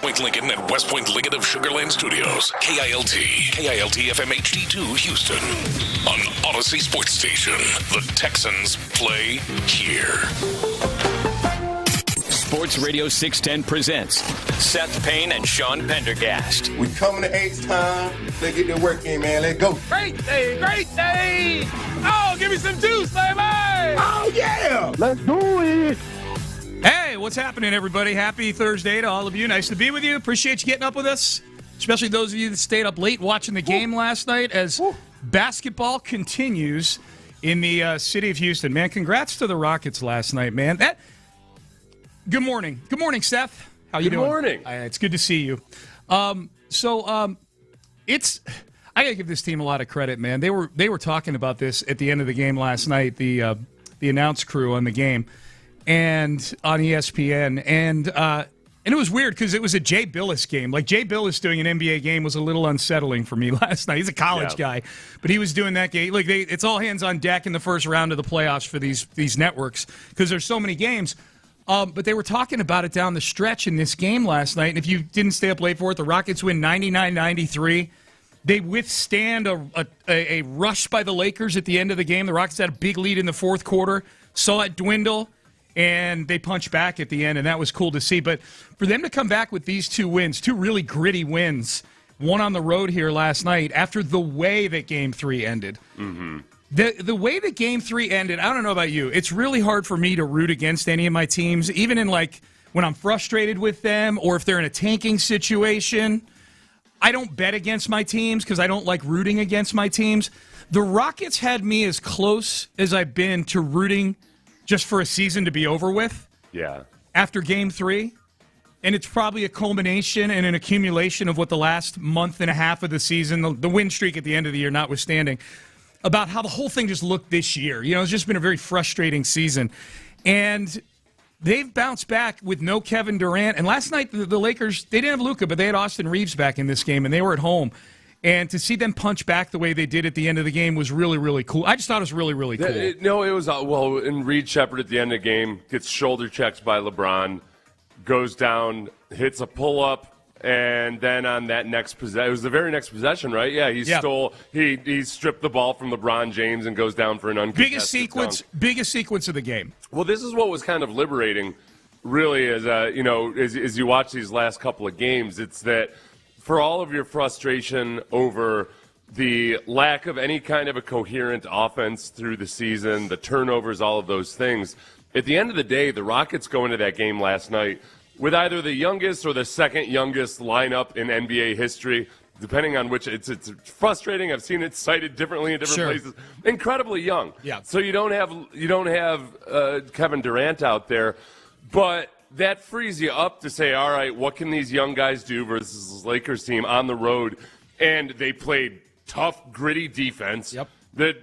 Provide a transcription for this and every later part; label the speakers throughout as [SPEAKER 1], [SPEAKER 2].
[SPEAKER 1] Point Lincoln and West Point Lincoln of Sugarland Studios. KILT FM HD2 Houston. On Odyssey Sports Station. The Texans play here.
[SPEAKER 2] Sports Radio 610 presents Seth Payne and Sean Pendergast.
[SPEAKER 3] We coming to H-Town. Let's get the work in, man. Let's go.
[SPEAKER 4] Great day, great day. Oh, give me some juice, baby.
[SPEAKER 3] Oh, yeah.
[SPEAKER 5] Let's do it.
[SPEAKER 4] Hey, what's happening, everybody? Happy Thursday to all of you. Nice to be with you. Appreciate you getting up with us, especially those of you that stayed up late watching the game last night as basketball continues in the city of Houston. Man, congrats to the Rockets last night, man. Good morning. Good morning, Seth. How you doing?
[SPEAKER 6] Good morning.
[SPEAKER 4] It's good to see you. It's I got to give this team a lot of credit, man. They were talking about this at the end of the game last night, the announce crew on the game and on ESPN, and it was weird because it was a Jay Billis game. Like, Jay Billis doing an NBA game was a little unsettling for me last night. He's a college guy, but he was doing that game. Like, it's all hands on deck in the first round of the playoffs for these networks because there's so many games. But they were talking about it down the stretch in this game last night, and if you didn't stay up late for it, the Rockets win 99-93. They withstand a rush by the Lakers at the end of the game. The Rockets had a big lead in the fourth quarter, saw it dwindle, and they punched back at the end, and that was cool to see. But for them to come back with these two wins, two really gritty wins, one on the road here last night, after the way that Game 3 ended. Mm-hmm. The way that Game 3 ended, I don't know about you, it's really hard for me to root against any of my teams, even in, like, when I'm frustrated with them or if they're in a tanking situation. I don't bet against my teams because I don't like rooting against my teams. The Rockets had me as close as I've been to rooting just for a season to be over with.
[SPEAKER 6] Yeah. After
[SPEAKER 4] Game 3. And it's probably a culmination and an accumulation of what the last month and a half of the season, the win streak at the end of the year notwithstanding, about how the whole thing just looked this year. You know, it's just been a very frustrating season. And they've bounced back with no Kevin Durant. And last night, the Lakers, they didn't have Luka, but they had Austin Reeves back in this game, and they were at home. And to see them punch back the way they did at the end of the game was really, really cool. I just thought it was really, really cool.
[SPEAKER 6] It was, and Reed Shepherd at the end of the game gets shoulder checked by LeBron, goes down, hits a pull-up, And then on that next possession, it was the very next possession, right? Yeah, he stripped the ball from LeBron James and goes down for an uncontested dunk.
[SPEAKER 4] Biggest sequence of the game.
[SPEAKER 6] Well, this is what was kind of liberating, really, as you watch these last couple of games. It's that for all of your frustration over the lack of any kind of a coherent offense through the season, the turnovers, all of those things, at the end of the day, the Rockets go into that game last night with either the youngest or the second youngest lineup in NBA history, depending on which. It's frustrating. I've seen it cited differently in different places. Incredibly young.
[SPEAKER 4] Yeah.
[SPEAKER 6] So you don't have Kevin Durant out there, but that frees you up to say, all right, what can these young guys do versus this Lakers team on the road? And they played tough, gritty defense.
[SPEAKER 4] Yep.
[SPEAKER 6] That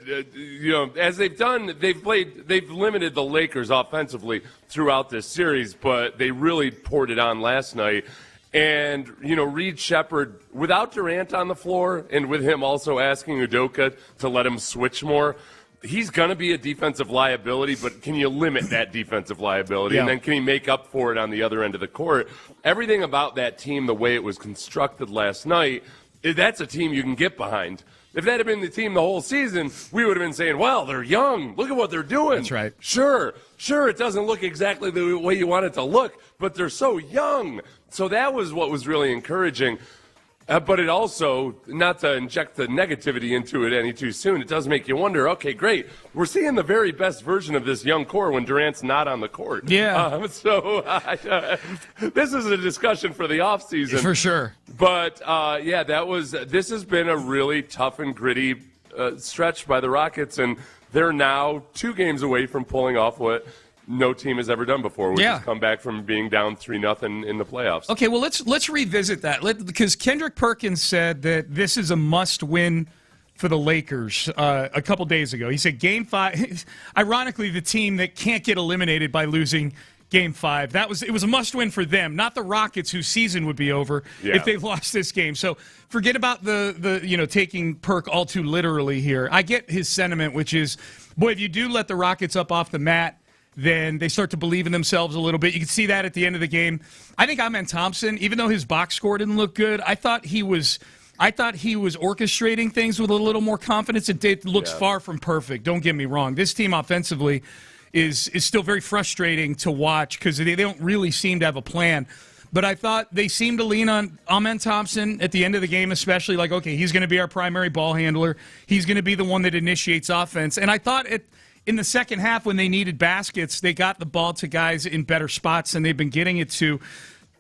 [SPEAKER 6] as they've done, they've limited the Lakers offensively throughout this series, but they really poured it on last night. And Reed Shepherd, without Durant on the floor, and with him also asking Udoka to let him switch more, he's going to be a defensive liability. But can you limit that defensive liability, and then can he make up for it on the other end of the court? Everything about that team, the way it was constructed last night, that's a team you can get behind. If that had been the team the whole season, we would have been saying, well, they're young. Look at what they're doing.
[SPEAKER 4] That's right.
[SPEAKER 6] Sure, it doesn't look exactly the way you want it to look, but they're so young. So that was what was really encouraging. But it also, not to inject the negativity into it any too soon, it does make you wonder, okay, great. We're seeing the very best version of this young core when Durant's not on the court.
[SPEAKER 4] Yeah.
[SPEAKER 6] This is a discussion for the offseason.
[SPEAKER 4] For sure.
[SPEAKER 6] But, this has been a really tough and gritty stretch by the Rockets, and they're now 2 games away from pulling off what no team has ever done before, which is come back from being down 3-0 in the playoffs. Okay,
[SPEAKER 4] well, let's revisit that, because Kendrick Perkins said that this is a must-win for the Lakers a couple days ago. He said Game 5, ironically, the team that can't get eliminated by losing Game 5, it was a must-win for them, not the Rockets, whose season would be over if they lost this game. So forget about the taking Perk all too literally here. I get his sentiment, which is, boy, if you do let the Rockets up off the mat, then they start to believe in themselves a little bit. You can see that at the end of the game. I think Amen Thompson, even though his box score didn't look good, I thought he was orchestrating things with a little more confidence. It looks far from perfect. Don't get me wrong. This team offensively is still very frustrating to watch because they don't really seem to have a plan. But I thought they seemed to lean on Amen Thompson at the end of the game, especially like, okay, he's going to be our primary ball handler. He's going to be the one that initiates offense. And I thought in the second half, when they needed baskets, they got the ball to guys in better spots, and they've been getting it to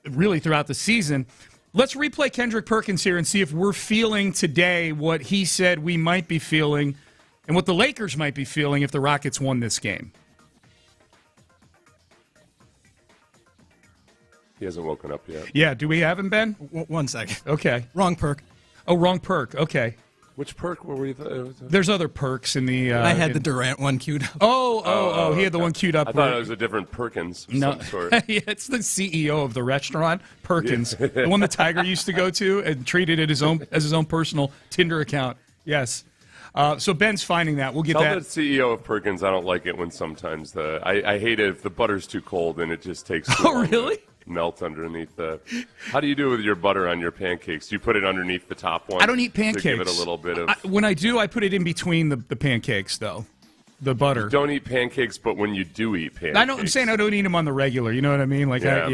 [SPEAKER 4] really throughout the season. Let's replay Kendrick Perkins here and see if we're feeling today what he said we might be feeling and what the Lakers might be feeling if the Rockets won this game.
[SPEAKER 6] He hasn't woken up yet.
[SPEAKER 4] Yeah, do we have him, Ben?
[SPEAKER 5] 1 second.
[SPEAKER 4] Okay.
[SPEAKER 5] Wrong perk.
[SPEAKER 4] Oh, wrong perk. Okay.
[SPEAKER 6] Which perk were we?
[SPEAKER 4] There's other perks in the.
[SPEAKER 5] I had the Durant one queued up.
[SPEAKER 4] Oh! He had the one queued up.
[SPEAKER 6] I thought it was a different Perkins. Of some sort.
[SPEAKER 4] Yeah, it's the CEO of the restaurant, Perkins, the one the Tiger used to go to and treated it as his own personal Tinder account. Yes. So Ben's finding that. We'll get
[SPEAKER 6] Tell
[SPEAKER 4] that.
[SPEAKER 6] the CEO of Perkins I don't like it when sometimes I hate it if the butter's too cold and it just takes too long
[SPEAKER 4] really?
[SPEAKER 6] to melt underneath the. How do you do it with your butter on your pancakes? Do you put it underneath the top one?
[SPEAKER 4] I don't eat pancakes.
[SPEAKER 6] To give it a little bit of.
[SPEAKER 4] When I do, I put it in between the pancakes, though. The butter.
[SPEAKER 6] You don't eat pancakes, but when you do eat pancakes.
[SPEAKER 4] I'm saying I don't eat them on the regular. You know what I mean? Like,
[SPEAKER 6] I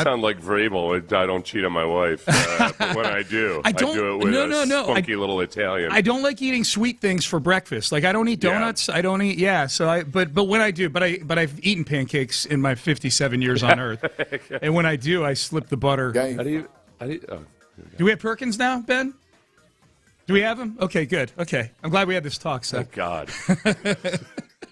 [SPEAKER 6] sound like Vrabel. I don't cheat on my wife, but when I do, I do it with a spunky little Italian.
[SPEAKER 4] I don't like eating sweet things for breakfast. Like I don't eat donuts. I don't eat. Yeah. So but when I do, but I've eaten pancakes in my 57 years on Earth, and when I do, I slip the butter.
[SPEAKER 6] Do
[SPEAKER 4] we have Perkins now, Ben? Do we have him? Okay, good. Okay. I'm glad we had this talk, Seth.
[SPEAKER 6] Oh, God.
[SPEAKER 4] It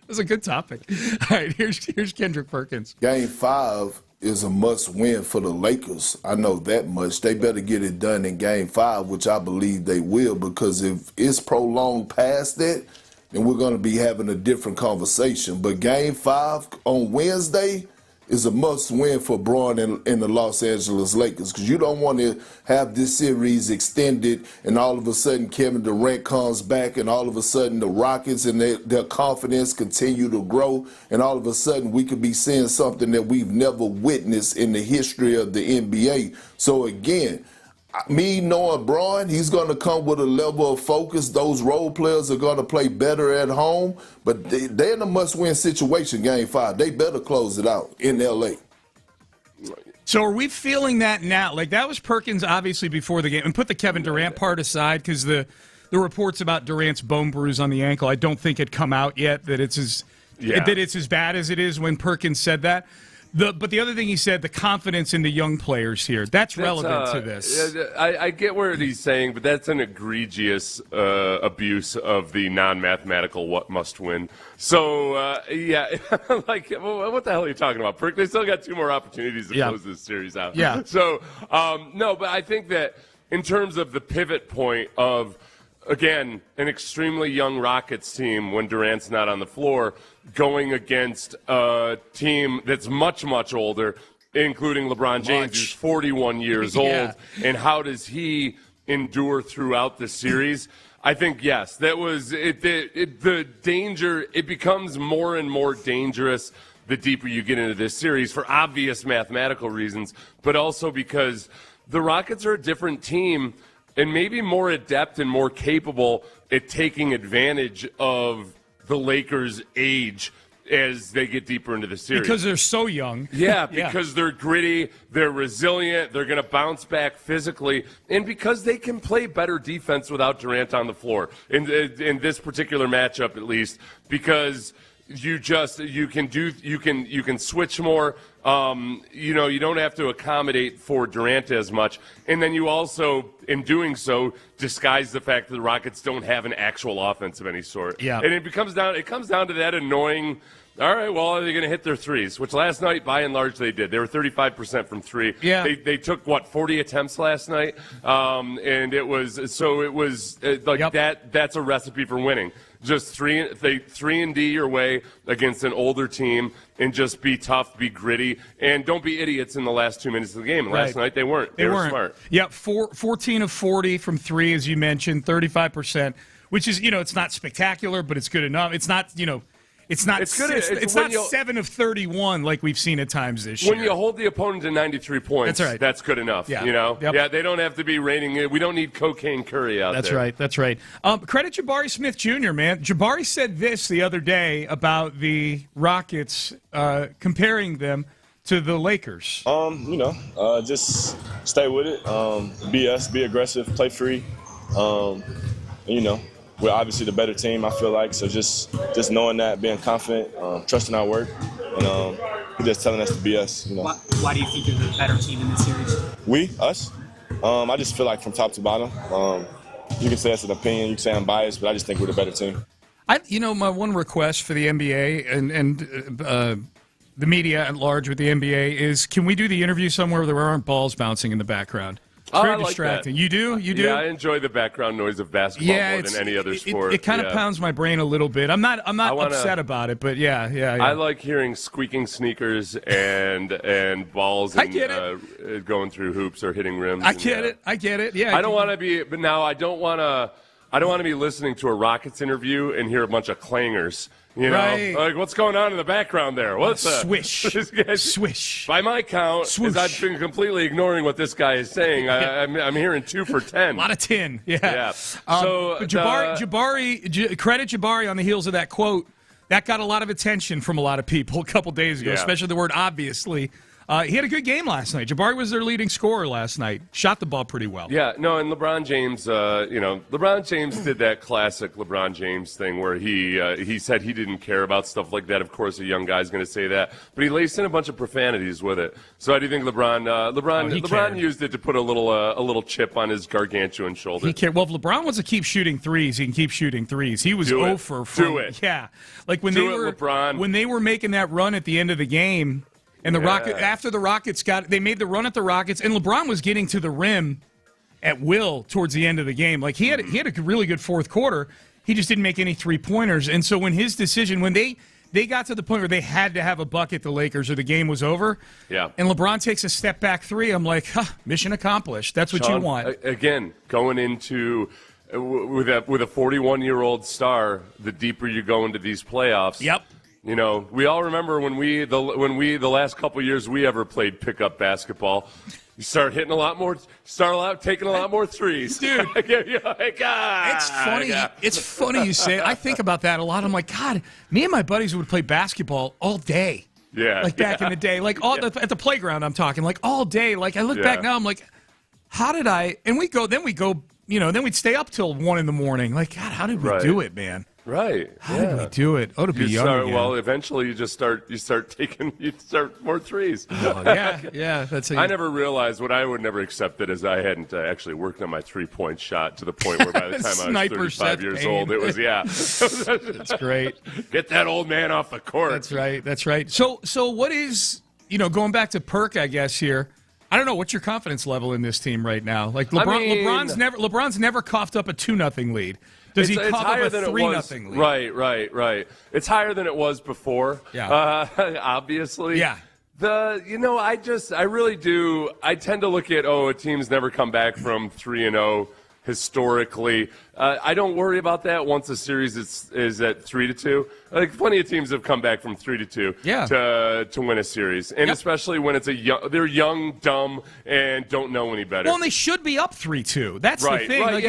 [SPEAKER 4] was a good topic. All right, here's Kendrick Perkins.
[SPEAKER 7] Game 5 is a must-win for the Lakers. I know that much. They better get it done in Game 5, which I believe they will, because if it's prolonged past that, then we're going to be having a different conversation. But Game 5 on Wednesday, is a must-win for Braun and the Los Angeles Lakers, because you don't want to have this series extended and all of a sudden Kevin Durant comes back and all of a sudden the Rockets and their confidence continue to grow, and all of a sudden we could be seeing something that we've never witnessed in the history of the NBA. So again, me knowing Braun, he's going to come with a level of focus. Those role players are going to play better at home, but they're in a must-win situation, Game 5. They better close it out in L.A.
[SPEAKER 4] So are we feeling that now? Like, that was Perkins, obviously, before the game. And put the Kevin Durant part aside, because the reports about Durant's bone bruise on the ankle, I don't think had come out yet, that it's as bad as it is when Perkins said that. But the other thing he said, the confidence in the young players here, that's relevant to this.
[SPEAKER 6] I get what he's saying, but that's an egregious abuse of the non-mathematical must-win. So, like, what the hell are you talking about, Perk? They still got 2 more opportunities to close this series out.
[SPEAKER 4] Yeah.
[SPEAKER 6] So, no, but I think that in terms of the pivot point of, again, an extremely young Rockets team when Durant's not on the floor, going against a team that's much, much older, including LeBron James, who's 41 years old. And how does he endure throughout the series? I think, yes, that was it. The danger, it becomes more and more dangerous the deeper you get into this series for obvious mathematical reasons, but also because the Rockets are a different team and maybe more adept and more capable at taking advantage of the Lakers' age as they get deeper into the series.
[SPEAKER 4] Because they're so young.
[SPEAKER 6] Yeah, because they're gritty, they're resilient, they're going to bounce back physically, and because they can play better defense without Durant on the floor, in this particular matchup at least, because you can switch more. You don't have to accommodate for Durant as much. And then you also, in doing so, disguise the fact that the Rockets don't have an actual offense of any sort.
[SPEAKER 4] Yeah.
[SPEAKER 6] And it comes down to that annoying, all right, well, are they going to hit their threes? Which last night, by and large, they did. They were 35% from three.
[SPEAKER 4] Yeah.
[SPEAKER 6] They took, 40 attempts last night? And it was that's a recipe for winning. Just three and D your way against an older team, and just be tough, be gritty, and don't be idiots in the last 2 minutes of the game. And last night they weren't. They were smart.
[SPEAKER 4] Yeah, 14 of 40 from three, as you mentioned, 35%, which is, it's not spectacular, but it's good enough. It's not, it's not.
[SPEAKER 6] It's good.
[SPEAKER 4] It's not 7 of 31 like we've seen at times this year.
[SPEAKER 6] When you hold the opponent to 93 points,
[SPEAKER 4] that's right.
[SPEAKER 6] That's good enough.
[SPEAKER 4] Yeah.
[SPEAKER 6] Yep. Yeah, they don't have to be raining. We don't need Cocaine Curry out there.
[SPEAKER 4] That's right. Credit Jabari Smith Jr., man. Jabari said this the other day about the Rockets, comparing them to the Lakers.
[SPEAKER 8] Just stay with it. Be us. Be aggressive. Play free. We're obviously the better team, I feel like. So just knowing that, being confident, trusting our work, and just telling us to be us.
[SPEAKER 9] Why do you think you're the better team in this series?
[SPEAKER 8] Us. I just feel like from top to bottom. You can say that's an opinion. You can say I'm biased, but I just think we're the better team.
[SPEAKER 4] My one request for the NBA and the media at large with the NBA is, can we do the interview somewhere where there aren't balls bouncing in the background? It's very distracting.
[SPEAKER 6] Like
[SPEAKER 4] You do?
[SPEAKER 6] Yeah, I enjoy the background noise of basketball more than any other sport.
[SPEAKER 4] It kind of pounds my brain a little bit. I'm not upset about it, but yeah.
[SPEAKER 6] I like hearing squeaking sneakers and balls and going through hoops or hitting rims.
[SPEAKER 4] I get it. Yeah.
[SPEAKER 6] I don't want to be listening to a Rockets interview and hear a bunch of clangers.
[SPEAKER 4] Right.
[SPEAKER 6] Like, what's going on in the background there? What's
[SPEAKER 4] swish? Swish.
[SPEAKER 6] By my count,
[SPEAKER 4] Swoosh.
[SPEAKER 6] I've been completely ignoring what this guy is saying. I'm hearing 2 for 10.
[SPEAKER 4] A lot of 10.
[SPEAKER 6] Yeah.
[SPEAKER 4] But Jabari, credit Jabari on the heels of that quote. That got a lot of attention from a lot of people a couple days ago, especially the word obviously. He had a good game last night. Jabari was their leading scorer last night. Shot the ball pretty well.
[SPEAKER 6] Yeah, no, and LeBron James, LeBron James did that classic LeBron James thing where he said he didn't care about stuff like that. Of course, a young guy's going to say that, but he laced in a bunch of profanities with it. So I do think LeBron used it to put a little chip on his gargantuan shoulder.
[SPEAKER 4] He cared. Well, if LeBron wants to keep shooting threes, he can keep shooting threes. He was 0 for 4.
[SPEAKER 6] Do it.
[SPEAKER 4] Yeah, like when they were making that run at the end of the game. And after the Rockets they made the run at the Rockets, and LeBron was getting to the rim at will towards the end of the game. Like he had a really good fourth quarter. He just didn't make any 3-pointers. And so when his decision, when they they got to the point where they had to have a bucket, the Lakers, or the game was over.
[SPEAKER 6] Yeah.
[SPEAKER 4] And LeBron takes a step back three. I'm like, mission accomplished. That's what
[SPEAKER 6] Sean,
[SPEAKER 4] you want.
[SPEAKER 6] Again, going into with a 41-year-old star, the deeper you go into these playoffs.
[SPEAKER 4] Yep.
[SPEAKER 6] You know, we all remember when the last couple of years we ever played pickup basketball. You start hitting a lot more, taking a lot more threes.
[SPEAKER 4] Dude. It's funny. It's funny you say it. I think about that a lot. I'm like, God, me and my buddies would play basketball all day.
[SPEAKER 6] Yeah.
[SPEAKER 4] Like back in the day. Like at the playground I'm talking, like all day. Like I look back now, I'm like, how did I and we go, then we'd stay up till 1 a.m. Like, God, how did we do it, man?
[SPEAKER 6] Right.
[SPEAKER 4] How did we do it? Oh, to be young again.
[SPEAKER 6] Well, eventually you start more threes.
[SPEAKER 4] Yeah. That's
[SPEAKER 6] I never realized what I would never accept it is I hadn't actually worked on my 3-point shot to the point where by the time I was 35 years old, it was
[SPEAKER 4] That's great.
[SPEAKER 6] Get that old man off the court.
[SPEAKER 4] That's right. So what is, going back to Perk, I guess here. I don't know. What's your confidence level in this team right now? Like LeBron's never coughed up a 2-0 lead. Does he cough up a 3-0 lead?
[SPEAKER 6] Right. It's higher than it was before.
[SPEAKER 4] Yeah.
[SPEAKER 6] Obviously.
[SPEAKER 4] Yeah.
[SPEAKER 6] I really do. I tend to look at a team's never come back from 3-0 historically. I don't worry about that once a series is at 3-2. Like plenty of teams have come back from 3-2 to win a series, and especially when they're young, dumb, and don't know any better.
[SPEAKER 4] Well, and they should be up 3-2. That's the thing. Like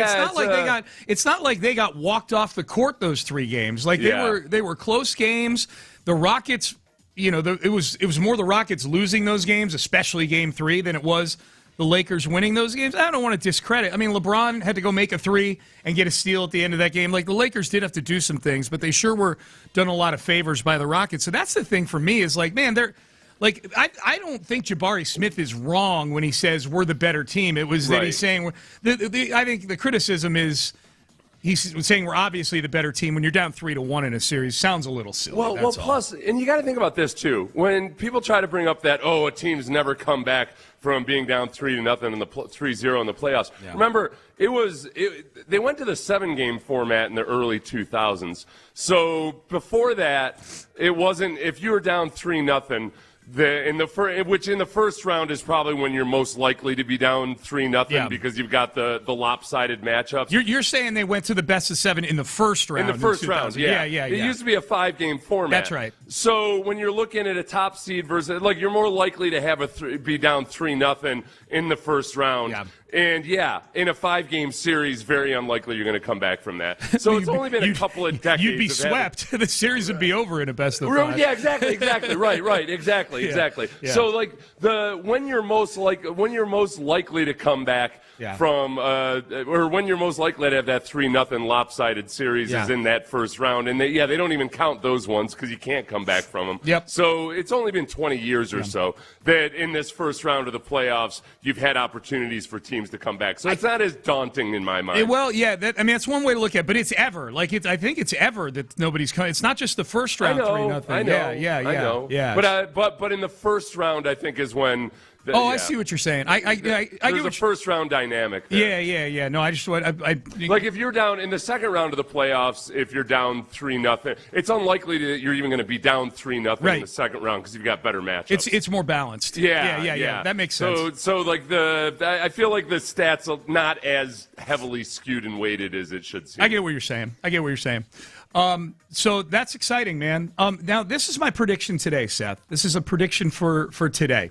[SPEAKER 4] it's not like they got walked off the court those 3 games. Like they were close games. The Rockets, it was more the Rockets losing those games, especially Game 3, than it was the Lakers winning those games. I don't want to discredit. I mean, LeBron had to go make a 3 and get a steal at the end of that game. Like, the Lakers did have to do some things, but they sure were done a lot of favors by the Rockets. So that's the thing for me is, like, man, they're – like, I don't think Jabari Smith is wrong when he says we're the better team. It was that he's saying – I think the criticism is he's saying we're obviously the better team. When you're down 3-1 in a series, sounds a little silly.
[SPEAKER 6] Well, plus – and you got to think about this, too. When people try to bring up that, a team's never come back – from being down 3-0 in the 3-0 in the playoffs. Yeah. Remember, they went to the 7-game format in the early 2000s. So before that, it wasn't if you were down 3-0. Which in the first round is probably when you're most likely to be down 3-0 because you've got the lopsided matchups.
[SPEAKER 4] You're saying they went to the best of 7 in the first round.
[SPEAKER 6] In the first round, yeah. It used to be a 5-game format.
[SPEAKER 4] That's right.
[SPEAKER 6] So when you're looking at a top seed versus, like, you're more likely to have be down 3-0 in the first round. Yeah. And, in a 5-game series, very unlikely you're going to come back from that. So it's only been a couple of decades.
[SPEAKER 4] You'd be swept. The series would be over in a best of 5.
[SPEAKER 6] Yeah, exactly. Right, exactly. Yeah. So, like, when you're most likely to come back from, or when you're most likely to have that 3-0 lopsided series is in that first round. And they don't even count those ones because you can't come back from them.
[SPEAKER 4] Yep.
[SPEAKER 6] So it's only been 20 years or so that in this first round of the playoffs, you've had opportunities for teams to come back. So it's not as daunting in my mind.
[SPEAKER 4] That's one way to look at it, but it's ever. Like, I think it's ever that nobody's coming. It's not just the first round 3-0.
[SPEAKER 6] I know.
[SPEAKER 4] Yeah.
[SPEAKER 6] But in the first round, I think is when.
[SPEAKER 4] I see what you're saying. I
[SPEAKER 6] There's a first round dynamic there.
[SPEAKER 4] Yeah. No, I just
[SPEAKER 6] like if you're down in the second round of the playoffs, if you're down 3-0, it's unlikely that you're even going to be down 3-0 in the second round because you've got better matchups.
[SPEAKER 4] It's more balanced. Yeah. That makes sense.
[SPEAKER 6] So like I feel like the stats are not as heavily skewed and weighted as it should seem.
[SPEAKER 4] I get what you're saying. So that's exciting, man. Now this is my prediction today, Seth. This is a prediction for today.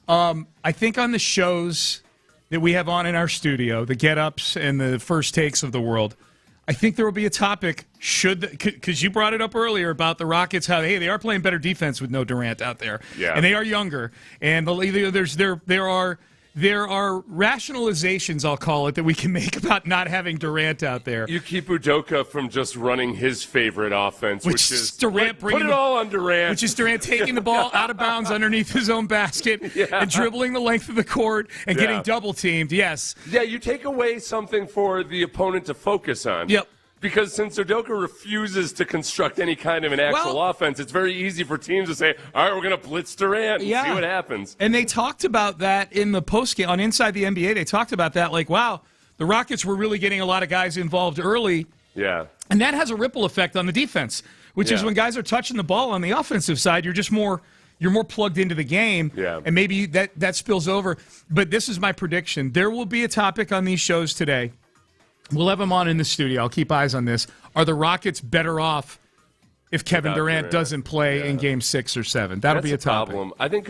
[SPEAKER 4] I think on the shows that we have on in our studio, the get-ups and the first takes of the world, I think there will be a topic, because you brought it up earlier about the Rockets, how, hey, they are playing better defense with no Durant out there.
[SPEAKER 6] Yeah.
[SPEAKER 4] And they are younger. And there are rationalizations, I'll call it, that we can make about not having Durant out there.
[SPEAKER 6] You keep Udoka from just running his favorite offense, which is
[SPEAKER 4] Durant
[SPEAKER 6] put it all on Durant.
[SPEAKER 4] Which is Durant taking the ball out of bounds underneath his own basket and dribbling the length of the court and getting double-teamed, yes.
[SPEAKER 6] Yeah, you take away something for the opponent to focus on.
[SPEAKER 4] Yep.
[SPEAKER 6] Because since Udoka refuses to construct any kind of an actual offense, it's very easy for teams to say, all right, we're going to blitz Durant and see what happens.
[SPEAKER 4] And they talked about that in the postgame on Inside the NBA. They talked about that, like, wow, the Rockets were really getting a lot of guys involved early.
[SPEAKER 6] Yeah.
[SPEAKER 4] And that has a ripple effect on the defense, which is when guys are touching the ball on the offensive side, you're more plugged into the game, and maybe that spills over. But this is my prediction. There will be a topic on these shows today. We'll have them on in the studio. I'll keep eyes on this. Are the Rockets better off if Kevin Durant doesn't play in Game 6 or 7? That'll be a topic.
[SPEAKER 6] Problem. I think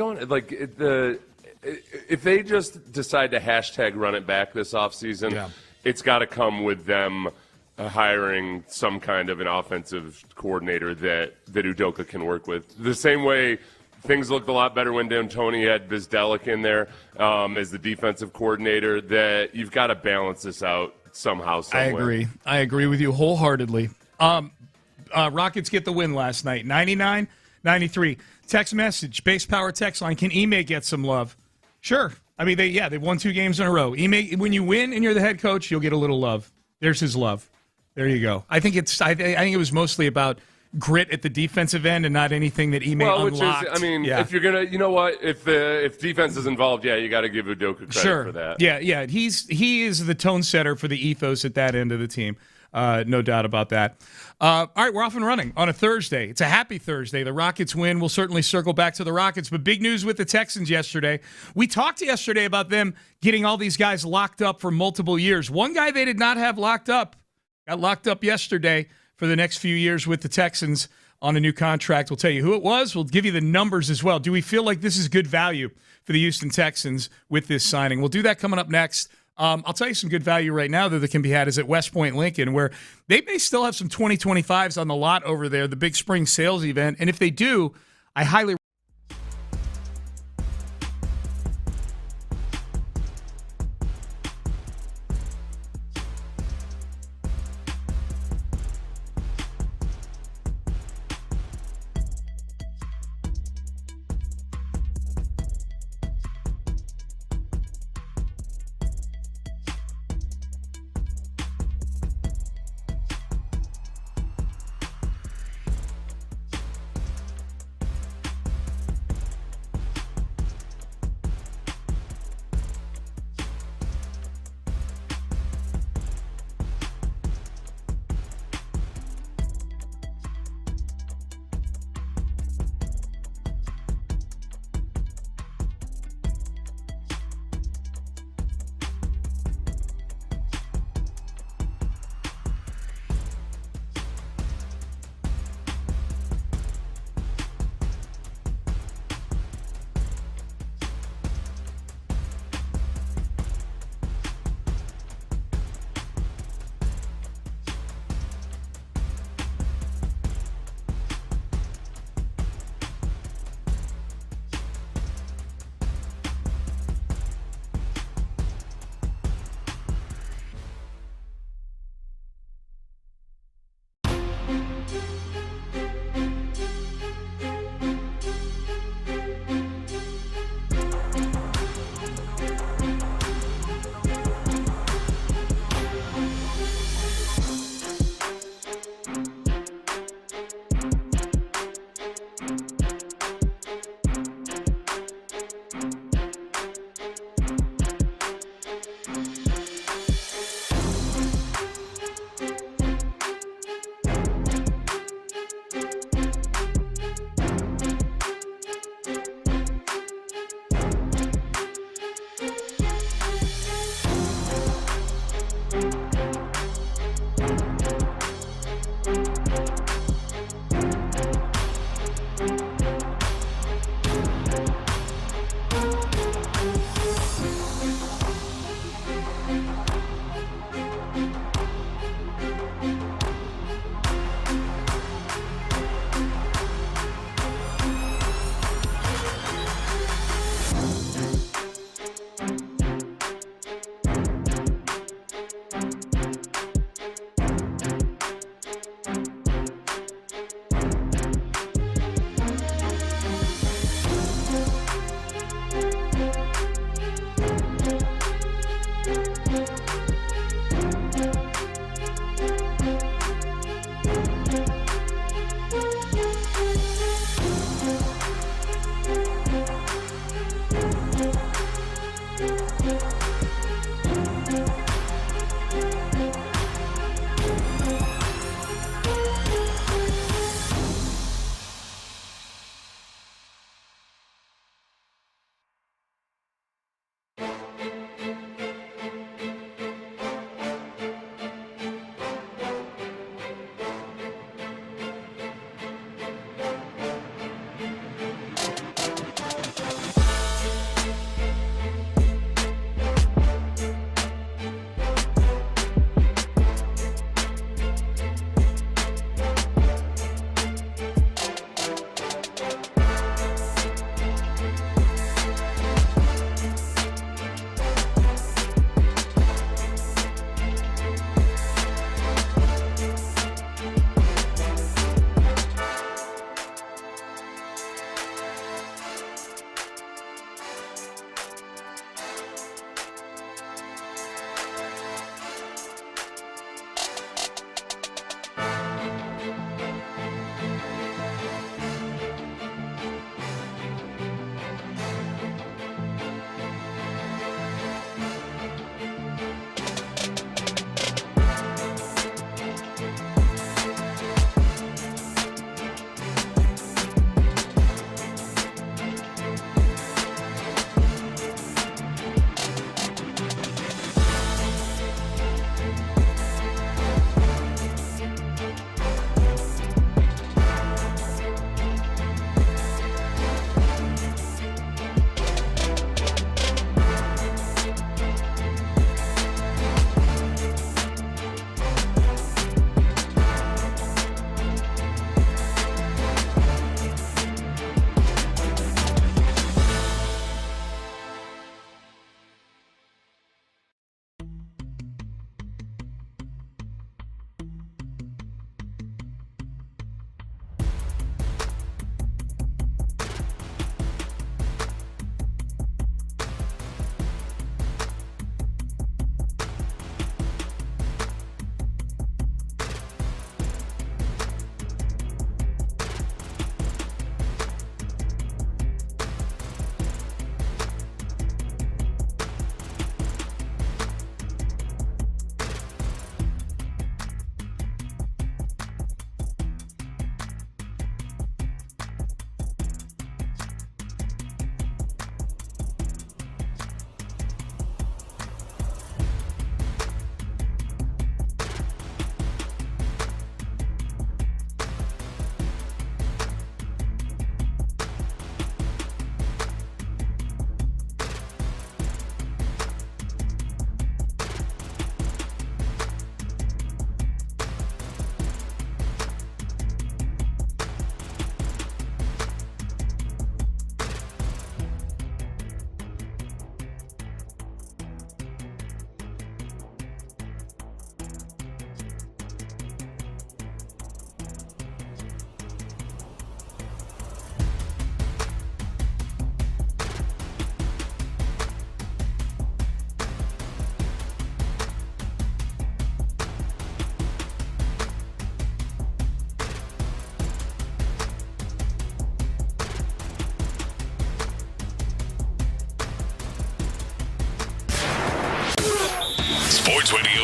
[SPEAKER 6] if they just decide to hashtag run it back this offseason, it's got to come with them hiring some kind of an offensive coordinator that Udoka can work with. The same way things looked a lot better when D'Antoni had Vizdelik in there as the defensive coordinator, that you've got to balance this out somehow, somewhere.
[SPEAKER 4] I agree with you wholehearteady. Rockets get the win last night, 99-93. Text message, base power text line. Can Ime get some love? Sure. I mean, they've won 2 games in a row. Ime, when you win and you're the head coach, you'll get a little love. There's his love. There you go. I think it was mostly about grit at the defensive end and not anything that Ime unlocked.
[SPEAKER 6] If you're gonna, you know what, if defense is involved, you got to give Udoka credit for that.
[SPEAKER 4] Yeah. He is the tone setter for the ethos at that end of the team. No doubt about that. All right, we're off and running on a Thursday. It's a happy Thursday. The Rockets win. We'll certainly circle back to the Rockets, but big news with the Texans yesterday. We talked yesterday about them getting all these guys locked up for multiple years. One guy they did not have locked up got locked up yesterday for the next few years with the Texans on a new contract. We'll tell you who it was. We'll give you the numbers as well. Do we feel like this is good value for the Houston Texans with this signing? We'll do that coming up next. I'll tell you some good value right now that can be had is at West Point Lincoln, where they may still have some 2025s on the lot over there, the big spring sales event. And if they do, I highly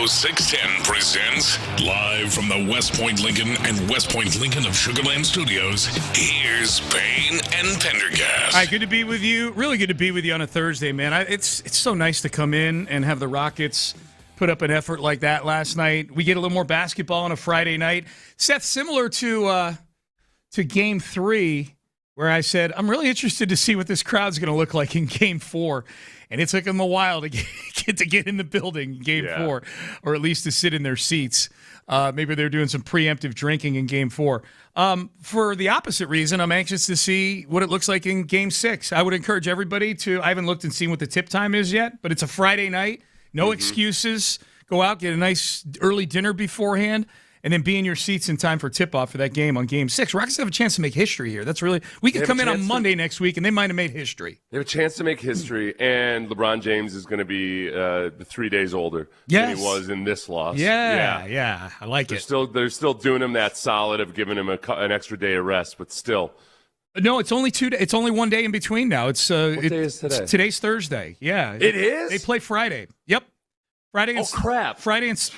[SPEAKER 1] Studio 610 presents live from the West Point Lincoln and West Point Lincoln of Sugar Land Studios. Here's Payne and Pendergast.
[SPEAKER 4] All right, good to be with you. Really good to be with you on a Thursday, man. It's so nice to come in and have the Rockets put up an effort like that last night. We get a little more basketball on a Friday night. Seth, similar to Game 3, where I said, I'm really interested to see what this crowd's going to look like in Game 4. And it took them a while to get in the building in Game 4, or at least to sit in their seats. Maybe they're doing some preemptive drinking in Game 4. For the opposite reason, I'm anxious to see what it looks like in Game 6. I would encourage everybody to – I haven't looked and seen what the tip time is yet, but it's a Friday night. No excuses. Go out, get a nice early dinner beforehand, and then be in your seats in time for tip-off for that game on Game 6. Rockets have a chance to make history here. That's really – we could come in on Monday next week, and they might have made history.
[SPEAKER 6] They have a chance to make history, and LeBron James is going to be 3 days older than he was in this loss.
[SPEAKER 4] Yeah. I like it.
[SPEAKER 6] They're still doing him that solid of giving him an extra day of rest, but still.
[SPEAKER 4] No, it's only 2 days. It's only 1 day in between now. What
[SPEAKER 6] day is today?
[SPEAKER 4] Today's Thursday. Yeah.
[SPEAKER 6] It is?
[SPEAKER 4] They play Friday. Yep. Friday.
[SPEAKER 6] Oh, crap.
[SPEAKER 4] Friday and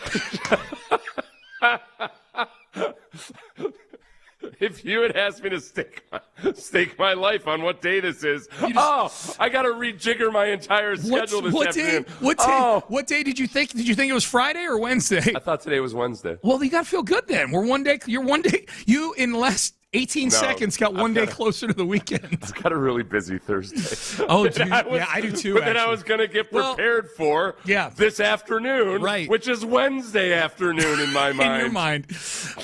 [SPEAKER 6] If you had asked me to stake my life on what day this is, I got to rejigger my entire schedule this afternoon.
[SPEAKER 4] What day did you think? Did you think it was Friday or Wednesday?
[SPEAKER 6] I thought today was Wednesday.
[SPEAKER 4] Well, you got to feel good then. We're 1 day. You're 1 day. You in less 18 seconds got 1 day closer to the weekend.
[SPEAKER 6] I've got a really busy Thursday.
[SPEAKER 4] Oh, dude. I do too.
[SPEAKER 6] But then I was going to get prepared for this afternoon, which is Wednesday afternoon in my mind.
[SPEAKER 4] In your mind.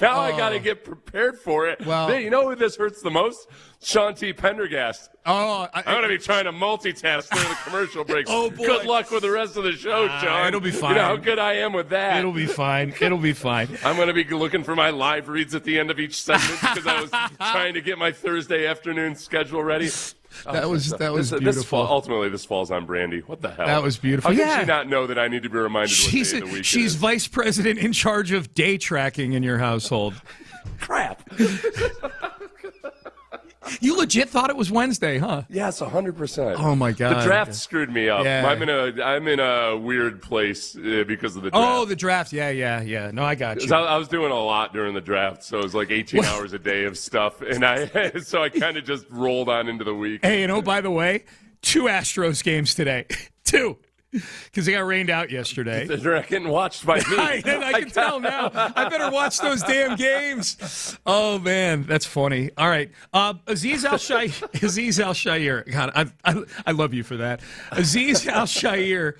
[SPEAKER 6] Now I got to get prepared for it.
[SPEAKER 4] Well,
[SPEAKER 6] you know who this hurts the most? Sean T. Pendergast.
[SPEAKER 4] I'm
[SPEAKER 6] going to be trying to multitask during the commercial breaks.
[SPEAKER 4] Oh, boy.
[SPEAKER 6] Good luck with the rest of the show, Sean.
[SPEAKER 4] It'll be fine.
[SPEAKER 6] You know how good I am with that.
[SPEAKER 4] It'll be fine. I'm
[SPEAKER 6] going to be looking for my live reads at the end of each segment because I was trying to get my Thursday afternoon schedule ready.
[SPEAKER 4] That was beautiful.
[SPEAKER 6] Ultimately, this falls on Brandy. What the hell?
[SPEAKER 4] That was beautiful.
[SPEAKER 6] How can she not know that I need to be reminded what day of the week
[SPEAKER 4] She's vice president in charge of day tracking in your household.
[SPEAKER 6] Crap.
[SPEAKER 4] You legit thought it was Wednesday, huh?
[SPEAKER 6] Yes, 100%.
[SPEAKER 4] Oh my God!
[SPEAKER 6] The draft screwed me up.
[SPEAKER 4] Yeah.
[SPEAKER 6] I'm in a weird place because of the draft.
[SPEAKER 4] Oh, the draft. Yeah. No, I got you.
[SPEAKER 6] I was doing a lot during the draft, so it was like 18 hours a day of stuff, and I kind of just rolled on into the week.
[SPEAKER 4] Hey, by the way, 2 Astros games today. 2. Because they got rained out yesterday.
[SPEAKER 6] They're not getting watched by me.
[SPEAKER 4] I can tell now. I better watch those damn games. Oh, man. That's funny. All right. Azeez Al-Shaair. God, I love you for that. Azeez Al-Shaair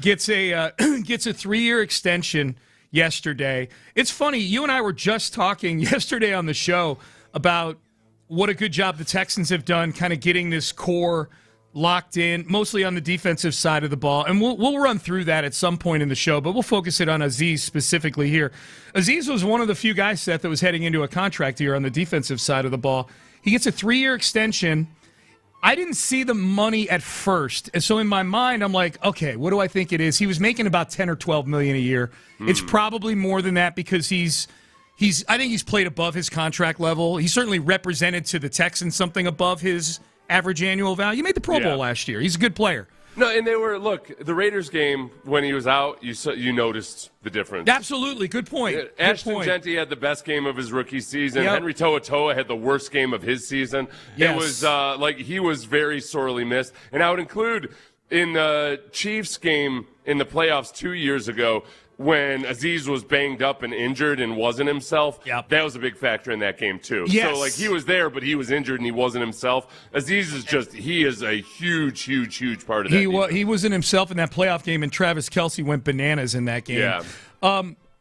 [SPEAKER 4] gets a 3-year extension yesterday. It's funny. You and I were just talking yesterday on the show about what a good job the Texans have done kind of getting this core locked in, mostly on the defensive side of the ball. And we'll run through that at some point in the show, but we'll focus it on Azeez specifically here. Azeez was one of the few guys, Seth, that was heading into a contract here on the defensive side of the ball. He gets a 3-year extension. I didn't see the money at first. And so in my mind, I'm like, okay, what do I think it is? He was making about $10 or $12 million a year. It's probably more than that because I think he's played above his contract level. He certainly represented to the Texans something above his average annual value. He made the Pro Bowl last year. He's a good player.
[SPEAKER 6] No, and the Raiders game, when he was out, you noticed the difference.
[SPEAKER 4] Absolutely. Good point.
[SPEAKER 6] Ashton Genty had the best game of his rookie season.
[SPEAKER 4] Yep.
[SPEAKER 6] Henry To'oTo'o had the worst game of his season.
[SPEAKER 4] Yes.
[SPEAKER 6] It was he was very sorely missed. And I would include in the Chiefs game in the playoffs 2 years ago, when Azeez was banged up and injured and wasn't himself, that was a big factor in that game too.
[SPEAKER 4] Yes.
[SPEAKER 6] So, he was there, but he was injured and he wasn't himself. Azeez is a huge, huge, huge part of that.
[SPEAKER 4] He wasn't himself in that playoff game, and Travis Kelce went bananas in that game.
[SPEAKER 6] Yeah.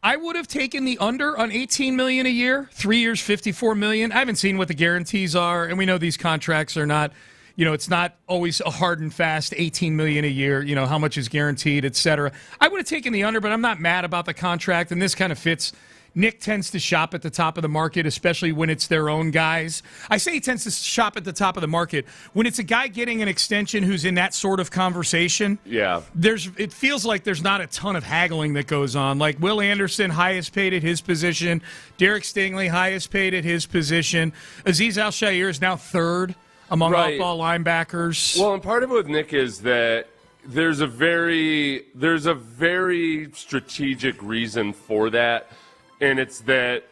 [SPEAKER 4] I would have taken the under on $18 million a year, 3 years, $54 million. I haven't seen what the guarantees are, and we know these contracts are not – it's not always a hard and fast $18 million a year, how much is guaranteed, et cetera. I would have taken the under, but I'm not mad about the contract, and this kind of fits. Nick tends to shop at the top of the market, especially when it's their own guys. I say he tends to shop at the top of the market. When it's a guy getting an extension who's in that sort of conversation, it feels like there's not a ton of haggling that goes on. Like Will Anderson, highest paid at his position. Derek Stingley, highest paid at his position. Azeez Al-Shaair is now third among off-ball linebackers.
[SPEAKER 6] Well, and part of it with Nick is that there's a very strategic reason for that, and it's that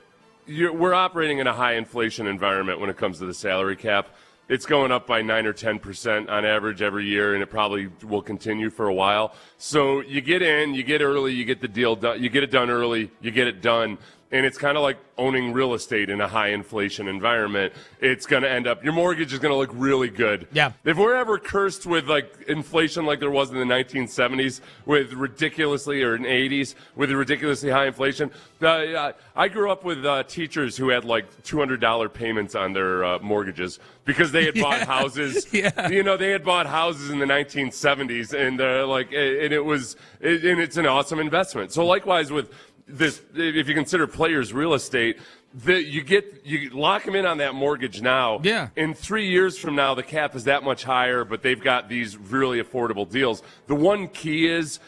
[SPEAKER 6] we're operating in a high inflation environment when it comes to the salary cap. It's going up by 9 or 10% on average every year, and it probably will continue for a while. So you get in, you get early, you get the deal done, you get it done early, you get it done. And it's kind of like owning real estate in a high inflation environment. It's going to end up, your mortgage is going to look really good.
[SPEAKER 4] Yeah.
[SPEAKER 6] If we're ever cursed with like inflation like there was in the 1970s with ridiculously, or in the 80s with ridiculously high inflation, I grew up with teachers who had like $200 payments on their mortgages because they had bought houses.
[SPEAKER 4] Yeah.
[SPEAKER 6] You know, they had bought houses in the 1970s, and and it's an awesome investment. So likewise with this, if you consider players real estate, you lock them in on that mortgage now.
[SPEAKER 4] Yeah.
[SPEAKER 6] In 3 years from now, the cap is that much higher, but they've got these really affordable deals. The one key is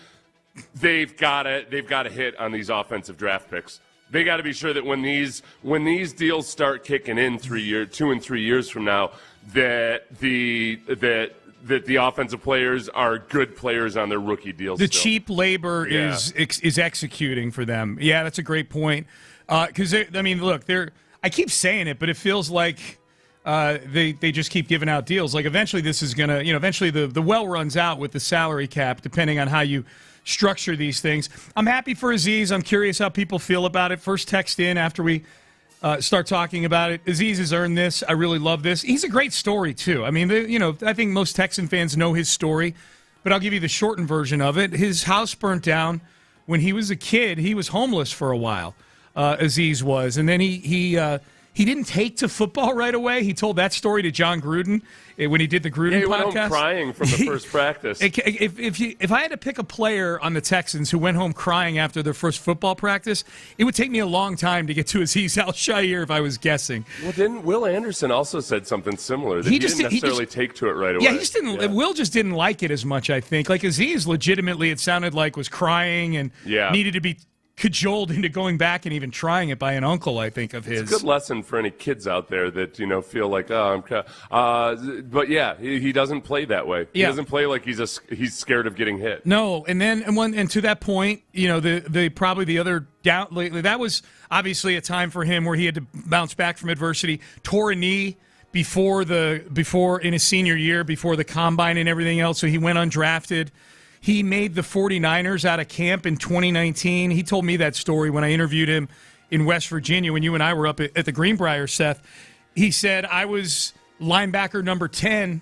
[SPEAKER 6] they've got to hit on these offensive draft picks. They got to be sure that when these deals start kicking in 2 and 3 years from now, that the offensive players are good players on their rookie deals.
[SPEAKER 4] The
[SPEAKER 6] still.
[SPEAKER 4] cheap labor is executing for them. Yeah, that's a great point. Because look, I keep saying it, but it feels like they just keep giving out deals. Like eventually, this is gonna, eventually the well runs out with the salary cap, depending on how you structure these things. I'm happy for Azeez. I'm curious how people feel about it. First text in after we start talking about it. Azeez has earned this. I really love this. He's a great story, too. I mean, I think most Texan fans know his story, but I'll give you the shortened version of it. His house burnt down when he was a kid. He was homeless for a while, Azeez was. And then he didn't take to football right away. He told that story to John Gruden when he did the Gruden podcast.
[SPEAKER 6] He went home crying from the first practice.
[SPEAKER 4] If I had to pick a player on the Texans who went home crying after their first football practice, it would take me a long time to get to Azeez Al-Shaair if I was guessing.
[SPEAKER 6] Well, didn't Will Anderson also said something similar, that he didn't necessarily take to it right away?
[SPEAKER 4] Yeah, he just didn't. Yeah. Will just didn't like it as much, I think. Like Azeez legitimately, it sounded like, was crying and needed to be cajoled into going back and even trying it by an uncle, I think, of his.
[SPEAKER 6] It's a good lesson for any kids out there that, feel like, but yeah, he doesn't play that way. He doesn't play like he's scared of getting hit.
[SPEAKER 4] No, and to that point, probably the other doubt lately, that was obviously a time for him where he had to bounce back from adversity, tore a knee before in his senior year, before the combine and everything else, so he went undrafted. He made the 49ers out of camp in 2019. He told me that story when I interviewed him in West Virginia when you and I were up at the Greenbrier, Seth. He said, I was linebacker number 10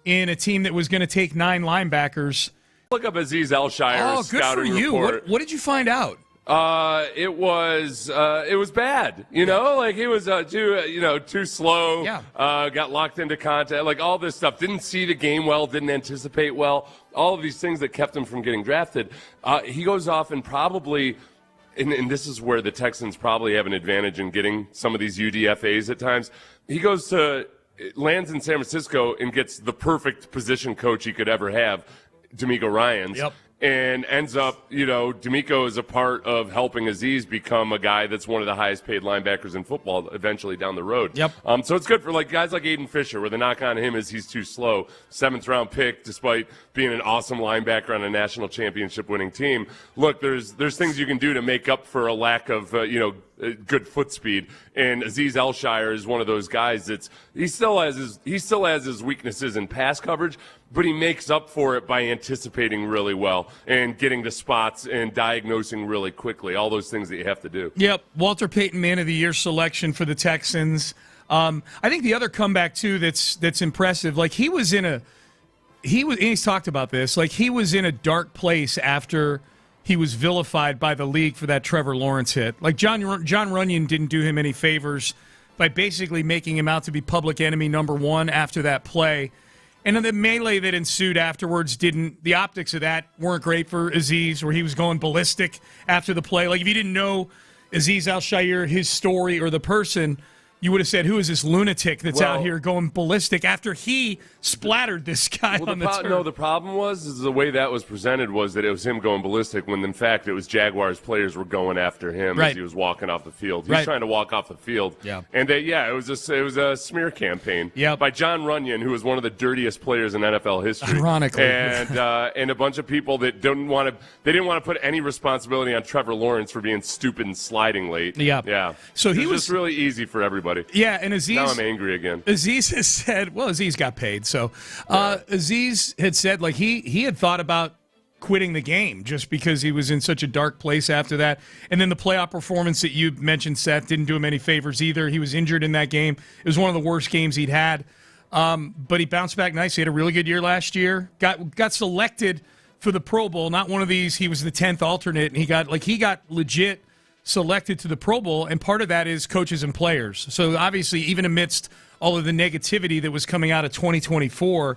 [SPEAKER 4] in a team that was going to take 9 linebackers.
[SPEAKER 6] Look up Azeez Al-Shair's scouting
[SPEAKER 4] good for you.
[SPEAKER 6] report.
[SPEAKER 4] What did you find out?
[SPEAKER 6] It was bad. Like he was too slow.
[SPEAKER 4] Yeah.
[SPEAKER 6] Got locked into contact. Like all this stuff. Didn't see the game well. Didn't anticipate well. All of these things that kept him from getting drafted. He goes off and probably, and this is where the Texans probably have an advantage in getting some of these UDFAs at times. He lands in San Francisco and gets the perfect position coach he could ever have, D'Amico Ryans.
[SPEAKER 4] Yep.
[SPEAKER 6] And ends up, D'Amico is a part of helping Azeez become a guy that's one of the highest paid linebackers in football eventually down the road.
[SPEAKER 4] Yep.
[SPEAKER 6] So it's good for guys like Aiden Fisher, where the knock on him is he's too slow. 7th round pick, despite being an awesome linebacker on a national championship winning team. Look, there's things you can do to make up for a lack of good foot speed, and Azeez Al-Shaair is one of those guys he still has his weaknesses in pass coverage, but he makes up for it by anticipating really well and getting to spots and diagnosing really quickly, all those things that you have to do.
[SPEAKER 4] Yep, Walter Payton Man of the Year selection for the Texans. I think the other comeback too that's impressive, like he's talked about this, like he was in a dark place after he was vilified by the league for that Trevor Lawrence hit. Like John Runyon didn't do him any favors by basically making him out to be public enemy number 1 after that play. And then the melee that ensued afterwards the optics of that weren't great for Azeez, where he was going ballistic after the play. Like if you didn't know Azeez Al-Shaair, his story or the person, you would have said, who is this lunatic that's out here going ballistic after he splattered this guy on the turf?
[SPEAKER 6] No, the problem is the way that was presented was that it was him going ballistic when, in fact, it was Jaguars players were going after him as he was walking off the field. He's trying to walk off the field.
[SPEAKER 4] Yeah.
[SPEAKER 6] And, it was a smear campaign by John Runyon, who was one of the dirtiest players in NFL history.
[SPEAKER 4] Ironically.
[SPEAKER 6] And a bunch of people that didn't want to put any responsibility on Trevor Lawrence for being stupid and sliding late. Yeah.
[SPEAKER 4] So he was
[SPEAKER 6] just really easy for everybody.
[SPEAKER 4] Yeah, and Azeez.
[SPEAKER 6] Now I'm angry again.
[SPEAKER 4] Azeez has said, Azeez got paid. So Azeez had said, like, he had thought about quitting the game just because he was in such a dark place after that. And then the playoff performance that you mentioned, Seth, didn't do him any favors either. He was injured in that game. It was one of the worst games he'd had. But he bounced back nice. He had a really good year last year. Got selected for the Pro Bowl. Not one of these. He was the 10th alternate, and he got legit selected to the Pro Bowl, and part of that is coaches and players. So obviously, even amidst all of the negativity that was coming out of 2024,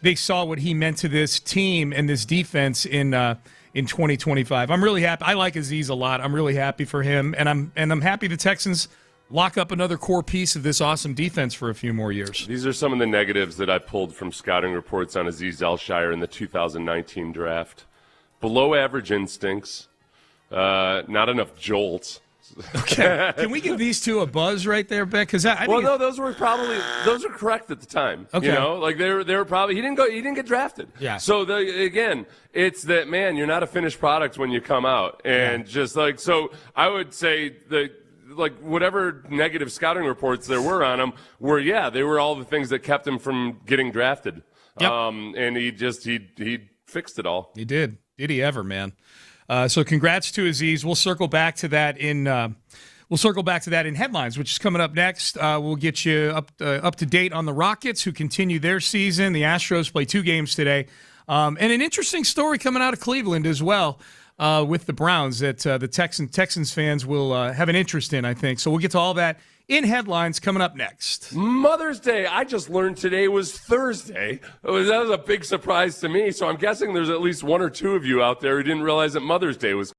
[SPEAKER 4] they saw what he meant to this team and this defense in 2025. I'm really happy. I like Azeez a lot. I'm really happy for him, and I'm happy the Texans lock up another core piece of this awesome defense for a few more years.
[SPEAKER 6] These are some of the negatives that I pulled from scouting reports on Azeez Elshire in the 2019 draft. Below average instincts. Not enough jolts.
[SPEAKER 4] Okay. Can we give these two a buzz right there, Beck? Because
[SPEAKER 6] those were correct at the time.
[SPEAKER 4] Okay.
[SPEAKER 6] You know, like they were probably he didn't get drafted.
[SPEAKER 4] Yeah.
[SPEAKER 6] So again, it's that, man, you're not a finished product when you come out, and just like, so I would say whatever negative scouting reports there were on him were, they were all the things that kept him from getting drafted.
[SPEAKER 4] Yep.
[SPEAKER 6] And he fixed it all.
[SPEAKER 4] He did. Did he ever, man? So congrats to Azeez. We'll circle back to that in headlines, which is coming up next. We'll get you up to date on the Rockets, who continue their season. The Astros play 2 games today, and an interesting story coming out of Cleveland as well with the Browns that the Texans fans will have an interest in, I think. So we'll get to all that in headlines coming up next.
[SPEAKER 6] Mother's Day, I just learned today was Thursday. That was a big surprise to me. So I'm guessing there's at least 1 or 2 of you out there who didn't realize that Mother's Day was.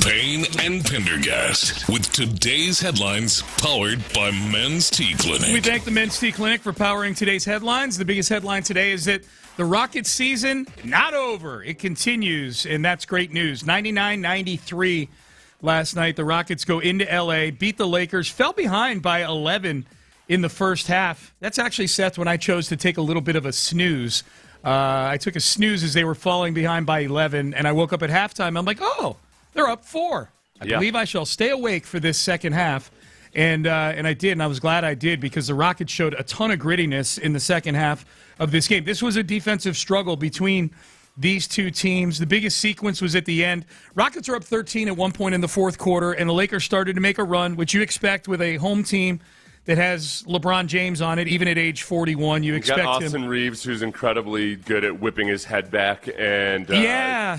[SPEAKER 1] Payne and Pendergast with today's headlines powered by Men's Tea Clinic.
[SPEAKER 4] We thank the Men's Tea Clinic for powering today's headlines. The biggest headline today is that the Rockets season not over. It continues, and that's great news. 99-93 last night. The Rockets go into L.A., beat the Lakers, fell behind by 11 in the first half. That's actually, Seth, when I chose to take a little bit of a snooze. I took a snooze as they were falling behind by 11, and I woke up at halftime. I'm like, oh, they're up 4. I believe I shall stay awake for this second half. And I did, and I was glad I did because the Rockets showed a ton of grittiness in the second half of this game. This was a defensive struggle between these two teams. The biggest sequence was at the end. Rockets are up 13 at one point in the fourth quarter, and the Lakers started to make a run, which you expect with a home team that has LeBron James on it, even at age 41. You expect
[SPEAKER 6] got Austin Reeves, who's incredibly good at whipping his head back and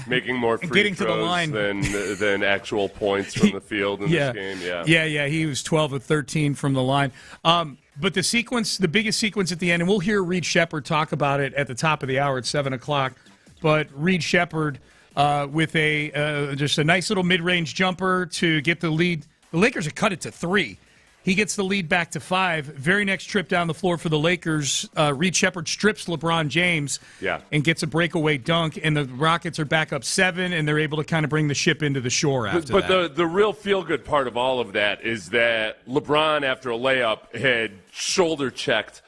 [SPEAKER 6] making more free throws
[SPEAKER 4] to the line
[SPEAKER 6] than actual points from the field in this game.
[SPEAKER 4] Yeah, he was 12 of 13 from the line. But the sequence, the biggest sequence at the end, and we'll hear Reed Sheppard talk about it at the top of the hour at 7 o'clock, but Reed Sheppard with just a nice little mid-range jumper to get the lead. The Lakers had cut it to 3. He gets the lead back to 5. Very next trip down the floor for the Lakers, Reed Sheppard strips LeBron James and gets a breakaway dunk, and the Rockets are back up 7, and they're able to kind of bring the ship into the shore after that.
[SPEAKER 6] But the real feel-good part of all of that is that LeBron, after a layup, had shoulder-checked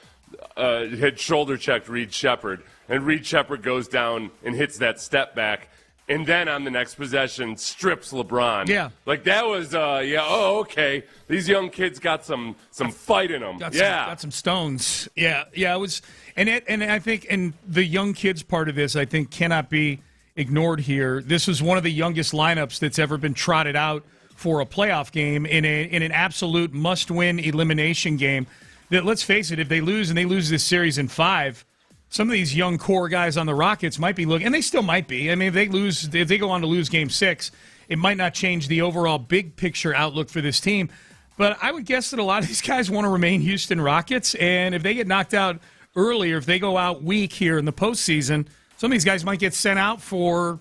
[SPEAKER 6] Reed Sheppard, and Reed Sheppard goes down and hits that step back. And then on the next possession, strips LeBron.
[SPEAKER 4] Yeah.
[SPEAKER 6] Like that was, okay. These young kids got some fight in them.
[SPEAKER 4] Got some stones. Yeah, it was, and I think, and the young kids part of this, I think, cannot be ignored here. This was one of the youngest lineups that's ever been trotted out for a playoff game in an absolute must-win elimination game. That, let's face it, if they lose and they lose this series in 5, some of these young core guys on the Rockets might be looking, and they still might be. I mean, if they go on to lose Game 6, it might not change the overall big picture outlook for this team. But I would guess that a lot of these guys want to remain Houston Rockets, and if they get knocked out early or if they go out weak here in the postseason, some of these guys might get sent out for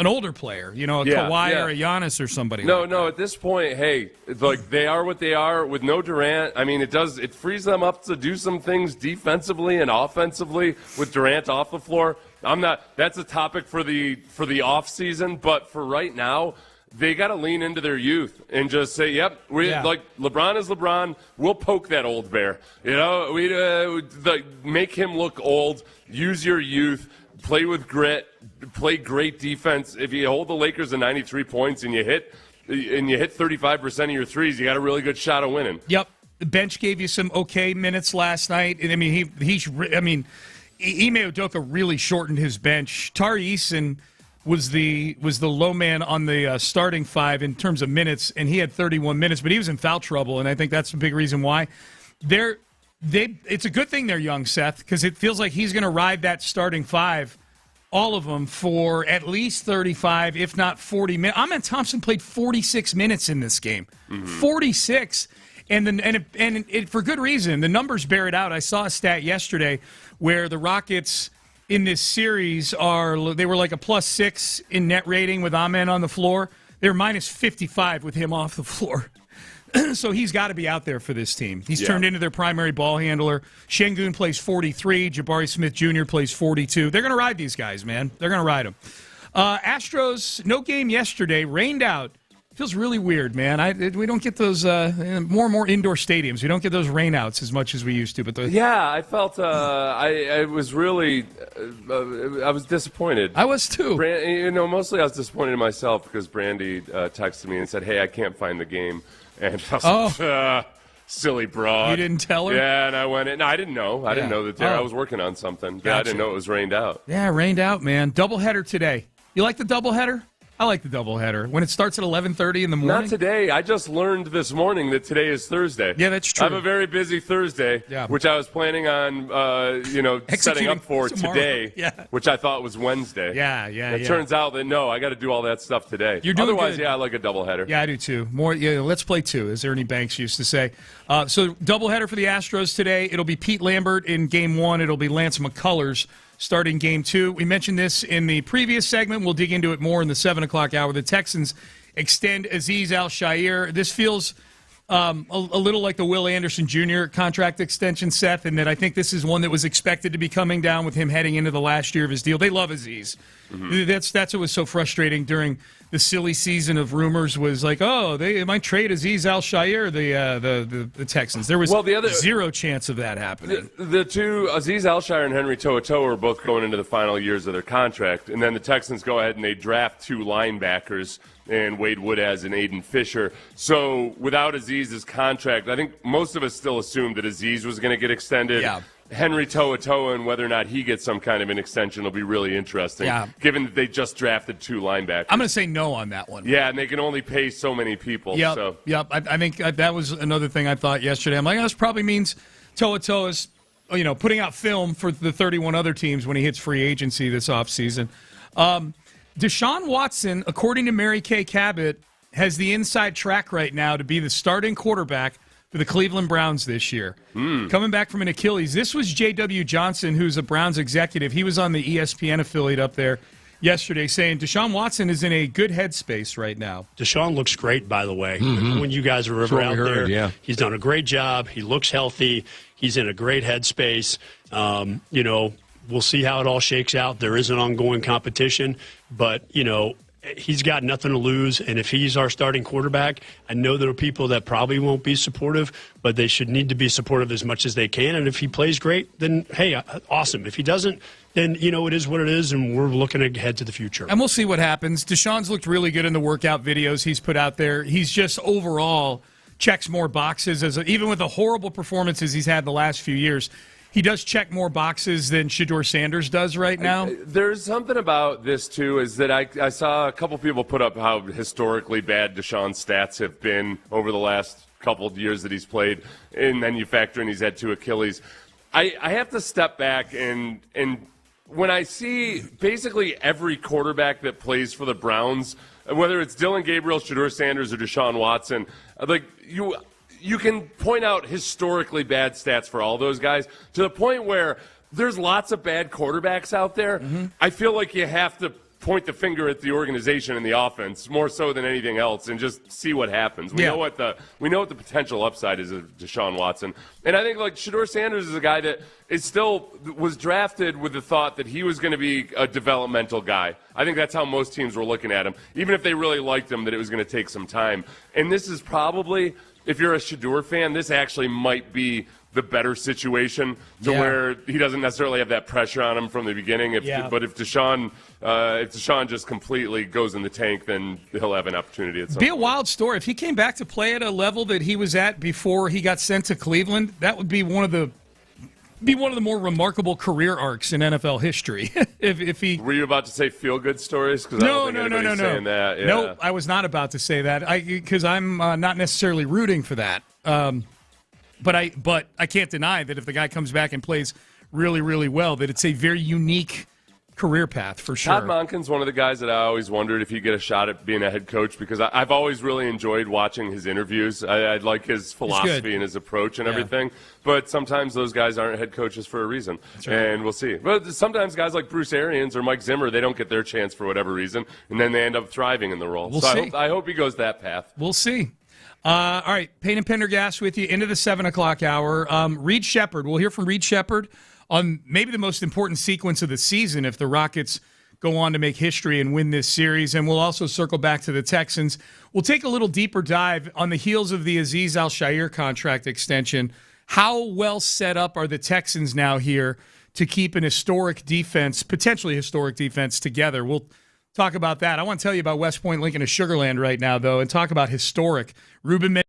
[SPEAKER 4] an older player, Kawhi or a Giannis or somebody.
[SPEAKER 6] No. At this point, hey, like they are what they are with no Durant. I mean, it frees them up to do some things defensively and offensively with Durant off the floor. That's a topic for the off season, but for right now, they got to lean into their youth and just say, "Yep, like LeBron is LeBron. We'll poke that old bear. We make him look old. Use your youth." Play with grit, play great defense. If you hold the Lakers to 93 points and you hit 35% of your threes, you got a really good shot of winning.
[SPEAKER 4] Yep, the bench gave you some okay minutes last night. And I mean, Ime Udoka really shortened his bench. Tari Eason was the low man on the starting 5 in terms of minutes, and he had 31 minutes, but he was in foul trouble, and I think that's a big reason why. It's a good thing they're young, Seth, because it feels like he's going to ride that starting 5, all of them, for at least 35, if not 40 minutes. Ahmed Thompson played 46 minutes in this game. 46. And for good reason. The numbers bear it out. I saw a stat yesterday where the Rockets in this series they were like a +6 in net rating with Amen on the floor. They were -55 with him off the floor. So he's got to be out there for this team. He's turned into their primary ball handler. Şengün plays 43. Jabari Smith Jr. plays 42. They're going to ride these guys, man. They're going to ride them. Astros, no game yesterday, rained out. Feels really weird, man. We don't get those more and more indoor stadiums. We don't get those rainouts as much as we used to. But
[SPEAKER 6] I felt I was really I was disappointed.
[SPEAKER 4] I was too.
[SPEAKER 6] Mostly I was disappointed in myself because Brandy texted me and said, "Hey, I can't find the game," and I was like, silly broad.
[SPEAKER 4] You didn't tell her?
[SPEAKER 6] Yeah, and I went in. No, I didn't know. I didn't know that I was working on something. Gotcha. I didn't know it was rained out.
[SPEAKER 4] Yeah, rained out, man. Doubleheader today. You like the doubleheader? I like the doubleheader. When it starts at 11:30 in the morning?
[SPEAKER 6] Not today. I just learned this morning that today is Thursday.
[SPEAKER 4] Yeah, that's true.
[SPEAKER 6] I have a very busy Thursday, which I was planning on, setting up for
[SPEAKER 4] tomorrow.
[SPEAKER 6] Today, which I thought was Wednesday.
[SPEAKER 4] Yeah.
[SPEAKER 6] It turns out that, no, I got to do all that stuff today.
[SPEAKER 4] You're doing
[SPEAKER 6] Otherwise,
[SPEAKER 4] good.
[SPEAKER 6] I like a doubleheader.
[SPEAKER 4] Yeah, I do too. More, let's play two, as Ernie Banks used to say. So doubleheader for the Astros today. It'll be Pete Lambert in Game 1. It'll be Lance McCullers starting Game 2. We mentioned this in the previous segment. We'll dig into it more in the 7 o'clock hour. The Texans extend Azeez Al-Shaair. This feels a little like the Will Anderson Jr. contract extension, Seth, in that I think this is one that was expected to be coming down with him heading into the last year of his deal. They love Azeez. Mm-hmm. That's what was so frustrating during the silly season of rumors was like, they might trade Azeez Al-Shaair, the Texans. There was zero chance of that happening.
[SPEAKER 6] The two, Azeez Al-Shaair and Henry To'oTo'o, are both going into the final years of their contract, and then the Texans go ahead and they draft 2 linebackers, and Wade Woodaz and Aiden Fisher. So without Azeez's contract, I think most of us still assumed that Azeez was going to get extended.
[SPEAKER 4] Yeah.
[SPEAKER 6] Henry To'oTo'o and whether or not he gets some kind of an extension will be really interesting, given that they just drafted 2 linebackers.
[SPEAKER 4] I'm going to say no on that one.
[SPEAKER 6] Yeah, and they can only pay so many people.
[SPEAKER 4] Yep. I think that was another thing I thought yesterday. I'm like, this probably means To'oTo'o is, putting out film for the 31 other teams when he hits free agency this offseason. Deshaun Watson, according to Mary Kay Cabot, has the inside track right now to be the starting quarterback for the Cleveland Browns this year. Coming back from an Achilles. This was J.W. Johnson, who's a Browns executive. He was on the ESPN affiliate up there yesterday saying Deshaun Watson is in a good headspace right now.
[SPEAKER 10] Deshaun looks great, by the way. Mm-hmm. When you guys were ever out there, he's done a great job. He looks healthy. He's in a great headspace. We'll see how it all shakes out. There is an ongoing competition, but, he's got nothing to lose, and if he's our starting quarterback, I know there are people that probably won't be supportive, but they should need to be supportive as much as they can, and if he plays great, then, hey, awesome. If he doesn't, then, it is what it is, and we're looking ahead to the future.
[SPEAKER 4] And we'll see what happens. Deshaun's looked really good in the workout videos he's put out there. He's just overall checks more boxes, even with the horrible performances he's had the last few years. He does check more boxes than Shedeur Sanders does right now.
[SPEAKER 6] There's something about this, too, is that I saw a couple people put up how historically bad Deshaun's stats have been over the last couple of years that he's played, and then you factor in he's had 2 Achilles. I have to step back, and when I see basically every quarterback that plays for the Browns, whether it's Dylan Gabriel, Shedeur Sanders, or Deshaun Watson, you can point out historically bad stats for all those guys to the point where there's lots of bad quarterbacks out there. Mm-hmm. I feel like you have to point the finger at the organization and the offense more so than anything else and just see what happens. We know what the potential upside is of Deshaun Watson. And I think Shedeur Sanders is a guy that was drafted with the thought that he was going to be a developmental guy. I think that's how most teams were looking at him. Even if they really liked him, that it was going to take some time. And this is probably, if you're a Shedeur fan, this actually might be the better situation to where he doesn't necessarily have that pressure on him from the beginning. But if Deshaun just completely goes in the tank, then he'll have an opportunity at some point.
[SPEAKER 4] Be a wild story. If he came back to play at a level that he was at before he got sent to Cleveland, that would be one of the more remarkable career arcs in NFL history. if he
[SPEAKER 6] were you about to say feel good stories? Because
[SPEAKER 4] no.
[SPEAKER 6] Saying that. Yeah.
[SPEAKER 4] No, I was not about to say that. Because I'm not necessarily rooting for that. But I can't deny that if the guy comes back and plays really, really well, that it's a very unique career path for sure.
[SPEAKER 6] Todd Monken's one of the guys that I always wondered if he'd get a shot at being a head coach, because I've always really enjoyed watching his interviews. I like his philosophy and his approach and everything. But sometimes those guys aren't head coaches for a reason, and we'll see. But sometimes guys like Bruce Arians or Mike Zimmer, they don't get their chance for whatever reason, and then they end up thriving in the role.
[SPEAKER 4] We'll see.
[SPEAKER 6] I hope he goes that path.
[SPEAKER 4] We'll see. All right, Payne and Pendergast with you into the 7 o'clock hour. Reed Sheppard, we'll hear from Reed Sheppard on maybe the most important sequence of the season if the Rockets go on to make history and win this series. And we'll also circle back to the Texans. We'll take a little deeper dive on the heels of the Azeez Al-Shaair contract extension. How well set up are the Texans now here to keep an historic defense, potentially historic defense, together? We'll talk about that. I want to tell you about West Point Lincoln of Sugar Land right now, though, and talk about historic. Ruben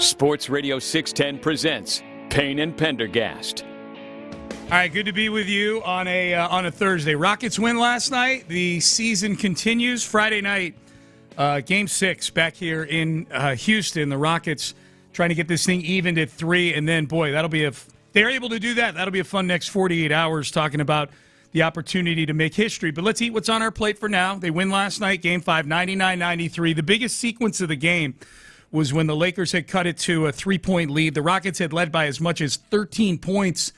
[SPEAKER 2] Sports Radio 610 presents Payne and Pendergast.
[SPEAKER 4] All right, good to be with you on a Thursday. Rockets win last night. The season continues. Friday night, Game 6 back here in Houston. The Rockets trying to get this thing evened at 3, and then, boy, they're able to do that. That'll be a fun next 48 hours talking about the opportunity to make history. But let's eat what's on our plate for now. They win last night, Game 5, 99-93. The biggest sequence of the game was when the Lakers had cut it to a 3-point lead. The Rockets had led by as much as 13 points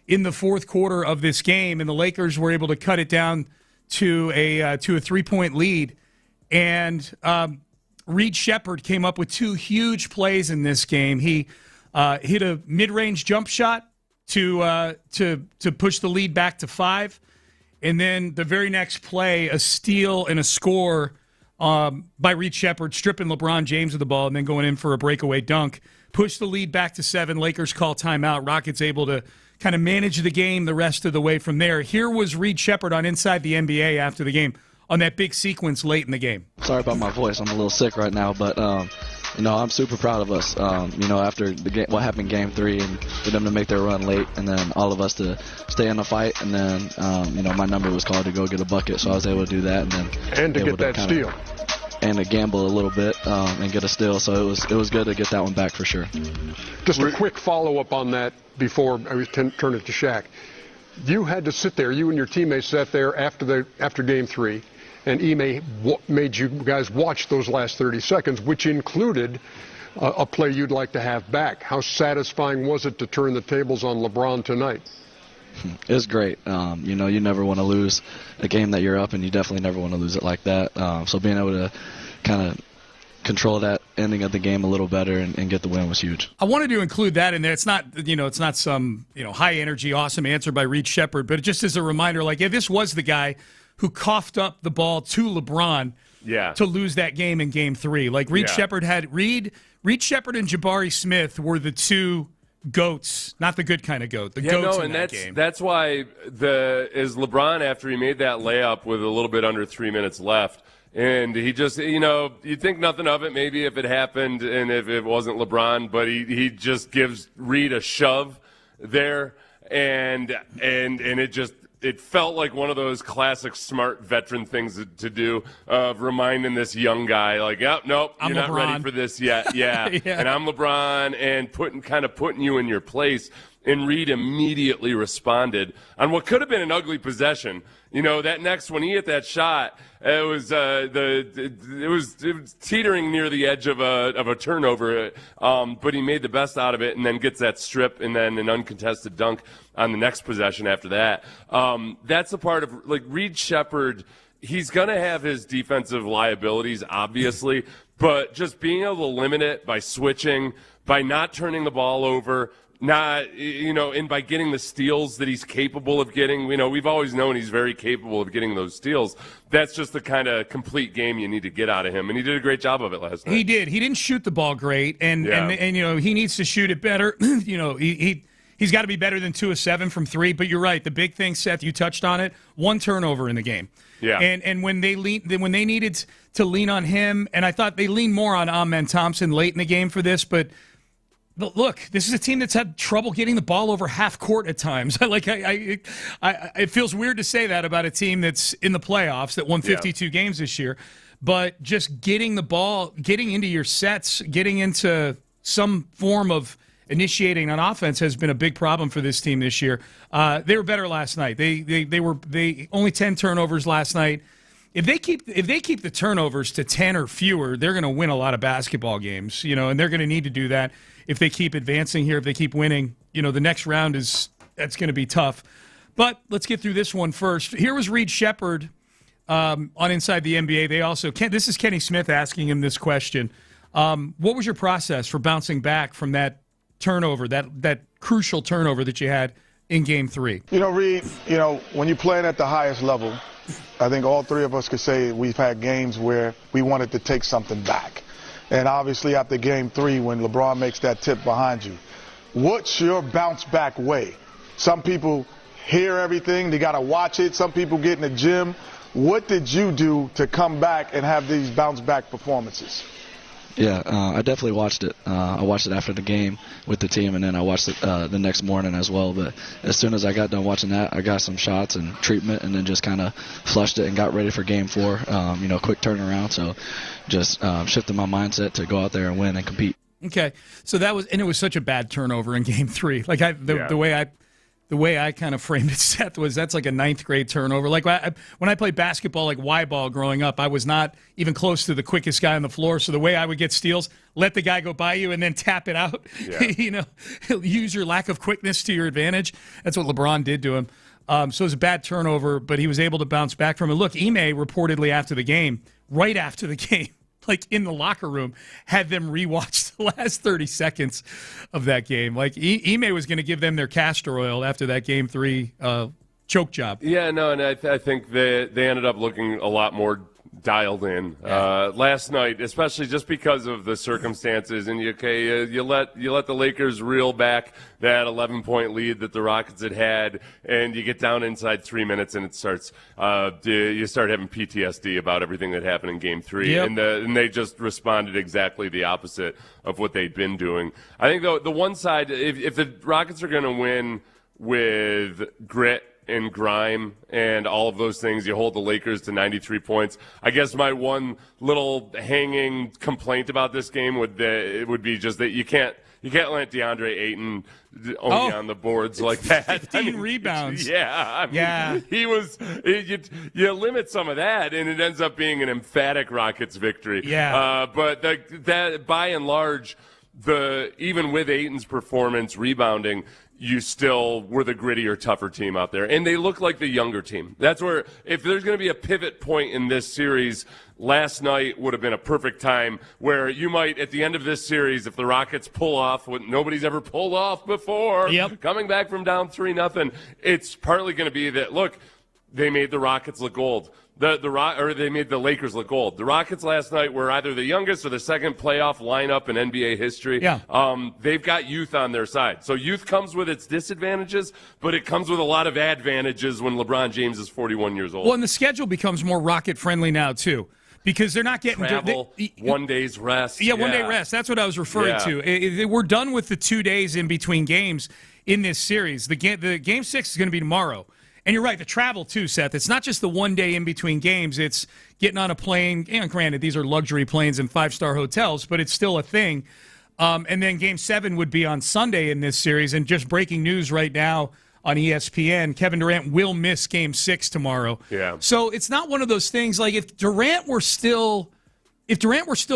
[SPEAKER 4] in the fourth quarter of this game, and the Lakers were able to cut it down to a 3-point lead. And Reed Sheppard came up with 2 huge plays in this game. He hit a mid-range jump shot to push the lead back to 5, and then the very next play, a steal and a score by Reed Sheppard, stripping LeBron James of the ball and then going in for a breakaway dunk. Push the lead back to 7. Lakers call timeout. Rockets able to kind of manage the game the rest of the way from there. Here was Reed Sheppard on Inside the NBA after the game on that big sequence late in the game.
[SPEAKER 11] Sorry about my voice. I'm a little sick right now, but I'm super proud of us. After the game, what happened in Game 3, and for them to make their run late, and then all of us to stay in the fight, and then my number was called to go get a bucket, so I was able to do that, and
[SPEAKER 12] to get that steal.
[SPEAKER 11] And to gamble a little bit and get a steal, so it was good to get that one back for sure.
[SPEAKER 12] Just a quick follow-up on that before I turn it to Shaq. You had to sit there, you and your teammates sat there after Game 3, and Ime made you guys watch those last 30 seconds, which included a play you'd like to have back. How satisfying was it to turn the tables on LeBron tonight?
[SPEAKER 11] It was great. You never want to lose a game that you're up, and you definitely never want to lose it like that. So being able to kind of control that ending of the game a little better and get the win was huge.
[SPEAKER 4] I wanted to include that in there. It's not some high energy, awesome answer by Reed Sheppard, but just as a reminder, this was the guy who coughed up the ball to LeBron to lose that game in Game 3. Reed Sheppard had Reed Sheppard and Jabari Smith were the 2 goats, not the good kind of goat. The goats in that game.
[SPEAKER 6] That's why is LeBron, after he made that layup with a little bit under 3 minutes left, and he just, you'd think nothing of it maybe if it happened and if it wasn't LeBron, but he just gives Reed a shove there, and it felt like one of those classic smart veteran things to do, of reminding this young guy, nope, you're not ready for this yet. Yeah. And I'm LeBron, and putting you in your place. And Reed immediately responded on what could have been an ugly possession. That next when he hit that shot, it was teetering near the edge of a turnover, but he made the best out of it, and then gets that strip and then an uncontested dunk on the next possession after that. That's a part of Reed Sheppard. He's going to have his defensive liabilities, obviously, but just being able to limit it by switching, by not turning the ball over, and by getting the steals that he's capable of getting. We've always known he's very capable of getting those steals. That's just the kind of complete game you need to get out of him, and he did a great job of it last night.
[SPEAKER 4] He did. He didn't shoot the ball great, and he needs to shoot it better. He's got to be better than 2 of 7 from 3. But you're right. The big thing, Seth, you touched on it. 1 turnover in the game.
[SPEAKER 6] Yeah.
[SPEAKER 4] And when they needed to lean on him, and I thought they leaned more on Amen Thompson late in the game for this, but look, this is a team that's had trouble getting the ball over half court at times. It feels weird to say that about a team that's in the playoffs that won 52 games this year, but just getting the ball, getting into your sets, getting into some form of initiating on offense has been a big problem for this team this year. They were better last night. They only 10 turnovers last night. If they keep the turnovers to 10 or fewer, they're going to win a lot of basketball games, and they're going to need to do that if they keep advancing here. If they keep winning, the next round that's going to be tough. But let's get through this one first. Here was Reed Sheppard on Inside the NBA. This is Kenny Smith asking him this question. What was your process for bouncing back from that turnover, that crucial turnover that you had in Game 3?
[SPEAKER 13] Reed, when you're playing at the highest level, I think all 3 of us could say we've had games where we wanted to take something back. And obviously after Game 3, when LeBron makes that tip behind you, what's your bounce back way? Some people hear everything, they got to watch it. Some people get in the gym. What did you do to come back and have these bounce back performances?
[SPEAKER 11] Yeah, I definitely watched it. I watched it after the game with the team, and then I watched it the next morning as well. But as soon as I got done watching that, I got some shots and treatment, and then just kind of flushed it and got ready for Game 4. Quick turnaround. So just shifted my mindset to go out there and win and compete.
[SPEAKER 4] Okay, so it was such a bad turnover in Game 3. Like the way I kind of framed it, Seth, was that's like a 9th grade turnover. Like when I played basketball, like Y-ball growing up, I was not even close to the quickest guy on the floor. So the way I would get steals, let the guy go by you and then tap it out. Yeah. Use your lack of quickness to your advantage. That's what LeBron did to him. So it was a bad turnover, but he was able to bounce back from it. Look, Ime reportedly right after the game, like in the locker room, had them rewatch the last 30 seconds of that game. Like Ime was going to give them their castor oil after that Game 3 choke job.
[SPEAKER 6] Yeah, no, and I think they ended up looking a lot more dialed in last night, especially just because of the circumstances. And you let the Lakers reel back that 11-point lead that the Rockets had, and you get down inside 3 minutes, and it starts. You start having PTSD about everything that happened in Game 3,
[SPEAKER 4] yep.
[SPEAKER 6] and they just responded exactly the opposite of what they'd been doing. I think the one side, if the Rockets are going to win with grit and grime and all of those things, you hold the Lakers to 93 points. I guess my one little hanging complaint about this game would be just that you can't let DeAndre Ayton only on the boards like that.
[SPEAKER 4] 15 rebounds.
[SPEAKER 6] Yeah. He was. You limit some of that, and it ends up being an emphatic Rockets victory.
[SPEAKER 4] Yeah.
[SPEAKER 6] But that by and large, even with Ayton's performance rebounding, you still were the grittier, tougher team out there. And they look like the younger team. That's where, if there's going to be a pivot point in this series, last night would have been a perfect time where you might, at the end of this series, if the Rockets pull off what nobody's ever pulled off before, coming back from down 3-0, it's partly going to be that, look, they made the Rockets look old. They made the Lakers look old. The Rockets last night were either the youngest or the second playoff lineup in NBA history.
[SPEAKER 4] Yeah.
[SPEAKER 6] They've got youth on their side. So youth comes with its disadvantages, but it comes with a lot of advantages when LeBron James is 41 years old.
[SPEAKER 4] Well, and the schedule becomes more Rocket-friendly now, too, because they're not getting
[SPEAKER 6] travel, 1 day's rest.
[SPEAKER 4] Yeah, 1 day rest. That's what I was referring to. We're done with the 2 days in between games in this series. The Game 6 is going to be tomorrow. And you're right, the travel too, Seth. It's not just the 1 day in between games. It's getting on a plane. And granted, these are luxury planes and 5-star hotels, but it's still a thing. And then Game 7 would be on Sunday in this series. And just breaking news right now on ESPN, Kevin Durant will miss Game 6 tomorrow.
[SPEAKER 6] Yeah.
[SPEAKER 4] So it's not one of those things like if Durant were still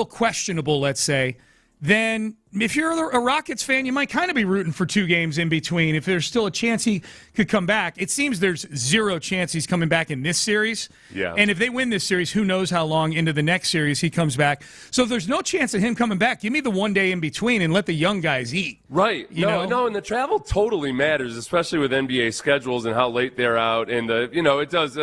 [SPEAKER 4] questionable, let's say, then if you're a Rockets fan, you might kind of be rooting for 2 games in between. If there's still a chance he could come back, it seems there's 0 chance he's coming back in this series.
[SPEAKER 6] Yeah.
[SPEAKER 4] And if they win this series, who knows how long into the next series he comes back. So if there's no chance of him coming back, give me the 1 day in between and let the young guys eat.
[SPEAKER 6] Right.
[SPEAKER 4] No,
[SPEAKER 6] and the travel totally matters, especially with NBA schedules and how late they're out. And, it does.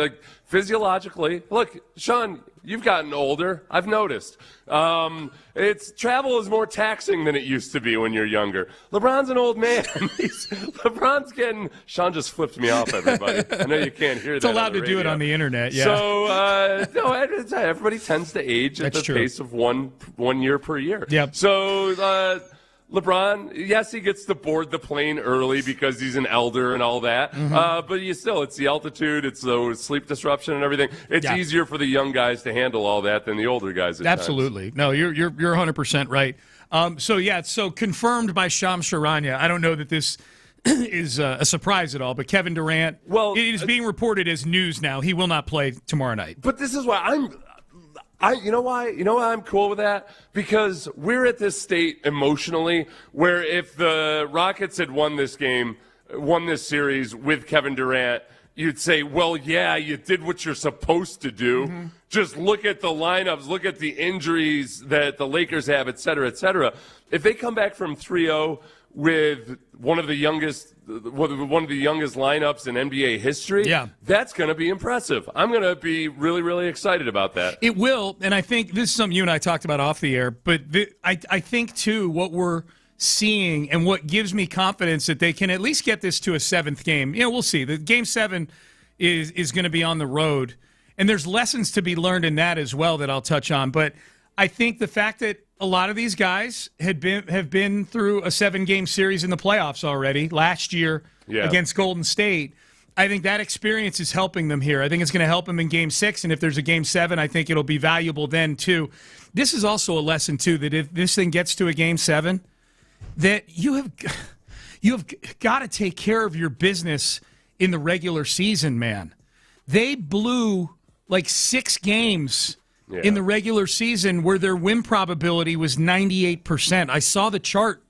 [SPEAKER 6] Physiologically, look, Sean, you've gotten older. I've noticed. Travel is more taxing than it used to be when you're younger. LeBron's an old man. LeBron's getting. Sean just flipped me off, everybody. I know you can't hear that.
[SPEAKER 4] It's allowed to do it on the internet. Yeah.
[SPEAKER 6] So everybody tends to age at the pace of one year per year.
[SPEAKER 4] Yep.
[SPEAKER 6] So. LeBron, yes, he gets to board the plane early because he's an elder and all that. Mm-hmm. But it's the altitude, it's the sleep disruption and everything. It's easier for the young guys to handle all that than the older guys at
[SPEAKER 4] Absolutely.
[SPEAKER 6] times.
[SPEAKER 4] No, you're 100% right. So confirmed by Shams Charania. I don't know that this is a surprise at all, but Kevin Durant, it is being reported as news now. He will not play tomorrow night.
[SPEAKER 6] But this is why you know why I'm cool with that? Because we're at this state emotionally where if the Rockets had won this series with Kevin Durant, you'd say, well, yeah, you did what you're supposed to do. Mm-hmm. Just look at the lineups, look at the injuries that the Lakers have, et cetera, et cetera. If they come back from 3-0 with one of the youngest lineups in NBA history, that's going to be impressive. I'm going to be really, really excited about that.
[SPEAKER 4] It will, and I think this is something you and I talked about off the air, but I think, too, what we're seeing and what gives me confidence that they can at least get this to a 7th game. We'll see. The Game 7 is going to be on the road, and there's lessons to be learned in that as well that I'll touch on, but I think the fact that a lot of these guys have been through a 7-game series in the playoffs already last year against Golden State, I think that experience is helping them here. I think it's going to help them in Game 6, and if there's a Game 7, I think it'll be valuable then, too. This is also a lesson, too, that if this thing gets to a Game 7, that you have got to take care of your business in the regular season, man. They blew like 6 games in the regular season where their win probability was 98%. I saw the chart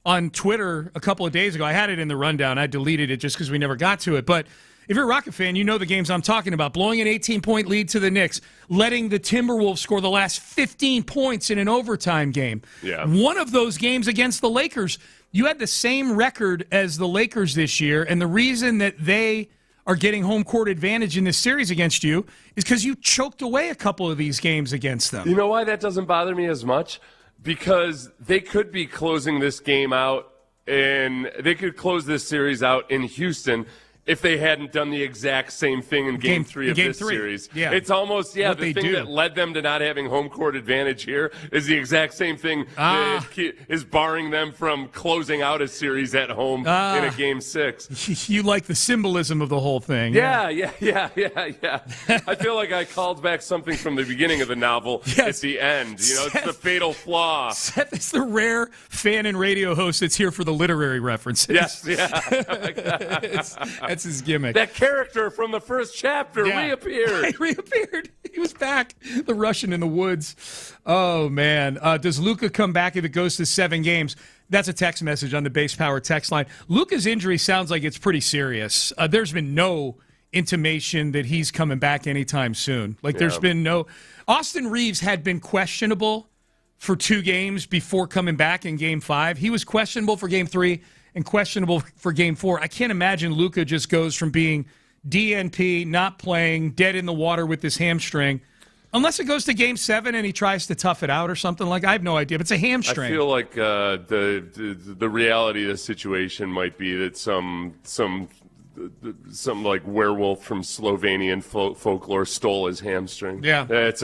[SPEAKER 4] on Twitter a couple of days ago. I had it in the rundown. I deleted it just because we never got to it. But if you're a Rocket fan, you know the games I'm talking about. Blowing an 18-point lead to the Knicks, letting the Timberwolves score the last 15 points in an overtime game.
[SPEAKER 6] Yeah.
[SPEAKER 4] One of those games against the Lakers, you had the same record as the Lakers this year, and the reason that they are getting home court advantage in this series against you is because you choked away a couple of these games against them.
[SPEAKER 6] You know why that doesn't bother me as much? Because they could be closing this game out, and they could close this series out in Houston if they hadn't done the exact same thing in Game 3 of this series.
[SPEAKER 4] Yeah.
[SPEAKER 6] It's almost,
[SPEAKER 4] What
[SPEAKER 6] the
[SPEAKER 4] they
[SPEAKER 6] thing
[SPEAKER 4] do.
[SPEAKER 6] that led them to not having home court advantage here is the exact same thing that is barring them from closing out a series at home in a Game 6.
[SPEAKER 4] You like the symbolism of the whole thing.
[SPEAKER 6] Yeah. I feel like I called back something from the beginning of the novel at the end. You know, it's the fatal flaw.
[SPEAKER 4] Seth is the rare fan and radio host that's here for the literary references.
[SPEAKER 6] Yes, yeah.
[SPEAKER 4] That's his gimmick.
[SPEAKER 6] That character from the first chapter reappeared.
[SPEAKER 4] He reappeared. He was back. The Russian in the woods. Oh, man. Does Luka come back if it goes to 7 games? That's a text message on the Base Power text line. Luka's injury sounds like it's pretty serious. There's been no intimation that he's coming back anytime soon. There's been no... Austin Reeves had been questionable for 2 games before coming back in Game 5. He was questionable for Game 3 and questionable for Game 4. I can't imagine Luka just goes from being DNP, not playing, dead in the water with this hamstring, unless it goes to Game 7 and he tries to tough it out or something like. I have no idea, but it's a hamstring.
[SPEAKER 6] I feel like the reality of the situation might be that some like werewolf from Slovenian folklore stole his hamstring.
[SPEAKER 4] Yeah,
[SPEAKER 6] there's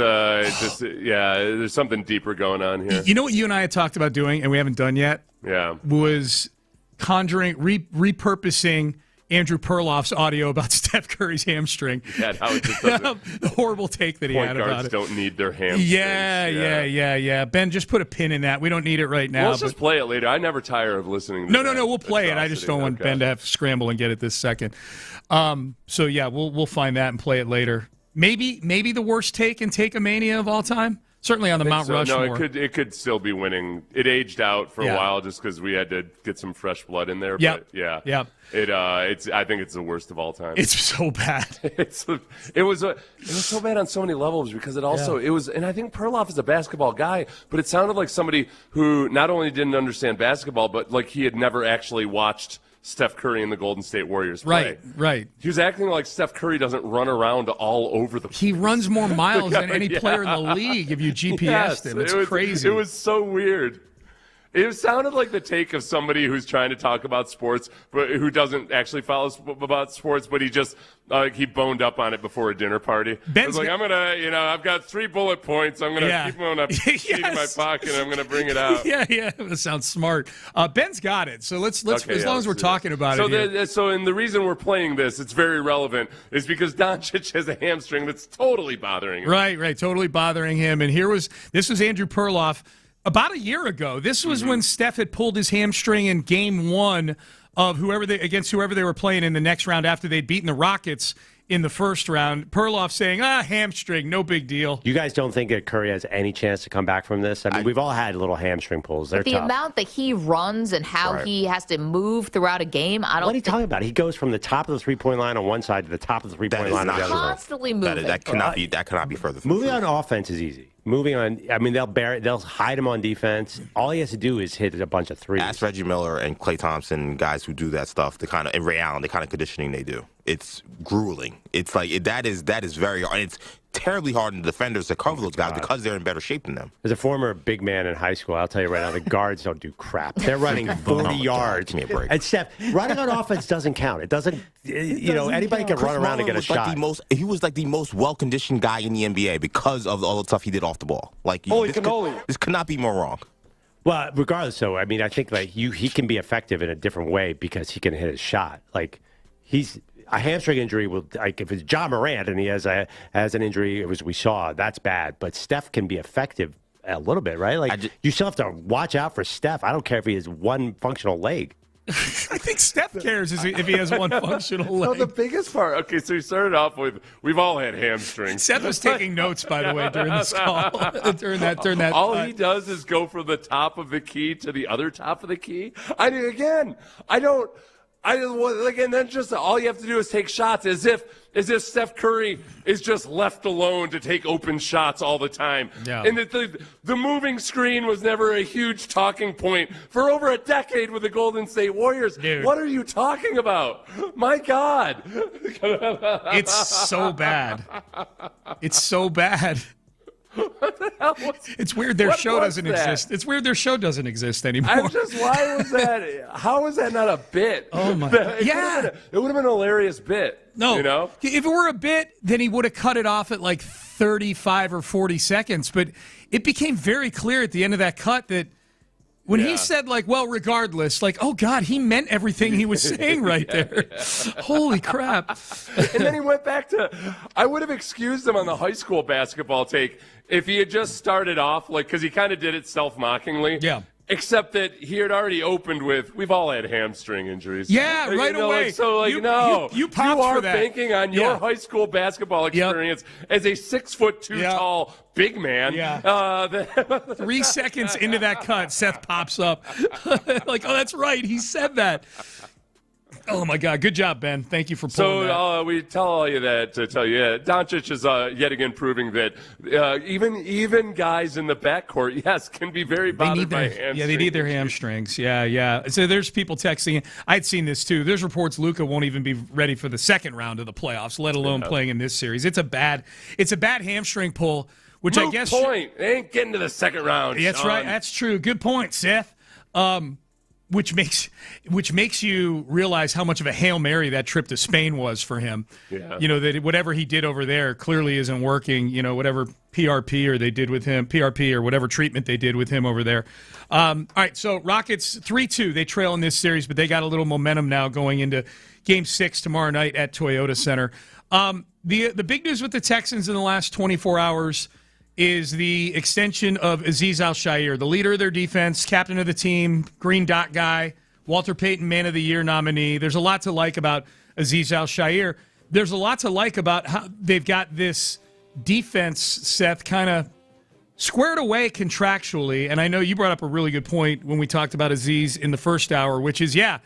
[SPEAKER 6] something deeper going on here.
[SPEAKER 4] You know what you and I had talked about doing, and we haven't done yet.
[SPEAKER 6] Yeah,
[SPEAKER 4] was conjuring, repurposing Andrew Perloff's audio about Steph Curry's hamstring.
[SPEAKER 6] Yeah, how it just doesn't.
[SPEAKER 4] The horrible take that he had about it.
[SPEAKER 6] Point guards don't need their hamstrings.
[SPEAKER 4] Yeah. Ben, just put a pin in that. We don't need it right now.
[SPEAKER 6] Well, let's just play it later. I never tire of listening to
[SPEAKER 4] No, we'll play it. I just don't want Ben to have to scramble and get it this second. So, yeah, we'll find that and play it later. Maybe the worst take in Take-A-Mania of all time? Certainly on the Mount Rushmore.
[SPEAKER 6] No, it could still be winning. It aged out for a while just because we had to get some fresh blood in there.
[SPEAKER 4] Yep.
[SPEAKER 6] But yeah.
[SPEAKER 4] Yep.
[SPEAKER 6] I think it's the worst of all time.
[SPEAKER 4] It's so bad.
[SPEAKER 6] It was so bad on so many levels because it was, and I think Perloff is a basketball guy, but it sounded like somebody who not only didn't understand basketball, but like he had never actually watched Steph Curry and the Golden State Warriors play.
[SPEAKER 4] Right.
[SPEAKER 6] He was acting like Steph Curry doesn't run around all over the place.
[SPEAKER 4] He runs more miles than any player in the league if you GPS'd him. It's crazy.
[SPEAKER 6] It was so weird. It sounded like the take of somebody who's trying to talk about sports, but who doesn't actually follow about sports, but he just he boned up on it before a dinner party.
[SPEAKER 4] Ben's
[SPEAKER 6] like, I'm gonna, I've got 3 bullet points. I'm gonna keep them on a sheet in my pocket, and I'm gonna bring it out.
[SPEAKER 4] Yeah, that sounds smart. Ben's got it. So let's as long as we're talking about it.
[SPEAKER 6] And the reason we're playing this, it's very relevant, is because Doncic has a hamstring that's totally bothering him.
[SPEAKER 4] Right, totally bothering him. And this was Andrew Perloff. About a year ago, this was when Steph had pulled his hamstring in Game 1 of whoever they were playing in the next round after they'd beaten the Rockets in the first round. Perloff saying, hamstring, no big deal.
[SPEAKER 14] You guys don't think that Curry has any chance to come back from this? I mean, we've all had little hamstring pulls. They're
[SPEAKER 15] the
[SPEAKER 14] tough.
[SPEAKER 15] amount that he runs and how he has to move throughout a game, I don't
[SPEAKER 14] What are you talking about? He goes from the top of the three-point line on one side to the top of the three-point line on the other.
[SPEAKER 15] Constantly moving.
[SPEAKER 16] That cannot be further from
[SPEAKER 14] moving on offense is easy. Moving on, I mean, they'll hide him on defense. All he has to do is hit a bunch of threes.
[SPEAKER 16] Ask Reggie Miller and Klay Thompson, guys who do that stuff, and Ray Allen, the kind of conditioning they do. It's grueling. It's like that is very hard. terribly hard on the defenders to cover those guys because they're in better shape than them.
[SPEAKER 14] As a former big man in high school, I'll tell you right now, the guards don't do crap. They're running 40 yards.
[SPEAKER 16] Give me a break.
[SPEAKER 14] And Steph, running on offense doesn't count. It doesn't, anybody can run around and get a shot.
[SPEAKER 16] He was like the most well-conditioned guy in the NBA because of all the stuff he did off the ball. Like, this could not be more wrong.
[SPEAKER 14] Well, regardless, though, I mean, I think like he can be effective in a different way because he can hit his shot. Like, a hamstring injury will, like, if it's John Morant and he has an injury, as we saw, that's bad. But Steph can be effective a little bit, right? Like, you still have to watch out for Steph. I don't care if he has one functional leg.
[SPEAKER 4] I think Steph cares if he has one functional leg.
[SPEAKER 6] No, the biggest part. Okay, so we started off with we've all had hamstrings.
[SPEAKER 4] Seth was taking notes, by the way, during this call. during that.
[SPEAKER 6] All he does is go from the top of the key to the other top of the key. And then just all you have to do is take shots as if Steph Curry is just left alone to take open shots all the time.
[SPEAKER 4] Yeah.
[SPEAKER 6] And the moving screen was never a huge talking point for over a decade with the Golden State Warriors.
[SPEAKER 4] Dude.
[SPEAKER 6] What are you talking about? My God.
[SPEAKER 4] It's so bad. It's so bad.
[SPEAKER 6] What the hell was
[SPEAKER 4] It's weird their show doesn't exist. It's weird their show doesn't exist anymore.
[SPEAKER 6] Why was that? How was that not a bit?
[SPEAKER 4] Oh, my.
[SPEAKER 6] It would have been an hilarious bit.
[SPEAKER 4] No.
[SPEAKER 6] You know?
[SPEAKER 4] If it were a bit, then he would have cut it off at like 35 or 40 seconds. But it became very clear at the end of that cut that when he said, like, well, regardless, like, oh, God, he meant everything he was saying right there. Holy crap.
[SPEAKER 6] And then he went back to, I would have excused him on the high school basketball take if he had just started off, like, because he kind of did it self-mockingly.
[SPEAKER 4] Yeah.
[SPEAKER 6] Except that he had already opened with, we've all had hamstring injuries.
[SPEAKER 4] Yeah, right away. You popped
[SPEAKER 6] are
[SPEAKER 4] for that.
[SPEAKER 6] banking on your high school basketball experience as a 6'2" tall big man.
[SPEAKER 4] Yeah. 3 seconds into that cut, Seth pops up. Like, oh, that's right. He said that. Oh, my God. Good job, Ben. Thank you for pulling that.
[SPEAKER 6] We tell all you that to tell you, Doncic is yet again proving that even guys in the backcourt, yes, can be very bothered by hamstrings.
[SPEAKER 4] Yeah, they need their hamstrings. Yeah. So there's people texting. I'd seen this, too. There's reports Luka won't even be ready for the second round of the playoffs, let alone playing in this series. It's a bad hamstring pull, which I guess
[SPEAKER 6] point. They ain't getting to the second round.
[SPEAKER 4] That's
[SPEAKER 6] Sean.
[SPEAKER 4] right. That's true. Good point, Seth. Which makes you realize how much of a Hail Mary that trip to Spain was for him.
[SPEAKER 6] Yeah.
[SPEAKER 4] You know, that whatever he did over there clearly isn't working. You know, whatever PRP or whatever treatment they did with him over there. All right, so Rockets 3-2. They trail in this series, but they got a little momentum now going into Game 6 tomorrow night at Toyota Center. The big news with the Texans in the last 24 hours is the extension of Azeez Al-Shaair, the leader of their defense, captain of the team, green dot guy, Walter Payton Man of the Year nominee. There's a lot to like about Azeez Al-Shaair. There's a lot to like about how they've got this defense, Seth, kind of squared away contractually. And I know you brought up a really good point when we talked about Azeez in the first hour, which is, you got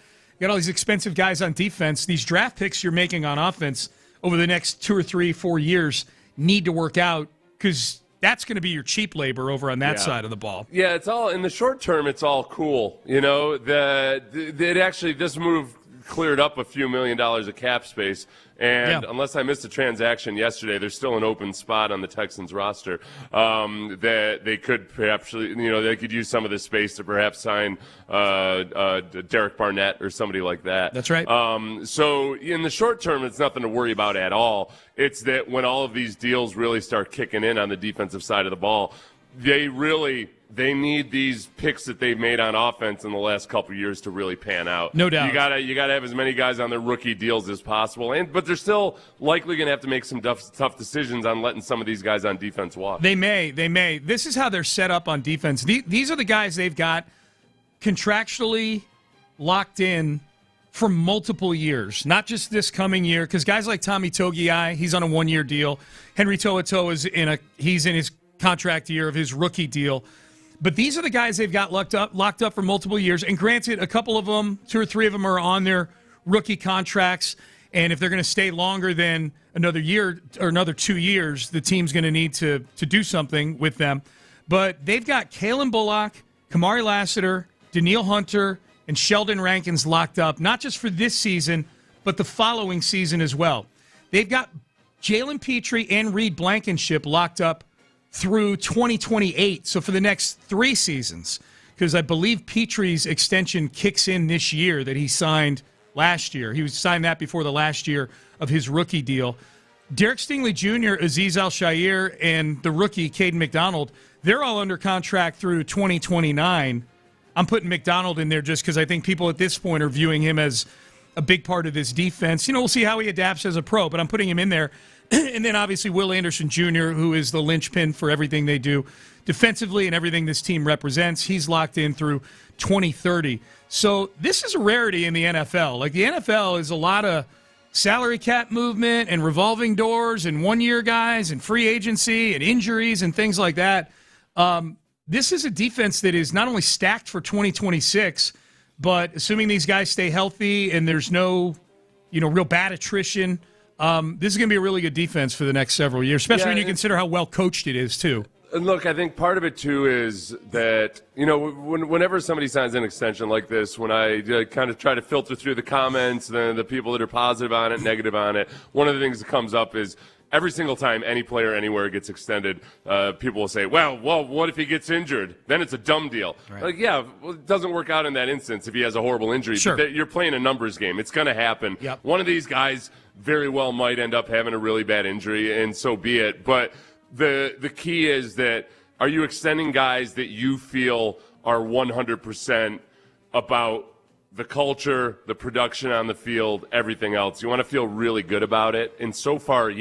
[SPEAKER 4] all these expensive guys on defense. These draft picks you're making on offense over the next 2 or 3, 4 years need to work out because that's going to be your cheap labor over on that side of the ball.
[SPEAKER 6] Yeah, it's all in the short term. It's all cool, you know. This move cleared up a few $1 million of cap space, and unless I missed a transaction yesterday, there's still an open spot on the Texans roster that they could perhaps, they could use some of this space to perhaps sign Derek Barnett or somebody like that.
[SPEAKER 4] That's right.
[SPEAKER 6] So in the short term, it's nothing to worry about at all. It's that when all of these deals really start kicking in on the defensive side of the ball, they need these picks that they've made on offense in the last couple of years to really pan out.
[SPEAKER 4] No doubt.
[SPEAKER 6] You gotta have as many guys on their rookie deals as possible, but they're still likely going to have to make some tough decisions on letting some of these guys on defense walk.
[SPEAKER 4] They may. This is how they're set up on defense. These are the guys they've got contractually locked in for multiple years, not just this coming year, because guys like Tommy Togiai, he's on a 1-year deal. Henry To'oTo'o he's in his contract year of his rookie deal. But these are the guys they've got locked up for multiple years. And granted, a couple of them, 2 or 3 of them are on their rookie contracts. And if they're going to stay longer than another year or another 2 years, the team's going to need to do something with them. But they've got Kalen Bullock, Kamari Lassiter, Daniil Hunter, and Sheldon Rankins locked up, not just for this season, but the following season as well. They've got Jalen Petrie and Reed Blankenship locked up through 2028, so for the next 3 seasons, because I believe Petrie's extension kicks in this year that he signed last year. He signed that before the last year of his rookie deal. Derek Stingley Jr., Azeez Al-Shaair, and the rookie Caden McDonald, they're all under contract through 2029. I'm putting McDonald in there just because I think people at this point are viewing him as a big part of this defense. We'll see how he adapts as a pro, but I'm putting him in there. And then obviously Will Anderson Jr., who is the linchpin for everything they do defensively and everything this team represents. He's locked in through 2030. So this is a rarity in the NFL. Like, the NFL is a lot of salary cap movement and revolving doors and one-year guys and free agency and injuries and things like that. This is a defense that is not only stacked for 2026, but assuming these guys stay healthy and there's no, real bad attrition, this is going to be a really good defense for the next several years, especially when you consider how well coached it is, too.
[SPEAKER 6] And look, I think part of it, too, is that, whenever somebody signs an extension like this, when I kind of try to filter through the comments, the people that are positive on it, negative on it, one of the things that comes up is every single time any player anywhere gets extended, people will say, well, what if he gets injured? Then it's a dumb deal. Right. It doesn't work out in that instance if he has a horrible injury.
[SPEAKER 4] Sure.
[SPEAKER 6] But you're playing a numbers game. It's going to happen.
[SPEAKER 4] Yep.
[SPEAKER 6] One of these guys very well might end up having a really bad injury, and so be it. But the key is that, are you extending guys that you feel are 100% about the culture, the production on the field, everything else? You want to feel really good about it. And so far,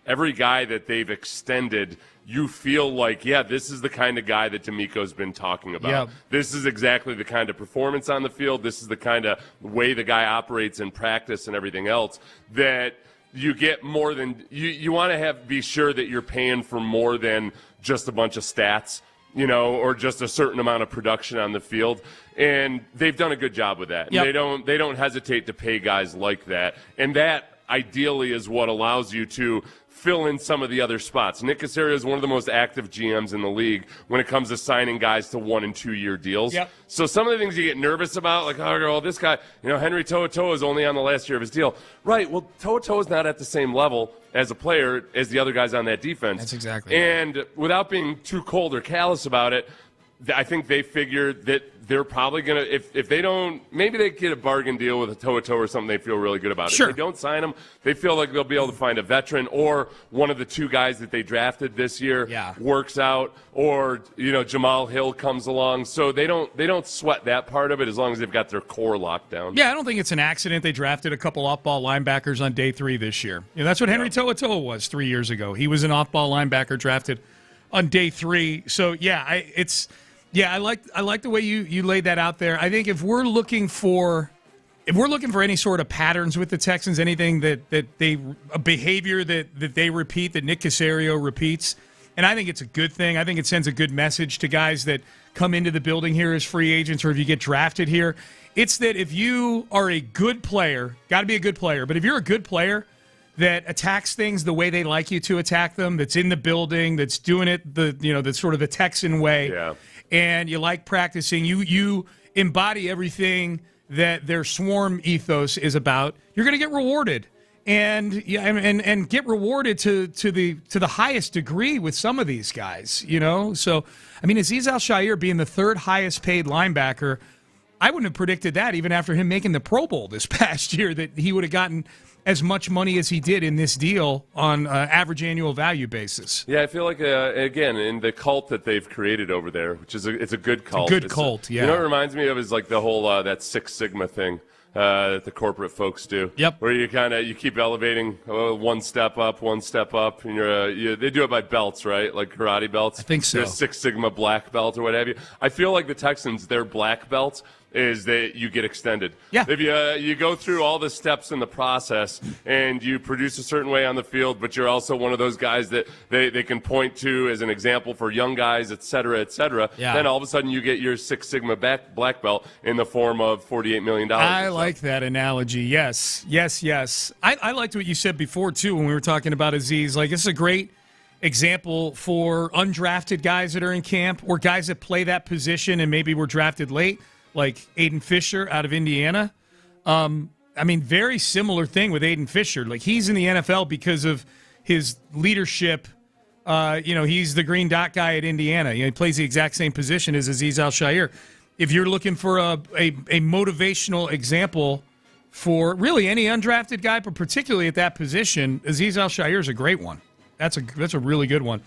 [SPEAKER 6] every guy that they've extended, you feel like, this is the kind of guy that D'Amico's been talking about.
[SPEAKER 4] Yeah.
[SPEAKER 6] This is exactly the kind of performance on the field. This is the kind of way the guy operates in practice and everything else that you get more than you want to be sure that you're paying for more than just a bunch of stats, or just a certain amount of production on the field. And they've done a good job with that.
[SPEAKER 4] Yep.
[SPEAKER 6] And they don't hesitate to pay guys like that. And that ideally is what allows you to fill in some of the other spots. Nick Caserio is one of the most active GMs in the league when it comes to signing guys to 1- and 2-year deals.
[SPEAKER 4] Yep.
[SPEAKER 6] So some of the things you get nervous about, like, this guy, Henry To'oTo'o is only on the last year of his deal. Right, well, To'oTo'o is not at the same level as a player as the other guys on that defense.
[SPEAKER 4] That's exactly
[SPEAKER 6] And without being too cold or callous about it, I think they figure that they're probably going to, if they don't, maybe they get a bargain deal with a To'oTo'o or something they feel really good about.
[SPEAKER 4] Sure.
[SPEAKER 6] If they don't sign him, they feel like they'll be able to find a veteran, or one of the 2 guys that they drafted this year works out, or, Jamal Hill comes along. So they don't sweat that part of it as long as they've got their core locked down.
[SPEAKER 4] Yeah, I don't think it's an accident they drafted a couple off-ball linebackers on day 3 this year. That's what Henry To'oTo'o was 3 years ago. He was an off-ball linebacker drafted on day 3. So, I like the way you laid that out there. I think if we're looking for any sort of patterns with the Texans, anything a behavior that they repeat, that Nick Caserio repeats, and I think it's a good thing. I think it sends a good message to guys that come into the building here as free agents, or if you get drafted here. It's that if you are a good player, got to be a good player, but if you're a good player that attacks things the way they like you to attack them, that's in the building, that's doing it the sort of the Texan way, and you like practicing, you embody everything that their swarm ethos is about, you're going to get rewarded. And get rewarded to the highest degree with some of these guys, So, Azeez Al-Shaair being the 3rd highest paid linebacker, I wouldn't have predicted that even after him making the Pro Bowl this past year, that he would have gotten as much money as he did in this deal on average annual value basis.
[SPEAKER 6] Yeah, I feel like, again, in the cult that they've created over there, which is it's a good cult.
[SPEAKER 4] It's a good cult, yeah.
[SPEAKER 6] You know what it reminds me of is like the whole that Six Sigma thing that the corporate folks do.
[SPEAKER 4] Yep.
[SPEAKER 6] Where you keep elevating one step up, and they do it by belts, right? Like karate belts.
[SPEAKER 4] I think so.
[SPEAKER 6] Their Six Sigma black belt or what have you. I feel like the Texans, their black belts is that you get extended.
[SPEAKER 4] Yeah.
[SPEAKER 6] If you go through all the steps in the process and you produce a certain way on the field, but you're also one of those guys that they can point to as an example for young guys, et cetera, then all of a sudden you get your Six Sigma black belt in the form of $48 million.
[SPEAKER 4] I like that analogy. Yes. I liked what you said before, too, when we were talking about Azeez. Like, this is a great example for undrafted guys that are in camp, or guys that play that position and maybe were drafted late, like Aiden Fisher out of Indiana. Very similar thing with Aiden Fisher. Like, he's in the NFL because of his leadership. He's the green dot guy at Indiana. He plays the exact same position as Azeez Al-Shaair. If you're looking for a motivational example for really any undrafted guy, but particularly at that position, Azeez Al-Shaair is a great one. That's a really good one.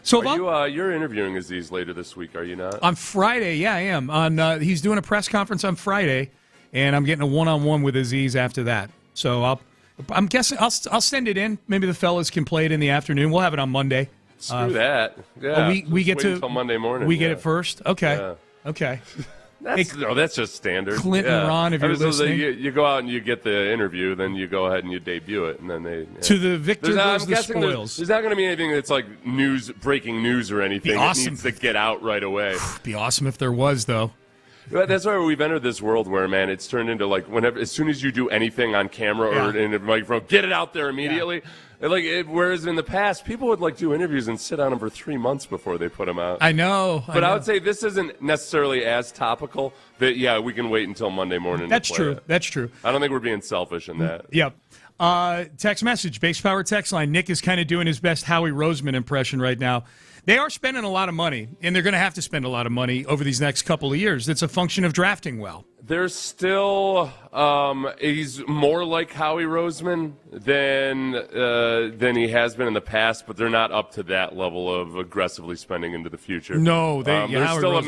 [SPEAKER 4] So
[SPEAKER 6] you're interviewing Azeez later this week, are you not?
[SPEAKER 4] On Friday, yeah, I am. He's doing a press conference on Friday, and I'm getting a one-on-one with Azeez after that. So I'm guessing I'll send it in. Maybe the fellas can play it in the afternoon. We'll have it on Monday.
[SPEAKER 6] Screw that. Yeah.
[SPEAKER 4] We get to
[SPEAKER 6] until Monday morning.
[SPEAKER 4] We get it first. Okay. Yeah. Okay.
[SPEAKER 6] That's just standard.
[SPEAKER 4] Clinton, Ron, if you're listening.
[SPEAKER 6] You go out and you get the interview, then you go ahead and you debut it, and then they... Yeah.
[SPEAKER 4] To the victor goes the spoils.
[SPEAKER 6] There's not going to be anything that's like breaking news or anything.
[SPEAKER 4] Be awesome.
[SPEAKER 6] It needs to get out right away.
[SPEAKER 4] Be awesome if there was, though.
[SPEAKER 6] That's why we've entered this world where, man, it's turned into like as soon as you do anything on camera or in a microphone, get it out there immediately. Yeah. Whereas in the past, people would do interviews and sit on them for 3 months before they put them out.
[SPEAKER 4] I know.
[SPEAKER 6] But I would say this isn't necessarily as topical that, we can wait until Monday morning.
[SPEAKER 4] That's true. That's true.
[SPEAKER 6] I don't think we're being selfish in that.
[SPEAKER 4] Yep. Text message, Base Power text line. Nick is kind of doing his best Howie Roseman impression right now. They are spending a lot of money, and they're going to have to spend a lot of money over these next couple of years. It's a function of drafting well.
[SPEAKER 6] There's still he's more like Howie Roseman than he has been in the past, but they're not up to that level of aggressively spending into the future.
[SPEAKER 4] No,
[SPEAKER 6] there's still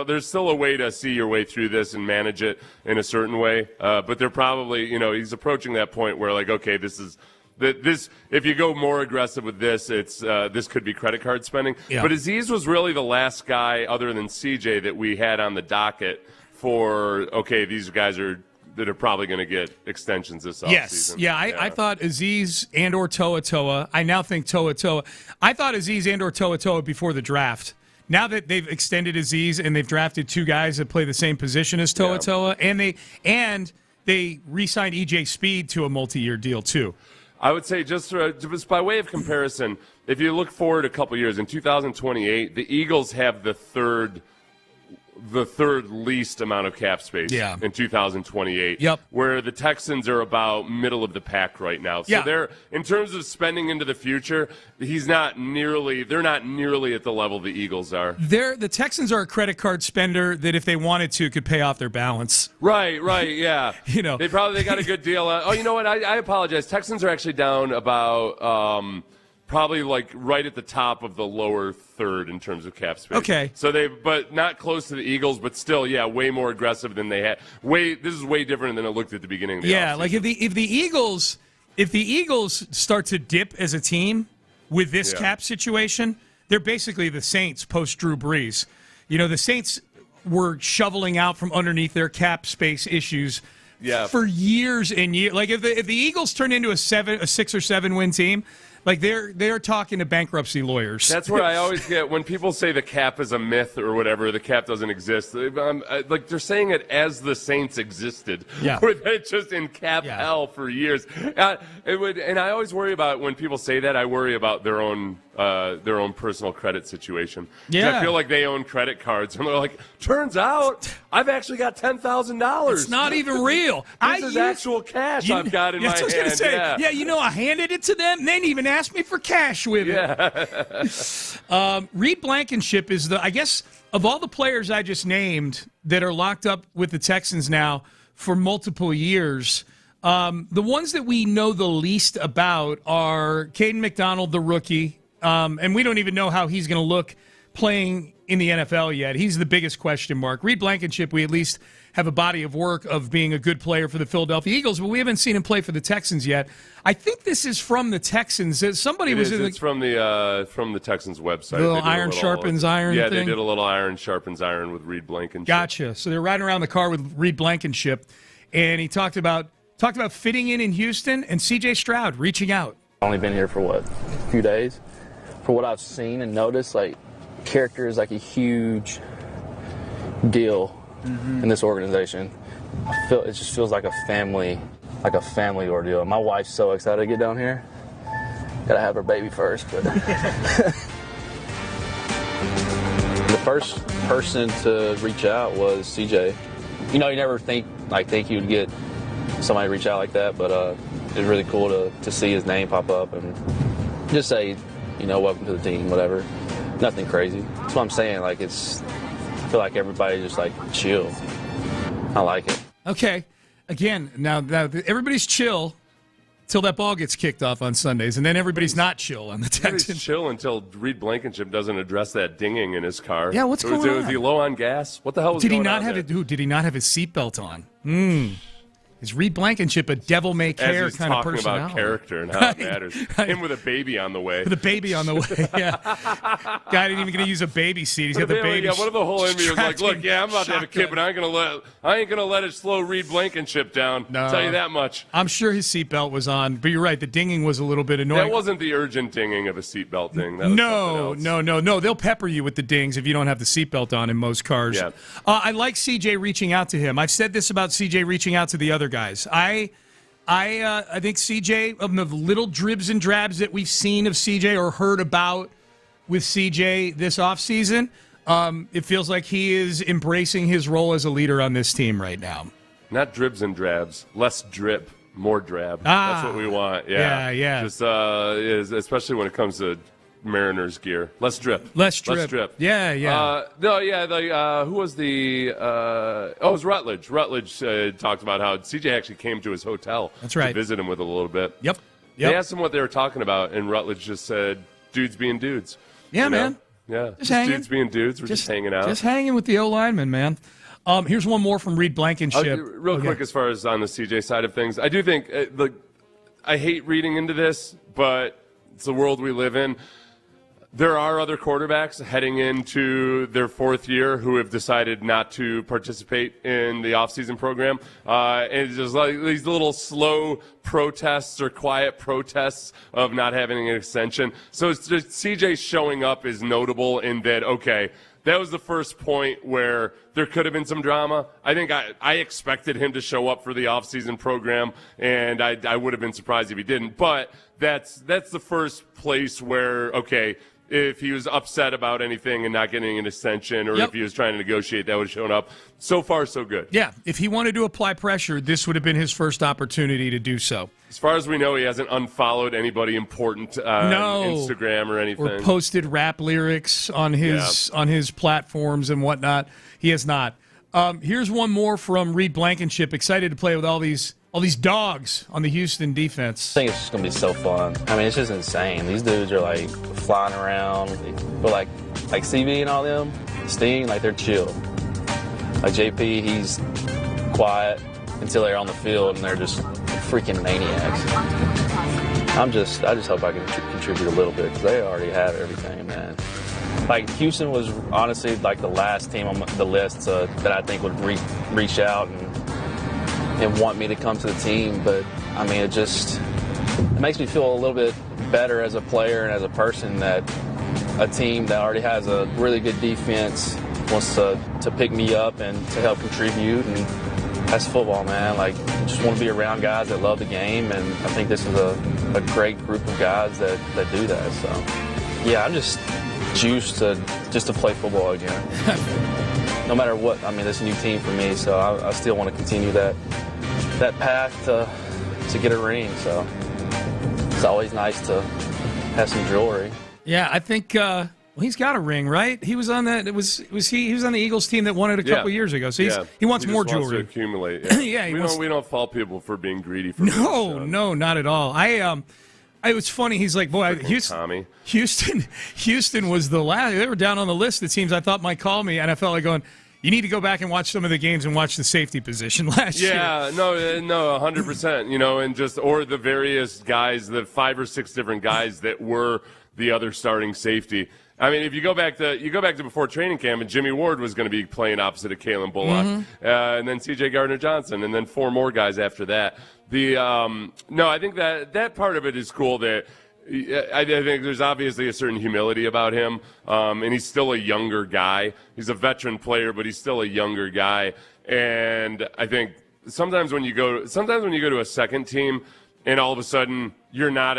[SPEAKER 6] There's still a way to see your way through this and manage it in a certain way, but they're probably he's approaching that point where okay, this if you go more aggressive with this, this could be credit card spending. Yeah. But Azeez was really the last guy, other than CJ, that we had on the docket for these guys that are probably going to get extensions this offseason.
[SPEAKER 4] Yes, I thought Azeez and or Toa Toa. I now think Toa Toa. I thought Azeez and or Toa Toa before the draft. Now that they've extended Azeez and they've drafted 2 guys that play the same position as Toa Toa, and they re-signed EJ Speed to a multi-year deal too.
[SPEAKER 6] I would say just by way of comparison, if you look forward a couple years, in 2028, the Eagles have the third least amount of cap space in 2028.
[SPEAKER 4] Yep.
[SPEAKER 6] Where the Texans are about middle of the pack right now. So they're, in terms of spending into the future, they're not nearly at the level the Eagles are.
[SPEAKER 4] The Texans are a credit card spender that if they wanted to could pay off their balance.
[SPEAKER 6] Right, yeah. They got a good deal. You know what? I apologize. Texans are actually down about probably right at the top of the lower third in terms of cap space.
[SPEAKER 4] Okay.
[SPEAKER 6] So but not close to the Eagles, but still, way more aggressive than they had. This is way different than it looked at the beginning of the offseason.
[SPEAKER 4] if the Eagles start to dip as a team with this cap situation, they're basically the Saints post Drew Brees. The Saints were shoveling out from underneath their cap space issues for years and years. If the Eagles turn into a 6 or 7 win team, they're talking to bankruptcy lawyers.
[SPEAKER 6] That's where I always get when people say the cap is a myth or whatever, the cap doesn't exist. They're saying it as the Saints existed.
[SPEAKER 4] Yeah.
[SPEAKER 6] It's just in cap hell for years. And I always worry about when people say that. I worry about their own personal credit situation.
[SPEAKER 4] Yeah.
[SPEAKER 6] I feel like they own credit cards, and they're like, turns out I've actually got $10,000.
[SPEAKER 4] It's not even real.
[SPEAKER 6] This is actual cash I've got in my hand.
[SPEAKER 4] I was going to say, I handed it to them. They didn't even ask me for cash with it. Reed Blankenship is I guess, of all the players I just named that are locked up with the Texans now for multiple years, the ones that we know the least about are Caden McDonald, the rookie, and we don't even know how he's going to look playing in the NFL yet. He's the biggest question mark. Reed Blankenship, we at least have a body of work of being a good player for the Philadelphia Eagles, but we haven't seen him play for the Texans yet. I think this is from the Texans. It's from
[SPEAKER 6] the Texans website.
[SPEAKER 4] The little iron sharpens iron thing?
[SPEAKER 6] Yeah, they did a little iron sharpens iron with Reed Blankenship.
[SPEAKER 4] Gotcha. So they're riding around the car with Reed Blankenship, and he talked about fitting in Houston and C.J. Stroud reaching out.
[SPEAKER 17] Only been here for a few days. For what I've seen and noticed, character is a huge deal in this organization. It just feels like a family ordeal. My wife's so excited to get down here. Gotta have her baby first, but the first person to reach out was CJ. You never think you would get somebody to reach out like that, but it was really cool to see his name pop up and Just say, welcome to the team, whatever. Nothing crazy. That's what I'm saying. Like, I feel like everybody just, chill. I like it.
[SPEAKER 4] Okay. Again, now everybody's chill till that ball gets kicked off on Sundays, and then everybody's not chill on the Texans.
[SPEAKER 6] Everybody's chill until Reed Blankenship doesn't address that dinging in his car.
[SPEAKER 4] Yeah, what's going on?
[SPEAKER 6] Was he low on gas? What the hell was
[SPEAKER 4] Did
[SPEAKER 6] going
[SPEAKER 4] he not
[SPEAKER 6] on
[SPEAKER 4] have
[SPEAKER 6] there?
[SPEAKER 4] Did he not have his seatbelt on? Is Reed Blankenship a devil-may-care kind of personality?
[SPEAKER 6] As he's talking about character and how it matters. Him with a baby on the way.
[SPEAKER 4] With a baby on the way, yeah. Guy didn't even going to use a baby seat. He's got the baby.
[SPEAKER 6] Yeah, what if the whole interview was like, look, I'm about to have a kid, but I ain't gonna let it slow Reed Blankenship down. No. I'll tell you that much.
[SPEAKER 4] I'm sure his seatbelt was on, but you're right. The dinging was a little bit annoying.
[SPEAKER 6] That wasn't the urgent dinging of a seatbelt ding. That was
[SPEAKER 4] No. They'll pepper you with the dings if you don't have the seatbelt on in most cars.
[SPEAKER 6] Yeah.
[SPEAKER 4] I like CJ reaching out to him. I've said this about CJ reaching out to the other guys. I think CJ, of the little dribs and drabs that we've seen of CJ or heard about with CJ this offseason, it feels like he is embracing his role as a leader on this team right now.
[SPEAKER 6] Not dribs and drabs. Less drip, more drab. That's what we want.
[SPEAKER 4] Yeah.
[SPEAKER 6] Just especially when it comes to Mariners gear. Less drip.
[SPEAKER 4] Less drip. Yeah.
[SPEAKER 6] Who was the? It was Rutledge. Rutledge talked about how CJ actually came to his hotel.
[SPEAKER 4] That's right.
[SPEAKER 6] To visit him with a little bit.
[SPEAKER 4] Yep.
[SPEAKER 6] They asked him what they were talking about, and Rutledge just said, "Dudes being dudes."
[SPEAKER 4] Yeah, man.
[SPEAKER 6] Yeah.
[SPEAKER 4] Just hanging.
[SPEAKER 6] Dudes being dudes. We're just hanging out.
[SPEAKER 4] Just hanging with the O lineman, man. Here's one more from Reed Blankenship.
[SPEAKER 6] Real quick, as far as on the CJ side of things, I do think I hate reading into this, but it's the world we live in. There are other quarterbacks heading into their fourth year who have decided not to participate in the offseason program. And it's just like these little slow protests or quiet protests of not having an extension. So it's just CJ showing up is notable in that, okay, that was the first point where there could have been some drama. I think I expected him to show up for the offseason program, and I would have been surprised if he didn't. But that's the first place where, okay, if he was upset about anything and not getting an extension, or if he was trying to negotiate, that would have shown up. So far, so good.
[SPEAKER 4] Yeah, if he wanted to apply pressure, this would have been his first opportunity to do so.
[SPEAKER 6] As far as we know, he hasn't unfollowed anybody important on Instagram or anything.
[SPEAKER 4] Or posted rap lyrics on his platforms and whatnot. He has not. Here's one more from Reed Blankenship. Excited to play with all these dogs on the Houston defense.
[SPEAKER 17] I think it's just going to be so fun. I mean, it's just insane. These dudes are, flying around. But, like CV and all them, Sting, they're chill. Like, JP, he's quiet until they're on the field, and they're just freaking maniacs. I just hope I can contribute a little bit, because they already have everything, man. Houston was honestly, the last team on the list that I think would reach out and want me to come to the team, but I mean, it makes me feel a little bit better as a player and as a person that a team that already has a really good defense wants to pick me up and to help contribute, and that's football, man. I just want to be around guys that love the game, and I think this is a great group of guys that do that. So, yeah, I'm just juiced to play football again. No matter what, I mean, it's a new team for me, so I still want to continue that path to get a ring. So it's always nice to have some jewelry.
[SPEAKER 4] Yeah, I think he's got a ring, right? He was on that. He was on the Eagles team that won it a couple years ago. So he wants more jewelry.
[SPEAKER 6] Wants to accumulate.
[SPEAKER 4] Yeah,
[SPEAKER 6] we don't fault people for being greedy.
[SPEAKER 4] No, not at all. It was funny. He's like, boy, Houston was the last. They were down on the list. It seems I thought might call me, and I felt like going, you need to go back and watch some of the games and watch the safety position last year.
[SPEAKER 6] Yeah, no, 100%. And or the various guys, the 5 or 6 different guys that were the other starting safety. I mean, if you go back to before training camp, and Jimmy Ward was going to be playing opposite of Kalen Bullock, and then C.J. Gardner-Johnson, and then 4 more guys after that. I think that part of it is cool. That I think there's obviously a certain humility about him, and he's still a younger guy. He's a veteran player, but he's still a younger guy. And I think sometimes when you go to a second team, and all of a sudden you're not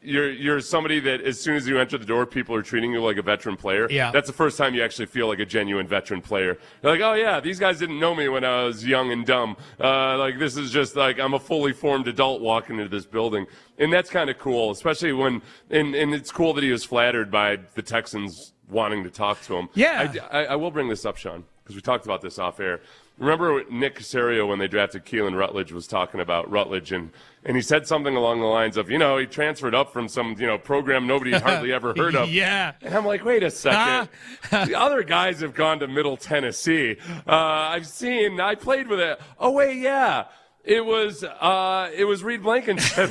[SPEAKER 6] you're somebody that as soon as you enter the door, people are treating you like a veteran player.
[SPEAKER 4] Yeah.
[SPEAKER 6] That's the first time you actually feel like a genuine veteran player. You're like, oh yeah, these guys didn't know me when I was young and dumb. Like this is just like I'm a fully formed adult walking into this building, and that's kind of cool, especially when and it's cool that he was flattered by the Texans wanting to talk to him.
[SPEAKER 4] Yeah.
[SPEAKER 6] I will bring this up, Sean, because we talked about this off air. Remember Nick Caserio, when they drafted Keelan Rutledge, was talking about Rutledge, and he said something along the lines of, he transferred up from some, program nobody had hardly ever heard of.
[SPEAKER 4] Yeah.
[SPEAKER 6] And I'm like, wait a second. The other guys have gone to Middle Tennessee. I played with it. Oh, wait, yeah. It was Reed Blankenship.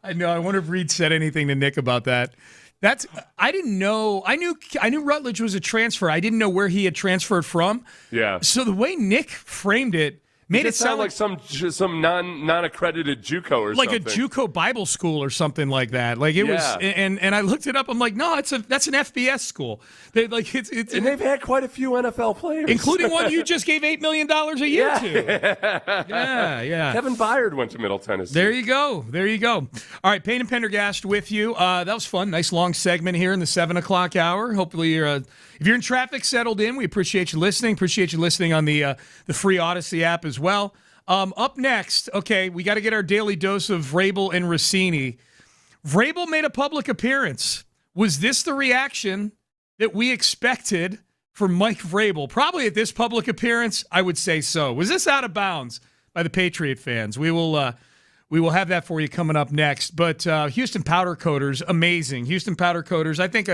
[SPEAKER 4] I know. I wonder if Reed said anything to Nick about that. I didn't know. I knew Rutledge was a transfer. I didn't know where he had transferred from.
[SPEAKER 6] Yeah.
[SPEAKER 4] So the way Nick framed it made it sound
[SPEAKER 6] like some non-accredited JUCO or
[SPEAKER 4] like
[SPEAKER 6] something.
[SPEAKER 4] a JUCO Bible school or something like that. Like it was, and I looked it up. I'm like, no, that's an FBS school.
[SPEAKER 6] And they've had quite a few NFL players,
[SPEAKER 4] including one you just gave $8 million a year to. Yeah.
[SPEAKER 6] Kevin Byard went to Middle Tennessee.
[SPEAKER 4] There you go. All right, Payne and Pendergast with you. That was fun. Nice long segment here in the 7 o'clock hour. Hopefully if you're in traffic, settled in. We appreciate you listening. Appreciate you listening on the free Odyssey app as well. Up next, okay, we got to get our daily dose of Vrabel and Rossini. Vrabel made a public appearance. Was this the reaction that we expected from Mike Vrabel? Probably at this public appearance, I would say so. Was this out of bounds by the Patriot fans? We will have that for you coming up next. But Houston Powder Coaters, amazing. Houston Powder Coaters, I think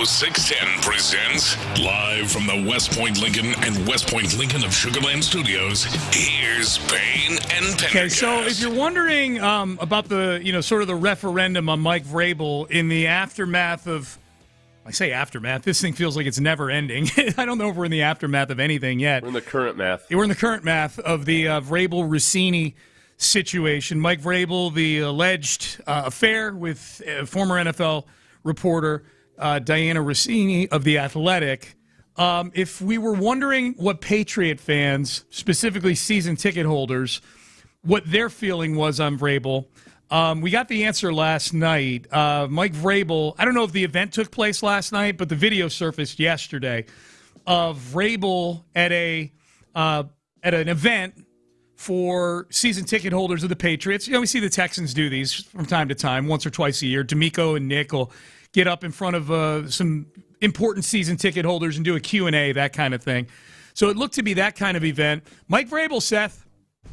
[SPEAKER 1] Studio 610 presents live from the West Point Lincoln and West Point Lincoln of Sugar Land Studios. Here's Payne and Pendergast.
[SPEAKER 4] Okay, so if you're wondering about the sort of the referendum on Mike Vrabel in the aftermath of, I say aftermath, this thing feels like it's never ending. I don't know if we're in the aftermath of anything yet.
[SPEAKER 6] We're in the current math.
[SPEAKER 4] We're in the current math of the Vrabel-Rossini situation. Mike Vrabel, the alleged affair with former NFL reporter Diana Rossini of The Athletic. If we were wondering what Patriot fans, specifically season ticket holders, what their feeling was on Vrabel, we got the answer last night. Mike Vrabel, I don't know if the event took place last night, but the video surfaced yesterday of Vrabel at an event for season ticket holders of the Patriots. We see the Texans do these from time to time, once or twice a year. D'Amico and Nick will get up in front of some important season ticket holders and do a Q&A, that kind of thing. So it looked to be that kind of event. Mike Vrabel, Seth,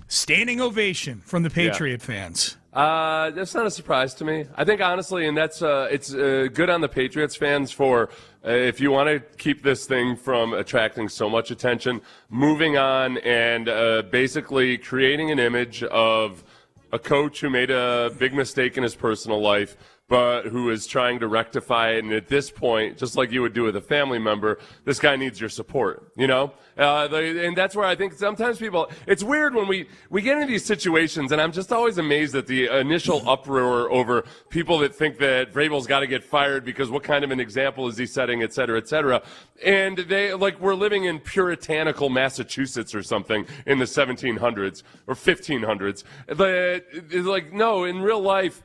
[SPEAKER 4] standing ovation from the Patriot fans.
[SPEAKER 6] That's not a surprise to me. I think, honestly, and that's it's good on the Patriots fans for, if you want to keep this thing from attracting so much attention, moving on and basically creating an image of a coach who made a big mistake in his personal life, but who is trying to rectify it. And at this point, just like you would do with a family member, this guy needs your support, and that's where I think sometimes people, it's weird when we get into these situations, and I'm just always amazed at the initial uproar over people that think that Vrabel's got to get fired because what kind of an example is he setting, et cetera, et cetera. And they, like, we're living in puritanical Massachusetts or something in the 1700s or 1500s. But, like, no, in real life,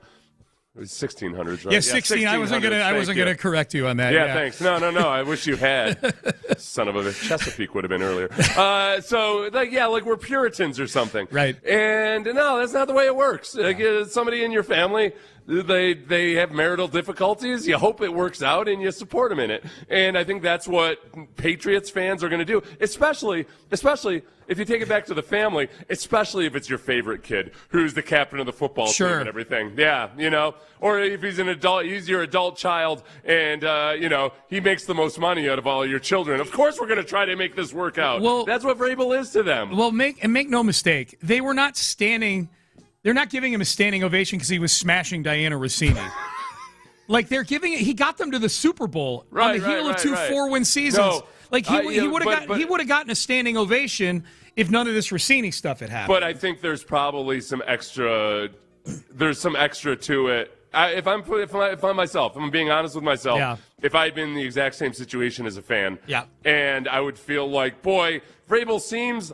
[SPEAKER 6] it was 1600s, right?
[SPEAKER 4] Yeah, 16. I wasn't gonna correct you on that.
[SPEAKER 6] Yeah, thanks. No. I wish you had. Son of a bitch. Chesapeake would have been earlier. Like we're Puritans or something.
[SPEAKER 4] Right.
[SPEAKER 6] And no, that's not the way it works. Like, somebody in your family, they have marital difficulties. You hope it works out and you support them in it. And I think that's what Patriots fans are going to do, especially if you take it back to the family, especially if it's your favorite kid who's the captain of the football team and everything. Yeah, or if he's an adult, he's your adult child, and he makes the most money out of all your children. Of course, we're going to try to make this work out. Well, that's what Vrabel is to them.
[SPEAKER 4] Well, make no mistake, they were not standing. They're not giving him a standing ovation because he was smashing Diana Rossini. Like, they're giving it. He got them to the Super Bowl on the heel of two 4-win seasons.
[SPEAKER 6] No,
[SPEAKER 4] like he would have gotten a standing ovation if none of this Rossini stuff had happened.
[SPEAKER 6] But I think there's probably some extra. There's some extra to it. If I'm myself, if I'm being honest with myself, if I had been in the exact same situation as a fan, and I would feel like, boy, Vrabel seems,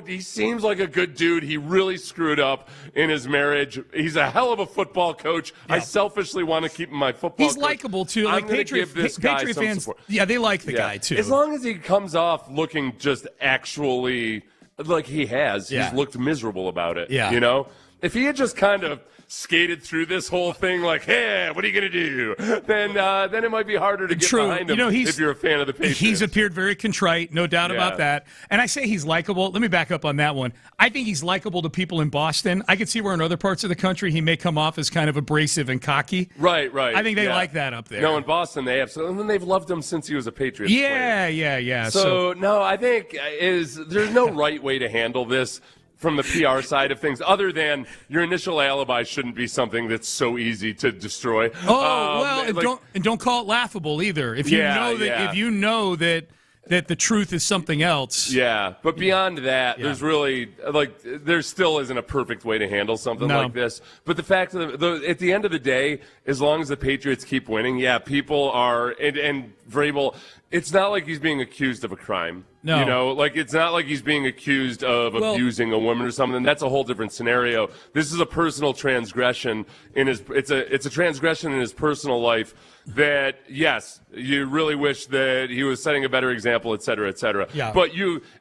[SPEAKER 6] he seems like a good dude. He really screwed up in his marriage. He's a hell of a football coach. I selfishly want to keep him my football coach.
[SPEAKER 4] He's likable, too.
[SPEAKER 6] I'm going to give this guy some
[SPEAKER 4] fans,
[SPEAKER 6] support.
[SPEAKER 4] Yeah, they like the guy, too.
[SPEAKER 6] As long as he comes off looking just actually like he has. He's looked miserable about it.
[SPEAKER 4] Yeah.
[SPEAKER 6] If he had just kind of skated through this whole thing like, hey, what are you going to do? Then it might be harder to get behind him if you're a fan of the Patriots.
[SPEAKER 4] He's appeared very contrite, no doubt about that. And I say he's likable. Let me back up on that one. I think he's likable to people in Boston. I could see where in other parts of the country he may come off as kind of abrasive and cocky.
[SPEAKER 6] Right.
[SPEAKER 4] I think they like that up there.
[SPEAKER 6] No, in Boston they absolutely, and they've loved him since he was a Patriots player.
[SPEAKER 4] Yeah.
[SPEAKER 6] So, no, I think there's no right way to handle this from the PR side of things, other than your initial alibi shouldn't be something that's so easy to destroy.
[SPEAKER 4] Don't call it laughable either. If you know that the truth is something else.
[SPEAKER 6] Yeah, but beyond that, there's really there still isn't a perfect way to handle something like this. But the fact that at the end of the day, as long as the Patriots keep winning, people are and Vrabel. It's not like he's being accused of a crime.
[SPEAKER 4] No.
[SPEAKER 6] It's not like he's being accused of abusing a woman or something. That's a whole different scenario. This is a personal transgression it's a transgression in his personal life that, yes, you really wish that he was setting a better example, et cetera, et cetera.
[SPEAKER 4] Yeah.
[SPEAKER 6] But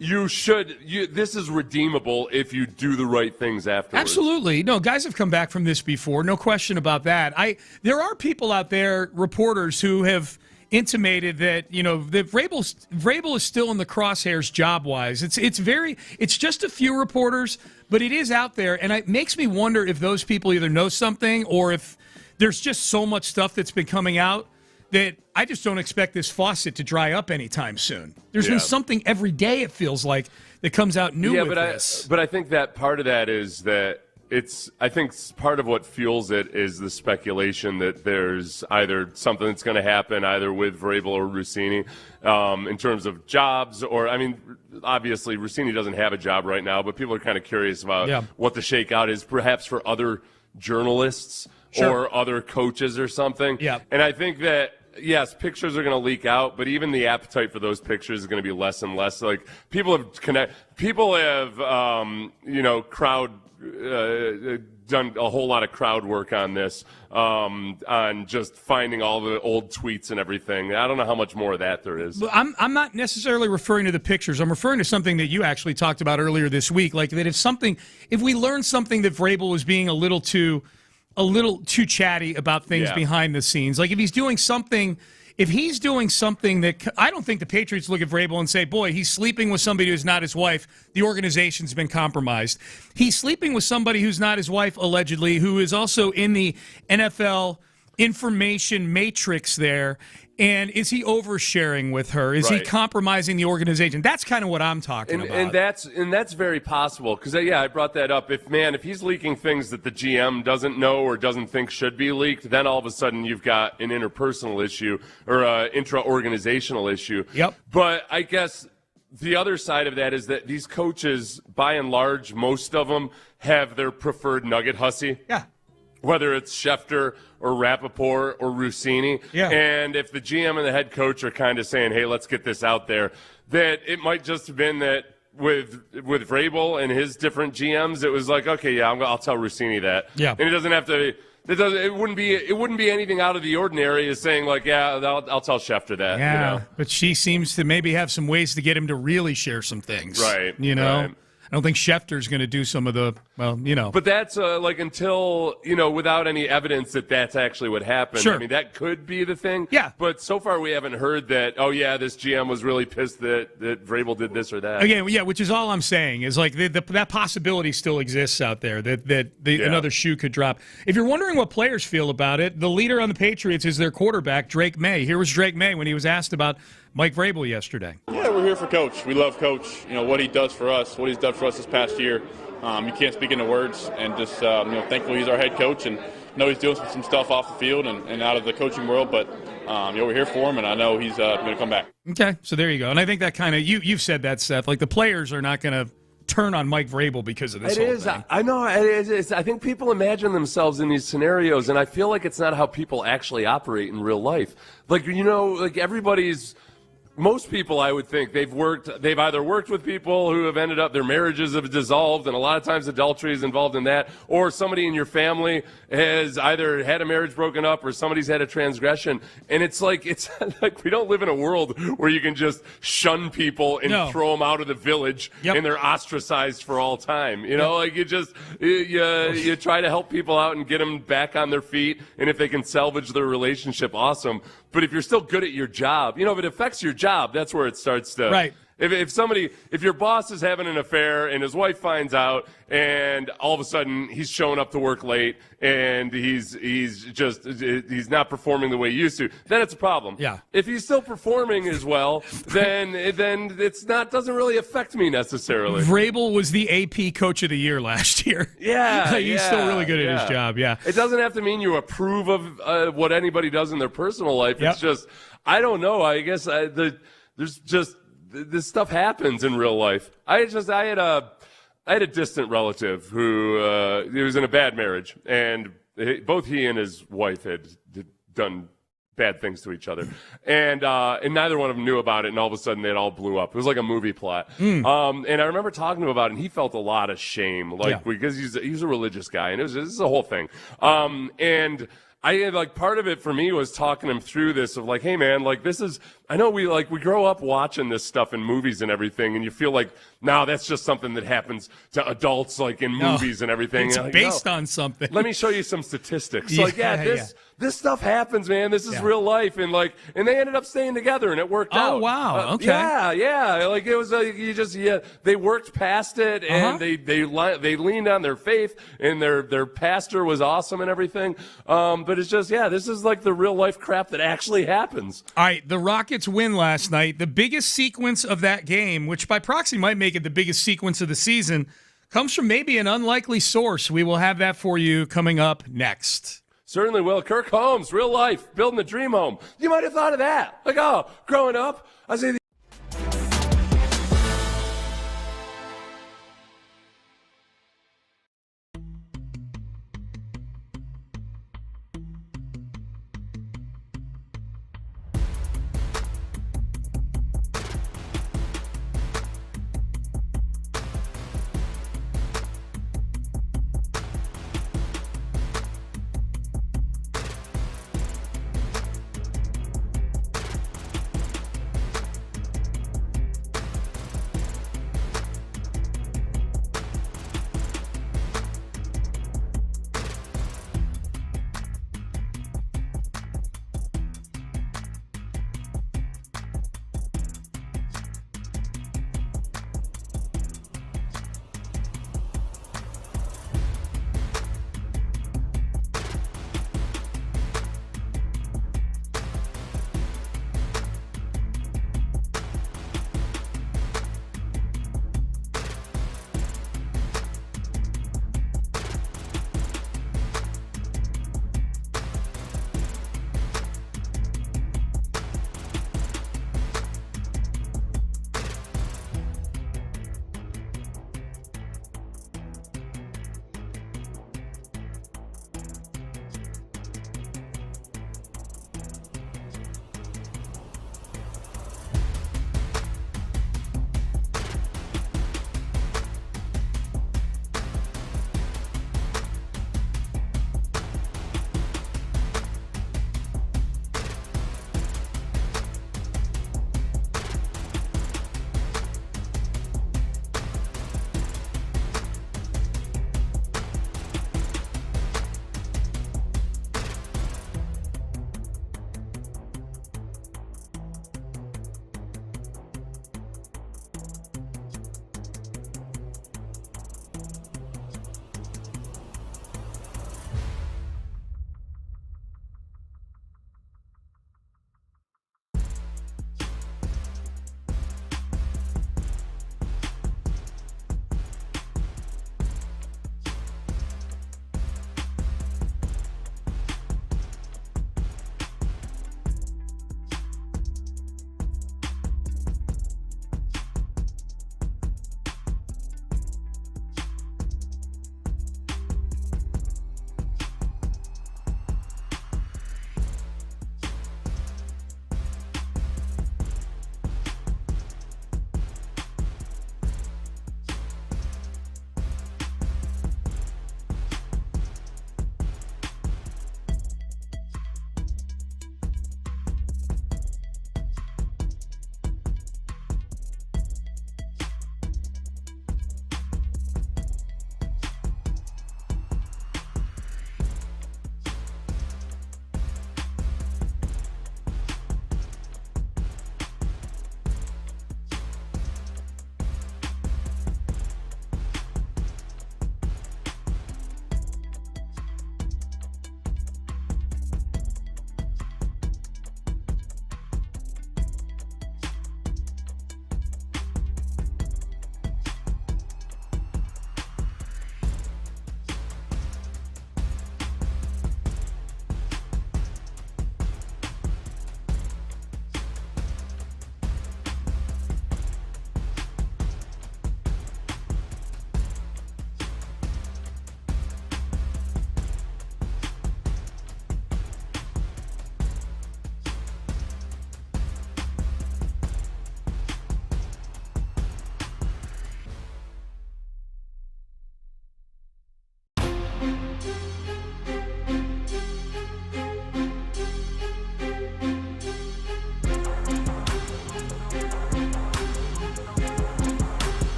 [SPEAKER 6] this is redeemable if you do the right things afterwards.
[SPEAKER 4] Absolutely. No, guys have come back from this before. No question about that. There are people out there, reporters, who have intimated that that Vrabel is still in the crosshairs job-wise. It's just a few reporters, but it is out there, and it makes me wonder if those people either know something or if there's just so much stuff that's been coming out that I just don't expect this faucet to dry up anytime soon. There's been something every day, it feels like, that comes out new with this.
[SPEAKER 6] But I think that part of that is that I think part of what fuels it is the speculation that there's either something that's going to happen either with Vrabel or Rossini in terms of jobs, or, I mean, obviously Rossini doesn't have a job right now, but people are kind of curious about what the shakeout is, perhaps for other journalists or other coaches or something. Yeah. And I think that, yes, pictures are going to leak out, but even the appetite for those pictures is going to be less and less. Like, people have done a whole lot of crowd work on this, on just finding all the old tweets and everything. I don't know how much more of that there is.
[SPEAKER 4] I'm not necessarily referring to the pictures. I'm referring to something that you actually talked about earlier this week, like that if we learn something that Vrabel was being a little too chatty about things behind the scenes, like if he's doing something that I don't think the Patriots look at Vrabel and say, boy, he's sleeping with somebody who's not his wife. The organization's been compromised. He's sleeping with somebody who's not his wife, allegedly, who is also in the NFL information matrix there. And is he oversharing with her? Is he compromising the organization? That's kind of what I'm talking about.
[SPEAKER 6] And that's very possible, because I brought that up. If he's leaking things that the GM doesn't know or doesn't think should be leaked, then all of a sudden you've got an interpersonal issue or an intra-organizational issue.
[SPEAKER 4] Yep.
[SPEAKER 6] But I guess the other side of that is that these coaches, by and large, most of them have their preferred nugget hussy.
[SPEAKER 4] Yeah.
[SPEAKER 6] Whether it's Schefter or Rappaport or Rossini.
[SPEAKER 4] Yeah.
[SPEAKER 6] And if the GM and the head coach are kind of saying, hey, let's get this out there, that it might just have been that with Vrabel and his different GMs, it was like, okay, I'll tell Rossini that.
[SPEAKER 4] Yeah.
[SPEAKER 6] And it doesn't have to it wouldn't be anything out of the ordinary as saying, like, I'll tell Schefter that.
[SPEAKER 4] Yeah,
[SPEAKER 6] you know?
[SPEAKER 4] But she seems to maybe have some ways to get him to really share some things.
[SPEAKER 6] Right.
[SPEAKER 4] You know?
[SPEAKER 6] Right.
[SPEAKER 4] I don't think Schefter's going to do some of the,
[SPEAKER 6] But that's until, without any evidence that that's actually what happened.
[SPEAKER 4] Sure.
[SPEAKER 6] I mean, that could be the thing.
[SPEAKER 4] Yeah.
[SPEAKER 6] But so far we haven't heard that, this GM was really pissed that Vrabel did this or that.
[SPEAKER 4] Again, yeah, which is all I'm saying is like that possibility still exists out there that another shoe could drop. If you're wondering what players feel about it, the leader on the Patriots is their quarterback, Drake May. Here was Drake May when he was asked about Mike Vrabel yesterday.
[SPEAKER 18] Yeah, we're here for Coach. We love Coach. What he does for us, what he's done for us this past year. You can't speak into words, and just thankful he's our head coach, and he's doing some stuff off the field and out of the coaching world. But we're here for him, and I know he's going to come back.
[SPEAKER 4] Okay, so there you go. And I think that kind of you've said that, Seth. Like the players are not going to turn on Mike Vrabel because of this whole thing.
[SPEAKER 6] I know. It is. I think people imagine themselves in these scenarios, and I feel like it's not how people actually operate in real life. Like everybody's. Most people, I would think, they've either worked with people who have ended up, their marriages have dissolved, and a lot of times adultery is involved in that, or somebody in your family has either had a marriage broken up or somebody's had a transgression. And it's like we don't live in a world where you can just shun people and throw them out of the village and they're ostracized for all time. You try to help people out and get them back on their feet, and if they can salvage their relationship, awesome. But if you're still good at your job, if it affects your job, that's where it starts to.
[SPEAKER 4] Right.
[SPEAKER 6] If your boss is having an affair and his wife finds out, and all of a sudden he's showing up to work late and he's not performing the way he used to, then it's a problem.
[SPEAKER 4] Yeah.
[SPEAKER 6] If he's still performing as well, then doesn't really affect me necessarily.
[SPEAKER 4] Vrabel was the AP Coach of the Year last year.
[SPEAKER 6] Yeah.
[SPEAKER 4] He's still really good at his job. Yeah.
[SPEAKER 6] It doesn't have to mean you approve of what anybody does in their personal life. It's just, I don't know. I guess there's just. This stuff happens in real life. I had a distant relative who he was in a bad marriage, and both he and his wife had done bad things to each other, and neither one of them knew about it. And all of a sudden, it all blew up. It was like a movie plot. And I remember talking to him about it, and he felt a lot of shame, because he's a religious guy, and this is a whole thing. And I had part of it for me was talking him through this of hey man, this is, I know we grow up watching this stuff in movies and everything, and you feel like, now that's just something that happens to adults in movies and everything.
[SPEAKER 4] It's based on something.
[SPEAKER 6] Let me show you some statistics. this stuff happens, man. This is real life, and they ended up staying together, and it worked out.
[SPEAKER 4] Oh wow, okay.
[SPEAKER 6] Yeah. Like it was they worked past it, and they leaned on their faith, and their pastor was awesome and everything. But it's just this is like the real life crap that actually happens.
[SPEAKER 4] All right, the Rockets win last night. The biggest sequence of that game, which by proxy might make it the biggest sequence of the season, comes from maybe an unlikely source. We will have that for you coming up next.
[SPEAKER 6] Certainly will. Kirk Holmes, real life, building the dream home. You might have thought of that. Like, growing up, I say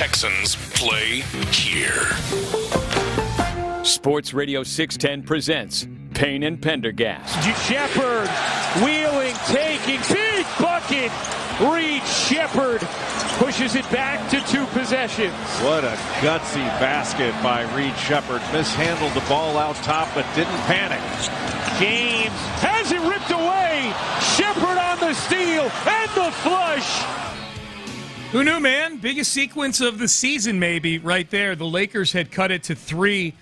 [SPEAKER 1] Texans play here.
[SPEAKER 2] Sports Radio 610 presents Payne and Pendergast.
[SPEAKER 19] Shepard wheeling, taking, big bucket. Reed Shepard pushes it back to 2 possessions.
[SPEAKER 20] What a gutsy basket by Reed Shepard. Mishandled the ball out top, but didn't panic.
[SPEAKER 19] James has it ripped away. Shepard on the steal and the flush.
[SPEAKER 4] Who knew, man? Biggest sequence of the season, maybe, right there. The Lakers had cut it to 3.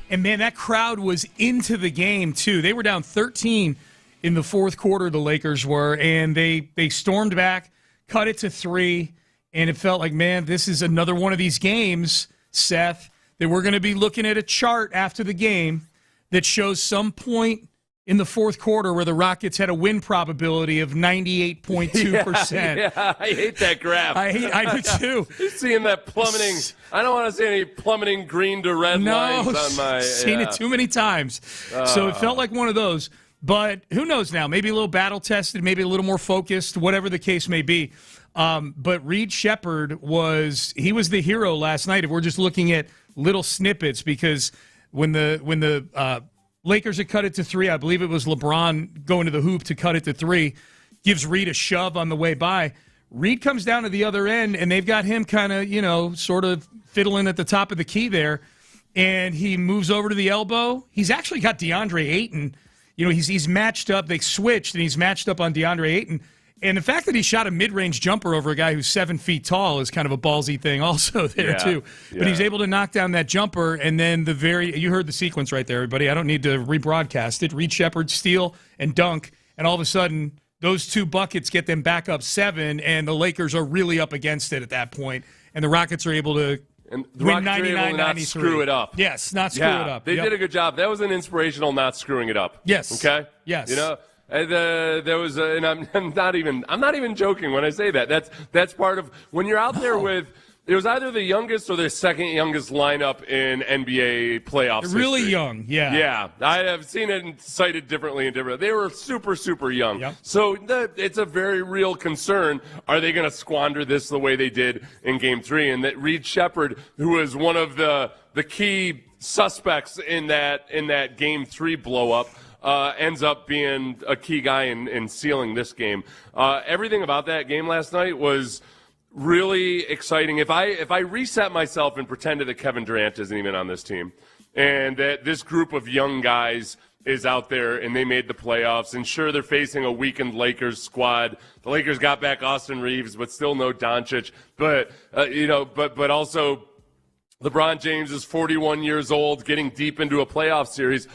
[SPEAKER 4] And, man, that crowd was into the game, too. They were down 13 in the fourth quarter, the Lakers were, and they stormed back, cut it to 3, and it felt like, man, this is another one of these games, Seth, that we're going to be looking at a chart after the game that shows some point in the fourth quarter where the Rockets had a win probability of 98.2%.
[SPEAKER 6] Yeah, I hate that graph.
[SPEAKER 4] I do too.
[SPEAKER 6] Seeing that plummeting, I don't want to see any plummeting green to red lines on my...
[SPEAKER 4] seen it too many times. So it felt like one of those. But who knows now? Maybe a little battle-tested, maybe a little more focused, whatever the case may be. But Reed Shepard was the hero last night. If we're just looking at little snippets, because when the Lakers had cut it to 3, I believe it was LeBron going to the hoop to cut it to 3, gives Reed a shove on the way by. Reed comes down to the other end, and they've got him kind of, sort of fiddling at the top of the key there, and he moves over to the elbow. He's actually got DeAndre Ayton. He's matched up. They switched, and he's matched up on DeAndre Ayton. And the fact that he shot a mid-range jumper over a guy who's 7 feet tall is kind of a ballsy thing also there, too. But he's able to knock down that jumper, and then you heard the sequence right there, everybody. I don't need to rebroadcast it. Reed Shepard, steal, and dunk, and all of a sudden, those 2 buckets get them back up 7, and the Lakers are really up against it at that point, and the Rockets are able to win 99-93.
[SPEAKER 6] Not screw it up.
[SPEAKER 4] Yes, not screw it up.
[SPEAKER 6] They did a good job. That was an inspirational not screwing it up.
[SPEAKER 4] Yes.
[SPEAKER 6] Okay?
[SPEAKER 4] Yes.
[SPEAKER 6] There was, and I'm not even joking when I say that. That's part of when you're out there with. It was either the youngest or the second youngest lineup in NBA playoffs.
[SPEAKER 4] Really
[SPEAKER 6] history.
[SPEAKER 4] Young, yeah.
[SPEAKER 6] Yeah, I have seen it cited differently and different. They were super, super young.
[SPEAKER 4] Yep.
[SPEAKER 6] So it's a very real concern. Are they going to squander this the way they did in Game 3? And that Reed Shepard, who was one of the key suspects in that Game 3 blow-up, ends up being a key guy in sealing this game. Everything about that game last night was really exciting. If I reset myself and pretended that Kevin Durant isn't even on this team, and that this group of young guys is out there and they made the playoffs, and sure, they're facing a weakened Lakers squad. The Lakers got back Austin Reeves, but still no Doncic. But but also LeBron James is 41 years old, getting deep into a playoff series.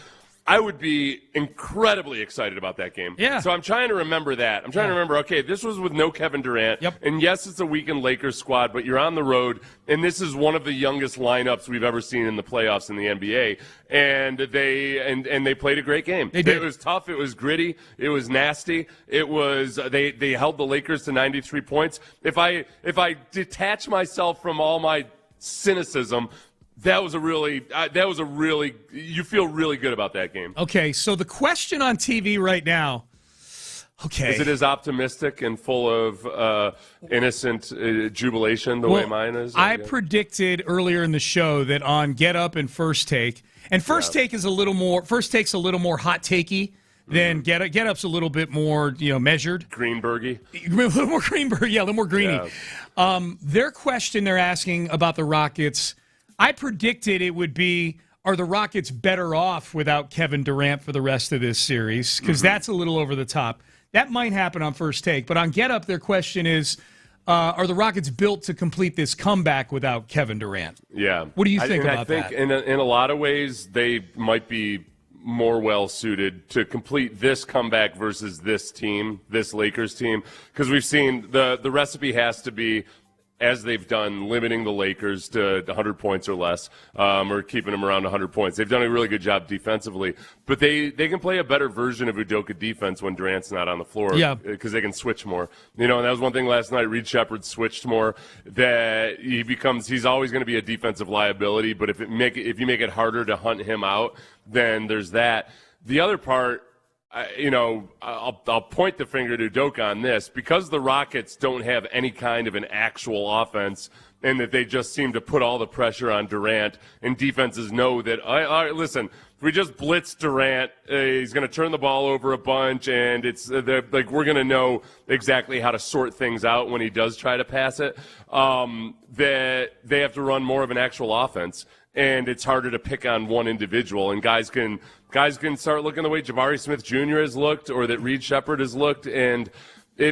[SPEAKER 6] I would be incredibly excited about that game.
[SPEAKER 4] Yeah.
[SPEAKER 6] So I'm trying to remember that. I'm trying to remember, okay, this was with no Kevin Durant.
[SPEAKER 4] Yep.
[SPEAKER 6] And yes, it's a weakened Lakers squad, but you're on the road, and this is one of the youngest lineups we've ever seen in the playoffs in the NBA. And they played a great game.
[SPEAKER 4] They did.
[SPEAKER 6] It was tough. It was gritty. It was nasty. It was they held the Lakers to 93 points. If I detach myself from all my cynicism, that was a really you feel really good about that game.
[SPEAKER 4] Okay, so the question on TV right now,
[SPEAKER 6] is it as optimistic and full of innocent jubilation the way mine is?
[SPEAKER 4] I predicted earlier in the show that on Get Up and First Take, and First Take's a little more hot takey than Get Up. Get Up's a little bit more measured.
[SPEAKER 6] Greenbergy.
[SPEAKER 4] A little more Greenberg, a little more greeny. Yeah. Their question they're asking about the Rockets, I predicted it would be, are the Rockets better off without Kevin Durant for the rest of this series? Because that's a little over the top. That might happen on First Take. But on Get Up, their question is, are the Rockets built to complete this comeback without Kevin Durant?
[SPEAKER 6] Yeah.
[SPEAKER 4] What do you think about that?
[SPEAKER 6] I think in a lot of ways they might be more well-suited to complete this comeback versus this team, this Lakers team. Because we've seen the recipe has to be, as they've done, limiting the Lakers to 100 points or less, or keeping them around 100 points. They've done a really good job defensively, but they can play a better version of Udoka defense when Durant's not on the floor, because they can switch more. And that was one thing last night. Reed Shepard switched more. That he's always going to be a defensive liability, but if you make it harder to hunt him out, then there's that. The other part, I'll point the finger to Udoka on this. Because the Rockets don't have any kind of an actual offense and that they just seem to put all the pressure on Durant, and defenses know that, listen, if we just blitz Durant, he's going to turn the ball over a bunch, and we're going to know exactly how to sort things out when he does try to pass it, that they have to run more of an actual offense. And it's harder to pick on one individual, and guys can start looking the way Jabari Smith Jr. has looked, or that Reed Sheppard has looked, and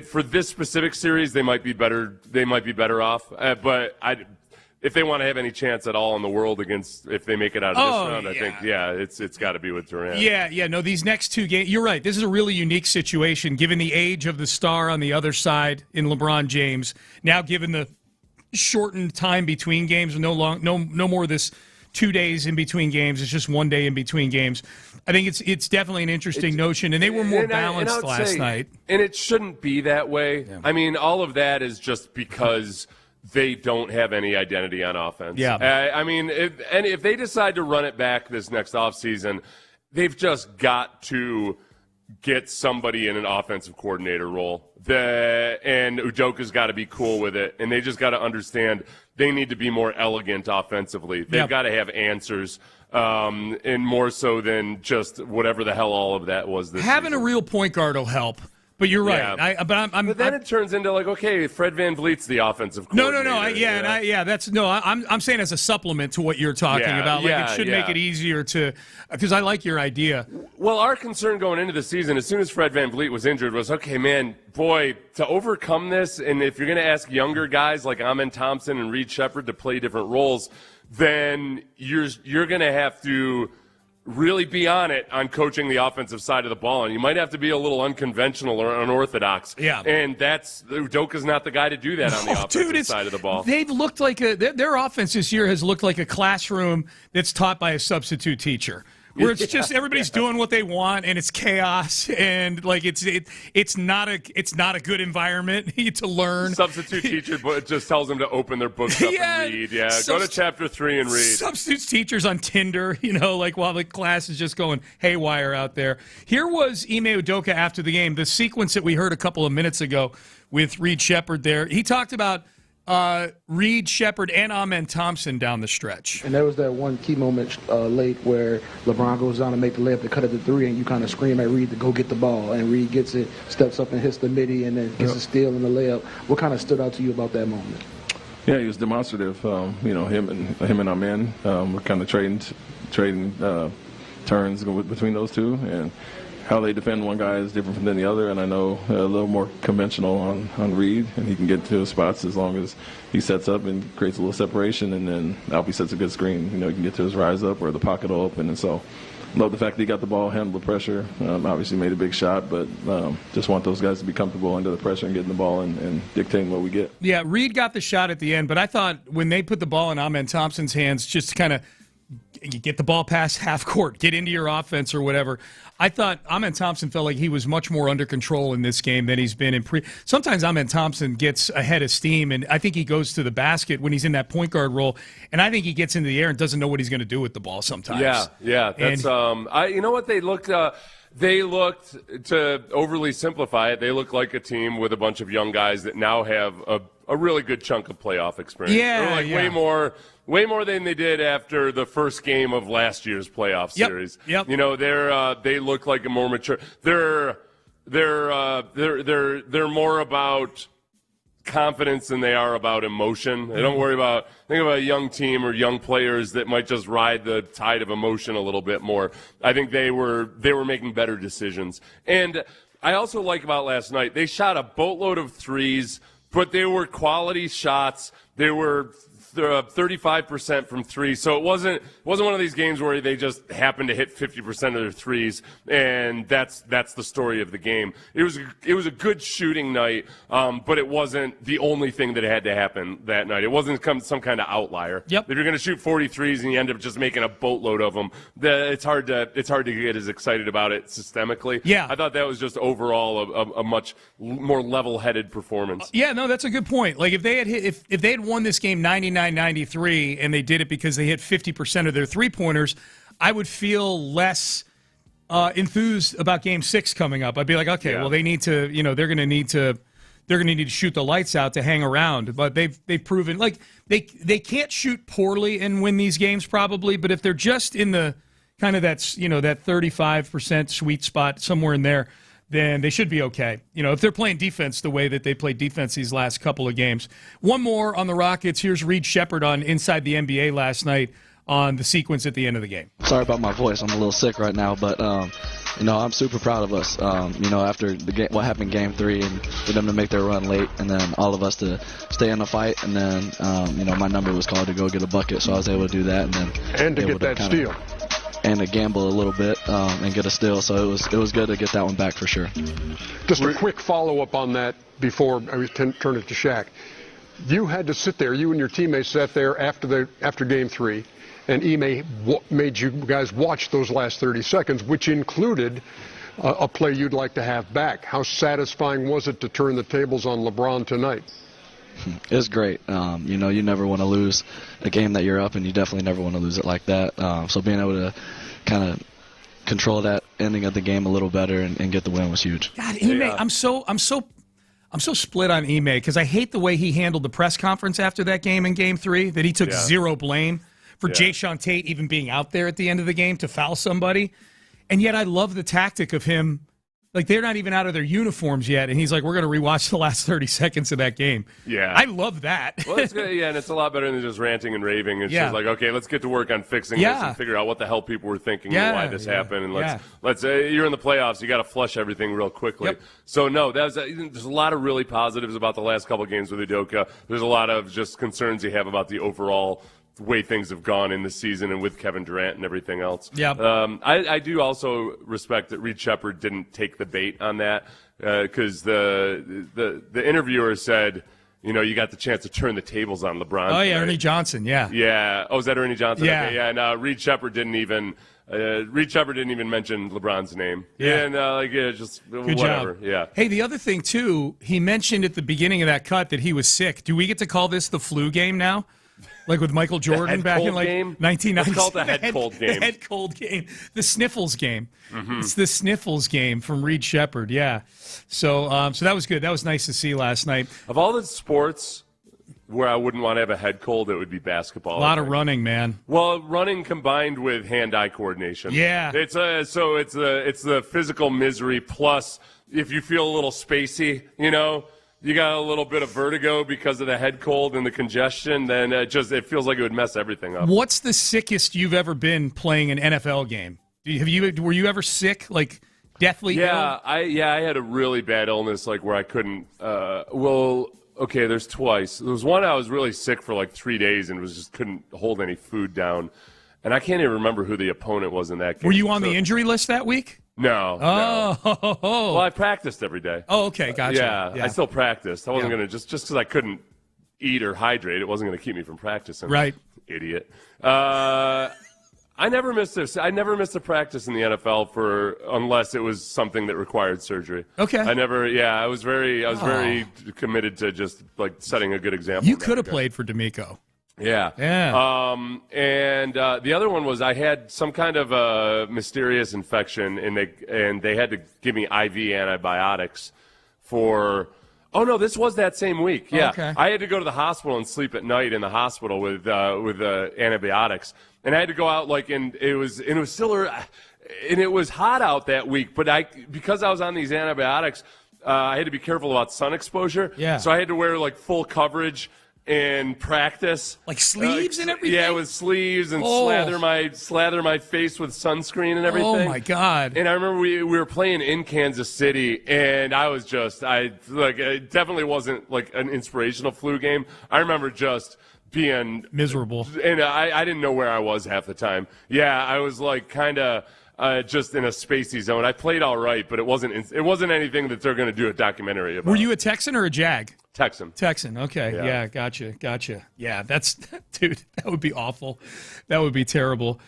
[SPEAKER 6] for this specific series, they might be better. They might be better off. But if they want to have any chance at all in the world if they make it out of this round, I think it's got to be with Durant.
[SPEAKER 4] Yeah. No, these next two games, you're right. This is a really unique situation, given the age of the star on the other side in LeBron James. Now, given the shortened time between games, no more this 2 days in between games. It's just 1 day in between games. I think it's definitely an interesting notion, and they were more balanced last night. And
[SPEAKER 6] it shouldn't be that way. Yeah. I mean, all of that is just because they don't have any identity on offense.
[SPEAKER 4] Yeah.
[SPEAKER 6] If they decide to run it back this next offseason, they've just got to get somebody in an offensive coordinator role. And Udoka's got to be cool with it, and they just got to understand they need to be more elegant offensively. They've got to have answers, and more so than just whatever the hell all of that was this
[SPEAKER 4] Having
[SPEAKER 6] season.
[SPEAKER 4] A real point guard will help. But you're right.
[SPEAKER 6] Yeah. But then it turns into okay, Fred VanVleet's the offensive coordinator.
[SPEAKER 4] I'm saying as a supplement to what you're talking about. It should make it easier because I like your idea.
[SPEAKER 6] Well, our concern going into the season, as soon as Fred VanVleet was injured, was to overcome this, and if you're going to ask younger guys like Amen Thompson and Reed Sheppard to play different roles, then you're going to have to really be on it on coaching the offensive side of the ball, and you might have to be a little unconventional or unorthodox.
[SPEAKER 4] Yeah,
[SPEAKER 6] and Udoka's not the guy to do that on the offensive side of the ball.
[SPEAKER 4] They've looked like their offense this year has looked like a classroom that's taught by a substitute teacher, where it's just everybody's doing what they want, and it's chaos, and it's not a good environment to learn.
[SPEAKER 6] Substitute teacher just tells them to open their books up and read. Yeah, go to chapter 3 and read.
[SPEAKER 4] Substitute teachers on Tinder, while the class is just going haywire out there. Here was Ime Udoka after the game. The sequence that we heard a couple of minutes ago with Reed Sheppard there. He talked about Reed Sheppard and Amen Thompson down the stretch.
[SPEAKER 21] And there was that one key moment late where LeBron goes down to make the layup to cut it to three, and you kind of scream at Reed to go get the ball. And Reed gets it, steps up and hits the midi, and then gets a steal in the layup. What kind of stood out to you about that moment?
[SPEAKER 22] Yeah, he was demonstrative. Him and Amen were kind of trading turns between those two, and how they defend one guy is different than the other, and I know a little more conventional on Reed, and he can get to his spots as long as he sets up and creates a little separation, and then Alpi sets a good screen. He can get to his rise up or the pocket will open, and so love the fact that he got the ball, handled the pressure, obviously made a big shot, but just want those guys to be comfortable under the pressure and getting the ball and dictating what we get.
[SPEAKER 4] Yeah, Reed got the shot at the end, but I thought when they put the ball in Amen Thompson's hands, just to kind of get the ball past half court, get into your offense or whatever. I thought Amen Thompson felt like he was much more under control in this game than he's been in Sometimes Amen Thompson gets ahead of steam, and I think he goes to the basket when he's in that point guard role, and I think he gets into the air and doesn't know what he's going to do with the ball sometimes.
[SPEAKER 6] Yeah. That's you know what they looked. They looked, to overly simplify it, they look like a team with a bunch of young guys that now have a really good chunk of playoff experience. Way more than they did after the first game of last year's playoff series.
[SPEAKER 4] Yep.
[SPEAKER 6] They look like a more mature. They're more about confidence than they are about emotion. They don't think about a young team or young players that might just ride the tide of emotion a little bit more. I think they were making better decisions. And I also like about last night, they shot a boatload of threes, but they were quality shots. They were 35% from three, so it wasn't one of these games where they just happened to hit 50% of their threes, and that's the story of the game. It was a good shooting night, but it wasn't the only thing that had to happen that night. It wasn't some kind of outlier.
[SPEAKER 4] Yep.
[SPEAKER 6] If you're going to shoot 40 threes and you end up just making a boatload of them, it's hard to get as excited about it systemically.
[SPEAKER 4] Yeah,
[SPEAKER 6] I thought that was just overall a much more level-headed performance.
[SPEAKER 4] Yeah, no, that's a good point. Like if they had won this game 99-93 and they did it because they hit 50% of their three-pointers, I would feel less enthused about Game 6 coming up. I'd be like, okay, well, they need to, they're going to need to shoot the lights out to hang around. But they've proven like they can't shoot poorly and win these games probably. But if they're just in the kind of that 35% sweet spot somewhere in there, then they should be okay. If they're playing defense the way that they played defense these last couple of games. One more on the Rockets. Here's Reed Sheppard on Inside the NBA last night on the sequence at the end of the game.
[SPEAKER 11] Sorry about my voice. I'm a little sick right now, but I'm super proud of us. After the game, what happened in Game 3, and for them to make their run late, and then all of us to stay in the fight, and then my number was called to go get a bucket, so I was able to do that, and
[SPEAKER 12] to get that steal.
[SPEAKER 11] And to gamble a little bit and get a steal, so it was good to get that one back for sure.
[SPEAKER 12] Just a quick follow-up on that before I turn it to Shaq. You had to sit there, you and your teammates sat there after Game 3, and Ime made you guys watch those last 30 seconds, which included a play you'd like to have back. How satisfying was it to turn the tables on LeBron tonight?
[SPEAKER 11] It was great. You never want to lose a game that you're up, and you definitely never want to lose it like that. So being able to kind of control that ending of the game a little better and get the win was huge.
[SPEAKER 4] God, Ime, I'm so split on Ime because I hate the way he handled the press conference after that game in Game 3, that he took zero blame for Jayshawn Tate even being out there at the end of the game to foul somebody. And yet I love the tactic of him. Like, they're not even out of their uniforms yet, and he's like, we're going to rewatch the last 30 seconds of that game.
[SPEAKER 6] Yeah.
[SPEAKER 4] I love that.
[SPEAKER 6] Well, it's good, and it's a lot better than just ranting and raving. It's just like, okay, let's get to work on fixing this and figure out what the hell people were thinking and why this happened. And let's you're in the playoffs. You got to flush everything real quickly. Yep. So, no, there's a lot of really positives about the last couple of games with Udoka. There's a lot of just concerns you have about the overall way things have gone in the season and with Kevin Durant and everything else.
[SPEAKER 4] Yeah.
[SPEAKER 6] I do also respect that Reed Sheppard didn't take the bait on that because the interviewer said, you got the chance to turn the tables on LeBron.
[SPEAKER 4] Oh, yeah, Ernie Johnson, yeah.
[SPEAKER 6] Yeah. Oh, is that Ernie Johnson?
[SPEAKER 4] Yeah.
[SPEAKER 6] Okay, yeah, and Reed Sheppard didn't even mention LeBron's name.
[SPEAKER 4] Yeah.
[SPEAKER 6] And just
[SPEAKER 4] Good
[SPEAKER 6] whatever.
[SPEAKER 4] job.
[SPEAKER 6] Yeah.
[SPEAKER 4] Hey, the other thing, too, he mentioned at the beginning of that cut that he was sick. Do we get to call this the flu game now? Like with Michael Jordan back in 1990.
[SPEAKER 6] Let's call it the head cold game.
[SPEAKER 4] The head cold game. The sniffles game.
[SPEAKER 6] Mm-hmm.
[SPEAKER 4] It's the sniffles game from Reed Sheppard. Yeah. So that was good. That was nice to see last night.
[SPEAKER 6] Of all the sports where I wouldn't want to have a head cold, it would be basketball.
[SPEAKER 4] A lot of running, man.
[SPEAKER 6] Well, running combined with hand-eye coordination.
[SPEAKER 4] Yeah.
[SPEAKER 6] It's the physical misery plus if you feel a little spacey, you got a little bit of vertigo because of the head cold and the congestion, then it feels like it would mess everything up.
[SPEAKER 4] What's the sickest you've ever been playing an NFL game? Were you ever sick, like deathly ill?
[SPEAKER 6] I had a really bad illness, like where I couldn't. There's twice. There was one I was really sick for like 3 days and couldn't hold any food down, and I can't even remember who the opponent was in that game.
[SPEAKER 4] Were you on the injury list that week?
[SPEAKER 6] No.
[SPEAKER 4] Oh.
[SPEAKER 6] Well, I practiced every day.
[SPEAKER 4] Oh, okay, gotcha.
[SPEAKER 6] Yeah, I still practiced. I wasn't going to just because I couldn't eat or hydrate. It wasn't going to keep me from practicing.
[SPEAKER 4] Right.
[SPEAKER 6] Idiot. I never missed a practice in the NFL unless it was something that required surgery.
[SPEAKER 4] Okay.
[SPEAKER 6] I was very committed to just like setting a good example.
[SPEAKER 4] You could have played for D'Amico.
[SPEAKER 6] Yeah. And the other one was I had some kind of a mysterious infection, and they had to give me IV antibiotics for. Oh no, this was that same week. Yeah,
[SPEAKER 4] okay.
[SPEAKER 6] I had to go to the hospital and sleep at night in the hospital with antibiotics, and I had to go out and it was still and it was hot out that week, but because I was on these antibiotics, I had to be careful about sun exposure.
[SPEAKER 4] Yeah.
[SPEAKER 6] So I had to wear like full coverage and practice,
[SPEAKER 4] like sleeves and everything.
[SPEAKER 6] Yeah, with sleeves and slather my face with sunscreen and everything.
[SPEAKER 4] Oh my God!
[SPEAKER 6] And I remember we were playing in Kansas City, and it definitely wasn't like an inspirational flu game. I remember just being
[SPEAKER 4] miserable,
[SPEAKER 6] and I didn't know where I was half the time. Yeah, I was like kind of. Just in a spacey zone. I played all right, but it wasn't anything that they're going to do a documentary about.
[SPEAKER 4] Were you a Texan or a Jag?
[SPEAKER 6] Texan.
[SPEAKER 4] Okay. Yeah, gotcha. Yeah, dude, that would be awful. That would be terrible.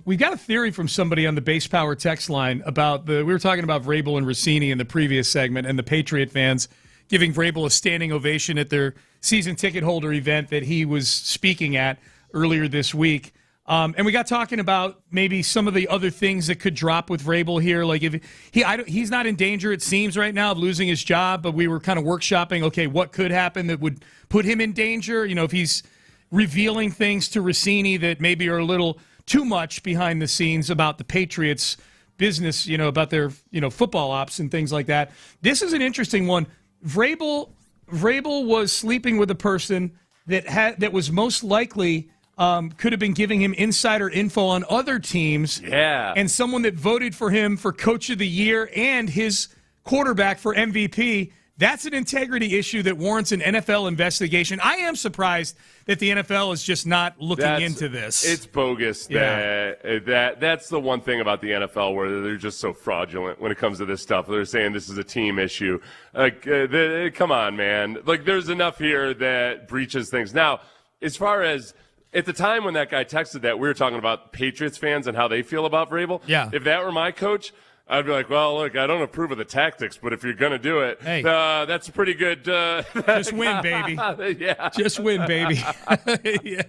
[SPEAKER 4] We got a theory from somebody on the Base Power text line about we were talking about Vrabel and Rossini in the previous segment, and the Patriot fans giving Vrabel a standing ovation at their season ticket holder event that he was speaking at earlier this week. And we got talking about maybe some of the other things that could drop with Vrabel here. Like if he's not in danger, it seems right now, of losing his job, but we were kind of workshopping, okay, what could happen that would put him in danger? If he's revealing things to Rossini that maybe are a little too much behind the scenes about the Patriots business, about their, football ops and things like that. This is an interesting one. Vrabel was sleeping with a person that was most likely could have been giving him insider info on other teams.
[SPEAKER 6] Yeah.
[SPEAKER 4] And someone that voted for him for Coach of the Year and his quarterback for MVP. That's an integrity issue that warrants an NFL investigation. I am surprised that the NFL is just not looking into this.
[SPEAKER 6] It's bogus. That's the one thing about the NFL where they're just so fraudulent when it comes to this stuff. They're saying this is a team issue. Come on, man. There's enough here that breaches things. Now, as far as at the time when that guy texted that, we were talking about Patriots fans and how they feel about Vrabel.
[SPEAKER 4] Yeah.
[SPEAKER 6] If that were my coach, I'd be like, well, look, I don't approve of the tactics, but if you're going to do it, that's a pretty good.
[SPEAKER 4] Just win, baby.
[SPEAKER 6] Yeah.
[SPEAKER 4] Just win, baby. Yeah.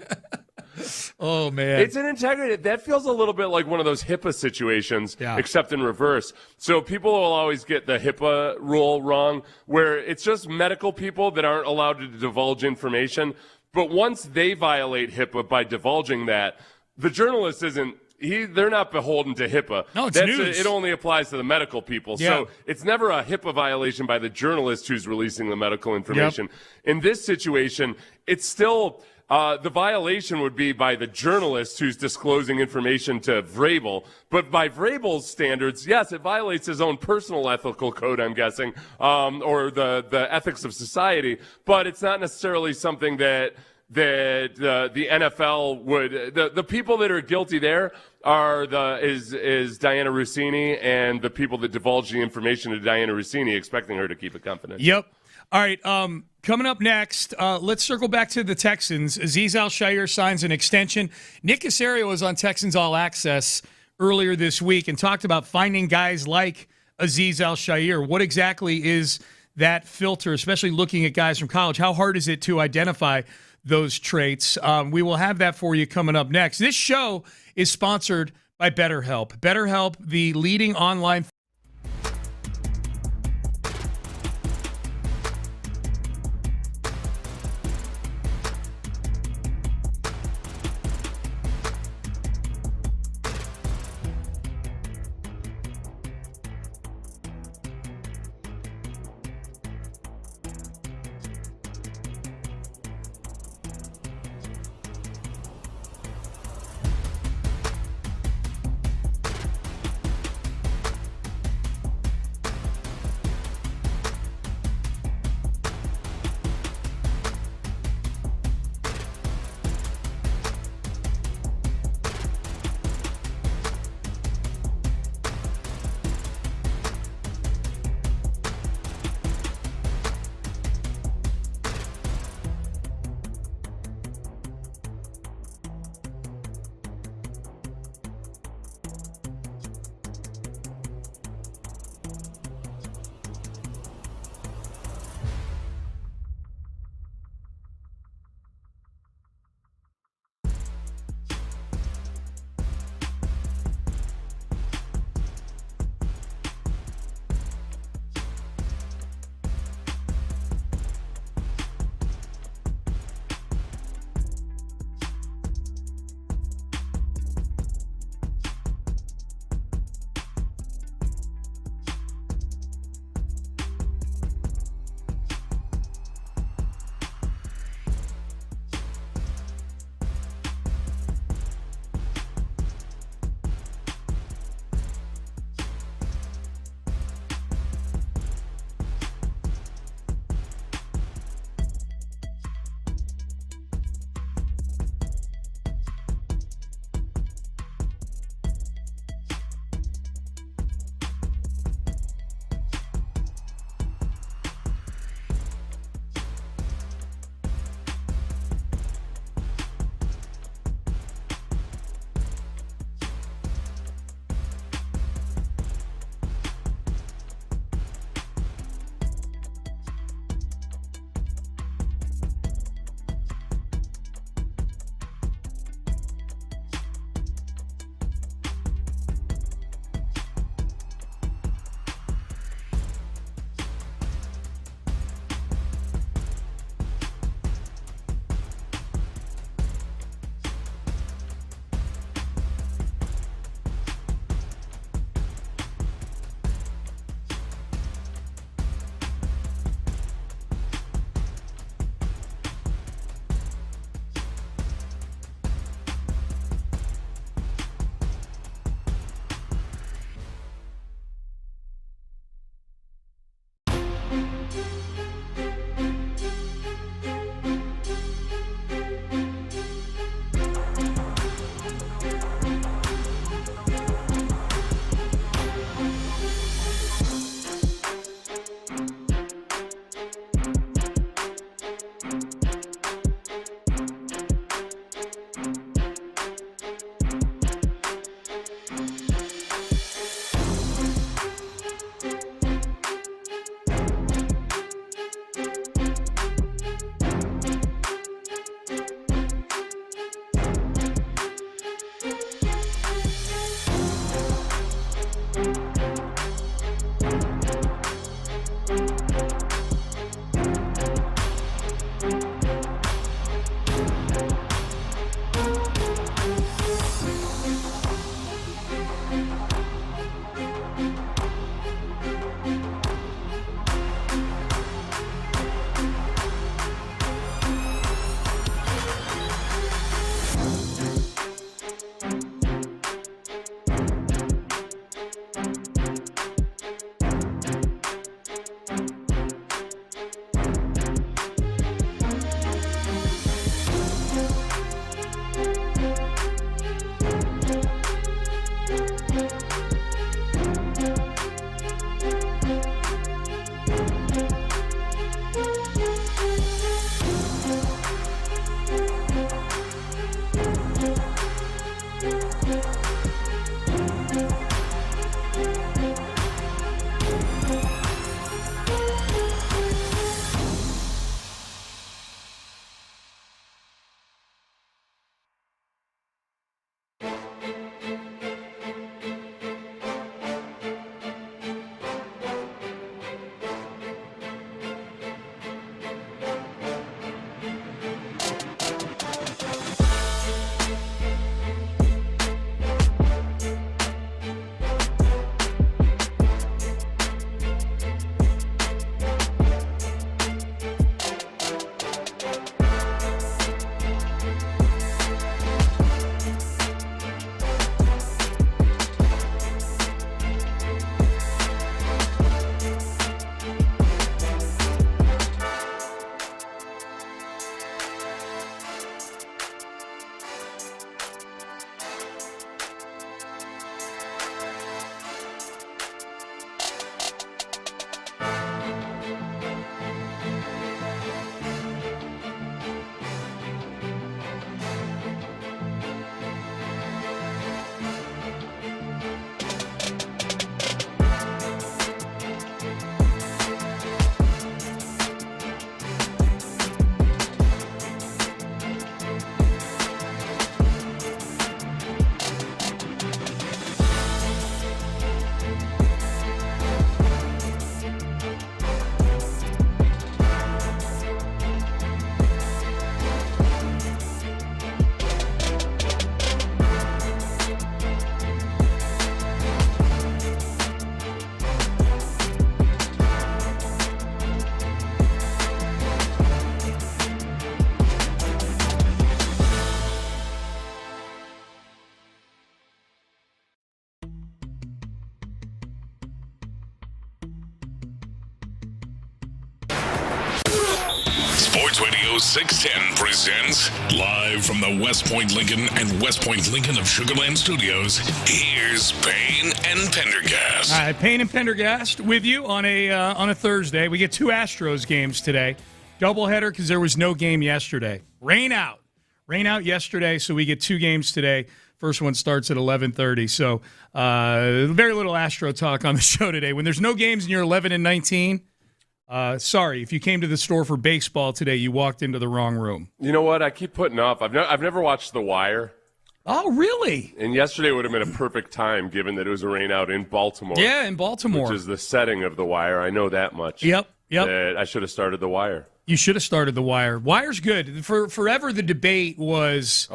[SPEAKER 4] Oh, man.
[SPEAKER 6] It's an integrity. That feels a little bit like one of those HIPAA situations, except in reverse. So people will always get the HIPAA rule wrong, where it's just medical people that aren't allowed to divulge information. But once they violate HIPAA by divulging that, the journalist isn't. They're not beholden to HIPAA.
[SPEAKER 4] No, it's news.
[SPEAKER 6] It only applies to the medical people.
[SPEAKER 4] Yeah.
[SPEAKER 6] So it's never a HIPAA violation by the journalist who's releasing the medical information. In this situation, it's still the violation would be by the journalist who's disclosing information to Vrabel. But by Vrabel's standards, yes, it violates his own personal ethical code, I'm guessing, or the ethics of society. But it's not necessarily something that the NFL would the people that are guilty there are is Diana Rossini and the people that divulge the information to Diana Rossini, expecting her to keep it confidential.
[SPEAKER 4] Yep. All right. Coming up next, let's circle back to the Texans. Azeez Al-Shaair signs an extension. Nick Caserio was on Texans All Access earlier this week and talked about finding guys like Azeez Al-Shaair. What exactly is that filter, especially looking at guys from college? How hard is it to identify those traits? We will have that for you coming up next. This show is sponsored by BetterHelp. BetterHelp, the leading online
[SPEAKER 1] Studio 610 presents live from the West Point Lincoln and West Point Lincoln of Sugar Land Studios. Here's Payne and Pendergast.
[SPEAKER 4] All right, Payne and Pendergast with you on a Thursday. We get 2 Astros games today. Doubleheader because there was no game yesterday. Rain out yesterday, so we get 2 games today. First one starts at 11:30. So very little Astro talk on the show today. When there's no games and you're 11 and 19. Sorry, if you came to the store for baseball today, you walked into the wrong room.
[SPEAKER 6] You know what? I keep putting off. I've never watched The Wire.
[SPEAKER 4] Oh, really?
[SPEAKER 6] And yesterday would have been a perfect time, given that it was a rain out in Baltimore.
[SPEAKER 4] Yeah, in Baltimore.
[SPEAKER 6] Which is the setting of The Wire. I know that much.
[SPEAKER 4] Yep.
[SPEAKER 6] That I should have started The Wire.
[SPEAKER 4] You should have started The Wire. Wire's good. For forever, the debate was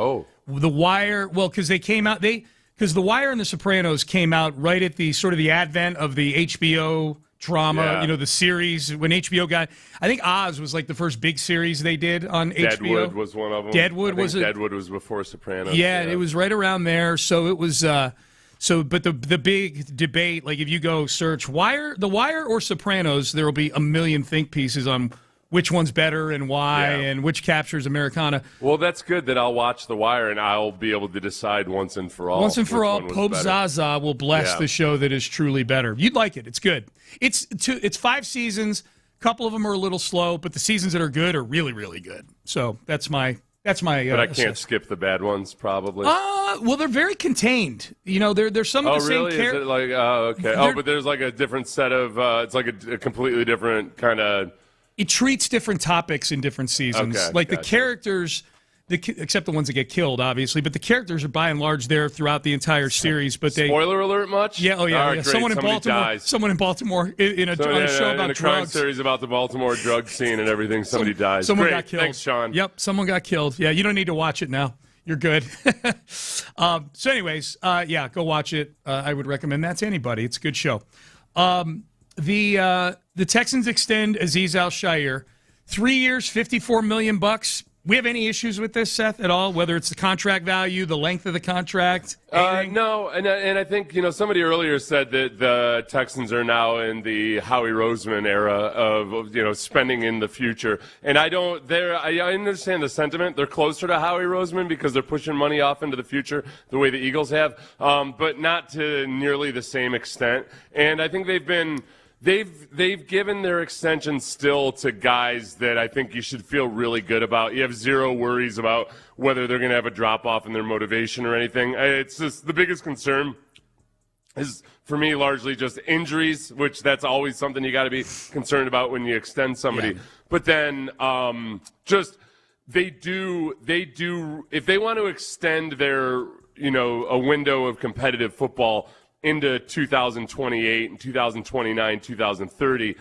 [SPEAKER 4] The Wire. Well, because they came out, because The Wire and The Sopranos came out right at the sort of the advent of the HBO drama, the series when HBO got. I think Oz was like the first big series they did on HBO.
[SPEAKER 6] Deadwood was one of them.
[SPEAKER 4] Deadwood
[SPEAKER 6] was before Sopranos.
[SPEAKER 4] Yeah, it was right around there. So it was. But the big debate, like if you go search The Wire or Sopranos, there will be a million think pieces on which one's better and why and which captures Americana.
[SPEAKER 6] Well, that's good that I'll watch The Wire and I'll be able to decide once and for all.
[SPEAKER 4] Once and for all, Pope Zaza will bless the show that is truly better. You'd like it. It's good. It's 5 seasons. A couple of them are a little slow, but the seasons that are good are really, really good. So that's my. But
[SPEAKER 6] I can't skip the bad ones, probably.
[SPEAKER 4] Well, they're very contained. They're some of the same characters.
[SPEAKER 6] Is it like, okay. But there's like a different set of, it's like a completely different kind of.
[SPEAKER 4] It treats different topics in different seasons. The characters, except the ones that get killed, obviously, but the characters are by and large there throughout the entire series. But
[SPEAKER 6] Spoiler alert much?
[SPEAKER 4] Yeah,
[SPEAKER 6] Right,
[SPEAKER 4] Someone in Baltimore on a show about
[SPEAKER 6] in a
[SPEAKER 4] drugs.
[SPEAKER 6] crime series about the Baltimore drug scene and everything, somebody dies.
[SPEAKER 4] Someone got killed.
[SPEAKER 6] Thanks, Sean.
[SPEAKER 4] Yep, someone got killed. Yeah, you don't need to watch it now. You're good. So anyways, go watch it. I would recommend that to anybody. It's a good show. The Texans extend Azeez Al-Shaair, 3 years, $54 million. We have any issues with this, Seth, at all? Whether it's the contract value, the length of the contract?
[SPEAKER 6] No, and I think somebody earlier said that the Texans are now in the Howie Roseman era of spending in the future, and I understand the sentiment. They're closer to Howie Roseman because they're pushing money off into the future the way the Eagles have, but not to nearly the same extent. And I think They've given their extension still to guys that I think you should feel really good about. You have zero worries about whether they're going to have a drop-off in their motivation or anything. It's just the biggest concern is, for me, largely just injuries, which that's always something you got to be concerned about when you extend somebody. Yeah. But then they do if they want to extend their a window of competitive football into 2028 and 2029, 2030,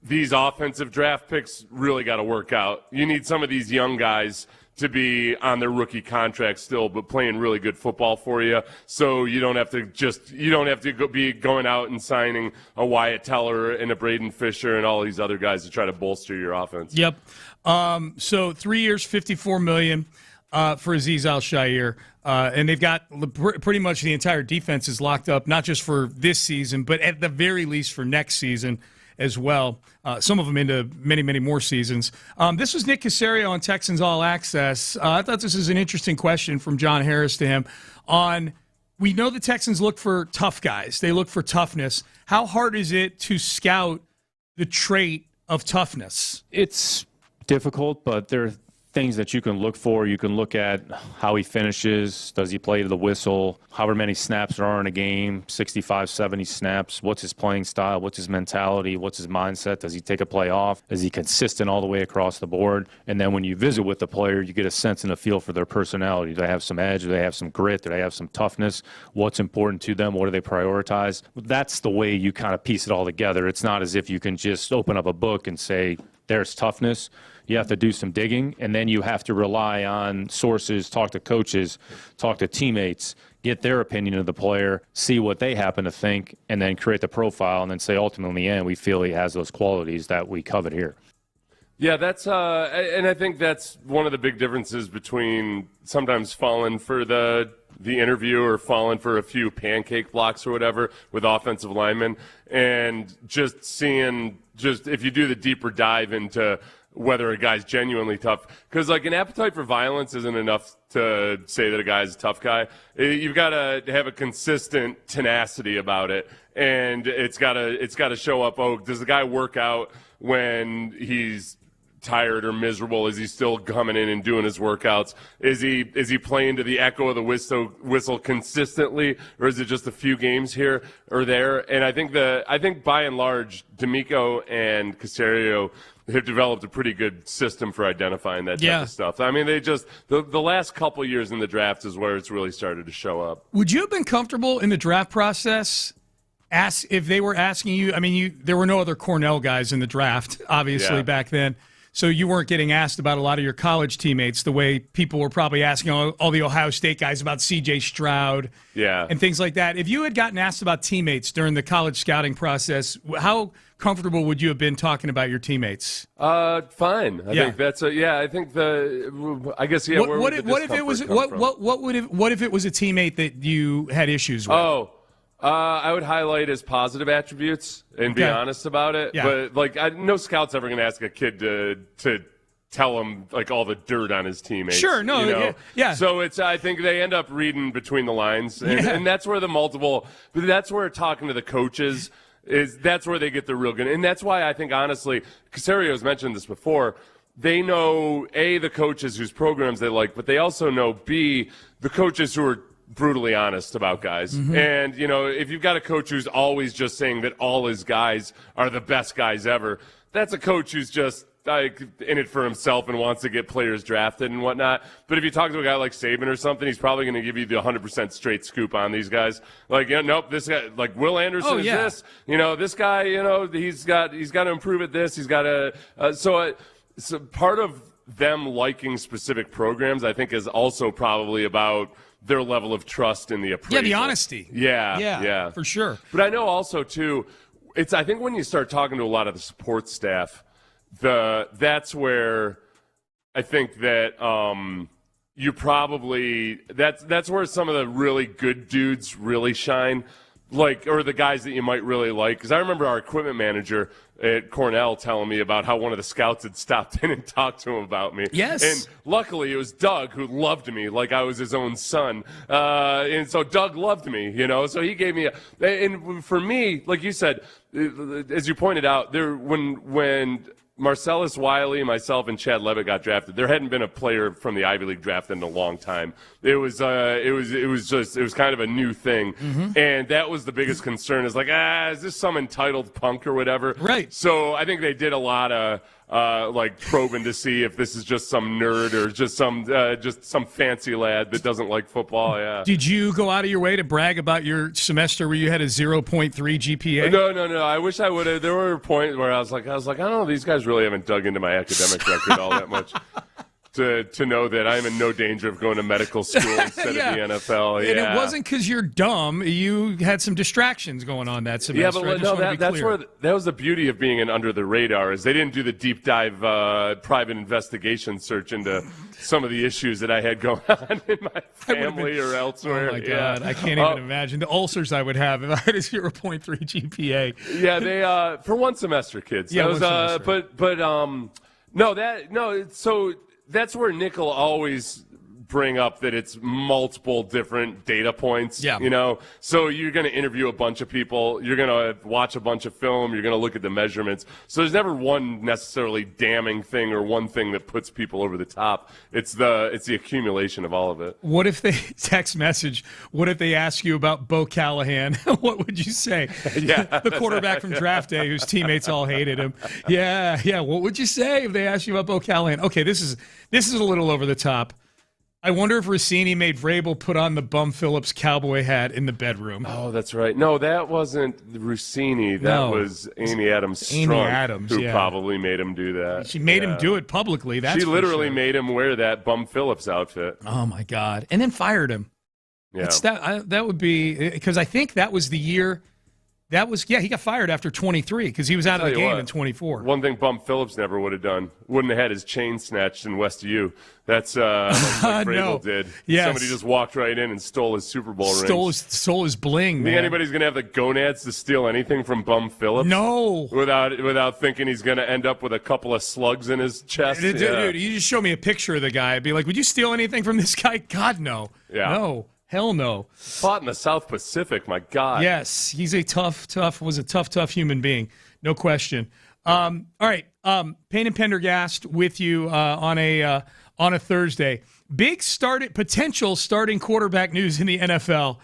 [SPEAKER 6] these offensive draft picks really got to work out. You need some of these young guys to be on their rookie contract still, but playing really good football for you. So you don't have to be going out and signing a Wyatt Teller and a Braden Fisher and all these other guys to try to bolster your offense.
[SPEAKER 4] Yep. So 3 years, $54 million for Azeez Al-Shaair. And they've got pretty much the entire defense is locked up, not just for this season, but at the very least for next season as well. Some of them into many, many more seasons. This was Nick Caserio on Texans All Access. I thought this was an interesting question from John Harris to him on, we know the Texans look for tough guys. They look for toughness. How hard is it to scout the trait of toughness?
[SPEAKER 3] It's difficult, but there are things that you can look for. You can look at how he finishes. Does he play to the whistle? However many snaps there are in a game, 65, 70 snaps. What's his playing style? What's his mentality? What's his mindset? Does he take a play off? Is he consistent all the way across the board? And then when you visit with the player, you get a sense and a feel for their personality. Do they have some edge? Do they have some grit? Do they have some toughness? What's important to them? What do they prioritize? That's the way you kind of piece it all together. It's not as if you can just open up a book and say, there's toughness. You have to do some digging, and then you have to rely on sources, talk to coaches, talk to teammates, get their opinion of the player, see what they happen to think, and then create the profile, and then say, ultimately, in the end, we feel he has those qualities that we covet here.
[SPEAKER 6] Yeah, that's and I think that's one of the big differences between sometimes falling for the interview or falling for a few pancake blocks or whatever with offensive linemen, and just seeing if you do the deeper dive into whether a guy's genuinely tough. Because, like, an appetite for violence isn't enough to say that a guy's a tough guy. You've got to have a consistent tenacity about it, and it's got to show up. Oh, does the guy work out when he's tired or miserable? Is he still coming in and doing his workouts? Is he playing to the echo of the whistle consistently, or is it just a few games here or there? And I think by and large, D'Amico and Caserio have developed a pretty good system for identifying that type of stuff. I mean, they just the last couple years in the draft is where it's really started to show up.
[SPEAKER 4] Would you have been comfortable in the draft process? If they were asking you, I mean, there were no other Cornell guys in the draft, obviously, back then. So you weren't getting asked about a lot of your college teammates the way people were probably asking all the Ohio State guys about C.J. Stroud and things like that. If you had gotten asked about teammates during the college scouting process, how comfortable would you have been talking about your teammates?
[SPEAKER 6] Fine. I think that's I think I guess
[SPEAKER 4] What if it was what if it was a teammate that you had issues with?
[SPEAKER 6] I would highlight his positive attributes and be honest about it. Yeah. But no scout's ever going to ask a kid to tell him like all the dirt on his teammates.
[SPEAKER 4] Sure, no,
[SPEAKER 6] you know?
[SPEAKER 4] yeah.
[SPEAKER 6] So I think they end up reading between the lines, and that's where but that's where talking to the coaches that's where they get the real good. And that's why I think honestly, Casario's mentioned this before. They know the coaches whose programs they like, but they also know the coaches who are brutally honest about guys. Mm-hmm. And, if you've got a coach who's always just saying that all his guys are the best guys ever, that's a coach who's just in it for himself and wants to get players drafted and whatnot. But if you talk to a guy like Saban or something, he's probably going to give you the 100% straight scoop on these guys. Like, nope, this guy, like Will Anderson is this. This guy, he's got to improve at this. He's got to so part of them liking specific programs, I think, is also probably about their level of trust in the appraisal.
[SPEAKER 4] Yeah, the honesty.
[SPEAKER 6] Yeah,
[SPEAKER 4] for sure.
[SPEAKER 6] But I know also, too, I think when you start talking to a lot of the support staff, that's where I think that you probably that's where some of the really good dudes really shine, or the guys that you might really like. Because I remember our equipment manager at Cornell telling me about how one of the scouts had stopped in and talked to him about me.
[SPEAKER 4] Yes.
[SPEAKER 6] And luckily it was Doug who loved me like I was his own son. And so Doug loved me, so he gave me and for me, like you said, as you pointed out, when Marcellus Wiley, myself, and Chad Levitt got drafted, there hadn't been a player from the Ivy League drafted in a long time. It was kind of a new thing, and that was the biggest concern. Is like, is this some entitled punk or whatever?
[SPEAKER 4] Right.
[SPEAKER 6] So I think they did a lot of probing to see if this is just some nerd or just some fancy lad that doesn't like football. Yeah.
[SPEAKER 4] Did you go out of your way to brag about your semester where you had a 0.3 GPA?
[SPEAKER 6] No. I wish I would have. There were points where I was like, I don't know, these guys really haven't dug into my academic record all that much to know that I'm in no danger of going to medical school instead of the NFL.
[SPEAKER 4] And it wasn't because you're dumb. You had some distractions going on that semester.
[SPEAKER 6] Yeah, but that's where that was the beauty of being under the radar, is they didn't do the deep dive private investigation search into some of the issues that I had going on in my family or elsewhere.
[SPEAKER 4] Oh my God, I can't even imagine the ulcers I would have if I had a 0.3 GPA.
[SPEAKER 6] Yeah, they for one semester, kids.
[SPEAKER 4] Yeah,
[SPEAKER 6] that was, so that's where Nick will always bring up that it's multiple different data points.
[SPEAKER 4] Yeah.
[SPEAKER 6] So you're going to interview a bunch of people. You're going to watch a bunch of film. You're going to look at the measurements. So there's never one necessarily damning thing or one thing that puts people over the top. It's the accumulation of all of it.
[SPEAKER 4] What if they text message? What if they ask you about Bo Callahan? What would you say?
[SPEAKER 6] Yeah.
[SPEAKER 4] The quarterback from draft day whose teammates all hated him. Yeah. What would you say if they asked you about Bo Callahan? Okay, this is a little over the top. I wonder if Rossini made Vrabel put on the Bum Phillips cowboy hat in the bedroom.
[SPEAKER 6] Oh, that's right. No, that wasn't Rossini. That was Amy Adams Strunk, who probably made him do that.
[SPEAKER 4] She made him do it publicly. She
[SPEAKER 6] literally made him wear that Bum Phillips outfit.
[SPEAKER 4] Oh, my God. And then fired him.
[SPEAKER 6] Yeah.
[SPEAKER 4] That would be – because I think that was the year That was, he got fired after 23 because he was out of the game in 24.
[SPEAKER 6] One thing Bum Phillips never would have done, wouldn't have had his chain snatched in West U. That's like Vrabel did.
[SPEAKER 4] Yes.
[SPEAKER 6] Somebody just walked right in and stole his Super Bowl ring.
[SPEAKER 4] Stole his bling, man.
[SPEAKER 6] Think anybody's going to have the gonads to steal anything from Bum Phillips?
[SPEAKER 4] No.
[SPEAKER 6] Without thinking he's going to end up with a couple of slugs in his chest?
[SPEAKER 4] Dude, you just show me a picture of the guy. I'd be like, would you steal anything from this guy? God, no.
[SPEAKER 6] Yeah.
[SPEAKER 4] No. Hell no.
[SPEAKER 6] Fought in the South Pacific, my God.
[SPEAKER 4] Yes, he's a tough human being. No question. All right, Payne and Pendergast with you on a Thursday. Big potential starting quarterback news in the NFL.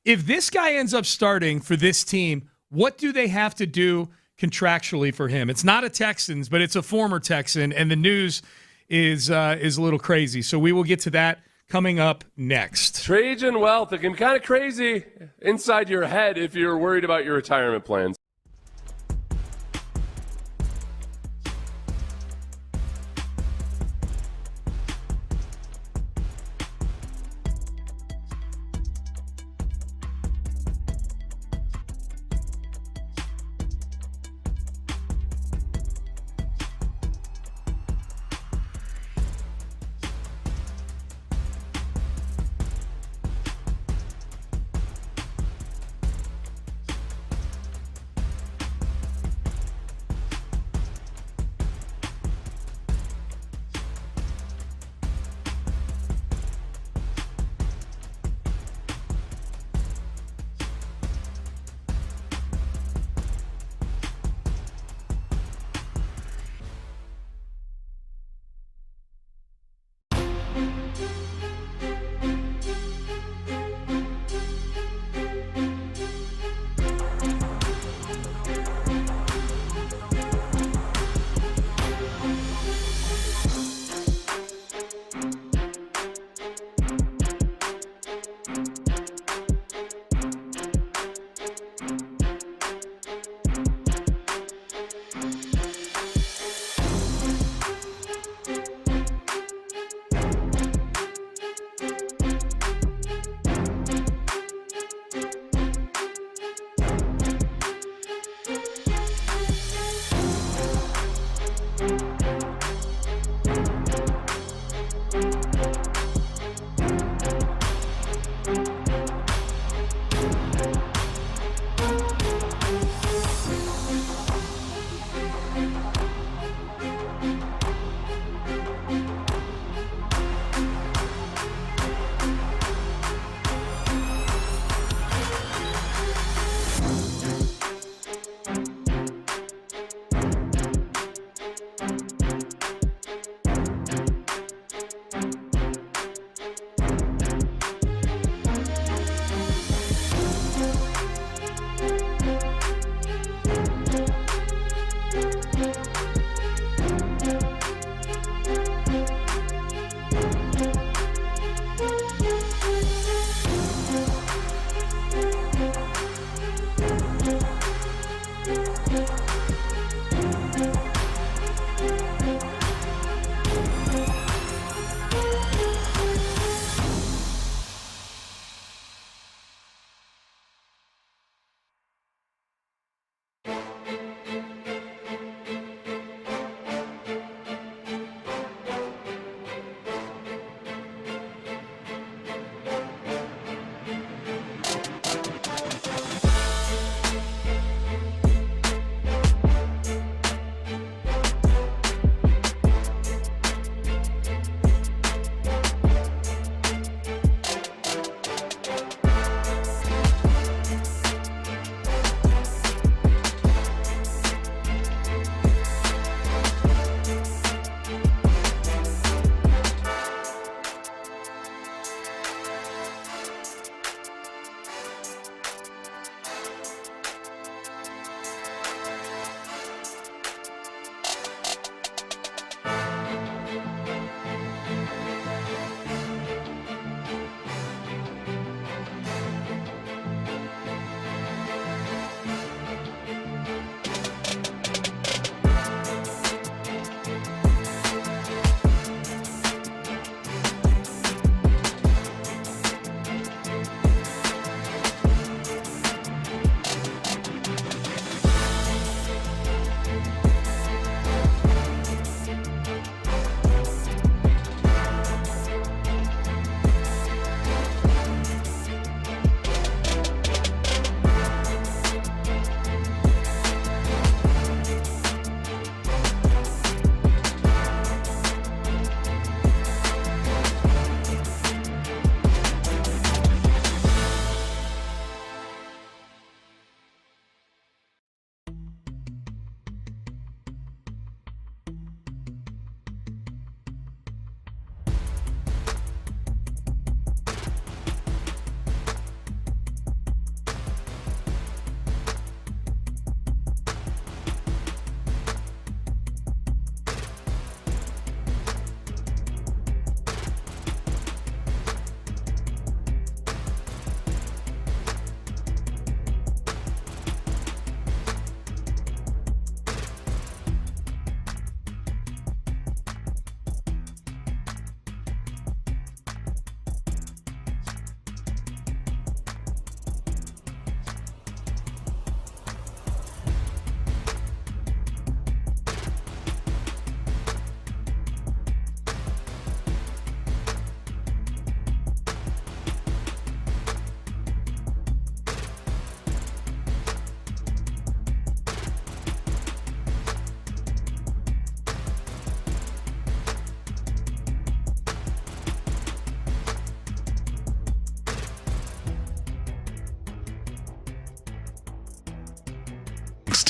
[SPEAKER 4] If this guy ends up starting for this team, what do they have to do contractually for him? It's not a Texans, but it's a former Texan, and the news is a little crazy. So we will get to that coming up next.
[SPEAKER 6] Trajan wealth. It can be kind of crazy inside your head if you're worried about your retirement plans.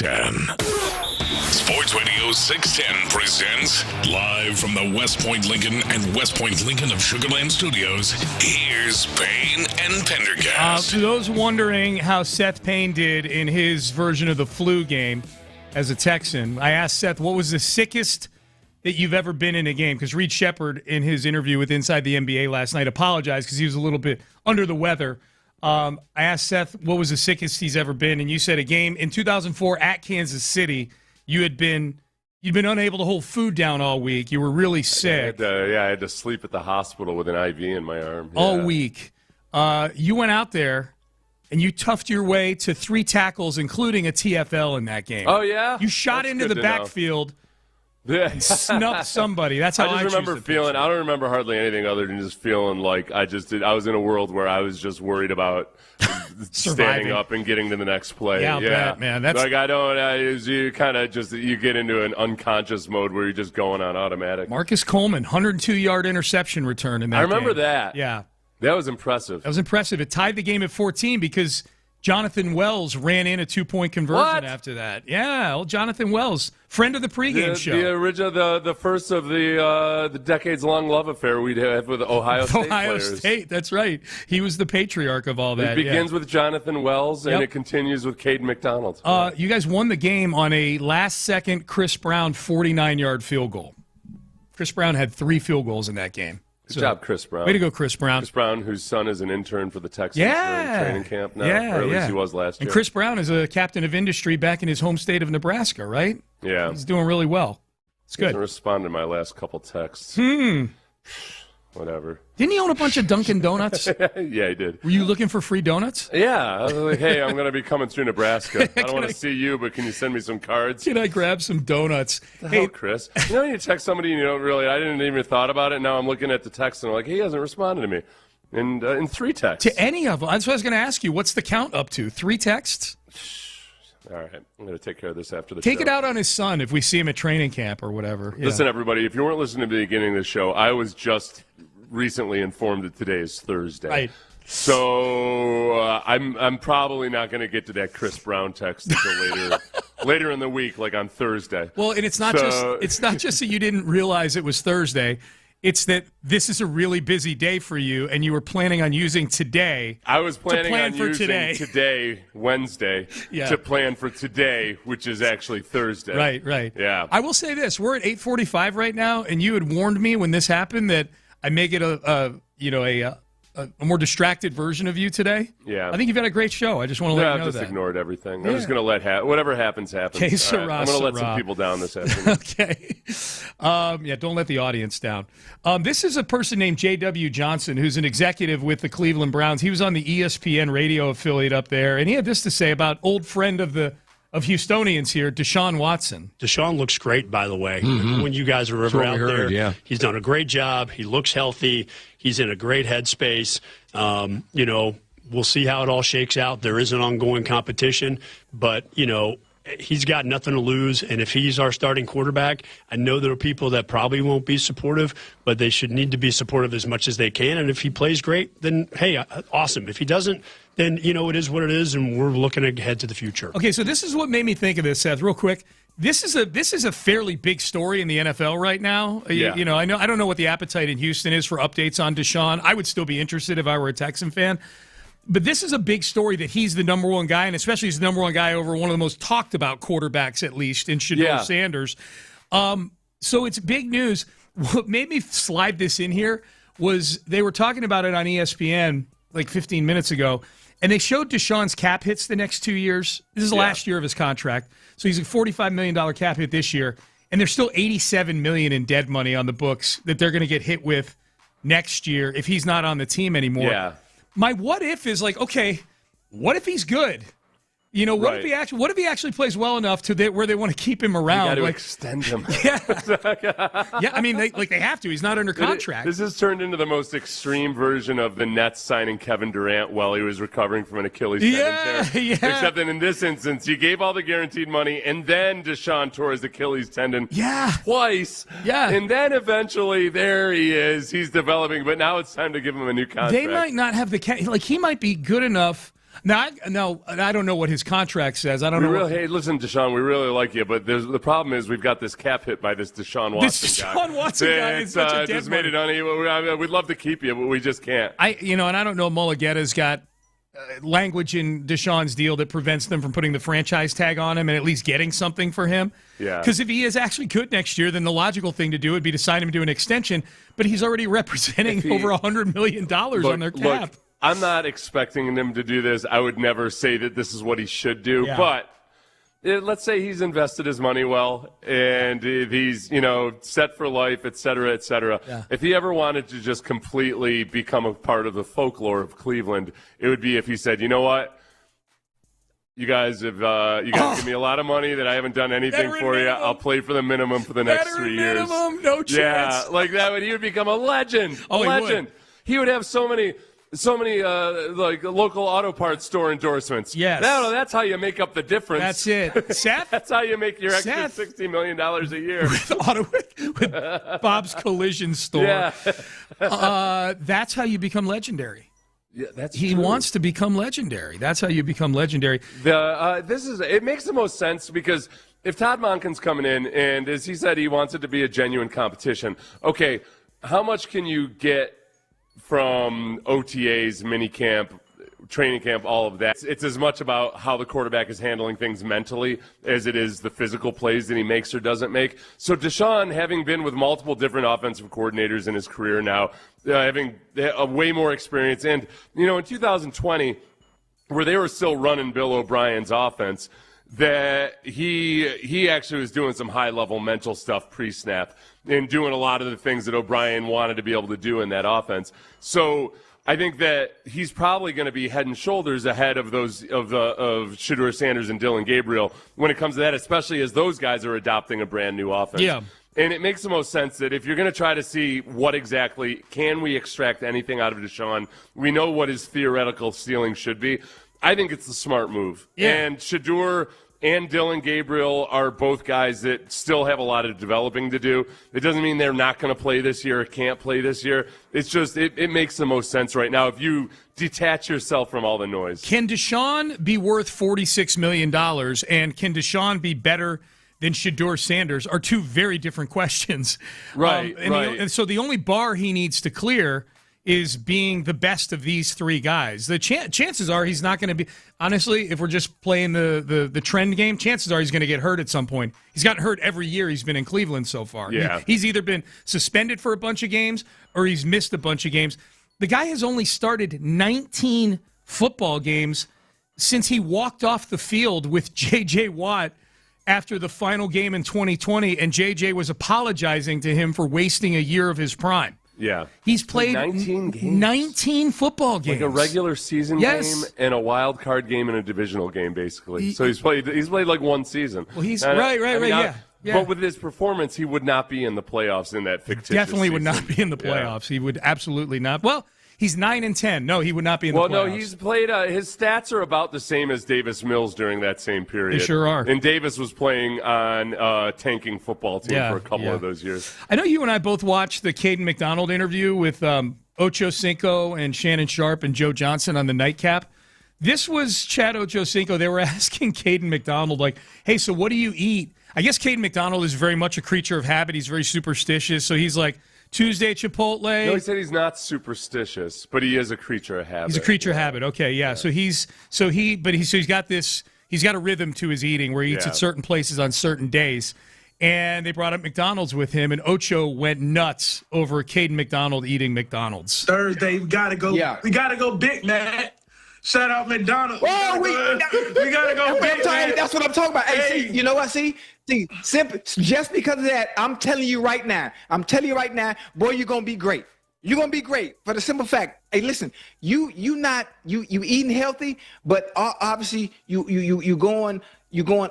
[SPEAKER 1] 610. Sports Radio 610 presents live from the West Point Lincoln and West Point Lincoln of Sugar Land Studios. Here's Payne and Pendergast.
[SPEAKER 4] For those wondering how Seth Payne did in his version of the flu game as a Texan, I asked Seth, what was the sickest that you've ever been in a game? Because Reed Sheppard, in his interview with Inside the NBA last night, apologized because he was a little bit under the weather. I asked Seth what was the sickest he's ever been, and you said a game in 2004 at Kansas City. You'd been unable to hold food down all week. You were really sick.
[SPEAKER 6] I had to sleep at the hospital with an IV in my arm.
[SPEAKER 4] All week. You went out there, and you toughed your way to 3 tackles, including a TFL in that game.
[SPEAKER 6] Oh, yeah?
[SPEAKER 4] You shot into the backfield.
[SPEAKER 6] Yeah.
[SPEAKER 4] And snuffed somebody. That's how I
[SPEAKER 6] remember feeling. I don't remember hardly anything other than just feeling like I was in a world where I was just worried about standing up and getting to the next play.
[SPEAKER 4] Yeah, bet, man. That's
[SPEAKER 6] like you kind of just you get into an unconscious mode where you're just going on automatic.
[SPEAKER 4] Marcus Coleman, 102-yard interception return in that
[SPEAKER 6] I remember
[SPEAKER 4] game.
[SPEAKER 6] that.
[SPEAKER 4] Yeah,
[SPEAKER 6] that was impressive.
[SPEAKER 4] That was impressive. It tied the game at 14 because Jonathan Wells ran in a 2-point conversion after that. Yeah, old Jonathan Wells, friend of the pregame show.
[SPEAKER 6] The original, the first of the decades-long love affair we'd have with Ohio State players.
[SPEAKER 4] State, that's right. He was the patriarch of all that.
[SPEAKER 6] It begins with Jonathan Wells, and it continues with Caden McDonald.
[SPEAKER 4] You guys won the game on a last-second Chris Brown 49-yard field goal. Chris Brown had 3 field goals in that game.
[SPEAKER 6] Good job, Chris Brown.
[SPEAKER 4] Way to go, Chris Brown.
[SPEAKER 6] Chris Brown, whose son is an intern for the Texans during training camp now. Or at least he was last year.
[SPEAKER 4] And Chris Brown is a captain of industry back in his home state of Nebraska, right?
[SPEAKER 6] Yeah.
[SPEAKER 4] He's doing really well. It's good.
[SPEAKER 6] He hasn't responded to my last couple texts. Whatever.
[SPEAKER 4] Didn't he own a bunch of Dunkin' Donuts?
[SPEAKER 6] Yeah, he did.
[SPEAKER 4] Were you looking for free donuts?
[SPEAKER 6] Yeah. I was like, hey, I'm going to be coming through Nebraska. I don't want to see you, but can you send me some cards?
[SPEAKER 4] Can I grab some donuts?
[SPEAKER 6] Hey, Chris. You know, you text somebody and you don't really, I didn't even thought about it. Now I'm looking at the text and I'm like, he hasn't responded to me. And in 3 texts.
[SPEAKER 4] To any of them. That's what I was going to ask you. What's the count up to? 3 texts?
[SPEAKER 6] All right. I'm going to take care of this after the show.
[SPEAKER 4] Take it out on his son if we see him at training camp or whatever.
[SPEAKER 6] Listen, everybody, if you weren't listening to the beginning of the show, I was just recently informed that today is Thursday.
[SPEAKER 4] Right.
[SPEAKER 6] So I'm probably not going to get to that Chris Brown text until later in the week, like on Thursday.
[SPEAKER 4] Well, and it's not just that you didn't realize it was Thursday. It's that this is a really busy day for you, and you were planning on using today.
[SPEAKER 6] I was planning on
[SPEAKER 4] for
[SPEAKER 6] using today, Wednesday, to plan for today, which is actually Thursday.
[SPEAKER 4] Right.
[SPEAKER 6] Yeah.
[SPEAKER 4] I will say this: we're at 8:45 right now, and you had warned me when this happened that I may get a more distracted version of you today.
[SPEAKER 6] Yeah.
[SPEAKER 4] I think you've had a great show. I just want to let you know
[SPEAKER 6] I've
[SPEAKER 4] that.
[SPEAKER 6] just ignored everything. I'm just going to let whatever happens, happens.
[SPEAKER 4] Okay,
[SPEAKER 6] I'm going to let some people down this afternoon.
[SPEAKER 4] Okay. Don't let the audience down. This is a person named J.W. Johnson, who's an executive with the Cleveland Browns. He was on the ESPN radio affiliate up there, and he had this to say about old friend of Houstonians here, Deshaun Watson.
[SPEAKER 10] Deshaun looks great, by the way. When you guys were out there, he's done a great job. He looks healthy. He's in a great headspace. We'll see how it all shakes out. There is an ongoing competition, but, he's got nothing to lose. And if he's our starting quarterback, I know there are people that probably won't be supportive, but they should need to be supportive as much as they can. And if he plays great, then, hey, awesome. If he doesn't, then, it is what it is, and we're looking ahead to the future.
[SPEAKER 4] Okay, so this is what made me think of this, Seth, real quick. This is a fairly big story in the NFL right now.
[SPEAKER 6] Yeah.
[SPEAKER 4] I don't know what the appetite in Houston is for updates on Deshaun. I would still be interested if I were a Texan fan. But this is a big story that he's the number one guy, and especially he's the number one guy over one of the most talked about quarterbacks, at least, in Shedeur Sanders. So it's big news. What made me slide this in here was they were talking about it on ESPN like 15 minutes ago, and they showed Deshaun's cap hits the next 2 years. This is the last year of his contract. So he's a $45 million cap hit this year, and there's still $87 million in dead money on the books that they're going to get hit with next year if he's not on the team anymore.
[SPEAKER 6] Yeah.
[SPEAKER 4] My what if is like, okay, what if he's good? What if he actually plays well enough to where they want to keep him around?
[SPEAKER 6] You got to extend him.
[SPEAKER 4] I mean, they have to. He's not under contract.
[SPEAKER 6] This has turned into the most extreme version of the Nets signing Kevin Durant while he was recovering from an Achilles tendon tear.
[SPEAKER 4] Yeah.
[SPEAKER 6] Except that in this instance, you gave all the guaranteed money, and then Deshaun tore his Achilles tendon twice.
[SPEAKER 4] Yeah.
[SPEAKER 6] And then eventually, there he is. He's developing, but now it's time to give him a new contract.
[SPEAKER 4] They might not have he might be good enough. Now, I don't know what his contract says. I don't know.
[SPEAKER 6] Hey, listen, Deshaun, we really like you, but the problem is we've got this cap hit by this Deshaun Watson guy.
[SPEAKER 4] This Deshaun Watson guy is such a dead
[SPEAKER 6] just made it uneven. We'd love to keep you, but we just can't.
[SPEAKER 4] And I don't know. Mulligeta's got language in Deshaun's deal that prevents them from putting the franchise tag on him and at least getting something for him.
[SPEAKER 6] Yeah.
[SPEAKER 4] Because if he is actually good next year, then the logical thing to do would be to sign him to an extension. But he's already representing over $100 million on their cap.
[SPEAKER 6] Look, I'm not expecting him to do this. I would never say that this is what he should do. Yeah. But let's say he's invested his money well and he's, set for life, et cetera, et cetera. Yeah. If he ever wanted to just completely become a part of the folklore of Cleveland, it would be if he said, you know what? You guys give me a lot of money that I haven't done anything for you. I'll play for the minimum for the next 3 years.
[SPEAKER 4] Minimum, no chance.
[SPEAKER 6] Yeah, like that. He would become a legend. Legend. He would have so many like local auto parts store endorsements.
[SPEAKER 4] Yes.
[SPEAKER 6] No, that's how you make up the difference.
[SPEAKER 4] That's it. Seth?
[SPEAKER 6] That's how you make your extra $60 million a year.
[SPEAKER 4] with Bob's Collision Store.
[SPEAKER 6] Yeah.
[SPEAKER 4] That's how you become legendary.
[SPEAKER 6] Yeah, that's
[SPEAKER 4] he
[SPEAKER 6] true.
[SPEAKER 4] wants to become legendary. That's how you become legendary.
[SPEAKER 6] It makes the most sense because if Todd Monken's coming in and as he said he wants it to be a genuine competition, okay, how much can you get from OTAs, minicamp, training camp, all of that? It's as much about how the quarterback is handling things mentally as it is the physical plays that he makes or doesn't make. So Deshaun, having been with multiple different offensive coordinators in his career now, having a way more experience, and, in 2020, where they were still running Bill O'Brien's offense, that he actually was doing some high-level mental stuff pre-snap and doing a lot of the things that O'Brien wanted to be able to do in that offense. So I think that he's probably going to be head and shoulders ahead of those of Shedeur Sanders and Dylan Gabriel when it comes to that, especially as those guys are adopting a brand new offense.
[SPEAKER 4] Yeah.
[SPEAKER 6] And it makes the most sense that if you're going to try to see what exactly can we extract anything out of Deshaun, we know what his theoretical ceiling should be. I think it's the smart move.
[SPEAKER 4] Yeah.
[SPEAKER 6] And Shedeur and Dylan Gabriel are both guys that still have a lot of developing to do. It doesn't mean they're not going to play this year or can't play this year. It's just it makes the most sense right now if you detach yourself from all the noise.
[SPEAKER 4] Can Deshaun be worth $46 million, and can Deshaun be better than Shedeur Sanders are two very different questions.
[SPEAKER 6] Right,
[SPEAKER 4] right. And so the only bar he needs to clear is being the best of these three guys. The chances are he's not going to be, honestly, if we're just playing the trend game, chances are he's going to get hurt at some point. He's gotten hurt every year he's been in Cleveland so far.
[SPEAKER 6] Yeah.
[SPEAKER 4] He's either been suspended for a bunch of games or he's missed a bunch of games. The guy has only started 19 football games since he walked off the field with J.J. Watt after the final game in 2020, and J.J. was apologizing to him for wasting a year of his prime.
[SPEAKER 6] Yeah.
[SPEAKER 4] He's played
[SPEAKER 6] 19 games.
[SPEAKER 4] 19 football games.
[SPEAKER 6] Like a regular season game and a wild card game and a divisional game, basically. So he's played like one season.
[SPEAKER 4] Well, he's right, yeah.
[SPEAKER 6] But with his performance, he would not be in the playoffs in that fictitious
[SPEAKER 4] Definitely
[SPEAKER 6] season.
[SPEAKER 4] would not be in the playoffs. Yeah. He would absolutely not. Well, he's 9-10. No, he would not be in the playoffs.
[SPEAKER 6] Well, no, he's played. His stats are about the same as Davis Mills during that same period.
[SPEAKER 4] They sure are.
[SPEAKER 6] And Davis was playing on a tanking football team for a couple of those years.
[SPEAKER 4] I know you and I both watched the Caden McDonald interview with Ocho Cinco and Shannon Sharp and Joe Johnson on the nightcap. This was Chad Ochocinco. They were asking Caden McDonald, like, hey, so what do you eat? I guess Caden McDonald is very much a creature of habit. He's very superstitious. So he's like, Tuesday Chipotle.
[SPEAKER 6] No, he said he's not superstitious, but he is a creature of habit.
[SPEAKER 4] He's a creature of habit. Okay, yeah. So he's got a rhythm to his eating where he eats at certain places on certain days. And they brought up McDonald's with him, and Ocho went nuts over Caden McDonald eating McDonald's.
[SPEAKER 5] Thursday, we gotta go. Yeah. We gotta go big, man. Shout out McDonald's.
[SPEAKER 7] Oh, we
[SPEAKER 5] gotta go big, man.
[SPEAKER 7] That's what I'm talking about. Hey, see, you know what? See, simple. Just because of that, I'm telling you right now, boy, you're gonna be great. You're gonna be great for the simple fact. Hey, listen, you eating healthy, but obviously you going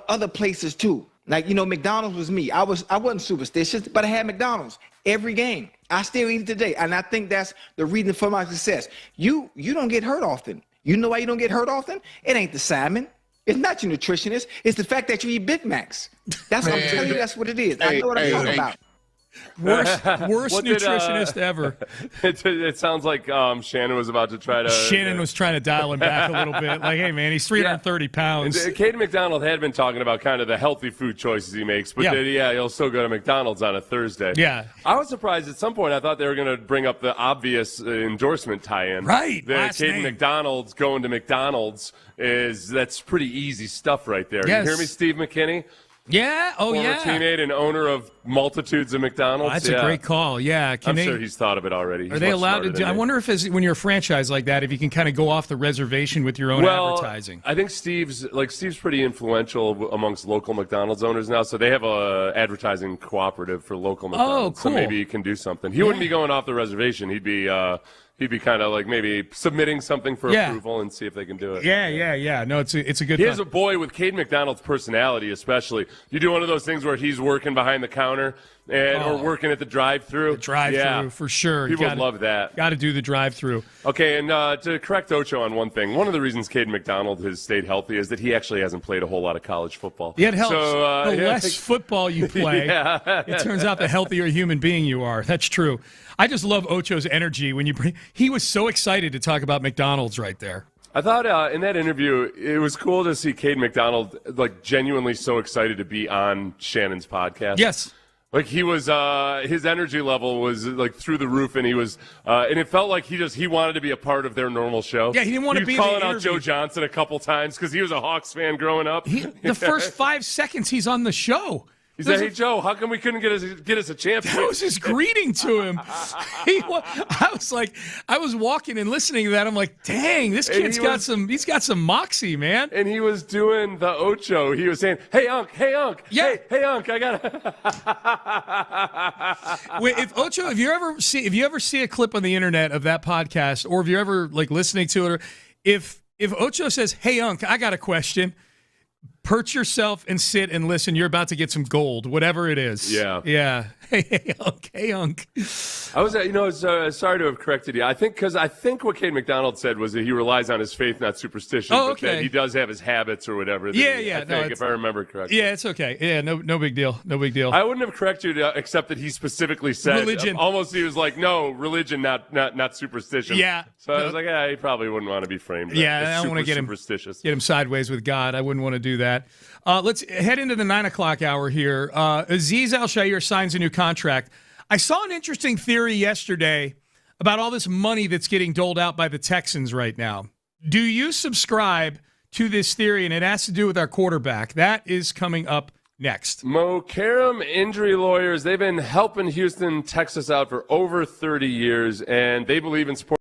[SPEAKER 7] other places too. Like, McDonald's was me. I wasn't superstitious, but I had McDonald's every game. I still eat it today, and I think that's the reason for my success. You don't get hurt often. You know why you don't get hurt often? It ain't the salmon. It's not your nutritionist. It's the fact that you eat Big Macs. That's what I'm telling you. That's what it is. I know what I'm talking about.
[SPEAKER 4] Worst nutritionist ever.
[SPEAKER 6] It sounds like Shannon was about to try to.
[SPEAKER 4] Shannon was trying to dial him back a little bit. Like, hey, man, he's 330 pounds.
[SPEAKER 6] And Caden McDonald had been talking about kind of the healthy food choices he makes, but he'll still go to McDonald's on a Thursday.
[SPEAKER 4] Yeah.
[SPEAKER 6] I was surprised at some point. I thought they were going to bring up the obvious endorsement tie-in.
[SPEAKER 4] Right.
[SPEAKER 6] That Caden McDonald's going to McDonald's that's pretty easy stuff right there.
[SPEAKER 4] Yes.
[SPEAKER 6] You hear me, Steve McKinney?
[SPEAKER 4] Yeah. Oh,
[SPEAKER 6] Former
[SPEAKER 4] yeah.
[SPEAKER 6] teammate and owner of multitudes of McDonald's.
[SPEAKER 4] Oh, that's a great call. Yeah.
[SPEAKER 6] I'm sure he's thought of it already.
[SPEAKER 4] Are they allowed to do? I wonder if, when you're a franchise like that, if you can kind of go off the reservation with your own advertising.
[SPEAKER 6] I think Steve's pretty influential amongst local McDonald's owners now, so they have a advertising cooperative for local McDonald's.
[SPEAKER 4] Oh, cool.
[SPEAKER 6] So maybe he can do something. He wouldn't be going off the reservation. He'd be kind of like maybe submitting something for approval and see if they can do it.
[SPEAKER 4] Yeah. No, it's a good.
[SPEAKER 6] He has a boy with Caden McDonald's personality, especially. You do one of those things where he's working behind the counter or working at the drive-thru.
[SPEAKER 4] For sure.
[SPEAKER 6] People would love that.
[SPEAKER 4] Got to do the drive-thru.
[SPEAKER 6] Okay, and to correct Ocho on one thing, one of the reasons Caden McDonald has stayed healthy is that he actually hasn't played a whole lot of college football.
[SPEAKER 4] Yeah, it helps. So, the less football you play, it turns out the healthier human being you are. That's true. I just love Ocho's energy when he was so excited to talk about McDonald's right there.
[SPEAKER 6] I thought in that interview, it was cool to see Caden McDonald genuinely so excited to be on Shannon's podcast.
[SPEAKER 4] Yes.
[SPEAKER 6] Like he was, his energy level was through the roof, and he was, and it felt like he wanted to be a part of their normal show.
[SPEAKER 4] Yeah, he didn't want to be
[SPEAKER 6] calling out Joe Johnson a couple times because he was a Hawks fan growing up.
[SPEAKER 4] The first 5 seconds he's on the show.
[SPEAKER 6] He said, "Hey Joe, how come we couldn't get us a championship?"
[SPEAKER 4] That was his greeting to him. I was walking and listening to that. I'm like, dang, this kid's got some moxie, man.
[SPEAKER 6] And he was doing the Ocho. He was saying, "Hey Unc,
[SPEAKER 4] yeah,
[SPEAKER 6] hey Unc, I gotta."
[SPEAKER 4] Wait, if you ever see a clip on the internet of that podcast, or if you're ever listening to it, or if Ocho says, "Hey Unc, I got a question," perch yourself and sit and listen. You're about to get some gold, whatever it is.
[SPEAKER 6] Yeah.
[SPEAKER 4] Hey, Unc.
[SPEAKER 6] I was, sorry to have corrected you. I think what Caden McDonald said was that he relies on his faith, not superstition.
[SPEAKER 4] Oh,
[SPEAKER 6] okay. But that he does have his habits or whatever. If I remember correctly.
[SPEAKER 4] Yeah, it's okay. Yeah, no big deal. No big deal.
[SPEAKER 6] I wouldn't have corrected you except that he specifically said
[SPEAKER 4] religion.
[SPEAKER 6] Almost, he was like, no, religion, not superstition.
[SPEAKER 4] Yeah.
[SPEAKER 6] So I was like, he probably wouldn't want to be framed.
[SPEAKER 4] Yeah, I don't want to get him sideways with God. I wouldn't want to do that. Let's head into the 9 o'clock hour here. Azeez Al-Shaair signs a new contract. I saw an interesting theory yesterday about all this money that's getting doled out by the Texans right now. Do you subscribe to this theory? And it has to do with our quarterback. That is coming up next.
[SPEAKER 6] Mo Karam Injury Lawyers, they've been helping Houston, Texas out for over 30 years, and they believe in sports.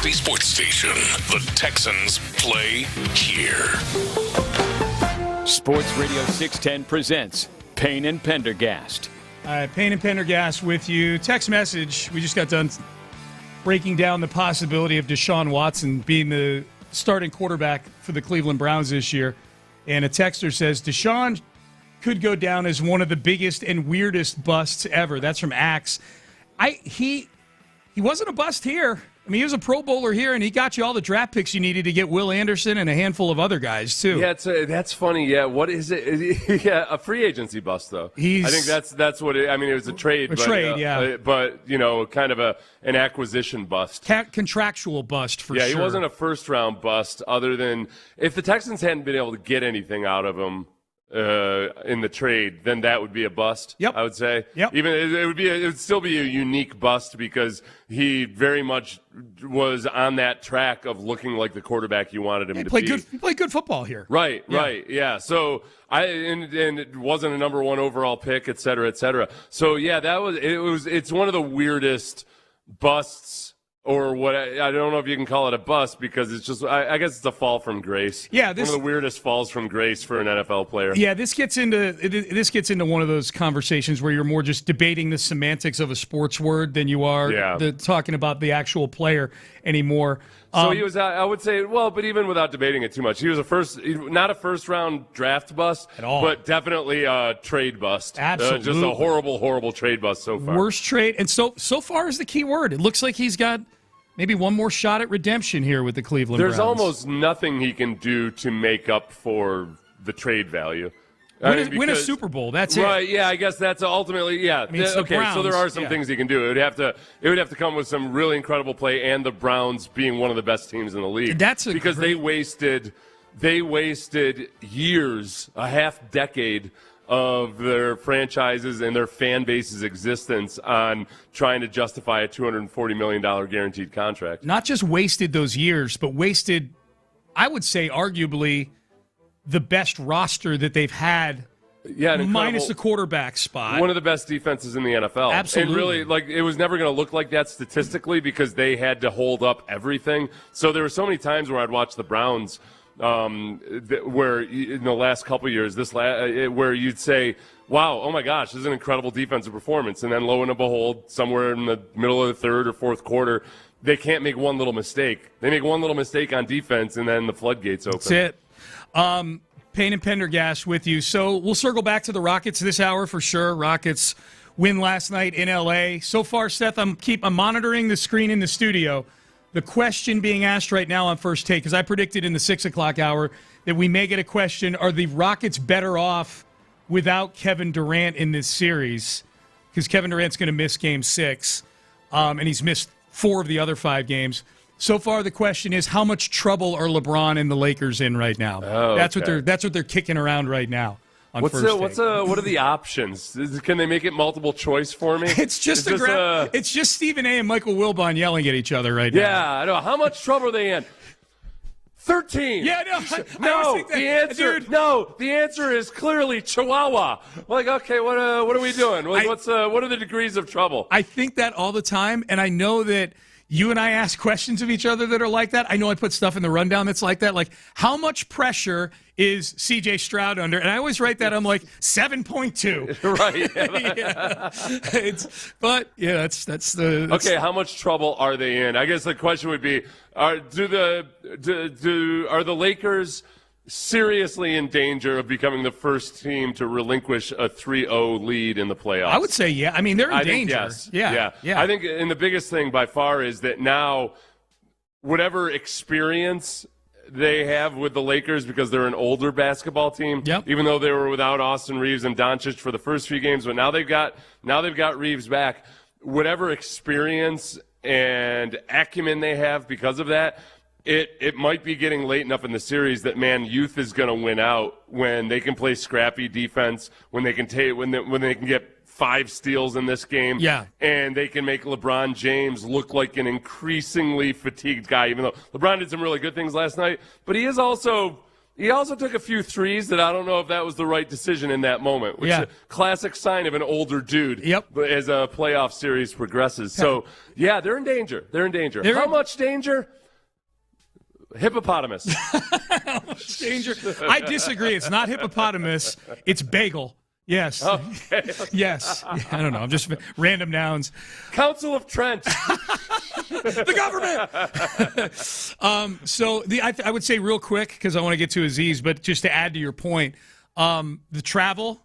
[SPEAKER 1] The sports station. The Texans play here.
[SPEAKER 2] Sports Radio 610 presents Payne and Pendergast.
[SPEAKER 4] Payne and Pendergast with you. Text message. We just got done breaking down the possibility of Deshaun Watson being the starting quarterback for the Cleveland Browns this year. And a texter says, Deshaun could go down as one of the biggest and weirdest busts ever. That's from Axe. He wasn't a bust here. I mean, he was a Pro Bowler here, and he got you all the draft picks you needed to get Will Anderson and a handful of other guys, too.
[SPEAKER 6] Yeah, that's funny. Yeah, what is it? Yeah, a free agency bust, though. I think that's what it – I mean, it was a trade.
[SPEAKER 4] Yeah.
[SPEAKER 6] But, kind of an acquisition bust.
[SPEAKER 4] Contractual bust, for sure.
[SPEAKER 6] Yeah, he wasn't a first-round bust other than – if the Texans hadn't been able to get anything out of him – in the trade, then that would be a bust.
[SPEAKER 4] Yep.
[SPEAKER 6] I would say.
[SPEAKER 4] Yep.
[SPEAKER 6] Even it would still be a unique bust because he very much was on that track of looking like the quarterback you wanted him to be.
[SPEAKER 4] He played good football here.
[SPEAKER 6] Right. Yeah. So and it wasn't a number one overall pick, et cetera, et cetera. So yeah, it's one of the weirdest busts. Or what I don't know if you can call it a bust because it's just I guess it's a fall from grace.
[SPEAKER 4] Yeah,
[SPEAKER 6] one of the weirdest falls from grace for an NFL player.
[SPEAKER 4] Yeah, this gets into one of those conversations where you're more just debating the semantics of a sports word than you are talking about the actual player anymore.
[SPEAKER 6] So he was, I would say, but even without debating it too much, he was not a first-round draft bust
[SPEAKER 4] at all,
[SPEAKER 6] but definitely a trade bust.
[SPEAKER 4] Absolutely,
[SPEAKER 6] just a horrible, horrible trade bust so far.
[SPEAKER 4] Worst trade, and so far is the key word. It looks like he's got maybe one more shot at redemption here with the Cleveland Browns.
[SPEAKER 6] There's almost nothing he can do to make up for the trade value.
[SPEAKER 4] Win a Super Bowl. That's it.
[SPEAKER 6] Right? Yeah, I guess that's ultimately. Yeah.
[SPEAKER 4] I mean,
[SPEAKER 6] okay. So there are some things he can do. It would have to come with some really incredible play, and the Browns being one of the best teams in the league. They wasted years, a half decade of their franchises and their fan base's existence on trying to justify a $240 million guaranteed contract.
[SPEAKER 4] Not just wasted those years, but wasted, I would say, arguably the best roster that they've had, minus the quarterback spot.
[SPEAKER 6] One of the best defenses in the NFL.
[SPEAKER 4] Absolutely.
[SPEAKER 6] And really, it was never going to look like that statistically because they had to hold up everything. So there were so many times where I'd watch the Browns where in the last couple of years, where you'd say, wow, oh my gosh, this is an incredible defensive performance. And then lo and behold, somewhere in the middle of the third or fourth quarter, they can't make one little mistake. They make one little mistake on defense, and then the floodgates open.
[SPEAKER 4] That's it. Payne and Pendergast with you. So we'll circle back to the Rockets this hour for sure. Rockets win last night in L.A. So far, Seth, I'm monitoring the screen in the studio. The question being asked right now on First Take, because I predicted in the 6 o'clock hour that we may get a question, are the Rockets better off without Kevin Durant in this series? Because Kevin Durant's going to miss Game 6, and he's missed 4 of the other 5 games. So far, the question is, how much trouble are LeBron and the Lakers in right now? That's what they're kicking around right now. What
[SPEAKER 6] are the options? Can they make it multiple choice for me?
[SPEAKER 4] It's just Stephen A. and Michael Wilbon yelling at each other right now.
[SPEAKER 6] Yeah, I know. How much trouble are they in? 13.
[SPEAKER 4] Yeah,
[SPEAKER 6] the answer is clearly Chihuahua. Okay, what are we doing? What are the degrees of trouble?
[SPEAKER 4] I think that all the time, and I know that you and I ask questions of each other that are like that. I know I put stuff in the rundown that's like that. Like, how much pressure is C.J. Stroud under? And I always write that. I'm like, 7.2.
[SPEAKER 6] Right.
[SPEAKER 4] That's the...
[SPEAKER 6] Okay, how much trouble are they in? I guess the question would be, are the Lakers seriously in danger of becoming the first team to relinquish a 3-0 lead in the playoffs?
[SPEAKER 4] I would say, yeah. I mean, they're in danger.
[SPEAKER 6] Yes.
[SPEAKER 4] Yeah.
[SPEAKER 6] I think, and the biggest thing by far is that now, whatever experience they have with the Lakers, because they're an older basketball team, even though they were without Austin Reeves and Doncic for the first few games, but now they've got Reeves back. Whatever experience and acumen they have because of that, it might be getting late enough in the series that, man, youth is going to win out when they can play scrappy defense, when they can when they can get 5 steals in this game, and they can make LeBron James look like an increasingly fatigued guy, even though LeBron did some really good things last night, but he is also He also took a few threes that I don't know if that was the right decision in that moment, which is a classic sign of an older dude as a playoff series progresses. So, yeah, they're in danger. They're in danger. How much danger? Hippopotamus.
[SPEAKER 4] How much danger? I disagree. It's not hippopotamus. It's bagel. Yes.
[SPEAKER 6] Okay.
[SPEAKER 4] Yes. Yeah, I don't know. I'm just random nouns.
[SPEAKER 6] Council of Trent.
[SPEAKER 4] The government. I would say real quick, because I want to get to Azeez, but just to add to your point, the travel,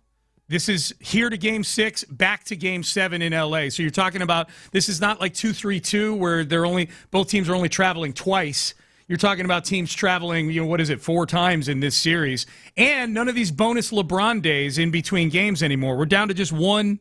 [SPEAKER 4] this is here to Game 6, back to Game 7 in L.A. So you're talking about, this is not like 2-3-2 where both teams are only traveling twice. You're talking about teams traveling, 4 times in this series. And none of these bonus LeBron days in between games anymore. We're down to just one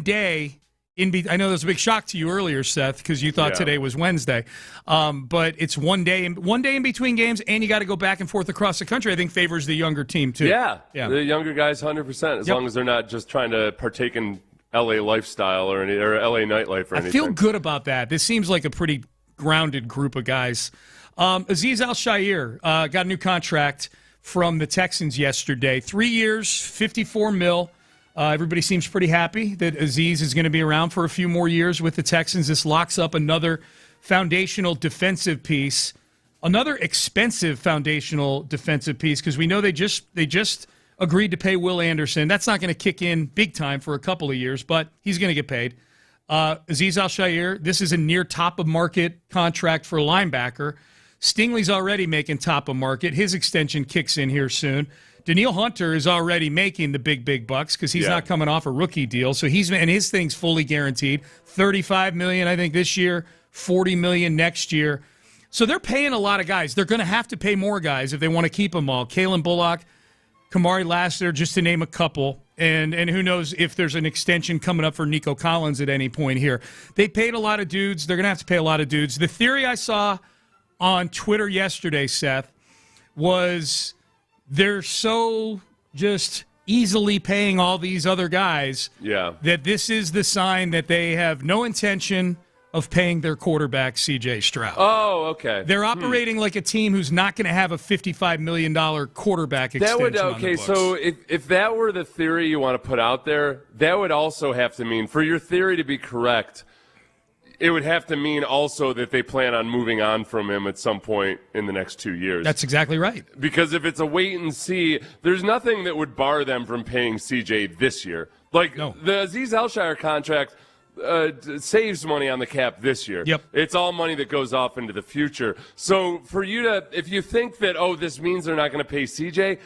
[SPEAKER 4] day. I know that was a big shock to you earlier, Seth, because you thought today was Wednesday. But it's one day in between games, and you got to go back and forth across the country. I think favors the younger team, too.
[SPEAKER 6] Yeah. The younger guys, 100%, as long as they're not just trying to partake in L.A. lifestyle or L.A. nightlife or anything.
[SPEAKER 4] I feel good about that. This seems like a pretty grounded group of guys. Azeez Al-Shaair got a new contract from the Texans yesterday. 3 years, $54 million. Everybody seems pretty happy that Azeez is going to be around for a few more years with the Texans. This locks up another foundational defensive piece, another expensive foundational defensive piece, because we know they just agreed to pay Will Anderson. That's not going to kick in big time for a couple of years, but he's going to get paid. Azeez Al-Shaair, this is a near top-of-market contract for a linebacker. Stingley's already making top of market. His extension kicks in here soon. Danielle Hunter is already making the big bucks because he's not coming off a rookie deal. So his thing's fully guaranteed. $35 million, I think, this year, $40 million next year. So they're paying a lot of guys. They're going to have to pay more guys if they want to keep them all. Kalen Bullock, Kamari Lassiter, just to name a couple. And who knows if there's an extension coming up for Nico Collins at any point here. They paid a lot of dudes. They're going to have to pay a lot of dudes. The theory I saw on Twitter yesterday, Seth, was they're so just easily paying all these other guys that this is the sign that they have no intention of paying their quarterback, C.J. Stroud.
[SPEAKER 6] Oh, okay.
[SPEAKER 4] They're operating like a team who's not going to have a $55 million quarterback extension on the books.
[SPEAKER 6] So if that were the theory you want to put out there, that would also have to mean, for your theory to be correct, it would have to mean also that they plan on moving on from him at some point in the next 2 years.
[SPEAKER 4] That's exactly right.
[SPEAKER 6] Because if it's a wait and see, there's nothing that would bar them from paying CJ this year. The Azeez Al-Shaair contract saves money on the cap this year.
[SPEAKER 4] Yep.
[SPEAKER 6] It's all money that goes off into the future. So for you to, if you think that, this means they're not going to pay CJ,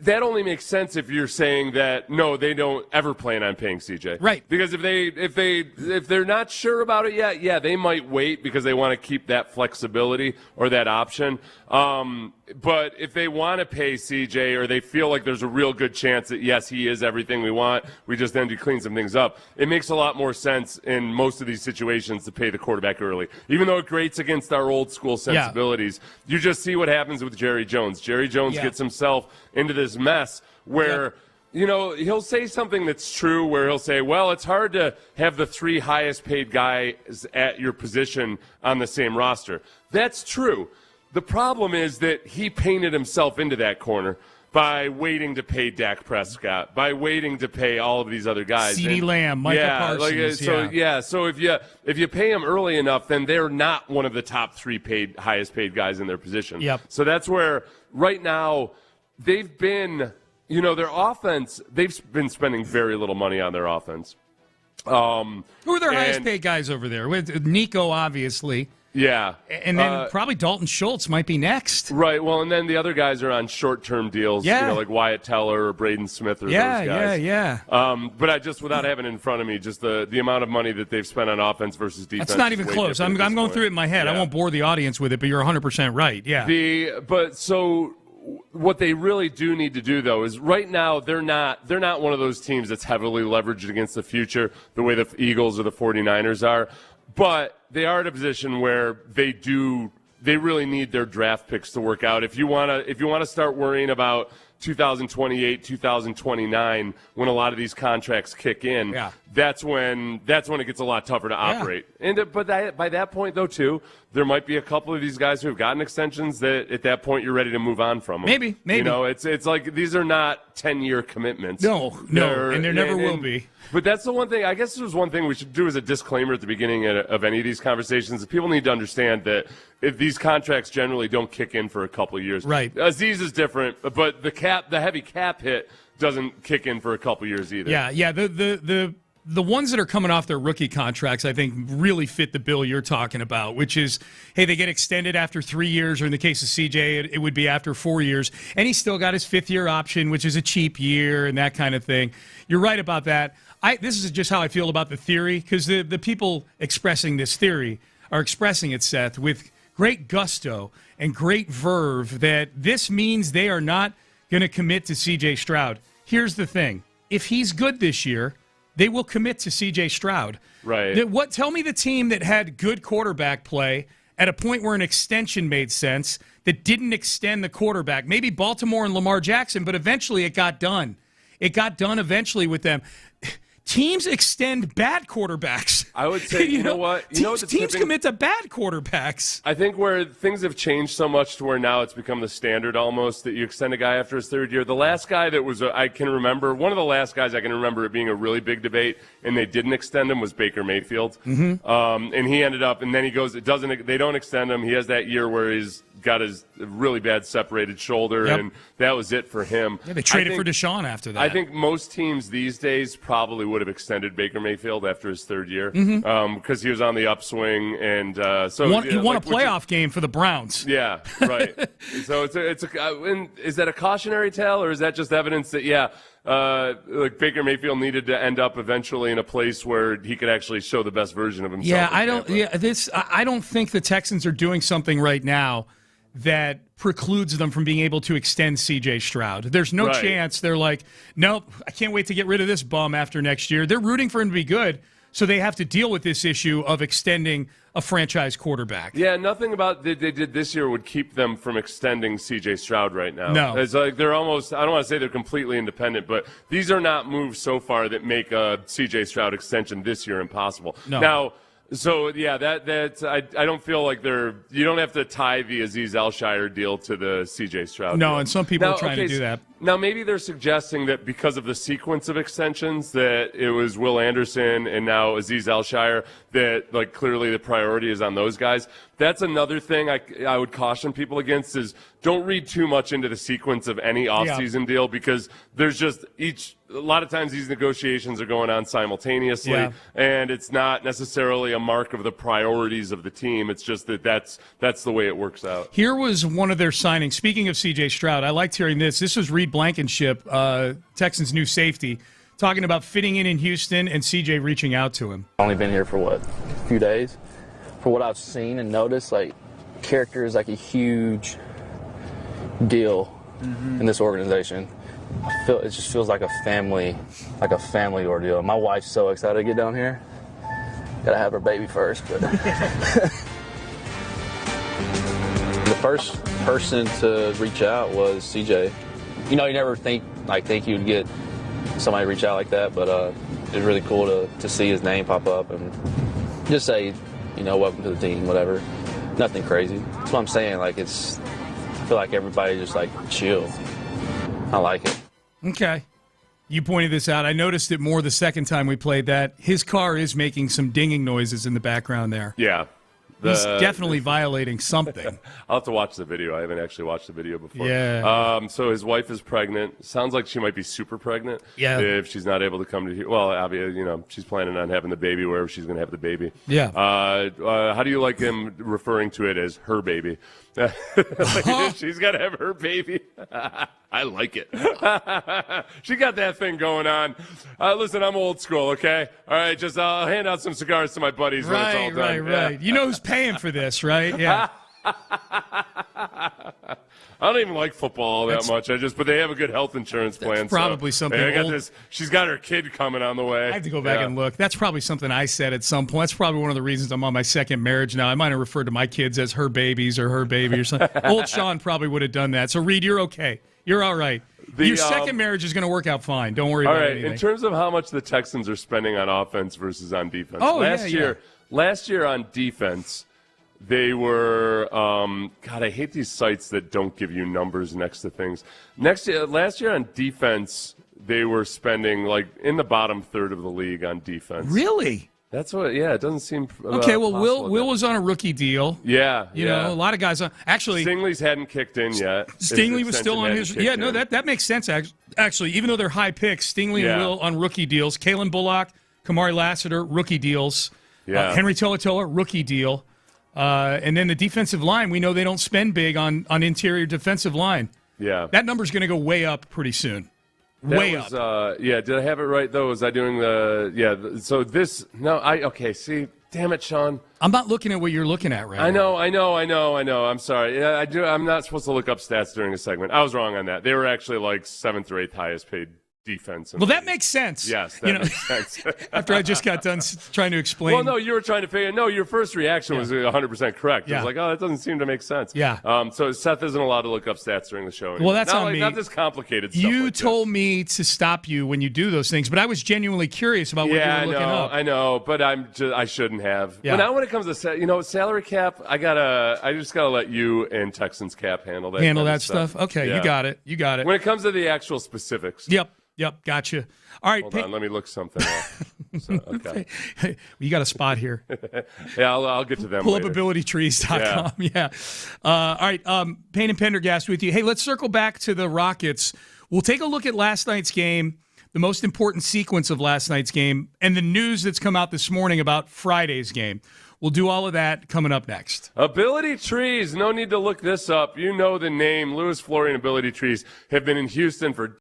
[SPEAKER 6] that only makes sense if you're saying that no, they don't ever plan on paying CJ.
[SPEAKER 4] Right.
[SPEAKER 6] Because if they're not sure about it yet, they might wait because they want to keep that flexibility or that option. But if they want to pay CJ or they feel like there's a real good chance that yes, he is everything we want, we just need to clean some things up. It makes a lot more sense in most of these situations to pay the quarterback early. Even though it grates against our old school sensibilities, you just see what happens with Jerry Jones. Jerry Jones gets himself into this mess where he'll say something that's true where he'll say, well, it's hard to have the 3 highest paid guys at your position on the same roster. That's true. The problem is that he painted himself into that corner by waiting to pay Dak Prescott, by waiting to pay all of these other guys.
[SPEAKER 4] CeeDee Lamb, Michael Parsons.
[SPEAKER 6] So if you pay them early enough, then they're not one of the top 3 highest paid guys in their position.
[SPEAKER 4] Yep.
[SPEAKER 6] So that's where right now they've been, their offense, they've been spending very little money on their offense.
[SPEAKER 4] Who are their highest paid guys over there? With Nico, obviously.
[SPEAKER 6] Yeah.
[SPEAKER 4] And then probably Dalton Schultz might be next.
[SPEAKER 6] Right. Well, and then the other guys are on short-term deals, like Wyatt Teller or Braden Smith or those guys.
[SPEAKER 4] Yeah.
[SPEAKER 6] But I just, without having it in front of me, just the amount of money that they've spent on offense versus defense.
[SPEAKER 4] That's not even close. I'm going through it in my head. I won't bore the audience with it, but you're 100% right. Yeah.
[SPEAKER 6] So what they really do need to do, though, is right now they're not one of those teams that's heavily leveraged against the future the way the Eagles or the 49ers are. But they are in a position where they really need their draft picks to work out. If you want to start worrying about 2028, 2029, when a lot of these contracts kick in, that's when it gets a lot tougher to operate. And but by that point, though, too, there might be a couple of these guys who have gotten extensions that at that point you're ready to move on from them.
[SPEAKER 4] Maybe.
[SPEAKER 6] You know, it's like these are not 10-year commitments.
[SPEAKER 4] No, and there never will be.
[SPEAKER 6] But that's the one thing, I guess there's one thing we should do as a disclaimer at the beginning of any of these conversations, is people need to understand that if these contracts generally don't kick in for a couple of years.
[SPEAKER 4] Right.
[SPEAKER 6] Azeez is different, but the heavy cap hit doesn't kick in for a couple of years either.
[SPEAKER 4] Yeah. The ones that are coming off their rookie contracts, I think, really fit the bill you're talking about, which is, hey, they get extended after 3 years, or in the case of CJ, it would be after 4 years. And he's still got his fifth-year option, which is a cheap year and that kind of thing. You're right about that. This is just how I feel about the theory, because the people expressing this theory are expressing it, Seth, with great gusto and great verve that this means they are not going to commit to CJ Stroud. Here's the thing. If he's good this year, they will commit to C.J. Stroud.
[SPEAKER 6] Right.
[SPEAKER 4] Tell me the team that had good quarterback play at a point where an extension made sense that didn't extend the quarterback. Maybe Baltimore and Lamar Jackson, but eventually it got done. It got done eventually with them. Teams extend bad quarterbacks.
[SPEAKER 6] I would say, you know what?
[SPEAKER 4] Teams commit to bad quarterbacks.
[SPEAKER 6] I think where things have changed so much to where now it's become the standard almost that you extend a guy after his third year. The last guy that was, I can remember, one of the last guys I can remember it being a really big debate, and they didn't extend him, was Baker Mayfield.
[SPEAKER 4] Mm-hmm.
[SPEAKER 6] And he ended up, and then he goes, they don't extend him. He has that year where he's got his really bad separated shoulder, and that was it for him.
[SPEAKER 4] Yeah, they traded for Deshaun after that.
[SPEAKER 6] I think most teams these days probably would have extended Baker Mayfield after his third year because he was on the upswing, and
[SPEAKER 4] he won a playoff game for the Browns.
[SPEAKER 6] Yeah, right. So is that a cautionary tale, or is that just evidence that like Baker Mayfield needed to end up eventually in a place where he could actually show the best version of himself?
[SPEAKER 4] Yeah, I don't think the Texans are doing something right now that precludes them from being able to extend C.J. Stroud. There's no chance. They're like, nope, I can't wait to get rid of this bum after next year. They're rooting for him to be good, so they have to deal with this issue of extending a franchise quarterback.
[SPEAKER 6] Yeah, nothing about they did this year would keep them from extending C.J. Stroud right now.
[SPEAKER 4] No.
[SPEAKER 6] It's like they're almost, I don't want to say they're completely independent, but these are not moves so far that make a C.J. Stroud extension this year impossible.
[SPEAKER 4] No.
[SPEAKER 6] Now, so, yeah, I don't feel like you don't have to tie the Azeez Alshire deal to the C.J. Stroud deal.
[SPEAKER 4] And some people are trying to do that.
[SPEAKER 6] Now, maybe they're suggesting that because of the sequence of extensions that it was Will Anderson and now Azeez Alshire, that, like, clearly the priority is on those guys. That's another thing I would caution people against is don't read too much into the sequence of any offseason deal because there's just a lot of times these negotiations are going on simultaneously, and it's not necessarily a mark of the priorities of the team. It's just that's the way it works out.
[SPEAKER 4] Here was one of their signings. Speaking of C.J. Stroud, I liked hearing this. This was Reed Blankenship, Texans' new safety, talking about fitting in Houston and C.J. reaching out to him.
[SPEAKER 17] Only been here for, a few days. For what I've seen and noticed, like, character is like a huge deal in this organization. It just feels like a family ordeal. My wife's so excited to get down here. Gotta have her baby first, but the first person to reach out was CJ. You never think you'd get somebody reach out like that, but it's really cool to see his name pop up and just say, welcome to the team, whatever. Nothing crazy. That's what I'm saying. I feel like everybody just chill. I like it.
[SPEAKER 4] Okay. You pointed this out. I noticed it more the second time we played that. His car is making some dinging noises in the background there.
[SPEAKER 6] Yeah.
[SPEAKER 4] He's definitely violating something.
[SPEAKER 6] I'll have to watch the video. I haven't actually watched the video before.
[SPEAKER 4] Yeah.
[SPEAKER 6] So his wife is pregnant. Sounds like she might be super pregnant.
[SPEAKER 4] Yeah.
[SPEAKER 6] If she's not able to come to here. Well, obviously, she's planning on having the baby wherever she's going to have the baby.
[SPEAKER 4] Yeah.
[SPEAKER 6] How do you like him referring to it as her baby? She's got to have her baby. I like it. She got that thing going on. Listen, I'm old school, okay? All right, I'll hand out some cigars to my buddies when it's all done.
[SPEAKER 4] Right. You know who's paying for this, right? Yeah.
[SPEAKER 6] I don't even like football that much. But they have a good health insurance plan.
[SPEAKER 4] Probably something.
[SPEAKER 6] I got this. She's got her kid coming on the way.
[SPEAKER 4] I have to go back and look. That's probably something I said at some point. That's probably one of the reasons I'm on my second marriage now. I might have referred to my kids as her babies or her baby or something. Old Sean probably would have done that. So Reed, you're okay. You're all right. Your second marriage is going to work out fine. Don't worry about anything.
[SPEAKER 6] In terms of how much the Texans are spending on offense versus on defense. Last year on defense, they were God, I hate these sites that don't give you numbers next to things. Last year on defense, they were spending like in the bottom third of the league on defense.
[SPEAKER 4] Really?
[SPEAKER 6] That's what. Yeah, it doesn't seem.
[SPEAKER 4] Okay, well, Will was on a rookie deal.
[SPEAKER 6] Yeah,
[SPEAKER 4] you know, a lot of guys. Actually,
[SPEAKER 6] Stingley's hadn't kicked in yet.
[SPEAKER 4] Stingley was still on his. Yeah, no, that makes sense. Actually, even though they're high picks, Stingley and Will on rookie deals. Kalen Bullock, Kamari Lassiter, rookie deals.
[SPEAKER 6] Yeah.
[SPEAKER 4] Henry To'oTo'o, rookie deal. And then the defensive line, we know they don't spend big on interior defensive line.
[SPEAKER 6] Yeah,
[SPEAKER 4] that number's going to go way up pretty soon. Way up.
[SPEAKER 6] Did I have it right, though? Was I doing see, damn it, Sean.
[SPEAKER 4] I'm not looking at what you're looking at right
[SPEAKER 6] now. I know. I'm sorry. Yeah, I do. I'm not supposed to look up stats during a segment. I was wrong on that. They were actually like 7th or 8th highest paid defense.
[SPEAKER 4] Well, that makes sense.
[SPEAKER 6] Yes, that makes sense.
[SPEAKER 4] After I just got done trying to explain.
[SPEAKER 6] Well, no, you were trying to figure. No, your first reaction was 100% correct.
[SPEAKER 4] Yeah.
[SPEAKER 6] I was like, that doesn't seem to make sense.
[SPEAKER 4] Yeah.
[SPEAKER 6] So Seth isn't allowed to look up stats during the show anymore.
[SPEAKER 4] Well, that's on me.
[SPEAKER 6] Not this complicated stuff.
[SPEAKER 4] You told me to stop you when you do those things, but I was genuinely curious about what you were looking up.
[SPEAKER 6] I know, but I shouldn't have.
[SPEAKER 4] Yeah.
[SPEAKER 6] But now when it comes to salary cap, I just gotta let you and Texans cap handle that.
[SPEAKER 4] Handle that stuff. Okay,
[SPEAKER 6] yeah.
[SPEAKER 4] You got it.
[SPEAKER 6] When it comes to the actual specifics.
[SPEAKER 4] Yep, gotcha. All right.
[SPEAKER 6] Hold on, let me look something up. Okay.
[SPEAKER 4] You got a spot here.
[SPEAKER 6] Yeah, I'll get to them
[SPEAKER 4] Pull
[SPEAKER 6] later.
[SPEAKER 4] up abilitytrees.com. Yeah. All right, Payne and Pendergast with you. Hey, let's circle back to the Rockets. We'll take a look at last night's game, the most important sequence of last night's game, and the news that's come out this morning about Friday's game. We'll do all of that coming up next.
[SPEAKER 6] Ability Trees. No need to look this up. You know the name. Louis Flory and Ability Trees have been in Houston for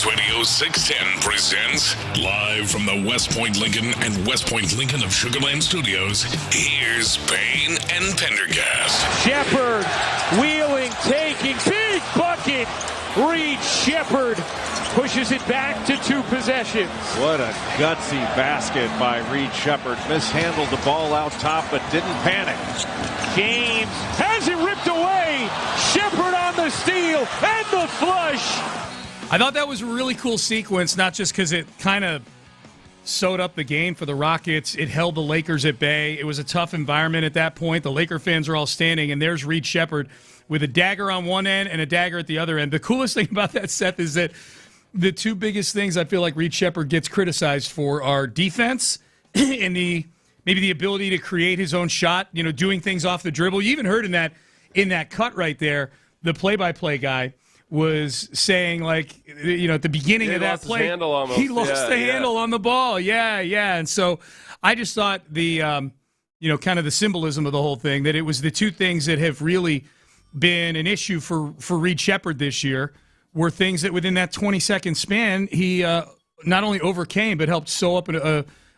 [SPEAKER 1] Radio 610 presents live from the West Point Lincoln and West Point Lincoln of Sugarland Studios. Here's Payne and Pendergast.
[SPEAKER 19] Shepard wheeling, taking, big bucket. Reed Shepard pushes it back to 2 possessions.
[SPEAKER 20] What a gutsy basket by Reed Shepard. Mishandled the ball out top, but didn't panic.
[SPEAKER 19] James has it ripped away. Shepard on the steal and the flush.
[SPEAKER 4] I thought that was a really cool sequence, not just because it kind of sewed up the game for the Rockets. It held the Lakers at bay. It was a tough environment at that point. The Laker fans are all standing, and there's Reed Shepard with a dagger on one end and a dagger at the other end. The coolest thing about that, Seth, is that the 2 biggest things I feel like Reed Shepard gets criticized for are defense and maybe the ability to create his own shot, doing things off the dribble. You even heard in that cut right there, the play-by-play guy was saying, at the beginning of that play, he lost the handle on the ball. Yeah. And so I just thought the, kind of the symbolism of the whole thing, that it was the 2 things that have really been an issue for Reed Shepard this year, were things that within that 20-second span, he not only overcame, but helped sew up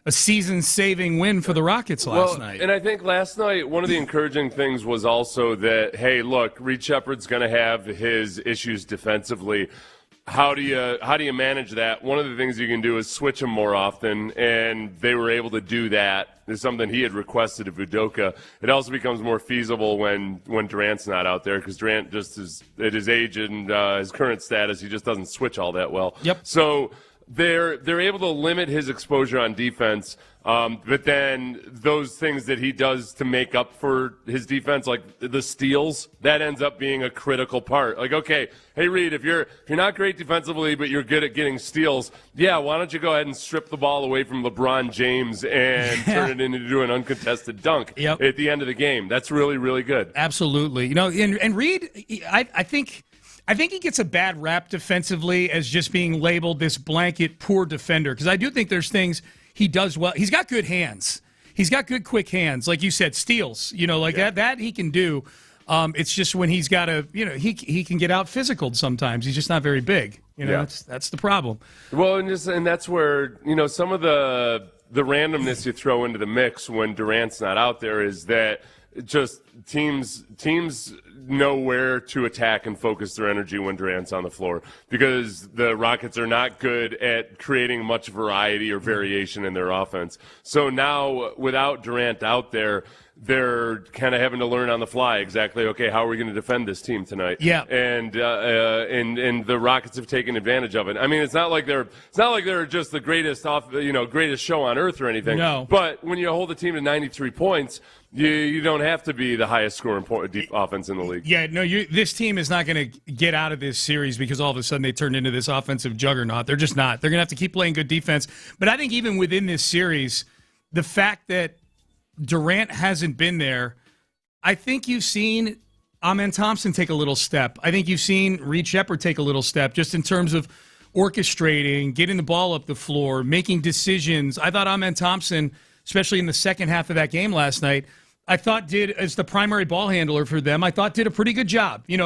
[SPEAKER 4] a season-saving win for the Rockets last night.
[SPEAKER 6] And I think last night, one of the encouraging things was also that, hey, look, Reed Shepard's going to have his issues defensively. How do you manage that? One of the things you can do is switch him more often, and they were able to do that. It's something he had requested of Udoka. It also becomes more feasible when Durant's not out there, because Durant just is at his age and his current status, he just doesn't switch all that well.
[SPEAKER 4] Yep.
[SPEAKER 6] So they're able to limit his exposure on defense, but then those things that he does to make up for his defense, like the steals, that ends up being a critical part. Like, okay, hey Reed, if you're not great defensively, but you're good at getting steals, why don't you go ahead and strip the ball away from LeBron James and turn it into an uncontested dunk at the end of the game? That's really, really good.
[SPEAKER 4] Absolutely. And Reed, I think he gets a bad rap defensively as just being labeled this blanket poor defender, because I do think there's things he does well. He's got good hands. He's got good quick hands. Like you said, steals, that he can do. It's just when he's got to, he can get out physical sometimes. He's just not very big. That's the problem.
[SPEAKER 6] Well, and that's where, some of the randomness you throw into the mix when Durant's not out there is that just teams know where to attack and focus their energy when Durant's on the floor, because the Rockets are not good at creating much variety or variation in their offense. So now, without Durant out there, they're kind of having to learn on the fly exactly, okay, how are we going to defend this team tonight?
[SPEAKER 4] Yeah.
[SPEAKER 6] And the Rockets have taken advantage of it. I mean, it's not like they're just the greatest greatest show on earth or anything.
[SPEAKER 4] No.
[SPEAKER 6] But when you hold a team to 93 points, you don't have to be the highest scoring offense in the league.
[SPEAKER 4] Yeah, no, this team is not going to get out of this series because all of a sudden they turned into this offensive juggernaut. They're just not. They're going to have to keep playing good defense. But I think even within this series, the fact that Durant hasn't been there, I think you've seen Amen Thompson take a little step. I think you've seen Reed Shepard take a little step just in terms of orchestrating, getting the ball up the floor, making decisions. I thought Amen Thompson, especially in the second half of that game last night, I thought did, as the primary ball handler for them, I thought did a pretty good job. He's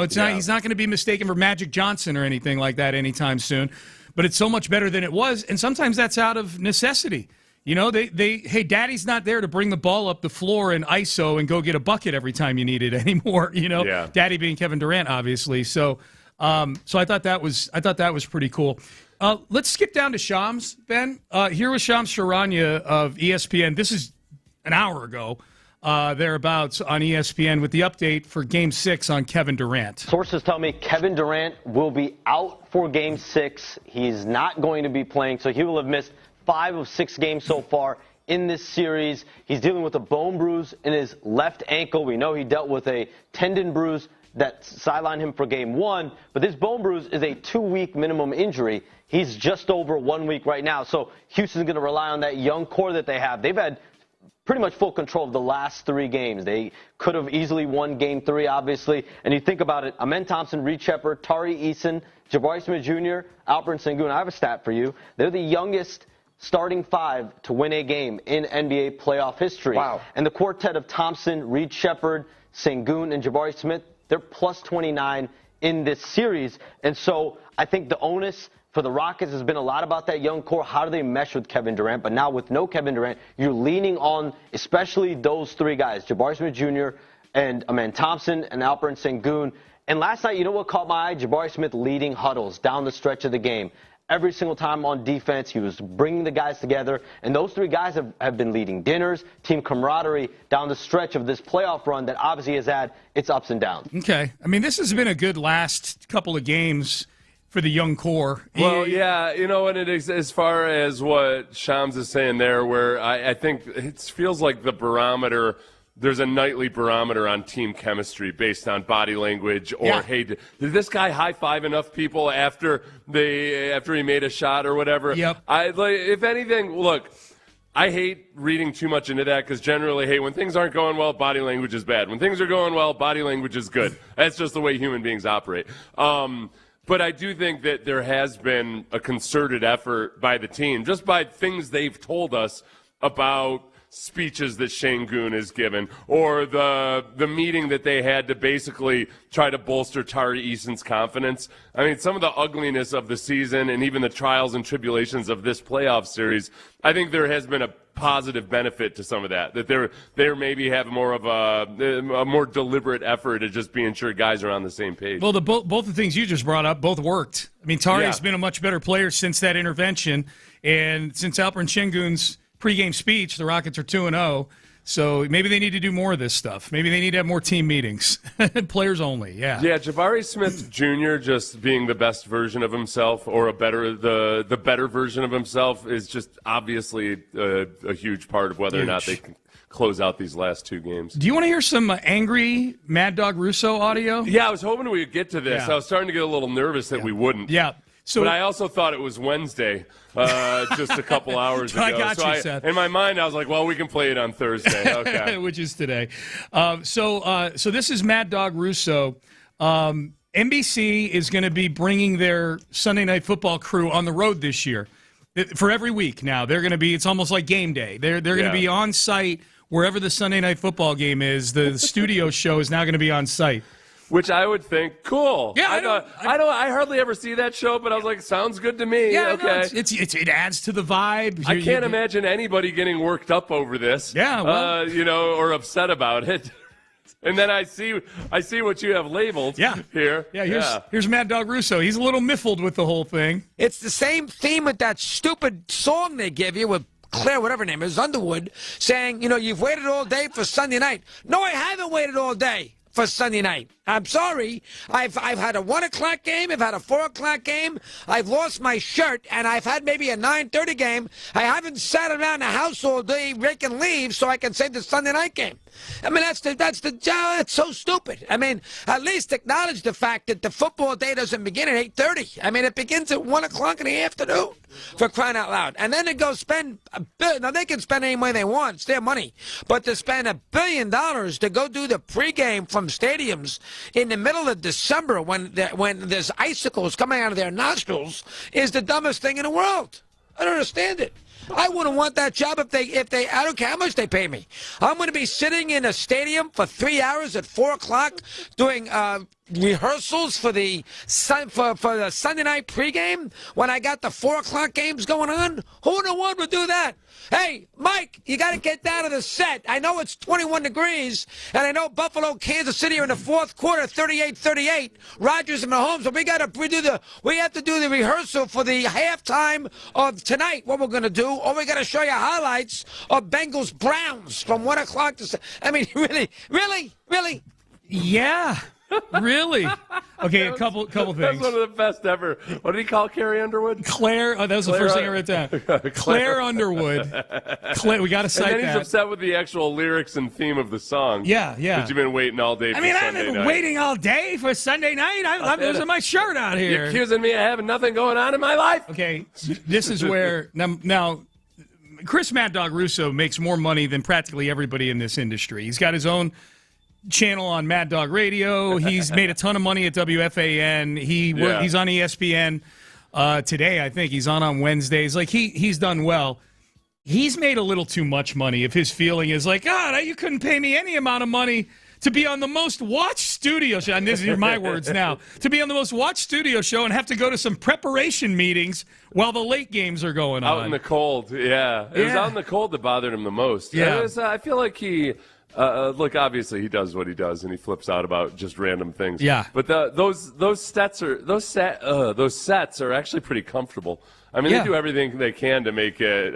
[SPEAKER 4] not going to be mistaken for Magic Johnson or anything like that anytime soon, but it's so much better than it was, and sometimes that's out of necessity. Hey, Daddy's not there to bring the ball up the floor and ISO and go get a bucket every time you need it anymore. Daddy being Kevin Durant, obviously. So I thought that was pretty cool. Let's skip down to Shams, Ben. Here was Shams Charania of ESPN. This is an hour ago, thereabouts, on ESPN with the update for Game 6 on Kevin Durant.
[SPEAKER 8] Sources tell me Kevin Durant will be out for Game 6. He's not going to be playing, so he will have missed 5 of 6 games so far in this series. He's dealing with a bone bruise in his left ankle. We know he dealt with a tendon bruise that sidelined him for Game 1, but this bone bruise is a 2-week minimum injury. He's just over 1 week right now, so Houston's going to rely on that young core that they have. They've had pretty much full control of the last 3 games. They could have easily won Game 3, obviously, and you think about it, Amen Thompson, Reed Shepard, Tari Eason, Jabari Smith Jr., Alperen Sengun. I have a stat for you. They're the youngest starting 5 to win a game in NBA playoff history.
[SPEAKER 7] Wow.
[SPEAKER 8] And the quartet of Thompson, Reed Shepard, Sengun, and Jabari Smith, they're plus 29 in this series. And so I think the onus for the Rockets has been a lot about that young core. How do they mesh with Kevin Durant? But now with no Kevin Durant, you're leaning on especially those three guys, Jabari Smith Jr. and Amen Thompson and Alperen Sengun. And last night, you know what caught my eye? Jabari Smith leading huddles down the stretch of the game. Every single time on defense, he was bringing the guys together. And those three guys have been leading dinners, team camaraderie down the stretch of this playoff run that obviously has had its ups and downs.
[SPEAKER 4] Okay. I mean, this has been a good last couple of games for the young core.
[SPEAKER 6] Well, yeah, you know, and it is, as far as what Shams is saying there, where I think it feels like the barometer, there's a nightly barometer on team chemistry based on body language or, hey, did this guy high-five enough people after he made a shot or whatever?
[SPEAKER 4] Yep.
[SPEAKER 6] If anything, look, I hate reading too much into that because generally, hey, when things aren't going well, body language is bad. When things are going well, body language is good. That's just the way human beings operate. But I do think that there has been a concerted effort by the team, just by things they've told us about speeches that Sengun has given, or the meeting that they had to basically try to bolster Tari Eason's confidence. I mean, some of the ugliness of the season and even the trials and tribulations of this playoff series, I think there has been a positive benefit to some of that they're maybe have more of a more deliberate effort at just being sure guys are on the same page.
[SPEAKER 4] Well, both the things you just brought up both worked. I mean, Tari's been a much better player since that intervention, and since Alperen Sengun's pregame speech, the Rockets are 2-0. So maybe they need to do more of this stuff. Maybe they need to have more team meetings. Players only, yeah.
[SPEAKER 6] Yeah, Jabari Smith Jr. just being the best version of himself, or the better version of himself, is just obviously a huge part of whether or not they can close out these last two games.
[SPEAKER 4] Do you want to hear some angry Mad Dog Russo audio?
[SPEAKER 6] Yeah, I was hoping we would get to this. I was starting to get a little nervous that we wouldn't.
[SPEAKER 4] Yeah.
[SPEAKER 6] But I also thought it was Wednesday just a couple hours ago.
[SPEAKER 4] I got you, Seth.
[SPEAKER 6] In my mind, I was like, well, we can play it on Thursday. Okay.
[SPEAKER 4] Which is today. So this is Mad Dog Russo. NBC is going to be bringing their Sunday Night Football crew on the road this year. For every week now. They're going to be, it's almost like game day. They're going to be on site wherever the Sunday Night Football game is. The studio show is now going to be on site.
[SPEAKER 6] Which I would think, cool.
[SPEAKER 4] Yeah,
[SPEAKER 6] I hardly ever see that show, but I was like, sounds good to me.
[SPEAKER 4] Yeah,
[SPEAKER 6] okay.
[SPEAKER 4] No, it adds to the vibe.
[SPEAKER 6] I can't imagine anybody getting worked up over this.
[SPEAKER 4] Yeah, well,
[SPEAKER 6] or upset about it. And then I see what you have labeled here.
[SPEAKER 4] Yeah, here's Mad Dog Russo. He's a little miffled with the whole thing.
[SPEAKER 9] It's the same theme with that stupid song they give you with Claire, whatever her name is, Underwood, saying, you've waited all day for Sunday night. No, I haven't waited all day for Sunday night. I'm sorry. I've had a 1 o'clock game. I've had a 4 o'clock game. I've lost my shirt, and I've had maybe a 9:30 game. I haven't sat around the house all day raking leaves so I can save the Sunday night game. I mean, it's so stupid. I mean, at least acknowledge the fact that the football day doesn't begin at 8:30. I mean, it begins at 1 o'clock in the afternoon, for crying out loud. And then to go spend now they can spend any money they want. It's their money. But to spend $1 billion to go do the pregame from stadiums in the middle of December when there's icicles coming out of their nostrils is the dumbest thing in the world. I don't understand it. I wouldn't want that job if they I don't care how much they pay me. I'm going to be sitting in a stadium for 3 hours at 4 o'clock doing rehearsals for the Sunday night pregame when I got the 4 o'clock games going on. Who in the world would do that? Hey, Mike, you got to get down to the set. I know it's 21 degrees, and I know Buffalo, Kansas City are in the fourth quarter, 38-38. Rodgers and Mahomes, but we have to do the rehearsal for the halftime of tonight. What we're going to do, or we're going to show you highlights of Bengals Browns from 1 o'clock to. I mean, really.
[SPEAKER 4] Yeah. Really? Okay, a couple things.
[SPEAKER 6] That's one of the best ever. What did he call Carrie Underwood?
[SPEAKER 4] Claire. Oh, that was the first thing I wrote down. Claire Underwood. Claire, we got to cite that.
[SPEAKER 6] And then he's upset with the actual lyrics and theme of the song.
[SPEAKER 4] Yeah.
[SPEAKER 6] That you've been waiting all day for Sunday night.
[SPEAKER 4] I've been waiting all day for Sunday night. I'm losing my shirt out here.
[SPEAKER 6] You're accusing me of having nothing going on in my life.
[SPEAKER 4] Okay, this is where now Chris Mad Dog Russo makes more money than practically everybody in this industry. He's got his own channel on Mad Dog Radio. He's made a ton of money at WFAN. He's on ESPN today. I think he's on Wednesdays. Like he's done well. He's made a little too much money. If his feeling is like, God, you couldn't pay me any amount of money to be on the most watched studio show, and these are my words now, to be on the most watched studio show and have to go to some preparation meetings while the late games are going on.
[SPEAKER 6] Out in the cold, yeah. It was out in the cold that bothered him the most.
[SPEAKER 4] Yeah.
[SPEAKER 6] I feel like he, look, obviously he does what he does, and he flips out about just random things.
[SPEAKER 4] Yeah.
[SPEAKER 6] But those sets are actually pretty comfortable. I mean, they do everything they can to make it,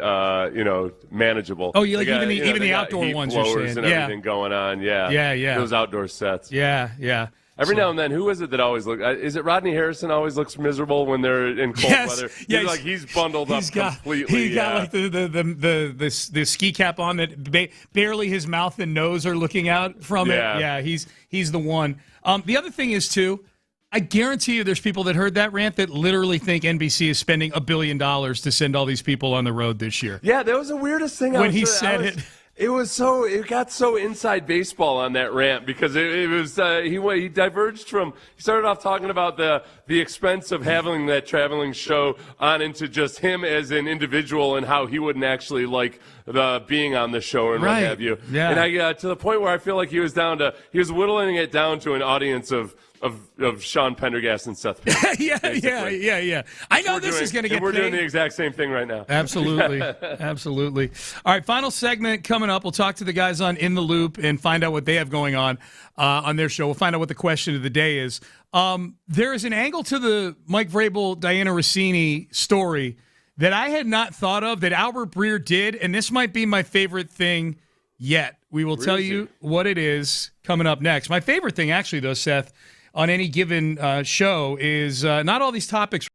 [SPEAKER 6] manageable.
[SPEAKER 4] Oh, you like even the outdoor
[SPEAKER 6] heat
[SPEAKER 4] ones you're
[SPEAKER 6] blowers
[SPEAKER 4] saying.
[SPEAKER 6] and everything going on. Yeah.
[SPEAKER 4] Yeah.
[SPEAKER 6] Those outdoor sets.
[SPEAKER 4] Yeah.
[SPEAKER 6] Every now and then, who is it that always looks? Is it Rodney Harrison? Always looks miserable when they're in cold weather. He's bundled up completely.
[SPEAKER 4] He's got like the ski cap on that barely his mouth and nose are looking out from it. Yeah, he's the one. The other thing is too, I guarantee you, there's people that heard that rant that literally think NBC is spending $1 billion to send all these people on the road this year.
[SPEAKER 6] Yeah, that was the weirdest thing.
[SPEAKER 4] When he said it.
[SPEAKER 6] It got so inside baseball on that rant because he diverged from. He started off talking about the expense of having that traveling show on into just him as an individual and how he wouldn't actually like being on the show and what have you.
[SPEAKER 4] Yeah.
[SPEAKER 6] And I to the point where I feel like he was whittling it down to an audience of Sean Pendergast and Seth Payne.
[SPEAKER 4] Yeah. I know this is going to get
[SPEAKER 6] We're
[SPEAKER 4] paid.
[SPEAKER 6] doing the exact same thing right now.
[SPEAKER 4] Absolutely. All right, final segment coming up. We'll talk to the guys on In the Loop and find out what they have going on their show. We'll find out what the question of the day is. There is an angle to the Mike Vrabel, Diana Rossini story that I had not thought of that Albert Breer did, and this might be my favorite thing yet. We will tell you what it is coming up next. My favorite thing, actually, though, Seth, on any given show is not all these topics.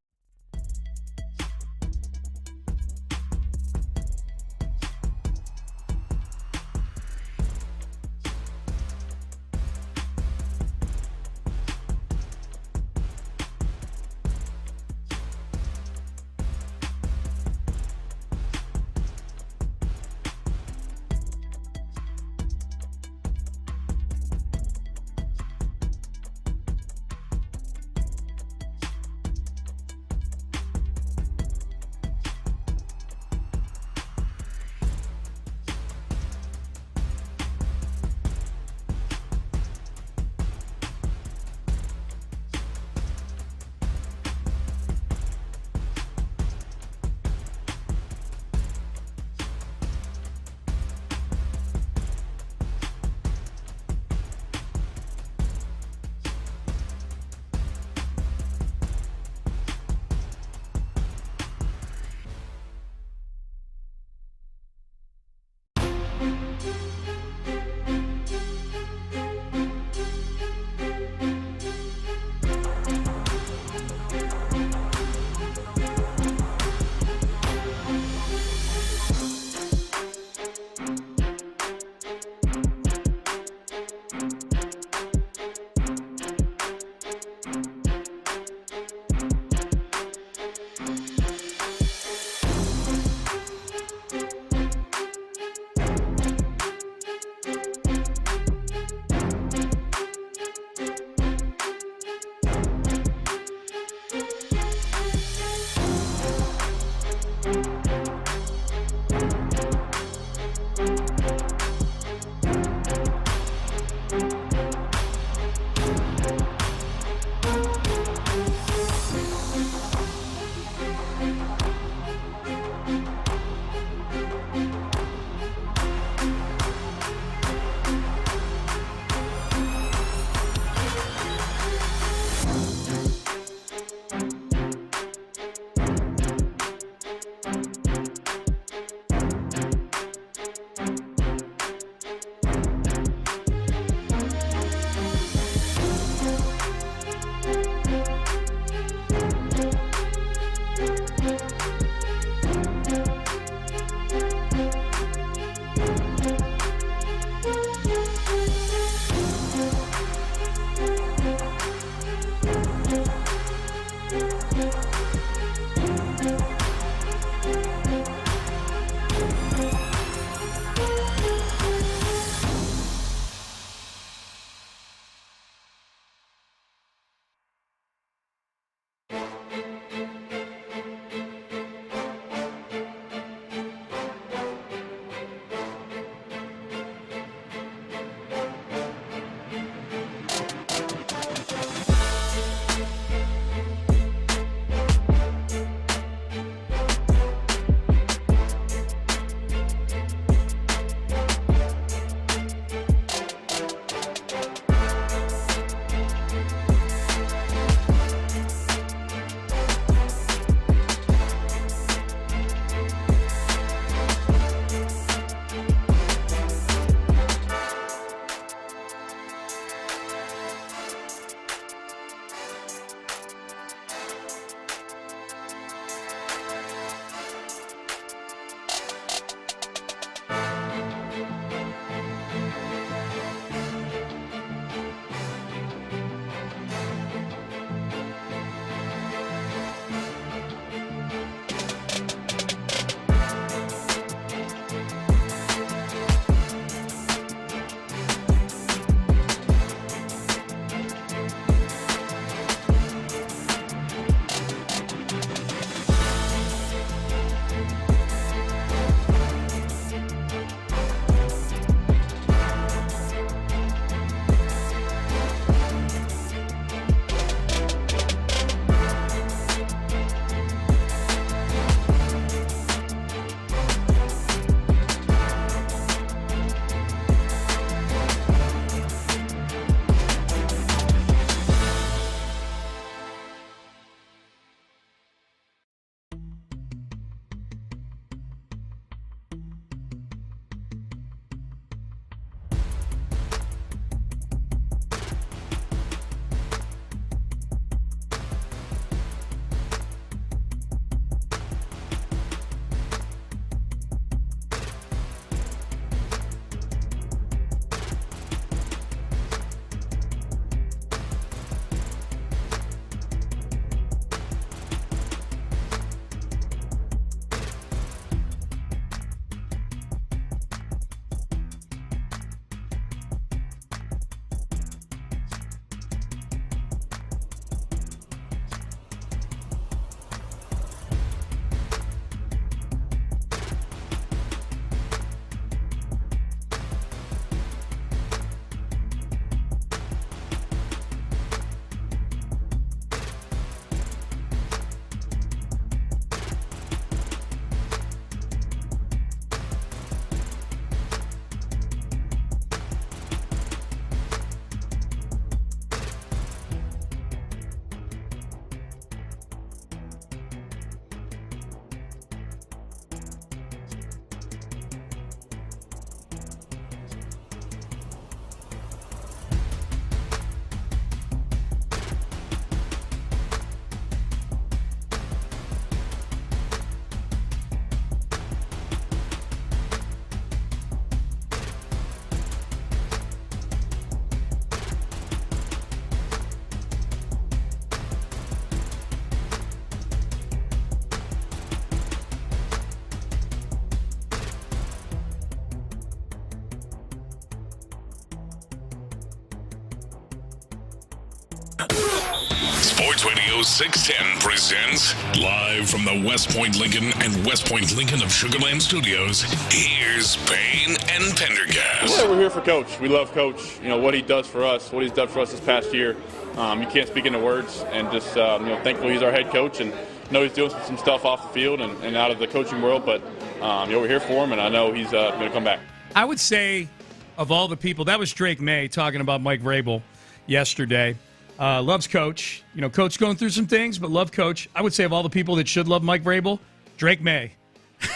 [SPEAKER 1] Sports Radio 610 presents live from the West Point Lincoln and West Point Lincoln of Sugarland Studios. Here's Payne and Pendergast.
[SPEAKER 18] Yeah, we're here for Coach. We love Coach. You know what he does for us, what he's done for us this past year. You can't speak into words, and just thankful he's our head coach, and know he's doing some stuff off the field and out of the coaching world. But we're here for him, and I know he's going to come back.
[SPEAKER 4] I would say, of all the people, that was Drake May talking about Mike Vrabel yesterday. Loves Coach. Coach going through some things, but love Coach. I would say of all the people that should love Mike Vrabel, Drake May.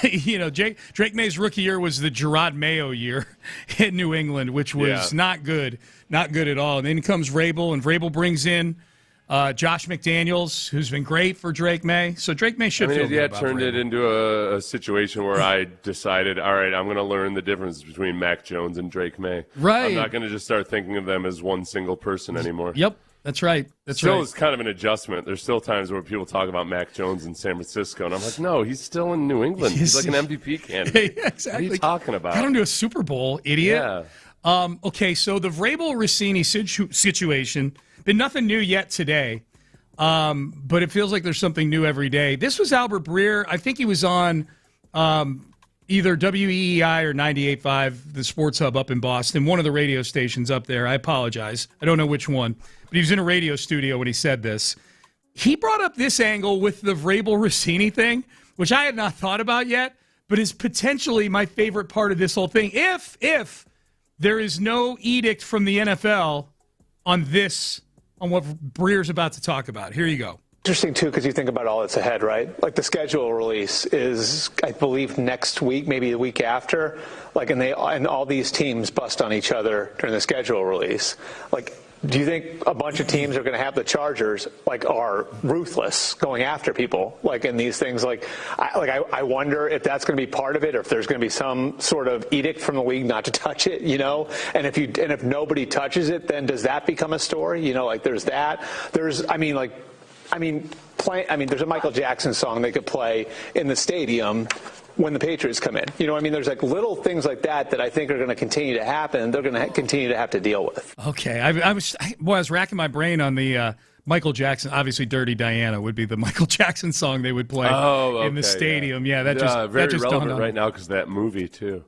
[SPEAKER 4] Drake May's rookie year was the Gerard Mayo year in New England, which was not good. Not good at all. And then comes Vrabel, and Vrabel brings in Josh McDaniels, who's been great for Drake May. So Drake May should feel good about
[SPEAKER 6] turned
[SPEAKER 4] Vrabel.
[SPEAKER 6] it into a situation where I decided, all right, I'm going to learn the difference between Mac Jones and Drake May.
[SPEAKER 4] Right.
[SPEAKER 6] I'm not going to just start thinking of them as one single person anymore.
[SPEAKER 4] Yep. That's right.
[SPEAKER 6] Still, it's kind of an adjustment. There's still times where people talk about Mac Jones in San Francisco, and I'm like, no, he's still in New England. He's like an MVP candidate.
[SPEAKER 4] Yeah, exactly.
[SPEAKER 6] What are you talking about?
[SPEAKER 4] Got him to a Super Bowl, idiot.
[SPEAKER 6] Yeah.
[SPEAKER 4] Okay, so the Vrabel-Rossini situation, been nothing new yet today, but it feels like there's something new every day. This was Albert Breer. I think he was on either WEEI or 98.5, the Sports Hub up in Boston, one of the radio stations up there. I apologize. I don't know which one. But he was in a radio studio when he said this. He brought up this angle with the Vrabel-Rossini thing, which I had not thought about yet, but is potentially my favorite part of this whole thing. If there is no edict from the NFL on what Breer's about to talk about. Here you go.
[SPEAKER 13] Interesting, too, because you think about all that's ahead, right? Like the schedule release is, I believe, next week, maybe the week after. And all these teams bust on each other during the schedule release. Do you think a bunch of teams are going to have the Chargers, are ruthless going after people, in these things? I wonder if that's going to be part of it, or if there's going to be some sort of edict from the league not to touch it, And if nobody touches it, then does that become a story? There's that. There's a Michael Jackson song they could play in the statium when the Patriots come in. There's little things like that I think are going to continue to happen. They're going to continue to have to deal with.
[SPEAKER 4] Okay. I was racking my brain on the Michael Jackson. Obviously, Dirty Diana would be the Michael Jackson song they would play in the stadium. Yeah, that just
[SPEAKER 6] relevant
[SPEAKER 4] dawned on
[SPEAKER 6] right now because of that movie, too.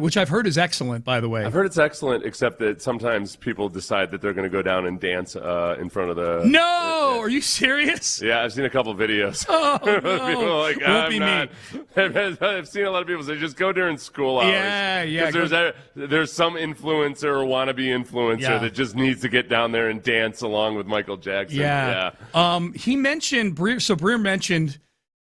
[SPEAKER 4] Which I've heard is excellent, by the way.
[SPEAKER 6] I've heard it's excellent, except that sometimes people decide that they're going to go down and dance in front of the...
[SPEAKER 4] No! Are you serious?
[SPEAKER 6] Yeah, I've seen a couple videos.
[SPEAKER 4] Oh, no.
[SPEAKER 6] People are like,
[SPEAKER 4] Won't be
[SPEAKER 6] not.
[SPEAKER 4] me.
[SPEAKER 6] I've seen a lot of people say, just go during school hours.
[SPEAKER 4] Yeah.
[SPEAKER 6] Because there's some influencer or wannabe influencer that just needs to get down there and dance along with Michael Jackson.
[SPEAKER 4] Yeah. He mentioned... Breer mentioned...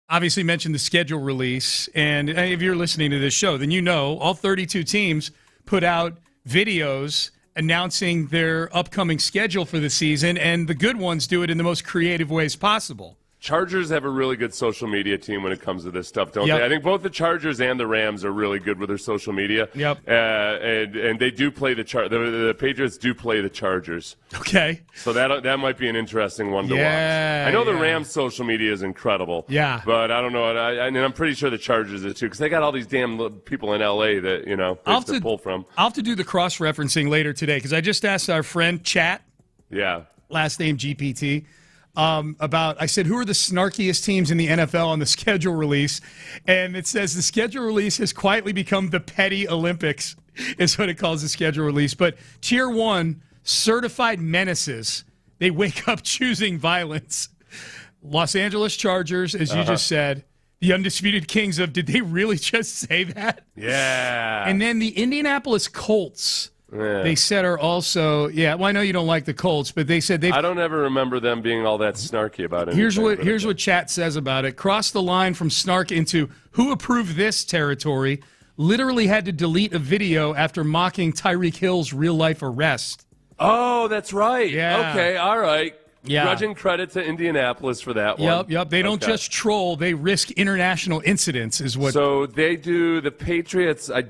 [SPEAKER 4] Obviously mentioned the schedule release, and if you're listening to this show, then all 32 teams put out videos announcing their upcoming schedule for the season, and the good ones do it in the most creative ways possible.
[SPEAKER 6] Chargers have a really good social media team when it comes to this stuff, don't they? I think both the Chargers and the Rams are really good with their social media.
[SPEAKER 4] Yep.
[SPEAKER 6] And they do play the Patriots do play the Chargers.
[SPEAKER 4] Okay.
[SPEAKER 6] So that might be an interesting one to watch. I know the Rams' social media is incredible.
[SPEAKER 4] Yeah.
[SPEAKER 6] But I don't know. I'm pretty sure the Chargers is too, because they got all these damn people in L.A. that, they have to pull from.
[SPEAKER 4] I'll have to do the cross-referencing later today, because I just asked our friend Chat.
[SPEAKER 6] Yeah.
[SPEAKER 4] Last name GPT. I said, who are the snarkiest teams in the NFL on the schedule release? And it says the schedule release has quietly become the petty Olympics, is what it calls the schedule release. But Tier 1, certified menaces. They wake up choosing violence. Los Angeles Chargers, as you just said. The undisputed kings of, did they really just say that?
[SPEAKER 6] Yeah.
[SPEAKER 4] And then the Indianapolis Colts.
[SPEAKER 6] Yeah.
[SPEAKER 4] They said are also, well, I know you don't like the Colts, but they said
[SPEAKER 6] I don't ever remember them being all that snarky about it.
[SPEAKER 4] Here's what Chat says about it. Crossed the line from snark into who approved this territory. Literally had to delete a video after mocking Tyreek Hill's real-life arrest.
[SPEAKER 6] Oh, that's right.
[SPEAKER 4] Yeah.
[SPEAKER 6] Okay, all right.
[SPEAKER 4] Yeah.
[SPEAKER 6] Grudging credit to Indianapolis for that one.
[SPEAKER 4] Yep. They don't just troll; they risk international incidents. Is what.
[SPEAKER 6] So they do. The Patriots. They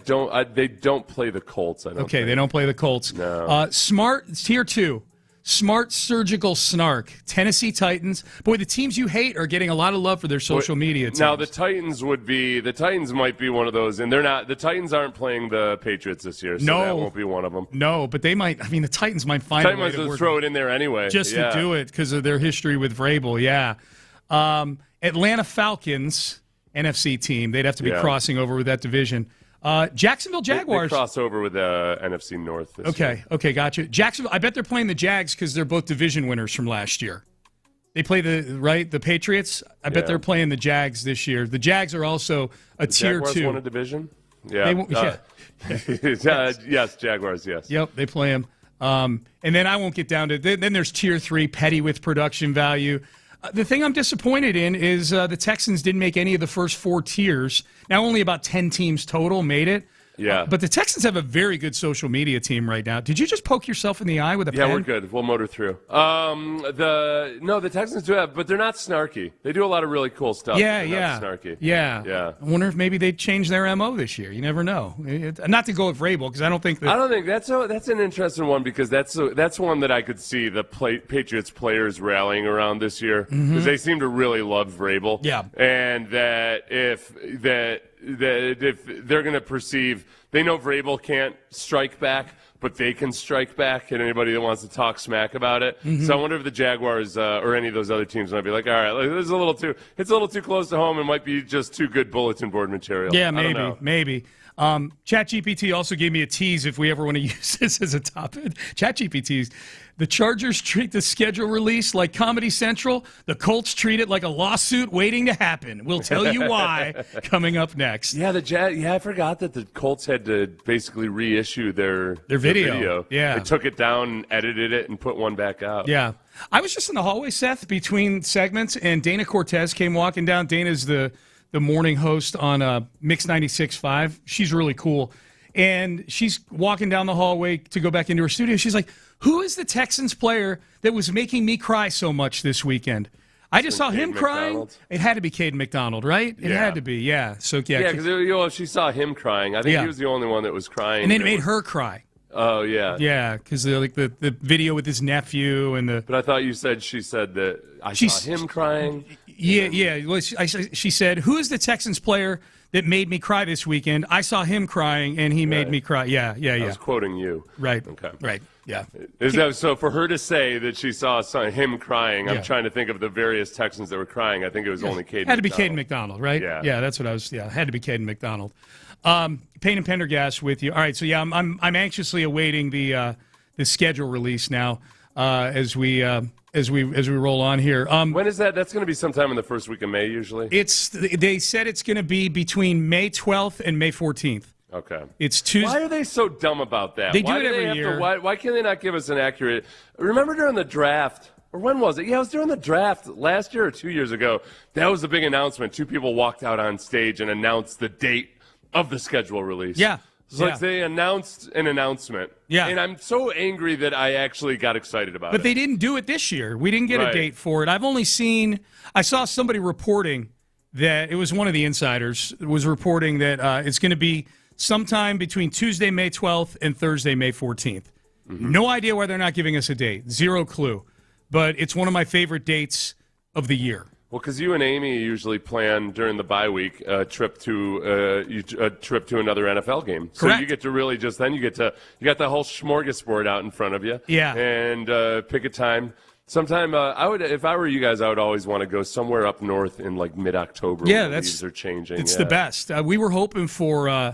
[SPEAKER 6] don't play the Colts. I don't.
[SPEAKER 4] Okay,
[SPEAKER 6] think.
[SPEAKER 4] they don't play the Colts.
[SPEAKER 6] No.
[SPEAKER 4] Smart Tier 2. Smart surgical snark. Tennessee Titans. Boy, the teams you hate are getting a lot of love for their social media teams.
[SPEAKER 6] Now the Titans might be one of those, and they're not. The Titans aren't playing the Patriots this year, so that won't be one of them.
[SPEAKER 4] No, but they might. I mean, the Titans might find a way to
[SPEAKER 6] throw it in there anyway,
[SPEAKER 4] just to do it because of their history with Vrabel. Yeah, Atlanta Falcons, NFC team. They'd have to be crossing over with that division. Jacksonville Jaguars.
[SPEAKER 6] They cross over with the NFC North this year.
[SPEAKER 4] Okay, gotcha. Jacksonville, I bet they're playing the Jags because they're both division winners from last year. They play the Patriots. I bet they're playing the Jags this year. The Jags are also a tier
[SPEAKER 6] Jaguars
[SPEAKER 4] 2.
[SPEAKER 6] Won a division? Yeah. Yes, Jaguars, yes.
[SPEAKER 4] Yep, they play them. And then I won't get down to then there's tier 3, petty with production value. The thing I'm disappointed in is the Texans didn't make any of the first 4 tiers. Now only about 10 teams total made it.
[SPEAKER 6] Yeah.
[SPEAKER 4] But the Texans have a very good social media team right now. Did you just poke yourself in the eye with a pen?
[SPEAKER 6] Yeah, we're good. We'll motor through. The Texans do have, but they're not snarky. They do a lot of really cool stuff.
[SPEAKER 4] Yeah.
[SPEAKER 6] Not snarky.
[SPEAKER 4] Yeah. I wonder if maybe they'd change their MO this year. You never know. Not to go with Vrabel, because I don't think
[SPEAKER 6] that's an interesting one, because that's one that I could see the Patriots players rallying around this year, because they seem to really love Vrabel.
[SPEAKER 4] Yeah.
[SPEAKER 6] And that if they're going to perceive, they know Vrabel can't strike back, but they can strike back at anybody that wants to talk smack about it. So I wonder if the Jaguars or any of those other teams might be like, all right, it's a little too close to home. It might be just too good bulletin board material.
[SPEAKER 4] Yeah, maybe. ChatGPT also gave me a tease if we ever want to use this as a topic. ChatGPT's. The Chargers treat the schedule release like Comedy Central. The Colts treat it like a lawsuit waiting to happen. We'll tell you why coming up next.
[SPEAKER 6] Yeah, I forgot that the Colts had to basically reissue their video.
[SPEAKER 4] Yeah.
[SPEAKER 6] They took it down, edited it, and put one back out.
[SPEAKER 4] Yeah. I was just in the hallway, Seth, between segments, and Dana Cortez came walking down. Dana's the morning host on Mix 96.5. She's really cool. And she's walking down the hallway to go back into her studio. She's like, who is the Texans player that was making me cry so much this weekend? I just saw him crying. It had to be Caden McDonald, right? It had to be, yeah. So
[SPEAKER 6] Yeah, because she saw him crying. I think he was the only one that was crying.
[SPEAKER 4] And then it made her cry.
[SPEAKER 6] Oh, yeah.
[SPEAKER 4] Yeah, because the video with his nephew and the...
[SPEAKER 6] But I thought she said that I saw him crying.
[SPEAKER 4] Yeah. Well, she said, who is the Texans player that made me cry this weekend? I saw him crying, and he made me cry. Yeah.
[SPEAKER 6] I was quoting you.
[SPEAKER 4] Right.
[SPEAKER 6] Okay.
[SPEAKER 4] Right. Yeah.
[SPEAKER 6] So for her to say that she saw him crying, I'm trying to think of the various Texans that were crying. I think it was only Caden McDonald.
[SPEAKER 4] Had to be Caden McDonald, right? Yeah, that's what I was. Yeah, had to be Caden McDonald. Payne and Pendergast with you. All right, so yeah, I'm anxiously awaiting the schedule release now as we roll on here.
[SPEAKER 6] When is that? That's going to be sometime in the first week of May, usually.
[SPEAKER 4] They said it's going to be between May 12th and May 14th.
[SPEAKER 6] Okay.
[SPEAKER 4] It's Tuesday.
[SPEAKER 6] Why are they so dumb about that?
[SPEAKER 4] They do it every year.
[SPEAKER 6] Why can't they not give us an accurate? Remember during the draft, or when was it? Yeah, it was during the draft last year or 2 years ago. That was the big announcement. 2 people walked out on stage and announced the date of the schedule release.
[SPEAKER 4] Yeah.
[SPEAKER 6] It's like they announced an announcement.
[SPEAKER 4] Yeah.
[SPEAKER 6] And I'm so angry that I actually got excited about it.
[SPEAKER 4] But they didn't do it this year. We didn't get a date for it. I saw somebody reporting that, it was one of the insiders, was reporting that it's going to be sometime between Tuesday, May 12th and Thursday, May 14th. No idea why they're not giving us a date. Zero clue. But it's one of my favorite dates of the year.
[SPEAKER 6] Well, because you and Amy usually plan during the bye week a trip to another NFL game. So
[SPEAKER 4] Correct.
[SPEAKER 6] you get to really you got the whole smorgasbord out in front of you.
[SPEAKER 4] Yeah.
[SPEAKER 6] And pick a time. Sometime if I were you guys, I would always want to go somewhere up north in like mid-October.
[SPEAKER 4] Yeah,
[SPEAKER 6] when the leaves are changing.
[SPEAKER 4] It's the best. We were hoping for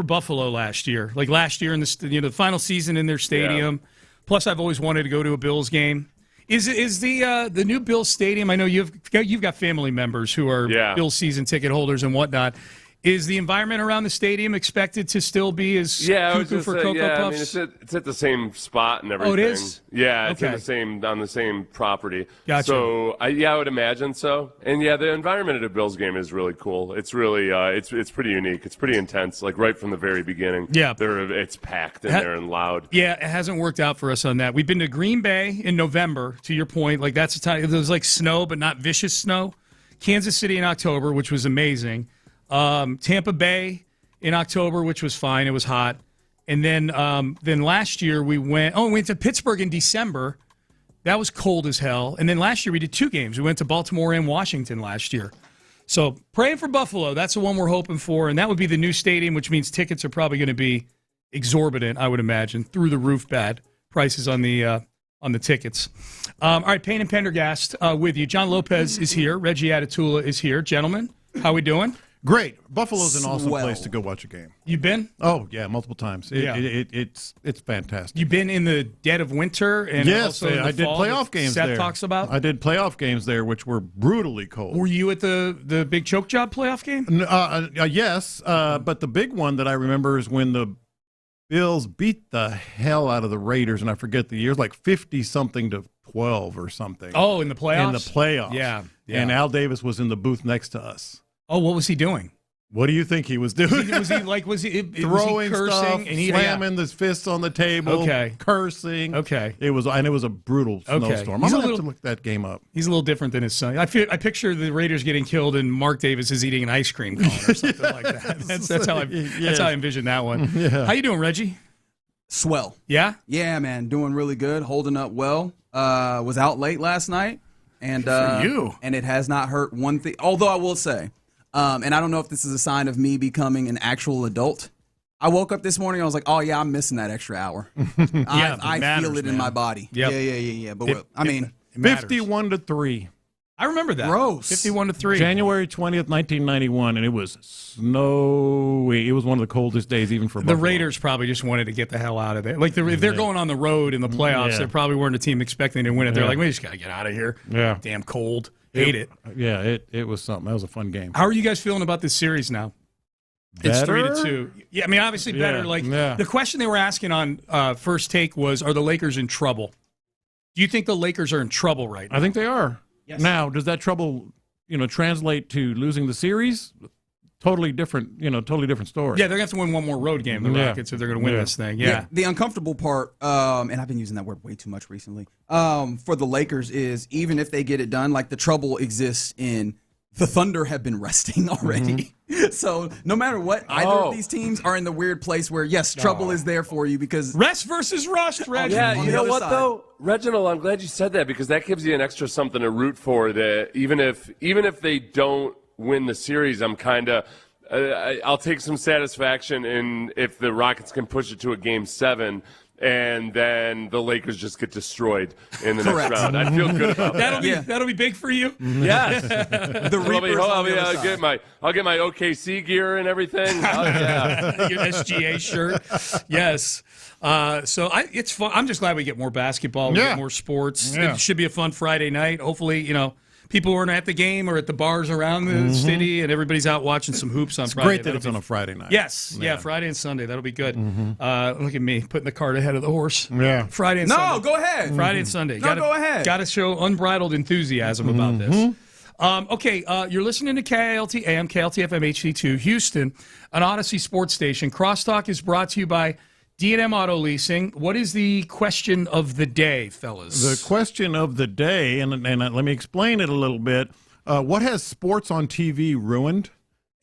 [SPEAKER 4] Buffalo last year. Like last year in the final season in their stadium. Yeah. Plus, I've always wanted to go to a Bills game. Is the new Bills Stadium? I know you've got family members who are Bills season ticket holders and whatnot. Is the environment around the stadium expected to still be as cuckoo for Cocoa Puffs?
[SPEAKER 6] I mean, it's at the same spot and everything.
[SPEAKER 4] Oh, it is?
[SPEAKER 6] Yeah, it's on the same property.
[SPEAKER 4] Gotcha.
[SPEAKER 6] So I would imagine so. And the environment at a Bills game is really cool. It's really it's pretty unique. It's pretty intense. Like right from the very beginning.
[SPEAKER 4] Yeah,
[SPEAKER 6] it's packed in there and loud.
[SPEAKER 4] Yeah, it hasn't worked out for us on that. We've been to Green Bay in November. To your point, like that's the time. It was like snow, but not vicious snow. Kansas City in October, which was amazing. Tampa Bay in October, which was fine. It was hot. And then last year we went to Pittsburgh in December. That was cold as hell. And then last year we did 2 games. We went to Baltimore and Washington last year. So praying for Buffalo. That's the one we're hoping for. And that would be the new stadium, which means tickets are probably going to be exorbitant, I would imagine, through the roof bad prices on the tickets. All right, Payne and Pendergast with you. John Lopez is here. Reggie Atatula is here. Gentlemen, how we doing?
[SPEAKER 15] Great. Buffalo's an awesome place to go watch a game.
[SPEAKER 4] You been?
[SPEAKER 15] Oh, yeah, multiple times. It's fantastic.
[SPEAKER 4] You've been in the dead of winter? And
[SPEAKER 15] yes,
[SPEAKER 4] also in the
[SPEAKER 15] I did
[SPEAKER 4] fall
[SPEAKER 15] playoff games
[SPEAKER 4] Seth
[SPEAKER 15] there.
[SPEAKER 4] talks about?
[SPEAKER 15] I did playoff games there, which were brutally cold.
[SPEAKER 4] Were you at the big choke job playoff game?
[SPEAKER 15] Yes, but the big one that I remember is when the Bills beat the hell out of the Raiders, and I forget the year, like 50-something to 12 or something.
[SPEAKER 4] Oh, in the playoffs?
[SPEAKER 15] In the playoffs.
[SPEAKER 4] Yeah.
[SPEAKER 15] And Al Davis was in the booth next to us.
[SPEAKER 4] Oh, what was he doing?
[SPEAKER 15] What do you think he was doing?
[SPEAKER 4] Was he
[SPEAKER 15] throwing
[SPEAKER 4] cursing
[SPEAKER 15] stuff,
[SPEAKER 4] and
[SPEAKER 15] slamming his fists on the table, cursing?
[SPEAKER 4] Okay,
[SPEAKER 15] it was a brutal snowstorm. I'm gonna have to look that game up.
[SPEAKER 4] He's a little different than his son. I picture the Raiders getting killed and Mark Davis is eating an ice cream cone or something like that. That's how I envision that one.
[SPEAKER 15] Yeah.
[SPEAKER 4] How you doing, Reggie?
[SPEAKER 16] Swell.
[SPEAKER 4] Yeah?
[SPEAKER 16] Yeah, man. Doing really good. Holding up well. Was out late last night. And
[SPEAKER 4] for you.
[SPEAKER 16] And it has not hurt one thing. Although I will say, and I don't know if this is a sign of me becoming an actual adult. I woke up this morning, I was like, oh, yeah, I'm missing that extra hour. I feel it in my body.
[SPEAKER 15] Yep.
[SPEAKER 16] Yeah. But,
[SPEAKER 15] It 51-3.
[SPEAKER 4] I remember that.
[SPEAKER 16] Gross.
[SPEAKER 4] 51-3.
[SPEAKER 15] January 20th, 1991, and it was snowy. It was one of the coldest days even for
[SPEAKER 4] The
[SPEAKER 15] Buffalo.
[SPEAKER 4] Raiders probably just wanted to get the hell out of there. Like, if they're going on the road in the playoffs, they probably weren't a team expecting to win it. They're like, we just got to get out of here.
[SPEAKER 15] Yeah.
[SPEAKER 4] Damn cold. Hate it.
[SPEAKER 15] Yeah, it was something. That was a fun game.
[SPEAKER 4] How are you guys feeling about this series now? It's
[SPEAKER 15] Better?
[SPEAKER 4] 3-2. Yeah, I mean, obviously better.
[SPEAKER 15] Yeah.
[SPEAKER 4] The question they were asking on First Take was, are the Lakers in trouble? Do you think the Lakers are in trouble right now?
[SPEAKER 15] I think they are.
[SPEAKER 4] Yes.
[SPEAKER 15] Now, does that trouble, translate to losing the series? Totally different story.
[SPEAKER 4] Yeah, they're going to have to win one more road game, the Rockets, if they're going to win this thing. Yeah.
[SPEAKER 16] The uncomfortable part, and I've been using that word way too much recently, for the Lakers is even if they get it done, like the trouble exists in the Thunder have been resting already. Mm-hmm. So no matter what, either of these teams are in the weird place where, yes, trouble is there for you because...
[SPEAKER 4] Rest versus rust, Reginald.
[SPEAKER 6] Yeah, you know what, though? Reginald, I'm glad you said that because that gives you an extra something to root for that even if they don't win the series, I'm kind of... I'll take some satisfaction in if the Rockets can push it to a Game 7 and then the Lakers just get destroyed in the next round. I feel good about that.
[SPEAKER 4] That'll be big for you.
[SPEAKER 6] Yes. I'll get my OKC gear and everything.
[SPEAKER 4] Your SGA shirt. Yes. It's fun. I'm just glad we get more basketball. We get more sports.
[SPEAKER 15] Yeah.
[SPEAKER 4] It should be a fun Friday night. Hopefully, people who are at the game or at the bars around the city, and everybody's out watching some hoops on Friday.
[SPEAKER 15] Great that it's on a Friday night.
[SPEAKER 4] Yes, Friday and Sunday. That'll be good. Look at me putting the cart ahead of the horse.
[SPEAKER 15] Yeah,
[SPEAKER 4] Friday and Sunday.
[SPEAKER 16] No, go ahead.
[SPEAKER 4] Friday and Sunday.
[SPEAKER 16] Go ahead.
[SPEAKER 4] Got to show unbridled enthusiasm about this. You're listening to KILT AM, KILT FM HD2, Houston, an Odyssey sports station. Crosstalk is brought to you by D&M Auto Leasing. What is the question of the day, fellas?
[SPEAKER 15] The question of the day, and let me explain it a little bit. What has sports on TV ruined?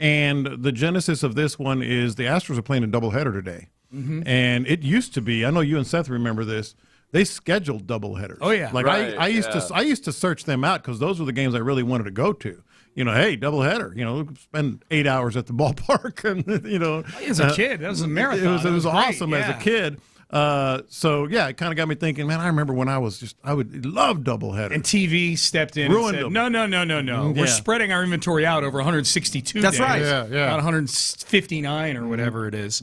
[SPEAKER 15] And the genesis of this one is the Astros are playing a doubleheader today. And it used to be, I know you and Seth remember this, they scheduled doubleheaders.
[SPEAKER 4] Oh, yeah.
[SPEAKER 15] Like I used to search them out because those were the games I really wanted to go to. Hey, doubleheader. Spend 8 hours at the ballpark, and
[SPEAKER 4] As a kid, that was a marathon.
[SPEAKER 15] It was awesome
[SPEAKER 4] great,
[SPEAKER 15] as a kid. It kind of got me thinking. Man, I remember when I would love doubleheader.
[SPEAKER 4] And TV stepped in
[SPEAKER 15] Ruined
[SPEAKER 4] and said,
[SPEAKER 15] them.
[SPEAKER 4] No. We're spreading our inventory out over 162
[SPEAKER 16] That's
[SPEAKER 4] days.
[SPEAKER 16] right.
[SPEAKER 15] Yeah.
[SPEAKER 4] Not 159 or whatever it is.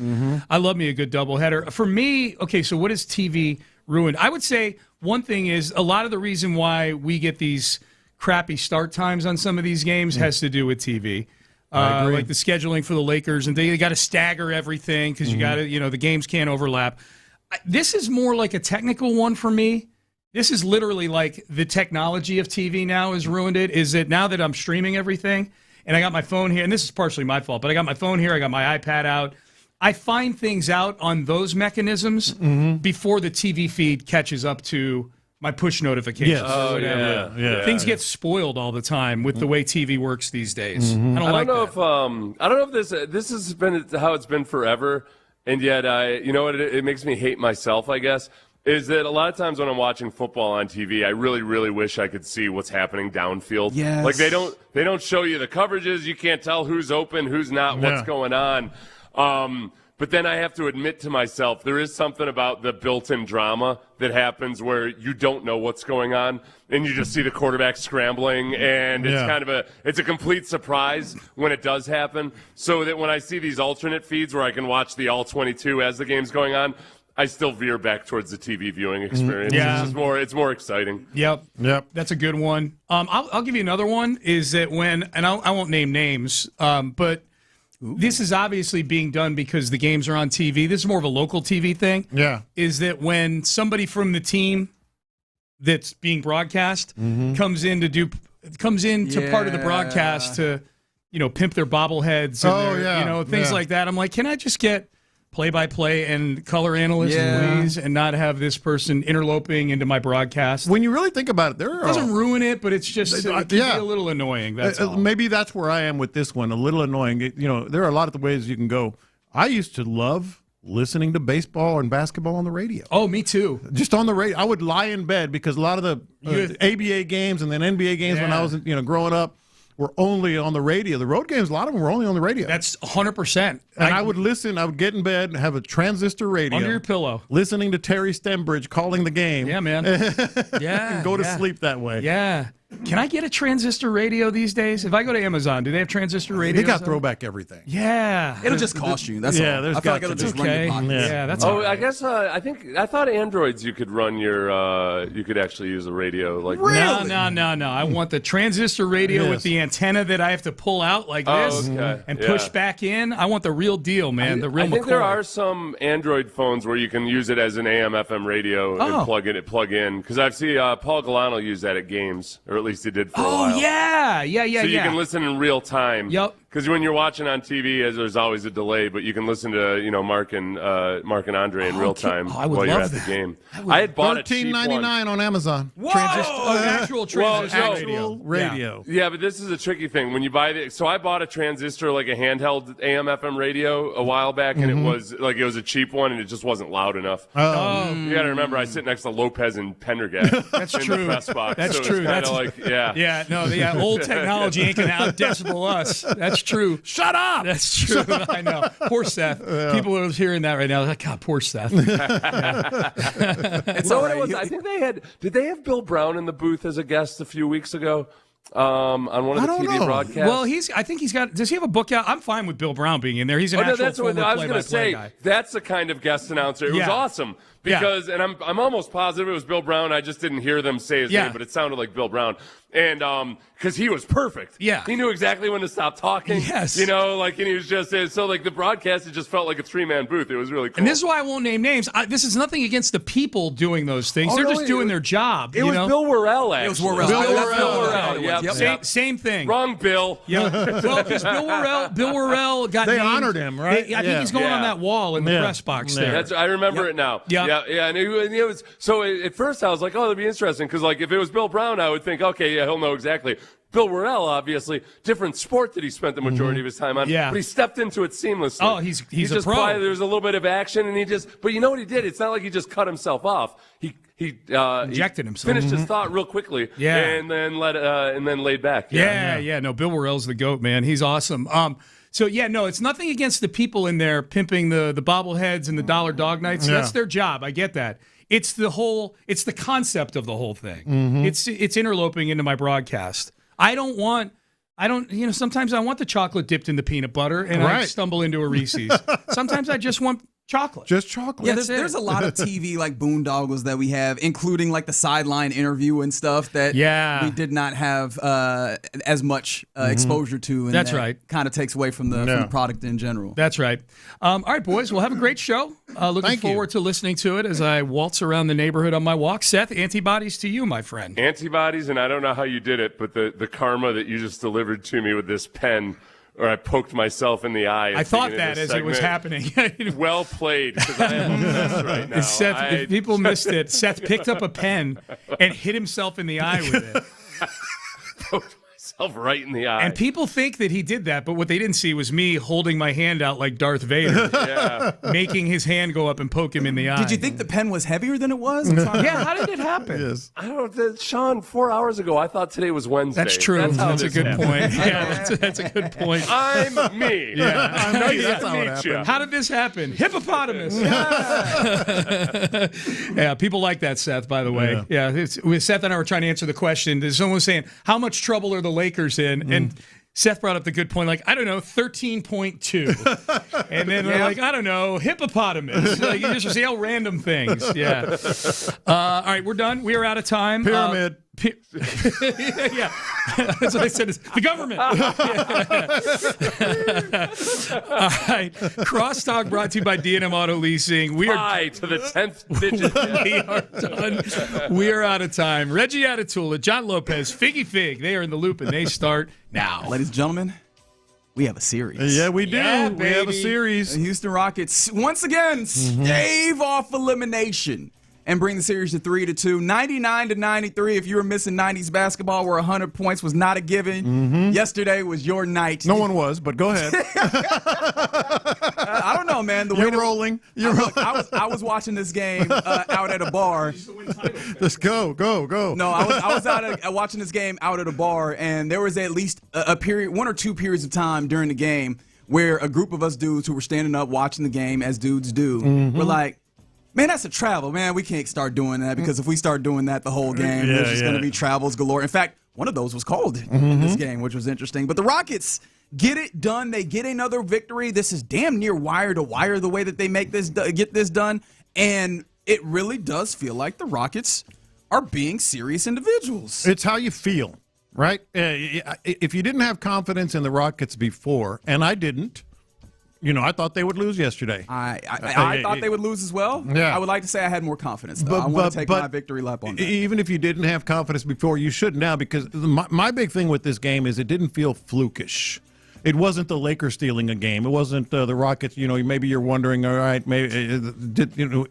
[SPEAKER 4] I love me a good doubleheader. For me, so what is TV ruined? I would say one thing is a lot of the reason why we get these crappy start times on some of these games has to do with TV. Like the scheduling for the Lakers, and they got to stagger everything because you got to, the games can't overlap. This is more like a technical one for me. This is literally like the technology of TV now has ruined it. Is that now that I'm streaming everything and I got my phone here, and this is partially my fault, but I got my phone here, I got my iPad out. I find things out on those mechanisms before the TV feed catches up to my push notifications.
[SPEAKER 15] Yes.
[SPEAKER 4] Or whatever.
[SPEAKER 15] Yeah.
[SPEAKER 4] Things get spoiled all the time with the way TV works these days. I don't
[SPEAKER 6] know if this has been how it's been forever. and yet you know what? It makes me hate myself, I guess. Is that a lot of times when I'm watching football on TV, I really, really wish I could see what's happening downfield.
[SPEAKER 16] Yes.
[SPEAKER 6] Like they don't show you the coverages. You can't tell who's open, who's not, what's going on. But then I have to admit to myself, there is something about the built-in drama that happens where you don't know what's going on, and you just see the quarterback scrambling, and it's kind of it's a complete surprise when it does happen. So that when I see these alternate feeds where I can watch the all 22 as the game's going on, I still veer back towards the TV viewing experience.
[SPEAKER 4] Yeah.
[SPEAKER 6] It's more exciting.
[SPEAKER 4] Yep. That's a good one. I'll give you another one. Is that when, and I won't name names, but this is obviously being done because the games are on TV. This is more of a local TV thing.
[SPEAKER 15] Yeah.
[SPEAKER 4] Is that when somebody from the team that's being broadcast comes in to part of the broadcast to, pimp their bobbleheads and things like that. I'm like, can I just get play-by-play and color analyst, please, and not have this person interloping into my broadcast?
[SPEAKER 15] When you really think about it,
[SPEAKER 4] it doesn't ruin it, but it's just it can be a little annoying. That's all.
[SPEAKER 15] Maybe that's where I am with this one, a little annoying. There are a lot of ways you can go. I used to love listening to baseball and basketball on the radio.
[SPEAKER 4] Oh, me too.
[SPEAKER 15] Just on the radio. I would lie in bed because a lot of the ABA games and then NBA games when I was growing up were only on the radio. The road games, a lot of them were only on the radio.
[SPEAKER 4] That's 100%.
[SPEAKER 15] And I would listen. I would get in bed and have a transistor radio.
[SPEAKER 4] Under your pillow.
[SPEAKER 15] Listening to Terry Stembridge calling the game.
[SPEAKER 4] Yeah, man.
[SPEAKER 15] And go to sleep that way.
[SPEAKER 4] Yeah. Can I get a transistor radio these days? If I go to Amazon, do they have transistor radio?
[SPEAKER 15] They got throwback everything.
[SPEAKER 4] Yeah.
[SPEAKER 16] It'll just cost you. That's all.
[SPEAKER 15] I
[SPEAKER 16] feel like it'll just run your pocket.
[SPEAKER 4] Yeah, that's
[SPEAKER 6] all right. I guess I thought Androids you could run your you could actually use a radio like
[SPEAKER 4] really? No. I want the transistor radio with the antenna that I have to pull out like this and push back in. I want the real deal, man. The real
[SPEAKER 6] I think
[SPEAKER 4] McCoy.
[SPEAKER 6] there are some Android phones where you can use it as an AM/FM radio and plug in. Because I've seen Paul Galano use that at games, or at least he did for a while.
[SPEAKER 4] Oh, yeah.
[SPEAKER 6] So you can listen in real time.
[SPEAKER 4] Yep.
[SPEAKER 6] Because when you're watching on TV, there's always a delay, but you can listen to Mark and Andre in real time while you're at the game. I had bought a cheap one.
[SPEAKER 15] $13.99 on Amazon.
[SPEAKER 4] Actual transistor
[SPEAKER 15] radio.
[SPEAKER 6] Yeah, but this is a tricky thing. When you buy so I bought a transistor, like a handheld AM/FM radio a while back, and it was a cheap one, and it just wasn't loud enough. You got to remember, I sit next to Lopez and Pendergast.
[SPEAKER 4] That's
[SPEAKER 6] in
[SPEAKER 4] true.
[SPEAKER 6] The press box.
[SPEAKER 4] That's
[SPEAKER 6] so
[SPEAKER 4] true.
[SPEAKER 6] It's
[SPEAKER 4] old technology ain't gonna out-decibel us. That's true.
[SPEAKER 15] Shut up.
[SPEAKER 4] That's true. I know. Poor Seth. People are hearing that right now. They're like, God, poor Seth.
[SPEAKER 6] It's what it was? I think did they have Bill Brown in the booth as a guest a few weeks ago? On one of the TV broadcasts.
[SPEAKER 4] Well, I think he's got. Does he have a book out? I'm fine with Bill Brown being in there. He's an actual
[SPEAKER 6] that's what I was
[SPEAKER 4] going to
[SPEAKER 6] say.
[SPEAKER 4] Guy.
[SPEAKER 6] That's the kind of guest announcer. It was awesome because, and I'm almost positive it was Bill Brown. I just didn't hear them say his name, but it sounded like Bill Brown. And because he was perfect.
[SPEAKER 4] Yeah.
[SPEAKER 6] He knew exactly when to stop talking.
[SPEAKER 4] Yes.
[SPEAKER 6] And he was just so the broadcast, it just felt like a 3-man booth. It was really cool.
[SPEAKER 4] And this is why I won't name names. This is nothing against the people doing those things. They're just doing their job.
[SPEAKER 6] It was Bill Worrell, actually.
[SPEAKER 16] It was Worrell.
[SPEAKER 6] Bill Worrell. Yep.
[SPEAKER 4] Same thing.
[SPEAKER 6] Wrong Bill.
[SPEAKER 4] Yeah. Well, because Bill Worrell got
[SPEAKER 15] They
[SPEAKER 4] named.
[SPEAKER 15] honored him, right?
[SPEAKER 4] I think he's going on that wall in the press box there.
[SPEAKER 6] I remember it now.
[SPEAKER 4] Yeah.
[SPEAKER 6] And it was so. At first, I was like, "Oh, that'd be interesting," because if it was Bill Brown, I would think, "Okay, he'll know exactly." Bill Worrell, obviously, different sport that he spent the majority of his time on.
[SPEAKER 4] Yeah.
[SPEAKER 6] But he stepped into it seamlessly.
[SPEAKER 4] Oh, he's
[SPEAKER 6] just
[SPEAKER 4] a pro.
[SPEAKER 6] There was a little bit of action, and but you know what he did? It's not like he just cut himself off. He
[SPEAKER 4] injected himself.
[SPEAKER 6] Finished his thought real quickly.
[SPEAKER 4] Yeah.
[SPEAKER 6] And then laid back.
[SPEAKER 4] No, Bill Worrell's the GOAT, man. He's awesome. It's nothing against the people in there pimping the bobbleheads and the dollar dog nights.
[SPEAKER 15] Yeah.
[SPEAKER 4] That's their job. I get that. It's the concept of the whole thing. It's interloping into my broadcast. Sometimes I want the chocolate dipped in the peanut butter and I stumble into a Reese's. Sometimes I just want chocolate.
[SPEAKER 15] Just chocolate.
[SPEAKER 16] Yeah, there's a lot of TV like boondoggles that we have, including like the sideline interview and stuff that we did not have as much exposure to. And
[SPEAKER 4] that's right.
[SPEAKER 16] Kind of takes away from the product in general.
[SPEAKER 4] That's right. All right, boys, we'll have a great show. Looking forward to listening to it as I waltz around the neighborhood on my walk. Seth, antibodies to you, my friend.
[SPEAKER 6] Antibodies, and I don't know how you did it, but the karma that you just delivered to me with this pen. Or I poked myself in the eye.
[SPEAKER 4] I thought that as it was happening.
[SPEAKER 6] Well played, because I am obsessed right now.
[SPEAKER 4] Seth, if people missed it, Seth picked up a pen and hit himself in the eye with it.
[SPEAKER 6] Poked myself right in the eye.
[SPEAKER 4] And people think that he did that, but what they didn't see was me holding my hand out like Darth Vader, making his hand go up and poke him in the eye.
[SPEAKER 16] Did you think the pen was heavier than it was?
[SPEAKER 4] Yeah, how did it happen?
[SPEAKER 15] Yes.
[SPEAKER 6] I don't know, Sean, 4 hours ago, I thought today was Wednesday.
[SPEAKER 4] That's true. That's a good point. Yeah, that's a good point.
[SPEAKER 6] I'm me.
[SPEAKER 4] Yeah,
[SPEAKER 6] I know you.
[SPEAKER 4] that's how it happened. How did this happen? Hippopotamus. Yeah, people like that, Seth, by the way. Yeah, Seth and I were trying to answer the question. Someone was saying, how much trouble are the Lakers in? And Seth brought up the good point, like, I don't know, 13.2. And then they're like, I don't know, hippopotamus. Like, you just see how random things. Yeah. All right, we're done. We are out of time.
[SPEAKER 15] Pyramid.
[SPEAKER 4] Yeah. That's what I said. Is the government. All right. Crosstalk brought to you by D&M Auto Leasing. We are
[SPEAKER 6] to the 10th digit.
[SPEAKER 4] We are done. We are out of time. Reggie Atatula, John Lopez, Figgy Fig. They are in the loop, and they start now.
[SPEAKER 16] Ladies and gentlemen, we have a series.
[SPEAKER 15] Yeah, we do.
[SPEAKER 4] Yeah,
[SPEAKER 15] we have a series.
[SPEAKER 16] The Houston Rockets, once again, stave off elimination and bring the series to 3-2. 99-93. If you were missing 90s basketball where 100 points was not a given, yesterday was your night.
[SPEAKER 15] No one was, but go ahead.
[SPEAKER 16] I don't know, man.
[SPEAKER 15] You're rolling.
[SPEAKER 16] I was watching this game out at a bar.
[SPEAKER 15] Let's go.
[SPEAKER 16] No, I was out watching this game out at a bar, and there was at least a period, 1 or 2 periods of time during the game where a group of us dudes who were standing up watching the game, as dudes do, were like, man, that's a travel. Man, we can't start doing that because if we start doing that the whole game, there's just going to be travels galore. In fact, one of those was called in this game, which was interesting. But the Rockets get it done. They get another victory. This is damn near wire to wire the way that they get this done. And it really does feel like the Rockets are being serious individuals.
[SPEAKER 15] It's how you feel, right? If you didn't have confidence in the Rockets before, and I didn't, I thought they would lose yesterday.
[SPEAKER 16] I thought they would lose as well.
[SPEAKER 15] Yeah.
[SPEAKER 16] I would like to say I had more confidence, though. I want to take my victory lap on that.
[SPEAKER 15] Even if you didn't have confidence before, you should now, because my big thing with this game is it didn't feel flukish. It wasn't the Lakers stealing a game. It wasn't the Rockets. Maybe you're wondering, all right, maybe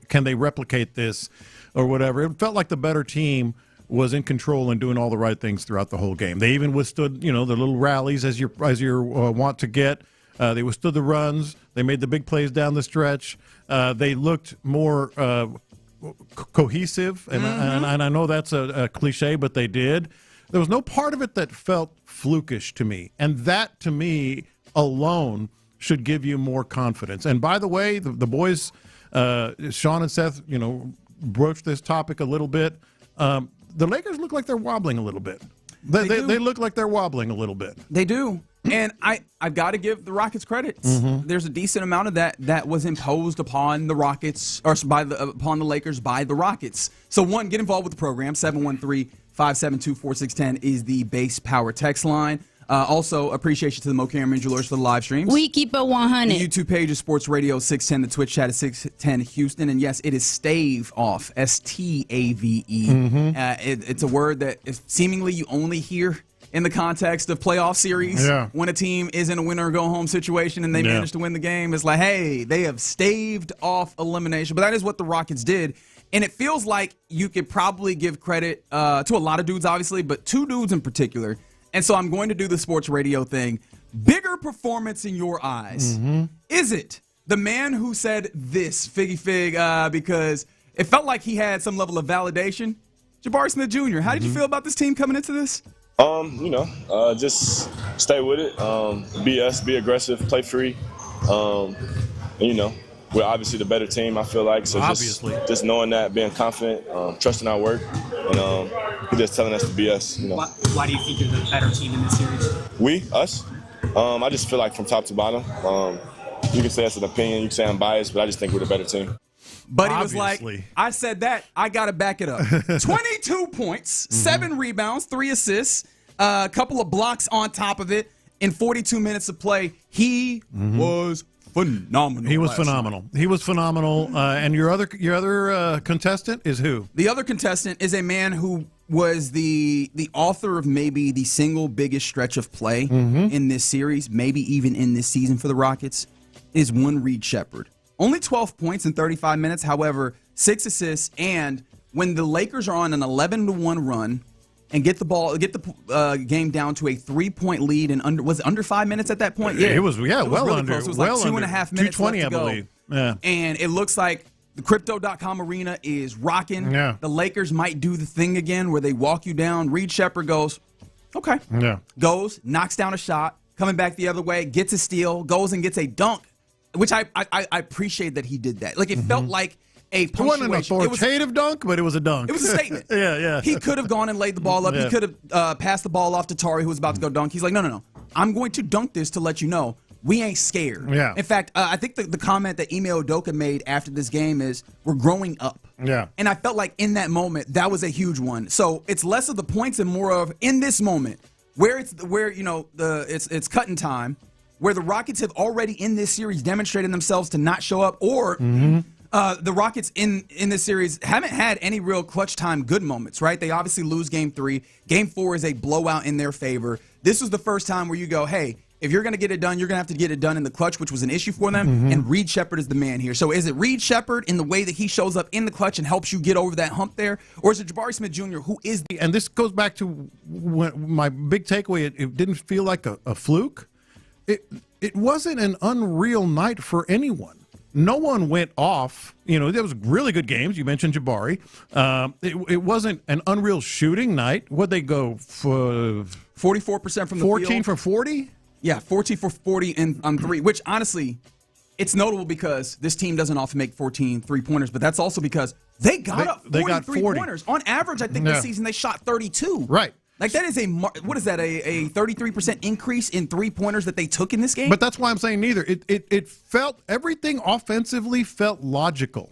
[SPEAKER 15] can they replicate this or whatever? It felt like the better team was in control and doing all the right things throughout the whole game. They even withstood, the little rallies as you're want to get. They withstood the runs. They made the big plays down the stretch. They looked more cohesive, and I know that's a cliche, but they did. There was no part of it that felt flukish to me, and that, to me, alone should give you more confidence. And by the way, the boys, Sean and Seth, broached this topic a little bit. The Lakers look like they're wobbling a little bit. They look like they're wobbling a little bit.
[SPEAKER 16] They do. And I've got to give the Rockets credit. There's a decent amount of that was imposed upon the Rockets or upon the Lakers by the Rockets. So one, get involved with the program. 713-572-4610 is the base power text line. Also, appreciation to the Mo Cameron Jewelers for the live streams.
[SPEAKER 14] We keep it 100.
[SPEAKER 16] The YouTube page is Sports Radio 610. The Twitch chat is 610 Houston. And yes, it is stave off, S-T-A-V-E. It's a word that is seemingly you only hear in the context of playoff series. When a team is in a winner-go-home situation and they manage to win the game, it's like, hey, they have staved off elimination. But that is what the Rockets did. And it feels like you could probably give credit to a lot of dudes, obviously, but 2 dudes in particular. And so I'm going to do the sports radio thing. Bigger performance in your eyes. Is it the man who said this, Figgy Fig, because it felt like he had some level of validation? Jabari Smith Jr., how did you feel about this team coming into this?
[SPEAKER 21] Just stay with it. Be us, be aggressive, play free. We're obviously the better team, I feel like. So just knowing that, being confident, trusting our work, and just telling us to be us.
[SPEAKER 23] Why do you think you're the better team in this series?
[SPEAKER 21] Us. I just feel like from top to bottom. You can say it's an opinion, you can say I'm biased, but I just think we're the better team.
[SPEAKER 16] But he was like, I said that, I got to back it up. 22 points, 7 rebounds, 3 assists, a couple of blocks on top of it. In 42 minutes of play, he was phenomenal.
[SPEAKER 15] He was phenomenal. He was phenomenal. And your other contestant is who?
[SPEAKER 16] The other contestant is a man who was the author of maybe the single biggest stretch of play in this series, maybe even in this season for the Rockets, is one Reed Sheppard. Only 12 points in 35 minutes, however, 6 assists, and when the Lakers are on an 11-1 run, and get the game down to a 3-point lead in under 5 minutes at that point? Yeah,
[SPEAKER 15] it was well
[SPEAKER 16] really
[SPEAKER 15] under.
[SPEAKER 16] Close. It was
[SPEAKER 15] well
[SPEAKER 16] like 2.5 minutes
[SPEAKER 15] 220,
[SPEAKER 16] left to go.
[SPEAKER 15] I believe. Yeah.
[SPEAKER 16] And it looks like the Crypto.com arena is rocking.
[SPEAKER 15] Yeah.
[SPEAKER 16] The Lakers might do the thing again where they walk you down. Reed Sheppard goes, okay.
[SPEAKER 15] Yeah.
[SPEAKER 16] Goes, knocks down a shot, coming back the other way, gets a steal, goes and gets a dunk, which I appreciate that he did that. Like, it felt like a punctuation.
[SPEAKER 15] It wasn't an authoritative dunk, but it was a dunk.
[SPEAKER 16] It was a statement.
[SPEAKER 15] Yeah.
[SPEAKER 16] He could have gone and laid the ball up.
[SPEAKER 15] Yeah.
[SPEAKER 16] He could have passed the ball off to Tari, who was about to go dunk. He's like, no. I'm going to dunk this to let you know we ain't scared.
[SPEAKER 15] Yeah.
[SPEAKER 16] In fact, I think the comment that Ime Udoka made after this game is, we're growing up.
[SPEAKER 15] Yeah.
[SPEAKER 16] And I felt like in that moment, that was a huge one. So it's less of the points and more of in this moment where it's cutting time, where the Rockets have already in this series demonstrated themselves to not show up, or the Rockets in this series haven't had any real clutch time good moments, right? They obviously lose Game 3. Game 4 is a blowout in their favor. This was the first time where you go, hey, if you're going to get it done, you're going to have to get it done in the clutch, which was an issue for them, and Reed Sheppard is the man here. So is it Reed Sheppard in the way that he shows up in the clutch and helps you get over that hump there, or is it Jabari Smith Jr., who is the...
[SPEAKER 15] And this goes back to my big takeaway. It didn't feel like a fluke. It wasn't an unreal night for anyone. No one went off. There was really good games. You mentioned Jabari. It wasn't an unreal shooting night. What'd they go for?
[SPEAKER 16] 44% from the
[SPEAKER 15] 14
[SPEAKER 16] field.
[SPEAKER 15] for 40?
[SPEAKER 16] Yeah, 14 for 40 on 3, which honestly, it's notable because this team doesn't often make 14 3-pointers, but that's also because they got 40 3-pointers. On average, I think this season they shot 32.
[SPEAKER 15] Right.
[SPEAKER 16] Like, that is a 33% increase in 3-pointers that they took in this game?
[SPEAKER 15] But that's why I'm saying neither. It felt, everything offensively felt logical.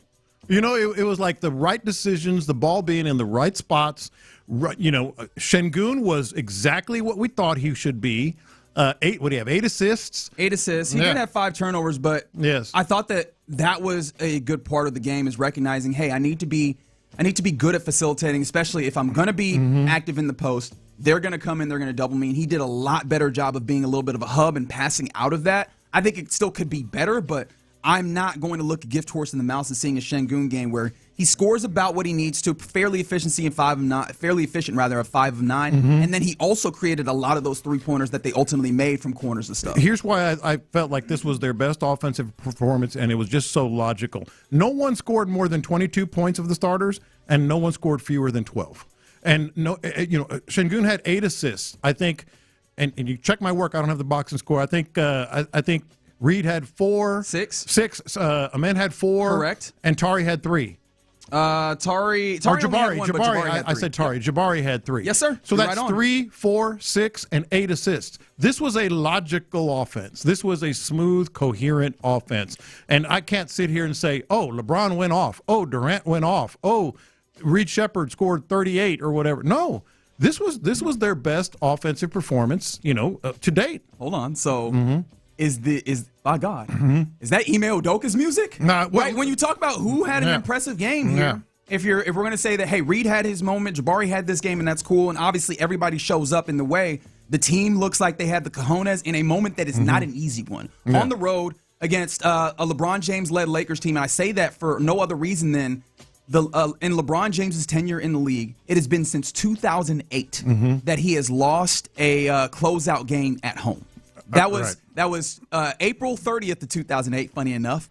[SPEAKER 15] It was like the right decisions, the ball being in the right spots. Şengün was exactly what we thought he should be. 8 assists?
[SPEAKER 16] 8 assists. He did have 5 turnovers, but
[SPEAKER 15] yes.
[SPEAKER 16] I thought that was a good part of the game, is recognizing, hey, I need to be good at facilitating, especially if I'm going to be active in the post. They're going to come in, they're going to double me. And he did a lot better job of being a little bit of a hub and passing out of that. I think it still could be better, but I'm not going to look a gift horse in the mouth and seeing a Şengün game where he scores about what he needs to, fairly efficient of 5 of 9, and then he also created a lot of those 3-pointers that they ultimately made from corners and stuff.
[SPEAKER 15] Here's why I felt like this was their best offensive performance, and it was just so logical. No one scored more than 22 points of the starters, and no one scored fewer than 12. And Şengün had 8 assists, I think. And you check my work. I don't have the boxing score. I think Reed had 4. 6. Amen had 4.
[SPEAKER 16] Correct.
[SPEAKER 15] And Tari had 3.
[SPEAKER 16] Tari
[SPEAKER 15] Jabari.
[SPEAKER 16] had 1, but Jabari had 3.
[SPEAKER 15] I said Tari. Jabari had 3.
[SPEAKER 16] Yes, sir.
[SPEAKER 15] So
[SPEAKER 16] You're
[SPEAKER 15] that's
[SPEAKER 16] right on.
[SPEAKER 15] 3, 4, 6, and 8 assists. This was a logical offense. This was a smooth, coherent offense. And I can't sit here and say, oh, LeBron went off. Oh, Durant went off. Oh, Reed Sheppard scored 38 or whatever. No. This was their best offensive performance, to date.
[SPEAKER 16] Hold on. So is by God, is that Ime Udoka's music?
[SPEAKER 15] Nah, well,
[SPEAKER 16] right. When you talk about who had an impressive game here, if we're going to say that, hey, Reed had his moment, Jabari had this game, and that's cool, and obviously everybody shows up in the way. The team looks like they had the cojones in a moment that is not an easy one on the road against a LeBron James-led Lakers team. And I say that for no other reason than in LeBron James's tenure in the league, it has been since 2008 that he has lost a closeout game at home. That was April 30th of 2008, funny enough.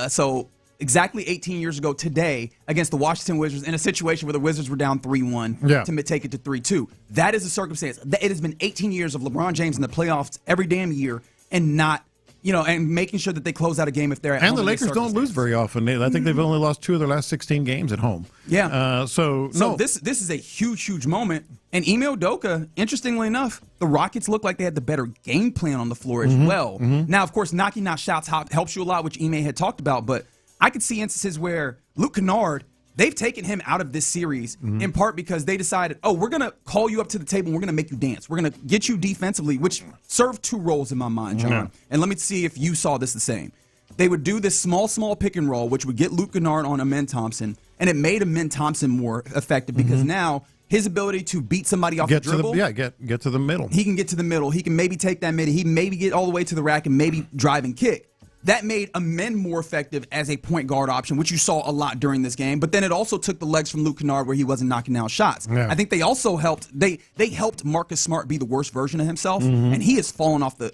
[SPEAKER 16] So exactly 18 years ago today against the Washington Wizards in a situation where the Wizards were down 3-1 to take it to 3-2. That is a circumstance. It has been 18 years of LeBron James in the playoffs every damn year and not and making sure that they close out a game if they're at home.
[SPEAKER 15] And the Lakers don't lose very often. I think they've only lost 2 of their last 16 games at home.
[SPEAKER 16] Yeah.
[SPEAKER 15] So
[SPEAKER 16] this is a huge moment. And Ime Udoka, interestingly enough, the Rockets look like they had the better game plan on the floor as well. Now, of course, knocking out shots helps you a lot, which Ime had talked about. But I could see instances where Luke Kennard, they've taken him out of this series in part because they decided, we're going to call you up to the table and we're going to make you dance. We're going to get you defensively, which served 2 roles in my mind, John. And let me see if you saw this the same. They would do this small pick and roll, which would get Luke Kennard on Amen Thompson, and it made Amen Thompson more effective because now his ability to beat somebody off the dribble.
[SPEAKER 15] Get to the middle.
[SPEAKER 16] He can get to the middle. He can maybe take that mid. He maybe get all the way to the rack and maybe drive and kick. that made Amen more effective as a point guard option, which you saw a lot during this game. But then it also took the legs from Luke Kennard where he wasn't knocking down shots.
[SPEAKER 15] Yeah.
[SPEAKER 16] I think they also helped. They helped Marcus Smart be the worst version of himself, and he has fallen off the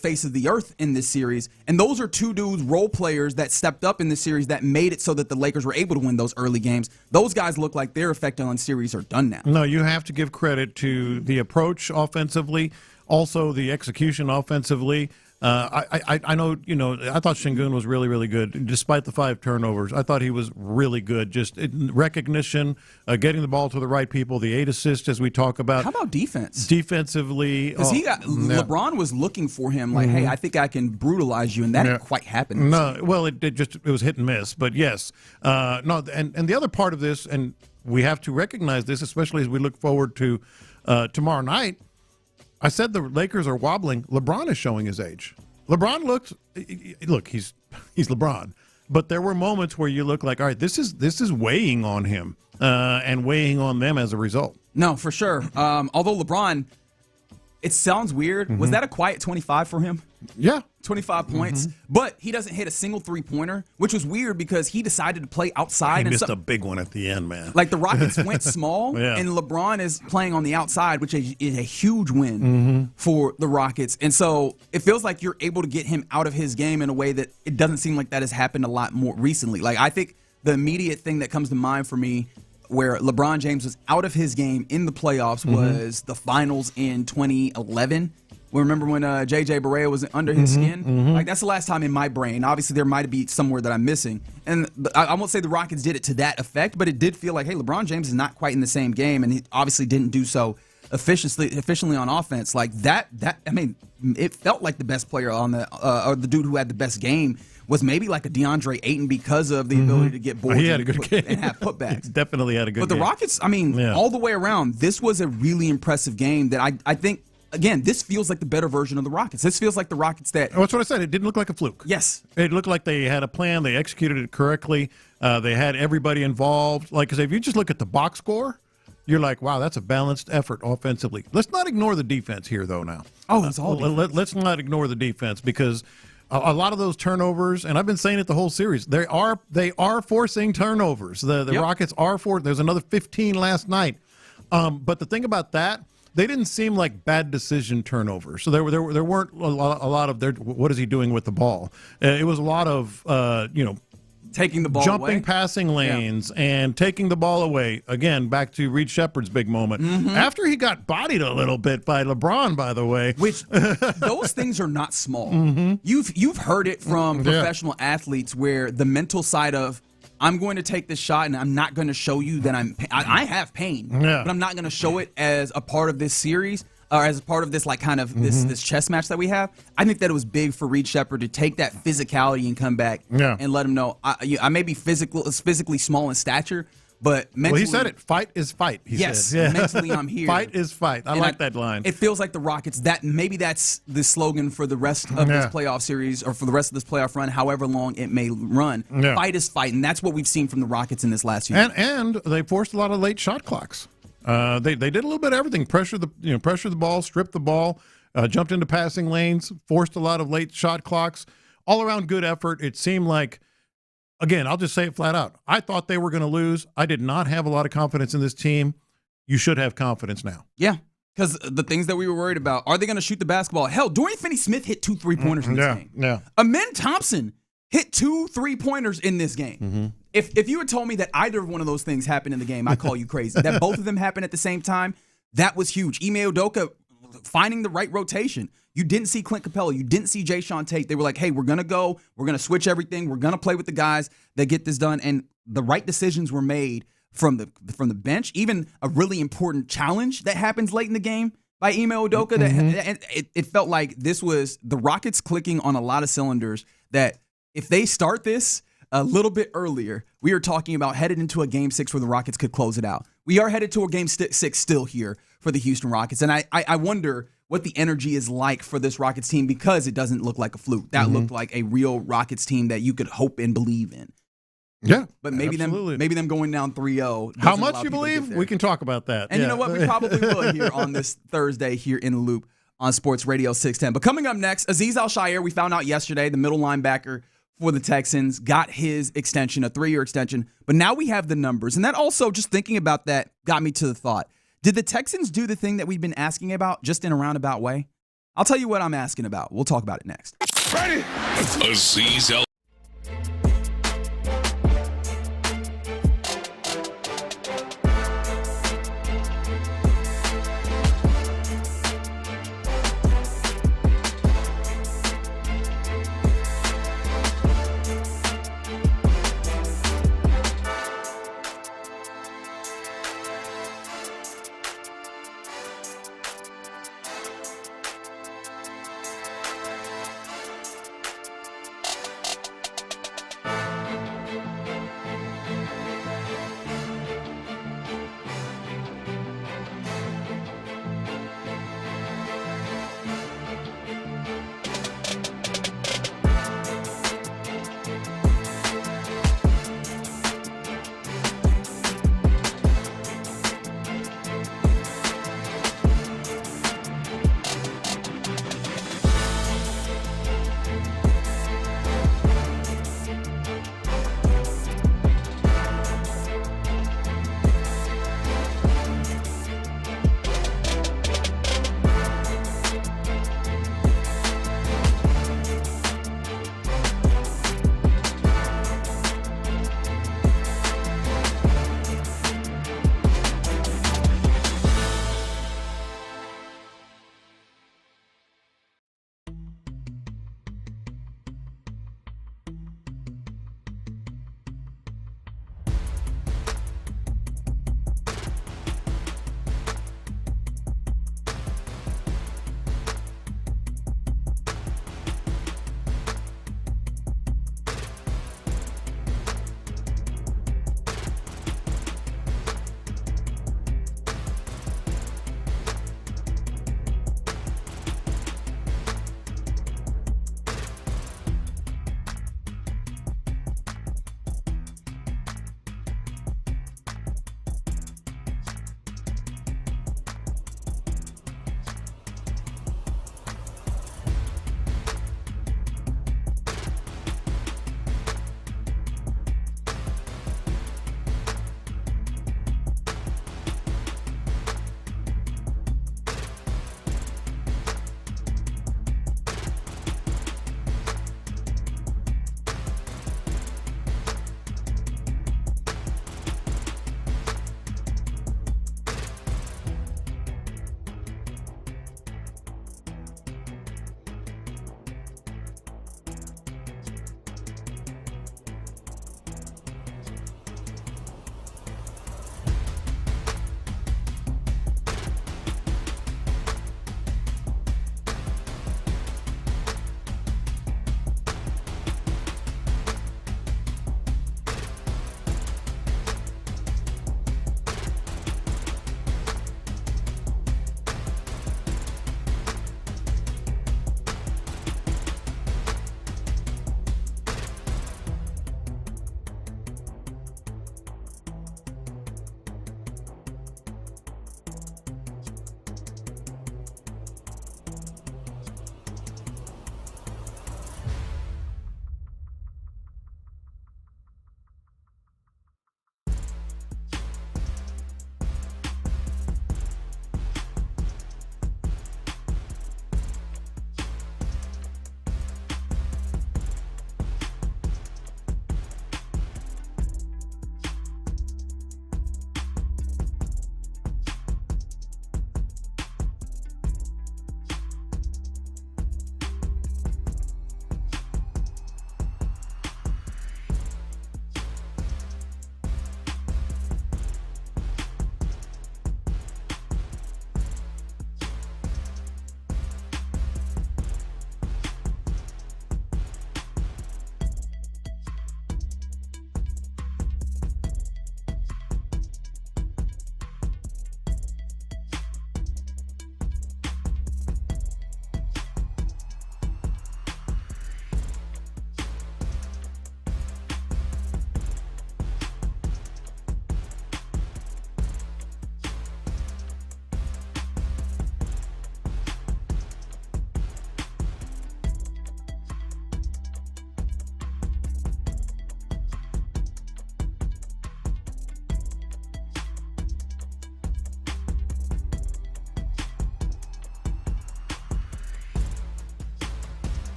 [SPEAKER 16] face of the earth in this series. And those are two dudes, role players that stepped up in this series that made it so that the Lakers were able to win those early games. Those guys look like their effect on series are done now.
[SPEAKER 15] No, you have to give credit to the approach offensively, also the execution offensively. I know, I thought Şengün was really, really good, despite the 5 turnovers. I thought he was really good. Just recognition, getting the ball to the right people, the 8 assists, as we talk about.
[SPEAKER 16] How about defense?
[SPEAKER 15] Defensively.
[SPEAKER 16] Because LeBron was looking for him, like, hey, I think I can brutalize you, and that didn't quite happen.
[SPEAKER 15] No, well, it was hit and miss, but yes. And the other part of this, and we have to recognize this, especially as we look forward to tomorrow night. I said the Lakers are wobbling. LeBron is showing his age. LeBron he's LeBron. But there were moments where you look like, all right, this is weighing on him and weighing on them as a result.
[SPEAKER 16] No, for sure. Although LeBron, it sounds weird. Was that a quiet 25 for him?
[SPEAKER 15] Yeah.
[SPEAKER 16] 25 points. But he doesn't hit a single three-pointer, which was weird because he decided to play outside.
[SPEAKER 15] He missed a big one at the end, man.
[SPEAKER 16] Like the Rockets went small, and LeBron is playing on the outside, which is a huge win for the Rockets. And so it feels like you're able to get him out of his game in a way that it doesn't seem like that has happened a lot more recently. Like I think the immediate thing that comes to mind for me where LeBron James was out of his game in the playoffs was the finals in 2011. Remember when J.J. Barea was under his skin? Like that's the last time in my brain. Obviously, there might be somewhere that I'm missing. And I won't say the Rockets did it to that effect, but it did feel like, hey, LeBron James is not quite in the same game, and he obviously didn't do so efficiently on offense. Like that. I mean, it felt like the best player on or the dude who had the best game was maybe like a DeAndre Ayton because of the ability to get boards
[SPEAKER 15] he had a good game.
[SPEAKER 16] and have putbacks.
[SPEAKER 15] He definitely had a good game.
[SPEAKER 16] But the Rockets, I mean, all the way around, this was a really impressive game that I think. Again, this feels like the better version of the Rockets. This feels like the Rockets that...
[SPEAKER 15] Oh, that's what I said. It didn't look like a fluke.
[SPEAKER 16] Yes.
[SPEAKER 15] It looked like they had a plan. They executed it correctly. They had everybody involved. Like, because if you just look at the box score, you're like, wow, that's a balanced effort offensively. Let's not ignore the defense here, though, now.
[SPEAKER 16] Oh, it's all defense.
[SPEAKER 15] Let's not ignore the defense because a lot of those turnovers, and I've been saying it the whole series, they are forcing turnovers. The Rockets are forcing. There's another 15 last night. But the thing about that, they didn't seem like bad decision turnovers. So there weren't a lot of what is he doing with the ball? It was a lot of
[SPEAKER 16] taking the ball
[SPEAKER 15] jumping
[SPEAKER 16] away.
[SPEAKER 15] passing lanes and taking the ball away. Again, back to Reed Shepherd's big moment. After he got bodied a little bit by LeBron, by the way.
[SPEAKER 16] Which those things are not small. You've heard it from professional athletes where the mental side of I'm going to take this shot and I'm not going to show you that I have pain, but I'm not going to show it as a part of this series or as a part of this like kind of this chess match that we have. I think that it was big for Reed Shepherd to take that physicality and come back and let him know I may be physically small in stature, but mentally,
[SPEAKER 15] well, he said it. Fight is fight. He said.
[SPEAKER 16] Mentally I'm here.
[SPEAKER 15] Fight is fight. I like that line.
[SPEAKER 16] It feels like the Rockets. Maybe that's the slogan for the rest of this playoff series or for the rest of this playoff run, however long it may run. Fight is fight, and that's what we've seen from the Rockets in this last year.
[SPEAKER 15] And they forced a lot of late shot clocks. They did a little bit of everything. Pressure the ball, strip the ball, jumped into passing lanes, forced a lot of late shot clocks. All around good effort. It seemed like. Again, I'll just say it flat out. I thought they were going to lose. I did not have a lot of confidence in this team. You should have confidence now.
[SPEAKER 16] Yeah, because the things that we were worried about, are they going to shoot the basketball? Hell, Dorian Finney-Smith hit 2 3-pointers in this game.
[SPEAKER 15] Yeah.
[SPEAKER 16] Amen Thompson hit 2 3-pointers in this game. If you had told me that either of one of those things happened in the game, I'd call you crazy. That both of them happened at the same time, that was huge. Ime Udoka finding the right rotation. You didn't see Clint Capella. You didn't see Jayshawn Tate. They were like, hey, we're going to go. We're going to switch everything. We're going to play with the guys that get this done. And the right decisions were made from the bench. Even a really important challenge that happens late in the game by Ime Udoka. It felt like this was the Rockets clicking on a lot of cylinders that if they start this a little bit earlier, we are talking about headed into a Game 6 where the Rockets could close it out. We are headed to a Game 6 still here for the Houston Rockets. And I wonder what the energy is like for this Rockets team because it doesn't look like a fluke. That looked like a real Rockets team that you could hope and believe in.
[SPEAKER 15] Yeah,
[SPEAKER 16] but maybe them going down 3-0.
[SPEAKER 15] How much you believe? We can talk about that.
[SPEAKER 16] And you know what? We probably will here on this Thursday here in the Loop on Sports Radio 610. But coming up next, Azeez Al-Shaair, we found out yesterday, the middle linebacker for the Texans, got his extension, a 3-year extension. But now we have the numbers. And that also, just thinking about that, got me to the thought. Did the Texans do the thing that we've been asking about just in a roundabout way? I'll tell you what I'm asking about. We'll talk about it next.
[SPEAKER 1] Ready? Azeez Al.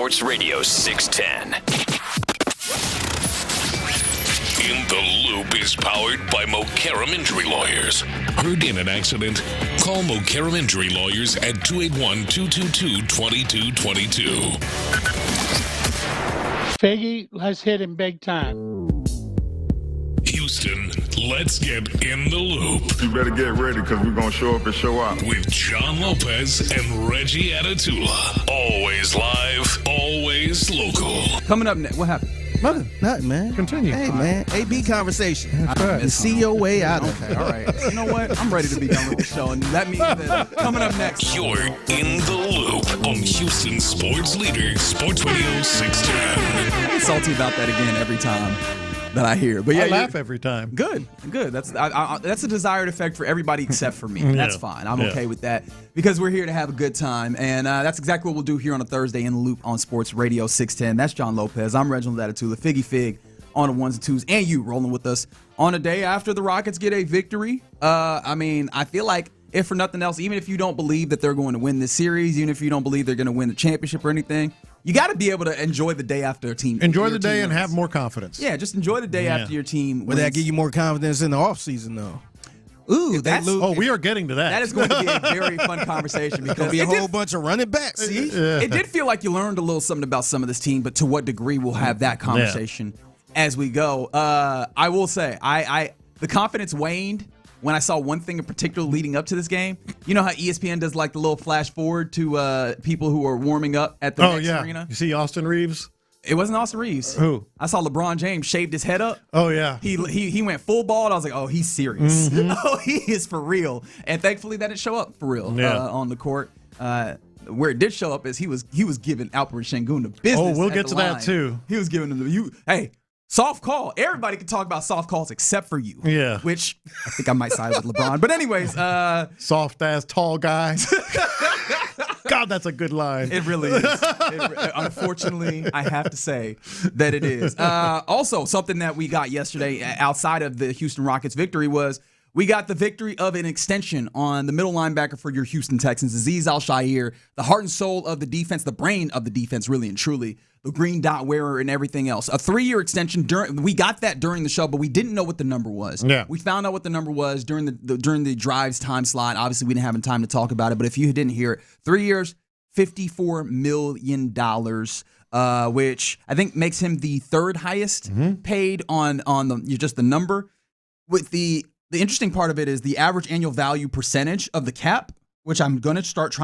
[SPEAKER 2] Sports Radio 610.
[SPEAKER 1] In the Loop is powered by Mokaram Injury Lawyers. Heard in an accident? Call Mokaram Injury Lawyers at 281-222-2222.
[SPEAKER 12] Figgy, let's hit him big time.
[SPEAKER 1] Houston, let's get in the loop.
[SPEAKER 14] You better get ready because we're going to show up and show out.
[SPEAKER 1] With John Lopez and Reggie Atatula. Always live, always local.
[SPEAKER 16] Coming up next, what happened?
[SPEAKER 22] Nothing, man.
[SPEAKER 15] Continue.
[SPEAKER 22] Hey, man. AB conversation.
[SPEAKER 15] That's right.
[SPEAKER 22] The CEO way out of
[SPEAKER 16] Okay, all right. You know what? I'm ready to be done with the show, and that means that coming up next.
[SPEAKER 1] You're in the loop on Houston Sports Leader, Sports Radio 610.
[SPEAKER 16] I get salty about that again every time that I hear. But yeah,
[SPEAKER 15] I laugh every time.
[SPEAKER 16] Good. That's a desired effect for everybody except for me. That's fine. I'm okay with that because we're here to have a good time, and that's exactly what we'll do here on a Thursday in the Loop on Sports Radio 610. That's John Lopez. I'm Reginald Atatula, Figgy Fig on the ones and twos, and you rolling with us on a day after the Rockets get a victory. I feel like if for nothing else, even if you don't believe that they're going to win this series, even if you don't believe they're going to win the championship or anything, you got to be able to enjoy the day after a team.
[SPEAKER 15] Enjoy the day and have more confidence.
[SPEAKER 16] Yeah, just enjoy the day after your team wins.
[SPEAKER 22] Will that give you more confidence in the offseason, though?
[SPEAKER 16] Ooh,
[SPEAKER 15] we are getting to that.
[SPEAKER 16] That is going to be a very fun conversation because
[SPEAKER 22] it'll be a whole bunch of running backs. See,
[SPEAKER 16] it did feel like you learned a little something about some of this team, but to what degree we'll have that conversation as we go. I will say, the confidence waned when I saw one thing in particular leading up to this game. You know how ESPN does like the little flash forward to people who are warming up at the next arena?
[SPEAKER 15] You see Austin Reeves?
[SPEAKER 16] It wasn't Austin Reeves.
[SPEAKER 15] Who?
[SPEAKER 16] I saw LeBron James shaved his head up.
[SPEAKER 15] Oh, yeah.
[SPEAKER 16] He went full bald. I was like, oh, he's serious.
[SPEAKER 15] Mm-hmm.
[SPEAKER 16] Oh, he is for real. And thankfully that didn't show up for real on the court. Where it did show up is he was giving Alperen Şengün the business.
[SPEAKER 15] Oh, we'll get to that too.
[SPEAKER 16] He was giving him soft call. Everybody can talk about soft calls except for you.
[SPEAKER 15] Yeah.
[SPEAKER 16] Which I think I might side with LeBron. But anyways.
[SPEAKER 15] Soft ass tall guy. God, that's a good line.
[SPEAKER 16] It really is. Unfortunately, I have to say that it is. Also, something that we got yesterday outside of the Houston Rockets victory was we got the victory of an extension on the middle linebacker for your Houston Texans, Azeez Al-Shaair, the heart and soul of the defense, the brain of the defense, really and truly, the green dot wearer and everything else. A 3-year extension. We got that during the show, but we didn't know what the number was. Yeah. We found out what the number was during the drives time slot. Obviously, we didn't have time to talk about it, but if you didn't hear it, 3 years, $54 million, which I think makes him the third highest paid on just the number. With the interesting part of it is the average annual value percentage of the cap, which I'm going to start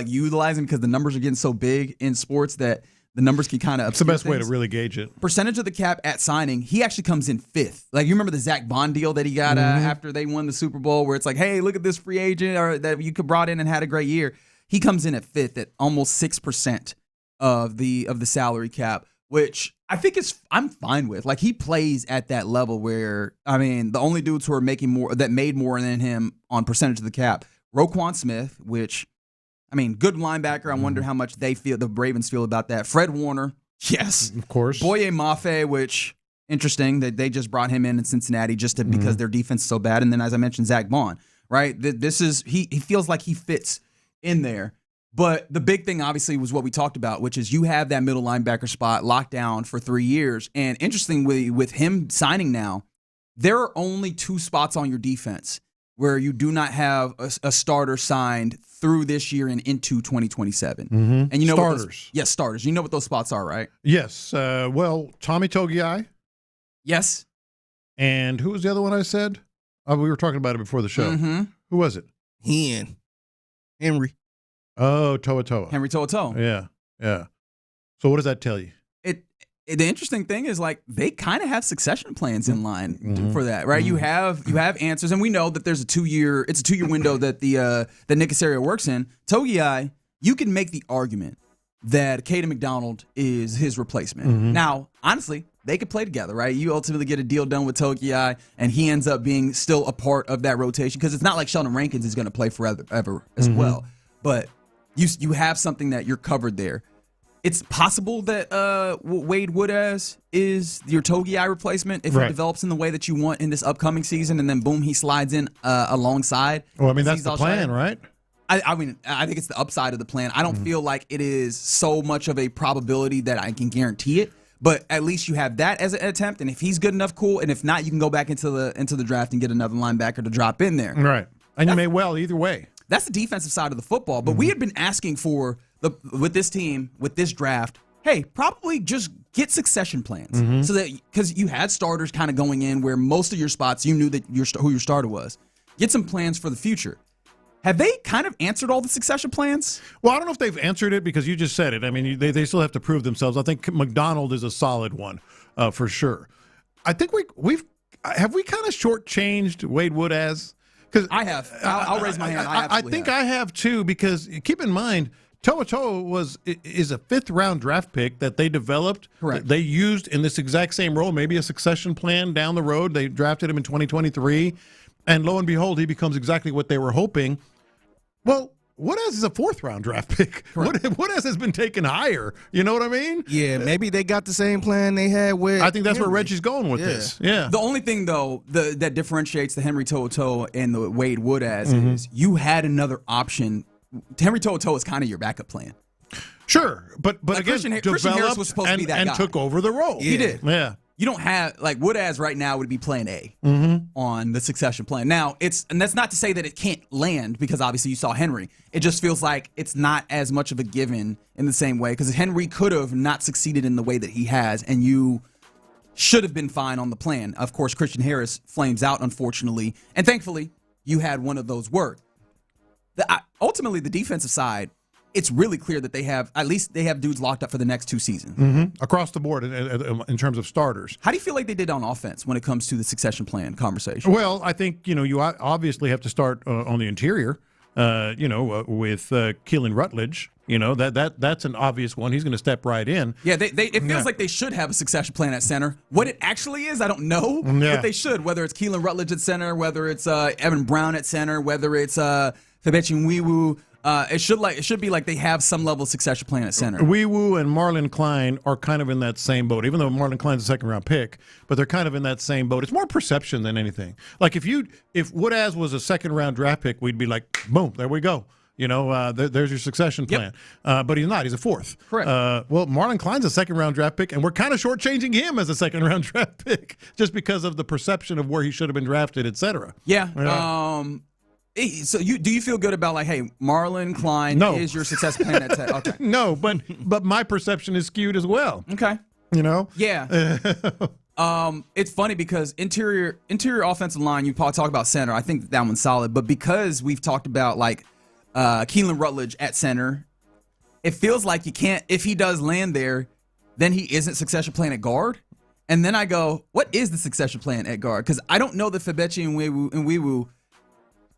[SPEAKER 16] utilizing because the numbers are getting so big in sports that the numbers can kind of.
[SPEAKER 15] It's the best way to really gauge it.
[SPEAKER 16] Percentage of the cap at signing, he actually comes in 5th. Like, you remember the Zach Bond deal that he got after they won the Super Bowl, where it's like, hey, look at this free agent or that you could brought in and had a great year. He comes in at 5th at almost 6% of the salary cap, which I think I'm fine with. Like, he plays at that level where, the only dudes who are made more than him on percentage of the cap, Roquan Smith, which, good linebacker. I wonder how much the Ravens feel about that. Fred Warner, yes.
[SPEAKER 15] Of course.
[SPEAKER 16] Boye Mafe, which, interesting that they just brought him in Cincinnati because their defense is so bad. And then, as I mentioned, Zach Bond, right? He feels like he fits in there. But the big thing, obviously, was what we talked about, which is you have that middle linebacker spot locked down for 3 years. And interestingly, with him signing now, there are only 2 spots on your defense where you do not have a starter signed through this year and into 2027.
[SPEAKER 15] Mm-hmm.
[SPEAKER 16] And you know
[SPEAKER 15] starters.
[SPEAKER 16] Starters. You know what those spots are, right?
[SPEAKER 15] Yes. Tommy Togiai.
[SPEAKER 16] Yes.
[SPEAKER 15] And who was the other one I said? We were talking about it before the show.
[SPEAKER 16] Mm-hmm.
[SPEAKER 15] Who was it?
[SPEAKER 22] Henry.
[SPEAKER 15] Oh, Toa.
[SPEAKER 16] Henry Toa.
[SPEAKER 15] Yeah. So what does that tell you?
[SPEAKER 16] The interesting thing is, like, they kind of have succession plans in line for that, right? You have answers, and we know that there's a 2-year window that that Nick Caserio works in. Togiai, you can make the argument that Caden McDonald is his replacement. Now, honestly, they could play together, right? You ultimately get a deal done with Togiai, and he ends up being still a part of that rotation because it's not like Sheldon Rankins is going to play forever as well. But you have something that you're covered there. It's possible that Wade Woodaz is your Togiai replacement if he develops in the way that you want in this upcoming season, and then boom, he slides in alongside.
[SPEAKER 15] Well, that's the plan, right?
[SPEAKER 16] I mean, I think it's the upside of the plan. I don't feel like it is so much of a probability that I can guarantee it. But at least you have that as an attempt, and if he's good enough, cool. And if not, you can go back into the draft and get another linebacker to drop in there.
[SPEAKER 15] Right, and you may well either way.
[SPEAKER 16] That's the defensive side of the football. But we had been asking for with this team, with this draft, hey, probably just get succession plans so that because you had starters kind of going in where most of your spots you knew that who your starter was. Get some plans for the future. Have they kind of answered all the succession plans?
[SPEAKER 15] Well, I don't know if they've answered it because you just said it. I mean, they still have to prove themselves. I think McDonald is a solid one for sure. I think we've kind of shortchanged Wade Woodaz? Because
[SPEAKER 16] I have. I'll raise my hand.
[SPEAKER 15] I think I have too. Because keep in mind, To'oTo'o is a 5th-round draft pick that they developed.
[SPEAKER 16] Correct.
[SPEAKER 15] They used in this exact same role, maybe a succession plan down the road. They drafted him in 2023, and lo and behold, he becomes exactly what they were hoping. Well, Woodaz is a 4th-round draft pick. Woodaz has been taken higher. You know what I mean?
[SPEAKER 22] Yeah, maybe they got the same plan they had with
[SPEAKER 15] I think that's
[SPEAKER 22] Henry.
[SPEAKER 15] where Reggie's going with this. Yeah.
[SPEAKER 16] The only thing, though, that differentiates the Henry To'oTo'o and the Wade Woodaz is you had another option. Henry To'oTo'o is kind of your backup plan.
[SPEAKER 15] Sure, but
[SPEAKER 16] like
[SPEAKER 15] again,
[SPEAKER 16] Christian Harris was supposed to be that
[SPEAKER 15] and
[SPEAKER 16] guy.
[SPEAKER 15] took over the role.
[SPEAKER 16] He did.
[SPEAKER 15] Yeah.
[SPEAKER 16] You don't have like Woodaz right now would be plan A on the succession plan. Now and that's not to say that it can't land because obviously you saw Henry. It just feels like it's not as much of a given in the same way because Henry could have not succeeded in the way that he has, and you should have been fine on the plan. Of course, Christian Harris flames out unfortunately, and thankfully you had one of those work. Ultimately, the defensive side. It's really clear that they have dudes locked up for the next 2 seasons.
[SPEAKER 15] Across the board in terms of starters.
[SPEAKER 16] How do you feel like they did on offense when it comes to the succession plan conversation?
[SPEAKER 15] Well, I think, you obviously have to start on the interior, with Keelan Rutledge. That's an obvious one. He's going to step right in.
[SPEAKER 16] Yeah, it feels like they should have a succession plan at center. What it actually is, I don't know, but they should. Whether it's Keelan Rutledge at center, whether it's Evan Brown at center, whether it's Febechi Nwiwu. It should be like they have some level of succession plan at center.
[SPEAKER 15] Weewu and Marlon Klein are kind of in that same boat, even though Marlon Klein's a 2nd-round pick, but they're kind of in that same boat. It's more perception than anything. Like if Woodaz was a 2nd-round draft pick, we'd be like, boom, there we go. There's your succession plan. But he's not. He's a 4th.
[SPEAKER 16] Correct.
[SPEAKER 15] Well, Marlon Klein's a 2nd-round draft pick, and we're kind of shortchanging him as a 2nd-round draft pick just because of the perception of where he should have been drafted, et cetera.
[SPEAKER 16] Yeah. So do you feel good about hey, Marlon Klein is your success plan at 10? Okay.
[SPEAKER 15] No, but my perception is skewed as well.
[SPEAKER 16] Okay. Yeah. It's funny because interior offensive line, you probably talk about center. I think that one's solid, but because we've talked about Keelan Rutledge at center, it feels like you can't. If he does land there, then he isn't succession plan at guard. And then I go, what is the succession plan at guard? Because I don't know that Febechi and Nwiwu.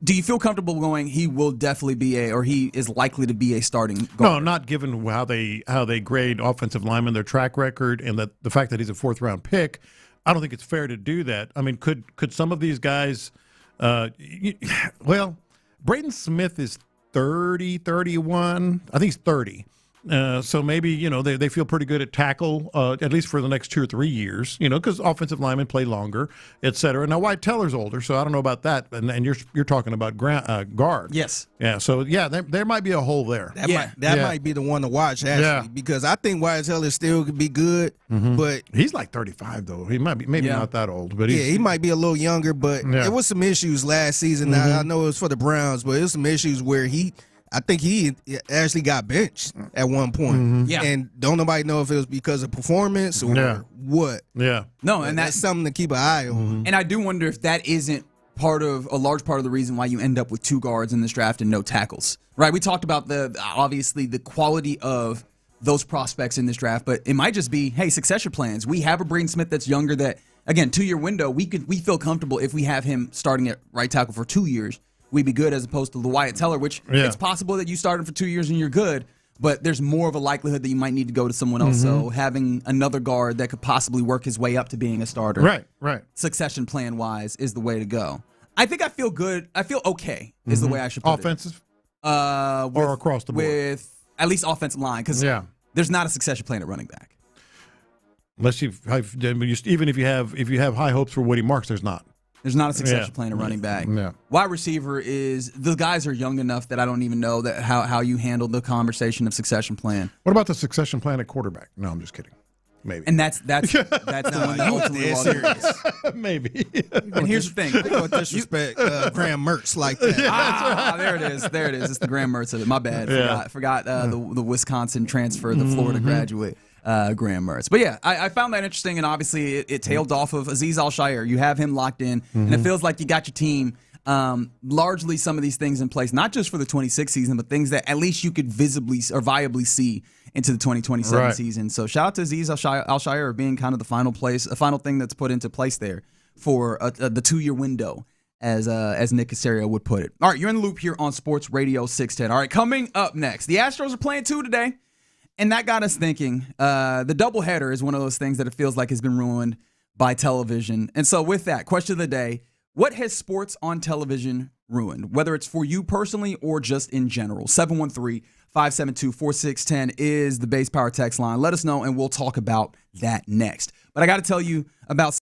[SPEAKER 16] Do you feel comfortable going? He will definitely be he is likely to be a starting guard?
[SPEAKER 15] No, not given how they grade offensive linemen, their track record, and the fact that he's a 4th-round pick. I don't think it's fair to do that. I mean, could some of these guys? Well, Braden Smith is 30, 31. I think he's 30. So maybe, they feel pretty good at tackle, at least for the next 2 or 3 years, because offensive linemen play longer, et cetera. Now, White Teller's older, so I don't know about that. And you're talking about guard.
[SPEAKER 16] Yes.
[SPEAKER 15] Yeah, so, there might be a hole there.
[SPEAKER 22] That might be the one to watch, actually, because I think White Teller still could be good, but...
[SPEAKER 15] He's like 35, though. He might be maybe not that old. But
[SPEAKER 22] he might be a little younger, but there was some issues last season. I know it was for the Browns, but it was some issues where I think he actually got benched at one point. And don't nobody know if it was because of performance or what.
[SPEAKER 15] Yeah.
[SPEAKER 16] No, and
[SPEAKER 22] that's something to keep an eye on.
[SPEAKER 16] And I do wonder if that isn't a large part of the reason why you end up with 2 guards in this draft and no tackles. Right? We talked about obviously the quality of those prospects in this draft, but it might just be, hey, succession plans. We have a Braden Smith that's younger that, again, 2-year window, we feel comfortable if we have him starting at right tackle for 2 years. We'd be good as opposed to the Wyatt Teller, which it's possible that you start him for 2 years and you're good, but there's more of a likelihood that you might need to go to someone else. So having another guard that could possibly work his way up to being a starter,
[SPEAKER 15] right,
[SPEAKER 16] succession plan wise, is the way to go. I think I feel good. I feel okay is the way I should put
[SPEAKER 15] Offensive?
[SPEAKER 16] Or
[SPEAKER 15] across the board?
[SPEAKER 16] With at least offensive line, because there's not a succession plan at running back.
[SPEAKER 15] Unless even if you have high hopes for Woody Marks, there's not.
[SPEAKER 16] There's not a succession plan at running back.
[SPEAKER 15] Yeah.
[SPEAKER 16] Wide receiver is the guys are young enough that I don't even know that how you handle the conversation of succession plan.
[SPEAKER 15] What about the succession plan at quarterback? No, I'm just kidding. Maybe.
[SPEAKER 16] And that's the one that ultimately will serious.
[SPEAKER 15] Maybe.
[SPEAKER 16] And here's the thing.
[SPEAKER 22] Don't disrespect Graham Mertz like that.
[SPEAKER 16] There it is. There it is. It's the Graham Mertz of it. My bad.
[SPEAKER 15] Yeah.
[SPEAKER 16] Forgot the Wisconsin transfer, the Florida graduate. Graham Mertz. But yeah, I found that interesting, and obviously it tailed off of Azeez Al-Shaair. You have him locked in, and it feels like you got your team largely some of these things in place, not just for the 26 season, but things that at least you could visibly or viably see into the 2027 season. So shout out to Azeez Al-Shaair being kind of the final thing that's put into place there for the 2-year window, as Nick Caserio would put it. All right, you're in the loop here on Sports Radio 610. All right, coming up next, the Astros are playing 2 today. And that got us thinking. The doubleheader is one of those things that it feels like has been ruined by television. And so with that, question of the day, what has sports on television ruined? Whether it's for you personally or just in general. 713-572-4610 is the Base Power text line. Let us know, and we'll talk about that next. But I got to tell you about...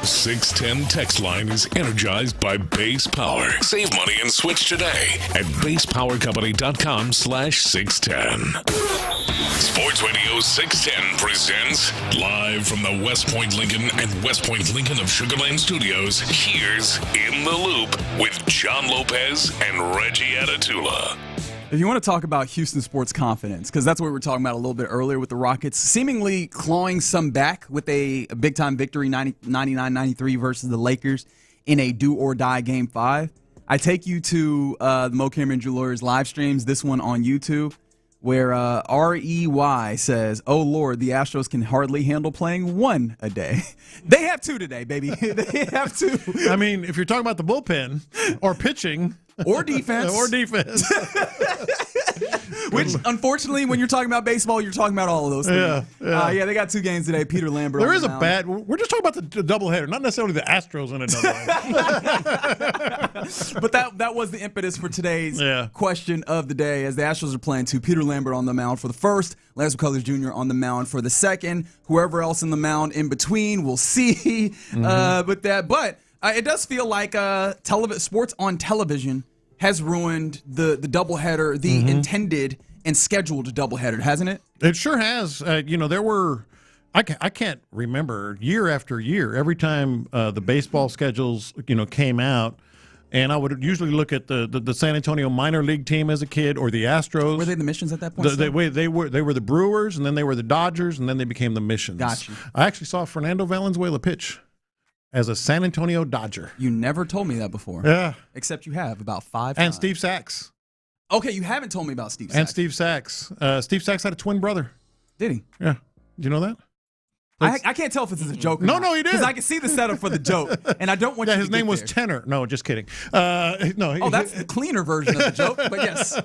[SPEAKER 1] 610 text line is energized by Base Power. Save money and switch today at basepowercompany.com/610. Sports Radio 610 presents live from the West Point Lincoln and West Point Lincoln of Sugar Land Studios. Here's In the Loop with John Lopez and Reggie Atatula.
[SPEAKER 16] If you want to talk about Houston sports confidence, because that's what we were talking about a little bit earlier with the Rockets, seemingly clawing some back with a big-time victory, 99-93 versus the Lakers in a do-or-die Game 5. I take you to the Mo Cameron Jewelers live streams, this one on YouTube, where REY says, "Oh, Lord, the Astros can hardly handle playing one a day." They have two today, baby. They have two.
[SPEAKER 15] I mean, if you're talking about the bullpen or pitching.
[SPEAKER 16] Or defense. Which, unfortunately, when you're talking about baseball, you're talking about all of those things. Yeah, they got two games today. Peter Lambert.
[SPEAKER 15] We're just talking about the doubleheader, not necessarily the Astros in a doubleheader.
[SPEAKER 16] But that was the impetus for today's question of the day, as the Astros are playing two. Peter Lambert on the mound for the first, Lance McCullers Jr. on the mound for the second. Whoever else in the mound in between, we'll see. But it does feel like sports on television has ruined the doubleheader, the intended and scheduled doubleheader, hasn't it?
[SPEAKER 15] It sure has. There were, I can't remember, year after year, every time the baseball schedules, came out, and I would usually look at the San Antonio minor league team as a kid, or the Astros.
[SPEAKER 16] Were they the Missions at that point?
[SPEAKER 15] They were the Brewers, and then they were the Dodgers, and then they became the Missions.
[SPEAKER 16] Gotcha.
[SPEAKER 15] I actually saw Fernando Valenzuela pitch as a San Antonio Dodger.
[SPEAKER 16] You never told me that before.
[SPEAKER 15] Yeah.
[SPEAKER 16] Except you have about 5
[SPEAKER 15] And
[SPEAKER 16] times.
[SPEAKER 15] Steve Sachs.
[SPEAKER 16] Okay, you haven't told me about Steve Sachs.
[SPEAKER 15] And Steve Sachs. Steve Sachs had a twin brother.
[SPEAKER 16] Did he?
[SPEAKER 15] Yeah. Do you know that?
[SPEAKER 16] I can't tell if this is a joke or
[SPEAKER 15] No,
[SPEAKER 16] not,
[SPEAKER 15] he did.
[SPEAKER 16] because I can see the setup for the joke, and I don't want you to
[SPEAKER 15] his name was
[SPEAKER 16] there.
[SPEAKER 15] Tenor. No, just kidding.
[SPEAKER 16] That's the cleaner version of the joke, but yes.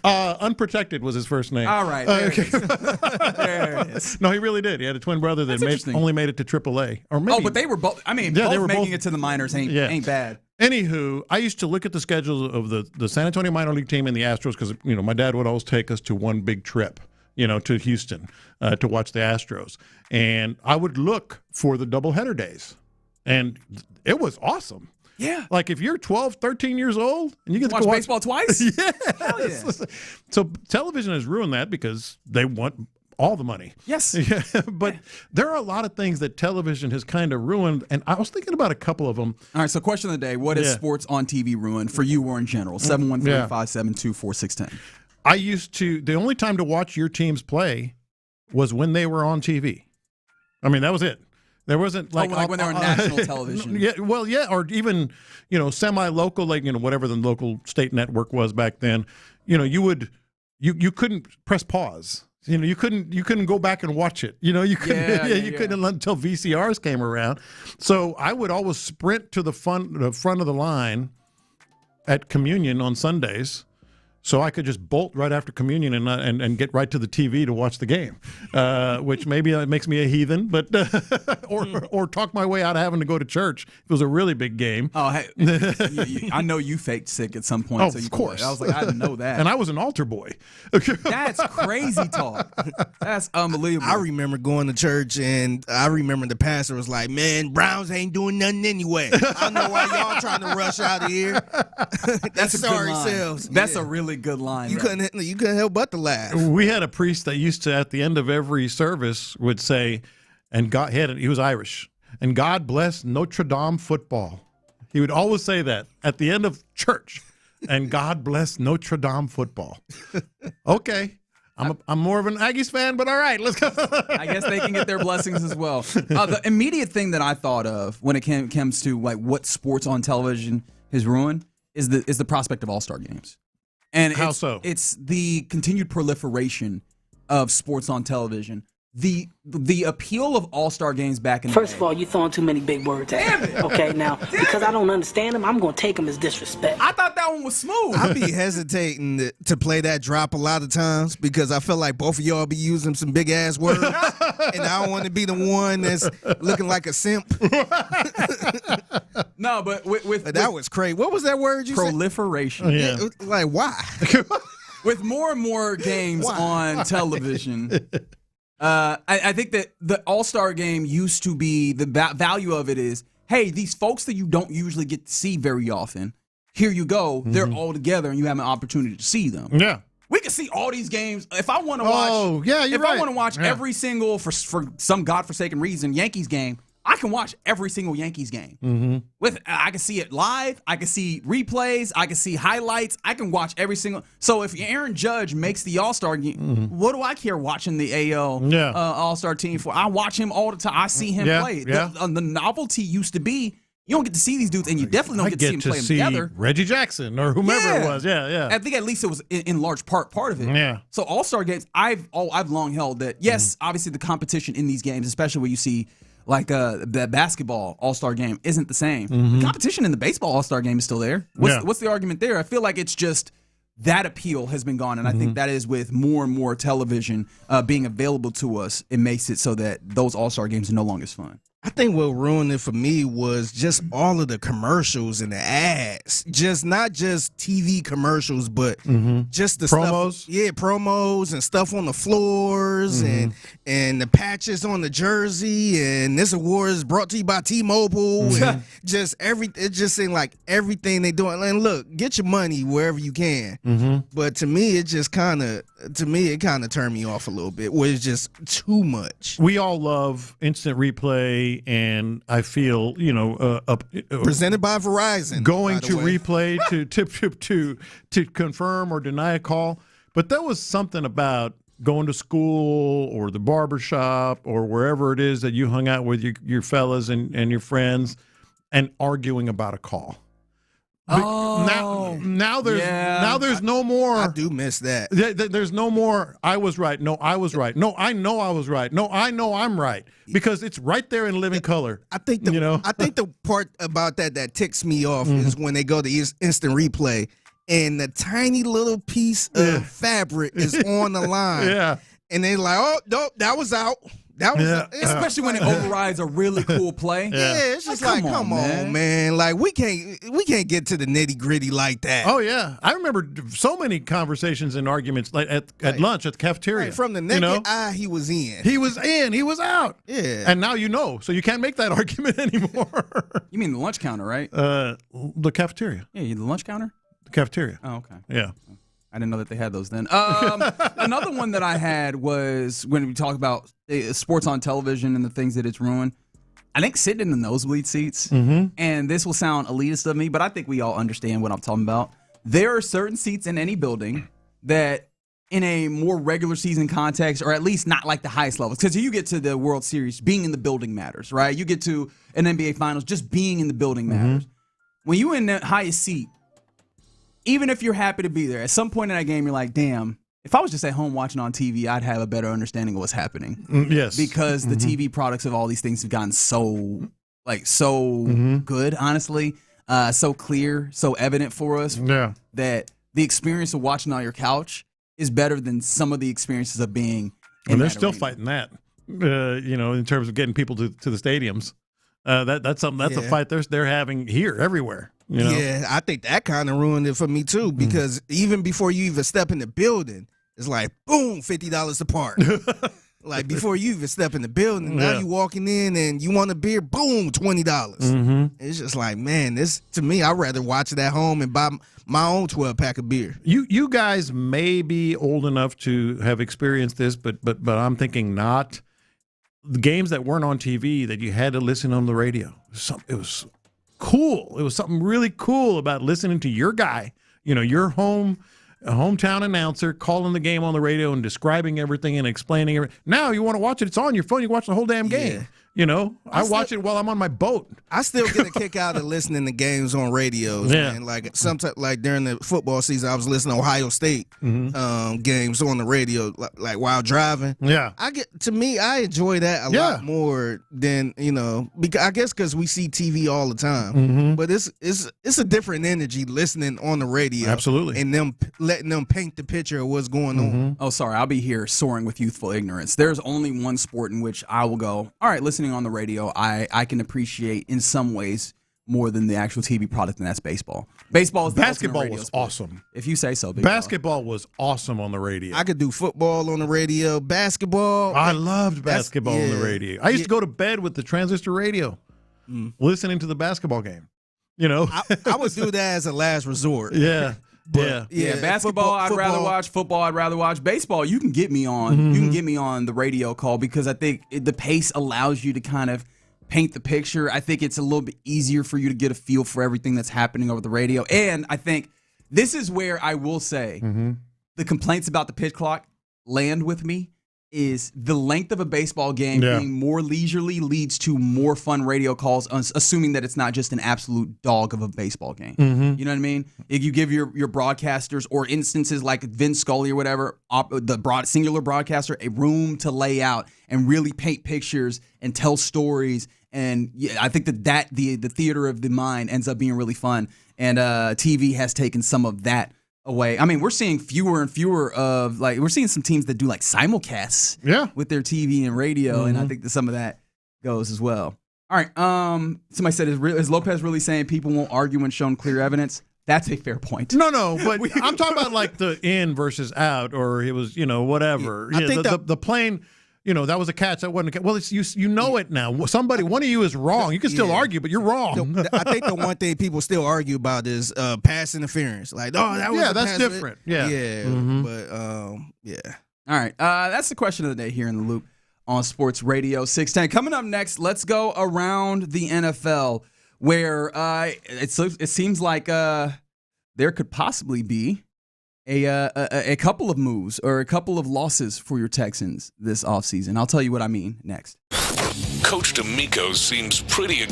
[SPEAKER 15] Unprotected was his first name.
[SPEAKER 16] All right. There it is. There it is.
[SPEAKER 15] No, he really did. He had a twin brother that only made it to AAA. Or maybe,
[SPEAKER 16] but they were both. I mean,
[SPEAKER 15] they were
[SPEAKER 16] making it to the minors ain't bad.
[SPEAKER 15] Anywho, I used to look at the schedules of the San Antonio minor league team and the Astros because my dad would always take us to one big trip, to Houston to watch the Astros, and I would look for the doubleheader days, and it was awesome.
[SPEAKER 16] Yeah.
[SPEAKER 15] Like if you're 12, 13 years old and you get to
[SPEAKER 16] watch baseball twice?
[SPEAKER 15] Yeah.
[SPEAKER 16] Hell yeah.
[SPEAKER 15] So television has ruined that because they want all the money.
[SPEAKER 16] Yes.
[SPEAKER 15] Yeah, but there are a lot of things that television has kind of ruined, and I was thinking about a couple of them.
[SPEAKER 16] All right, so question of the day, what is sports on TV ruined for you or in general? 713-572-4610.
[SPEAKER 15] The only time to watch your teams play was when they were on TV. I mean, that was it. There wasn't like
[SPEAKER 16] when they were on national television.
[SPEAKER 15] Or even, semi-local, like, whatever the local state network was back then. You couldn't press pause. You couldn't go back and watch it. You couldn't until VCRs came around. So I would always sprint to the front of the line at communion on Sundays, so I could just bolt right after communion and get right to the TV to watch the game, which maybe makes me a heathen, but or talk my way out of having to go to church if it was a really big game.
[SPEAKER 16] Oh, hey, I know you faked sick at some point.
[SPEAKER 15] Oh, of course.
[SPEAKER 16] I was like, I didn't know that.
[SPEAKER 15] And I was an altar boy.
[SPEAKER 16] That's crazy talk. That's unbelievable.
[SPEAKER 22] I remember going to church, and I remember the pastor was like, "Man, Browns ain't doing nothing anyway. I don't know why y'all trying to rush out of here."
[SPEAKER 16] That's
[SPEAKER 22] sorry selves.
[SPEAKER 16] That's a really good line.
[SPEAKER 22] You couldn't help but to laugh.
[SPEAKER 15] We had a priest that used to, at the end of every service, would say, and God he was Irish, and God bless Notre Dame football. He would always say that at the end of church, and God bless Notre Dame football. Okay. I'm more of an Aggies fan, but all right, let's go.
[SPEAKER 16] I guess they can get their blessings as well. The immediate thing that I thought of when it comes to like what sports on television has ruined is the prospect of all-star games. And
[SPEAKER 15] how so?
[SPEAKER 16] It's the continued proliferation of sports on television. The appeal of all-star games back in the
[SPEAKER 3] First of all, you're throwing too many big words at me. Okay, now, because I don't understand them, I'm going to take them as disrespect.
[SPEAKER 16] I thought that one was smooth.
[SPEAKER 22] I be hesitating to play that drop a lot of times because I feel like both of y'all be using some big-ass words, and I don't want to be the one that's looking like a simp.
[SPEAKER 16] No, but
[SPEAKER 22] that was crazy. What was that word you
[SPEAKER 16] proliferation.
[SPEAKER 22] said? Proliferation. Yeah. Like, why?
[SPEAKER 16] With more and more games on television, I think that the All-Star game used to be, the value of it is, hey, these folks that you don't usually get to see very often, here you go. They're all together, and you have an opportunity to see them.
[SPEAKER 15] Yeah.
[SPEAKER 16] We can see all these games. If I want to watch, I want to watch every single, for some godforsaken reason, Yankees game, I can watch every single Yankees game. I can see it live. I can see replays. I can see highlights. I can watch every single. So if Aaron Judge makes the All-Star game, what do I care watching the AL All-Star team for? I watch him all the time. I see him play. The novelty used to be, you don't get to see these dudes, and you definitely don't get to see them play them together.
[SPEAKER 15] Reggie Jackson or whomever it was. Yeah.
[SPEAKER 16] I think at least it was in large part of it.
[SPEAKER 15] Yeah.
[SPEAKER 16] So All-Star games, I've long held that, yes, obviously the competition in these games, especially when you see like the basketball All-Star game isn't the same. The competition in the baseball All-Star game is still there. What's the argument there? I feel like it's just that appeal has been gone, and I think that is with more and more television being available to us, it makes it so that those All-Star games are no longer as fun.
[SPEAKER 22] I think what ruined it for me was just all of the commercials and the ads. Not just TV commercials, but just the
[SPEAKER 15] promos.
[SPEAKER 22] Stuff. Yeah, promos and stuff on the floors and the patches on the jersey. And this award is brought to you by T-Mobile. And it just seemed like everything they doing. And look, get your money wherever you can. But to me, it kind of turned me off a little bit. Where it's just too much.
[SPEAKER 15] We all love instant replay. And I feel,
[SPEAKER 22] presented by Verizon,
[SPEAKER 15] going to replay to confirm or deny a call. But there was something about going to school or the barbershop or wherever it is that you hung out with your fellas and your friends and arguing about a call. Now there's no more.
[SPEAKER 22] I do miss that.
[SPEAKER 15] There's no more. I was right. No, I was right. No, I know I was right. No, I know I'm right, because it's right there in living color.
[SPEAKER 22] I think the part about that ticks me off is when they go to instant replay and the tiny little piece of fabric is on the line. And they're like, oh no, that was out. That was
[SPEAKER 16] especially when it overrides a really cool play.
[SPEAKER 22] It's just like come on, man. Like we can't get to the nitty gritty like that.
[SPEAKER 15] Oh yeah, I remember so many conversations and arguments like at lunch at the cafeteria.
[SPEAKER 22] From the naked eye, he was in.
[SPEAKER 15] He was in. He was out.
[SPEAKER 22] Yeah.
[SPEAKER 15] And now so you can't make that argument anymore.
[SPEAKER 16] You mean the lunch counter, right?
[SPEAKER 15] The cafeteria.
[SPEAKER 16] Yeah, the lunch counter.
[SPEAKER 15] The cafeteria.
[SPEAKER 16] Oh, okay.
[SPEAKER 15] Yeah.
[SPEAKER 16] I didn't know that they had those then. Another one that I had was when we talk about sports on television and the things that it's ruined. I think sitting in the nosebleed seats, and this will sound elitist of me, but I think we all understand what I'm talking about. There are certain seats in any building that in a more regular season context, or at least not like the highest levels, because you get to the World Series, being in the building matters, right? You get to an NBA Finals, just being in the building matters. When you're in the highest seat, even if you're happy to be there, at some point in that game, you're like, damn, if I was just at home watching on TV, I'd have a better understanding of what's happening.
[SPEAKER 15] Yes.
[SPEAKER 16] Because the TV products of all these things have gotten so good, honestly, so clear, so evident for us that the experience of watching on your couch is better than some of the experiences of being in
[SPEAKER 15] And they're
[SPEAKER 16] that
[SPEAKER 15] still
[SPEAKER 16] arena.
[SPEAKER 15] fighting that, in terms of getting people to the stadiums. That's a fight they're having here everywhere.
[SPEAKER 22] Yeah, I think that kind of ruined it for me too, because even before you even step in the building, it's like boom, $50 a part. Like before you even step in the building, now you walking in and you want a beer, boom, $20. It's just like, man, this to me, I'd rather watch it at home and buy my own 12-pack of beer.
[SPEAKER 15] You guys may be old enough to have experienced this, but I'm thinking not. The games that weren't on TV that you had to listen on the radio. It was cool. It was something really cool about listening to your guy, your hometown announcer calling the game on the radio and describing everything and explaining everything. Now you want to watch it, it's on your phone, you watch the whole damn game. I watch it while I'm on my boat.
[SPEAKER 22] I still get a kick out of listening to games on radios, man. Like sometimes, like during the football season, I was listening to Ohio State games on the radio, like while driving.
[SPEAKER 15] Yeah,
[SPEAKER 22] I enjoy that a lot more than because I guess because we see TV all the time. But it's a different energy listening on the radio,
[SPEAKER 15] absolutely,
[SPEAKER 22] and them letting them paint the picture of what's going on.
[SPEAKER 16] Oh, sorry, I'll be here soaring with youthful ignorance. There's only one sport in which I will go, all right, listening on the radio, I can appreciate in some ways more than the actual TV product, and that's baseball. Baseball is the
[SPEAKER 15] Basketball
[SPEAKER 16] ultimate radio
[SPEAKER 15] was
[SPEAKER 16] sport.
[SPEAKER 15] awesome.
[SPEAKER 16] If you say so, big
[SPEAKER 15] Basketball was awesome on the radio.
[SPEAKER 22] I could do football on the radio, basketball.
[SPEAKER 15] I loved basketball on the radio. I used to go to bed with the transistor radio, listening to the basketball game. You know,
[SPEAKER 22] I would do that as a last resort.
[SPEAKER 15] Yeah.
[SPEAKER 22] But,
[SPEAKER 16] Yeah, basketball I'd rather watch. Football I'd rather watch. Baseball you can get me on.
[SPEAKER 15] Mm-hmm.
[SPEAKER 16] You can get me on the radio call because I think the pace allows you to kind of paint the picture. I think it's a little bit easier for you to get a feel for everything that's happening over the radio. And I think this is where I will say the complaints about the pitch clock land with me is the length of a baseball game being more leisurely leads to more fun radio calls, assuming that it's not just an absolute dog of a baseball game. You know what I mean? If you give your broadcasters or instances like Vince Scully or whatever, singular broadcaster, a room to lay out and really paint pictures and tell stories. And I think that the theater of the mind ends up being really fun. And TV has taken some of that away. I mean, we're seeing fewer and fewer of we're seeing some teams that do like simulcasts with their TV and radio, and I think that some of that goes as well. All right. Somebody said, is Lopez really saying people won't argue when shown clear evidence? That's a fair point.
[SPEAKER 15] No, but I'm talking about like the in versus out, or it was, whatever.
[SPEAKER 22] I think
[SPEAKER 15] the plane, that was a catch. That wasn't a catch. Well, it's you know it now. One of you is wrong. You can still argue, but you're wrong.
[SPEAKER 22] I think the one thing people still argue about is pass interference. Like, that was
[SPEAKER 15] that's different. Yeah.
[SPEAKER 22] But
[SPEAKER 16] All right. That's the question of the day here in the Loop on Sports Radio 610. Coming up next, let's go around the NFL, where it seems like there could possibly be a couple of moves or a couple of losses for your Texans this offseason. I'll tell you what I mean next.
[SPEAKER 1] Coach D'Amico seems pretty.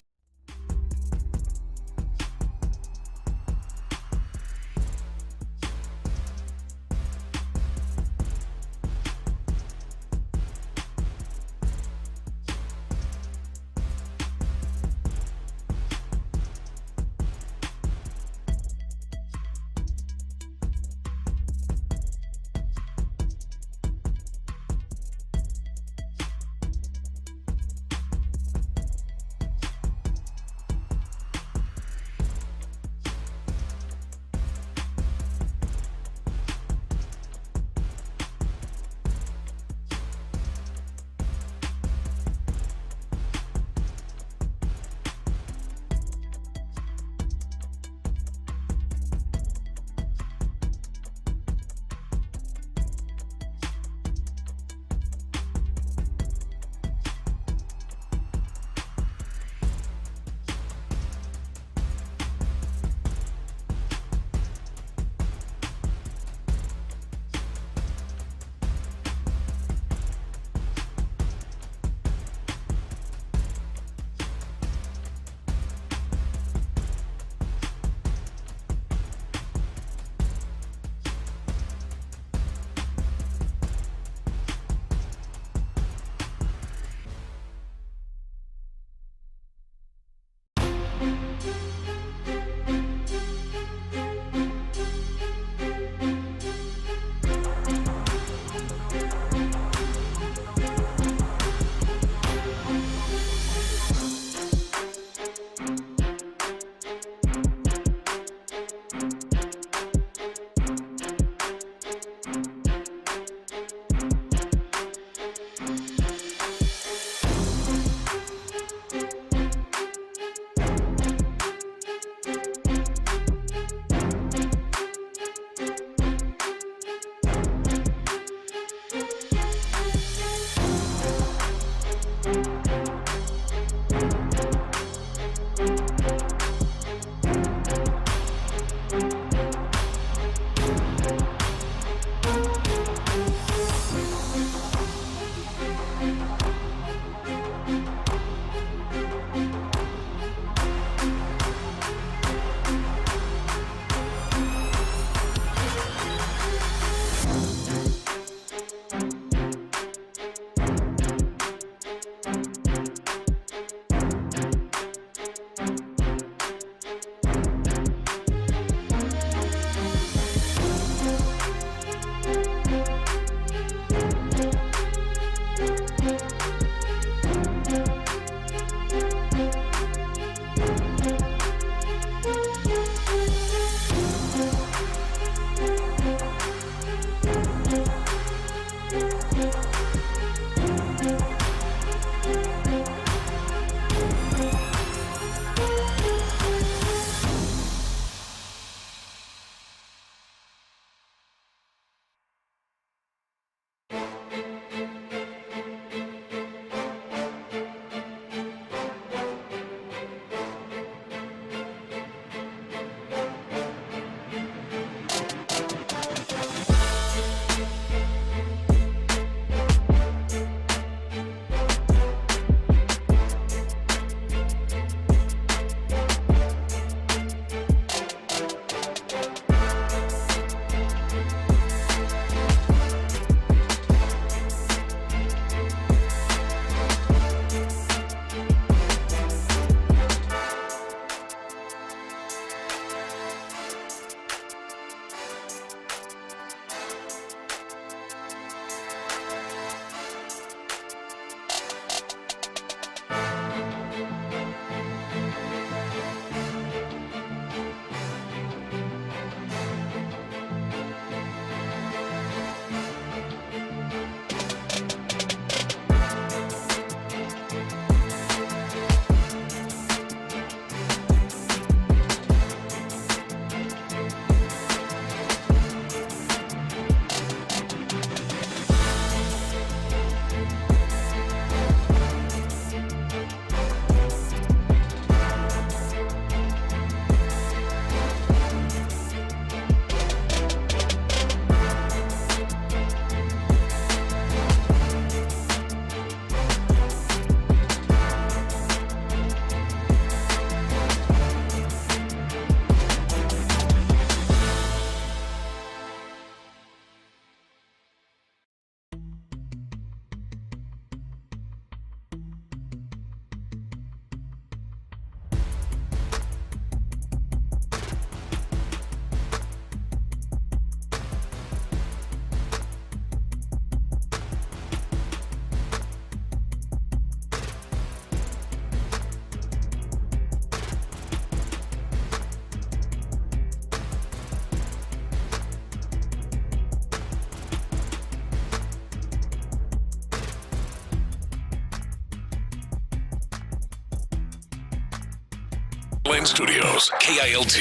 [SPEAKER 1] Land Studios, KILT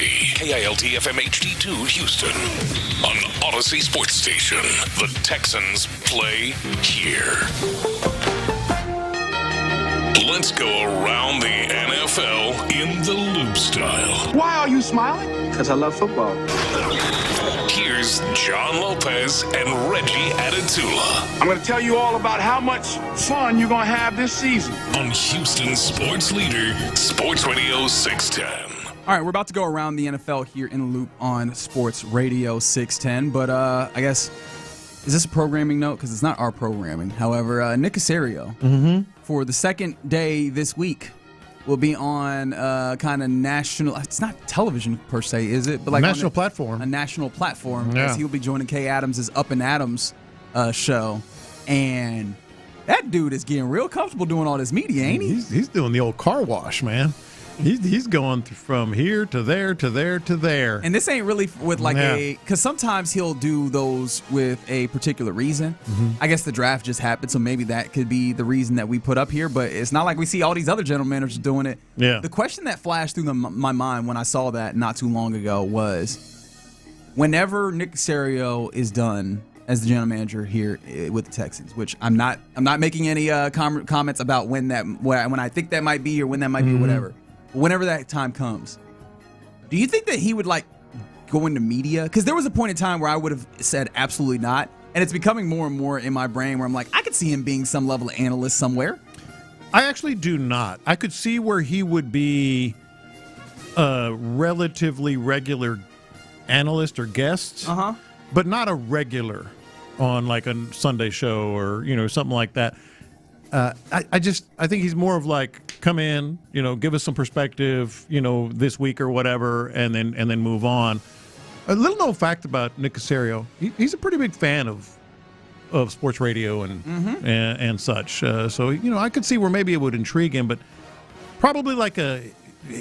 [SPEAKER 1] FM HD2 Houston. On Odyssey Sports Station, the Texans play here. Let's go around the NFL in the loop style.
[SPEAKER 5] Why are you smiling? Because I love football.
[SPEAKER 1] Here's John Lopez and Reggie Adetula.
[SPEAKER 5] I'm going to tell you all about how much fun you're going to have this season.
[SPEAKER 1] On Houston sports leader, Sports Radio 610.
[SPEAKER 16] All right, we're about to go around the NFL here in the loop on Sports Radio 610. But I guess, is this a programming note? Because it's not our programming. However, Nick Caserio, for the second day this week, will be on kind of national. It's not television per se, is it? But like
[SPEAKER 15] national platform.
[SPEAKER 16] A national platform.
[SPEAKER 15] Yeah.
[SPEAKER 16] Because he'll be joining Kay Adams' Up and Adams show. And that dude is getting real comfortable doing all this media, ain't he?
[SPEAKER 15] He's doing the old car wash, man. He's going from here to there to there to there.
[SPEAKER 16] And this ain't really with like because sometimes he'll do those with a particular reason. I guess the draft just happened, so maybe that could be the reason that we put up here, but it's not like we see all these other general managers doing it.
[SPEAKER 15] Yeah.
[SPEAKER 16] The question that flashed through my mind when I saw that not too long ago was, whenever Nick Caserio is done as the general manager here with the Texans, which I'm not making any comments about when I think that might be or when that might be or whatever. Whenever that time comes, do you think that he would like go into media? Because there was a point in time where I would have said absolutely not, and it's becoming more and more in my brain where I'm like, I could see him being some level of analyst somewhere.
[SPEAKER 15] I actually do not. I could see where he would be a relatively regular analyst or guest, but not a regular on like a Sunday show or something like that. I think he's more of like, come in, give us some perspective, this week or whatever, and then move on. A little known fact about Nick Caserio: he's a pretty big fan of sports radio and such. So I could see where maybe it would intrigue him, but probably like a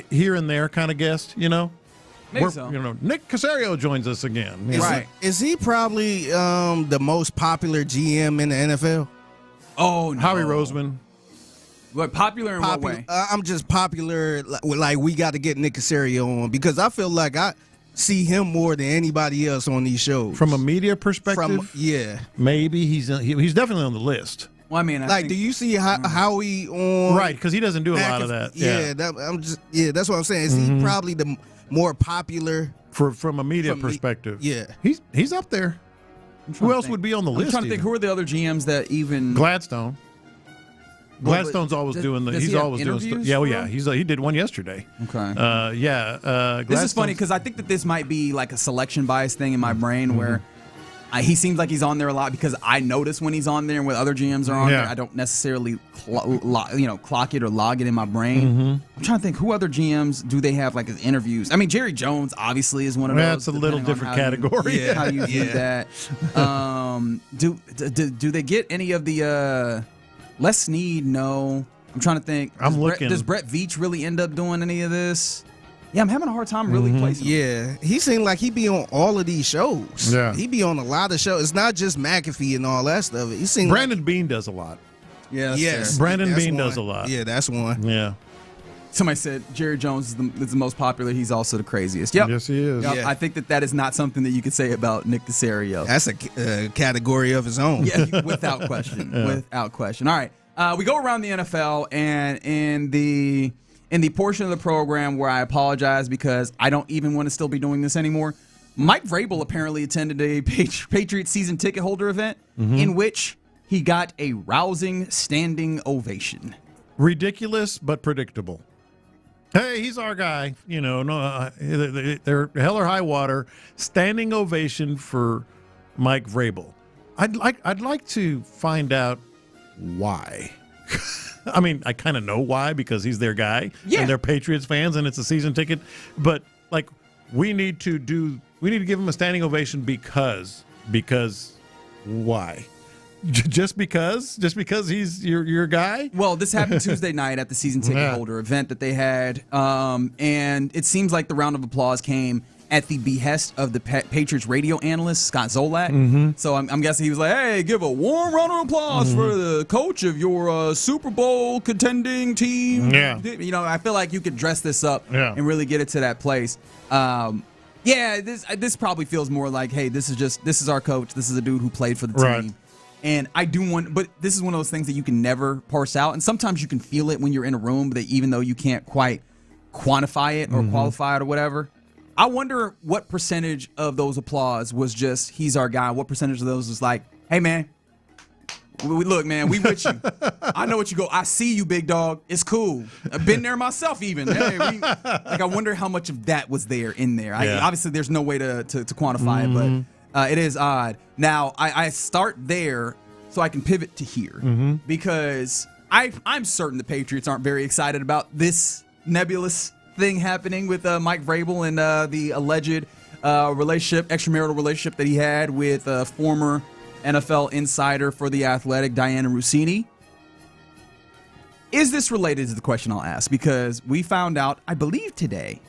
[SPEAKER 15] here and there kind of guest.
[SPEAKER 16] Maybe so.
[SPEAKER 15] Nick Caserio joins us again.
[SPEAKER 22] Right? Is he probably the most popular GM in the NFL?
[SPEAKER 16] Oh, no.
[SPEAKER 15] Howie Roseman.
[SPEAKER 16] What, popular in what way?
[SPEAKER 22] I'm just popular. Like we got to get Nick Caserio on because I feel like I see him more than anybody else on these shows.
[SPEAKER 15] From a media perspective, maybe he's definitely on the list.
[SPEAKER 16] Well, I mean,
[SPEAKER 22] do you see Howie on?
[SPEAKER 15] Right, because he doesn't do a lot of that.
[SPEAKER 22] That's what I'm saying. Is he probably the more popular
[SPEAKER 15] from a media perspective? He's up there. Who else would be on the list?
[SPEAKER 16] I'm trying to think. Who are the other GMs that even
[SPEAKER 15] Gladstone? Gladstone's always doing the. He's always doing stuff. Yeah. He did one yesterday.
[SPEAKER 16] Okay. This is funny because I think that this might be like a selection bias thing in my brain where he seems like he's on there a lot because I notice when he's on there and when other GMs are on there, I don't necessarily clock it or log it in my brain. I'm trying to think who other GMs do they have like as interviews. I mean, Jerry Jones obviously is one of those.
[SPEAKER 15] That's a little different category.
[SPEAKER 16] How you view that? Do they get any of the? Les Snead? No. I'm trying to think.
[SPEAKER 15] I'm looking.
[SPEAKER 16] Does Brett Veach really end up doing any of this? Yeah, I'm having a hard time really placing him.
[SPEAKER 22] Yeah, he seemed like he be on all of these shows.
[SPEAKER 15] Yeah,
[SPEAKER 22] he be on a lot of shows. It's not just McAfee and all that stuff. He seemed
[SPEAKER 15] Brandon Beane does a lot.
[SPEAKER 16] Yeah,
[SPEAKER 22] yes,
[SPEAKER 15] Brandon Beane does a lot.
[SPEAKER 22] Yeah, that's one.
[SPEAKER 15] Yeah.
[SPEAKER 16] Somebody said Jerry Jones is the most popular. He's also the craziest. Yep.
[SPEAKER 15] Yes, he is.
[SPEAKER 16] Yep.
[SPEAKER 22] Yeah.
[SPEAKER 16] I think that is not something that you could say about Nick Caserio.
[SPEAKER 22] That's a category of his own.
[SPEAKER 16] Yeah, without question. Without question. All right. We go around the NFL, and in the portion of the program where I apologize because I don't even want to still be doing this anymore, Mike Vrabel apparently attended a Patriots season ticket holder event in which he got a rousing standing ovation.
[SPEAKER 15] Ridiculous, but predictable. Hey, he's our guy. They're hell or high water. Standing ovation for Mike Vrabel. I'd like to find out why. I mean, I kind of know why because he's their guy and they're Patriots fans and it's a season ticket. But like, we need to give him a standing ovation because why? Just because he's your guy?
[SPEAKER 16] Well, this happened Tuesday night at the season ticket holder event that they had, and it seems like the round of applause came at the behest of the Patriots radio analyst, Scott Zolak. So I'm guessing he was like, hey, give a warm round of applause for the coach of your Super Bowl contending team.
[SPEAKER 15] Yeah.
[SPEAKER 16] You know, I feel like you could dress this up and really get it to that place. This probably feels more like, hey, this is our coach. This is a dude who played for the team.
[SPEAKER 15] Right.
[SPEAKER 16] And I do want, but this is one of those things that you can never parse out. And sometimes you can feel it when you're in a room, that even though you can't quite quantify it or qualify it or whatever. I wonder what percentage of those applause was just, he's our guy. What percentage of those was like, hey, man, look, man, we with you. I know what you go. I see you, big dog. It's cool. I've been there myself even. Hey, I wonder how much of that was there in there. Obviously, there's no way to quantify it, but it is odd. Now, I start there so I can pivot to here because I'm certain the Patriots aren't very excited about this nebulous thing happening with Mike Vrabel and the alleged extramarital relationship that he had with former NFL insider for The Athletic, Diana Rossini. Is this related to the question I'll ask? Because we found out, I believe today,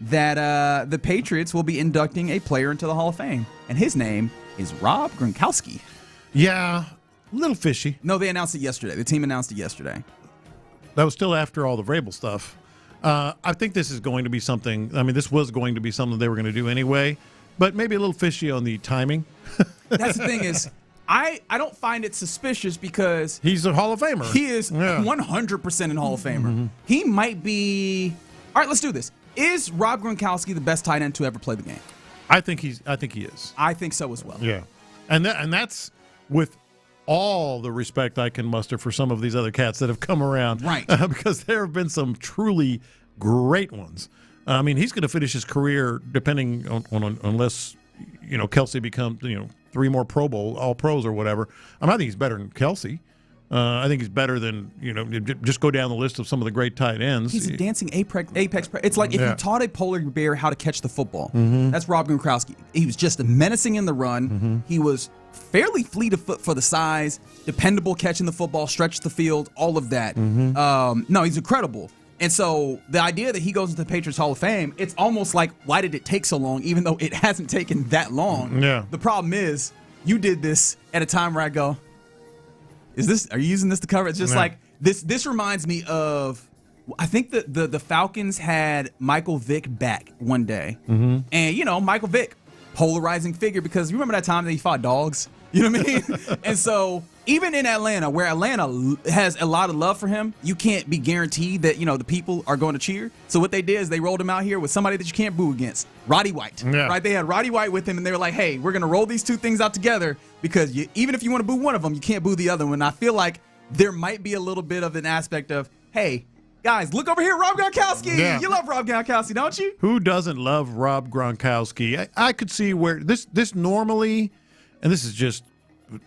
[SPEAKER 16] that the Patriots will be inducting a player into the Hall of Fame, and his name is Rob Gronkowski.
[SPEAKER 15] Yeah, a little fishy.
[SPEAKER 16] No, they announced it yesterday. The team announced it yesterday.
[SPEAKER 15] That was still after all the Vrabel stuff. I think this is going to be something. I mean, this was going to be something they were going to do anyway, but maybe a little fishy on the timing.
[SPEAKER 16] That's the thing is, I don't find it suspicious because
[SPEAKER 15] he's a Hall of Famer.
[SPEAKER 16] He is 100% an Hall of Famer. He might be. All right, let's do this. Is Rob Gronkowski the best tight end to ever play the game?
[SPEAKER 15] I think he is.
[SPEAKER 16] I think so as well.
[SPEAKER 15] Yeah, and that's with all the respect I can muster for some of these other cats that have come around,
[SPEAKER 16] right?
[SPEAKER 15] Because there have been some truly great ones. I mean, he's going to finish his career depending on unless Kelsey becomes 3 more Pro Bowl All Pros or whatever. I think he's better than Kelsey. I think he's better than just go down the list of some of the great tight ends.
[SPEAKER 16] He's a dancing apex. It's like if you taught a polar bear how to catch the football. That's Rob Gronkowski. He was just menacing in the run. He was fairly fleet of foot for the size, dependable catching the football, stretch the field, all of that. No, he's incredible. And so the idea that he goes into the Patriots Hall of Fame, it's almost like, why did it take so long, even though it hasn't taken that long?
[SPEAKER 15] Yeah.
[SPEAKER 16] The problem is, you did this at a time where I go, are you using this to cover? It's just like, this reminds me of, I think the Falcons had Michael Vick back one day. And, Michael Vick, polarizing figure, because you remember that time that he fought dogs? You know what I mean? And so even in Atlanta, where Atlanta has a lot of love for him, you can't be guaranteed that, the people are going to cheer. So what they did is they rolled him out here with somebody that you can't boo against, Roddy White.
[SPEAKER 15] Yeah.
[SPEAKER 16] Right? They had Roddy White with him, and they were like, hey, we're going to roll these two things out together because even if you want to boo one of them, you can't boo the other one. And I feel like there might be a little bit of an aspect of, hey, guys, look over here, Rob Gronkowski. Yeah. You love Rob Gronkowski, don't you?
[SPEAKER 15] Who doesn't love Rob Gronkowski? I could see where this normally, and this is just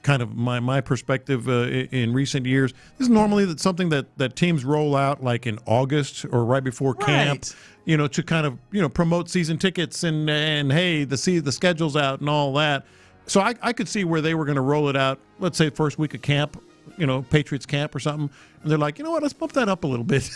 [SPEAKER 15] kind of my perspective in recent years, this is normally something that teams roll out like in August or right before camp, to kind of promote season tickets and hey, the schedule's out and all that. So I could see where they were going to roll it out, let's say first week of camp, Patriots camp or something. And they're like, let's bump that up a little bit.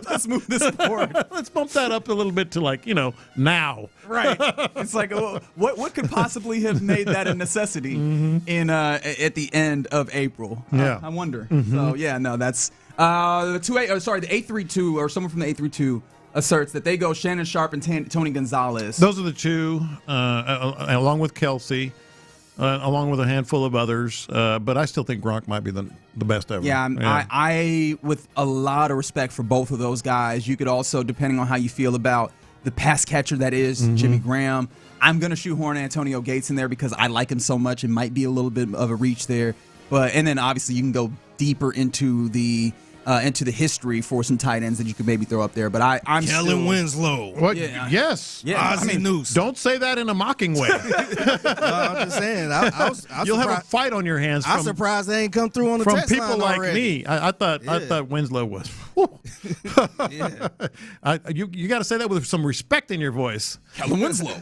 [SPEAKER 16] let's move this forward.
[SPEAKER 15] Let's bump that up a little bit to now.
[SPEAKER 16] Right. It's like, what could possibly have made that a necessity in at the end of April?
[SPEAKER 15] Yeah.
[SPEAKER 16] I wonder. So yeah, no, that's the 832 or someone from the 832 asserts that they go Shannon Sharp and Tony Gonzalez.
[SPEAKER 15] Those are the two, along with Kelsey. Along with a handful of others, but I still think Gronk might be the best ever.
[SPEAKER 16] Yeah, I with a lot of respect for both of those guys. You could also, depending on how you feel about the pass catcher that is Jimmy Graham, I'm going to shoehorn Antonio Gates in there because I like him so much. It might be a little bit of a reach there, and then obviously you can go deeper into the history for some tight ends that you could maybe throw up there. But I'm
[SPEAKER 22] Kellen Winslow.
[SPEAKER 15] What? Yeah. Yes.
[SPEAKER 16] Yeah.
[SPEAKER 22] Ozzie Newsome.
[SPEAKER 15] Don't say that in a mocking way.
[SPEAKER 22] I'm just saying.
[SPEAKER 15] You'll have a fight on your hands.
[SPEAKER 22] I'm surprised they ain't come through on the
[SPEAKER 15] from
[SPEAKER 22] text
[SPEAKER 15] people
[SPEAKER 22] line
[SPEAKER 15] like
[SPEAKER 22] already.
[SPEAKER 15] me. I thought Winslow was. You got to say that with some respect in your voice.
[SPEAKER 16] Kellen Winslow.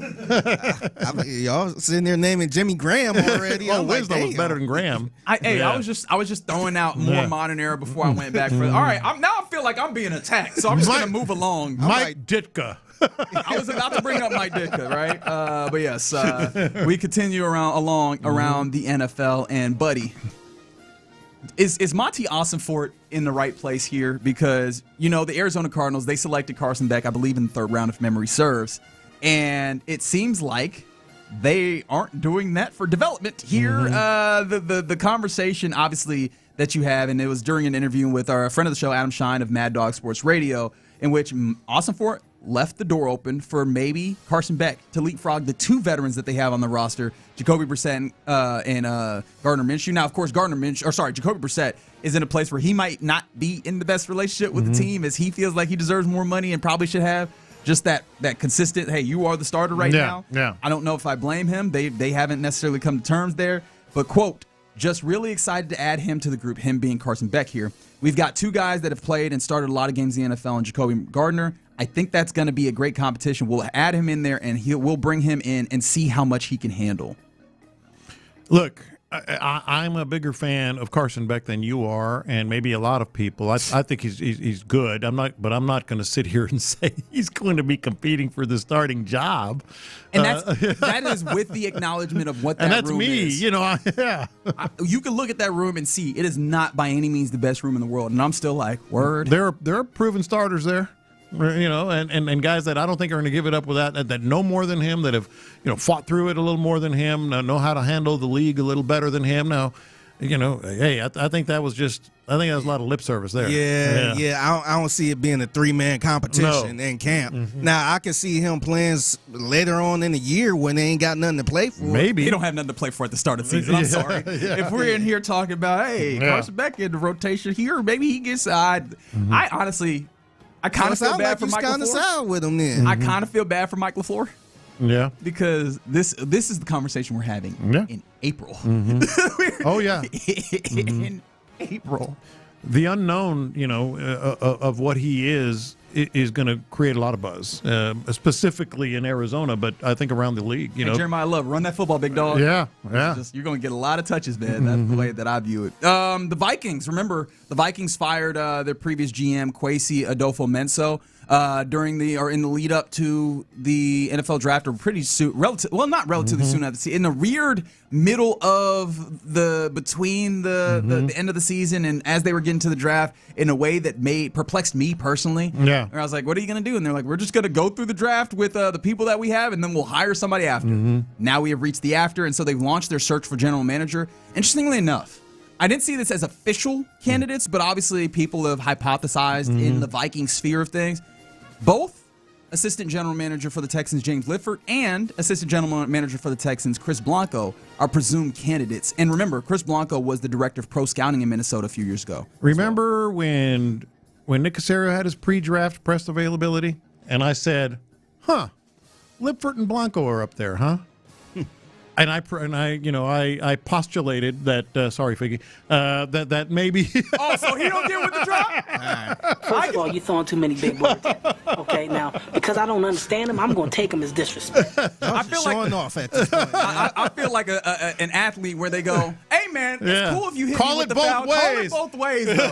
[SPEAKER 22] Y'all sitting there naming Jimmy Graham already.
[SPEAKER 15] Winslow was better than Graham.
[SPEAKER 16] I was just throwing out more modern era before I went back. All right, now I feel like I'm being attacked, so I'm just going to move along.
[SPEAKER 15] Mike Ditka.
[SPEAKER 16] I was about to bring up Mike Ditka, right? But yes, we continue around the NFL, and buddy, is Monty Ossenfort in the right place here? Because the Arizona Cardinals, they selected Carson Beck, I believe, in the third round, if memory serves, and it seems like they aren't doing that for development here. The conversation, obviously, that you have, and it was during an interview with our friend of the show, Adam Shine of Mad Dog Sports Radio, in which Ossenfort left the door open for maybe Carson Beck to leapfrog the two veterans that they have on the roster, Jacoby Brissett and Gardner Minshew. Now, of course, Jacoby Brissett is in a place where he might not be in the best relationship with the team, as he feels like he deserves more money and probably should have just that consistent, hey, you are the starter right now.
[SPEAKER 15] Yeah.
[SPEAKER 16] I don't know if I blame him. They haven't necessarily come to terms there. But, quote, just really excited to add him to the group, him being Carson Beck here. We've got two guys that have played and started a lot of games in the NFL, and Jacoby Gardner. I think that's going to be a great competition. We'll add him in there, and we'll bring him in and see how much he can handle.
[SPEAKER 15] Look, I'm a bigger fan of Carson Beck than you are, and maybe a lot of people. I think he's good. But I'm not going to sit here and say he's going to be competing for the starting job.
[SPEAKER 16] And that is with the acknowledgement of what that room is.
[SPEAKER 15] And that's me. Yeah.
[SPEAKER 16] You can look at that room and see it is not by any means the best room in the world, and I'm still like, word.
[SPEAKER 15] There are proven starters there. And guys that I don't think are going to give it up with that know more than him, that have fought through it a little more than him, know how to handle the league a little better than him. Now, hey, I think that was a lot of lip service there.
[SPEAKER 22] Yeah. I don't see it being a 3-man competition in camp. Now I can see him playing later on in the year when they ain't got nothing to play for.
[SPEAKER 15] Maybe
[SPEAKER 16] he don't have nothing to play for at the start of the season. I'm sorry. If we're in here talking about, hey, Carson Beck in the rotation here, maybe he gets. I honestly. I kind of feel bad for Mike LaFleur.
[SPEAKER 22] With him then.
[SPEAKER 16] I kind of feel bad for Mike LaFleur.
[SPEAKER 15] Yeah.
[SPEAKER 16] Because this is the conversation we're having in April.
[SPEAKER 15] Oh, yeah.
[SPEAKER 16] In April.
[SPEAKER 15] The unknown, of what he is going to create a lot of buzz, specifically in Arizona, but I think around the league.
[SPEAKER 16] Hey, Jeremiah Love, run that football, big dog.
[SPEAKER 15] Yeah.
[SPEAKER 16] You're going to get a lot of touches, man. That's the way that I view it. The Vikings, remember, the Vikings fired their previous GM, Kwesi Adolfo-Menso, in the lead up to the NFL draft, or pretty soon, not relatively soon after, in the weird middle of between the end of the season and as they were getting to the draft, in a way that perplexed me personally.
[SPEAKER 15] Yeah.
[SPEAKER 16] And I was like, what are you going to do? And they're like, we're just going to go through the draft with the people that we have, and then we'll hire somebody after. Now we have reached the after, and so they've launched their search for general manager. Interestingly enough, I didn't see this as official candidates, but obviously people have hypothesized in the Viking sphere of things. Both assistant general manager for the Texans, James Lifford, and assistant general manager for the Texans, Chris Blanco, are presumed candidates. And remember, Chris Blanco was the director of pro scouting in Minnesota a few years ago.
[SPEAKER 15] Remember when Nick Caserio had his pre-draft press availability, and I said, Lifford and Blanco are up there, huh? And I postulated that. Sorry, Figgy. That maybe.
[SPEAKER 16] Oh, so he don't get with the drop.
[SPEAKER 3] First of all, you're throwing too many big words. Okay, now because I don't understand him, I'm going to take him as disrespect.
[SPEAKER 22] I feel showing off at this point.
[SPEAKER 16] I feel like an athlete where they go, "Hey man, it's cool if you hit me with the foul. Call it both ways, though.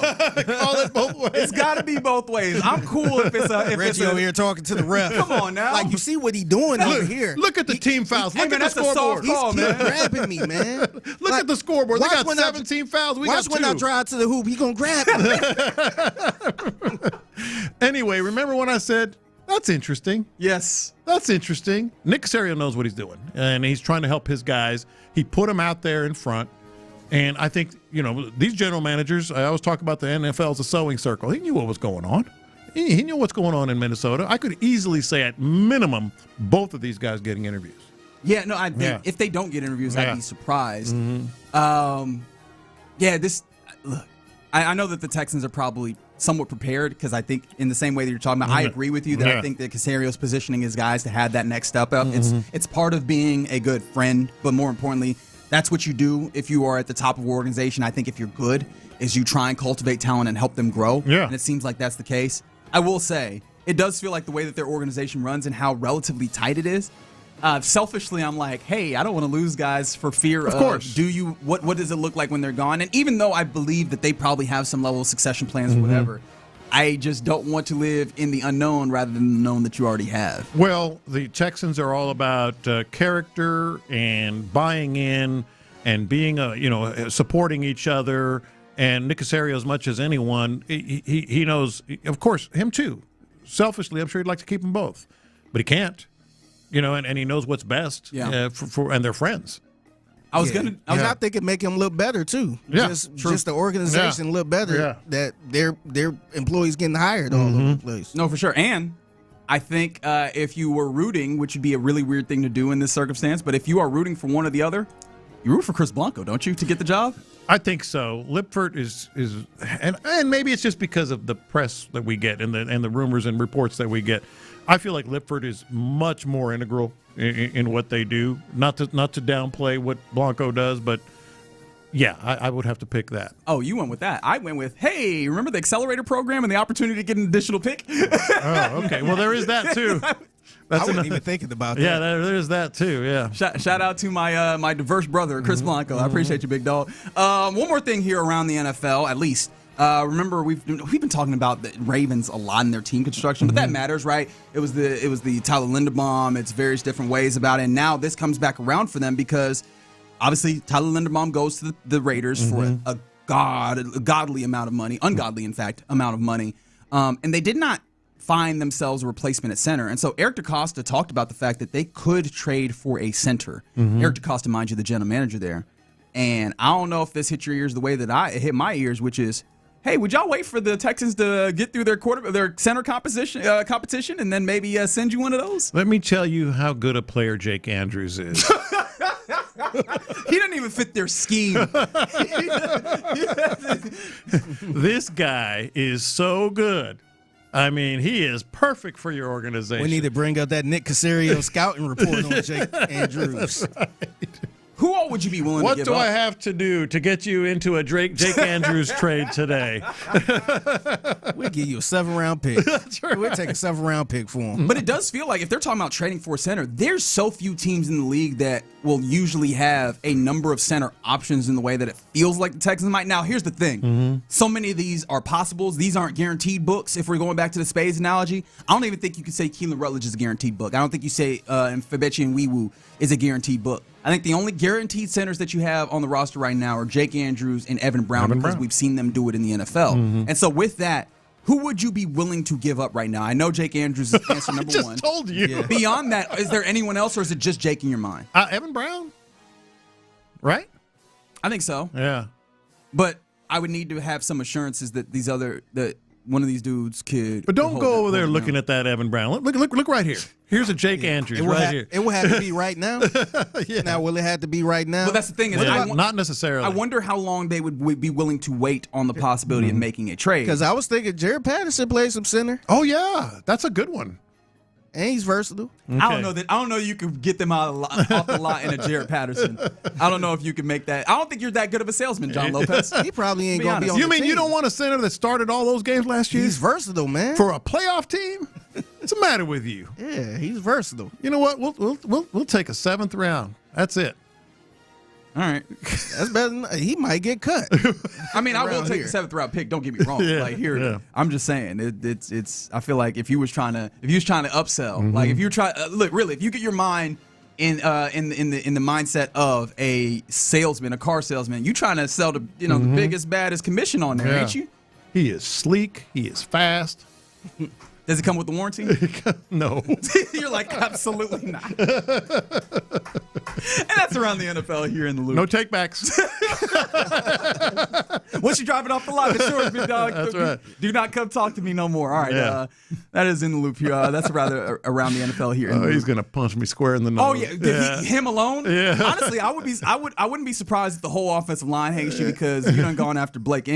[SPEAKER 15] Call it both ways.
[SPEAKER 16] It's got to be both ways. I'm cool if it's a.
[SPEAKER 22] Reggie over here talking to the ref.
[SPEAKER 16] Come on now.
[SPEAKER 22] Like you see what he doing over here.
[SPEAKER 15] Look at the team fouls. Look at the scoreboard.
[SPEAKER 22] He's grabbing me, man.
[SPEAKER 15] Look at the scoreboard. They got 17 fouls. We got 2.
[SPEAKER 22] Watch when I drive to the hoop. He gonna grab me.
[SPEAKER 15] Anyway, remember when I said that's interesting?
[SPEAKER 16] Yes,
[SPEAKER 15] that's interesting. Nick Caserio knows what he's doing, and he's trying to help his guys. He put them out there in front, and I think these general managers. I always talk about the NFL as a sewing circle. He knew what was going on. He knew what's going on in Minnesota. I could easily say at minimum both of these guys getting interviews.
[SPEAKER 16] Yeah, no, I think if they don't get interviews, I'd be surprised. Look, I know that the Texans are probably somewhat prepared because I think in the same way that you're talking about, I agree with you that I think that Caserio's positioning his guys to have that next step up. It's part of being a good friend, but more importantly, that's what you do if you are at the top of an organization. I think if you're good, is you try and cultivate talent and help them grow.
[SPEAKER 15] Yeah.
[SPEAKER 16] And it seems like that's the case. I will say, it does feel like the way that their organization runs and how relatively tight it is. Selfishly, I'm like, hey, I don't want to lose guys for fear of
[SPEAKER 15] course.
[SPEAKER 16] What does it look like when they're gone? And even though I believe that they probably have some level of succession plans or whatever, I just don't want to live in the unknown rather than the known that you already have.
[SPEAKER 15] Well, the Texans are all about character and buying in and being supporting each other. And Nick Caserio, as much as anyone, he knows, of course, him too. Selfishly, I'm sure he'd like to keep them both, but he can't. And he knows what's best and they're friends.
[SPEAKER 22] I think it make him look better too.
[SPEAKER 15] Yeah,
[SPEAKER 22] just the organization look better that their employees getting hired all over the place.
[SPEAKER 16] No, for sure. And I think if you were rooting, which would be a really weird thing to do in this circumstance, but if you are rooting for one or the other, you root for Chris Blanco, don't you, to get the job?
[SPEAKER 15] I think so. Lipford is and maybe it's just because of the press that we get and the rumors and reports that we get. I feel like Lipford is much more integral in what they do. Not to downplay what Blanco does, but yeah, I would have to pick that.
[SPEAKER 16] Oh, you went with that. I went with, hey, remember the accelerator program and the opportunity to get an additional pick?
[SPEAKER 15] Oh, okay. Well, there is that too.
[SPEAKER 22] I wasn't even thinking about that.
[SPEAKER 15] Yeah, there's that too. Yeah.
[SPEAKER 16] Shout out to my my diverse brother, Chris Blanco. I appreciate you, big dog. One more thing here around the NFL, at least. Remember, we've been talking about the Ravens a lot in their team construction, but that matters, right? It was the Tyler Linderbaum. It's various different ways about it, and now this comes back around for them because obviously Tyler Linderbaum goes to the Raiders for a godly amount of money, ungodly in fact amount of money, and they did not find themselves a replacement at center. And so Eric DeCosta talked about the fact that they could trade for a center. Eric DeCosta, mind you, the general manager there. And I don't know if this hit your ears the way that it hit my ears, which is, hey, would y'all wait for the Texans to get through their center competition and then maybe send you one of those?
[SPEAKER 15] Let me tell you how good a player Jake Andrews is.
[SPEAKER 16] He doesn't even fit their scheme.
[SPEAKER 15] This guy is so good. I mean, he is perfect for your organization.
[SPEAKER 22] We need to bring up that Nick Caserio scouting report on Jake Andrews.
[SPEAKER 15] Right.
[SPEAKER 16] Who all would you be willing
[SPEAKER 15] to
[SPEAKER 16] give
[SPEAKER 15] up? What do I
[SPEAKER 16] have
[SPEAKER 15] to do to get you into a Jake Andrews trade today?
[SPEAKER 22] We'll give you a 7th-round pick.
[SPEAKER 15] That's right.
[SPEAKER 22] We'll take a 7th-round pick for him.
[SPEAKER 16] But it does feel like if they're talking about trading for a center, there's so few teams in the league that will usually have a number of center options in the way that it feels like the Texans might. Now, here's the thing. So many of these are possibles. These aren't guaranteed books. If we're going back to the Spades analogy, I don't even think you can say Keelan Rutledge is a guaranteed book. I don't think you say Fabechi and Weewu is a guaranteed book. I think the only guaranteed centers that you have on the roster right now are Jake Andrews and Evan Brown because we've seen them do it in the NFL. And so with that, who would you be willing to give up right now? I know Jake Andrews is answer number one.
[SPEAKER 15] I just told you.
[SPEAKER 16] Yeah. Beyond that, is there anyone else or is it just Jake in your mind?
[SPEAKER 15] Evan Brown? Right?
[SPEAKER 16] I think so.
[SPEAKER 15] Yeah.
[SPEAKER 16] But I would need to have some assurances that that one of these dudes could.
[SPEAKER 15] But don't go over there looking at that Evan Brown. Look right here. Here's a Jake Andrews here.
[SPEAKER 22] It will have to be right now. Now, will it have to be right now?
[SPEAKER 16] Well, that's the thing.
[SPEAKER 15] Not necessarily.
[SPEAKER 16] I wonder how long they would be willing to wait on the possibility of making a trade.
[SPEAKER 22] Because I was thinking Jared Patterson plays some center.
[SPEAKER 15] Oh yeah, that's a good one.
[SPEAKER 22] And he's versatile.
[SPEAKER 16] Okay. I don't know you could get them off the lot in a Jared Patterson. I don't know if you can make that. I don't think you're that good of a salesman, John Lopez.
[SPEAKER 22] He probably ain't going to be on
[SPEAKER 15] the
[SPEAKER 22] team.
[SPEAKER 15] You mean you don't want a center that started all those games last year?
[SPEAKER 22] He's versatile, man.
[SPEAKER 15] For a playoff team? What's the matter with you?
[SPEAKER 22] Yeah, he's versatile.
[SPEAKER 15] You know what? We'll take a 7th round. That's it.
[SPEAKER 16] All right,
[SPEAKER 22] that's better than he might get cut.
[SPEAKER 16] I mean, I will take the 7th round pick. Don't get me wrong. I'm just saying it's. I feel like if you was trying to upsell, like if you try look really, if you get your mind in the mindset of a salesman, a car salesman, you trying to sell the the biggest baddest commission on there, ain't you?
[SPEAKER 15] He is sleek. He is fast.
[SPEAKER 16] Does it come with the warranty?
[SPEAKER 15] No.
[SPEAKER 16] You're like, absolutely not. And that's around the NFL here in the loop.
[SPEAKER 15] No takebacks.
[SPEAKER 16] Once you drive it off the lot, the short, big dog.
[SPEAKER 15] That's right.
[SPEAKER 16] Do not come talk to me no more. All right. That is in the loop here. That's rather around the NFL here.
[SPEAKER 15] He's going to punch me square in the nose.
[SPEAKER 16] Oh, yeah. Him alone?
[SPEAKER 15] Yeah.
[SPEAKER 16] Honestly, I wouldn't be surprised if the whole offensive line hates you because you done gone after Blake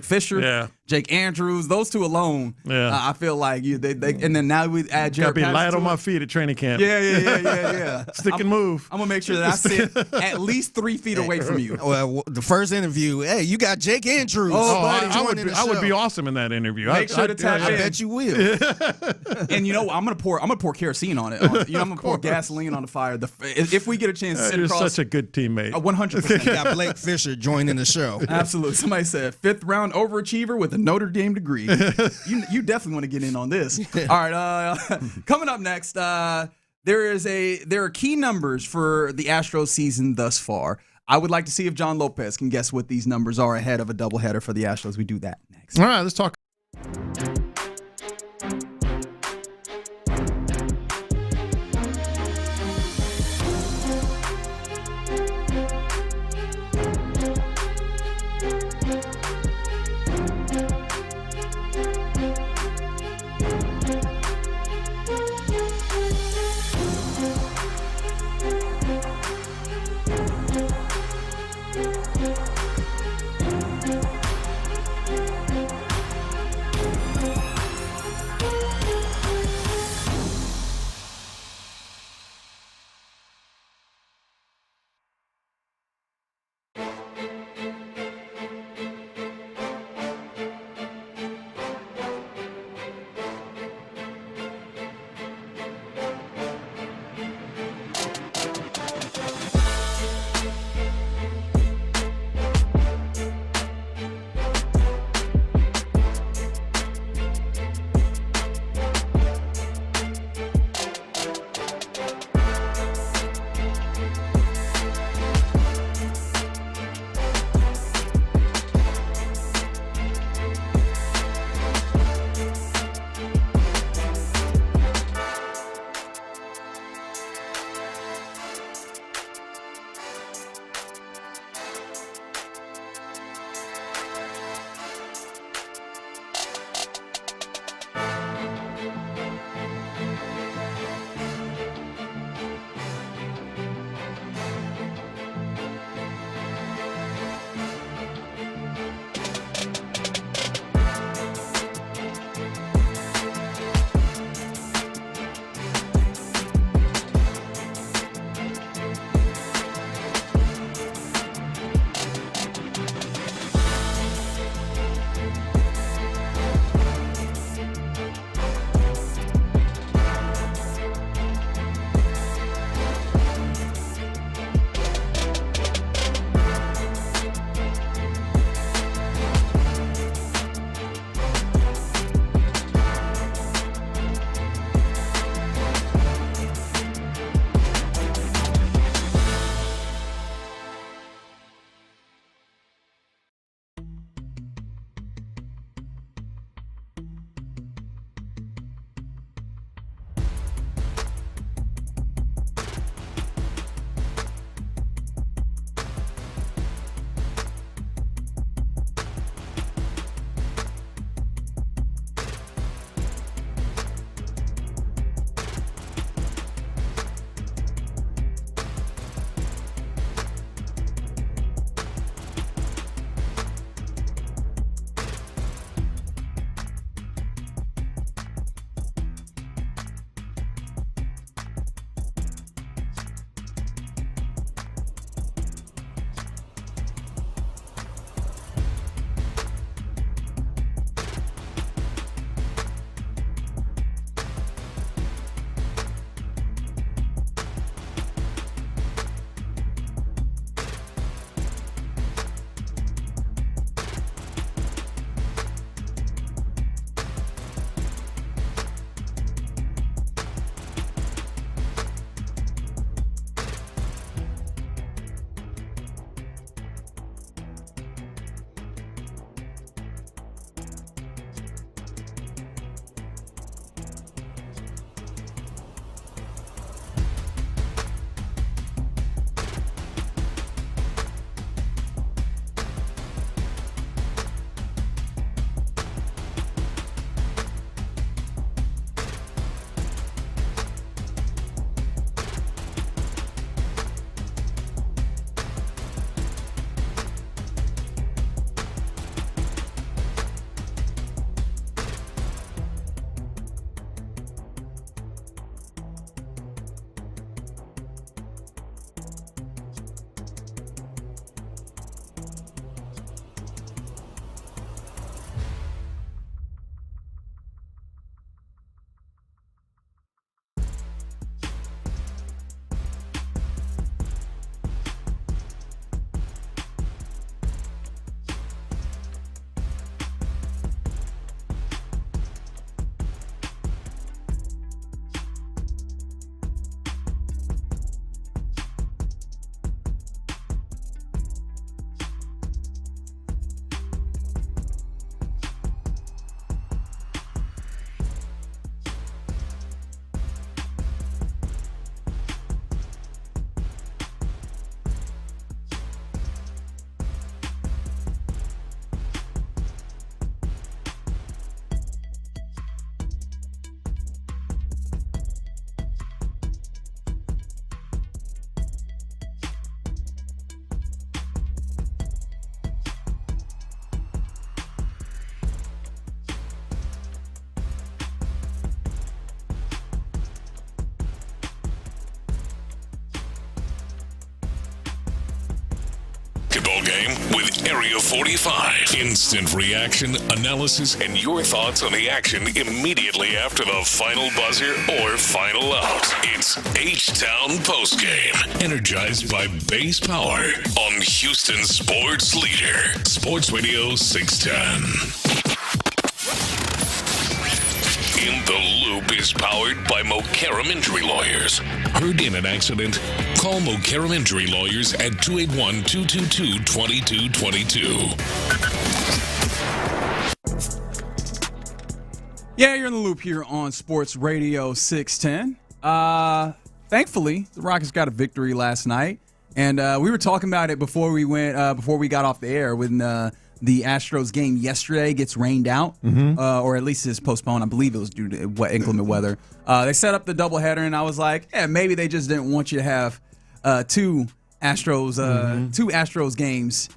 [SPEAKER 16] Fisher, Jake Andrews, those two alone.
[SPEAKER 15] Yeah.
[SPEAKER 16] I feel like and then now we add Jared Patterson.
[SPEAKER 15] Got to be light on my feet at training camp.
[SPEAKER 16] Yeah.
[SPEAKER 15] Stick and move.
[SPEAKER 16] I'm gonna make sure that I sit at least 3 feet away from you.
[SPEAKER 22] Well, the first interview, hey, you got Jake Andrews.
[SPEAKER 15] I would be awesome in that interview.
[SPEAKER 16] Make sure to tap in.
[SPEAKER 22] I bet you will.
[SPEAKER 16] And you know, I'm gonna pour kerosene on it. I'm gonna pour gasoline on the fire. If we get a chance to sit
[SPEAKER 15] You're
[SPEAKER 16] across,
[SPEAKER 15] such a good teammate.
[SPEAKER 16] 100%.
[SPEAKER 22] Got Blake Fisher joining the show.
[SPEAKER 16] Absolutely. Somebody said 5th round overachiever with a Notre Dame degree. You definitely want to get in on this. All right. Coming up next, there are key numbers for the Astros season thus far. I would like to see if John Lopez can guess what these numbers are ahead of a doubleheader for the Astros. We do that next.
[SPEAKER 15] All right, let's talk.
[SPEAKER 1] basketball game with Area 45. Instant reaction, analysis, and your thoughts on the action immediately after the final buzzer or final out. It's H-Town Postgame, energized by Base Power on Houston Sports Leader, Sports Radio 610. In the Loop is powered by Mokaram Injury Lawyers. Heard in an accident? Call Mokaram Injury Lawyers at 281-222-2222.
[SPEAKER 16] Yeah, you're in the Loop here on Sports Radio 610. Thankfully, the Rockets got a victory last night, and we were talking about it before we got off the air when the Astros game yesterday gets rained out, or at least is postponed. I believe it was due to inclement weather. They set up the doubleheader, and I was like, yeah, maybe they just didn't want you to have two Astros games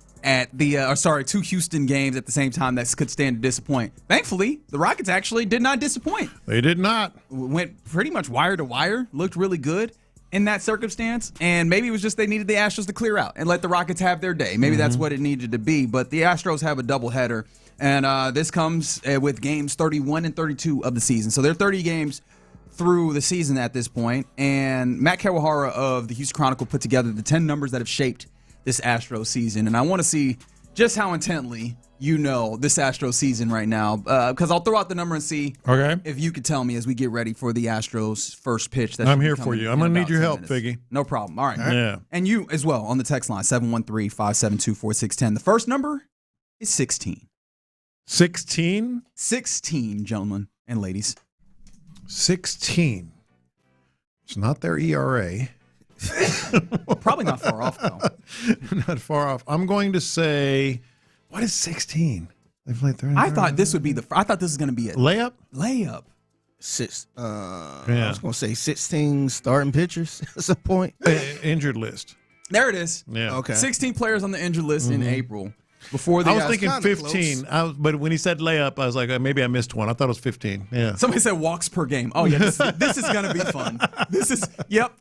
[SPEAKER 16] two Houston games at the same time that could stand to disappoint. Thankfully, the Rockets actually did not disappoint.
[SPEAKER 15] They did not.
[SPEAKER 16] Went pretty much wire to wire, looked really good in that circumstance, and maybe it was just they needed the Astros to clear out and let the Rockets have their day. Maybe that's what it needed to be, but the Astros have a doubleheader, and this comes with games 31 and 32 of the season. So they're 30 games through the season at this point, and Matt Kawahara of the Houston Chronicle put together the 10 numbers that have shaped this Astros season, and I want to see just how intently you know this Astros season right now, because I'll throw out the number and see if you could tell me as we get ready for the Astros' first pitch.
[SPEAKER 15] I'm here for you. I'm going to need your help, Figgy.
[SPEAKER 16] No problem. All right.
[SPEAKER 15] Yeah.
[SPEAKER 16] And you as well on the text line, 713-572-4610. The first number is 16.
[SPEAKER 15] 16?
[SPEAKER 16] 16, gentlemen and ladies.
[SPEAKER 15] 16. It's not their ERA.
[SPEAKER 16] Probably not far off, though.
[SPEAKER 15] Not far off. I'm going to say, what is 16? They've played 30.
[SPEAKER 16] I thought this would be I thought this was going to be a
[SPEAKER 15] layup.
[SPEAKER 16] Layup.
[SPEAKER 22] I was going to say 16 starting pitchers at some point.
[SPEAKER 15] Injured list.
[SPEAKER 16] There it is.
[SPEAKER 15] Yeah.
[SPEAKER 22] Okay.
[SPEAKER 16] 16 players on the injured list in April. Before the
[SPEAKER 15] I was thinking 15, but when he said layup, I was like, maybe I missed one. I thought it was 15. Yeah.
[SPEAKER 16] Somebody said walks per game. Oh, yeah, this is going to be fun.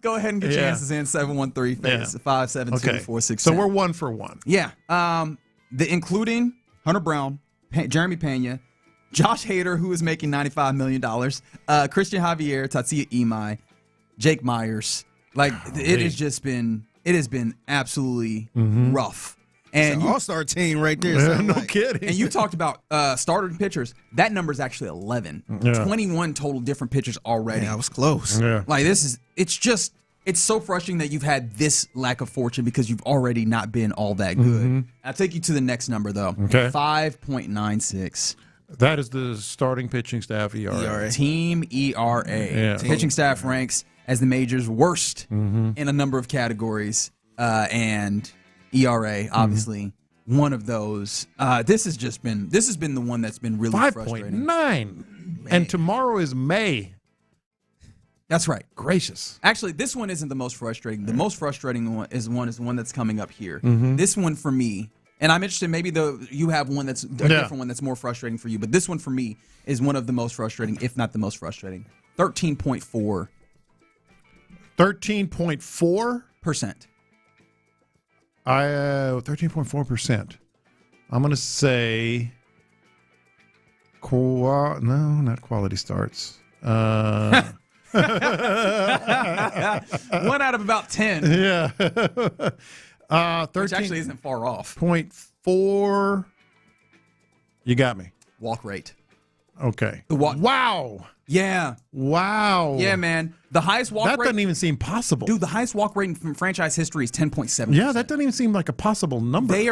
[SPEAKER 16] Go ahead and get your answers in, 713-572-4610.
[SPEAKER 15] So we're 1 for 1.
[SPEAKER 16] Yeah. Including Hunter Brown, Jeremy Pena, Josh Hader, who is making $95 million, Christian Javier, Tatsuya Imai, Jake Myers. It has been absolutely rough.
[SPEAKER 22] And it's an all-star team right there.
[SPEAKER 15] No kidding.
[SPEAKER 16] And you talked about starter pitchers. That number is actually 11. Yeah. 21 total different pitchers already.
[SPEAKER 22] Yeah, I was close.
[SPEAKER 15] Yeah.
[SPEAKER 16] It's so frustrating that you've had this lack of fortune because you've already not been all that good. I'll take you to the next number, though.
[SPEAKER 15] Okay.
[SPEAKER 16] 5.96.
[SPEAKER 15] That is the starting pitching staff ERA.
[SPEAKER 16] Team ERA.
[SPEAKER 15] Yeah.
[SPEAKER 16] Pitching staff ranks as the major's worst in a number of categories. And ERA, obviously, one of those. This has been the one that's been really frustrating.
[SPEAKER 15] 5.9. And tomorrow is May.
[SPEAKER 16] That's right.
[SPEAKER 15] Gracious.
[SPEAKER 16] Actually, this one isn't the most frustrating. The most frustrating one is the one that's coming up here. This one for me, and I'm interested, maybe you have one that's a different one that's more frustrating for you, but this one for me is one of the most frustrating, if not the most frustrating. 13.4.
[SPEAKER 15] 13.4%? 13.4%. I'm going to say no, not quality starts.
[SPEAKER 16] 1 out of about 10.
[SPEAKER 15] Yeah. 13,
[SPEAKER 16] which actually isn't far off.
[SPEAKER 15] 0.4. You got me.
[SPEAKER 16] Walk rate.
[SPEAKER 15] Okay.
[SPEAKER 22] Wow.
[SPEAKER 16] Yeah.
[SPEAKER 15] Wow.
[SPEAKER 16] Yeah, man. The highest walk rate.
[SPEAKER 15] That doesn't even seem possible.
[SPEAKER 16] Dude, the highest walk rate in franchise history is 10.7%.
[SPEAKER 15] Yeah, that doesn't even seem like a possible number.
[SPEAKER 16] They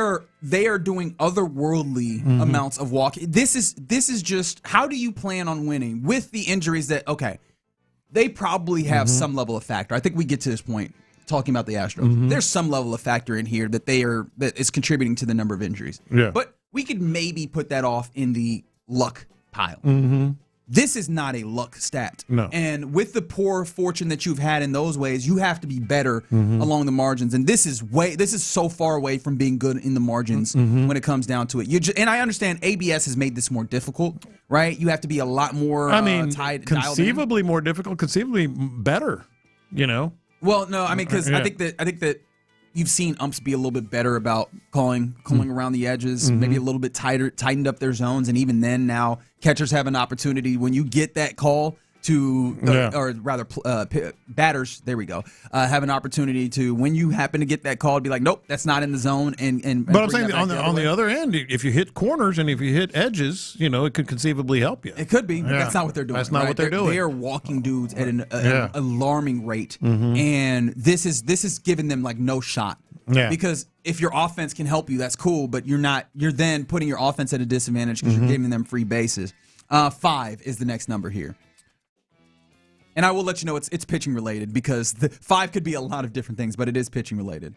[SPEAKER 16] are doing otherworldly amounts of walk. This is just, how do you plan on winning with the injuries that, they probably have some level of factor. I think we get to this point talking about the Astros. There's some level of factor in here that that is contributing to the number of injuries.
[SPEAKER 15] Yeah.
[SPEAKER 16] But we could maybe put that off in the luck pile. This is not a luck stat.
[SPEAKER 15] No.
[SPEAKER 16] And with the poor fortune that you've had in those ways, you have to be better along the margins. And this is so far away from being good in the margins when it comes down to it. And I understand ABS has made this more difficult, right? You have to be a lot more
[SPEAKER 15] conceivably more difficult, conceivably better,
[SPEAKER 16] Well, no, because I think that you've seen umps be a little bit better about calling around the edges, maybe a little bit tightened up their zones, and even then now catchers have an opportunity when you get that call to, or rather batters, there we go, have an opportunity to, when you happen to get that call, to be like, nope, that's not in the zone.
[SPEAKER 15] But I'm saying on the other end, if you hit corners and if you hit edges, it could conceivably help you.
[SPEAKER 16] It could be, but that's not what they're doing.
[SPEAKER 15] That's not what they're doing.
[SPEAKER 16] They are walking dudes at an alarming rate, and this is giving them like no shot.
[SPEAKER 15] Yeah.
[SPEAKER 16] Because if your offense can help you, that's cool, but you're then putting your offense at a disadvantage because you're giving them free bases. 5 is the next number here. And I will let you know it's pitching related because the 5 could be a lot of different things, but it is pitching related.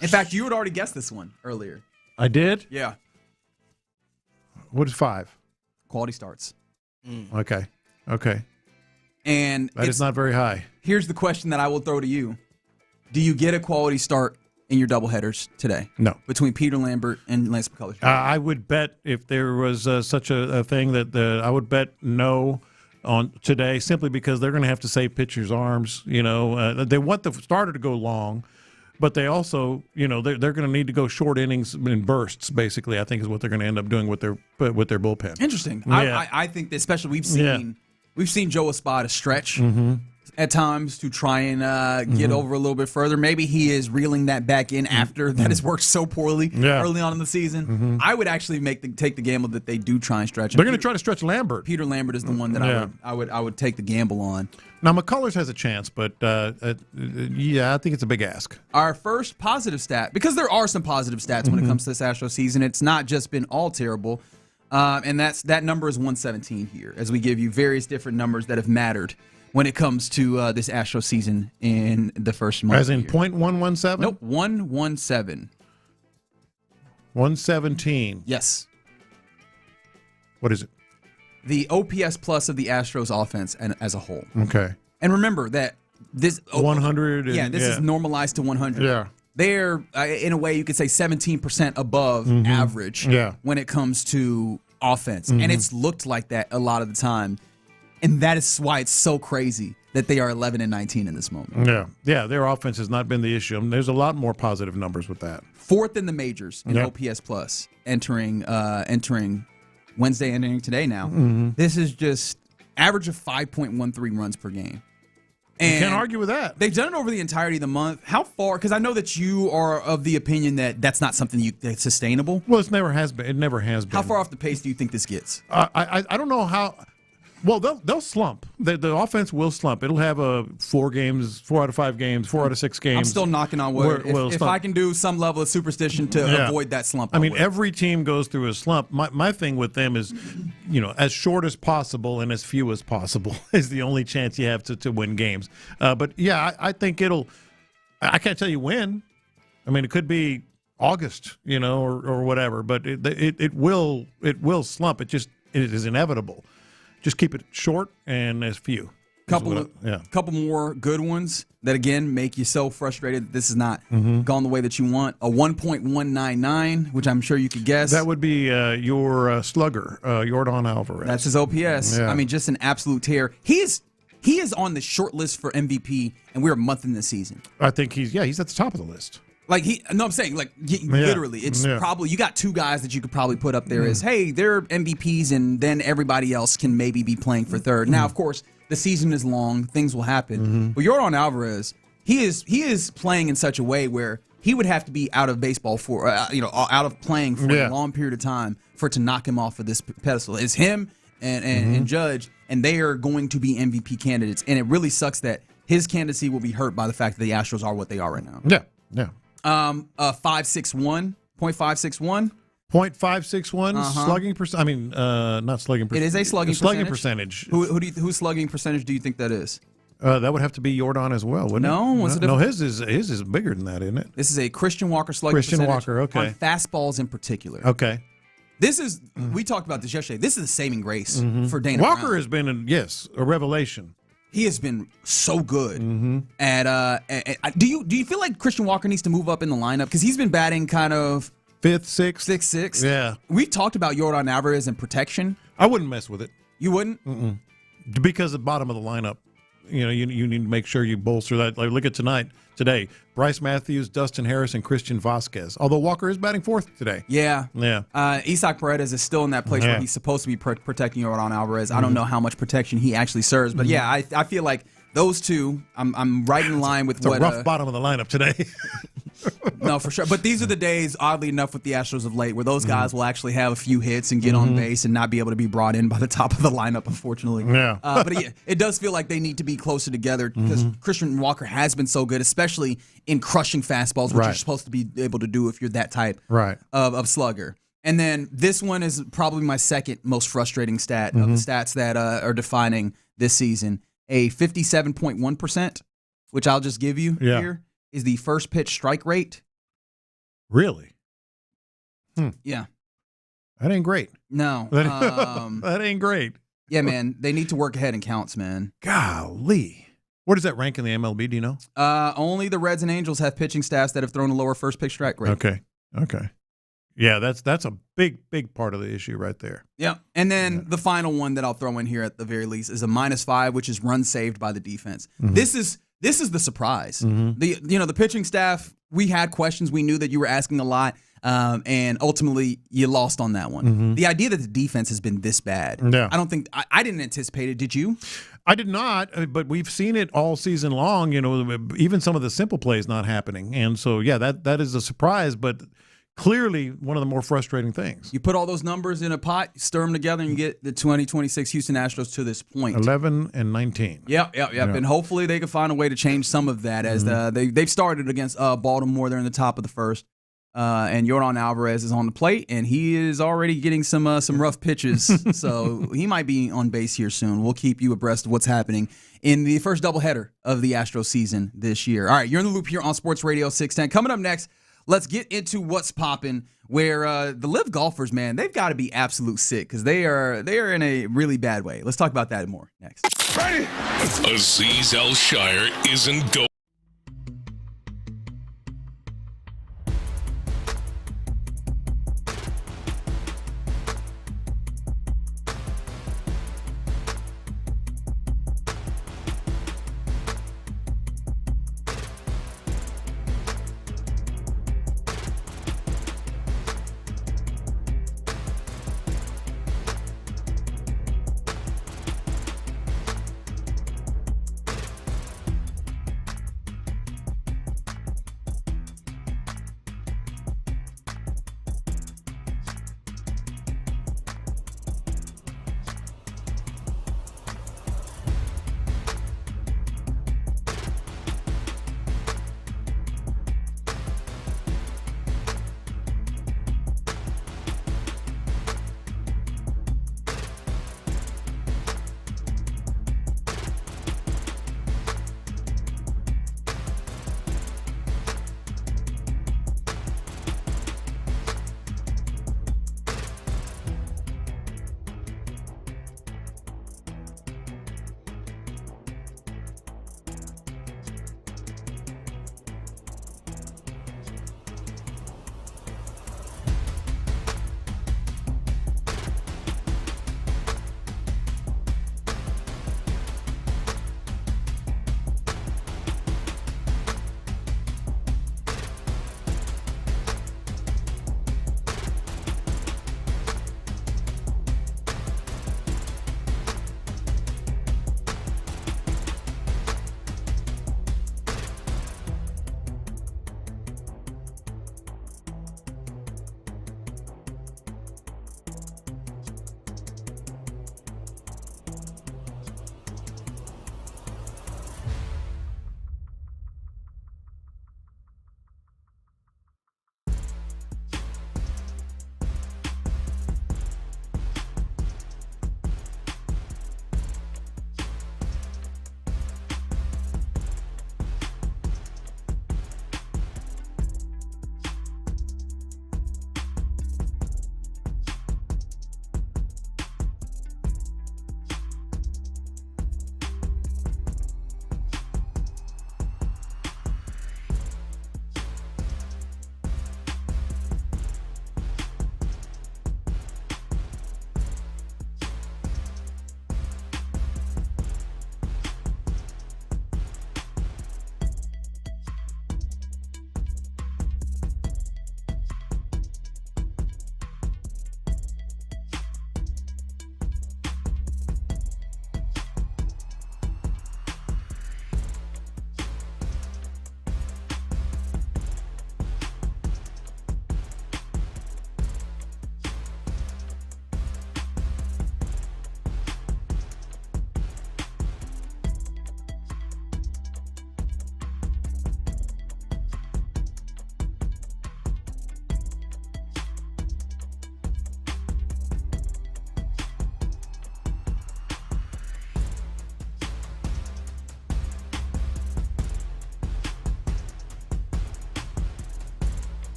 [SPEAKER 16] In fact, you had already guessed this one earlier.
[SPEAKER 15] I did?
[SPEAKER 16] Yeah.
[SPEAKER 15] What is 5?
[SPEAKER 16] Quality starts.
[SPEAKER 15] Okay.
[SPEAKER 16] And
[SPEAKER 15] that is not very high.
[SPEAKER 16] Here's the question that I will throw to you. Do you get a quality start in your doubleheaders today?
[SPEAKER 15] No.
[SPEAKER 16] Between Peter Lambert and Lance McCullers?
[SPEAKER 15] I would bet if there was such a thing that I would bet no on today, simply because they're going to have to save pitchers' arms. They want the starter to go long, but they also, they're going to need to go short innings in bursts. Basically, I think is what they're going to end up doing with their bullpen.
[SPEAKER 16] Interesting.
[SPEAKER 15] Yeah.
[SPEAKER 16] I think that especially we've seen Joe Espada stretch at times to try and get over a little bit further. Maybe he is reeling that back in after that has worked so poorly early on in the season. I would actually take the gamble that they do try and stretch him.
[SPEAKER 15] They're going to try to stretch Lambert.
[SPEAKER 16] Peter Lambert is the one that I would take the gamble on.
[SPEAKER 15] Now McCullers has a chance, but I think it's a big ask.
[SPEAKER 16] Our first positive stat, because there are some positive stats when it comes to this Astros season. It's not just been all terrible, and that number is 117 here, as we give you various different numbers that have mattered when it comes to this Astros season in the first month.
[SPEAKER 15] As in .117?
[SPEAKER 16] Nope, 117.
[SPEAKER 15] 117.
[SPEAKER 16] Yes.
[SPEAKER 15] What is it?
[SPEAKER 16] The OPS plus of the Astros offense and as a whole.
[SPEAKER 15] Okay.
[SPEAKER 16] And remember that this
[SPEAKER 15] 100.
[SPEAKER 16] This is normalized to 100.
[SPEAKER 15] Yeah.
[SPEAKER 16] They're, in a way, you could say 17% above average when it comes to offense. And it's looked like that a lot of the time. And that is why it's so crazy that they are 11-19 in this moment.
[SPEAKER 3] Yeah.
[SPEAKER 15] Their offense has not been the issue. There's a lot more positive numbers with that.
[SPEAKER 16] Fourth in the majors in OPS plus, entering Wednesday, entering today now. This is just average of 5.13 runs per game. And
[SPEAKER 15] you can't argue with that.
[SPEAKER 16] They've done it over the entirety of the month. How far? Because I know that you are of the opinion that that's not something that's sustainable.
[SPEAKER 15] Well, it never has been.
[SPEAKER 16] How far off the pace do you think this gets?
[SPEAKER 15] I don't know how. Well, they'll slump. The offense will slump. It'll have 4 out of 5 games, 4 out of 6 games.
[SPEAKER 16] I'm still knocking on wood. If I can do some level of superstition to avoid that slump,
[SPEAKER 15] every team goes through a slump. My thing with them is, as short as possible and as few as possible is the only chance you have to win games. But I think it'll. I can't tell you when. It could be August, or whatever. But it will slump. It is inevitable. Just keep it short and as few.
[SPEAKER 16] Couple more good ones that, again, make you so frustrated that this is not gone the way that you want. A 1.199, which I'm sure you could guess.
[SPEAKER 15] That would be your slugger, Yordan Alvarez.
[SPEAKER 16] That's his OPS.
[SPEAKER 15] Yeah.
[SPEAKER 16] Just an absolute tear. He is on the short list for MVP, and we're a month in the season.
[SPEAKER 15] I think he's at the top of the list.
[SPEAKER 16] I'm saying, literally, it's probably, you got 2 guys that you could probably put up there as, hey, they're MVPs, and then everybody else can maybe be playing for third. Now, of course, the season is long, things will happen. But Yordan Alvarez, he is playing in such a way where he would have to be out of baseball for, out of playing for a long period of time for it to knock him off of this pedestal. It's him and Judge, and they are going to be MVP candidates. And it really sucks that his candidacy will be hurt by the fact that the Astros are what they are right now.
[SPEAKER 15] Yeah.
[SPEAKER 16] 561, 0.561.
[SPEAKER 15] 0.561 slugging percent. Not slugging percentage.
[SPEAKER 16] It is a slugging
[SPEAKER 15] percentage.
[SPEAKER 16] Whose slugging percentage do you think that is?
[SPEAKER 15] That would have to be Yordan as well, wouldn't it? No, his is bigger than that, isn't it?
[SPEAKER 16] This is a Christian Walker slugging percentage.
[SPEAKER 15] Christian Walker, okay.
[SPEAKER 16] On fastballs in particular.
[SPEAKER 15] Okay.
[SPEAKER 16] This is, we talked about this yesterday. This is the saving grace for Dana
[SPEAKER 15] Walker
[SPEAKER 16] Brown.
[SPEAKER 15] has been, a revelation.
[SPEAKER 16] He has been so good at. Do you feel like Christian Walker needs to move up in the lineup because he's been batting kind of
[SPEAKER 15] 5th, 6th,
[SPEAKER 16] 6th?
[SPEAKER 15] Yeah,
[SPEAKER 16] we talked about Yordan Alvarez and protection.
[SPEAKER 15] I wouldn't mess with it.
[SPEAKER 16] You wouldn't,
[SPEAKER 15] because the bottom of the lineup. you need to make sure you bolster that. Like, look at today. Bryce Matthews, Dustin Harris, and Christian Vasquez. Although Walker is batting fourth today.
[SPEAKER 16] Yeah.
[SPEAKER 15] Yeah.
[SPEAKER 16] Isaac Paredes is still in that place where he's supposed to be protecting Yordan Alvarez. I don't know how much protection he actually serves, but yeah, I feel like those two, I'm right in line with
[SPEAKER 15] it's
[SPEAKER 16] what.
[SPEAKER 15] A rough bottom of the lineup today.
[SPEAKER 16] No, for sure. But these are the days, oddly enough, with the Astros of late, where those guys will actually have a few hits and get on base and not be able to be brought in by the top of the lineup, unfortunately.
[SPEAKER 15] Yeah.
[SPEAKER 16] But it does feel like they need to be closer together because Christian Walker has been so good, especially in crushing fastballs, which you're supposed to be able to do if you're that type of slugger. And then this one is probably my second most frustrating stat of the stats that are defining this season. A 57.1%, which I'll just give you here, is the first pitch strike rate.
[SPEAKER 15] Really?
[SPEAKER 16] Yeah.
[SPEAKER 15] That ain't great.
[SPEAKER 16] No.
[SPEAKER 15] That ain't great.
[SPEAKER 16] Yeah, man. They need to work ahead in counts, man.
[SPEAKER 15] Golly. Where does that rank in the MLB, do you know?
[SPEAKER 16] Only the Reds and Angels have pitching staffs that have thrown a lower first pitch strike rate.
[SPEAKER 15] Okay. Yeah, that's a big part of the issue right there.
[SPEAKER 16] Yeah. And then the final one that I'll throw in here at the very least is a -5, which is runs saved by the defense. This is the surprise. The pitching staff, we had questions. We knew that you were asking a lot, and ultimately you lost on that one. The idea that the defense has been this bad, I didn't anticipate it. Did you?
[SPEAKER 15] I did not, but we've seen it all season long. Even some of the simple plays not happening, and so yeah, that is a surprise, but clearly one of the more frustrating things.
[SPEAKER 16] You put all those numbers in a pot, stir them together, and you get the 2026 Houston Astros to this point.
[SPEAKER 15] 11-19.
[SPEAKER 16] Yep. And hopefully they can find a way to change some of that as they've started against Baltimore. They're in the top of the first. And Yordan Alvarez is on the plate, and he is already getting some rough pitches. So he might be on base here soon. We'll keep you abreast of what's happening in the first doubleheader of the Astros season this year. All right, you're in the loop here on Sports Radio 610. Coming up next, let's get into what's popping, where the live golfers, man, they've got to be absolute sick because they are in a really bad way. Let's talk about that more next.
[SPEAKER 1] Ready? Azeez Al-Shire isn't going.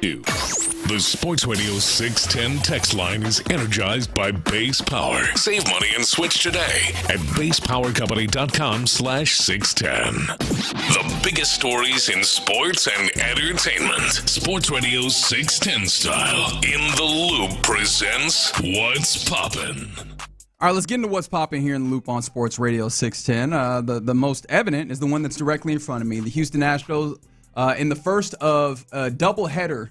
[SPEAKER 1] The Sports Radio 610 text line is energized by Base Power. Save money and switch today at basepowercompany.com/610. The biggest stories in sports and entertainment. Sports Radio 610 style. In the Loop presents What's Poppin'.
[SPEAKER 16] All right, let's get into what's popping here in the Loop on Sports Radio 610. The most evident is the one that's directly in front of me. The Houston Astros in the first of a doubleheader,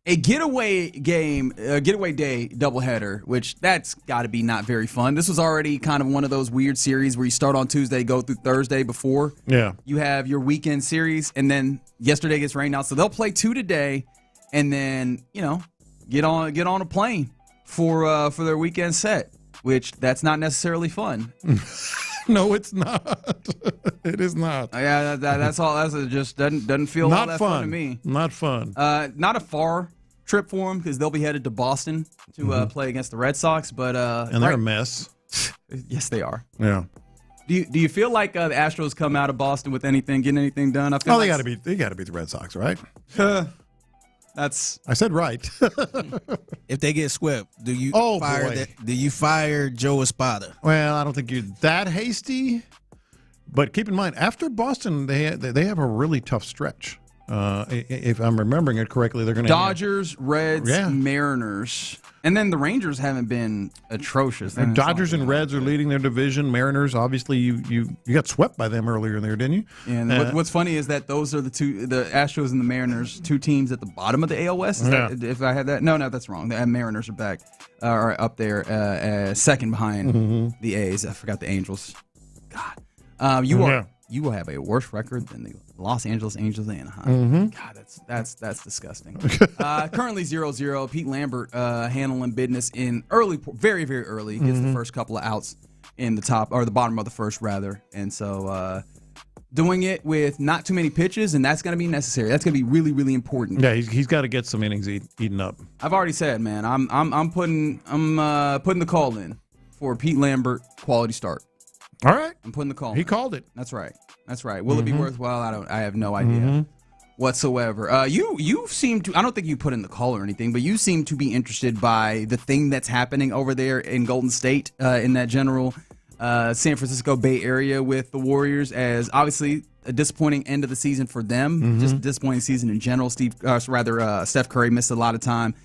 [SPEAKER 16] a getaway day doubleheader, which that's got to be not very fun. This was already kind of one of those weird series where you start on Tuesday, go through Thursday before.
[SPEAKER 15] Yeah.
[SPEAKER 16] You have your weekend series, and then yesterday gets rained out. So they'll play 2 today, and then, get on a plane for their weekend set. Which that's not necessarily fun.
[SPEAKER 15] No, it's not. It is not.
[SPEAKER 16] Yeah, that's all. It just doesn't feel all that fun to me.
[SPEAKER 15] Not fun.
[SPEAKER 16] Not a far trip for them because they'll be headed to Boston to play against the Red Sox. But
[SPEAKER 15] and they're a mess.
[SPEAKER 16] Yes, they are.
[SPEAKER 15] Yeah.
[SPEAKER 16] Do you feel like the Astros come out of Boston with getting anything done? I feel
[SPEAKER 15] they got to beat the Red Sox, right? I said right.
[SPEAKER 22] If they get swept, do you fire Joe Espada?
[SPEAKER 15] Well, I don't think you're that hasty. But keep in mind, after Boston, they have a really tough stretch. If I'm remembering it correctly, they're going to
[SPEAKER 16] Dodgers, Reds, Mariners, and then the Rangers haven't been atrocious.
[SPEAKER 15] And Dodgers and Reds are leading their division. Mariners, obviously, you got swept by them earlier in there, didn't you?
[SPEAKER 16] And what's funny is that those are the Astros and the Mariners, 2 teams at the bottom of the AL West. If I had that, no, that's wrong. The Mariners are back, are up there, second behind the A's. I forgot the Angels. God, you will have a worse record than the Los Angeles Angels and Anaheim. God, that's disgusting. Currently 0-0. Pete Lambert handling business in very, very early. Gets the first couple of outs in the bottom of the first, rather. And so doing it with not too many pitches, and that's going to be necessary. That's going to be really, really important.
[SPEAKER 15] Yeah, he's got to get some innings eaten up.
[SPEAKER 16] I've already said, man, I'm putting the call in for Pete Lambert quality start.
[SPEAKER 15] All right.
[SPEAKER 16] I'm putting the call.
[SPEAKER 15] He called it.
[SPEAKER 16] That's right. Will it be worthwhile? I have no idea whatsoever. You seem to, I don't think you put in the call or anything, but you seem to be interested by the thing that's happening over there in Golden State, in that general San Francisco Bay Area with the Warriors, as obviously a disappointing end of the season for them. Just a disappointing season in general. Steph Curry missed a lot of time.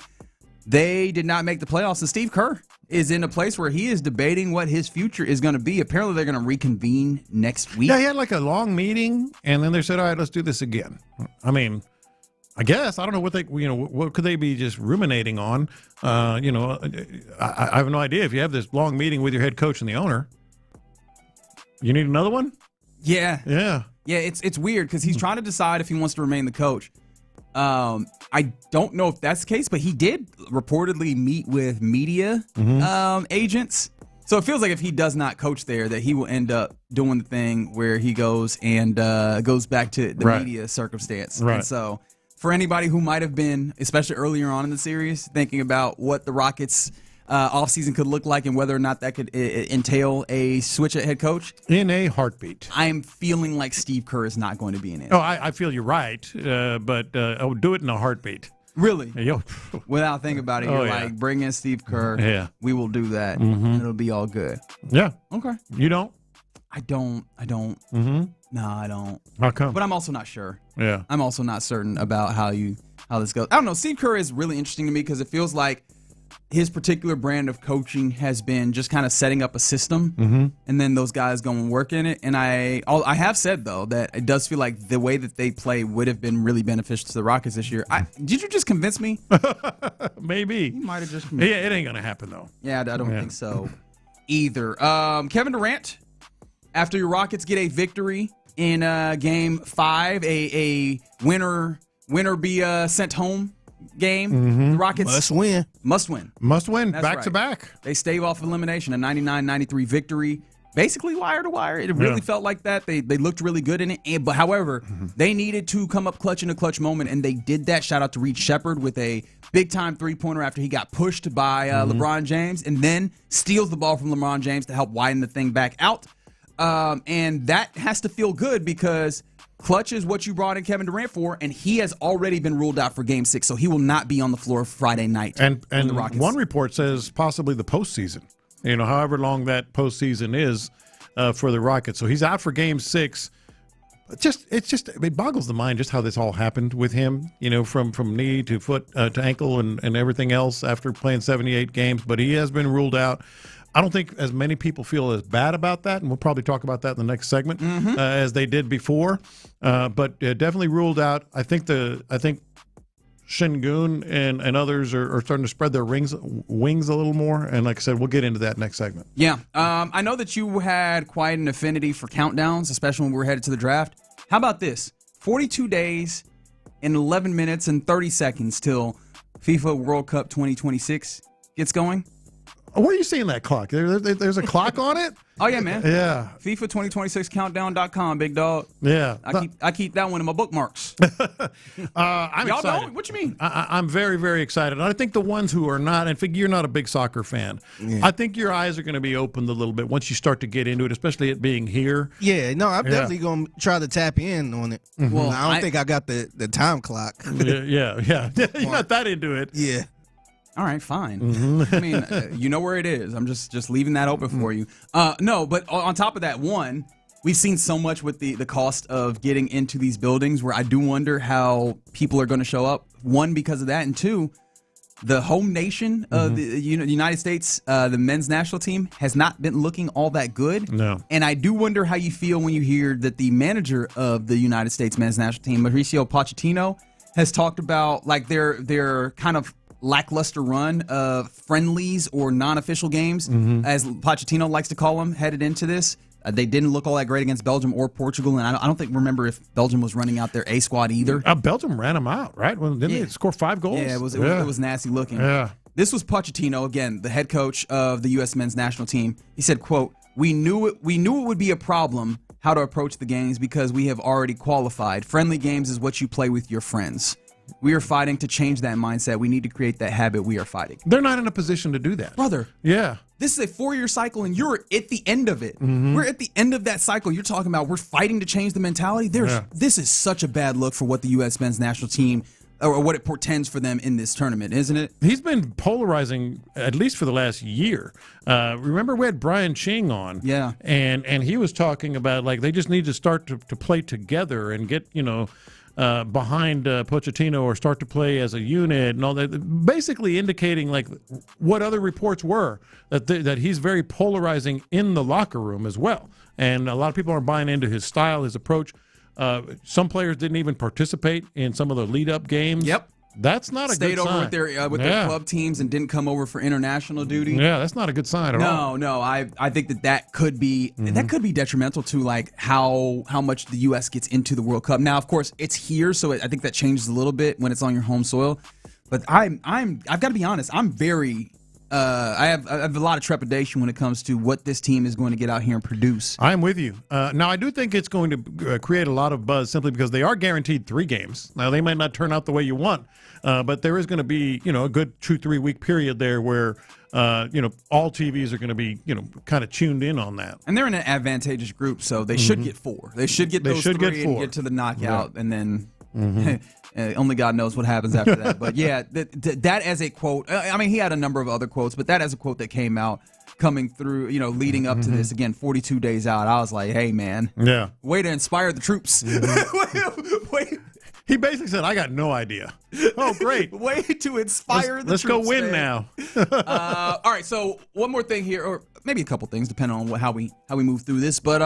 [SPEAKER 16] They did not make the playoffs, and Steve Kerr is in a place where he is debating what his future is going to be. Apparently, they're going to reconvene next week.
[SPEAKER 15] Yeah, he had like a long meting, and then they said, all right, let's do this again. I mean, I guess, I don't know what could they be just ruminating on? I have no idea. If you have this long meeting with your head coach and the owner, you need another one?
[SPEAKER 16] Yeah. It's weird because he's trying to decide if he wants to remain the coach. I don't know if that's the case, but he did reportedly meet with media agents. So it feels like if he does not coach there, that he will end up doing the thing where he goes and goes back to the media circumstance.
[SPEAKER 15] Right.
[SPEAKER 16] And so for anybody who might have been, especially earlier on in the series, thinking about what the Rockets' offseason could look like and whether or not that could entail a switch at head coach.
[SPEAKER 15] In a heartbeat.
[SPEAKER 16] I'm feeling like Steve Kerr is not going to be in it.
[SPEAKER 15] Oh, I feel you're right, but I would do it in a heartbeat.
[SPEAKER 16] Really? Without thinking about it, you're like, bring in Steve Kerr.
[SPEAKER 15] Yeah.
[SPEAKER 16] We will do that. And it'll be all good.
[SPEAKER 15] Yeah.
[SPEAKER 16] Okay.
[SPEAKER 15] You don't?
[SPEAKER 16] I don't. No, I don't.
[SPEAKER 15] How come?
[SPEAKER 16] But I'm also not sure.
[SPEAKER 15] Yeah.
[SPEAKER 16] I'm also not certain about how this goes. I don't know. Steve Kerr is really interesting to me because it feels like his particular brand of coaching has been just kind of setting up a system, and then those guys go and work in it. And I have said, though, that it does feel like the way that they play would have been really beneficial to the Rockets this year. Did you just convince me?
[SPEAKER 15] Maybe.
[SPEAKER 16] You might have just convinced me.
[SPEAKER 15] Yeah, it ain't going to happen, though.
[SPEAKER 16] Yeah, I don't think so either. Kevin Durant, after your Rockets get a victory in Game 5, a winner be sent home game. The Rockets must win
[SPEAKER 15] back to back.
[SPEAKER 16] They stave off elimination, a 99-93 victory, basically wire to wire. It really felt like that. They looked really good in it, but however, they needed to come up clutch in a clutch moment, and they did that. Shout out to Reed Shepherd with a big time 3-pointer after he got pushed by LeBron James, and then steals the ball from LeBron James to help widen the thing back out. And that has to feel good because Clutch is what you brought in Kevin Durant for, and he has already been ruled out for Game 6, so he will not be on the floor Friday night.
[SPEAKER 15] And
[SPEAKER 16] the Rockets.
[SPEAKER 15] One report says possibly the postseason. However long that postseason is for the Rockets. So he's out for Game 6. It boggles the mind just how this all happened with him. From knee to foot to ankle and everything else after playing 78 games. But he has been ruled out. I don't think as many people feel as bad about that, and we'll probably talk about that in the next segment as they did before. But definitely ruled out. I think Şengün and others are starting to spread their wings a little more. And like I said, we'll get into that next segment.
[SPEAKER 16] Yeah. I know that you had quite an affinity for countdowns, especially when we were headed to the draft. How about this? 42 days and 11 minutes and 30 seconds till FIFA World Cup 2026 gets going.
[SPEAKER 15] Where are you seeing that clock? There's a clock on it?
[SPEAKER 16] Oh, yeah, man.
[SPEAKER 15] Yeah.
[SPEAKER 16] FIFA 2026countdown.com, big dog.
[SPEAKER 15] Yeah.
[SPEAKER 16] I keep that one in my bookmarks.
[SPEAKER 15] I'm
[SPEAKER 16] Y'all
[SPEAKER 15] excited.
[SPEAKER 16] know? What you mean?
[SPEAKER 15] I'm very, very excited. And I think the ones who are not, and figure you're not a big soccer fan, I think your eyes are going to be opened a little bit once you start to get into it, especially it being here.
[SPEAKER 22] Yeah, no, I'm definitely going to try to tap in on it. Well, I don't think I got the time clock.
[SPEAKER 15] Yeah. You're not that into it.
[SPEAKER 22] Yeah.
[SPEAKER 16] All right, fine. I mean, you know where it is. I'm just leaving that open for you. No, but on top of that, one, we've seen so much with the cost of getting into these buildings where I do wonder how people are going to show up. One, because of that, and two, the home nation of the United States, the men's national team, has not been looking all that good.
[SPEAKER 15] No.
[SPEAKER 16] And I do wonder how you feel when you hear that the manager of the United States men's national team, Mauricio Pochettino, has talked about like their kind of lackluster run of friendlies or non-official games, as Pochettino likes to call them, headed into this. They didn't look all that great against Belgium or Portugal, and I don't remember if Belgium was running out their A squad either.
[SPEAKER 15] Belgium ran them out, right? Well, didn't they score 5 goals?
[SPEAKER 16] Yeah, it was nasty looking.
[SPEAKER 15] Yeah.
[SPEAKER 16] This was Pochettino, again, the head coach of the U.S. men's national team. He said, quote, we knew it would be a problem how to approach the games because we have already qualified. Friendly games is what you play with your friends. We are fighting to change that mindset. We need to create that habit. We are fighting.
[SPEAKER 15] They're not in a position to do that.
[SPEAKER 16] Brother.
[SPEAKER 15] Yeah.
[SPEAKER 16] This is a 4-year cycle, and you're at the end of it. We're at the end of that cycle. You're talking about we're fighting to change the mentality. This is such a bad look for what the U.S. men's national team, or what it portends for them in this tournament, isn't it?
[SPEAKER 15] He's been polarizing, at least for the last year. Remember we had Brian Ching on?
[SPEAKER 16] Yeah.
[SPEAKER 15] And he was talking about, like, they just need to start to play together and get, behind Pochettino or start to play as a unit and all that, basically indicating like what other reports were, that he's very polarizing in the locker room as well. And a lot of people aren't buying into his style, his approach. Some players didn't even participate in some of the lead-up games.
[SPEAKER 16] Yep.
[SPEAKER 15] That's not a good sign.
[SPEAKER 16] Stayed over with their club teams and didn't come over for international duty.
[SPEAKER 15] Yeah, that's not a good sign at all.
[SPEAKER 16] No, I think that could be detrimental to like how much the U.S. gets into the World Cup. Now, of course, it's here, so I think that changes a little bit when it's on your home soil. But I've got to be honest. I'm very. I have a lot of trepidation when it comes to what this team is going to get out here and produce.
[SPEAKER 15] I'm with you. Now, I do think it's going to create a lot of buzz simply because they are guaranteed 3 games. Now, they might not turn out the way you want, but there is going to be, a good 2-3 week period there where, all TVs are going to be, kind of tuned in on that.
[SPEAKER 16] And they're in an advantageous group, so they should get 4. They should get those 3 and get to the knockout, and then only God knows what happens after that. But yeah, that as a quote, I mean, he had a number of other quotes, but that as a quote that came out coming through, leading up to this, again, 42 days out, I was like, hey, man.
[SPEAKER 15] Yeah.
[SPEAKER 16] Way to inspire the troops. Wait.
[SPEAKER 15] He basically said, I got no idea. Oh, great.
[SPEAKER 16] Way to inspire the
[SPEAKER 15] troops. Let's go win now.
[SPEAKER 16] All right, so one more thing here, or maybe a couple things, depending on how we move through this. But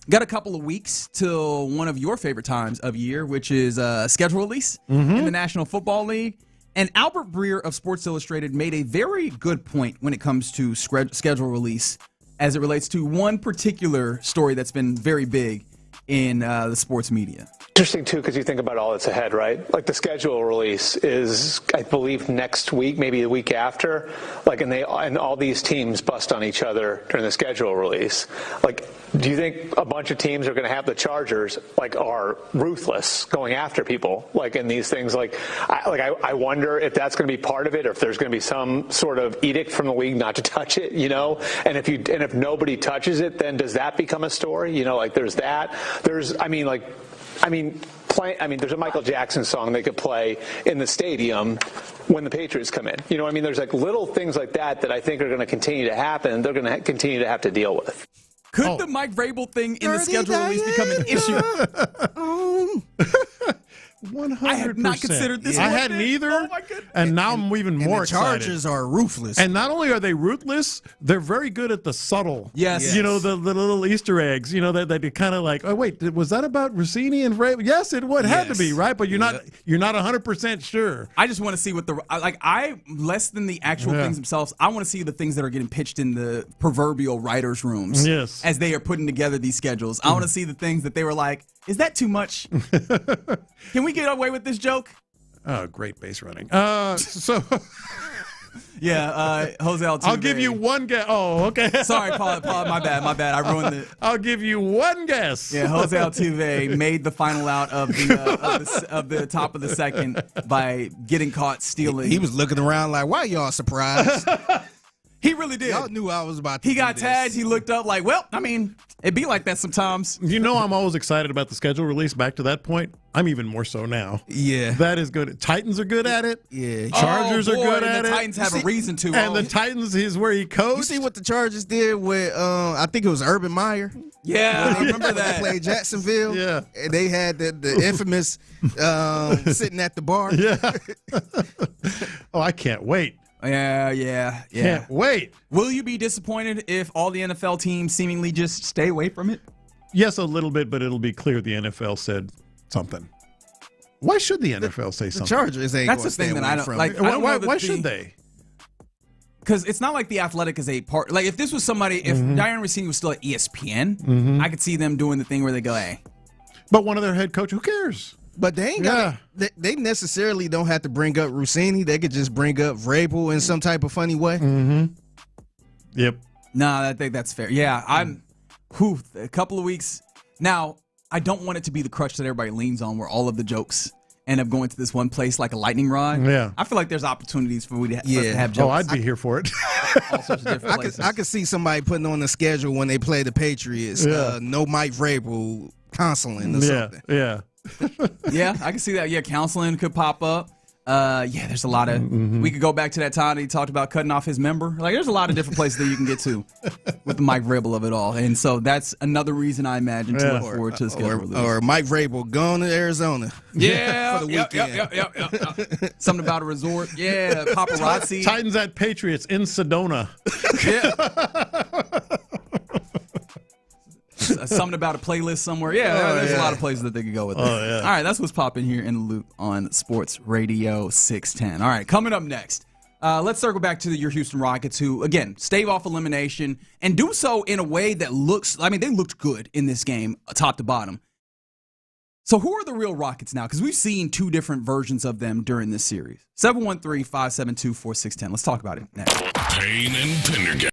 [SPEAKER 16] got a couple of weeks till one of your favorite times of year, which is schedule release in the National Football League. And Albert Breer of Sports Illustrated made a very good point when it comes to schedule release as it relates to one particular story that's been very big in the sports media.
[SPEAKER 13] Interesting, too, because you think about all that's ahead, right? Like the schedule release is, I believe, next week, maybe the week after. Like, and all these teams bust on each other during the schedule release. Like, do you think a bunch of teams are going to have the Chargers, like, are ruthless going after people, like, in these things? I wonder if that's going to be part of it, or if there's going to be some sort of edict from the league not to touch it, And if nobody touches it, then does that become a story? Like, there's that. there's a Michael Jackson song they could play in the stadium when the Patriots come in. There's like little things like that I think are going to continue to happen. They're going to continue to have to deal with.
[SPEAKER 16] Could the Mike Vrabel thing in the schedule release become an issue?
[SPEAKER 15] 100%.
[SPEAKER 16] I had not considered this.
[SPEAKER 15] I hadn't either. Oh my goodness. And now I'm even more excited.
[SPEAKER 22] Chargers are ruthless.
[SPEAKER 15] And not only are they ruthless, they're very good at the subtle.
[SPEAKER 16] Yes.
[SPEAKER 15] The little Easter eggs, that you kind of like, oh, wait, was that about Rossini and Vrabel? Yes, it would. Had to be, right? But you're not 100% sure.
[SPEAKER 16] I just want to see what less than the actual things themselves, I want to see the things that are getting pitched in the proverbial writers' rooms as they are putting together these schedules. I want to see the things that they were like, is that too much? Can we get away with this joke?
[SPEAKER 15] Oh, great base running.
[SPEAKER 16] Jose Altuve.
[SPEAKER 15] I'll give you one guess. Oh, okay.
[SPEAKER 16] Sorry, Paul. My bad. I ruined it.
[SPEAKER 15] I'll give you one guess.
[SPEAKER 16] Yeah, Jose Altuve made the final out of the top of the second by getting caught stealing.
[SPEAKER 22] He was looking around like, why y'all surprised?
[SPEAKER 16] He really did.
[SPEAKER 22] Y'all knew I was about to.
[SPEAKER 16] He got tagged. He looked up like, well, it'd be like that sometimes.
[SPEAKER 15] I'm always excited about the schedule release. Back to that point, I'm even more so now.
[SPEAKER 22] Yeah.
[SPEAKER 15] That is good. Titans are good at it.
[SPEAKER 22] Yeah.
[SPEAKER 15] Chargers are good at it.
[SPEAKER 16] The Titans have a reason to.
[SPEAKER 15] And the Titans is where he coached.
[SPEAKER 22] You see what the Chargers did with, I think it was Urban Meyer?
[SPEAKER 16] Yeah, I remember that.
[SPEAKER 22] They played Jacksonville.
[SPEAKER 15] Yeah.
[SPEAKER 22] And they had the infamous sitting at the bar.
[SPEAKER 15] Yeah. Oh, I can't wait.
[SPEAKER 16] Yeah.
[SPEAKER 15] Can't wait.
[SPEAKER 16] Will you be disappointed if all the NFL teams seemingly just stay away from it?
[SPEAKER 15] Yes, a little bit, but it'll be clear the NFL said something. Why should the NFL say something?
[SPEAKER 22] The Chargers ain't.
[SPEAKER 16] That's the thing that I don't like.
[SPEAKER 15] Why should they?
[SPEAKER 16] Because it's not like The Athletic is a part. Like if this was somebody, if Diane Rossini was still at ESPN, I could see them doing the thing where they go, "Hey."
[SPEAKER 15] But one of their head coach, who cares?
[SPEAKER 22] But they ain't got. They necessarily don't have to bring up Rossini. They could just bring up Vrabel in some type of funny way.
[SPEAKER 15] Mm-hmm. Yep.
[SPEAKER 16] Nah, I think that's fair. Yeah, a couple of weeks now. I don't want it to be the crutch that everybody leans on, where all of the jokes end up going to this one place like a lightning rod.
[SPEAKER 15] Yeah.
[SPEAKER 16] I feel like there's opportunities for us to have jokes.
[SPEAKER 15] Oh, I'd be here for it.
[SPEAKER 16] All sorts of different places.
[SPEAKER 22] I could see somebody putting on the schedule when they play the Patriots. No Mike Vrabel counseling or something.
[SPEAKER 15] Yeah.
[SPEAKER 16] Yeah, I can see that. Yeah, counseling could pop up. There's a lot of. We could go back to that time that he talked about cutting off his member. Like, there's a lot of different places that you can get to with the Mike Vrabel of it all, and so that's another reason I imagine to look forward to the schedule release.
[SPEAKER 22] Or Mike Vrabel going to Arizona.
[SPEAKER 16] Yeah,
[SPEAKER 22] for the weekend.
[SPEAKER 16] Yep. Something about a resort. Yeah, paparazzi.
[SPEAKER 15] Titans at Patriots in Sedona.
[SPEAKER 16] Yeah. Something about a playlist somewhere. There's a lot of places that they could go with that. All right, that's what's popping here in the loop on Sports Radio 610. All right, coming up next, let's circle back to your Houston Rockets, who, again, stave off elimination and do so in a way that they looked good in this game, top to bottom. So who are the real Rockets now? Because we've seen two different versions of them during this series. 713-572-4610. Let's talk about it next.
[SPEAKER 1] Payne and Pendergast.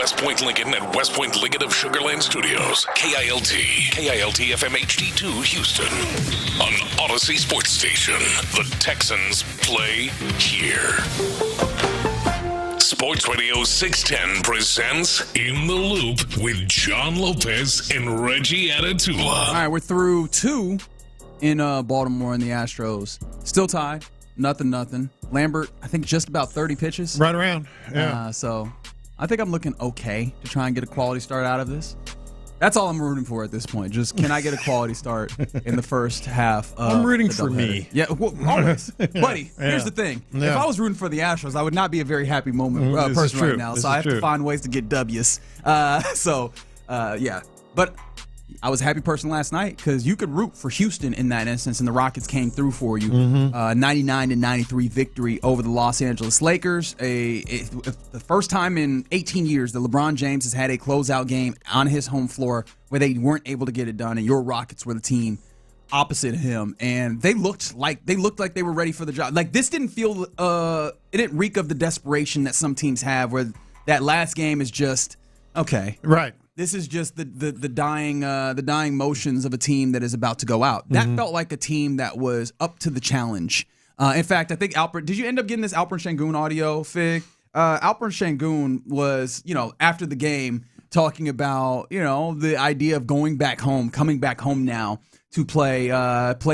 [SPEAKER 1] West Point Lincoln and West Point Lincoln of Sugarland Studios. KILT FM HD2 Houston. On Odyssey Sports Station. The Texans play here. Sports Radio 610 presents In the Loop with John Lopez and Reggie Atatula.
[SPEAKER 16] All right, we're through two in Baltimore and the Astros. Still tied. Nothing. Lambert, I think just about 30 pitches.
[SPEAKER 15] Right around. Yeah.
[SPEAKER 16] So I think I'm looking okay to try and get a quality start out of this. That's all I'm rooting for at this point. Just can I get a quality start in the first half of
[SPEAKER 15] I'm rooting
[SPEAKER 16] the
[SPEAKER 15] for me.
[SPEAKER 16] Yeah, well, always. Buddy, here's the thing.
[SPEAKER 15] Yeah.
[SPEAKER 16] If I was rooting for the Astros, I would not be a very happy person right now. So I have to find ways to get W's. Yeah. But I was a happy person last night because you could root for Houston in that instance, and the Rockets came through for you. 99-93 victory over the Los Angeles Lakers. The first time in 18 years that LeBron James has had a closeout game on his home floor where they weren't able to get it done, and your Rockets were the team opposite him, and they looked like they were ready for the job. Like, this didn't feel it didn't reek of the desperation that some teams have, where that last game is just okay.
[SPEAKER 15] Right.
[SPEAKER 16] This is just the dying motions of a team that is about to go out. That felt like a team that was up to the challenge In fact, I think Alperen, did you end up getting this Alperen Şengün audio, Fig? Alperen Şengün was, after the game talking about, the idea of coming back home now to play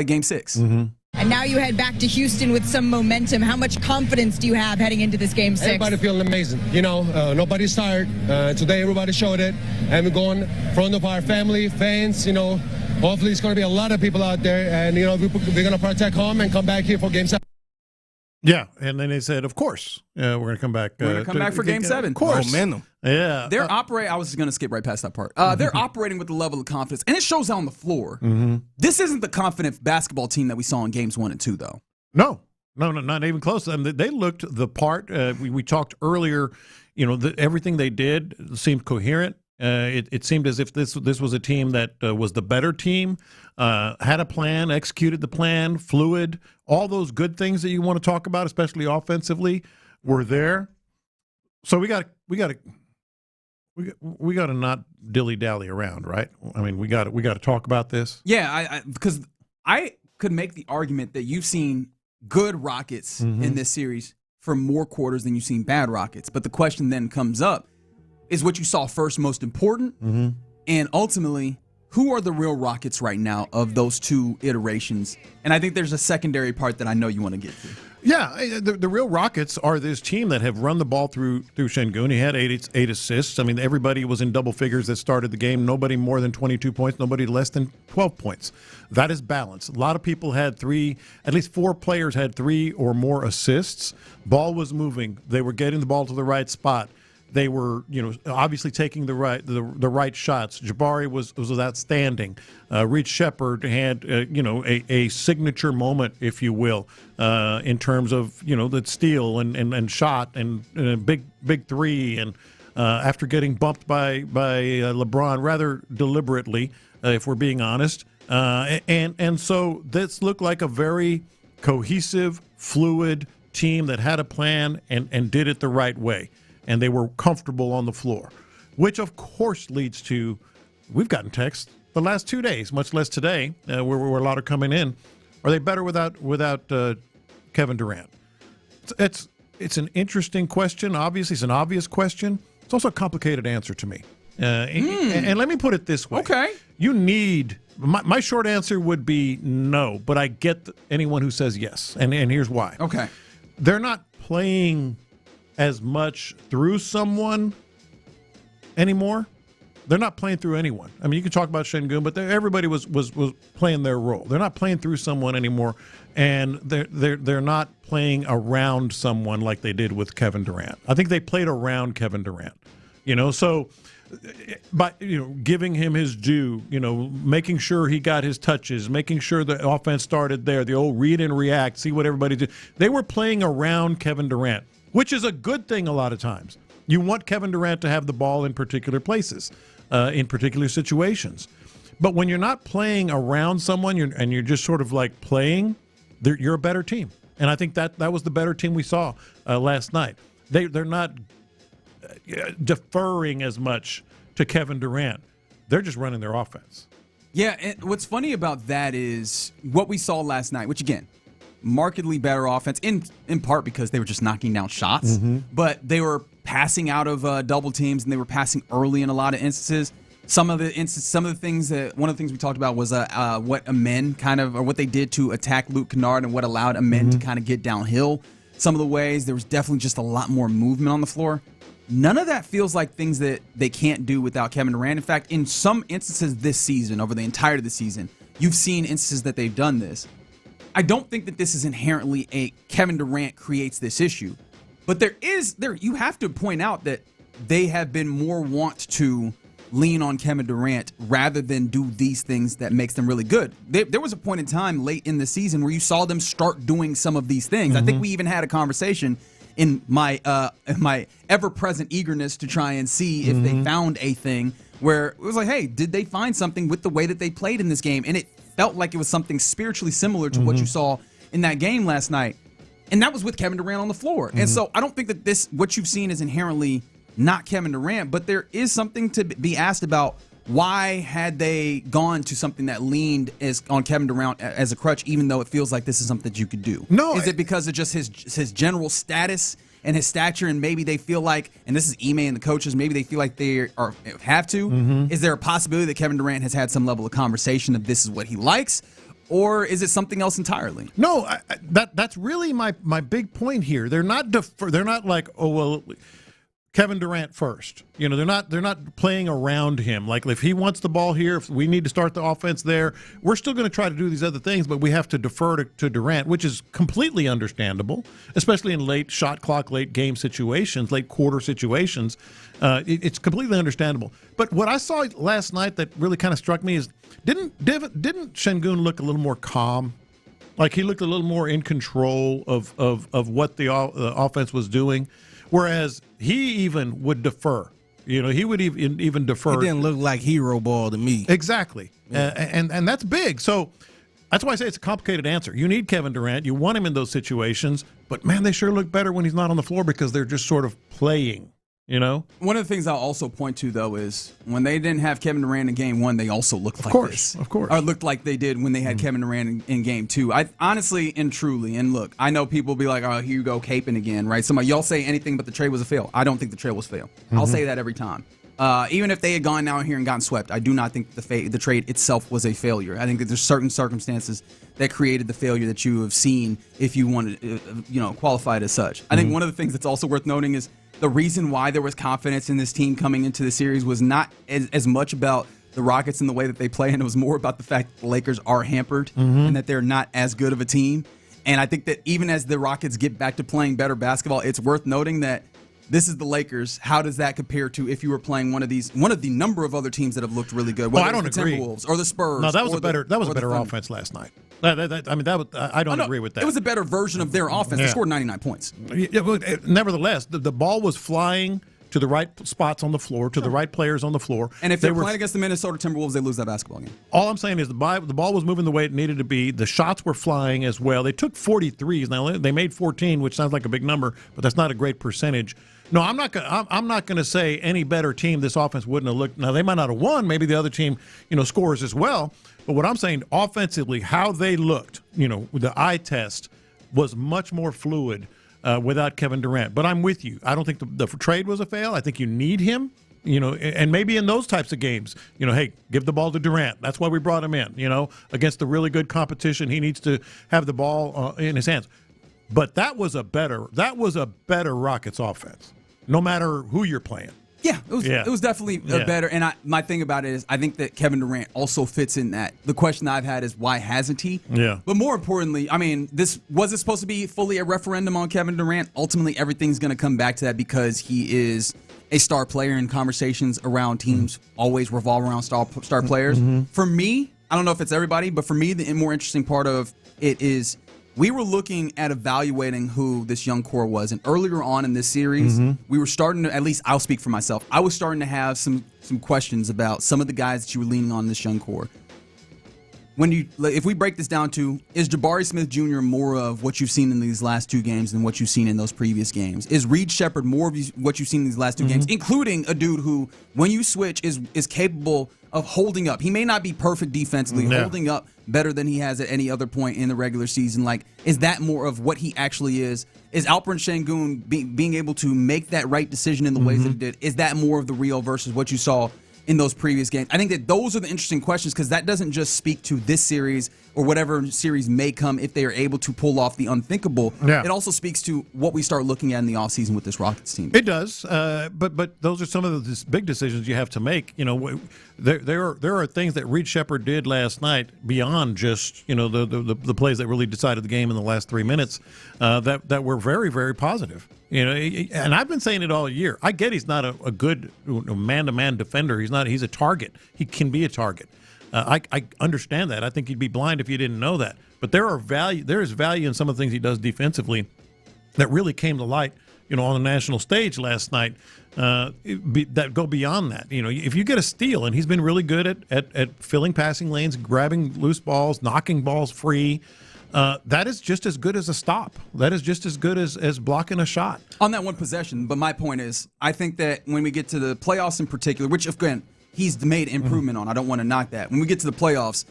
[SPEAKER 16] Game 6.
[SPEAKER 10] Mm-hmm. And now you head back to Houston with some momentum. How much confidence do you have heading into this Game 6?
[SPEAKER 11] Everybody feeling amazing. Nobody's tired. Today, everybody showed it. And we're going in front of our family, fans, Hopefully, it's going to be a lot of people out there. And, we're going to protect home and come back here for Game 7.
[SPEAKER 15] Yeah, and then they said, of course, we're going to come back.
[SPEAKER 16] We're going to come back for Game 7.
[SPEAKER 15] Of course.
[SPEAKER 22] Momentum.
[SPEAKER 15] Yeah.
[SPEAKER 16] They're operating. I was just going to skip right past that part. They're operating with a level of confidence, and it shows out on the floor.
[SPEAKER 15] Mm-hmm.
[SPEAKER 16] This isn't the confident basketball team that we saw in Games 1 and 2, though.
[SPEAKER 15] No, not even close. I mean, they looked the part. We talked earlier, everything they did seemed coherent. It seemed as if this was a team that was the better team, had a plan, executed the plan, fluid. All those good things that you want to talk about, especially offensively, were there. So we got to not dilly-dally around, right? I mean, we got to talk about this.
[SPEAKER 16] Yeah, because I could make the argument that you've seen good Rockets in this series for more quarters than you've seen bad Rockets. But the question then comes up, is what you saw first most important? And ultimately, who are the real Rockets right now of those two iterations? And I think there's a secondary part that I know you want to get to.
[SPEAKER 15] Yeah, the real Rockets are this team that have run the ball through Şengün. He had eight assists. I mean, everybody was in double figures that started the game. Nobody more than 22 points, nobody less than 12 points. That is balance. A lot of people had at least 4 players had 3 or more assists. Ball was moving. They were getting the ball to the right spot. They were, obviously taking the right shots. Jabari was outstanding. Reed Sheppard had, a signature moment, if you will, in terms of, the steal and shot and big three. And after getting bumped by LeBron rather deliberately, if we're being honest. And so this looked like a very cohesive, fluid team that had a plan and did it the right way. And they were comfortable on the floor, which, of course, leads to we've gotten texts the last 2 days, much less today, where a lot are coming in. Are they better without Kevin Durant? It's an interesting question. Obviously, it's an obvious question. It's also a complicated answer to me. And let me put it this way.
[SPEAKER 16] Okay.
[SPEAKER 15] You need my short answer would be no, but I get anyone who says yes. And here's why.
[SPEAKER 16] Okay.
[SPEAKER 15] They're not playing as much through someone anymore. They're not playing through anyone. I mean, you can talk about Şengün, but everybody was playing their role. They're not playing through someone anymore, and they're not playing around someone like they did with Kevin Durant. I think they played around Kevin Durant. So by giving him his due, making sure he got his touches, making sure the offense started there, the old read and react, see what everybody did. They were playing around Kevin Durant, which is a good thing a lot of times. You want Kevin Durant to have the ball in particular places, in particular situations. But when you're not playing around someone and you're just sort of like playing, you're a better team. And I think that was the better team we saw last night. They're not deferring as much to Kevin Durant. They're just running their offense.
[SPEAKER 16] Yeah, and what's funny about that is what we saw last night, which, again, markedly better offense, in part because they were just knocking down shots, but they were passing out of double teams, and they were passing early in a lot of instances. One of the things we talked about was what what they did to attack Luke Kennard and what allowed Amen to kind of get downhill. Some of the ways there was definitely just a lot more movement on the floor. None of that feels like things that they can't do without Kevin Durant. In fact, in some instances this season, over the entirety of the season, you've seen instances that they've done this. I don't think that this is inherently a Kevin Durant creates this issue, but you have to point out that they have been more want to lean on Kevin Durant rather than do these things that makes them really good. There was a point in time late in the season where you saw them start doing some of these things. I think we even had a conversation in my ever-present eagerness to try and see if they found a thing where it was like, hey, did they find something with the way that they played in this game? And it felt like it was something spiritually similar to what you saw in that game last night. And that was with Kevin Durant on the floor. And so I don't think that what you've seen is inherently not Kevin Durant, but there is something to be asked about Why had they gone to something that leaned on Kevin Durant as a crutch, even though it feels like this is something that you could do?
[SPEAKER 15] No.
[SPEAKER 16] Is it because of just his general status and his stature, and maybe they feel like, and this is Ime and the coaches, maybe they feel like they have to?
[SPEAKER 15] Mm-hmm.
[SPEAKER 16] Is there a possibility that Kevin Durant has had some level of conversation of this is what he likes? Or is it something else entirely?
[SPEAKER 15] No, that's really my big point here. They're not they're not like, oh well, Kevin Durant first. You know, they're not playing around him. Like if he wants the ball here, if we need to start the offense there, we're still going to try to do these other things, but we have to defer to Durant, which is completely understandable, especially in late shot clock, late game situations, late quarter situations. It's completely understandable. But what I saw last night that really kind of struck me is didn't Şengün look a little more calm? Like he looked a little more in control of what the offense was doing. Whereas he even would defer. You know, he would even defer.
[SPEAKER 22] It didn't look like hero ball to me.
[SPEAKER 15] Exactly. Yeah. And that's big. So that's why I say it's a complicated answer. You need Kevin Durant. You want him in those situations. But, man, they sure look better when he's not on the floor because they're just sort of playing. You know?
[SPEAKER 16] One of the things I'll also point to, though, is when they didn't have Kevin Durant in Game 1, they also looked like this.
[SPEAKER 15] Of course.
[SPEAKER 16] Or looked like they did when they had Kevin Durant in Game 2. I honestly and truly, and look, I know people be like, oh, here you go, caping again, right? Y'all say anything but the trade was a fail. I don't think the trade was a fail. I'll say that every time. Even if they had gone down here and gotten swept, I do not think the trade itself was a failure. I think that there's certain circumstances that created the failure that you have seen if you wanted to qualify it as such. I think one of the things that's also worth noting is the reason why there was confidence in this team coming into the series was not as much about the Rockets and the way that they play, and it was more about the fact that the Lakers are hampered and that they're not as good of a team. And I think that even as the Rockets get back to playing better basketball, it's worth noting that this is the Lakers. How does that compare to if you were playing one of the number of other teams that have looked really good?
[SPEAKER 15] Well, I don't agree.
[SPEAKER 16] Timberwolves or the Spurs.
[SPEAKER 15] No, that was a better offense last night. I don't agree with that.
[SPEAKER 16] It was a better version of their offense. They scored 99 points.
[SPEAKER 15] Yeah, but nevertheless, the ball was flying to the right spots on the floor, to the right players on the floor.
[SPEAKER 16] And if they're playing against the Minnesota Timberwolves, they lose that basketball game.
[SPEAKER 15] All I'm saying is the ball was moving the way it needed to be. The shots were flying as well. They took 43s. Now, they made 14, which sounds like a big number, but that's not a great percentage. No, I'm not going to say any better team this offense wouldn't have looked. Now, they might not have won. Maybe the other team, scores as well. But what I'm saying, offensively, how they looked, the eye test was much more fluid without Kevin Durant. But I'm with you. I don't think the trade was a fail. I think you need him, and maybe in those types of games, hey, give the ball to Durant. That's why we brought him in, against the really good competition. He needs to have the ball in his hands. But that was a better Rockets offense, no matter who you're playing.
[SPEAKER 16] Yeah, it was definitely better. And my thing about it is I think that Kevin Durant also fits in that. The question I've had is why hasn't he?
[SPEAKER 15] Yeah.
[SPEAKER 16] But more importantly, I mean, was it supposed to be fully a referendum on Kevin Durant? Ultimately, everything's going to come back to that because he is a star player, and conversations around teams always revolve around star players. Mm-hmm. For me, I don't know if it's everybody, but for me, the more interesting part of it is we were looking at evaluating who this young core was. And earlier on in this series, we were starting to, at least I'll speak for myself, I was starting to have some questions about some of the guys that you were leaning on this young core. If we break this down to, is Jabari Smith Jr. more of what you've seen in these last two games than what you've seen in those previous games? Is Reed Sheppard more of what you've seen in these last two games, including a dude who, when you switch, is capable of holding up? He may not be perfect defensively, holding up better than he has at any other point in the regular season. Like, is that more of what he actually is? Is Alperen Şengün being able to make that right decision in the ways that he did? Is that more of the real versus what you saw in those previous games? I think that those are the interesting questions because that doesn't just speak to this series or whatever series may come if they are able to pull off the unthinkable. Yeah. It also speaks to what we start looking at in the offseason with this Rockets team.
[SPEAKER 15] It does, but those are some of the big decisions you have to make. There are things that Reed Sheppard did last night beyond just the plays that really decided the game in the last 3 minutes that were very, very positive. And I've been saying it all year. I get he's not a good man-to-man defender. He's a target. He can be a target. I understand that. I think you'd be blind if you didn't know that. But there is value in some of the things he does defensively that really came to light, on the national stage last night. That go beyond that. If you get a steal, and he's been really good at filling passing lanes, grabbing loose balls, knocking balls free. That is just as good as a stop. That is just as good as blocking a shot.
[SPEAKER 16] On that one possession, but my point is, I think that when we get to the playoffs in particular, which, again, he's made improvement on. I don't want to knock that. When we get to the playoffs,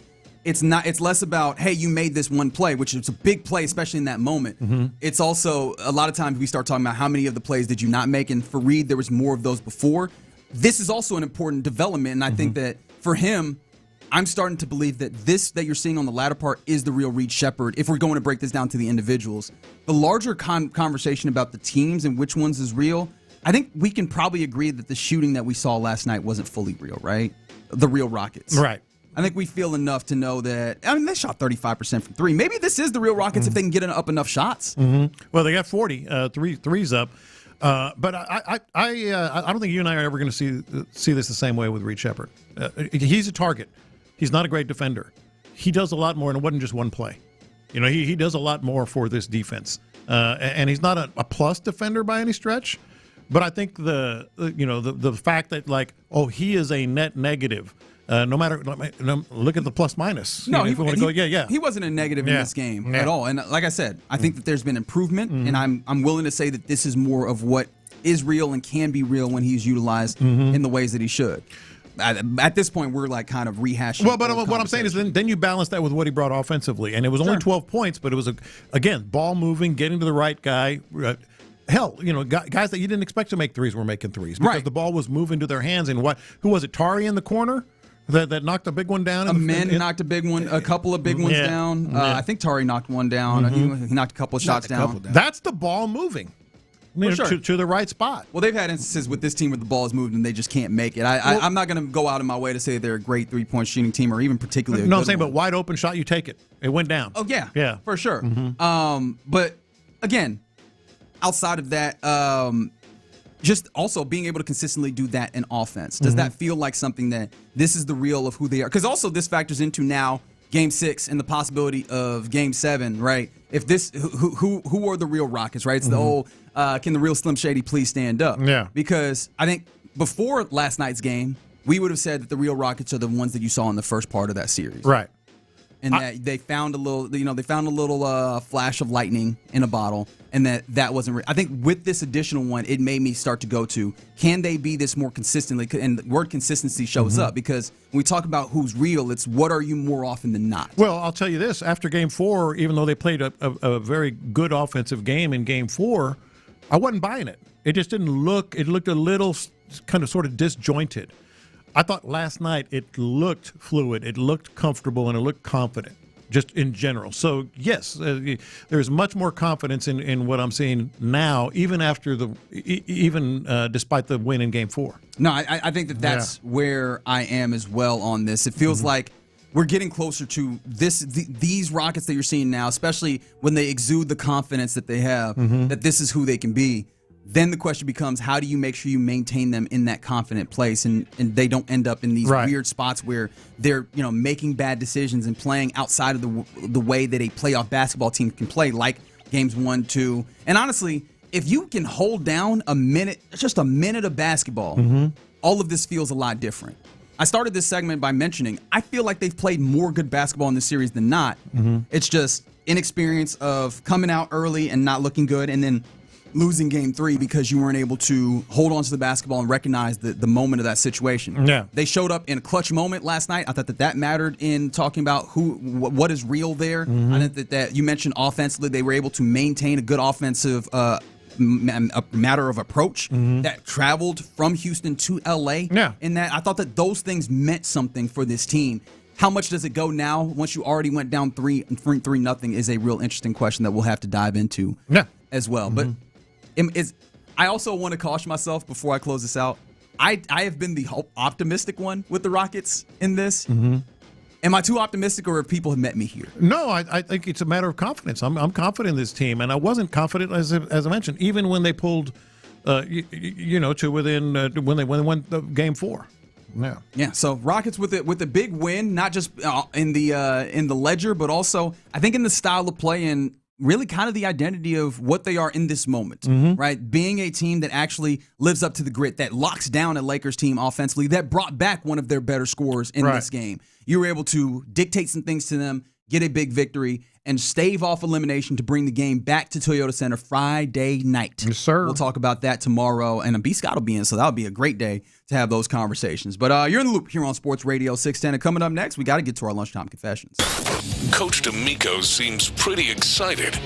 [SPEAKER 16] it's less about, hey, you made this one play, which is a big play, especially in that moment.
[SPEAKER 15] Mm-hmm.
[SPEAKER 16] It's also, a lot of times we start talking about how many of the plays did you not make, and for Reed, there was more of those before. This is also an important development, and I think that for him, I'm starting to believe that this that you're seeing on the latter part is the real Reed Sheppard, if we're going to break this down to the individuals. The larger conversation about the teams and which ones is real, I think we can probably agree that the shooting that we saw last night wasn't fully real, right? The real Rockets.
[SPEAKER 15] Right.
[SPEAKER 16] I think we feel enough to know that, I mean, they shot 35% from three. Maybe this is the real Rockets if they can get up enough shots.
[SPEAKER 15] Mm-hmm. Well, they got 40, threes up. But I don't think you and I are ever going to see this the same way with Reed Sheppard. He's a target. He's not a great defender. He does a lot more, and it wasn't just one play. You know, he does a lot more for this defense. And he's not a plus defender by any stretch. But I think the fact that, like, he is a net negative. No matter, look at the plus minus.
[SPEAKER 16] No,
[SPEAKER 15] he
[SPEAKER 16] wasn't a negative in this game at all. And like I said, I think that there's been improvement, and I'm willing to say that this is more of what is real and can be real when he's utilized in the ways that he should. At this point, we're like kind of rehashing.
[SPEAKER 15] Well, but what I'm saying is then you balance that with what he brought offensively, and it was only 12 points, but it was again ball moving, getting to the right guy. Hell, guys that you didn't expect to make threes were making threes because the ball was moving to their hands. And who was it? Tari in the corner that knocked a big one down.
[SPEAKER 16] Knocked a big one, a couple of big ones down. I think Tari knocked one down. He knocked a couple of shots down.
[SPEAKER 15] That's the ball moving. To the right spot.
[SPEAKER 16] Well, they've had instances with this team where the ball is moved and they just can't make it. I'm not going to go out of my way to say they're a great three-point shooting team or even particularly a good
[SPEAKER 15] I'm saying, but wide open shot, you take it. It went down.
[SPEAKER 16] Oh, yeah. For sure. But, again, outside of that, just also being able to consistently do that in offense. Does that feel like something that this is the real of who they are? Because also this factors into now Game 6 and the possibility of Game 7, right? If this, who are the real Rockets, right? It's the old, can the real Slim Shady please stand up?
[SPEAKER 15] Yeah.
[SPEAKER 16] Because I think before last night's game, we would have said that the real Rockets are the ones that you saw in the first part of that series.
[SPEAKER 15] Right.
[SPEAKER 16] And that they found a little, flash of lightning in a bottle, and that wasn't. I think with this additional one, it made me start to go to, can they be this more consistently? And the word consistency shows up because when we talk about who's real, it's what are you more often than not.
[SPEAKER 15] Well, I'll tell you this: after Game 4, even though they played a very good offensive game in Game 4, I wasn't buying it. It just didn't look. It looked a little kind of sort of disjointed. I thought last night it looked fluid, it looked comfortable, and it looked confident, just in general. So, yes, there's much more confidence in what I'm seeing now, even after despite the win in Game 4.
[SPEAKER 16] No, I think that's where I am as well on this. It feels like we're getting closer to these Rockets that you're seeing now, especially when they exude the confidence that they have, that this is who they can be. Then the question becomes, how do you make sure you maintain them in that confident place and they don't end up in these weird spots where they're making bad decisions and playing outside of the way that a playoff basketball team can play, like games 1, 2. And honestly, if you can hold down just a minute of basketball, all of this feels a lot different. I started this segment by mentioning I feel like they've played more good basketball in this series than not. It's just inexperience of coming out early and not looking good, and then losing Game 3 because you weren't able to hold on to the basketball and recognize the moment of that situation.
[SPEAKER 15] Yeah.
[SPEAKER 16] They showed up in a clutch moment last night. I thought that mattered in talking about what is real there. I think that you mentioned offensively, they were able to maintain a good offensive a matter of approach that traveled from Houston to L.A.
[SPEAKER 15] Yeah.
[SPEAKER 16] In that, I thought that those things meant something for this team. How much does it go now once you already went down 3-0 is a real interesting question that we'll have to dive into as well. But I also want to caution myself before I close this out. I have been the optimistic one with the Rockets in this. Am I too optimistic, or have people met me here?
[SPEAKER 15] No, I think it's a matter of confidence. I'm confident in this team, and I wasn't confident, as I mentioned, even when they pulled, to within when they won Game 4.
[SPEAKER 16] Yeah. So Rockets with a big win, not just in the ledger, but also I think in the style of play and really kind of the identity of what they are in this moment, right? Being a team that actually lives up to the grit, that locks down a Lakers team offensively, that brought back one of their better scorers in this game. You were able to dictate some things to them, get a big victory, and stave off elimination to bring the game back to Toyota Center Friday night.
[SPEAKER 15] Yes, sir.
[SPEAKER 16] We'll talk about that tomorrow, and B. Scott will be in, so that'll be a great day to have those conversations. But you're in the loop here on Sports Radio 610, and coming up next, we got to get to our lunchtime confessions.
[SPEAKER 1] Coach D'Amico seems pretty excited.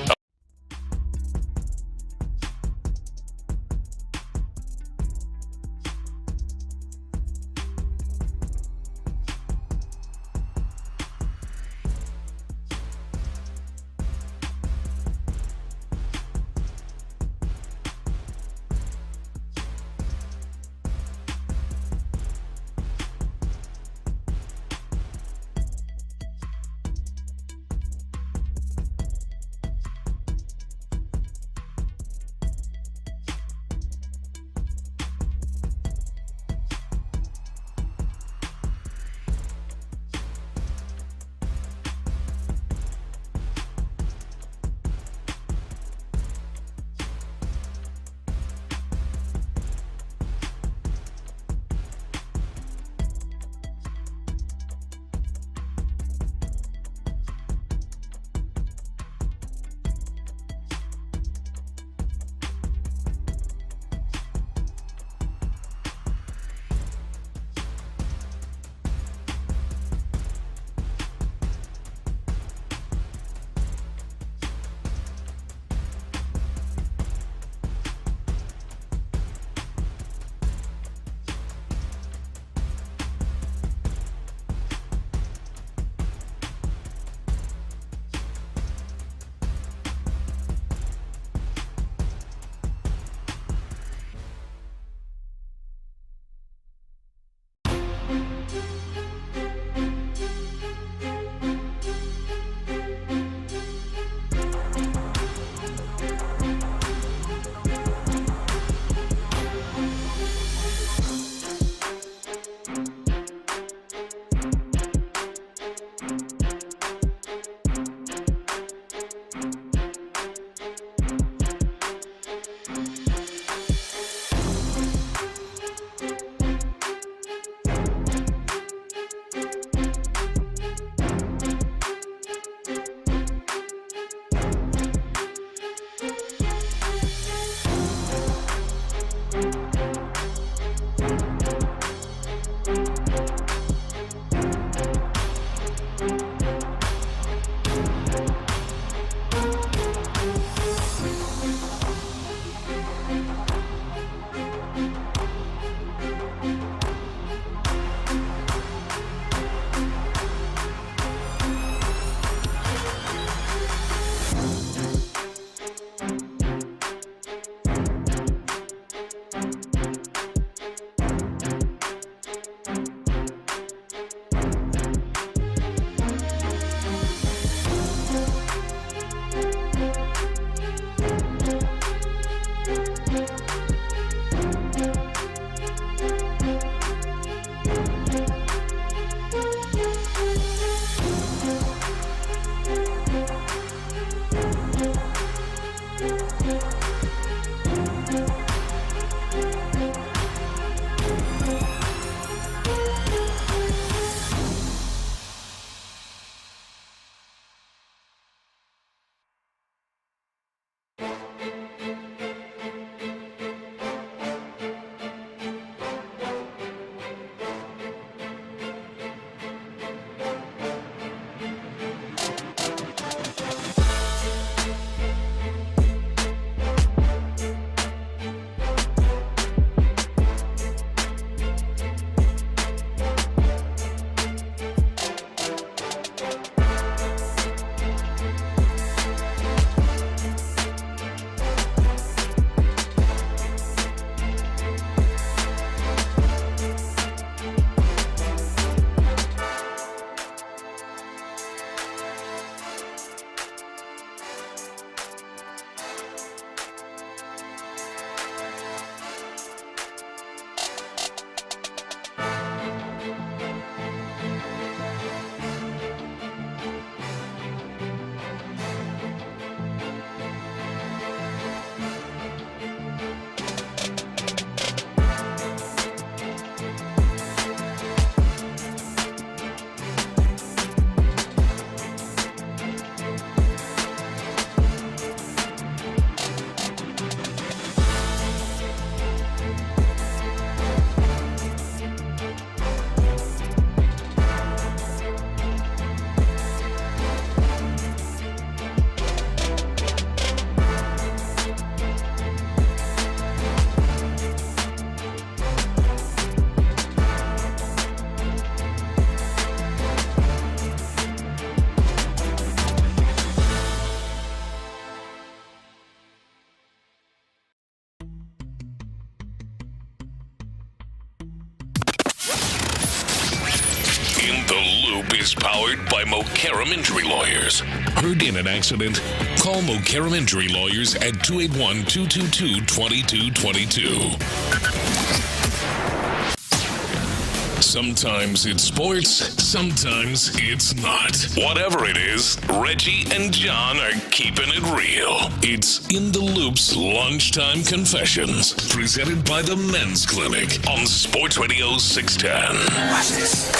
[SPEAKER 1] Scoop is powered by Mokaram Injury Lawyers. Heard in an accident? Call Mokaram Injury Lawyers at 281-222-2222. Sometimes it's sports, sometimes it's not. Whatever it is, Reggie and John are keeping it real. It's In the Loop's Lunchtime Confessions, presented by the Men's Clinic on Sports Radio 610.
[SPEAKER 17] Watch this.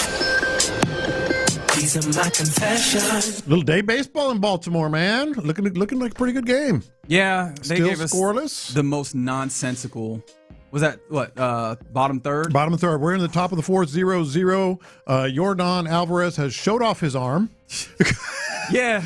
[SPEAKER 17] These are my confessions.
[SPEAKER 15] Little day baseball in Baltimore, man. Looking like a pretty good game.
[SPEAKER 16] Yeah, they
[SPEAKER 15] Still
[SPEAKER 16] gave us
[SPEAKER 15] scoreless.
[SPEAKER 16] the most nonsensical. Was that what? Bottom third?
[SPEAKER 15] Bottom third. We're in the top of the fourth, 0-0. Yordan Alvarez has showed off his arm.
[SPEAKER 16] Yeah,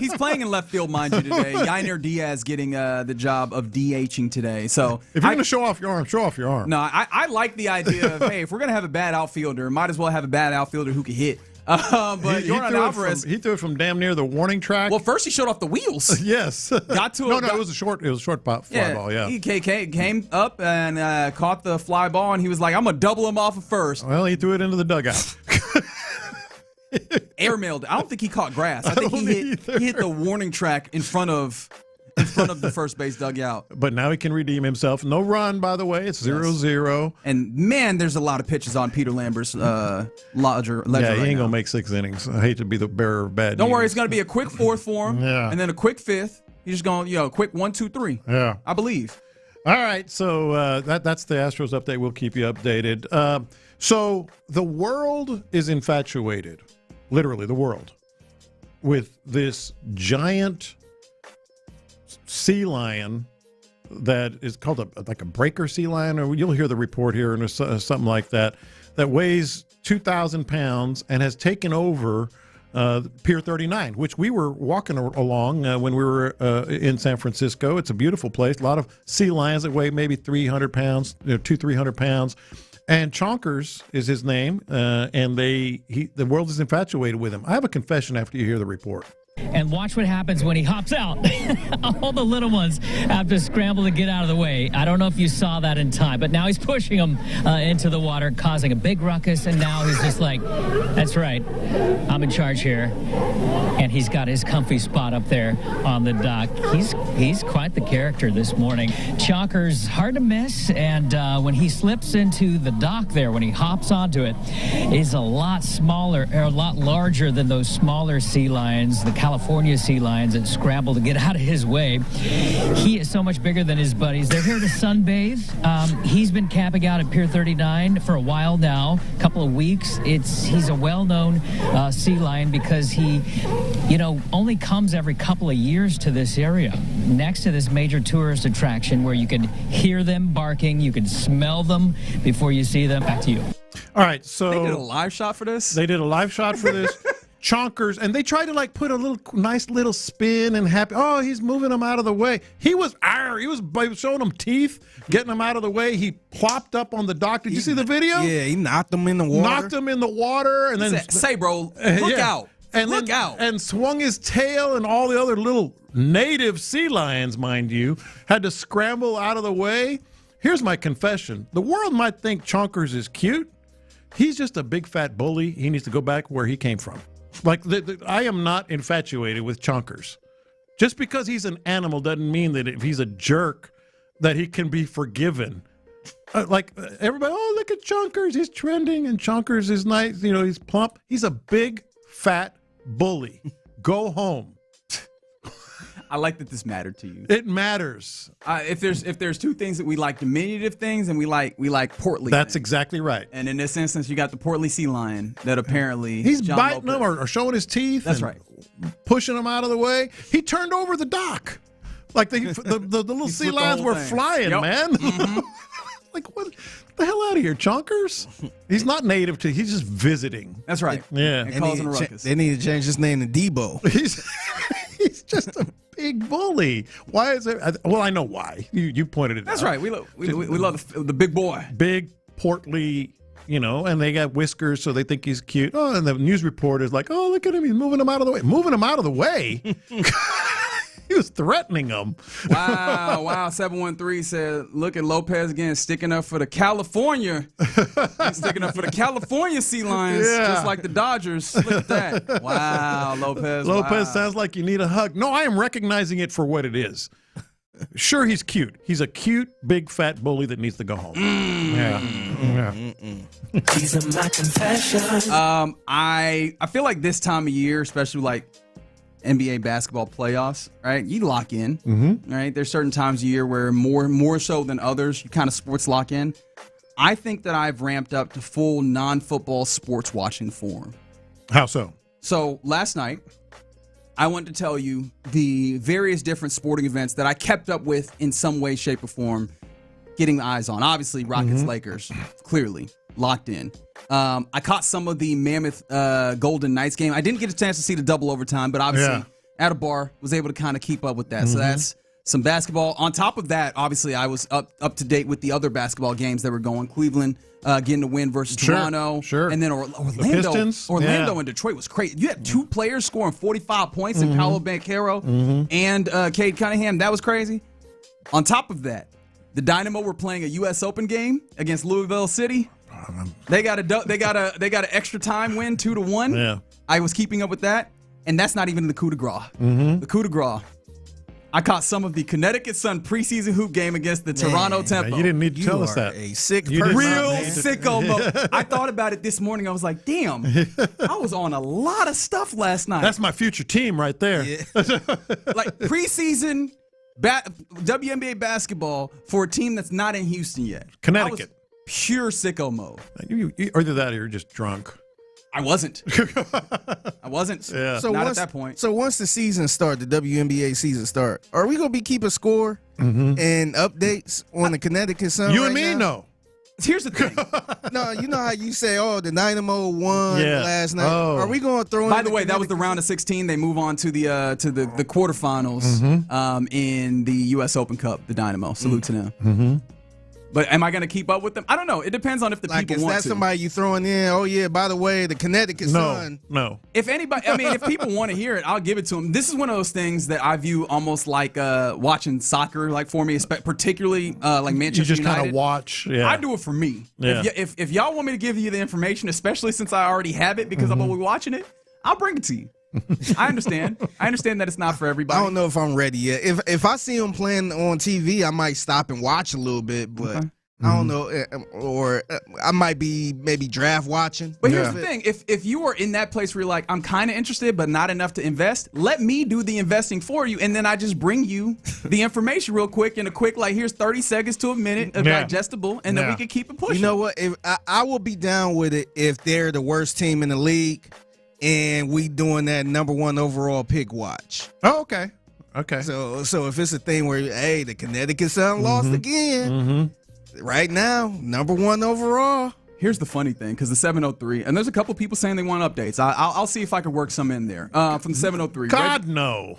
[SPEAKER 16] he's playing in left field, mind you, today. Yainer Diaz getting the job of DHing today. So
[SPEAKER 15] if you're going to show off your arm, show off your arm.
[SPEAKER 16] No, I like the idea of, hey, if we're going to have a bad outfielder, might as well have a bad outfielder who can hit. But Yordan Alvarez,
[SPEAKER 15] he threw it from damn near the warning track.
[SPEAKER 16] Well, first he showed off the wheels.
[SPEAKER 15] Yes,
[SPEAKER 16] got to
[SPEAKER 15] it. It was a short fly ball. Yeah,
[SPEAKER 16] he came up and caught the fly ball, and he was like, "I'm gonna double him off at first."
[SPEAKER 15] Well, he threw it into the dugout.
[SPEAKER 16] Airmailed. I don't think he caught grass. I think he hit the warning track in front of the first base dugout.
[SPEAKER 15] But now he can redeem himself. No run, by the way. It's 0-0.
[SPEAKER 16] And, man, there's a lot of pitches on Peter Lambert's ledger
[SPEAKER 15] Yeah, he ain't
[SPEAKER 16] now.
[SPEAKER 15] going to make 6 innings. I hate to be the bearer of bad
[SPEAKER 16] Don't
[SPEAKER 15] news.
[SPEAKER 16] worry, it's going to be a quick fourth for him, and then a quick fifth. He's just going, quick 1, 2, 3.
[SPEAKER 15] Yeah.
[SPEAKER 16] I believe.
[SPEAKER 15] All right, so that's the Astros update. We'll keep you updated. So the world is infatuated, literally the world, with this giant sea lion that is called like a breaker sea lion, or you'll hear the report here, and something like that weighs 2,000 pounds and has taken over Pier 39, which we were walking along when we were in San Francisco. It's a beautiful place. A lot of sea lions that weigh maybe 300 pounds, 200-300 pounds. And Chonkers is his name, and the world is infatuated with him. I have a confession after you hear the report.
[SPEAKER 19] And watch what happens when he hops out. All the little ones have to scramble to get out of the way. I don't know if you saw that in time, but now he's pushing them into the water, causing a big ruckus, and now he's just like, that's right, I'm in charge here. And he's got his comfy spot up there on the dock. He's quite the character this morning. Chalker's hard to miss, and when he slips into the dock there, when he hops onto it, is a lot smaller, or a lot larger than those smaller sea lions, the California sea lions that scramble to get out of his way. He is so much bigger than his buddies. They're here to sunbathe. He's been camping out at Pier 39 for a while now, a couple of weeks. He's a well-known sea lion because he, only comes every couple of years to this area, next to this major tourist attraction where you can hear them barking, you can smell them before you see them. Back to you.
[SPEAKER 15] All right, so
[SPEAKER 16] They did a live shot for this?
[SPEAKER 15] They did a live shot for this. Chonkers, and they tried to put a nice little spin and happy. Oh, he's moving them out of the way. He was showing them teeth, getting them out of the way. He plopped up on the dock. Did you see the video?
[SPEAKER 22] Yeah, he knocked them in the water.
[SPEAKER 15] And then
[SPEAKER 16] say, bro, look out.
[SPEAKER 15] And
[SPEAKER 16] look out.
[SPEAKER 15] And swung his tail, and all the other little native sea lions, mind you, had to scramble out of the way. Here's my confession. The world might think Chonkers is cute. He's just a big fat bully. He needs to go back where he came from. I am not infatuated with Chonkers. Just because he's an animal doesn't mean that if he's a jerk that he can be forgiven. Everybody, oh, look at Chonkers. He's trending, and Chonkers is nice. He's plump. He's a big, fat bully. Go home.
[SPEAKER 16] I like that this mattered to you.
[SPEAKER 15] It matters.
[SPEAKER 16] If there's two things that we like, diminutive things, and we like portly.
[SPEAKER 15] That's
[SPEAKER 16] things.
[SPEAKER 15] Exactly right.
[SPEAKER 16] And in this instance, you got the portly sea lion that apparently
[SPEAKER 15] he's biting them or showing his teeth.
[SPEAKER 16] That's right.
[SPEAKER 15] Pushing them out of the way. He turned over the dock. Like the little sea lions were flying, man. Mm-hmm. What the hell out of here, Chonkers? He's not native to. He's just visiting.
[SPEAKER 16] That's right.
[SPEAKER 15] Yeah.
[SPEAKER 22] And causing a ruckus. They need to change his name to Debo.
[SPEAKER 15] He's just a big bully. Why is it? Well, I know why. You pointed it out.
[SPEAKER 16] That's right. We love the big boy.
[SPEAKER 15] Big, portly, and they got whiskers, so they think he's cute. Oh, and the news reporter is like, oh, look at him. He's moving them out of the way. Moving them out of the way? He was threatening them.
[SPEAKER 16] Wow. 713 said, look at Lopez again, sticking up for the California. He's sticking up for the California Sea Lions, just like the Dodgers. Look at that. Wow, Lopez.
[SPEAKER 15] Lopez sounds like you need a hug. No, I am recognizing it for what it is. Sure, he's cute. He's a cute, big, fat bully that needs to go home. Yeah.
[SPEAKER 17] These are my confessions.
[SPEAKER 16] I feel like this time of year, especially like NBA basketball playoffs, right? You lock in, right? There's certain times of year where more so than others, you kind of sports lock in. I think that I've ramped up to full non-football sports watching form.
[SPEAKER 15] How so?
[SPEAKER 16] So last night, I want to tell you the various different sporting events that I kept up with in some way, shape, or form, getting the eyes on. Obviously, Rockets, Lakers, clearly locked in. I caught some of the Mammoth Golden Knights game. I didn't get a chance to see the double overtime, but obviously at a bar, was able to kind of keep up with that. So that's some basketball. On top of that, obviously, I was up to date with the other basketball games that were going. Cleveland getting the win versus Toronto.
[SPEAKER 15] Sure.
[SPEAKER 16] And then Orlando and Detroit was crazy. You had two players scoring 45 points in Paolo Banchero and Cade Cunningham. That was crazy. On top of that, the Dynamo were playing a U.S. Open game against Louisville City. They got an extra time win, 2-1.
[SPEAKER 15] Yeah.
[SPEAKER 16] I was keeping up with that, and that's not even the coup de grace. The coup de grace. I caught some of the Connecticut Sun preseason hoop game against the Toronto Tempo.
[SPEAKER 15] You didn't need to tell us that.
[SPEAKER 22] A sick
[SPEAKER 15] You
[SPEAKER 22] person.
[SPEAKER 16] Real sicko mode. I thought about it this morning. I was like, damn, I was on a lot of stuff last night.
[SPEAKER 15] That's my future team right there.
[SPEAKER 16] Like preseason WNBA baskbasketball for a team that's not in Houston yet.
[SPEAKER 15] Connecticut.
[SPEAKER 16] Pure sicko mode.
[SPEAKER 15] Either that or you're just drunk.
[SPEAKER 16] I wasn't.
[SPEAKER 22] Yeah. So
[SPEAKER 16] not at that point.
[SPEAKER 22] So once the season starts, the WNBA season start, are we going to be keeping score and updates on the Connecticut Sun?
[SPEAKER 15] You and me, no.
[SPEAKER 16] Here's the thing.
[SPEAKER 22] No, you know how you say, the Dynamo won last night.
[SPEAKER 15] Oh.
[SPEAKER 22] Are we going to throw in?
[SPEAKER 16] By the way, that was the round of 16. They move on to the quarterfinals in the U.S. Open Cup, the Dynamo. Salute to them. But am I going to keep up with them? I don't know. It depends on if the people want to.
[SPEAKER 22] Is that somebody you throwing in? Oh, yeah, by the way, the Connecticut Sun.
[SPEAKER 15] No.
[SPEAKER 16] If anybody, if people want to hear it, I'll give it to them. This is one of those things that I view almost like watching soccer, like for me, particularly like Manchester United.
[SPEAKER 15] You just kind of watch. Yeah.
[SPEAKER 16] I do it for me.
[SPEAKER 15] Yeah.
[SPEAKER 16] If y'all want me to give you the information, especially since I already have it because I'm always watching it, I'll bring it to you. I understand. I understand that it's not for everybody.
[SPEAKER 22] I don't know if I'm ready yet. If I see them playing on TV, I might stop and watch a little bit, but I don't know. Or I might be maybe draft watching.
[SPEAKER 16] But here's the thing. If you are in that place where you're like, I'm kind of interested, but not enough to invest, let me do the investing for you, and then I just bring you the information real quick in a quick, like, here's 30 seconds to a minute of digestible, and then we can keep it pushing.
[SPEAKER 22] You know what? I will be down with it if they're the worst team in the league and we doing that number 1 overall pick watch.
[SPEAKER 15] Oh, okay. Okay.
[SPEAKER 22] So if it's a thing where, hey, the Connecticut Sun lost again, right now, number 1 overall.
[SPEAKER 16] Here's the funny thing, because the 703, and there's a couple people saying they want updates. I'll see if I can work some in there. From the 703.
[SPEAKER 15] God, no.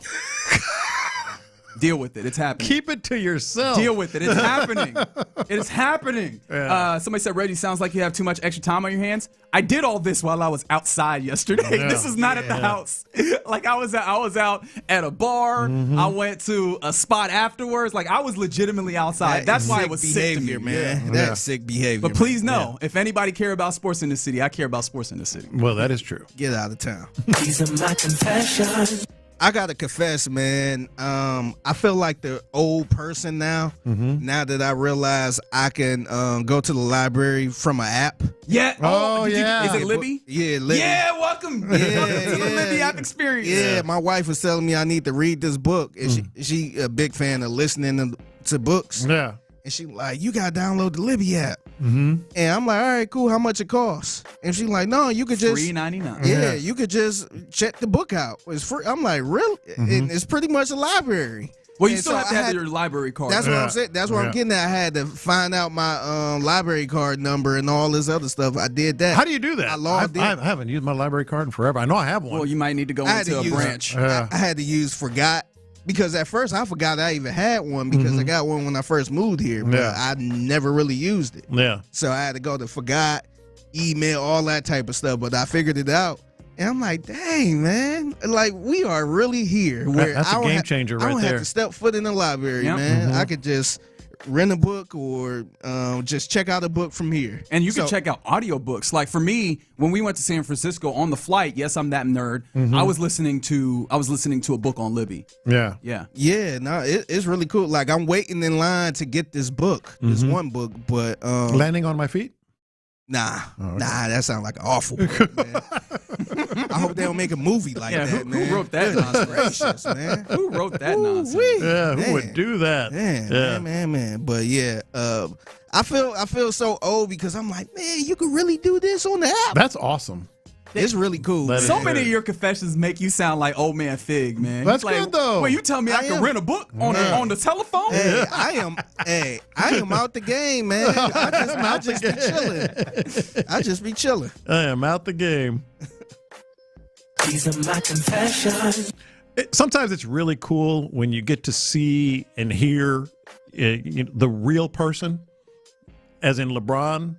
[SPEAKER 16] Deal with it. It's happening.
[SPEAKER 15] Keep it to yourself.
[SPEAKER 16] Deal with it. It's happening. It is happening. Yeah. Somebody said, Reggie, sounds like you have too much extra time on your hands. I did all this while I was outside yesterday. Yeah. This is not at the house. Like I was out at a bar. I went to a spot afterwards. Like I was legitimately outside. That's why it was sick to me,
[SPEAKER 22] man.
[SPEAKER 16] Yeah.
[SPEAKER 22] That's sick behavior.
[SPEAKER 16] But please know, if anybody care about sports in the city, I care about sports in the city.
[SPEAKER 15] Well, that is true.
[SPEAKER 22] Get out of town.
[SPEAKER 17] These are my confessions.
[SPEAKER 22] I gotta confess, man. I feel like the old person now. Now that I realize I can go to the library from an app.
[SPEAKER 16] Yeah.
[SPEAKER 22] Yeah.
[SPEAKER 16] Is it Libby?
[SPEAKER 22] Yeah, Libby.
[SPEAKER 16] Yeah. Welcome. Welcome to the Libby app experience.
[SPEAKER 22] Yeah. My wife was telling me I need to read this book, and she a big fan of listening to books.
[SPEAKER 15] Yeah.
[SPEAKER 22] And she like, you gotta download the Libby app. And I'm like, all right, cool. How much it costs? And she's like, no, you could just
[SPEAKER 16] $3.99.
[SPEAKER 22] Yeah, you could just check the book out. It's free. I'm like, really? And it's pretty much a library.
[SPEAKER 16] Well, you still have to have your library card.
[SPEAKER 22] That's what I'm saying. That's what I'm getting at. I had to find out my library card number and all this other stuff. I did that.
[SPEAKER 15] How do you do that?
[SPEAKER 22] I logged in.
[SPEAKER 15] I haven't used my library card in forever. I know I have one.
[SPEAKER 16] Well, you might need to go into a branch.
[SPEAKER 22] I had to use Forgot. Because at first I forgot I even had one because I got one when I first moved here, but I never really used it.
[SPEAKER 15] Yeah.
[SPEAKER 22] So I had to go to Forgot, email, all that type of stuff. But I figured it out, And I'm like, dang, man. Like, we are really here. Where
[SPEAKER 15] That's a game changer right there.
[SPEAKER 22] I don't have to step foot in the library, man. I could just rent a book or just check out a book from here.
[SPEAKER 16] And you can check out audiobooks. Like for me, when we went to San Francisco on the flight, yes, I'm that nerd. I was listening to a book on Libby.
[SPEAKER 15] Yeah.
[SPEAKER 22] No, it's really cool. Like I'm waiting in line to get this book, this one book, but
[SPEAKER 15] Landing on My Feet?
[SPEAKER 22] Nah, that sounds like an awful book, man. I hope they don't make a movie like that, man.
[SPEAKER 16] Who wrote that nonsense?
[SPEAKER 22] Gracious, man.
[SPEAKER 16] Who wrote that nonsense?
[SPEAKER 15] Yeah, who would do that?
[SPEAKER 22] Man. But yeah, I feel so old because I'm like, man, you could really do this on the app.
[SPEAKER 15] That's awesome.
[SPEAKER 22] It's really cool.
[SPEAKER 16] So many of your confessions make you sound like old man Fig, man.
[SPEAKER 15] That's
[SPEAKER 16] like,
[SPEAKER 15] good though.
[SPEAKER 16] Wait, you tell me I can rent a book on the telephone?
[SPEAKER 22] Hey, I am out the game, man. I just be chilling. I just be chilling.
[SPEAKER 15] I am out the game.
[SPEAKER 17] These are my confessions.
[SPEAKER 15] Sometimes it's really cool when you get to see and hear the real person, as in LeBron.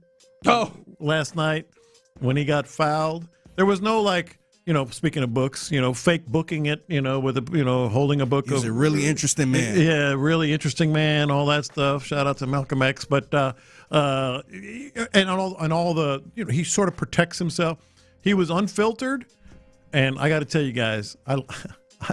[SPEAKER 15] Last night when he got fouled. There was no speaking of books, fake booking it, with holding a book.
[SPEAKER 22] He's a really interesting man.
[SPEAKER 15] Yeah, really interesting man, all that stuff. Shout out to Malcolm X. But and all the, he sort of protects himself. He was unfiltered, and I got to tell you guys, I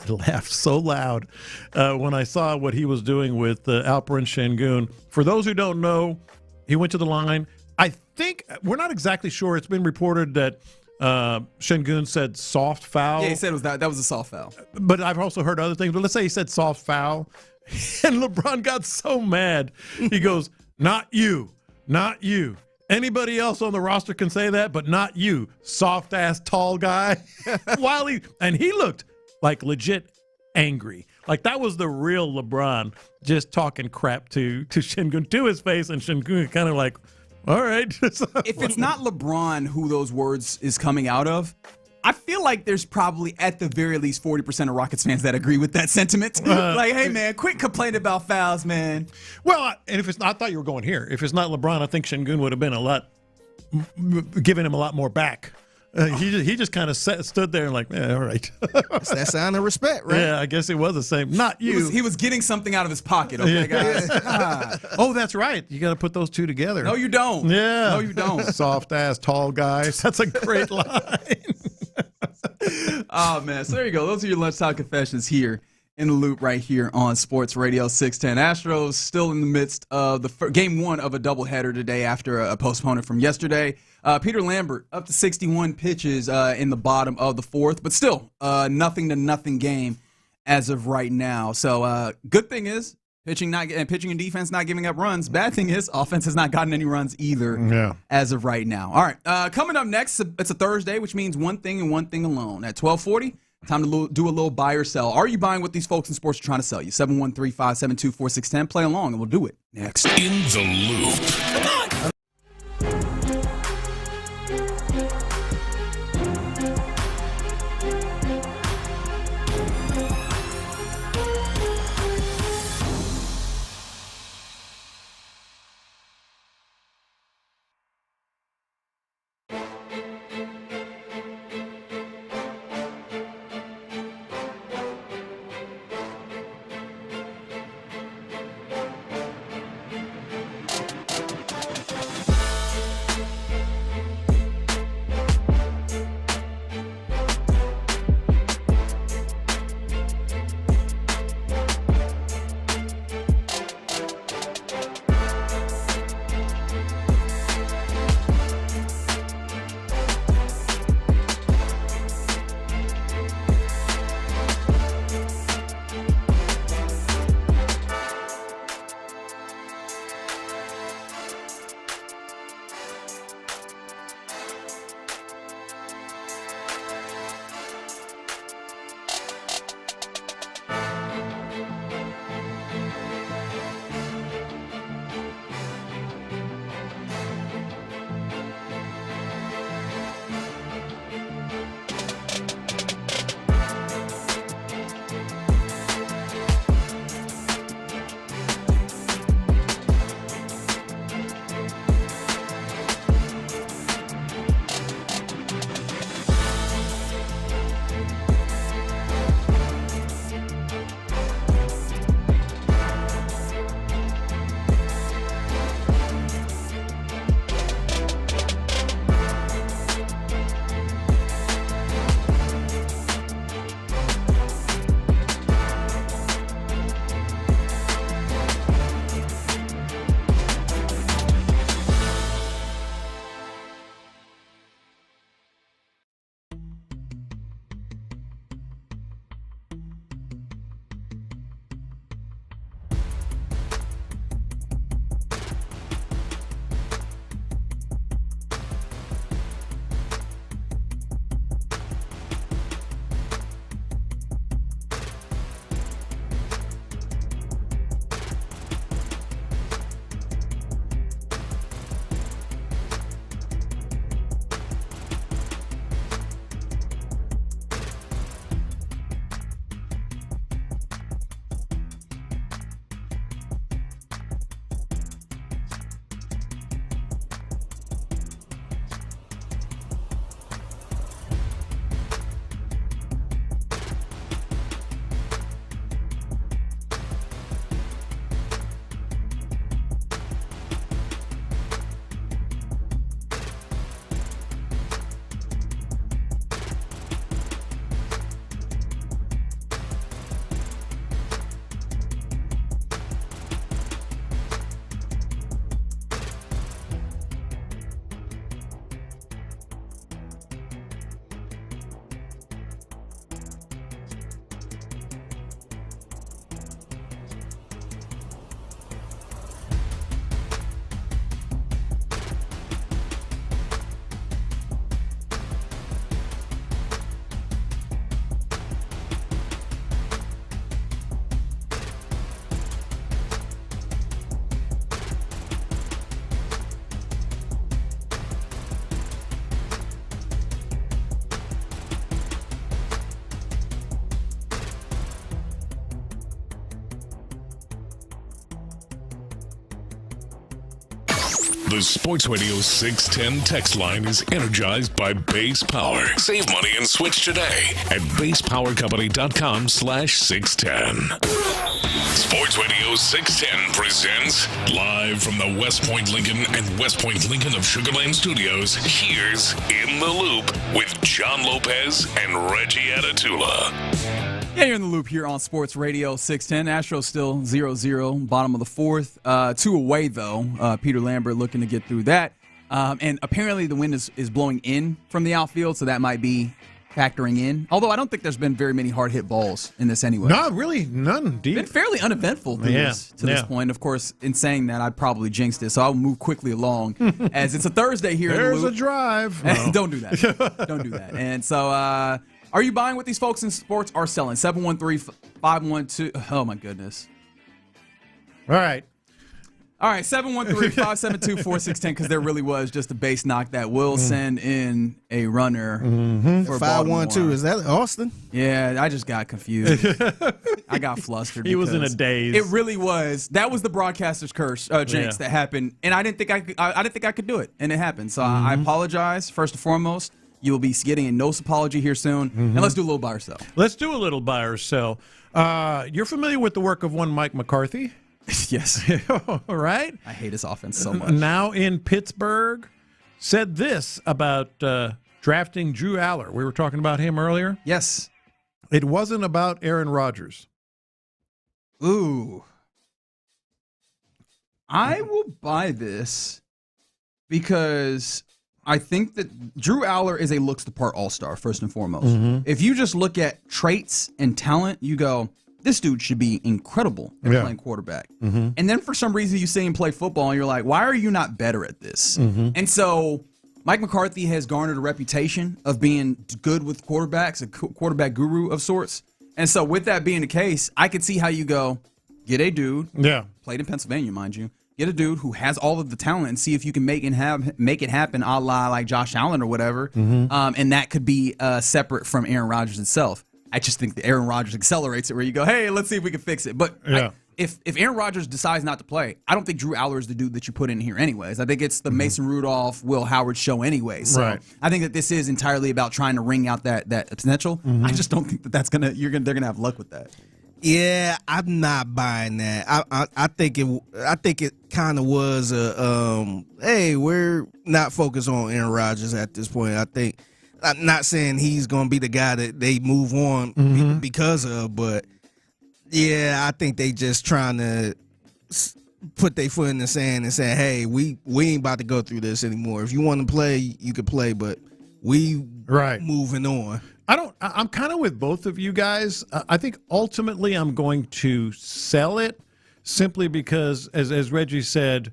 [SPEAKER 15] laughed so loud when I saw what he was doing with Alperen Şengün. For those who don't know, he went to the line. I think we're not exactly sure. It's been reported that Şengün said soft foul.
[SPEAKER 16] Yeah, he said that was a soft foul.
[SPEAKER 15] But I've also heard other things. But let's say he said soft foul, and LeBron got so mad. He goes, "Not you, not you. Anybody else on the roster can say that, but not you, soft ass tall guy." He looked like legit angry. Like that was the real LeBron just talking crap to Şengün to his face, and Şengün kind of like, all right.
[SPEAKER 16] If it's not LeBron who those words is coming out of, I feel like there's probably at the very least 40% of Rockets fans that agree with that sentiment. Like, hey, man, quit complaining about fouls, man.
[SPEAKER 15] Well, and if it's not, I thought you were going here. If it's not LeBron, I think Şengün would have been giving him a lot more back. He just kind of stood there and like, all right.
[SPEAKER 22] It's that sign of respect, right?
[SPEAKER 15] Yeah, I guess it was the same. Not you.
[SPEAKER 16] He was getting something out of his pocket, okay, guys?
[SPEAKER 15] Oh, that's right. You got to put those two together.
[SPEAKER 16] No, you don't.
[SPEAKER 15] Yeah.
[SPEAKER 16] No, you don't.
[SPEAKER 15] Soft-ass, tall guys. That's a great line.
[SPEAKER 16] Oh, man. So there you go. Those are your lunchtime confessions here in the loop right here on Sports Radio 610. Astros still in the midst of the game one of a doubleheader today after a postponement from yesterday. Peter Lambert up to 61 pitches in the bottom of the fourth, but still nothing game as of right now. So good thing is pitching and defense not giving up runs. Bad thing is offense has not gotten any runs either as of right now. All right, coming up next, it's a Thursday, which means one thing and one thing alone. At 12:40, time to do a little buy or sell. Are you buying what these folks in sports are trying to sell you? 713-572-4610. Play along, and we'll do it next.
[SPEAKER 1] In the Loop. Come on. The Sports Radio 610 text line is energized by Base Power. Save money and switch today at basepowercompany.com/610. Sports Radio 610 presents live from the West Point Lincoln and West Point Lincoln of Sugar Land Studios. Here's In the Loop with John Lopez and Reggie Atatula.
[SPEAKER 16] Yeah, you're in the loop here on Sports Radio 610. Astros still 0-0, bottom of the fourth. 2 away, though. Peter Lambert looking to get through that. And apparently the wind is blowing in from the outfield, so that might be factoring in. Although I don't think there's been very many hard-hit balls in this anyway.
[SPEAKER 15] No, really, none. Deep.
[SPEAKER 16] Been fairly uneventful to this point. Of course, in saying that, I probably jinxed it, so I'll move quickly along as it's a Thursday here.
[SPEAKER 15] There's
[SPEAKER 16] in the loop.
[SPEAKER 15] a drive. No.
[SPEAKER 16] Don't do that. Don't do that. And so, are you buying what these folks in sports are selling? 713-512. Oh, my goodness.
[SPEAKER 15] All right.
[SPEAKER 16] 713-572-4610, because there really was just a base knock that will send in a runner for
[SPEAKER 22] 512. Is that Austin?
[SPEAKER 16] Yeah, I just got confused. I got flustered.
[SPEAKER 15] He was in a daze.
[SPEAKER 16] It really was. That was the broadcaster's curse, jinx that happened, and I didn't think I could do it, and it happened. So I apologize first and foremost. You will be getting a notice apology here soon, and let's do a little buy or sell.
[SPEAKER 15] Let's do a little buy or sell. You're familiar with the work of one Mike McCarthy?
[SPEAKER 16] Yes.
[SPEAKER 15] All right.
[SPEAKER 16] I hate his offense so much.
[SPEAKER 15] Now in Pittsburgh, said this about drafting Drew Aller. We were talking about him earlier.
[SPEAKER 16] Yes.
[SPEAKER 15] It wasn't about Aaron Rodgers.
[SPEAKER 16] Ooh. I will buy this because I think that Drew Aller is a looks the part all-star, first and foremost. If you just look at traits and talent, you go, this dude should be incredible at playing quarterback. And then for some reason you see him play football and you're like, why are you not better at this? And so Mike McCarthy has garnered a reputation of being good with quarterbacks, a quarterback guru of sorts. And so with that being the case, I could see how you go, get a dude, played in Pennsylvania, mind you, get a dude who has all of the talent and see if you can make it happen a la like Josh Allen or whatever. And that could be separate from Aaron Rodgers himself. I just think that Aaron Rodgers accelerates it where you go, hey, let's see if we can fix it. But if Aaron Rodgers decides not to play, I don't think Drew Aller is the dude that you put in here anyways. I think it's the Mason Rudolph, Will Howard show anyways. So I think that this is entirely about trying to wring out that potential. I just don't think that they're gonna have luck with that.
[SPEAKER 22] Yeah, I'm not buying that. I think it kind of was hey, we're not focused on Aaron Rodgers at this point. I'm not saying he's going to be the guy that they move on because of, but yeah, I think they just trying to put their foot in the sand and say, hey, we ain't about to go through this anymore. If you want to play, you can play, but we moving on.
[SPEAKER 15] I'm kind of with both of you guys. I think ultimately I'm going to sell it simply because, as Reggie said,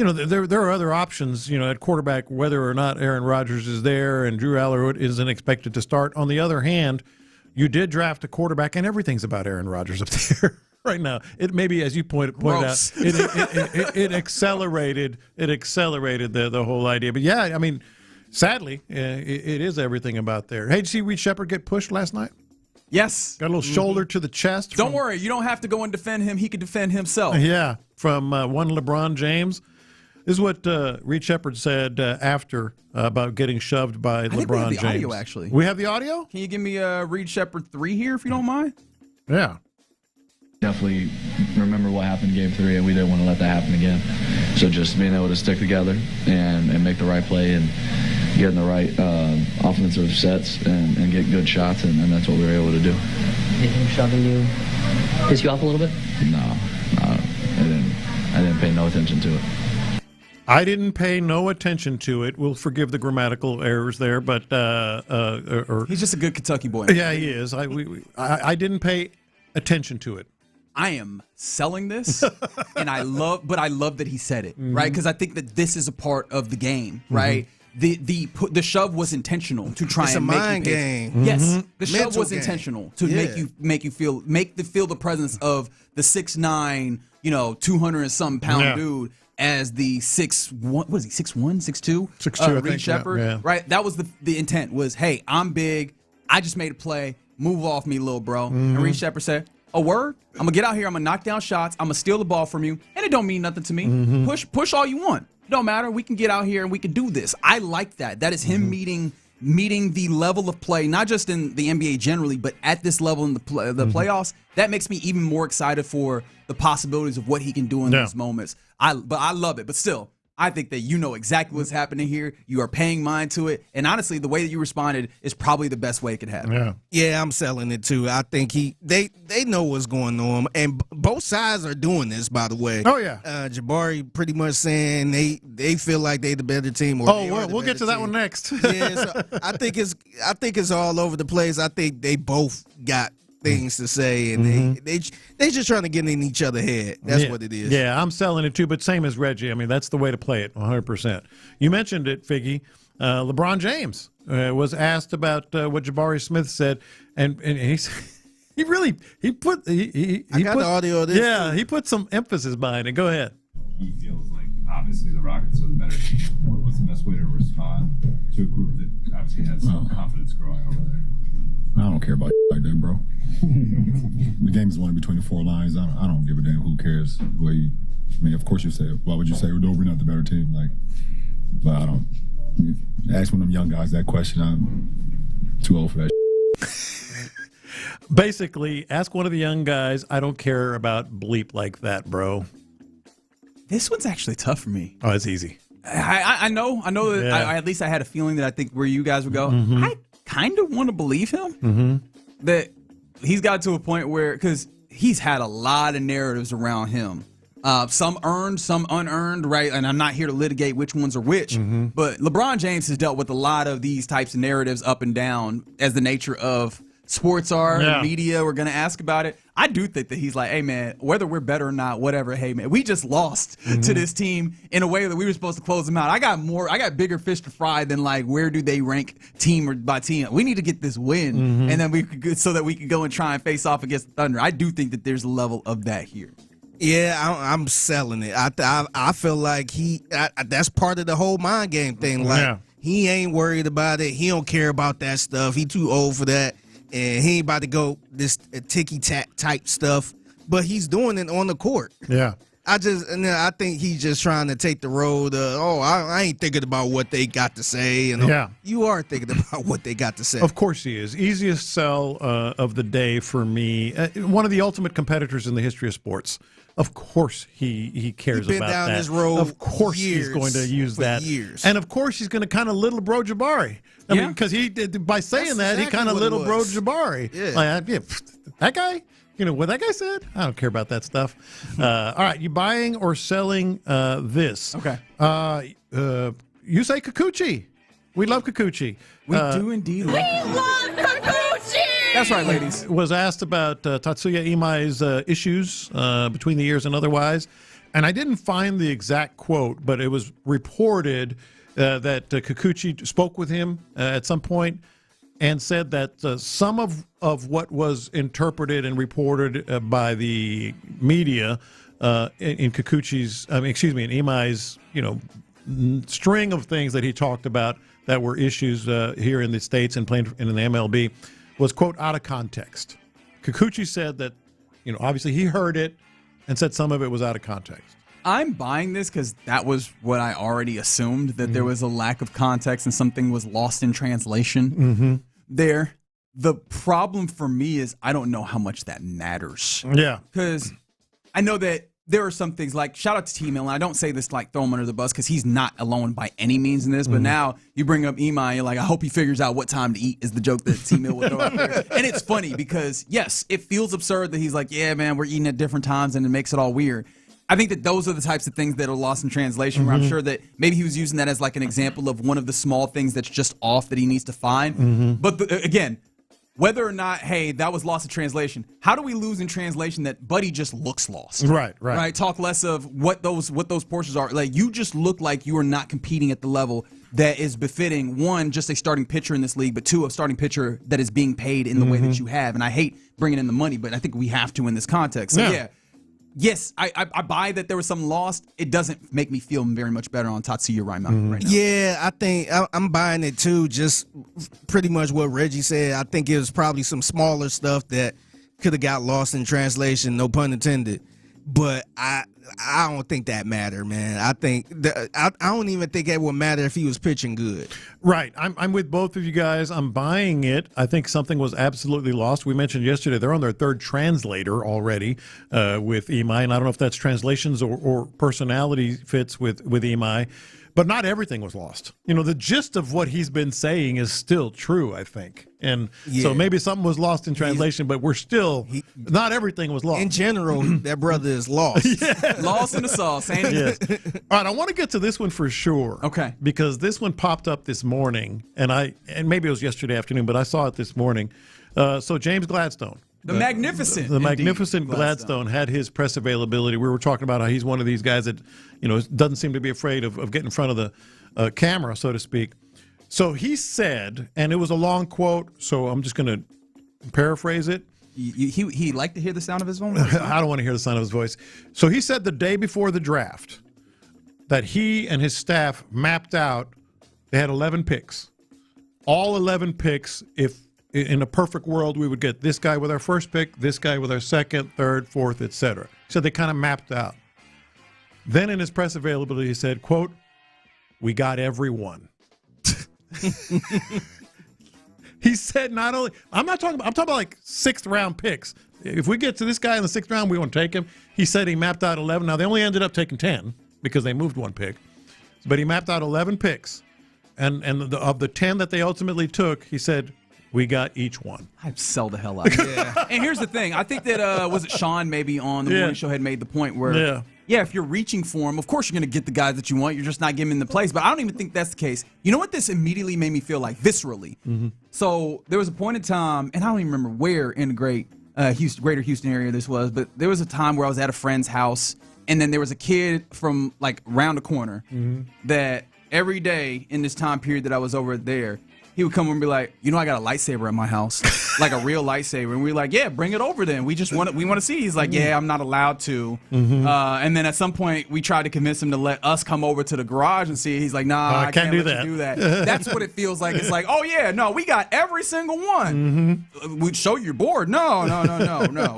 [SPEAKER 15] there are other options, at quarterback, whether or not Aaron Rodgers is there and Drew Aller isn't expected to start. On the other hand, you did draft a quarterback, and everything's about Aaron Rodgers up there right now. It maybe, as you pointed out, it accelerated the whole idea. But yeah, I mean, sadly, it is everything about there. Hey, did you see Reed Shepard get pushed last night?
[SPEAKER 16] Yes.
[SPEAKER 15] Got a little shoulder to the chest.
[SPEAKER 16] Don't worry, you don't have to go and defend him. He can defend himself.
[SPEAKER 15] Yeah, from one LeBron James. This is what Reed Shepard said after about getting shoved by LeBron James.
[SPEAKER 16] We have the audio, actually.
[SPEAKER 15] We have the audio?
[SPEAKER 16] Can you give me Reed Shepard 3 here, if you don't mind?
[SPEAKER 15] Yeah.
[SPEAKER 7] Definitely remember what happened in Game 3, and we didn't want to let that happen again. So just being able to stick together and make the right play and get in the right offensive sets and get good shots, and that's what we were able to do.
[SPEAKER 8] Did him shoving you piss you off a little bit?
[SPEAKER 7] No, I didn't pay no attention to it.
[SPEAKER 15] I didn't pay no attention to it. We'll forgive the grammatical errors there, but
[SPEAKER 16] he's just a good Kentucky boy.
[SPEAKER 15] Yeah, he is. I didn't pay attention to it.
[SPEAKER 16] I am selling this, and I love that he said it, right? Because I think that this is a part of the game, right? The shove was intentional to try and make you pay. It's a mind game. Yes, the shove was intentional to make you feel the presence of the 6'9", 200 and something pound dude as the 6'1", what is he, 6'1", 6'2"?
[SPEAKER 15] 6'2",
[SPEAKER 16] Reed Shepard, right? That was the intent was, hey, I'm big, I just made a play, move off me, little bro. And Reed Shepard said, a word, I'm gonna get out here, I'm gonna knock down shots, I'm gonna steal the ball from you, and it don't mean nothing to me. Push all you want. don't matter. We can get out here and we can do this. I like that. That is him meeting the level of play, not just in the NBA generally, but at this level in the playoffs. That makes me even more excited for the possibilities of what he can do in those moments. But I love it. But still, I think that you know exactly what's happening here. You are paying mind to it. And honestly, the way that you responded is probably the best way it could happen.
[SPEAKER 22] Yeah, I'm selling it too. I think they know what's going on. And both sides are doing this, by the way.
[SPEAKER 15] Oh, yeah.
[SPEAKER 22] Jabari pretty much saying they feel like they the better team.
[SPEAKER 15] We'll get to that one next.
[SPEAKER 22] Yeah, so I think it's all over the place. I think they both got things to say, and they just trying to get in each other's head. That's what it is.
[SPEAKER 15] Yeah, I'm selling it too, but same as Reggie. I mean, that's the way to play it, 100%. You mentioned it, Figgy. LeBron James was asked about what Jabari Smith said, and he put the
[SPEAKER 22] audio of this.
[SPEAKER 15] Yeah, he put some emphasis behind it. Go ahead.
[SPEAKER 9] He feels like obviously the Rockets are the better team. What's the best way to respond to a group that obviously has some confidence growing over there?
[SPEAKER 18] I don't care about like that, bro. The game is won between the four lines. I don't give a damn who cares. Of course you say it. Why would you say, no, we're not the better team? But I don't. Ask one of them young guys that question. I'm too old for that.
[SPEAKER 15] Basically, ask one of the young guys. I don't care about bleep like that, bro.
[SPEAKER 16] This one's actually tough for me.
[SPEAKER 15] Oh, it's easy.
[SPEAKER 16] I know that at least I had a feeling that I think where you guys would go. I kind of want to believe him that he's got to a point where, because he's had a lot of narratives around him, some earned, some unearned, right? And I'm not here to litigate which ones are which, but LeBron James has dealt with a lot of these types of narratives up and down as the nature of sports are, media. We're going to ask about it. I do think that he's like, hey, man, whether we're better or not, whatever, hey, man, we just lost to this team in a way that we were supposed to close them out. I got bigger fish to fry than where do they rank team or by team. We need to get this win, and then so that we could go and try and face off against the Thunder. I do think that there's a level of that here.
[SPEAKER 22] Yeah, I'm selling it. I feel like that's part of the whole mind game thing. He ain't worried about it. He don't care about that stuff. He too old for that. And he ain't about to go this ticky-tack type stuff, but he's doing it on the court.
[SPEAKER 15] Yeah.
[SPEAKER 22] I think he's just trying to take the road of, I ain't thinking about what they got to say. And you are thinking about what they got to say.
[SPEAKER 15] Of course he is. Easiest sell of the day for me. One of the ultimate competitors in the history of sports. Of course he cares
[SPEAKER 22] He's been
[SPEAKER 15] about
[SPEAKER 22] down
[SPEAKER 15] that.
[SPEAKER 22] this road
[SPEAKER 15] of course he's going to use that.
[SPEAKER 22] Years.
[SPEAKER 15] And of course he's going to kind of little bro Jabari. I mean, because he did, by saying
[SPEAKER 22] That's
[SPEAKER 15] he kind of little bro Jabari.
[SPEAKER 22] Yeah.
[SPEAKER 15] That guy, what that guy said, I don't care about that stuff. All right, you buying or selling this?
[SPEAKER 16] Okay.
[SPEAKER 15] You say Kikuchi. We love Kikuchi.
[SPEAKER 16] We do indeed.
[SPEAKER 10] We love Kikuchi!
[SPEAKER 16] That's right, ladies.
[SPEAKER 15] Was asked about Tatsuya Imai's issues between the years and otherwise. And I didn't find the exact quote, but it was reported that Kikuchi spoke with him at some point and said that some of what was interpreted and reported by the media in Kikuchi's, in Imai's, string of things that he talked about that were issues here in the States and playing in the MLB was, quote, out of context. Kikuchi said that, obviously he heard it and said some of it was out of context.
[SPEAKER 16] I'm buying this because that was what I already assumed, that there was a lack of context and something was lost in translation there. The problem for me is I don't know how much that matters.
[SPEAKER 15] Yeah.
[SPEAKER 16] Because I know that there are some things like, shout out to T-Mill, and I don't say this like throw him under the bus because he's not alone by any means in this, but now you bring up Imai and you're like, I hope he figures out what time to eat is the joke that T-Mill would throw out there. And it's funny because, yes, it feels absurd that he's like, yeah, man, we're eating at different times and it makes it all weird. I think that those are the types of things that are lost in translation, where I'm sure that maybe he was using that as like an example of one of the small things that's just off that he needs to find. But again, whether or not, hey, that was lost in translation, how do we lose in translation that Buddy just looks lost? Right. Talk less of what those portions are. Like, you just look like you are not competing at the level that is befitting, one, just a starting pitcher in this league, but two, a starting pitcher that is being paid in the way that you have. And I hate bringing in the money, but I think we have to in this context. So, yeah. Yes, I buy that there was some lost. It doesn't make me feel very much better on Tatsuya right now.
[SPEAKER 22] Yeah, I think I'm buying it too. Just pretty much what Reggie said. I think it was probably some smaller stuff that could have got lost in translation, no pun intended. But I don't think that mattered, man. I think I don't even think it would matter if he was pitching good.
[SPEAKER 15] Right. I'm with both of you guys. I'm buying it. I think something was absolutely lost. We mentioned yesterday they're on their third translator already with Imai, and I don't know if that's translations or personality fits with Imai. But not everything was lost. The gist of what he's been saying is still true, I think. And so maybe something was lost in translation, but we're still, not everything was lost.
[SPEAKER 22] In general, that brother is lost.
[SPEAKER 16] Lost in the sauce, ain't it?
[SPEAKER 15] Yes. All right, I want to get to this one for sure.
[SPEAKER 16] Okay.
[SPEAKER 15] Because this one popped up this morning, and maybe it was yesterday afternoon, but I saw it this morning. So James Gladstone.
[SPEAKER 16] The magnificent.
[SPEAKER 15] The magnificent Gladstone had his press availability. We were talking about how he's one of these guys that, doesn't seem to be afraid of getting in front of the camera, so to speak. So he said, and it was a long quote, so I'm just going to paraphrase it.
[SPEAKER 16] He liked to hear the sound of his voice?
[SPEAKER 15] I don't want to hear the sound of his voice. So he said the day before the draft that he and his staff mapped out, they had 11 picks. All 11 picks, if in a perfect world, we would get this guy with our first pick, this guy with our second, third, fourth, etc. So they kind of mapped out. Then in his press availability, he said, quote, "We got everyone." He said not only, I'm talking about like 6th round picks. If we get to this guy in the 6th round, we want to take him. He said he mapped out 11. Now, they only ended up taking 10 because they moved one pick. But he mapped out 11 picks. And of the 10 that they ultimately took, he said, we got each one.
[SPEAKER 16] I'd sell the hell out of it. Yeah. And here's the thing. I think that, was it Sean maybe on the morning show had made the point where, if you're reaching for him, of course you're going to get the guys that you want. You're just not giving them the place. But I don't even think that's the case. You know what this immediately made me feel like, viscerally? Mm-hmm. So there was a point in time, and I don't even remember where in the greater Houston area this was, but there was a time where I was at a friend's house, and then there was a kid from, like, around the corner that every day in this time period that I was over there, he would come over and be like, I got a lightsaber at my house, like a real lightsaber. And we were like, yeah, bring it over then. We want to see. He's like, yeah, I'm not allowed to. Mm-hmm. And then at some point, we tried to convince him to let us come over to the garage and see. He's like, nah, I can't let you do that. That's what it feels like. It's like, oh, yeah, no, we got every single one. Mm-hmm. We'd show you your board. No.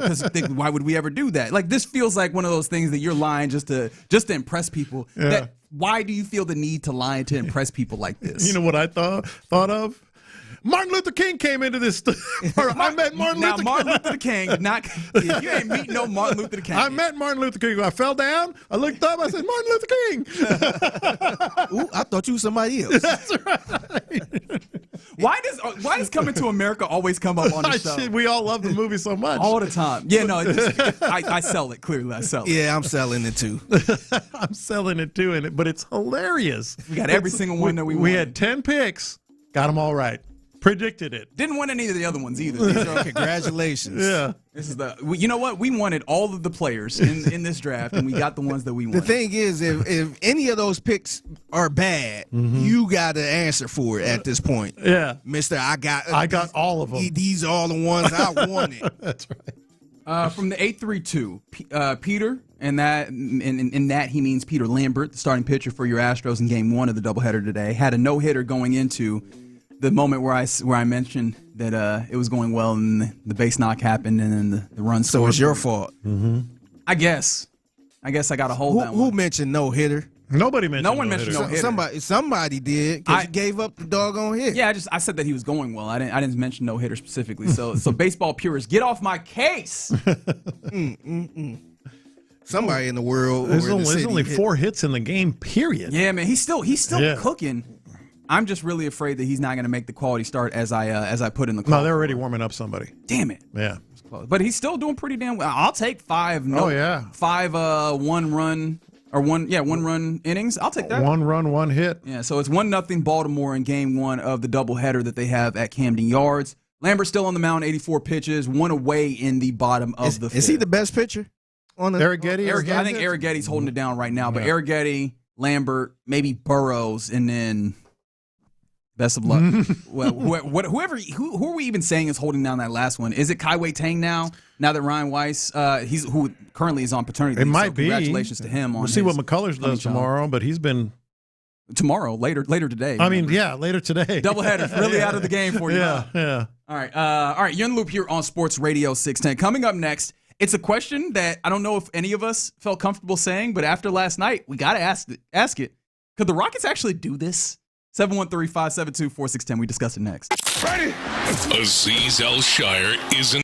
[SPEAKER 16] Because why would we ever do that? Like, this feels like one of those things that you're lying just to impress people. Yeah. Why do you feel the need to lie to impress people like this?
[SPEAKER 15] You know what I thought of? Martin Luther King came into this. I met Martin
[SPEAKER 16] Luther King. You ain't meet no Martin Luther King.
[SPEAKER 15] I met Martin Luther King. I fell down. I looked up. I said, Martin Luther King.
[SPEAKER 22] Ooh, I thought you were somebody else.
[SPEAKER 15] That's right.
[SPEAKER 16] Why does Coming to America always come up on the show?
[SPEAKER 15] We all love the movie so much.
[SPEAKER 16] All the time. Yeah, no, I sell it, clearly. I sell it.
[SPEAKER 22] Yeah, I'm selling it too.
[SPEAKER 15] I'm selling it too, but it's hilarious.
[SPEAKER 16] We got every single one that we wanted.
[SPEAKER 15] We had 10 picks. Got them all right. Predicted it.
[SPEAKER 16] Didn't win any of the other ones either.
[SPEAKER 22] Congratulations.
[SPEAKER 15] Yeah.
[SPEAKER 16] This is you know what? We wanted all of the players in this draft, and we got the ones that we wanted.
[SPEAKER 22] The thing is, if any of those picks are bad, you got to answer for it at this point.
[SPEAKER 15] Yeah.
[SPEAKER 22] Mister, I
[SPEAKER 15] got all of them.
[SPEAKER 22] These are all the ones I wanted.
[SPEAKER 15] That's right.
[SPEAKER 16] From the 832, Peter, and in that he means Peter Lambert, the starting pitcher for your Astros in Game 1 of the doubleheader today, had a no-hitter going into the moment where I mentioned that it was going well and the base knock happened and then the run scored.
[SPEAKER 22] So it's your fault.
[SPEAKER 15] Mm-hmm.
[SPEAKER 16] I guess I got to hold that one.
[SPEAKER 22] Who mentioned no-hitter?
[SPEAKER 15] Nobody mentioned
[SPEAKER 16] no one mentioned no-hitter.
[SPEAKER 22] Somebody did because you gave up the doggone hit.
[SPEAKER 16] Yeah, I said that he was going well. I didn't mention no-hitter specifically. So baseball purists, get off my case.
[SPEAKER 22] Somebody in the world.
[SPEAKER 15] There's only 4 hits in the game, period.
[SPEAKER 16] Yeah, man, he's still cooking. I'm just really afraid that he's not going to make the quality start as I put in the call.
[SPEAKER 15] No, they're already warming up somebody.
[SPEAKER 16] Damn it.
[SPEAKER 15] Yeah.
[SPEAKER 16] But he's still doing pretty damn well. I'll take 5 one-run innings. I'll take that.
[SPEAKER 15] 1 run, 1 hit.
[SPEAKER 16] Yeah, so it's 1-0 Baltimore in Game 1 of the doubleheader that they have at Camden Yards. Lambert's still on the mound, 84 pitches, 1 away in the bottom of the fifth.
[SPEAKER 22] Is he the best pitcher on the
[SPEAKER 15] Arrighetti?
[SPEAKER 16] I think Arrighetti's holding it down right now, but Arrighetti, Lambert, maybe Burrows, and then best of luck. Who are we even saying is holding down that last one? Is it Kai-Wei Tang now? Now that Ryan Weiss, who currently is on paternity leave.
[SPEAKER 15] It might be.
[SPEAKER 16] Congratulations to him.
[SPEAKER 15] We'll see what McCullers does tomorrow, but he's been
[SPEAKER 16] tomorrow later today.
[SPEAKER 15] I mean, later today.
[SPEAKER 16] Doubleheader, really out of the game for you.
[SPEAKER 15] Yeah.
[SPEAKER 16] All right. You're in the loop here on Sports Radio 610. Coming up next, It's a question that I don't know if any of us felt comfortable saying, but after last night, we got to ask it. Could the Rockets actually do this? 713-572-4610. We discuss it next.
[SPEAKER 1] Ready? Azeez Al-Shire isn't.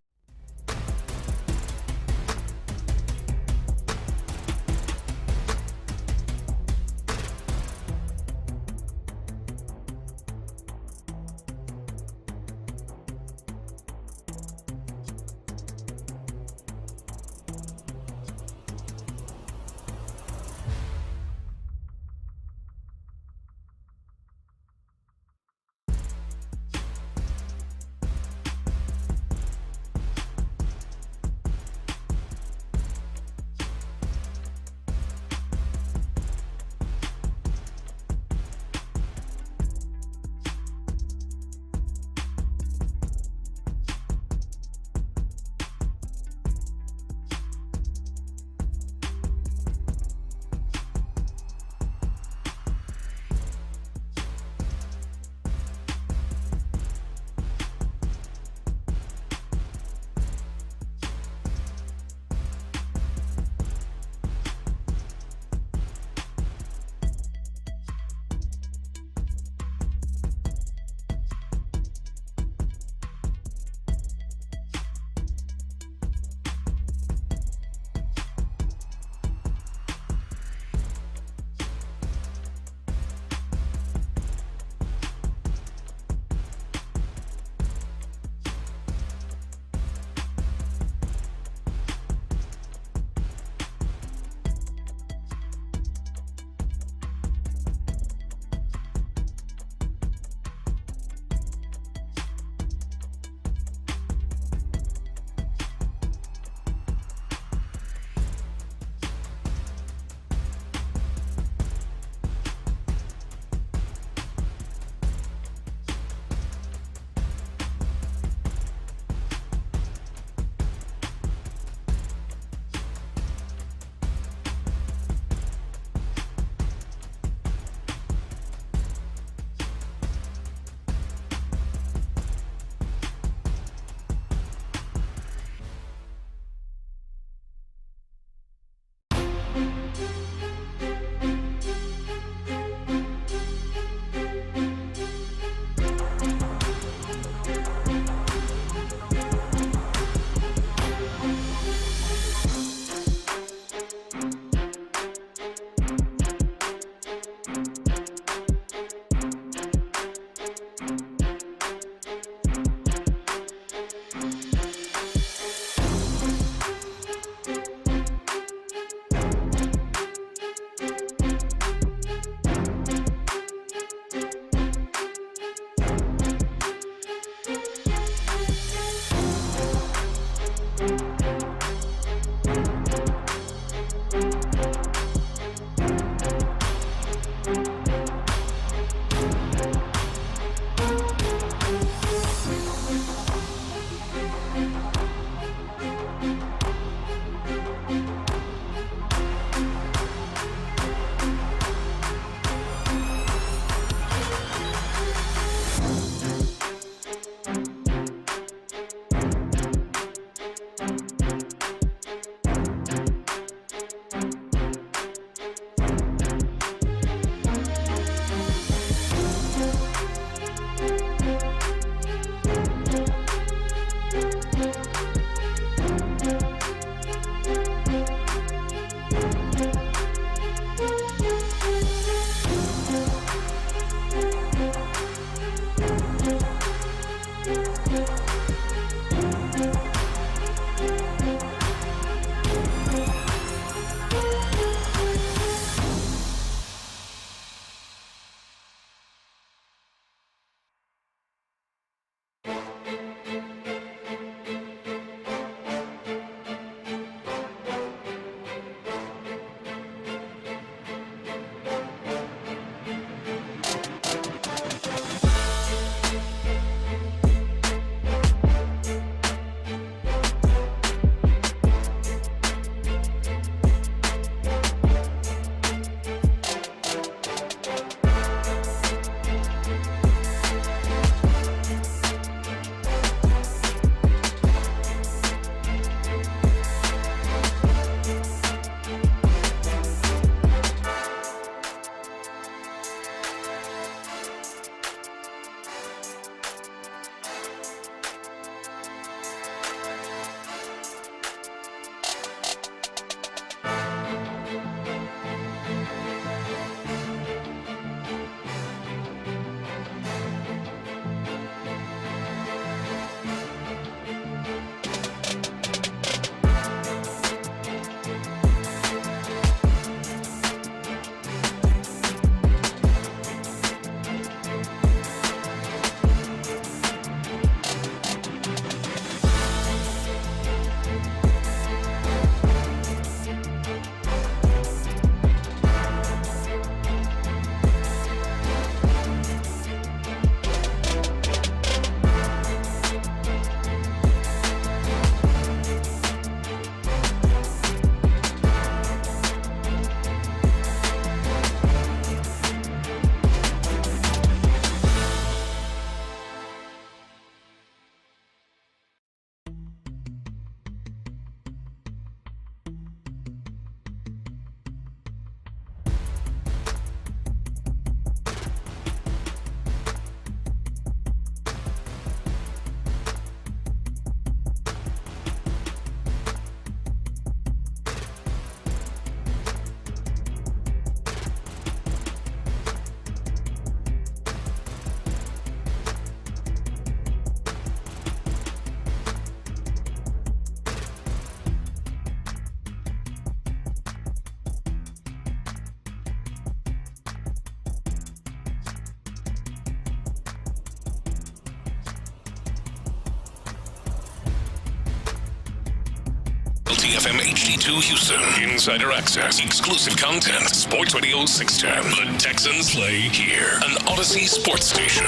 [SPEAKER 1] KILT FM HD2 Houston. Insider access, exclusive content. Sports Radio 610. The Texans play here. An Odyssey sports station.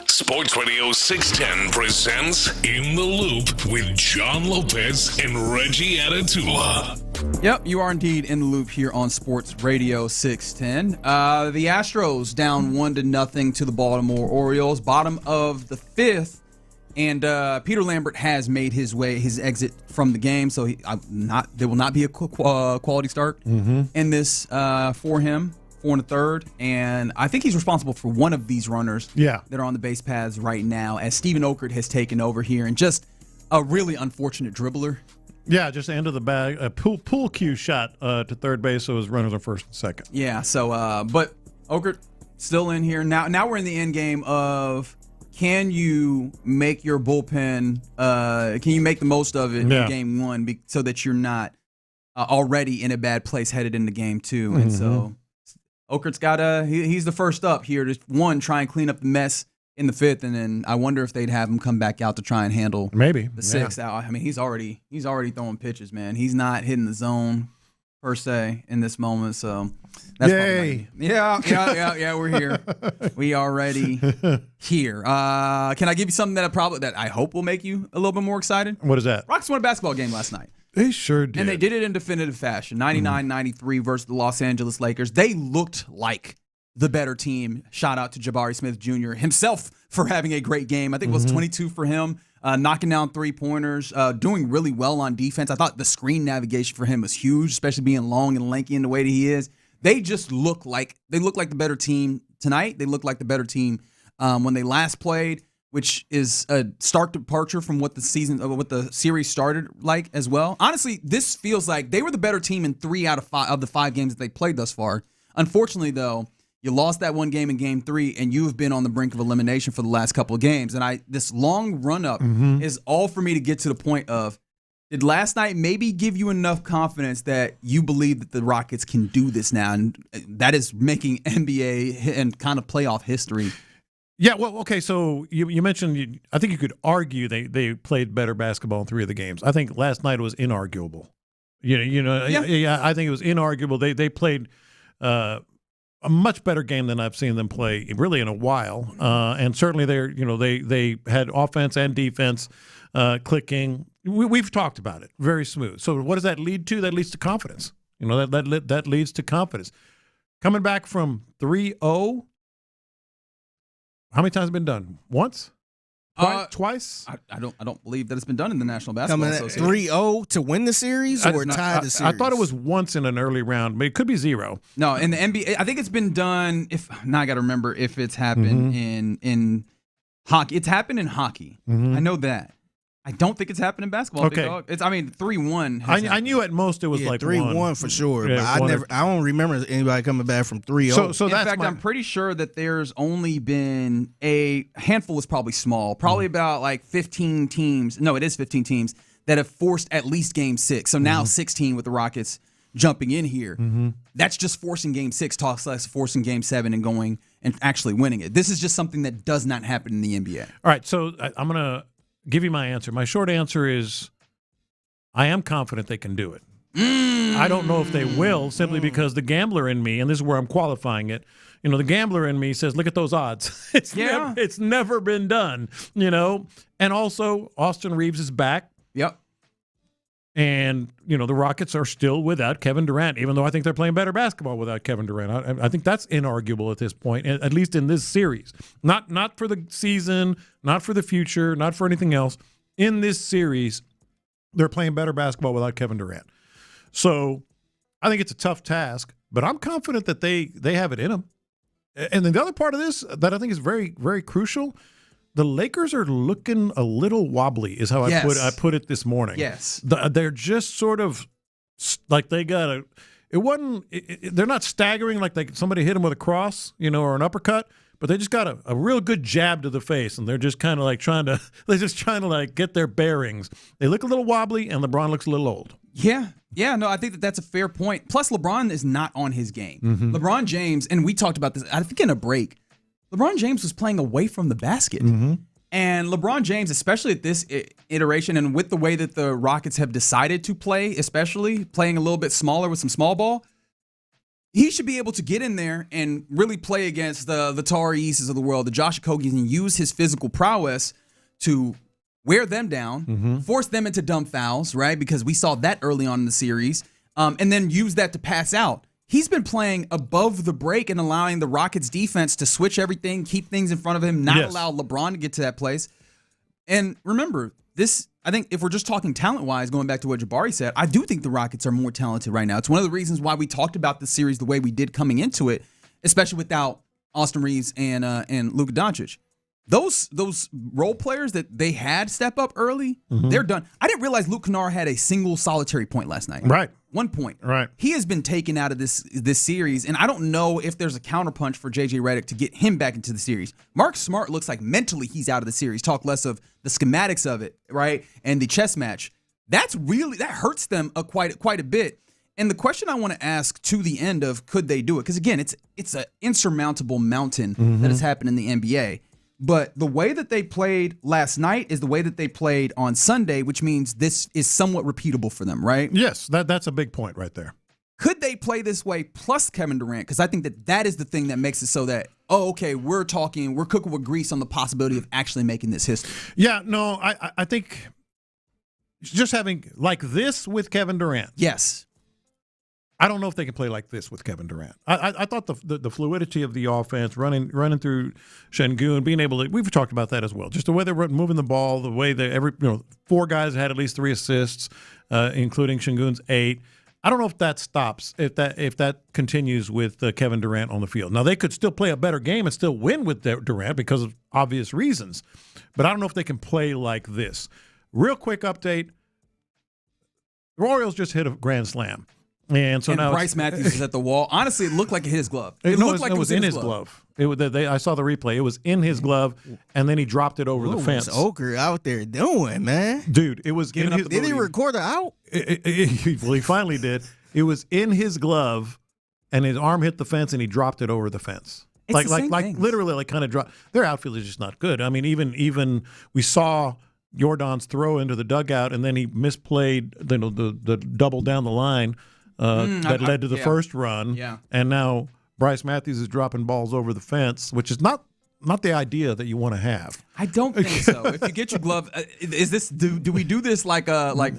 [SPEAKER 1] Sports Radio 610 presents In the Loop with John Lopez and Reggie Atatula.
[SPEAKER 16] Yep, you are indeed in the loop here on Sports Radio 610. The Astros down 1-0 to the Baltimore Orioles, bottom of the fifth, and Peter Lambert has made his exit from the game, so there will not be a quality start in this for him. 4 1/3, and I think he's responsible for one of these runners that are on the base paths right now, as Steven Okert has taken over here, and just a really unfortunate dribbler.
[SPEAKER 15] Yeah, just the end of the bag, a pool cue shot to third base, so his runners are first and second.
[SPEAKER 16] Yeah, so but Okert still in here now. We're in the end game of, can you make your bullpen? Can you make the most of it in game one, so that you're not already in a bad place headed into game two? And so Okert's got he's the first up here to try and clean up the mess in the fifth, and then I wonder if they'd have him come back out to try and handle the sixth. I mean, he's already throwing pitches, man. He's not hitting the zone per se in this moment, so that's
[SPEAKER 15] yay.
[SPEAKER 16] Yeah, we're here. We already here. Can I give you something that I hope will make you a little bit more excited?
[SPEAKER 15] What is that?
[SPEAKER 16] Rockets won a basketball game last night.
[SPEAKER 15] They sure did.
[SPEAKER 16] And they did it in definitive fashion, 99-93 versus the Los Angeles Lakers. They looked like the better team. Shout out to Jabari Smith Jr. himself for having a great game. I think it was 22 for him, knocking down three-pointers, doing really well on defense. I thought the screen navigation for him was huge, especially being long and lanky in the way that he is. They just look like the better team tonight. They look like the better team when they last played, which is a stark departure from what the series started like as well. Honestly, this feels like they were the better team in 3 out of the 5 games that they played thus far. Unfortunately, though, you lost that one game in game 3, and you have been on the brink of elimination for the last couple of games. And this long run-up is all for me to get to the point of, did last night maybe give you enough confidence that you believe that the Rockets can do this now? And that is making NBA and kind of playoff history.
[SPEAKER 15] Yeah, well, okay, so you mentioned, I think you could argue they played better basketball in 3 of the games. I think last night was inarguable. Yeah, I think it was inarguable. They played a much better game than I've seen them play really in a while, and certainly they had offense and defense clicking. We've talked about it, very smooth. So what does that lead to? That leads to confidence. That leads to confidence. Coming back from 3-0. How many times has it been done? Once? Twice?
[SPEAKER 16] I don't believe that it's been done in the National Basketball Association.
[SPEAKER 22] 3-0 to win the series or tie the series?
[SPEAKER 15] I thought it was once in an early round, but it could be 0.
[SPEAKER 16] No, in the NBA, I think it's been done. Now I got to remember if it's happened in hockey. It's happened in hockey. I know that. I don't think it's happened in basketball.
[SPEAKER 15] Okay.
[SPEAKER 16] 3-1.
[SPEAKER 15] I knew at most it was like
[SPEAKER 22] 3-1 for sure.
[SPEAKER 15] Yeah,
[SPEAKER 22] but I don't remember anybody coming back from 3-0.
[SPEAKER 15] So
[SPEAKER 16] in fact, I'm pretty sure that there's only been a handful, is probably small, probably about like 15 teams. No, it is 15 teams that have forced at least game 6. So now 16 with the Rockets jumping in here. That's just forcing game 6, talks less forcing game 7 and going and actually winning it. This is just something that does not happen in the NBA.
[SPEAKER 15] All right, so I'm going to give you my answer. My short answer is I am confident they can do it. I don't know if they will, simply because the gambler in me, and this is where I'm qualifying it, the gambler in me says, look at those odds. It's never been done, And also, Austin Reeves is back.
[SPEAKER 16] Yep.
[SPEAKER 15] And, the Rockets are still without Kevin Durant, even though I think they're playing better basketball without Kevin Durant. I think that's inarguable at this point, at least in this series. Not for the season, not for the future, not for anything else. In this series, they're playing better basketball without Kevin Durant. So I think it's a tough task, but I'm confident that they have it in them. And then the other part of this that I think is very, very crucial, the Lakers are looking a little wobbly, is how I put it this morning.
[SPEAKER 16] Yes,
[SPEAKER 15] they're just sort of like they got a. It wasn't. They're not staggering like somebody hit them with a cross, or an uppercut, but they just got a real good jab to the face, and they're just kind of like trying to get their bearings. They look a little wobbly, and LeBron looks a little old.
[SPEAKER 16] Yeah. No, I think that's a fair point. Plus, LeBron is not on his game. LeBron James, and we talked about this, I think in a break. LeBron James was playing away from the basket. And And LeBron James, especially at this iteration and with the way that the Rockets have decided to play, especially playing a little bit smaller with some small ball, he should be able to get in there and really play against the Tari Eases of the world, the Josh Okogis, and use his physical prowess to wear them down, force them into dumb fouls, right? Because we saw that early on in the series, and then use that to pass out. He's been playing above the break and allowing the Rockets defense to switch everything, keep things in front of him, not allow LeBron to get to that place. And remember, I think if we're just talking talent-wise, going back to what Jabari said, I do think the Rockets are more talented right now. It's one of the reasons why we talked about the series the way we did coming into it, especially without Austin Reeves and Luka Doncic. Those role players that they had step up early, they're done. I didn't realize Luke Kennard had a single solitary point last night.
[SPEAKER 15] Right.
[SPEAKER 16] 1 point.
[SPEAKER 15] Right.
[SPEAKER 16] He has been taken out of this series, and I don't know if there's a counterpunch for J.J. Redick to get him back into the series. Mark Smart looks like mentally he's out of the series. Talk less of the schematics of it, right, and the chess match. That hurts them quite a bit. And the question I want to ask to the end of could they do it? Because, again, it's an insurmountable mountain that has happened in the NBA. But the way that they played last night is the way that they played on Sunday, which means this is somewhat repeatable for them, right?
[SPEAKER 15] Yes, that's a big point right there.
[SPEAKER 16] Could they play this way plus Kevin Durant? Because I think that is the thing that makes it so that, we're cooking with grease on the possibility of actually making this history.
[SPEAKER 15] Yeah, no, I think just having like this with Kevin Durant.
[SPEAKER 16] Yes.
[SPEAKER 15] I don't know if they can play like this with Kevin Durant. I thought the fluidity of the offense, running through Şengün, being able to, we've talked about that as well. Just the way they were moving the ball, the way that four guys had at least 3 assists, including Şengün's 8. I don't know if that stops, if that continues with Kevin Durant on the field. Now, they could still play a better game and still win with Durant because of obvious reasons. But I don't know if they can play like this. Real quick update. The Orioles just hit a grand slam. And now
[SPEAKER 16] Bryce Matthews is at the wall. Honestly, it looked like it hit his glove.
[SPEAKER 15] It was in his glove. I saw the replay. It was in his glove, and then he dropped it over the fence.
[SPEAKER 22] What's Oker out there doing, man?
[SPEAKER 15] Dude, it was in his.
[SPEAKER 22] Did he record it out?
[SPEAKER 15] Well, he finally did. It was in his glove, and his arm hit the fence, and he dropped it over the fence.
[SPEAKER 16] It's
[SPEAKER 15] Literally kind of dropped. Their outfield is just not good. I mean, even we saw Jordan's throw into the dugout, and then he misplayed the double down the line. That led to the first run, and now Bryce Matthews is dropping balls over the fence, which is not the idea that you want to have.
[SPEAKER 16] I don't think so. If you get your glove, is this do we do this like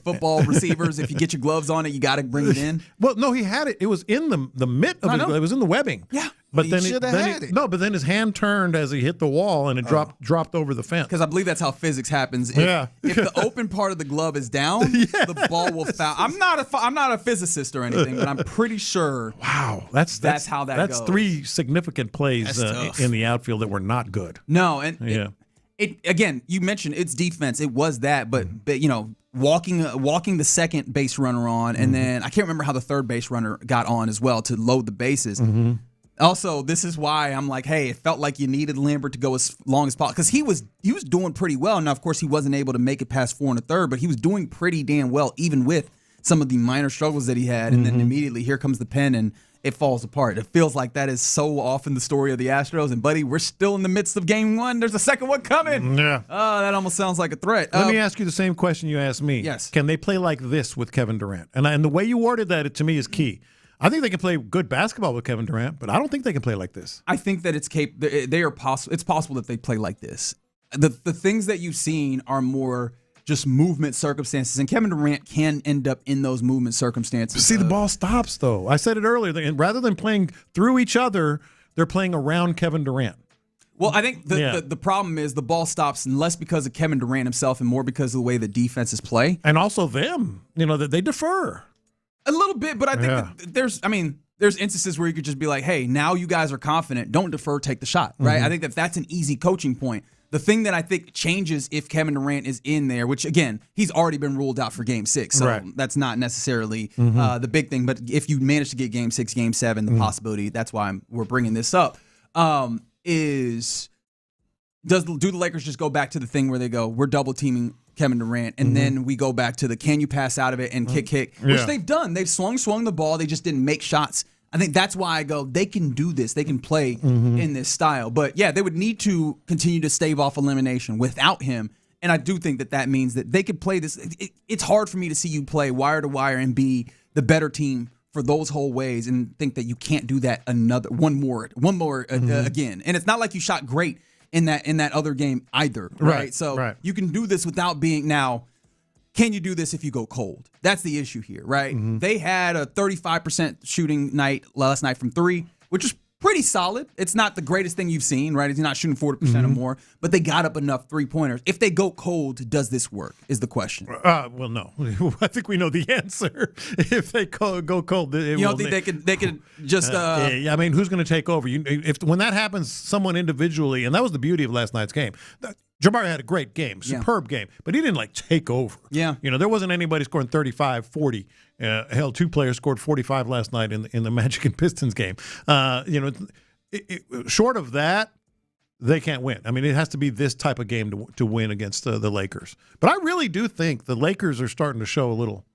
[SPEAKER 16] football receivers? If you get your gloves on it, you got to bring it in.
[SPEAKER 15] Well, no, he had it. It was in the mitt of his glove. It was in the webbing.
[SPEAKER 16] Yeah.
[SPEAKER 15] But then his hand turned as he hit the wall, and it dropped over the fence.
[SPEAKER 16] Because I believe that's how physics happens. If the open part of the glove is down, the ball will foul. I'm not a physicist or anything, but I'm pretty sure.
[SPEAKER 15] Wow, that's how that goes. That's 3 significant plays in the outfield that were not good.
[SPEAKER 16] No, and it again, you mentioned it's defense. It was that, but walking the second base runner on, and then I can't remember how the third base runner got on as well to load the bases. Also, this is why I'm like, hey, it felt like you needed Lambert to go as long as possible because he was doing pretty well. Now, of course, he wasn't able to make it past 4 1/3, but he was doing pretty damn well, even with some of the minor struggles that he had. And then immediately here comes the pen, and it falls apart. It feels like that is so often the story of the Astros. And, buddy, we're still in the midst of Game 1. There's a second one coming.
[SPEAKER 15] Yeah.
[SPEAKER 16] Oh, that almost sounds like a threat.
[SPEAKER 15] Let me ask you the same question you asked me.
[SPEAKER 16] Yes.
[SPEAKER 15] Can they play like this with Kevin Durant? And the way you worded that, to me, is key. I think they can play good basketball with Kevin Durant, but I don't think they can play like this.
[SPEAKER 16] I think that it's possible that they play like this. The things that you've seen are more just movement circumstances, and Kevin Durant can end up in those movement circumstances.
[SPEAKER 15] See, the ball stops, though. I said it earlier. And rather than playing through each other, they're playing around Kevin Durant.
[SPEAKER 16] Well, I think the problem is the ball stops less because of Kevin Durant himself and more because of the way the defenses play.
[SPEAKER 15] And also them. That they defer.
[SPEAKER 16] A little bit, but I think there's instances where you could just be like, hey, now you guys are confident. Don't defer, take the shot, right? I think that's an easy coaching point. The thing that I think changes if Kevin Durant is in there, which, again, he's already been ruled out for Game 6, so that's not necessarily the big thing. But if you manage to get Game 6, Game 7, the possibility, that's why we're bringing this up, is do the Lakers just go back to the thing where they go, we're double-teaming Kevin Durant, and then we go back to the can you pass out of it and kick, which they've done. They've swung the ball. They just didn't make shots I think that's why I go, they can do this. They can play in this style. But, yeah, they would need to continue to stave off elimination without him. And I do think that means that they could play this. It's hard for me to see you play wire to wire and be the better team for those whole ways and think that you can't do that one more again. And it's not like you shot great in that other game either, right? So you can do this without being now. Can you do this if you go cold? That's the issue here, right? They had a 35% shooting night last night from 3, which is pretty solid. It's not the greatest thing you've seen, right? He's not shooting 40% or more, but they got up enough 3-pointers. If they go cold, does this work is the question.
[SPEAKER 15] Well, no. I think we know the answer. If they go cold, you
[SPEAKER 16] don't think they could just
[SPEAKER 15] I mean, who's going to take over? When that happens, someone individually, and that was the beauty of last night's game. Jabari had a great game, superb game, but he didn't take over. Yeah. There wasn't anybody scoring 35, 40. Hell, 2 players scored 45 last night in the Magic and Pistons game. Short of that, they can't win. I mean, it has to be this type of game to win against the Lakers. But I really do think the Lakers are starting to show a little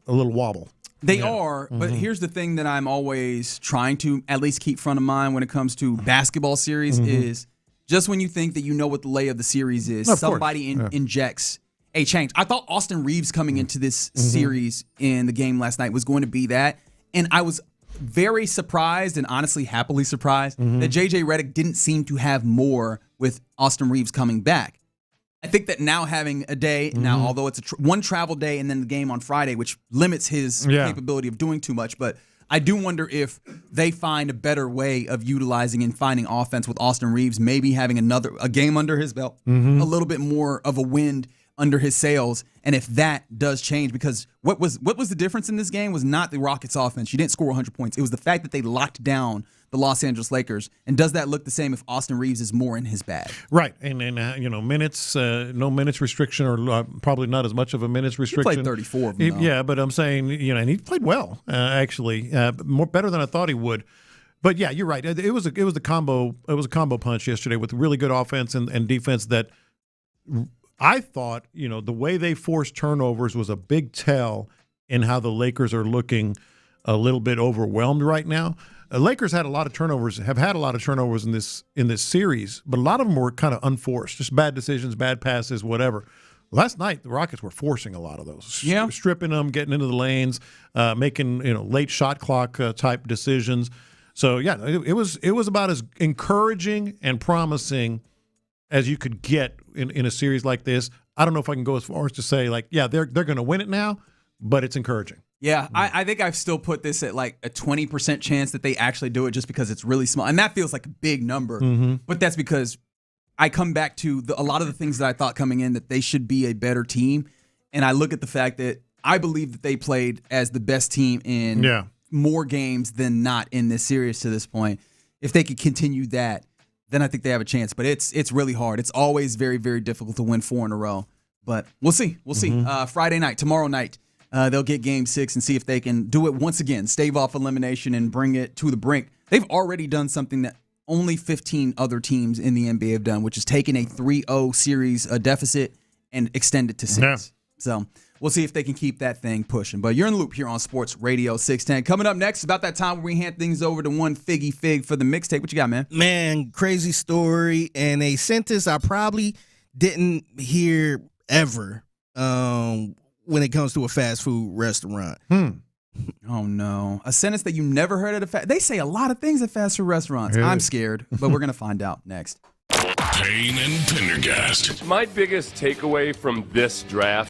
[SPEAKER 15] wobble.
[SPEAKER 16] They are, but here's the thing that I'm always trying to at least keep front of mind when it comes to basketball series is just when you think that you know what the lay of the series is, somebody injects a change. I thought Austin Reeves coming into this series in the game last night was going to be that, and I was very surprised and honestly happily surprised that J.J. Redick didn't seem to have more with Austin Reeves coming back. I think that now having a day, although it's one travel day and then the game on Friday, which limits his capability of doing too much, but I do wonder if they find a better way of utilizing and finding offense with Austin Reeves, maybe having a game under his belt, a little bit more of a wind under his sails, and if that does change, because what was the difference in this game was not the Rockets' offense. You didn't score 100 points. It was the fact that they locked down the Los Angeles Lakers. And does that look the same if Austin Reeves is more in his bag?
[SPEAKER 15] Right, and minutes, no minutes restriction, or probably not as much of a minutes restriction.
[SPEAKER 16] He played 34 of them.
[SPEAKER 15] Yeah, but I'm saying, and he played well, actually, better than I thought he would. But yeah, you're right. It was a combo. It was a combo punch yesterday with really good offense and defense that. I thought, the way they forced turnovers was a big tell in how the Lakers are looking a little bit overwhelmed right now. The Lakers have had a lot of turnovers in this series, but a lot of them were kind of unforced, just bad decisions, bad passes, whatever. Last night, the Rockets were forcing a lot of those, stripping them, getting into the lanes, making late shot clock type decisions. So yeah, it was about as encouraging and promising as you could get in a series like this. I don't know if I can go as far as to say, they're going to win it now, but it's encouraging.
[SPEAKER 16] Yeah, I think I've still put this at a 20% chance that they actually do it just because it's really small. And that feels like a big number. But that's because I come back to a lot of the things that I thought coming in that they should be a better team. And I look at the fact that I believe that they played as the best team in more games than not in this series to this point. If they could continue that, then I think they have a chance. But it's really hard. It's always very, very difficult to win 4 in a row. But we'll see. We'll see. Friday night, tomorrow night, they'll get Game 6 and see if they can do it once again, stave off elimination and bring it to the brink. They've already done something that only 15 other teams in the NBA have done, which is taking a 3-0 series deficit and extend it to 6. Yeah. So we'll see if they can keep that thing pushing. But you're in the loop here on Sports Radio 610. Coming up next, about that time where we hand things over to one Figgy Fig for the mixtape. What you got, man?
[SPEAKER 22] Man, crazy story. And a sentence I probably didn't hear ever when it comes to a fast food restaurant.
[SPEAKER 16] Oh, no. A sentence that you never heard at they say a lot of things at fast food restaurants. Really? I'm scared, but we're going to find out next.
[SPEAKER 1] Payne and Pendergast.
[SPEAKER 4] My biggest takeaway from this draft.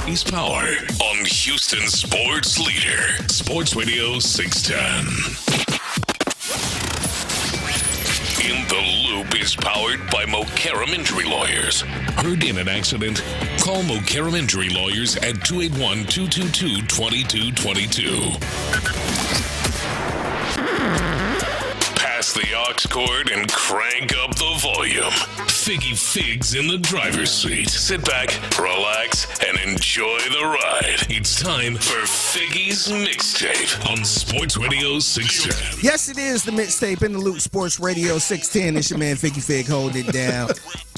[SPEAKER 1] is Power on Houston Sports Leader, Sports Radio 610. In the Loop is powered by Mokaram Injury Lawyers. Heard in an accident? Call Mokaram Injury Lawyers at 281-222-2222. Pass the aux cord and crank up the volume. Figgy Figs in the driver's seat. Sit back, relax, and enjoy the ride. It's time for Figgy's Mixtape on Sports Radio 610.
[SPEAKER 22] Yes, it is the Mixtape in the Loop, Sports Radio 610. It's your man Figgy Fig holding it down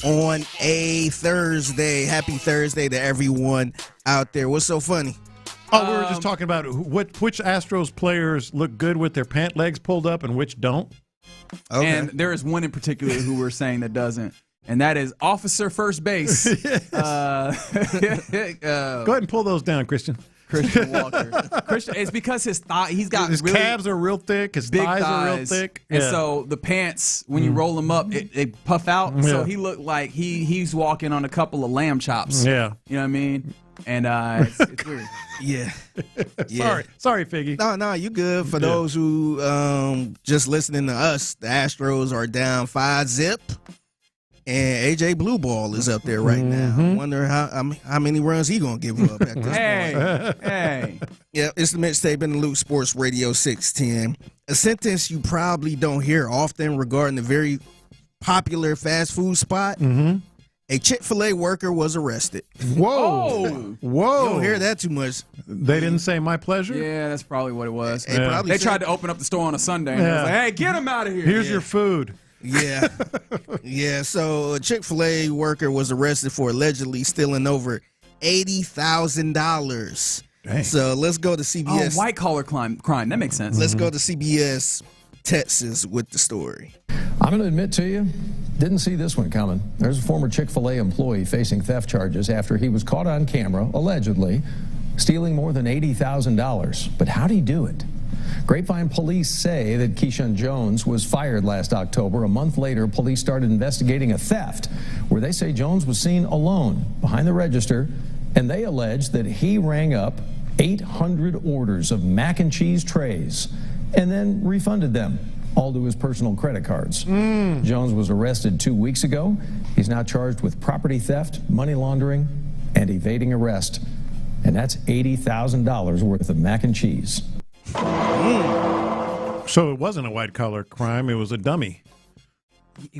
[SPEAKER 22] on a Thursday. Happy Thursday to everyone out there. What's so funny?
[SPEAKER 15] Oh, we were just talking about which Astros players look good with their pant legs pulled up and which don't.
[SPEAKER 22] Okay.
[SPEAKER 16] And there is one in particular who we're saying that doesn't, and that is Officer First Base.
[SPEAKER 15] Go ahead and pull those down, Christian
[SPEAKER 16] Walker. It's because his he's got
[SPEAKER 15] his
[SPEAKER 16] really
[SPEAKER 15] calves are real thick, his
[SPEAKER 16] big
[SPEAKER 15] thighs are real thick,
[SPEAKER 16] and so the pants, when you roll them up, they puff out.
[SPEAKER 15] Yeah.
[SPEAKER 16] So he looked like he's walking on a couple of lamb chops.
[SPEAKER 15] Yeah,
[SPEAKER 16] you know what I mean. And it's weird.
[SPEAKER 22] Yeah.
[SPEAKER 15] Sorry, Figgy.
[SPEAKER 22] No, you good. For those who just listening to us, the Astros are down 5-0, and AJ Blue Ball is up there right now. I wonder how many runs he gonna give up at this point.
[SPEAKER 16] Hey.
[SPEAKER 22] Yeah, it's the Mixtape in the Loop, Sports Radio 610. A sentence you probably don't hear often regarding the very popular fast food spot. A Chick-fil-A worker was arrested.
[SPEAKER 15] Whoa.
[SPEAKER 22] You don't hear that too much.
[SPEAKER 15] They didn't say my pleasure?
[SPEAKER 16] Yeah, that's probably what it was.
[SPEAKER 22] They
[SPEAKER 16] tried to open up the store on a Sunday. And was like, hey, get him out of here.
[SPEAKER 15] Here's your food.
[SPEAKER 22] Yeah. Yeah, so a Chick-fil-A worker was arrested for allegedly stealing over $80,000. So let's go to CBS.
[SPEAKER 16] Oh, white-collar crime. That makes sense.
[SPEAKER 22] Let's go to CBS Texas with the story.
[SPEAKER 6] I'm going to admit to you, didn't see this one coming. There's a former Chick-fil-A employee facing theft charges after he was caught on camera, allegedly, stealing more than $80,000. But how'd he do it? Grapevine police say that Keyshawn Jones was fired last October. A month later, police started investigating a theft where they say Jones was seen alone behind the register, and they allege that he rang up 800 orders of mac and cheese trays and then refunded them, all to his personal credit cards. Jones was arrested 2 weeks ago. He's now charged with property theft, money laundering, and evading arrest. And that's $80,000 worth of mac and cheese.
[SPEAKER 15] So it wasn't a white-collar crime. It was a dummy.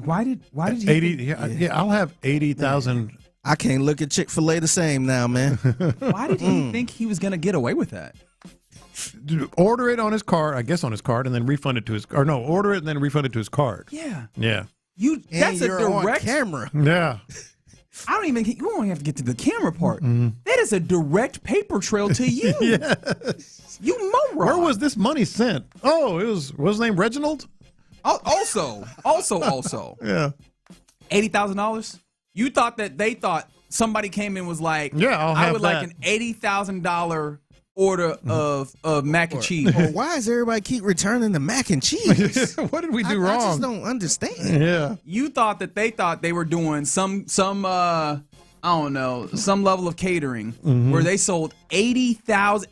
[SPEAKER 16] Why did he
[SPEAKER 15] 80? Yeah, I'll have 80,000.
[SPEAKER 22] I can't look at Chick-fil-A the same now, man.
[SPEAKER 16] Why did he think he was going to get away with that?
[SPEAKER 15] Order it on his card, I guess on his card, and then refund it to his, or no, order it and then refund it to his card.
[SPEAKER 16] Yeah.
[SPEAKER 15] Yeah.
[SPEAKER 16] That's a direct
[SPEAKER 22] camera.
[SPEAKER 15] Yeah.
[SPEAKER 16] I don't even, you don't even have to get to the camera part. That is a direct paper trail to you.
[SPEAKER 15] Yes.
[SPEAKER 16] You moron.
[SPEAKER 15] Where was this money sent? Oh, was his name Reginald?
[SPEAKER 16] Also.
[SPEAKER 15] Yeah.
[SPEAKER 16] $80,000? You thought that they thought somebody came in and was like,
[SPEAKER 15] I would
[SPEAKER 16] like an $80,000 order of mac and cheese.
[SPEAKER 22] Well, why does everybody keep returning the mac and cheese?
[SPEAKER 15] What did we do wrong?
[SPEAKER 22] I just don't understand.
[SPEAKER 15] Yeah.
[SPEAKER 16] You thought that they thought they were doing some I don't know, some level
[SPEAKER 15] Mm-hmm.
[SPEAKER 16] catering where they sold 80,000.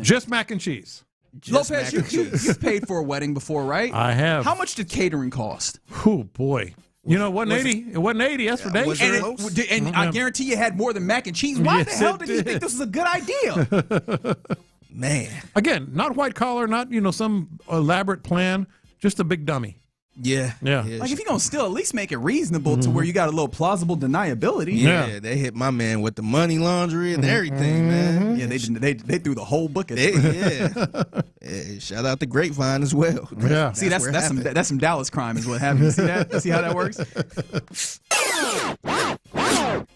[SPEAKER 15] Just mac and cheese.
[SPEAKER 16] Lopez, you paid for a wedding before, right?
[SPEAKER 15] I have.
[SPEAKER 16] How much did catering cost?
[SPEAKER 15] Oh boy. You know, it wasn't 80. It wasn't 80. That's for days.
[SPEAKER 16] And I guarantee you had more than mac and cheese. Why the hell did he think this was a good idea?
[SPEAKER 22] Man.
[SPEAKER 15] Again, not white collar, not, some elaborate plan, just a big dummy.
[SPEAKER 22] Yeah.
[SPEAKER 16] Like, if you're going to still at least make it reasonable to where you got a little plausible deniability.
[SPEAKER 22] Yeah, they hit my man with the money laundry and everything, man.
[SPEAKER 16] Yeah, they threw the whole book at him.
[SPEAKER 22] Yeah, shout out to Grapevine as well.
[SPEAKER 15] Yeah.
[SPEAKER 16] See, that's some Dallas crime is what happened. You see that? See how that works?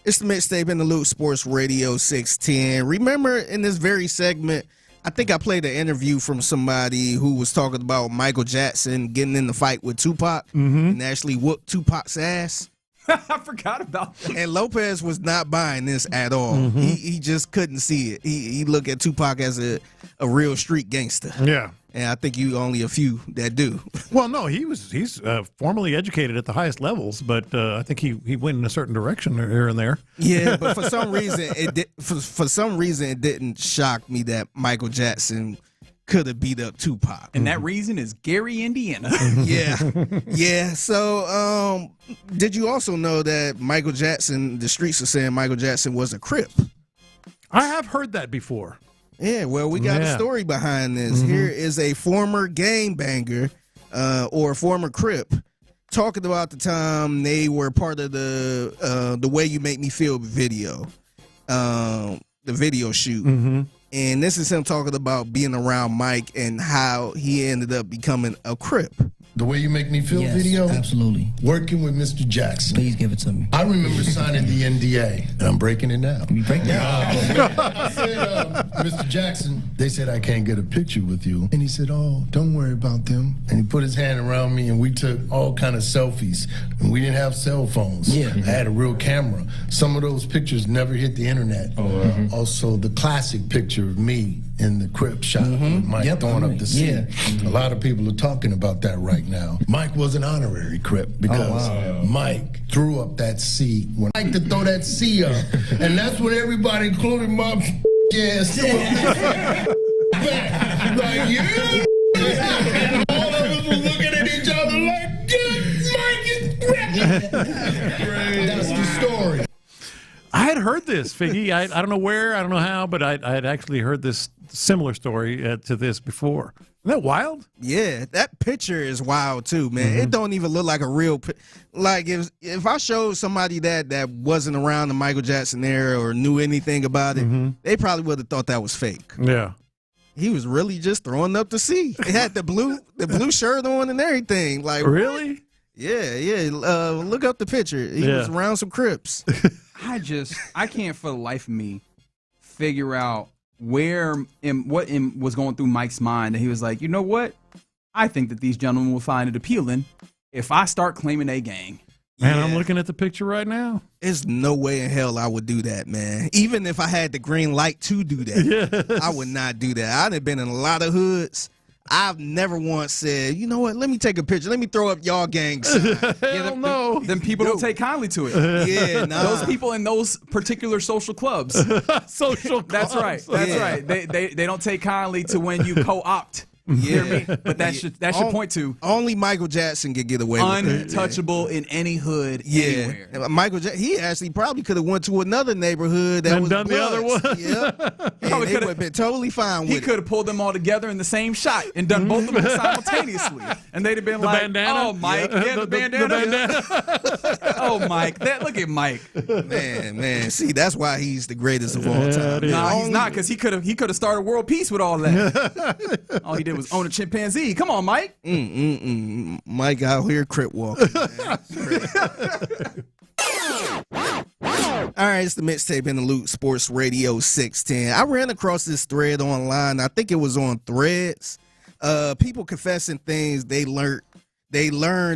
[SPEAKER 22] It's the Mixtape in the Loop, Sports Radio 610. Remember in this very segment, I think I played an interview from somebody who was talking about Michael Jackson getting in the fight with Tupac and actually whooped Tupac's ass.
[SPEAKER 16] I forgot about that.
[SPEAKER 22] And Lopez was not buying this at all. He just couldn't see it. He looked at Tupac as a real street gangster.
[SPEAKER 15] Yeah.
[SPEAKER 22] And I think you only a few that do.
[SPEAKER 15] Well, no, he's formally educated at the highest levels, but I think he went in a certain direction here and there.
[SPEAKER 22] Yeah, but for some reason it didn't shock me that Michael Jackson could have beat up Tupac.
[SPEAKER 16] And that reason is Gary, Indiana.
[SPEAKER 22] Yeah. So, did you also know that Michael Jackson, the streets are saying Michael Jackson was a Crip?
[SPEAKER 15] I have heard that before.
[SPEAKER 22] Yeah, well, we got a story behind this. Here is a former gangbanger or former Crip talking about the time they were part of the Way You Make Me Feel video, the video shoot. And this is him talking about being around Mike and how he ended up becoming a Crip.
[SPEAKER 20] The Way You Make Me Feel video? Absolutely. Working with Mr. Jackson. Please give it to me. I remember signing the NDA, and I'm breaking it now. You break it now? I said, Mr. Jackson, they said I can't get a picture with you. And he said, oh, don't worry about them. And he put his hand around me, and we took all kind of selfies. And we didn't have cell phones. Yeah. I had a real camera. Some of those pictures never hit the internet. Also, the classic picture of me in the Crip shot with Mike throwing up the seat. A lot of people are talking about that right now. Mike was an honorary Crip because Mike threw up that C when I like to throw that C up. And that's when everybody, including my ass, threw up back. Like, yeah. And all of us were looking at each other like, yeah, Mike is Crip. That's the story.
[SPEAKER 15] I had heard this, Figgy. I don't know where, I don't know how, but I had actually heard this similar story to this before. Isn't that wild?
[SPEAKER 22] Yeah, that picture is wild too, man. It don't even look like a real like if I showed somebody that wasn't around the Michael Jackson era or knew anything about it, they probably would have thought that was fake.
[SPEAKER 15] Yeah.
[SPEAKER 22] He was really just throwing up the C. It had the blue shirt on and everything. Like
[SPEAKER 15] really?
[SPEAKER 22] Yeah. Look up the picture. He was around some Crips.
[SPEAKER 16] I can't for the life of me figure out what was going through Mike's mind. And he was like, you know what? I think that these gentlemen will find it appealing if I start claiming a gang.
[SPEAKER 15] Man, I'm looking at the picture right now.
[SPEAKER 22] There's no way in hell I would do that, man. Even if I had the green light to do that, I would not do that. I'd have been in a lot of hoods. I've never once said, you know what, let me take a picture. Let me throw up y'all gang sign.
[SPEAKER 16] Then people don't take kindly to it.
[SPEAKER 22] Yeah, nah.
[SPEAKER 16] Those people in those particular social clubs.
[SPEAKER 15] Social clubs.
[SPEAKER 16] That's right. They don't take kindly to when you co-opt. You hear me? But that should point to
[SPEAKER 22] only Michael Jackson could get away with it.
[SPEAKER 16] Untouchable in any hood anywhere.
[SPEAKER 22] Michael Jackson, he actually probably could have went to another neighborhood that
[SPEAKER 15] and
[SPEAKER 22] was
[SPEAKER 15] done
[SPEAKER 22] bloods.
[SPEAKER 15] the other one.
[SPEAKER 22] Yep. And they would have been totally fine with it.
[SPEAKER 16] He could have pulled them all together in the same shot and done both of them simultaneously. And they'd have been like,
[SPEAKER 15] bandana?
[SPEAKER 16] oh, Mike.
[SPEAKER 15] The bandana.
[SPEAKER 16] Oh, Mike. Look at Mike.
[SPEAKER 22] Man. See, that's why he's the greatest of all time.
[SPEAKER 16] No, he's not, because he could have started world peace with all that. All he did was own a chimpanzee. Come on, Mike.
[SPEAKER 22] Mike out here crip walking. All right, it's the mixtape in the loop, Sports Radio 610. I ran across this thread online. I think it was on Threads. People confessing things they learned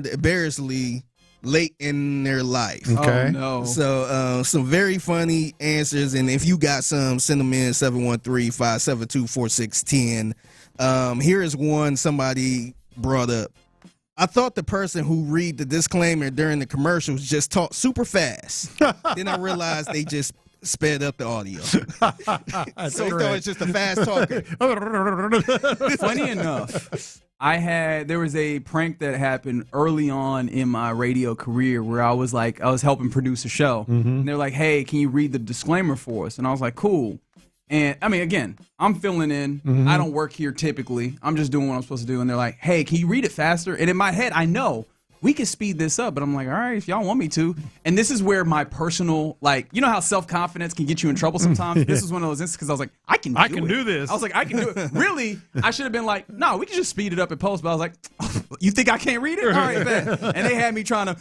[SPEAKER 22] embarrassingly late in their life.
[SPEAKER 15] Okay.
[SPEAKER 16] Oh, no.
[SPEAKER 22] So some very funny answers, and if you got some, send them in 713-572-4610. Here is one somebody brought up. I thought the person who read the disclaimer during the commercials just talked super fast. Then I realized they just sped up the audio. So he thought it's just a fast talker.
[SPEAKER 16] Funny enough, there was a prank that happened early on in my radio career where I was helping produce a show. And they're like, hey, can you read the disclaimer for us? And I was like, cool. And I mean, again, I'm filling in. I don't work here typically. I'm just doing what I'm supposed to do. And they're like, hey, can you read it faster? And in my head, I know we can speed this up. But I'm like, all right, if y'all want me to. And this is where my personal, you know how self-confidence can get you in trouble sometimes? This is one of those instances because I was like, I can do this. I was like, I can do it. Really, I should have been like, no, we can just speed it up and post. But I was like, oh, you think I can't read it? All right, man. And they had me trying to.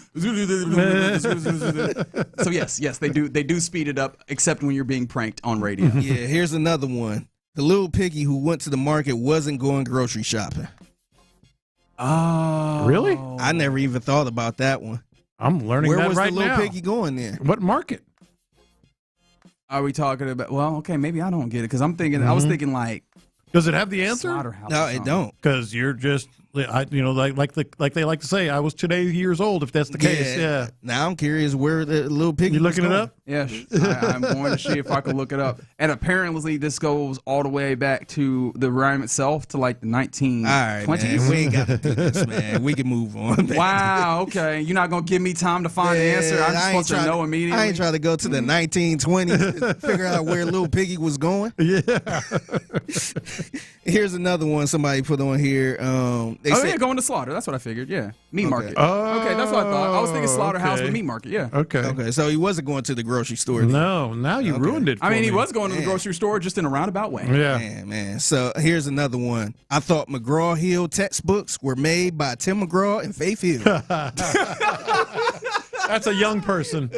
[SPEAKER 16] So yes, they do speed it up, except when you're being pranked on radio.
[SPEAKER 22] Yeah, here's another one. The little piggy who went to the market wasn't going grocery shopping.
[SPEAKER 16] Oh,
[SPEAKER 15] really?
[SPEAKER 22] I never even thought about that one.
[SPEAKER 15] I'm learning that right now.
[SPEAKER 22] Where was the little piggy going there?
[SPEAKER 15] What market?
[SPEAKER 16] Are we talking about? Well, okay, maybe I don't get it because I'm thinking. I was thinking like
[SPEAKER 15] Does it have the answer?
[SPEAKER 16] Slaughterhouse.
[SPEAKER 22] No, it don't.
[SPEAKER 15] Because you're just, like they like to say, I was today years old. If that's the case, yeah.
[SPEAKER 22] Now I'm curious where the little piggy.
[SPEAKER 15] You looking it
[SPEAKER 22] going.
[SPEAKER 15] up?
[SPEAKER 16] Yeah, I'm going to see if I can look it up. And apparently, this goes all the way back to the rhyme itself to like the 1920s.
[SPEAKER 22] All right, man. We ain't got to do this, man. We can move on. Man.
[SPEAKER 16] Wow. Okay, you're not gonna give me time to find the answer. I'm just supposed to know immediately.
[SPEAKER 22] I ain't trying to go to the 1920s to figure out where little piggy was going.
[SPEAKER 15] Yeah.
[SPEAKER 22] Here's another one somebody put on here. They said,
[SPEAKER 16] going to slaughter. That's what I figured. Yeah, meat market.
[SPEAKER 15] Oh,
[SPEAKER 16] okay, that's what I thought. I was thinking slaughterhouse, but meat market. Yeah.
[SPEAKER 22] Okay, so he wasn't going to the grocery store.
[SPEAKER 15] No, now you ruined it.
[SPEAKER 16] I mean, he was going to the grocery store just in a roundabout way.
[SPEAKER 15] Yeah,
[SPEAKER 22] man. So here's another one. I thought McGraw-Hill textbooks were made by Tim McGraw and Faith Hill.
[SPEAKER 15] That's a young person.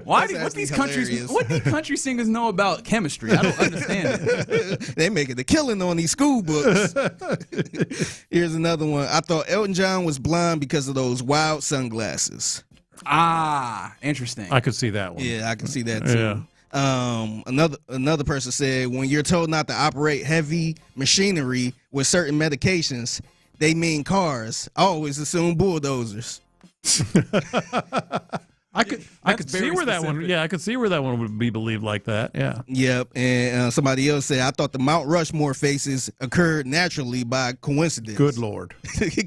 [SPEAKER 16] What these country singers know about chemistry? I don't understand it.
[SPEAKER 22] They making the killing on these school books. Here's another one. I thought Elton John was blind because of those wild sunglasses.
[SPEAKER 16] Ah, interesting.
[SPEAKER 15] I could see that one.
[SPEAKER 22] Yeah, I can see that too. Yeah. Another person said, when you're told not to operate heavy machinery with certain medications, they mean cars. I always assume bulldozers.
[SPEAKER 15] I could see where that one. Yeah, I could see where that one would be believed like that. Yeah.
[SPEAKER 22] Yep. And somebody else said, I thought the Mount Rushmore faces occurred naturally by coincidence.
[SPEAKER 15] Good Lord.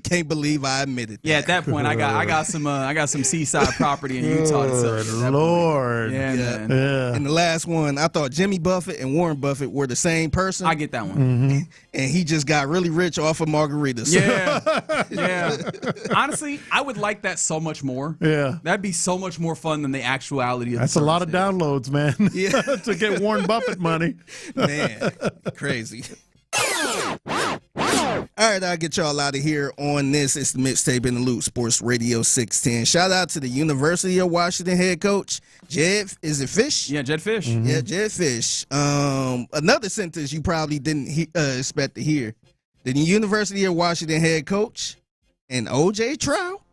[SPEAKER 22] Can't believe I admitted that.
[SPEAKER 16] Yeah, at that point, I got some seaside property in Utah.
[SPEAKER 15] Good Lord.
[SPEAKER 16] Yeah, man.
[SPEAKER 15] Yeah.
[SPEAKER 22] And the last one, I thought Jimmy Buffett and Warren Buffett were the same person.
[SPEAKER 16] I get that one.
[SPEAKER 15] Mm-hmm.
[SPEAKER 22] And he just got really rich off of margaritas.
[SPEAKER 16] Yeah. Yeah. Honestly, I would like that so much more.
[SPEAKER 15] Yeah.
[SPEAKER 16] That'd be so much more fun than the actuality of
[SPEAKER 15] That's a lot of downloads, man.
[SPEAKER 22] Yeah.
[SPEAKER 15] To get Warren Buffett money.
[SPEAKER 22] Man, crazy. All right, I'll get y'all out of here on this. It's the Mixtape in the Loop, Sports Radio 610. Shout out to the University of Washington head coach, Jed. Is it Fish?
[SPEAKER 16] Yeah, Jed Fish.
[SPEAKER 22] Mm-hmm. Yeah, Jed Fish. Another sentence you probably didn't expect to hear. The University of Washington head coach, an OJ trial?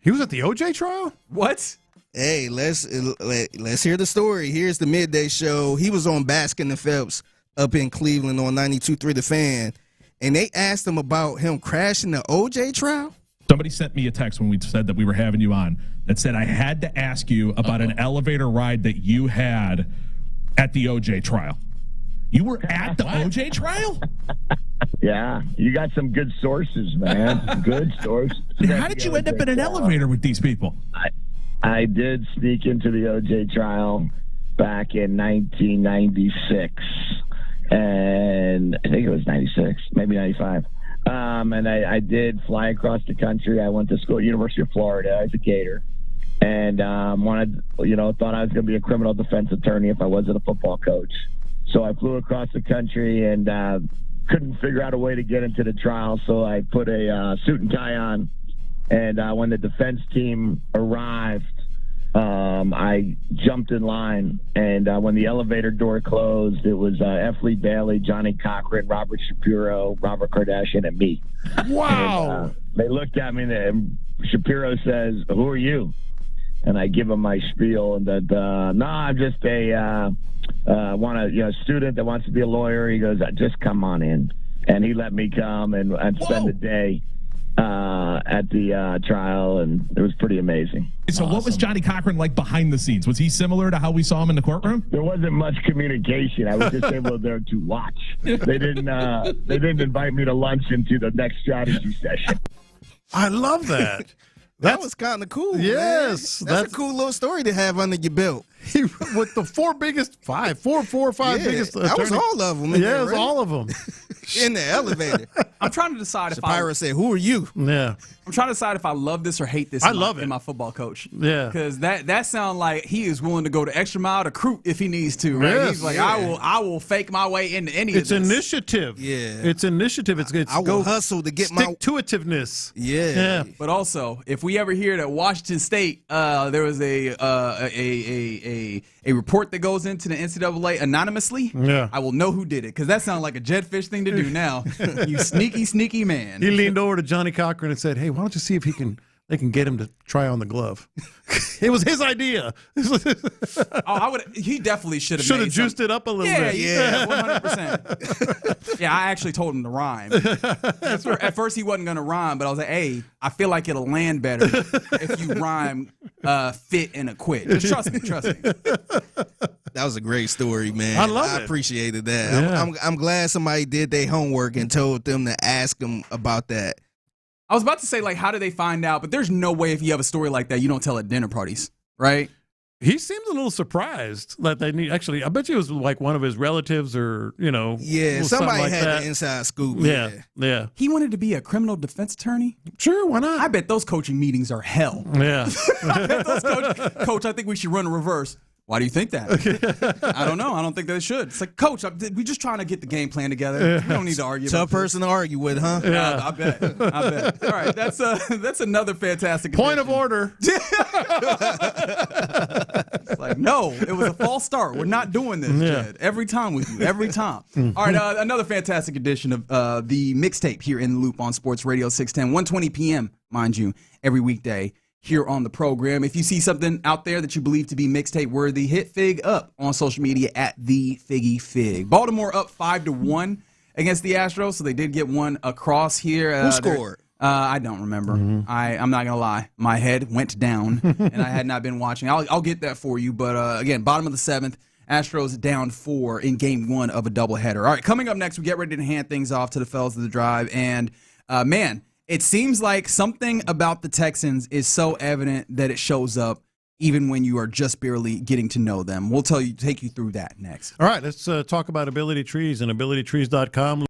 [SPEAKER 15] He was at the OJ trial?
[SPEAKER 16] What?
[SPEAKER 22] Hey, let's hear the story. Here's the midday show. He was on Baskin and Phelps up in Cleveland on 92.3 The Fan, and they asked him about him crashing the OJ trial.
[SPEAKER 2] Somebody sent me a text when we said that we were having you on that said I had to ask you about an elevator ride that you had at the OJ trial. You were at the OJ trial?
[SPEAKER 21] Yeah, you got some good sources, man. Good sources.
[SPEAKER 2] How did you end up in an elevator with these people?
[SPEAKER 21] I did sneak into the OJ trial back in 1996, and I think it was 96, maybe 95. And I did fly across the country. I went to school at University of Florida as a Gator, and thought I was going to be a criminal defense attorney if I wasn't a football coach. So I flew across the country and couldn't figure out a way to get into the trial, so I put a suit and tie on. And when the defense team arrived, I jumped in line. And when the elevator door closed, it was F. Lee Bailey, Johnny Cochran, Robert Shapiro, Robert Kardashian, and me.
[SPEAKER 15] Wow.
[SPEAKER 21] And, they looked at me, and Shapiro says, "Who are you?" And I give him my spiel, and that, no, I'm just a student that wants to be a lawyer. He goes, just come on in. And he let me come and spend the day at the trial, and it was pretty amazing.
[SPEAKER 2] So what was Johnny Cochran like behind the scenes? Was he similar to how we saw him in the courtroom?
[SPEAKER 21] There wasn't much communication. I was just able there to watch. They didn't invite me to lunch into the next strategy session.
[SPEAKER 15] I love that.
[SPEAKER 22] That was kind of cool.
[SPEAKER 15] Yes.
[SPEAKER 22] Man. That's a cool little story to have under your belt.
[SPEAKER 15] With the four or five biggest attorneys.
[SPEAKER 22] That was all of them.
[SPEAKER 15] Yeah, it was all of them.
[SPEAKER 22] In the elevator.
[SPEAKER 16] I'm trying to decide
[SPEAKER 22] Shapiro said, "Who are you?"
[SPEAKER 15] Yeah.
[SPEAKER 16] I'm trying to decide if I love this or hate this.
[SPEAKER 15] I love it.
[SPEAKER 16] In my football coach.
[SPEAKER 15] Yeah.
[SPEAKER 16] Because that sounds like he is willing to go the extra mile to recruit if he needs to. Right.
[SPEAKER 15] Yes.
[SPEAKER 16] He's like, I will fake my way into any of this.
[SPEAKER 15] It's initiative.
[SPEAKER 22] Yeah.
[SPEAKER 15] It's initiative.
[SPEAKER 22] I will hustle to get my
[SPEAKER 15] stick-to-itiveness.
[SPEAKER 22] Yeah.
[SPEAKER 16] But also, if we ever hear that Washington State, there was a report that goes into the NCAA anonymously, I will know who did it, because that sounds like a Jed Fish thing to do now. You sneaky man.
[SPEAKER 15] He leaned over to Johnny Cochran and said, "Hey, why don't you see if he can they can get him to try on the glove. It was his idea.
[SPEAKER 16] He definitely should
[SPEAKER 15] have juiced it up a little bit.
[SPEAKER 16] Yeah, 100%. Yeah, I actually told him to rhyme. At first, he wasn't going to rhyme, but I was like, hey, I feel like it'll land better if you rhyme fit and acquit. Just trust me.
[SPEAKER 22] That was a great story, man.
[SPEAKER 15] I love it.
[SPEAKER 22] I appreciated that.
[SPEAKER 15] Yeah.
[SPEAKER 22] I'm glad somebody did their homework and told them to ask him about that.
[SPEAKER 16] I was about to say, like, how do they find out? But there's no way if you have a story like that, you don't tell at dinner parties, right?
[SPEAKER 15] He seems a little surprised that they need. Actually, I bet you it was like one of his relatives or,
[SPEAKER 22] Yeah, somebody like had the inside scoop.
[SPEAKER 15] Yeah.
[SPEAKER 16] He wanted to be a criminal defense attorney?
[SPEAKER 15] Sure, why not?
[SPEAKER 16] I bet those coaching meetings are hell.
[SPEAKER 15] Yeah.
[SPEAKER 16] I bet those coach, I think we should run a reverse. Why do you think that? I don't know. I don't think they should. It's like, Coach, we're just trying to get the game plan together. We don't need to argue.
[SPEAKER 22] Tough person to argue with, huh?
[SPEAKER 15] Yeah.
[SPEAKER 16] I bet. All right, that's another fantastic
[SPEAKER 15] point of order.
[SPEAKER 16] It's like, no, it was a false start. We're not doing this, Jed. Every time with you. Every time. All right, another fantastic edition of the mixtape here in the Loop on Sports Radio 610, 1:20 p.m., mind you, every weekday here on the program. If you see something out there that you believe to be mixtape worthy, hit Fig up on social media at the Figgy Fig. Baltimore up 5-1 against the Astros, so they did get one across here.
[SPEAKER 22] Who scored?
[SPEAKER 16] I don't remember. I'm not gonna lie. My head went down, and I had not been watching. I'll get that for you. But again, bottom of the 7th, Astros down 4 in Game 1 of a doubleheader. All right, coming up next, we get ready to hand things off to the fellas of the drive, and man. It seems like something about the Texans is so evident that it shows up even when you are just barely getting to know them. We'll take you through that next.
[SPEAKER 15] All right, let's talk about Ability Trees and abilitytrees.com.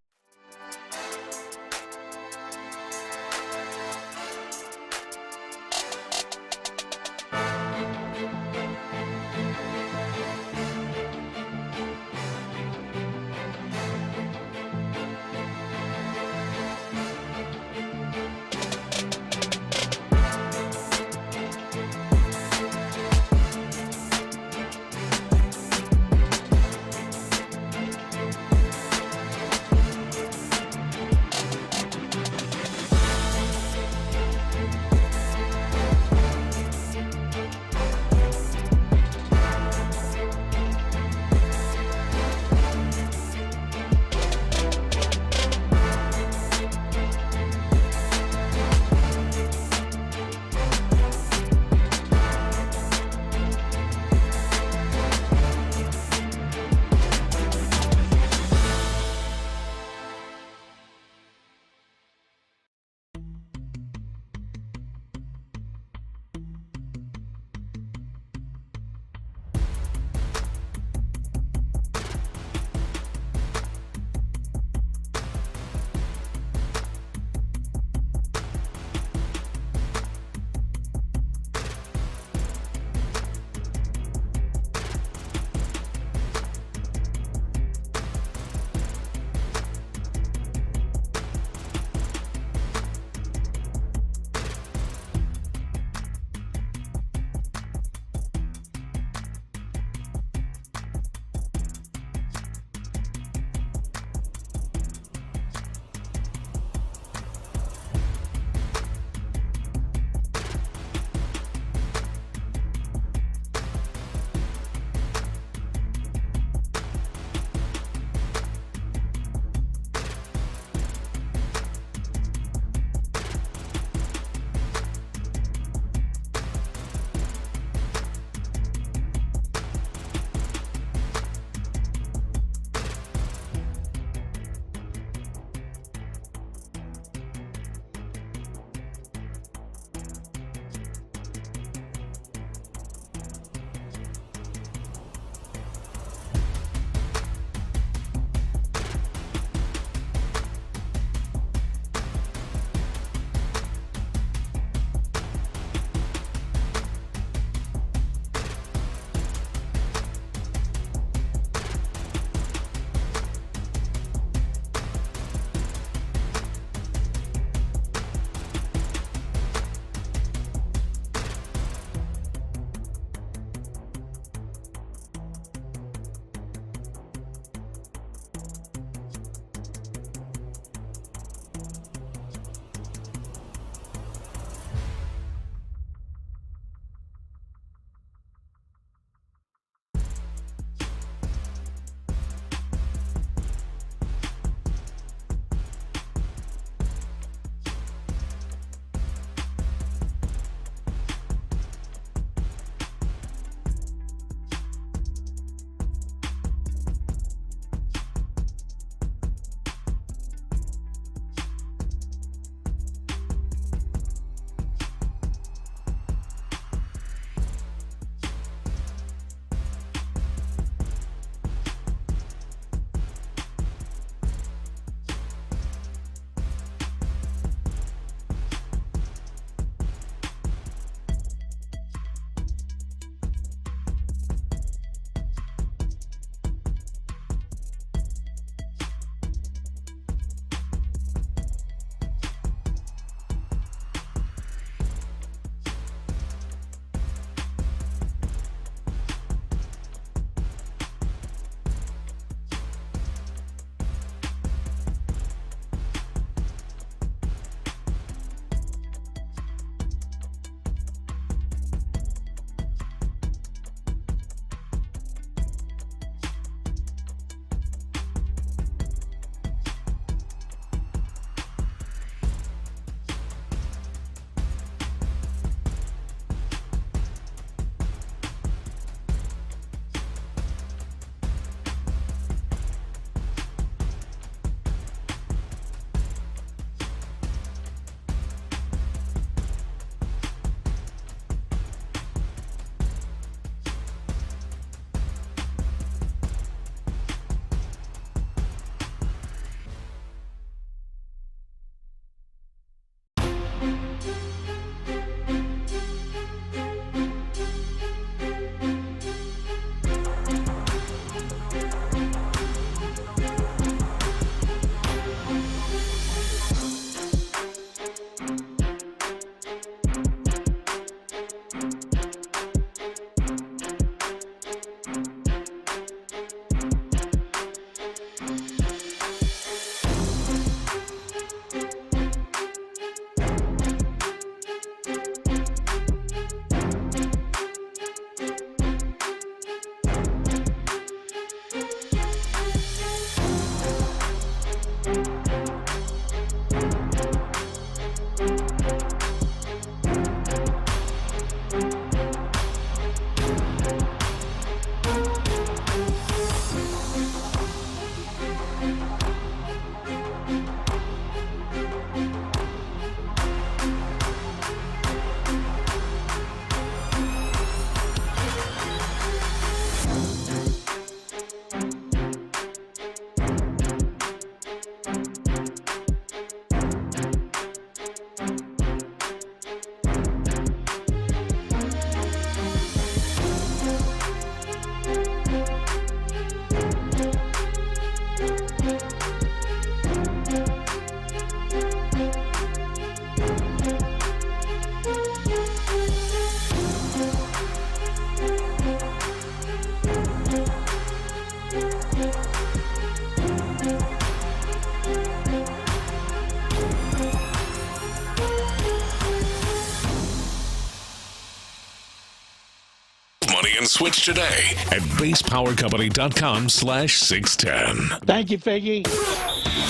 [SPEAKER 1] money and switch today at basepowercompany.com/610.
[SPEAKER 5] Thank you, Figgy.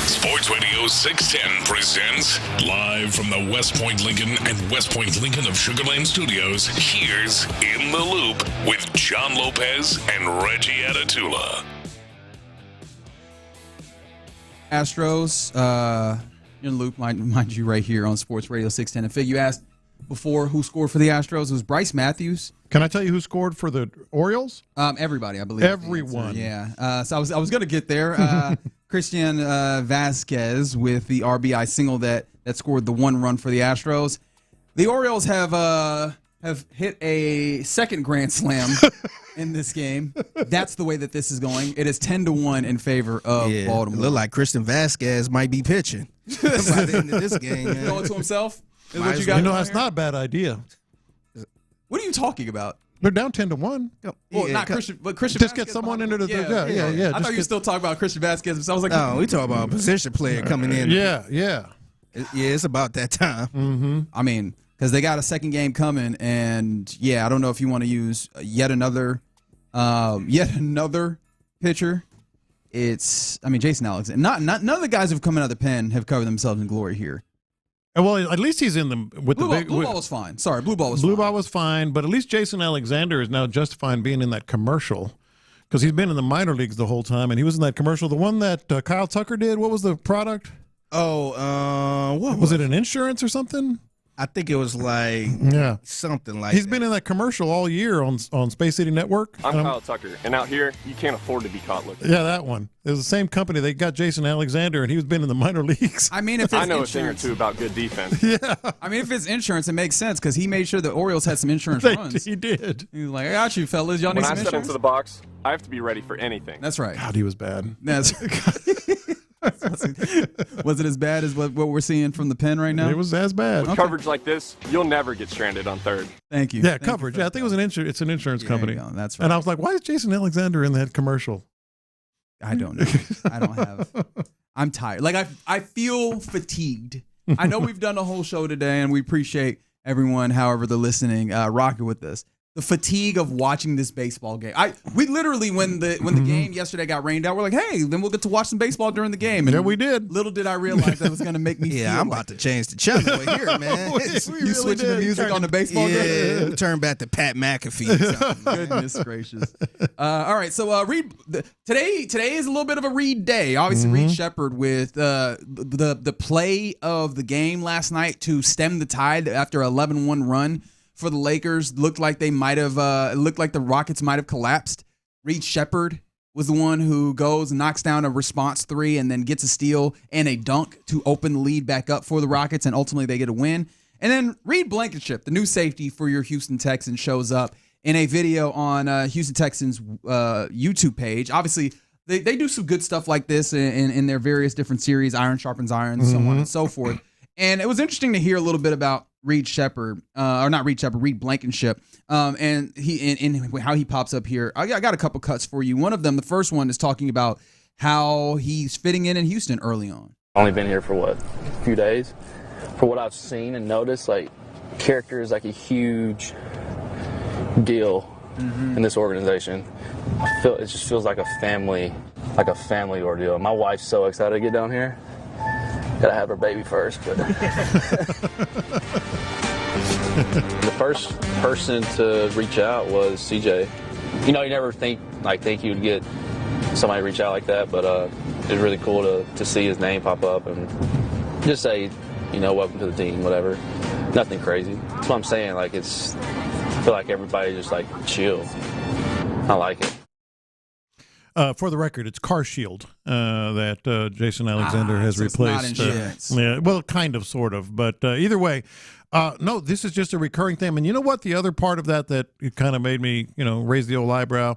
[SPEAKER 1] Sports Radio 610 presents live from the West Point Lincoln and West Point Lincoln of Sugar Land Studios. Here's In the Loop with John Lopez and Reggie Atatula.
[SPEAKER 16] Astros, in the loop, mind you, right here on Sports Radio 610. And Fig, you asked before who scored for the Astros. It was Bryce Matthews.
[SPEAKER 15] Can I tell you who scored for the Orioles?
[SPEAKER 16] Everybody, I believe.
[SPEAKER 15] Everyone.
[SPEAKER 16] Yeah. So I was going to get there. Christian Vasquez with the RBI single that scored the one run for the Astros. The Orioles have hit a second grand slam in this game. That's the way that this is going. It is 10-1 in favor of Baltimore.
[SPEAKER 22] Look like Christian Vasquez might be pitching by the end of this game. Man.
[SPEAKER 16] Going to himself? Is what
[SPEAKER 15] that's not a bad idea.
[SPEAKER 16] What are you talking about?
[SPEAKER 15] They're down 10-1.
[SPEAKER 16] Well, not Christian, but Christian.
[SPEAKER 15] Just
[SPEAKER 16] Vasquez
[SPEAKER 15] get someone into the
[SPEAKER 16] yeah. I thought you were still talking about Christian Vasquez. So I was like,
[SPEAKER 22] no, we talking about a position player coming in.
[SPEAKER 15] Yeah.
[SPEAKER 22] It's about that time.
[SPEAKER 15] Mm-hmm.
[SPEAKER 16] I mean, because they got a second game coming, and I don't know if you want to use yet another pitcher. Jason Alexander. None of the guys who've come out of the pen have covered themselves in glory here.
[SPEAKER 15] Well, at least he's in the with
[SPEAKER 16] blue
[SPEAKER 15] the big.
[SPEAKER 16] Blue ball was fine. Sorry, blue ball was
[SPEAKER 15] fine. But at least Jason Alexander is now justifying being in that commercial because he's been in the minor leagues the whole time, and he was in that commercial, the one that Kyle Tucker did. What was the product?
[SPEAKER 22] What
[SPEAKER 15] was it? An insurance or something?
[SPEAKER 22] I think it was like something like
[SPEAKER 15] He's been in that commercial all year on Space City Network.
[SPEAKER 4] I'm Kyle Tucker, and out here, you can't afford to be caught looking.
[SPEAKER 15] Yeah, that one. It was the same company. They got Jason Alexander, and he's been in the minor leagues.
[SPEAKER 16] I mean, if it's
[SPEAKER 4] I know
[SPEAKER 16] insurance,
[SPEAKER 4] a thing or two about good defense.
[SPEAKER 15] Yeah.
[SPEAKER 16] I mean, if it's insurance, it makes sense because he made sure the Orioles had some insurance runs.
[SPEAKER 15] He did.
[SPEAKER 16] He was like, I got you, fellas. Y'all need some
[SPEAKER 4] insurance? When I step into the box, I have to be ready for anything.
[SPEAKER 16] That's right.
[SPEAKER 15] God, he was bad.
[SPEAKER 16] Was it as bad as what we're seeing from the pen right now?
[SPEAKER 15] It was as bad.
[SPEAKER 4] With coverage like this, you'll never get stranded on third.
[SPEAKER 16] Thank you.
[SPEAKER 15] Yeah, coverage. I think it was an insurance. It's an insurance company.
[SPEAKER 16] That's right.
[SPEAKER 15] And I was like, why is Jason Alexander in that commercial?
[SPEAKER 16] I don't know. I'm tired. Like I feel fatigued. I know we've done a whole show today, and we appreciate everyone, however they're listening, rocking with us. The fatigue of watching this baseball game. We literally, when the game yesterday got rained out, we're like, hey, then we'll get to watch some baseball during the game. And
[SPEAKER 15] we did.
[SPEAKER 16] Little did I realize that was going to make me feel
[SPEAKER 22] I'm about to change the channel here, man.
[SPEAKER 16] You switching the music on the baseball game?
[SPEAKER 22] Yeah, turn back to Pat McAfee.
[SPEAKER 16] Goodness gracious. All right, so Reed, today is a little bit of a Reed day. Obviously, Reed Shepherd with the play of the game last night to stem the tide after an 11-1 run for the Lakers. Looked like the Rockets might have collapsed. Reed Shepherd was the one who goes and knocks down a response three and then gets a steal and a dunk to open the lead back up for the Rockets, and ultimately they get a win. And then Reed Blankenship, the new safety for your Houston Texans, shows up in a video on Houston Texans YouTube page. Obviously, they do some good stuff like this in their various different series, Iron Sharpens Iron, so on and so forth. And it was interesting to hear a little bit about Reed Blankenship, and how he pops up here. I got a couple cuts for you. One of them, the first one, is talking about how he's fitting in Houston early on.
[SPEAKER 12] Only been here for a few days. For what I've seen and noticed, like, character is like a huge deal in this organization. It just feels like a family ordeal. My wife's so excited to get down here. Gotta have her baby first, but the first person to reach out was CJ. You know, you never think you would get somebody reach out like that, but it's really cool to see his name pop up and just say, welcome to the team, whatever. Nothing crazy. That's what I'm saying. Like, I feel like everybody just chill. I like it.
[SPEAKER 15] For the record, it's Car Shield that Jason Alexander has replaced.
[SPEAKER 16] It's not insurance.
[SPEAKER 15] Yeah, well, kind of, sort of, but either way, no, this is just a recurring theme. And you know what? The other part of that it kind of made me, raise the old eyebrow.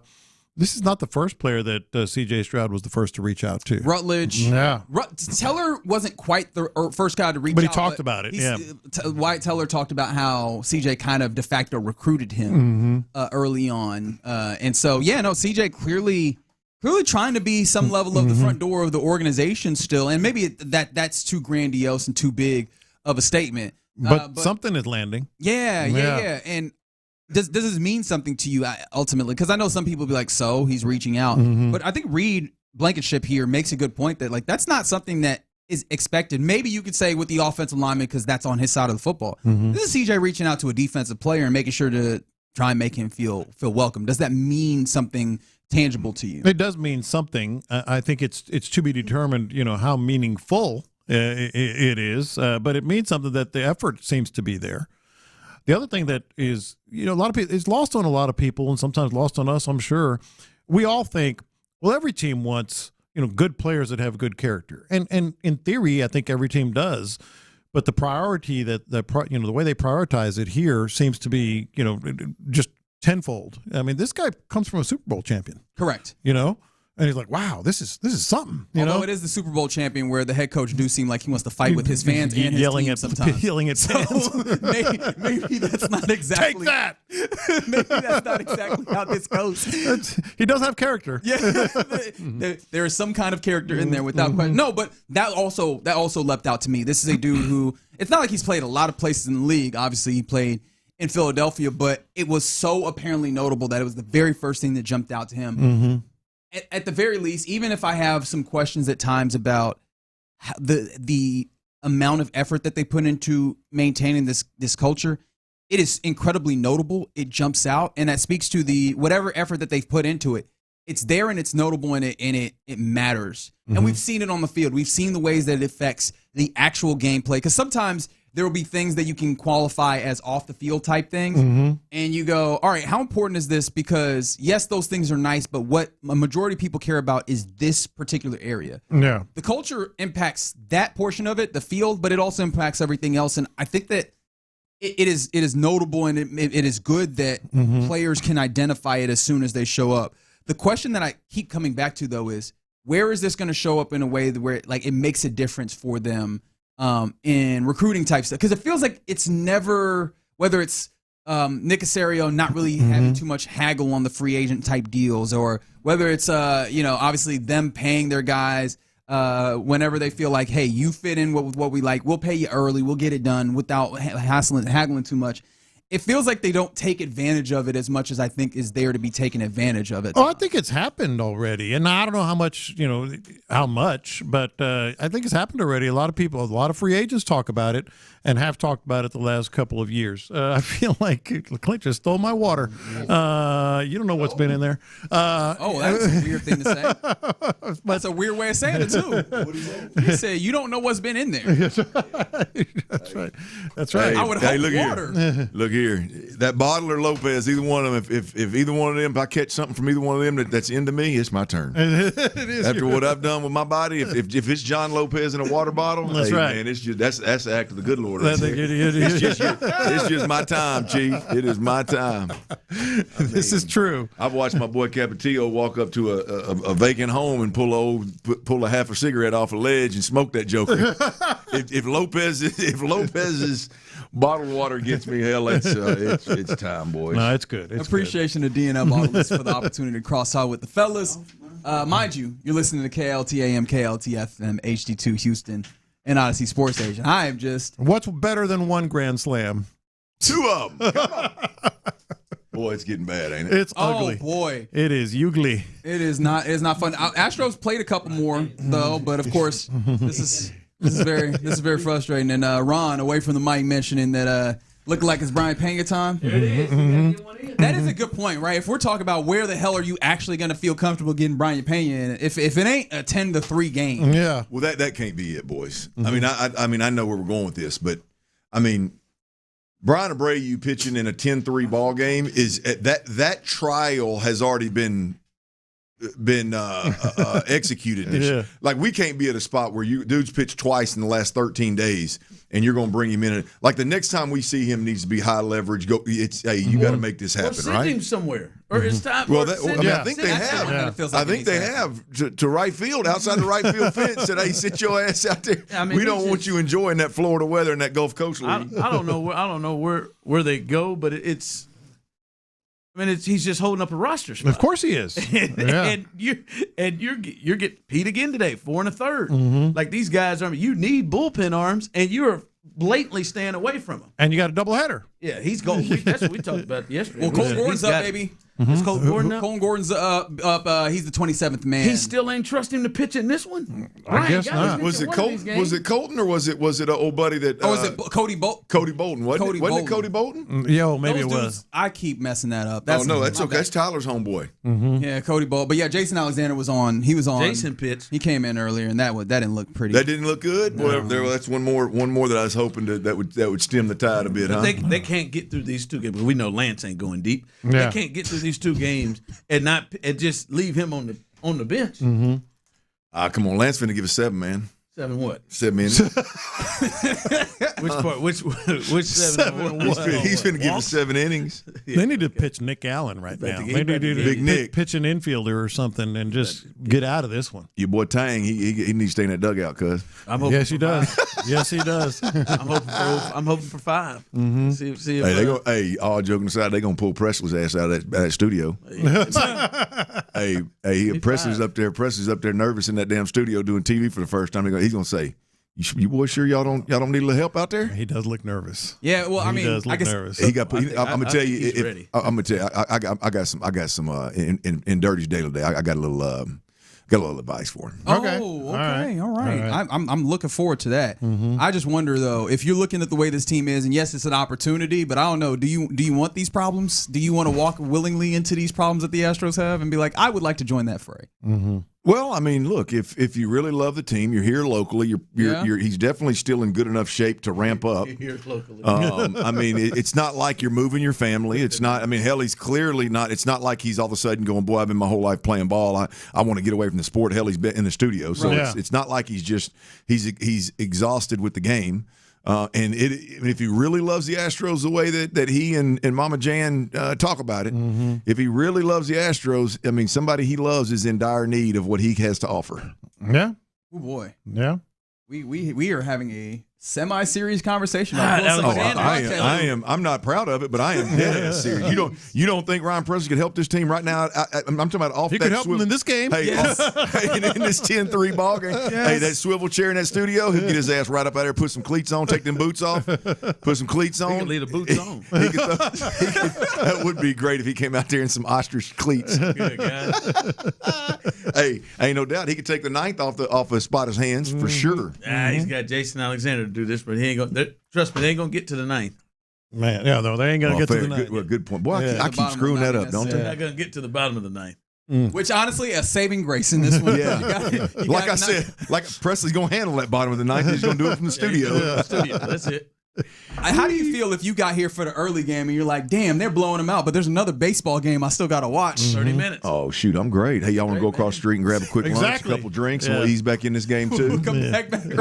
[SPEAKER 15] This is not the first player that C.J. Stroud was the first to reach out to.
[SPEAKER 16] Rutledge.
[SPEAKER 15] Yeah.
[SPEAKER 16] Teller wasn't quite the first guy to reach out.
[SPEAKER 15] But he talked about it, yeah.
[SPEAKER 16] Wyatt Teller talked about how C.J. kind of de facto recruited him early on. And so, C.J. clearly trying to be some level of the front door of the organization still. And maybe that's too grandiose and too big of a statement.
[SPEAKER 15] But something is landing.
[SPEAKER 16] Yeah. And Does this mean something to you ultimately? Because I know some people be like, so he's reaching out. But I think Reed Blankenship here makes a good point that, like, that's not something that is expected. Maybe you could say with the offensive lineman because that's on his side of the football. This is CJ reaching out to a defensive player and making sure to try and make him feel welcome. Does that mean something tangible to you?
[SPEAKER 15] It does mean something. I think it's to be determined, how meaningful it is. But it means something that the effort seems to be there. The other thing that is, a lot of people, it's lost on a lot of people and sometimes lost on us, I'm sure. We all think, well, every team wants, good players that have good character. And in theory, I think every team does. But the priority the way they prioritize it here seems to be, just tenfold. I mean, this guy comes from a Super Bowl champion.
[SPEAKER 16] Correct.
[SPEAKER 15] And he's like, wow, this is something.
[SPEAKER 16] Although it is the Super Bowl champion where the head coach do seem like he wants to fight with his fans and his team sometimes.
[SPEAKER 15] Yelling at fans.
[SPEAKER 16] So maybe that's not exactly.
[SPEAKER 15] Take that.
[SPEAKER 16] Maybe that's not exactly how this goes.
[SPEAKER 15] He does have character.
[SPEAKER 16] Yeah, there is some kind of character in there without question. No, but that also leapt out to me. This is a dude who, it's not like he's played a lot of places in the league. Obviously, he played in Philadelphia, but it was so apparently notable that it was the very first thing that jumped out to him. At the very least, even if I have some questions at times about the amount of effort that they put into maintaining this culture, it is incredibly notable. It jumps out, and that speaks to the whatever effort that they've put into it. It's there and it's notable and it matters. And we've seen it on the field. We've seen the ways that it affects the actual gameplay. Because sometimes there will be things that you can qualify as off the field type things. And you go, all right, how important is this? Because yes, those things are nice, but what a majority of people care about is this particular area.
[SPEAKER 15] Yeah.
[SPEAKER 16] The culture impacts that portion of it, the field, but it also impacts everything else. And I think that it is notable and it is good that players can identify it as soon as they show up. The question that I keep coming back to, though, is where is this going to show up in a way where it makes a difference for them in recruiting type stuff? Because it feels like it's never, whether it's Nick Caserio not really having too much haggle on the free agent type deals, or whether it's obviously them paying their guys whenever they feel like, hey, you fit in with what we like, we'll pay you early, we'll get it done without haggling too much. It feels like they don't take advantage of it as much as I think is there to be taken advantage of it.
[SPEAKER 15] Oh, I think it's happened already. And I don't know how much, but I think it's happened already. A lot of people, a lot of free agents talk about it and have talked about it the last couple of years. I feel like Clint just stole my water. You don't know what's been in there.
[SPEAKER 16] That's a weird thing to say. That's a weird way of saying it, too. You say you don't know what's been in there.
[SPEAKER 15] That's right. That's right.
[SPEAKER 3] Hey,
[SPEAKER 16] I would hope water.
[SPEAKER 3] Look here. That Bottle or Lopez, either one of them, if either one of them, if I catch something from either one of them that's into me, it's my turn.
[SPEAKER 15] It is.
[SPEAKER 3] After what I've done with my body, if it's John Lopez in a water bottle,
[SPEAKER 15] that's right.
[SPEAKER 3] Man, it's just that's the act of the good Lord. It's just my time, Chief. It is my time.
[SPEAKER 15] This is true.
[SPEAKER 3] I've watched my boy Capetillo walk up to a vacant home and pull a half a cigarette off a ledge and smoke that joker. if Lopez's bottled water gets me, hell, it's time, boys.
[SPEAKER 15] No, it's good. It's
[SPEAKER 16] appreciation
[SPEAKER 15] good.
[SPEAKER 16] to D&L Bottlers for the opportunity to cross out with the fellas. Mind you, you're listening to KLT AM, KLT FM, HD2 Houston, and Odyssey Sports Station. I am just...
[SPEAKER 15] What's better than one Grand Slam?
[SPEAKER 3] Two of them. Come on. Boy, it's getting bad, ain't it?
[SPEAKER 15] It's ugly.
[SPEAKER 16] Oh, boy.
[SPEAKER 15] It is Hughley.
[SPEAKER 16] It is not fun. Astros played a couple more, though, but of course, this is very frustrating. And Ron, away from the mic, mentioning that looking like it's Brian Pena time.
[SPEAKER 14] It is.
[SPEAKER 16] That is a good point, right? If we're talking about where the hell are you actually going to feel comfortable getting Brian Pena in, if it ain't a 10-3 game.
[SPEAKER 15] Yeah.
[SPEAKER 3] Well, that can't be it, boys. I mean, I know where we're going with this, but I mean, Brian Abreu pitching in a 10-3 ball game is that trial has already been executed. Like, we can't be at a spot where dude's pitched twice in the last 13 days and you're going to bring him in. Like, the next time we see him needs to be high leverage. You got to make this happen,
[SPEAKER 14] send
[SPEAKER 3] right?
[SPEAKER 14] Send him somewhere. Or it's time.
[SPEAKER 3] Well, I think they have. I think they have to right field, outside the right field fence. Said, "Hey, sit your ass out there. We don't want you enjoying that Florida weather and that Gulf Coast league."
[SPEAKER 14] I don't know where they go, but it's. I mean, he's just holding up a roster spot.
[SPEAKER 15] Of course he is.
[SPEAKER 14] and you're getting Pete again today, 4 1/3. Like, these guys you need bullpen arms, and you're blatantly staying away from him.
[SPEAKER 15] And you got a doubleheader.
[SPEAKER 14] Yeah, he's going. That's what we talked about yesterday.
[SPEAKER 16] Well, Colton Gordon's up, baby.
[SPEAKER 14] Is Colton Gordon up?
[SPEAKER 16] Colton Gordon's up. He's the 27th man.
[SPEAKER 14] He still ain't trusting him to pitch in this one.
[SPEAKER 15] I guess not.
[SPEAKER 3] Was it Colton? Was it Colton or was it an old buddy that?
[SPEAKER 16] Oh, was it Cody Bolton?
[SPEAKER 3] Cody Bolton, wasn't it Cody Bolton?
[SPEAKER 15] Yo, maybe
[SPEAKER 16] Those
[SPEAKER 15] it was.
[SPEAKER 16] dudes, I keep messing that up.
[SPEAKER 3] That's okay. That's Tyler's homeboy.
[SPEAKER 16] Yeah, Cody Bolton. But yeah, Jason Alexander was on. He was on.
[SPEAKER 14] Jason pitched.
[SPEAKER 16] He came in earlier, and that didn't look pretty.
[SPEAKER 3] That didn't look good. No. Well, that's one more that I was hoping that would stem the tide a bit. Huh?
[SPEAKER 14] They can't get through these two games. We know Lance ain't going deep.
[SPEAKER 15] Yeah.
[SPEAKER 14] They can't get through these two games and just leave him on the bench.
[SPEAKER 3] Come on, Lance finna give us 7, man.
[SPEAKER 14] 7 what?
[SPEAKER 3] 7 innings.
[SPEAKER 14] Which part? Which 7?
[SPEAKER 3] He's finna give us 7 innings.
[SPEAKER 15] Yeah. They need to pitch Nick Allen right now. They need to
[SPEAKER 3] Big Nick
[SPEAKER 15] pitch an infielder or something and just get out of this one.
[SPEAKER 3] Your boy Tang, he needs to stay in that dugout, cuz.
[SPEAKER 15] Yes, he does. Yes, he does.
[SPEAKER 14] I'm hoping for 5. See if,
[SPEAKER 3] all joking aside, they gonna pull Presley's ass out of that studio. Presley's up there nervous in that damn studio doing TV for the first time. He's gonna say, "You boys sure y'all don't need a little help out there?"
[SPEAKER 15] He does look nervous.
[SPEAKER 16] Yeah, well,
[SPEAKER 15] he does look nervous.
[SPEAKER 3] He got. I'm gonna tell you. I'm gonna tell you. I got some. In Dirty's Daily Day, I got a little advice for him.
[SPEAKER 16] Okay. All right. I'm looking forward to that. I just wonder though, if you're looking at the way this team is, and yes, it's an opportunity, but I don't know. Do you want these problems? Do you want to walk willingly into these problems that the Astros have and be like, I would like to join that fray?
[SPEAKER 3] Well, I mean, look, if you really love the team, you're here locally. He's definitely still in good enough shape to ramp up.
[SPEAKER 14] You're here locally.
[SPEAKER 3] I mean, it's not like you're moving your family. It's not. I mean, hell, he's clearly not. It's not like he's all of a sudden going, boy, I've been my whole life playing ball. I want to get away from the sport. Hell, he's been in the studio, so it's not like he's exhausted with the game. And if he really loves the Astros the way that he and Mama Jan talk about it, if he really loves the Astros, I mean, somebody he loves is in dire need of what he has to offer.
[SPEAKER 15] Yeah.
[SPEAKER 16] Oh boy.
[SPEAKER 15] Yeah.
[SPEAKER 16] We are having a semi-serious conversation.
[SPEAKER 3] I am. I'm not proud of it, but I am dead serious. You don't think Ryan Presley could help this team right now? I'm talking about off.
[SPEAKER 15] He could help them in this game.
[SPEAKER 3] Hey, in this 10-3 ball game. Yes. Hey, that swivel chair in that studio, he'll get his ass right up out there, put some cleats on, take them boots off, put some cleats on.
[SPEAKER 14] He can leave the boots on.
[SPEAKER 3] That would be great if he came out there in some ostrich cleats.
[SPEAKER 14] Good guy.
[SPEAKER 3] Hey, ain't no doubt he could take the 9th off of Spotter's hands for sure.
[SPEAKER 14] He's got Jason Alexander to do this, but he ain't going. Trust me, they ain't gonna get to the 9th.
[SPEAKER 15] Man, yeah, no, they ain't gonna get to the 9th.
[SPEAKER 3] Good point. Boy, I keep screwing that up, don't they?
[SPEAKER 14] They're not gonna get to the bottom of the 9th.
[SPEAKER 16] Which honestly, a saving grace in this one.
[SPEAKER 3] Yeah, like I said, like Presley's gonna handle that bottom of the 9th. He's gonna do it from the studio.
[SPEAKER 14] That's it.
[SPEAKER 16] How do you feel if you got here for the early game and you're like, damn, they're blowing them out, but there's another baseball game I still got to watch?
[SPEAKER 14] 30 minutes.
[SPEAKER 3] Oh, shoot, I'm great. Hey, y'all want to go across the street and grab a quick lunch, a couple drinks, and we'll ease back in this game, too?
[SPEAKER 16] Come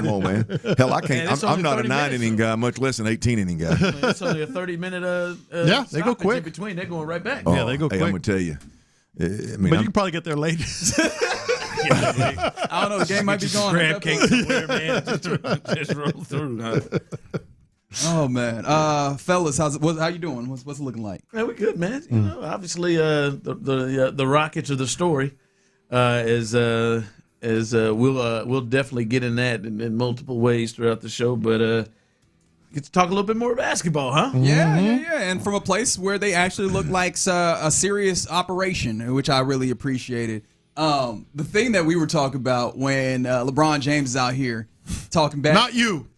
[SPEAKER 3] on, man. Hell, I can't. I'm not a 9-inning guy, much less an 18-inning guy.
[SPEAKER 14] It's only a 30-minute
[SPEAKER 15] they go quick.
[SPEAKER 14] In between. They're going right back.
[SPEAKER 15] Yeah, they go quick.
[SPEAKER 3] I'm going to tell you.
[SPEAKER 15] But you can probably get there late.
[SPEAKER 16] I don't know. The game might be gone.
[SPEAKER 14] Crab cake somewhere, man. Just roll through.
[SPEAKER 16] Oh man, fellas, how you doing? What's it looking like?
[SPEAKER 14] Yeah, we good, man. You know, obviously, the Rockets are the story. We'll definitely get in that in multiple ways throughout the show, but get to talk a little bit more basketball, huh?
[SPEAKER 16] Yeah, and from a place where they actually look like a serious operation, which I really appreciated. The thing that we were talking about when LeBron James is out here talking back,
[SPEAKER 15] not you.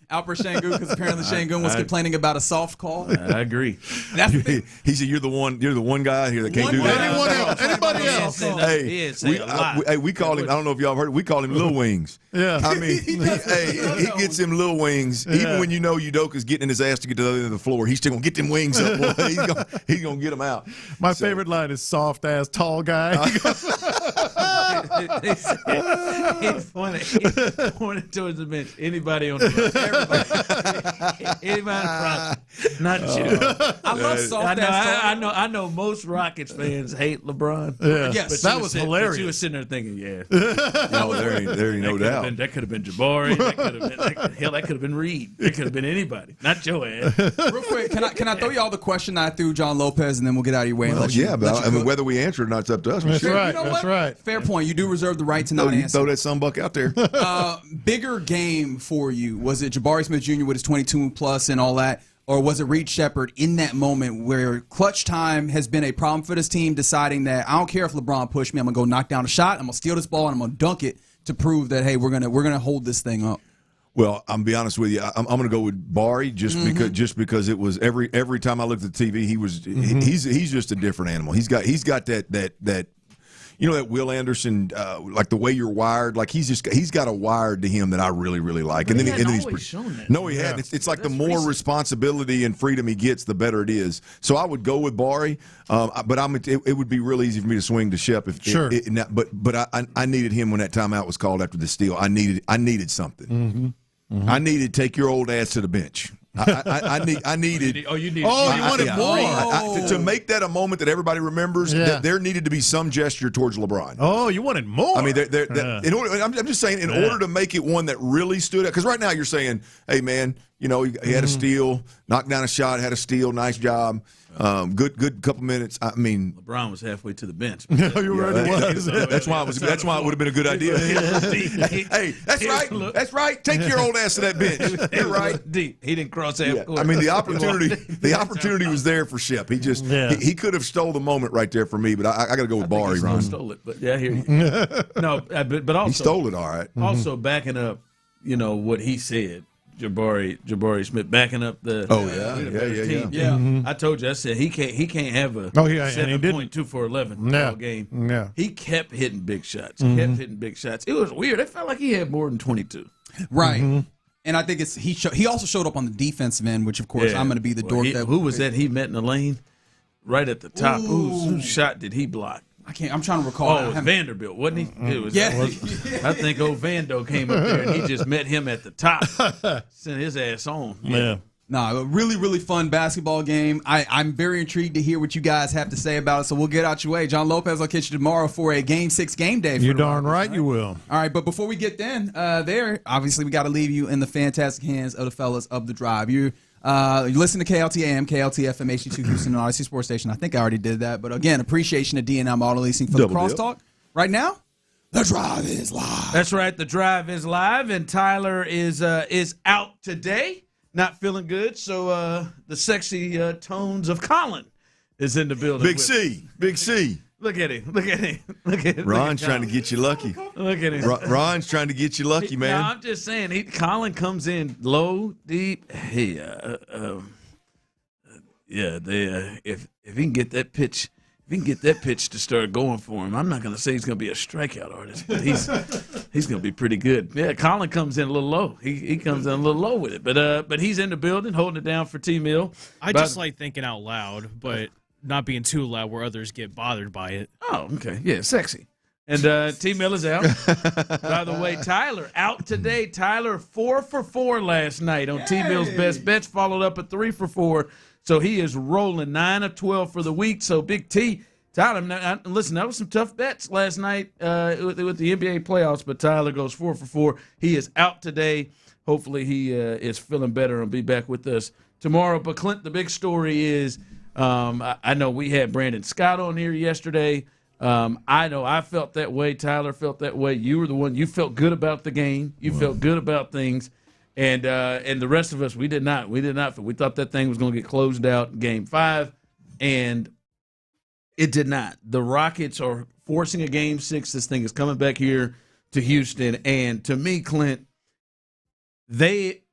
[SPEAKER 16] Alper Şengün, because apparently Şengün was complaining about a soft call.
[SPEAKER 14] I agree.
[SPEAKER 3] He said, "You're the one guy out here that can't do that."
[SPEAKER 15] Anyone else? Anybody else?
[SPEAKER 3] Hey, we call him. I don't know if y'all heard it. We call him Lil Wings.
[SPEAKER 15] Yeah.
[SPEAKER 3] I mean, he gets him Lil Wings. Even when you know Udoka's getting in his ass to get to the other end of the floor, he's still gonna get them wings up. Boy. He's gonna get them out.
[SPEAKER 15] My favorite line is "soft ass tall guy."
[SPEAKER 14] He's pointing towards the bench. Anybody on the bench? Anybody on the front? Not you.
[SPEAKER 16] I love soft ass.
[SPEAKER 14] I know most Rockets fans hate LeBron.
[SPEAKER 15] Yeah.
[SPEAKER 16] Yes,
[SPEAKER 15] that was hilarious.
[SPEAKER 14] But you were sitting there thinking, yeah.
[SPEAKER 3] No, there ain't no doubt.
[SPEAKER 14] That could have been Jabari. That could have been Reed. It could have been anybody. Not your ass.
[SPEAKER 16] Real quick, can I throw y'all the question I threw John Lopez, and then we'll get out of your way.
[SPEAKER 3] But whether we answer it or not, it's up to us.
[SPEAKER 15] That's right. That's right.
[SPEAKER 16] Fair point. you do reserve the right to not answer.
[SPEAKER 3] Throw that sunbuck out there.
[SPEAKER 16] Bigger game for you, was it Jabari Smith Jr. with his 22+ and all that, or was it Reed Shepherd in that moment where clutch time has been a problem for this team, deciding that I don't care if LeBron pushed me, I'm going to go knock down a shot, I'm going to steal this ball, and I'm going to dunk it to prove that, hey, we're gonna hold this thing up?
[SPEAKER 3] Well, I'm be honest with you. I'm going to go with Bari just because it was every time I looked at the TV, he's just a different animal. He's got that that Will Anderson, like the way you're wired, like he's got a wired to him that I really, really like. And then he's shown that. No, he hadn't. It's like the more responsibility and freedom he gets, the better it is. So I would go with Bari, but it would be real easy for me to swing to Shep but I needed him when that timeout was called after the steal. I needed something. I needed to take your old ass to the bench. I needed.
[SPEAKER 15] You wanted more
[SPEAKER 3] to make that a moment that everybody remembers. That there needed to be some gesture towards LeBron.
[SPEAKER 15] Oh, you wanted more.
[SPEAKER 3] I mean, I'm just saying, in order to make it one that really stood out. Because right now you're saying, "Hey, man, he had a steal, knocked down a shot, had a steal, nice job." Good couple minutes. I mean,
[SPEAKER 14] LeBron was halfway to the bench.
[SPEAKER 3] That's why it would have been a good idea. Hey, that's right. Take your old ass to that bench. You're right.
[SPEAKER 14] Deep. He didn't cross half court.
[SPEAKER 3] I mean, the opportunity was there for Shep. He just he could have stole the moment right there for me, but I got to go with Bari.
[SPEAKER 14] He stole it, but I hear you. No, but also
[SPEAKER 3] he stole it. All right.
[SPEAKER 14] Also backing up, what he said. Jabari Smith backing up the team. Yeah. I told you, I said he can't have a 7.2 for 11 all game.
[SPEAKER 15] Yeah.
[SPEAKER 14] He kept hitting big shots. It was weird. It felt like he had more than 22.
[SPEAKER 16] Right. And I think he also showed up on the defensive end, which of course I'm going to be the dork.
[SPEAKER 14] Who was that he met in the lane? Right at the top. Whose shot did he block?
[SPEAKER 16] I'm trying to recall.
[SPEAKER 14] Oh, it was Vanderbilt, wasn't he? It was. I think old Vando came up there and he just met him at the top, sent his ass on.
[SPEAKER 15] Yeah.
[SPEAKER 16] No, a really, really fun basketball game. I'm very intrigued to hear what you guys have to say about it, so we'll get out your way. John Lopez, I'll catch you tomorrow for a Game 6 game day.
[SPEAKER 15] You're darn right you will.
[SPEAKER 16] All right, but before we get there, obviously we got to leave you in the fantastic hands of the fellas of The Drive. You listen to KLT AM, KLT FM, HD2 Houston, and Odyssey Sports Station. I think I already did that, but again, appreciation to D&M Auto Leasing for the crosstalk. Right now, The Drive is live.
[SPEAKER 14] That's right, The Drive is live, and Tyler is out today. Not feeling good, so the sexy tones of Colin is in the building.
[SPEAKER 3] Big C.
[SPEAKER 14] Look at him.
[SPEAKER 3] Ron's trying to get you lucky.
[SPEAKER 14] Look at him.
[SPEAKER 3] Ron's trying to get you lucky, man.
[SPEAKER 14] No, I'm just saying, Colin comes in low, deep. Hey, if he can get that pitch. If he can get that pitch to start going for him, I'm not going to say he's going to be a strikeout artist, but he's going to be pretty good. Yeah, Colin comes in a little low. He comes in a little low with it, but he's in the building holding it down for T-Mill.
[SPEAKER 11] I just like thinking out loud, but not being too loud where others get bothered by it.
[SPEAKER 14] Oh, okay. Yeah, sexy. And T-Mill is out. By the way, Tyler out today. Tyler 4 for 4 last night on T-Mill's Best Bets, followed up at 3 for 4. So he is rolling 9 of 12 for the week. So Big T, Tyler, listen, that was some tough bets last night with the NBA playoffs, but Tyler goes 4 for 4. He is out today. Hopefully he is feeling better and be back with us tomorrow. But Clint, the big story is I know we had Brandon Scott on here yesterday. I know I felt that way. Tyler felt that way. You were the one. You felt good about the game. You felt good about things. And the rest of us, we did not. We thought that thing was going to get closed out in Game 5, and it did not. The Rockets are forcing a Game 6. This thing is coming back here to Houston. And to me, Clint, they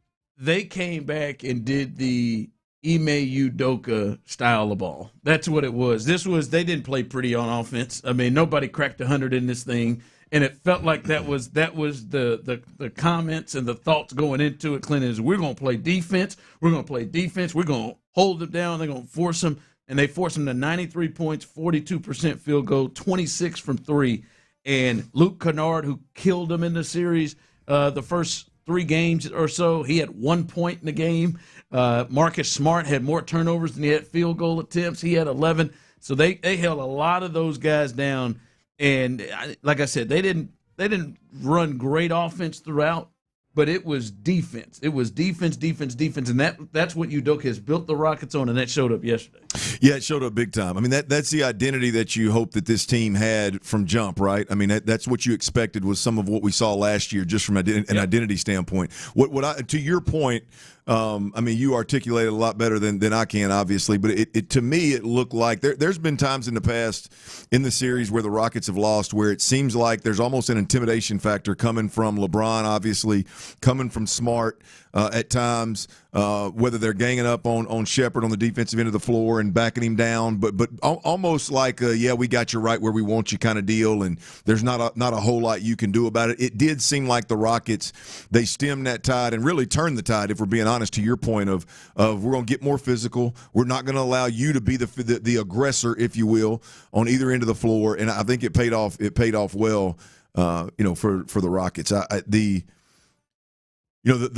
[SPEAKER 14] came back and did the Ime Udoka style of ball. That's what it was. They didn't play pretty on offense. I mean, nobody cracked 100 in this thing. And it felt like that was the comments and the thoughts going into it, Clint, is we're going to play defense. We're going to play defense. We're going to hold them down. They're going to force them. And they forced them to 93 points, 42% field goal, 26 from 3. And Luke Kennard, who killed them in the series the first 3 games or so, he had 1 point in the game. Marcus Smart had more turnovers than he had field goal attempts. He had 11. So they held a lot of those guys down. And like I said, they didn't run great offense throughout, but it was defense. It was defense, and that's what Udoka has built the Rockets on, and that showed up yesterday.
[SPEAKER 3] Yeah, it showed up big time. I mean, that's the identity that you hope that this team had from jump, right? I mean, that's what you expected was some of what we saw last year, just from an identity standpoint. To your point, I mean, you articulated a lot better than I can, obviously, but it to me, it looked like there's been times in the past in the series where the Rockets have lost where it seems like there's almost an intimidation factor coming from LeBron, obviously, coming from Smart at times, whether they're ganging up on Shepherd on the defensive end of the floor and backing him down, but almost like we got you right where we want you kind of deal, and there's not a whole lot you can do about it. It did seem like the Rockets, they stemmed that tide and really turned the tide, if we're being honest, to your point of we're going to get more physical. We're not going to allow you to be the aggressor, if you will, on either end of the floor, and I think it paid off. It paid off well, for the Rockets. The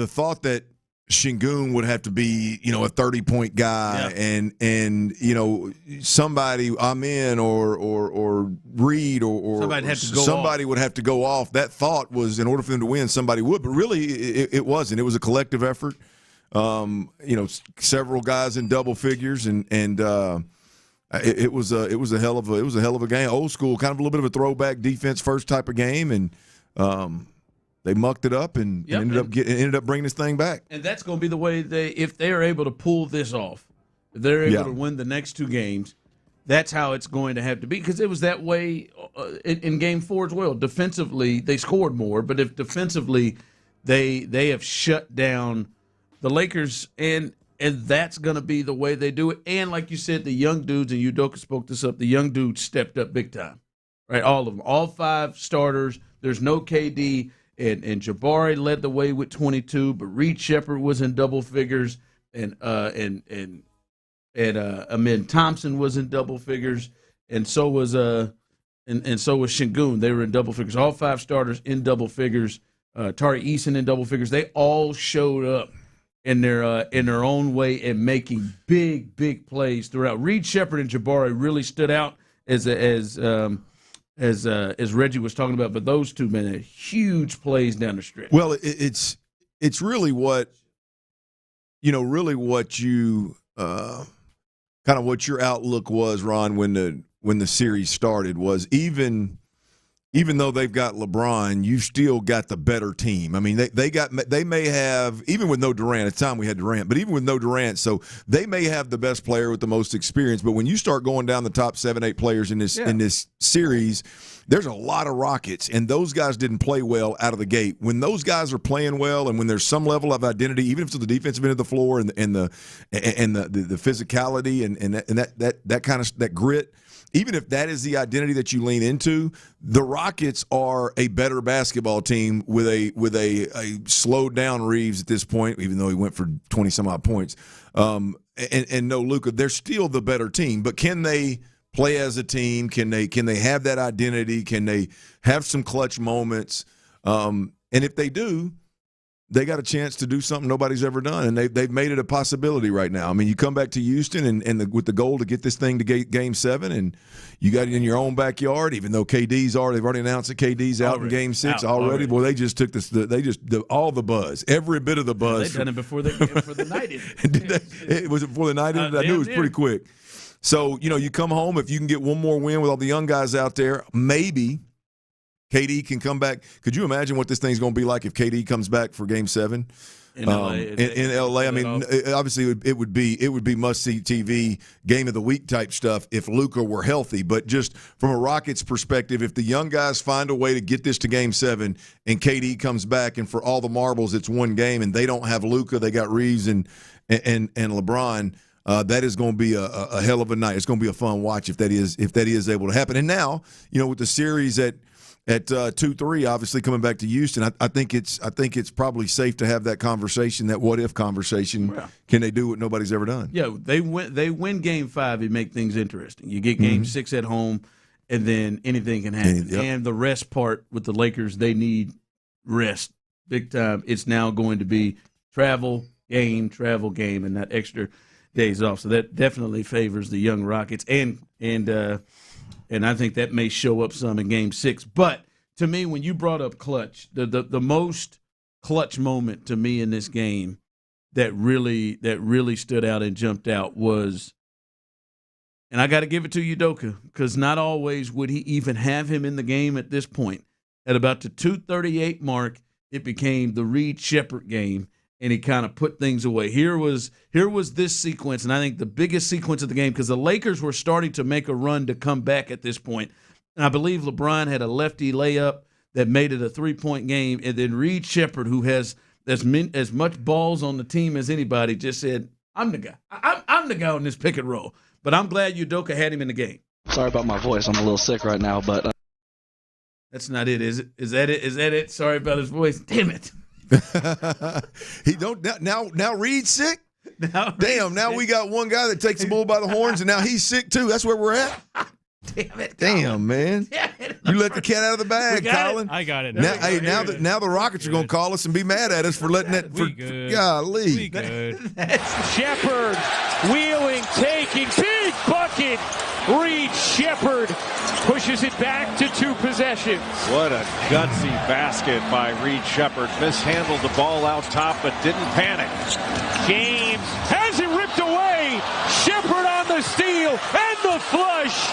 [SPEAKER 3] thought that Şengün would have to be, a 30-point guy, and somebody, Amin or Reed or somebody would have to go off. That thought was, in order for them to win, somebody would, but really it wasn't. It was a collective effort. Several guys in double figures, and it was a hell of a game. Old school, kind of a little bit of a throwback defense first type of game, and they mucked it up and ended up bringing this thing back.
[SPEAKER 14] And that's going to be the way if they are able to pull this off, if they're able to win the next two games, that's how it's going to have to be, because it was that way in Game 4 as well. Defensively, they scored more, but if defensively they have shut down the Lakers, and that's going to be the way they do it. And like you said, the young dudes, and Udoka spoke this up, the young dudes stepped up big time, right? All of them, all 5 starters. There's no KD, and Jabari led the way with 22, but Reed Shepherd was in double figures, and Amin Thompson was in double figures, and so was Şengün. They were in double figures. All 5 starters in double figures. Tari Eason in double figures. They all showed up in their own way and making big plays throughout. Reed Shepherd and Jabari really stood out as Reggie was talking about, but those two men had huge plays down the stretch.
[SPEAKER 3] Well, it's really what you kind of what your outlook was, Ron, when the series started, was even though they've got LeBron, you've still got the better team. I mean, they may have, even with no Durant, at the time we had Durant, but even with no Durant, so they may have the best player with the most experience. But when you start going down the top 7-8 players in this series, there's a lot of Rockets, and those guys didn't play well out of the gate. When those guys are playing well, and when there's some level of identity, even if it's the defensive end of the floor and the physicality and that kind of that grit. Even if that is the identity that you lean into, the Rockets are a better basketball team with a slowed down Reeves at this point, even though he went for 20-some-odd points. And no Luka, they're still the better team. But can they play as a team? Can they have that identity? Can they have some clutch moments? And if they do, they got a chance to do something nobody's ever done, and they've made it a possibility right now. I mean, you come back to Houston with the goal to get this thing to Game 7, and you got it in your own backyard. Even though they've already announced that KD's out in Game 6 already. Boy, they just took this. All the buzz, every bit of the buzz.
[SPEAKER 14] They done it before the night ended.
[SPEAKER 3] Was it before the night ended? I knew it was pretty quick. So you come home, if you can get one more win with all the young guys out there, maybe KD can come back. Could you imagine what this thing's going to be like if KD comes back for Game 7 in LA? I mean, obviously it would be must-see TV, game of the week type stuff if Luka were healthy. But just from a Rockets perspective, if the young guys find a way to get this to Game 7 and KD comes back, and for all the marbles, it's one game, and they don't have Luka, they got Reeves and LeBron. That is going to be a hell of a night. It's going to be a fun watch if that is able to happen. And now, with the series at 2-3, obviously coming back to Houston, I think it's probably safe to have that conversation, that what if conversation. Yeah. Can they do what nobody's ever done?
[SPEAKER 14] Yeah, they win Game 5, it make things interesting. You get Game 6 at home, and then anything can happen. Yep. And the rest part with the Lakers, they need rest big time. It's now going to be travel game, and not extra days off. So that definitely favors the young Rockets, and I think that may show up some in Game 6. But to me, when you brought up clutch, the most clutch moment to me in this game that really stood out and jumped out was, and I got to give it to Udoka, because not always would he even have him in the game at this point. At about the 2:38 mark, it became the Reed Sheppard game, and he kind of put things away. Here was this sequence, and I think the biggest sequence of the game, because the Lakers were starting to make a run to come back at this point. And I believe LeBron had a lefty layup that made it a 3-point game, and then Reed Sheppard, who has as much balls on the team as anybody, just said, I'm the guy. I'm the guy on this pick and roll. But I'm glad Udoka had him in the game.
[SPEAKER 7] Sorry about my voice. I'm a little sick right now, but
[SPEAKER 14] that's not it, is it? Is that it? Sorry about his voice. Damn it.
[SPEAKER 3] He don't now Reed's sick? Now we got one guy that takes the bull by the horns, and now he's sick too. That's where we're at?
[SPEAKER 14] Damn it.
[SPEAKER 3] Damn, man. You let the cat out of the bag, Colin.
[SPEAKER 11] I got it.
[SPEAKER 3] Now the Rockets are going to call us and be mad at us for letting that. Golly.
[SPEAKER 11] We good.
[SPEAKER 13] Sheppard wheeling, taking, big bucket. Reed Sheppard pushes it back to 2 possessions.
[SPEAKER 19] What a gutsy basket by Reed Sheppard. Mishandled the ball out top, but didn't panic.
[SPEAKER 13] James has it ripped away. Sheppard on the steal and the flush.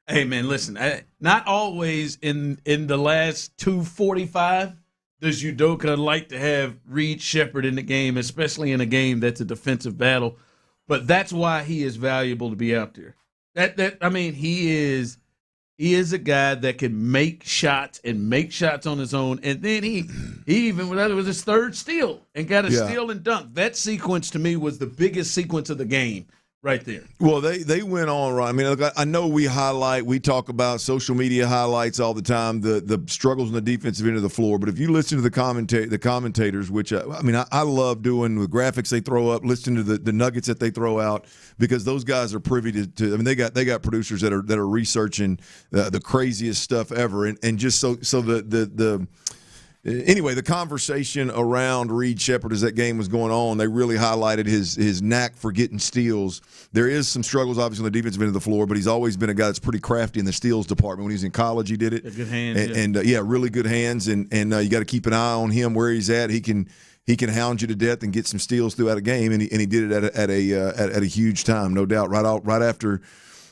[SPEAKER 14] Hey, man, listen, not always in the last 2:45 does Udoka like to have Reed Sheppard in the game, especially in a game that's a defensive battle. But that's why he is valuable to be out there. He is a guy that can make shots on his own. And then he even, that was his 3rd steal and got a steal and dunk. That sequence to me was the biggest sequence of the game. Right there.
[SPEAKER 3] Well, they went on, right? I mean, look, I know we talk about social media highlights all the time, the struggles on the defensive end of the floor. But if you listen to the commentators, which I love doing the graphics they throw up, listening to the nuggets that they throw out, because those guys are privy to. I mean, they got producers that are researching the craziest stuff ever, and just so the. Anyway, the conversation around Reed Sheppard as that game was going on, they really highlighted his knack for getting steals. There is some struggles, obviously, on the defensive end of the floor, but he's always been a guy that's pretty crafty in the steals department. When he was in college, he did it.
[SPEAKER 14] Good hands.
[SPEAKER 3] And really good hands. And you got to keep an eye on him where he's at. He can hound you to death and get some steals throughout a game, and he did it at a huge time, no doubt. Right after,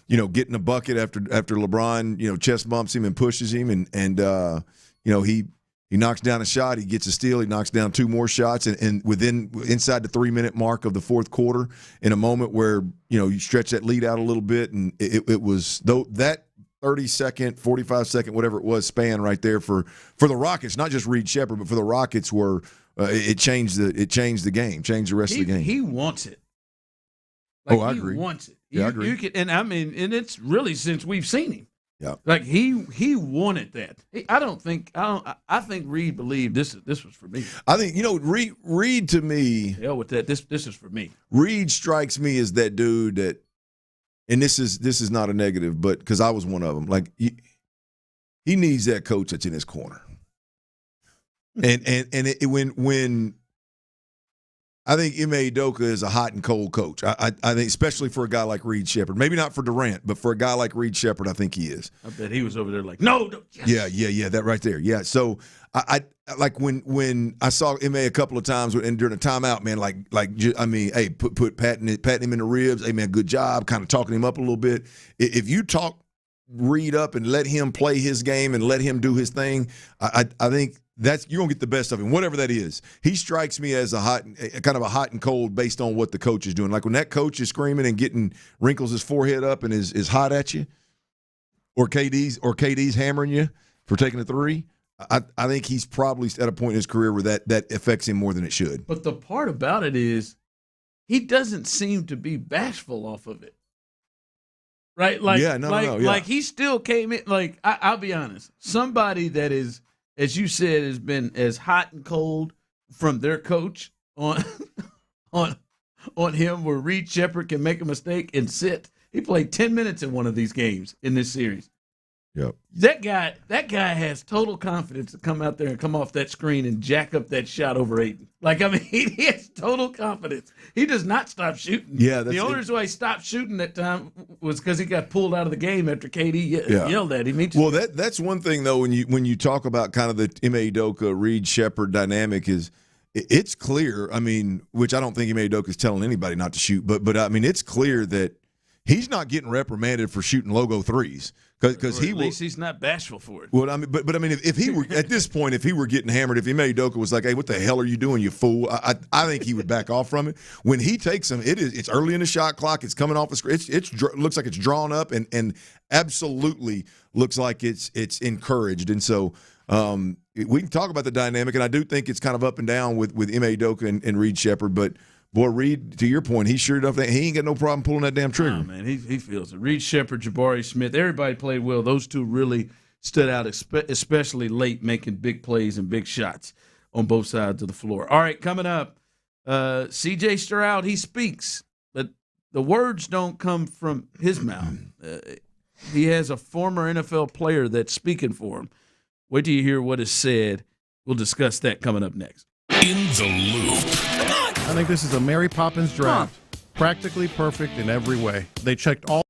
[SPEAKER 3] getting a bucket after LeBron, chest bumps him and pushes him, and he knocks down a shot, he gets a steal, he knocks down 2 more shots, and inside the 3-minute mark of the fourth quarter, in a moment where you stretch that lead out a little bit, and it was that 30-second, 45-second, whatever it was, span right there for the Rockets, not just Reed Sheppard, but for the Rockets, were it changed the game, changed the rest of the game.
[SPEAKER 14] He wants it.
[SPEAKER 3] I agree.
[SPEAKER 14] He wants it.
[SPEAKER 3] I agree.
[SPEAKER 14] And it's really since we've seen him.
[SPEAKER 3] Yeah,
[SPEAKER 14] like he wanted that. I think Reed believed this was for me.
[SPEAKER 3] I think Reed to me.
[SPEAKER 14] Hell with that. This is for me.
[SPEAKER 3] Reed strikes me as that dude that, and this is not a negative, but because I was one of them. Like he needs that coach that's in his corner. When I think Ime Udoka is a hot and cold coach. I think, especially for a guy like Reed Sheppard. Maybe not for Durant, but for a guy like Reed Sheppard, I think he is.
[SPEAKER 14] I bet he was over there like, no. Yes.
[SPEAKER 3] Yeah, that right there. Yeah. So I like when I saw Ime a couple of times and during a timeout, man, hey, put patting him in the ribs. Hey, man, good job. Kind of talking him up a little bit. If you talk Reed up and let him play his game and let him do his thing, I think you're gonna get the best of him, whatever that is. He strikes me as a hot and cold based on what the coach is doing. Like when that coach is screaming and wrinkles his forehead up and is hot at you, or KD's hammering you for taking a 3. I think he's probably at a point in his career where that affects him more than it should.
[SPEAKER 14] But the part about it is, he doesn't seem to be bashful off of it. Right? Like, like he still came in. Like, I'll be honest, somebody that is, as you said, has been as hot and cold from their coach on him, where Reed Sheppard can make a mistake and sit. He played 10 minutes in one of these games in this series.
[SPEAKER 3] Yep.
[SPEAKER 14] That guy has total confidence to come out there and come off that screen and jack up that shot over Ayton. Like, I mean, he has total confidence. He does not stop shooting.
[SPEAKER 3] Yeah,
[SPEAKER 14] the only reason why he stopped shooting that time was because he got pulled out of the game after KD yelled at him.
[SPEAKER 3] Well, that's one thing though. When you talk about kind of the Ime Udoka Reed Shepherd dynamic, is it's clear. I mean, which I don't think Ime Udoka is telling anybody not to shoot, but I mean, it's clear that he's not getting reprimanded for shooting logo threes. Because
[SPEAKER 14] at least he's not bashful for it.
[SPEAKER 3] Well, I mean, but I mean, if he were at this point, if he were getting hammered, if Ime Udoka was like, "Hey, what the hell are you doing, you fool?" I think he would back off from it. When he takes him, it's early in the shot clock. It's coming off the screen. It looks like it's drawn up, and absolutely looks like it's encouraged. And so we can talk about the dynamic, and I do think it's kind of up and down with Ime Udoka and Reed Shepherd, but. Boy, Reed, to your point, he sure enough, he ain't got no problem pulling that damn trigger.
[SPEAKER 14] Oh, man, he feels it. Reed Shepherd, Jabari Smith, everybody played well. Those two really stood out, especially late, making big plays and big shots on both sides of the floor. All right, coming up, C.J. Stroud, he speaks, but the words don't come from his mouth. He has a former NFL player that's speaking for him. Wait till you hear what is said. We'll discuss that coming up next.
[SPEAKER 1] In the Loop.
[SPEAKER 15] I think this is a Mary Poppins draft. Practically perfect in every way. They checked all.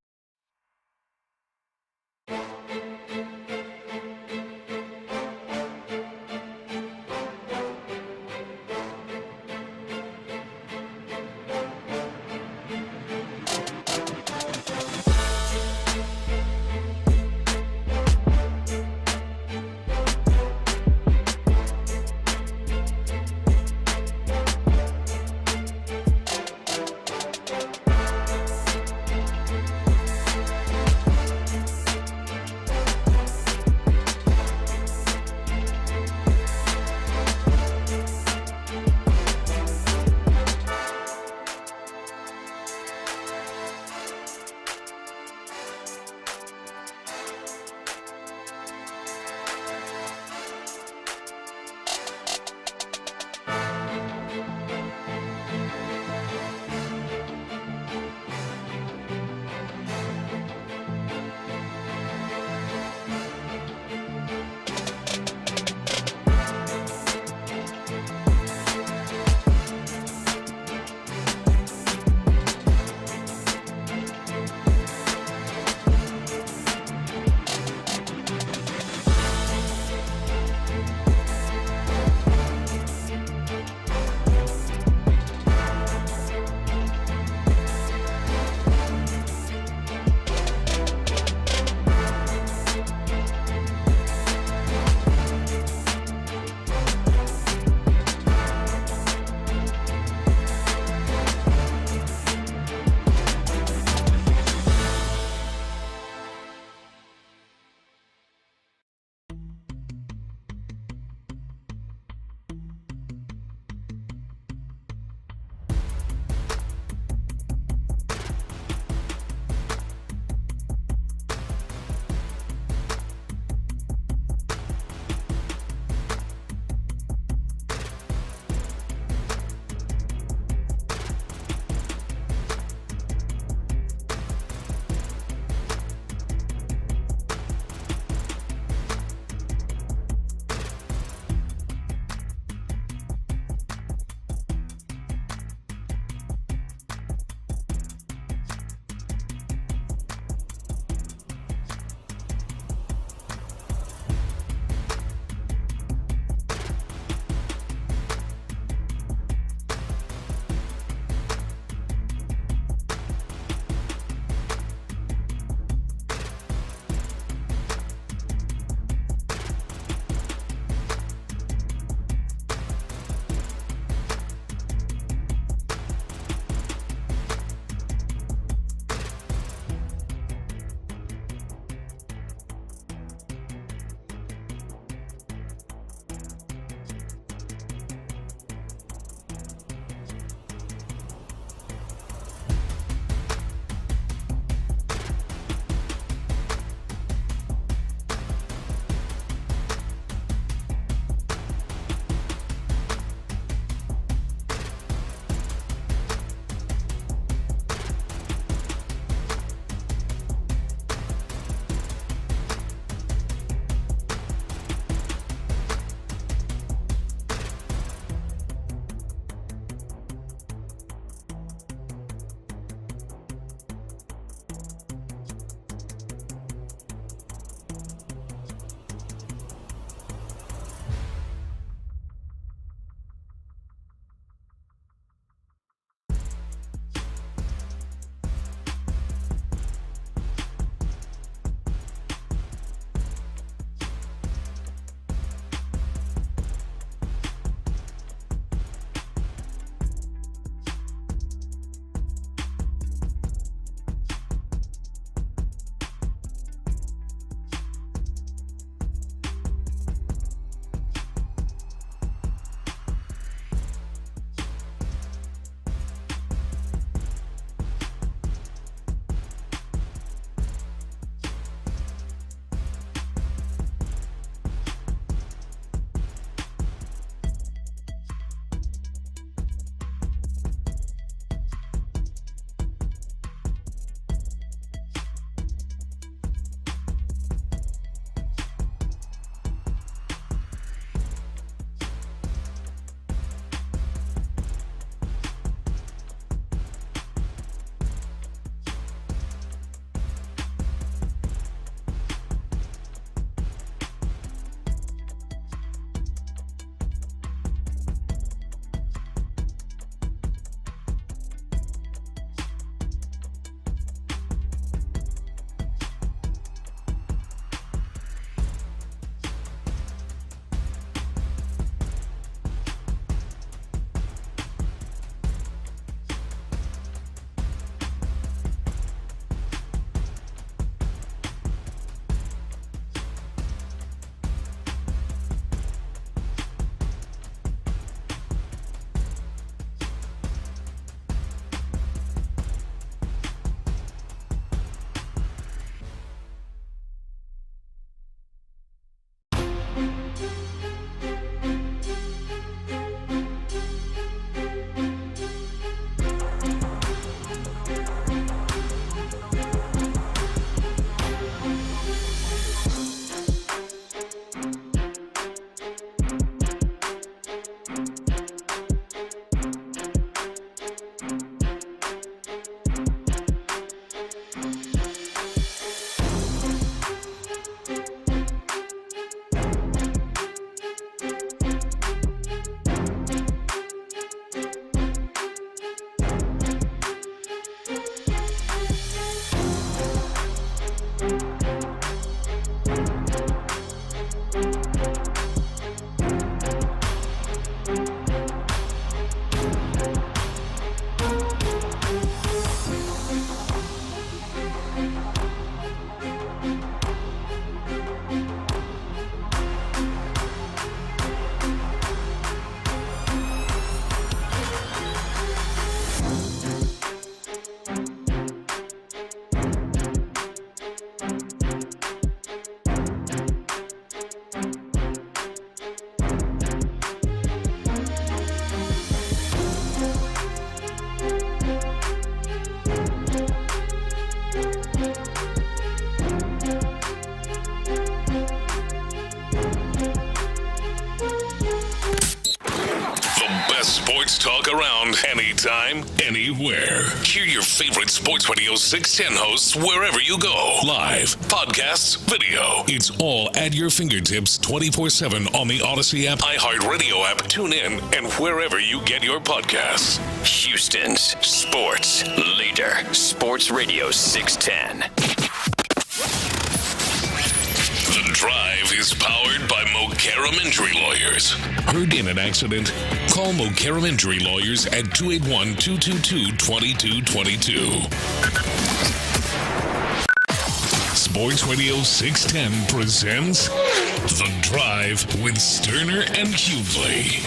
[SPEAKER 1] Sports talk around anytime, anywhere. Hear your favorite Sports Radio 610 hosts wherever you go. Live, podcasts, video. It's all at your fingertips 24/7 on the Odyssey app, iHeartRadio app, TuneIn, and wherever you get your podcasts.
[SPEAKER 8] Houston's sports leader, Sports Radio 610.
[SPEAKER 1] The Drive is powered by Mokaram Injury Lawyers. Heard in an accident? Call Mokaram Injury Lawyers at 281-222-2222. Sports Radio 610 presents The Drive with Stoerner and Hughley.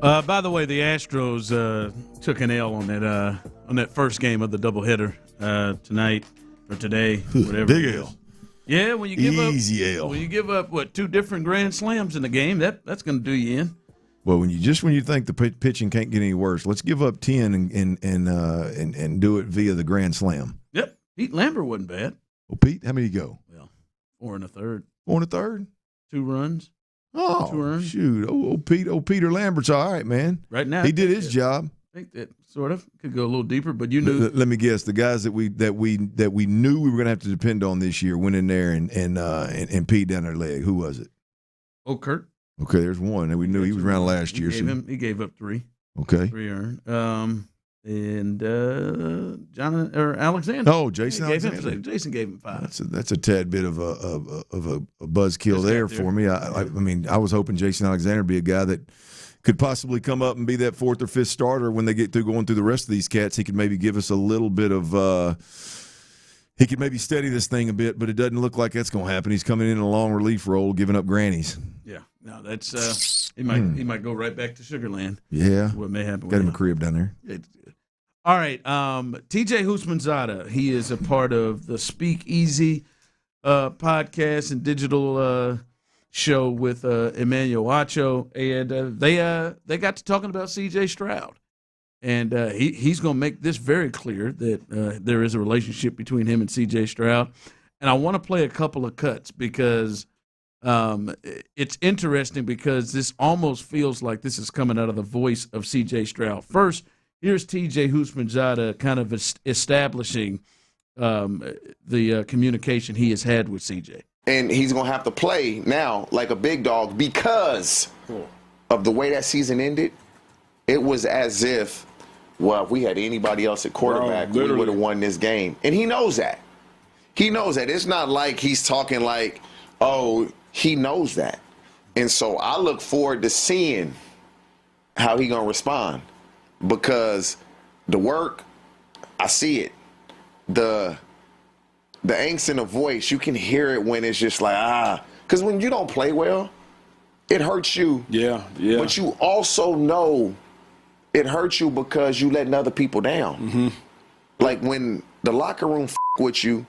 [SPEAKER 14] By the way, the Astros took an L on that first game of the doubleheader tonight or today, whatever.
[SPEAKER 3] Big L.
[SPEAKER 14] Yeah, when you give up what, 2 different grand slams in the game, that's going to do you in.
[SPEAKER 3] Well, when you think the pitching can't get any worse, let's give up 10 and do it via the grand slam.
[SPEAKER 14] Yep, Pete Lambert wasn't bad.
[SPEAKER 3] Well, Pete, how many go?
[SPEAKER 14] Well, 4 1/3.
[SPEAKER 3] 4 1/3.
[SPEAKER 14] 2 runs.
[SPEAKER 3] Oh, shoot. Peter Lambert's all right, man.
[SPEAKER 14] Right now.
[SPEAKER 3] He did his job.
[SPEAKER 14] I think that sort of could go a little deeper, but you knew.
[SPEAKER 3] Let me guess. The guys that we knew we were going to have to depend on this year went in there and peed down their leg. Who was it?
[SPEAKER 14] Oh, Kurt.
[SPEAKER 3] Okay, there's one. And we knew he was around last year.
[SPEAKER 14] He gave up 3.
[SPEAKER 3] Okay.
[SPEAKER 14] 3 earned. And Alexander.
[SPEAKER 3] Oh, Jason Alexander.
[SPEAKER 14] Jason gave him 5.
[SPEAKER 3] That's a tad bit of a buzzkill there for me. I mean, I was hoping Jason Alexander would be a guy that could possibly come up and be that 4th or 5th starter when they get through going through the rest of these cats. He could maybe give us a little bit of he could maybe steady this thing a bit, but it doesn't look like that's going to happen. He's coming in a long relief role, giving up grannies.
[SPEAKER 14] Yeah, no, that's he might go right back to Sugarland.
[SPEAKER 3] Yeah,
[SPEAKER 14] what may happen?
[SPEAKER 3] Got him a crib down there.
[SPEAKER 14] All right, TJ Houshmandzadeh. He is a part of the Speak Easy podcast and digital show with Emmanuel Acho, and they got to talking about C.J. Stroud, and he's going to make this very clear that there is a relationship between him and C.J. Stroud, and I want to play a couple of cuts because it's interesting because this almost feels like this is coming out of the voice of C.J. Stroud. First, here's TJ Houshmandzadeh kind of establishing the communication he has had with CJ.
[SPEAKER 17] And he's going to have to play now like a big dog because of the way that season ended. It was as if, well, if we had anybody else at quarterback, we would have won this game. And he knows that. He knows that. It's not like he's talking like, oh, he knows that. And so I look forward to seeing how he going to respond. Because the work, I see it. The angst in the voice, you can hear it when it's just like, Because when you don't play well, it hurts you.
[SPEAKER 23] Yeah.
[SPEAKER 17] But you also know it hurts you because you letting other people down.
[SPEAKER 23] Mm-hmm.
[SPEAKER 17] Like when the locker room with you,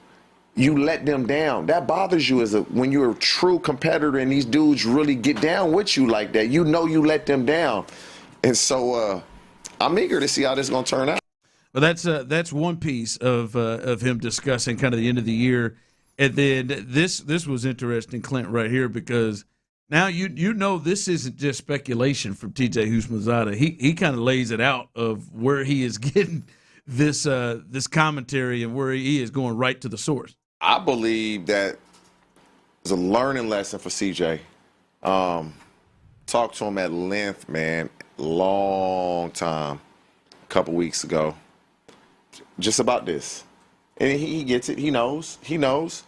[SPEAKER 17] you let them down. That bothers you when you're a true competitor and these dudes really get down with you like that. You know you let them down. And so I'm eager to see how this is going to turn out.
[SPEAKER 14] Well, that's one piece of him discussing kind of the end of the year, and then this was interesting, Clint, right here, because now you know this isn't just speculation from TJ Houshmandzadeh. He kind of lays it out of where he is getting this commentary and where he is going right to the source.
[SPEAKER 17] I believe that it's a learning lesson for CJ. Talked to him at length, man, long time. couple weeks ago, just about this. And he gets it. He knows. There's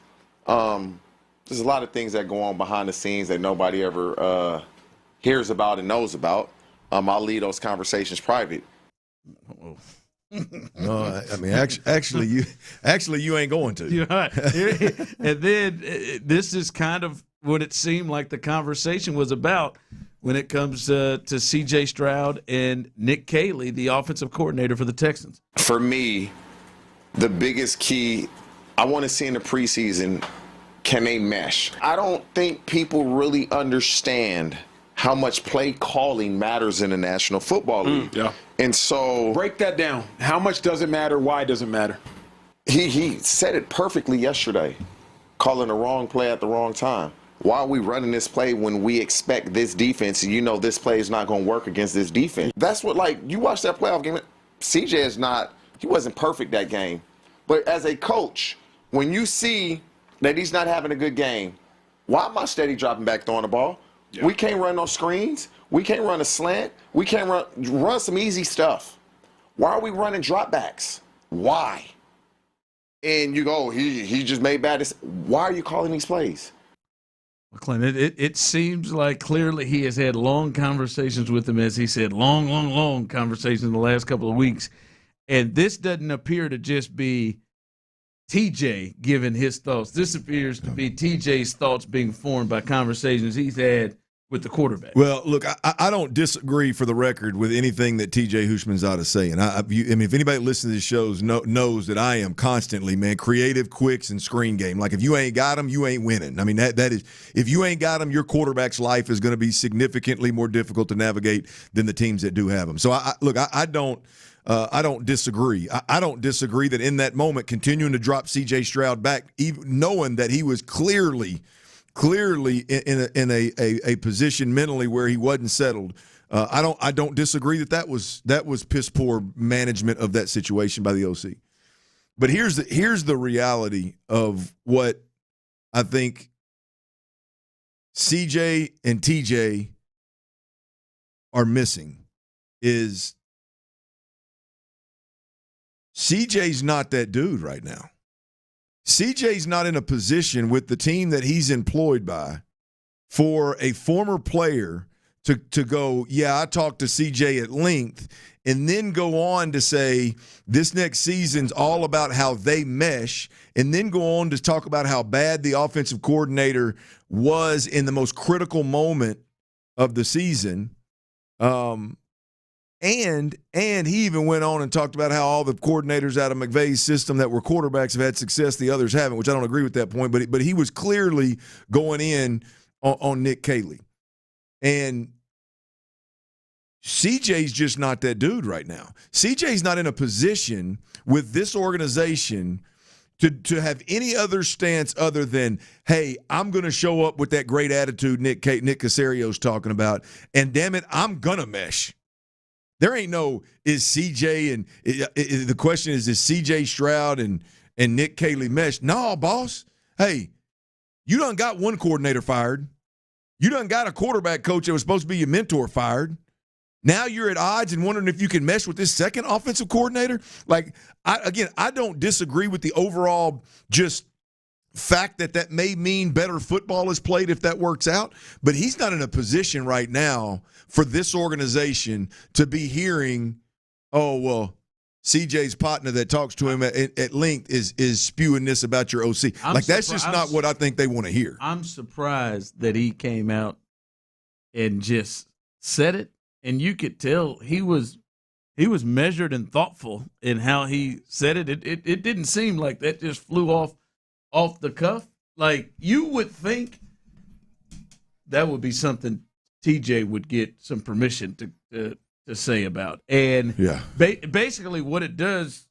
[SPEAKER 17] a lot of things that go on behind the scenes that nobody ever hears about and knows about. I'll leave those conversations private.
[SPEAKER 3] No, I mean, actually, you ain't going to.
[SPEAKER 14] You're right. And then this is kind of what it seemed like the conversation was about when it comes to C.J. Stroud and Nick Caley, the offensive coordinator for the Texans.
[SPEAKER 17] For me, the biggest key I want to see in the preseason, can they mesh? I don't think people really understand how much play calling matters in the National Football League.
[SPEAKER 9] Yeah.
[SPEAKER 17] And so
[SPEAKER 9] break that down. How much does it matter? Why does it matter?
[SPEAKER 17] He said it perfectly yesterday, calling the wrong play at the wrong time. Why are we running this play when we expect this defense and you know this play is not going to work against this defense? That's what, like, you watch that playoff game, CJ he wasn't perfect that game. But as a coach, when you see that he's not having a good game, why am I steady dropping back throwing the ball? Yeah. We can't run no screens. We can't run a slant. We can't run some easy stuff. Why are we running dropbacks? Why? And you go, he just made bad decisions. Why are you calling these plays?
[SPEAKER 14] Well, Clint, it seems like clearly he has had long conversations with him, as he said, long conversations in the last couple of weeks. And this doesn't appear to just be TJ giving his thoughts. This appears to be TJ's thoughts being formed by conversations he's had with the quarterback.
[SPEAKER 3] Well, look, I don't disagree, for the record, with anything that TJ Hushmanzada is saying. I mean, if anybody listens to these shows knows that I am constantly, man, creative, quicks, and screen game. Like, if you ain't got them, you ain't winning. I mean, that is, if you ain't got them, your quarterback's life is going to be significantly more difficult to navigate than the teams that do have them. So, I don't disagree. I don't disagree that in that moment, continuing to drop C.J. Stroud back, even knowing that he was clearly in a position mentally where he wasn't settled. I don't disagree that was piss poor management of that situation by the OC. But here's the reality of what I think CJ and TJ are missing is CJ's not that dude right now. CJ's not in a position with the team that he's employed by for a former player to go, yeah, I talked to CJ at length, and then go on to say this next season's all about how they mesh, and then go on to talk about how bad the offensive coordinator was in the most critical moment of the season. And he even went on and talked about how all the coordinators out of McVay's system that were quarterbacks have had success, the others haven't, which I don't agree with that point. But he was clearly going in on Nick Caley. And CJ's just not that dude right now. CJ's not in a position with this organization to have any other stance other than, hey, I'm going to show up with that great attitude Nick Caserio's talking about, and damn it, I'm going to mesh. There ain't no, is CJ and the question is CJ Stroud and Nick Caley mesh? No, boss. Hey, you done got one coordinator fired. You done got a quarterback coach that was supposed to be your mentor fired. Now you're at odds and wondering if you can mesh with this second offensive coordinator. Like, I don't disagree with the overall just fact that may mean better football is played if that works out, but he's not in a position right now for this organization to be hearing, oh, well, CJ's partner that talks to him at length is spewing this about your OC. That's just not what I think they want to hear.
[SPEAKER 14] I'm surprised that he came out and just said it, and you could tell he was measured and thoughtful in how he said it. It didn't seem like that just flew off the cuff. Like, you would think that would be something TJ would get some permission to say about. And basically what it does,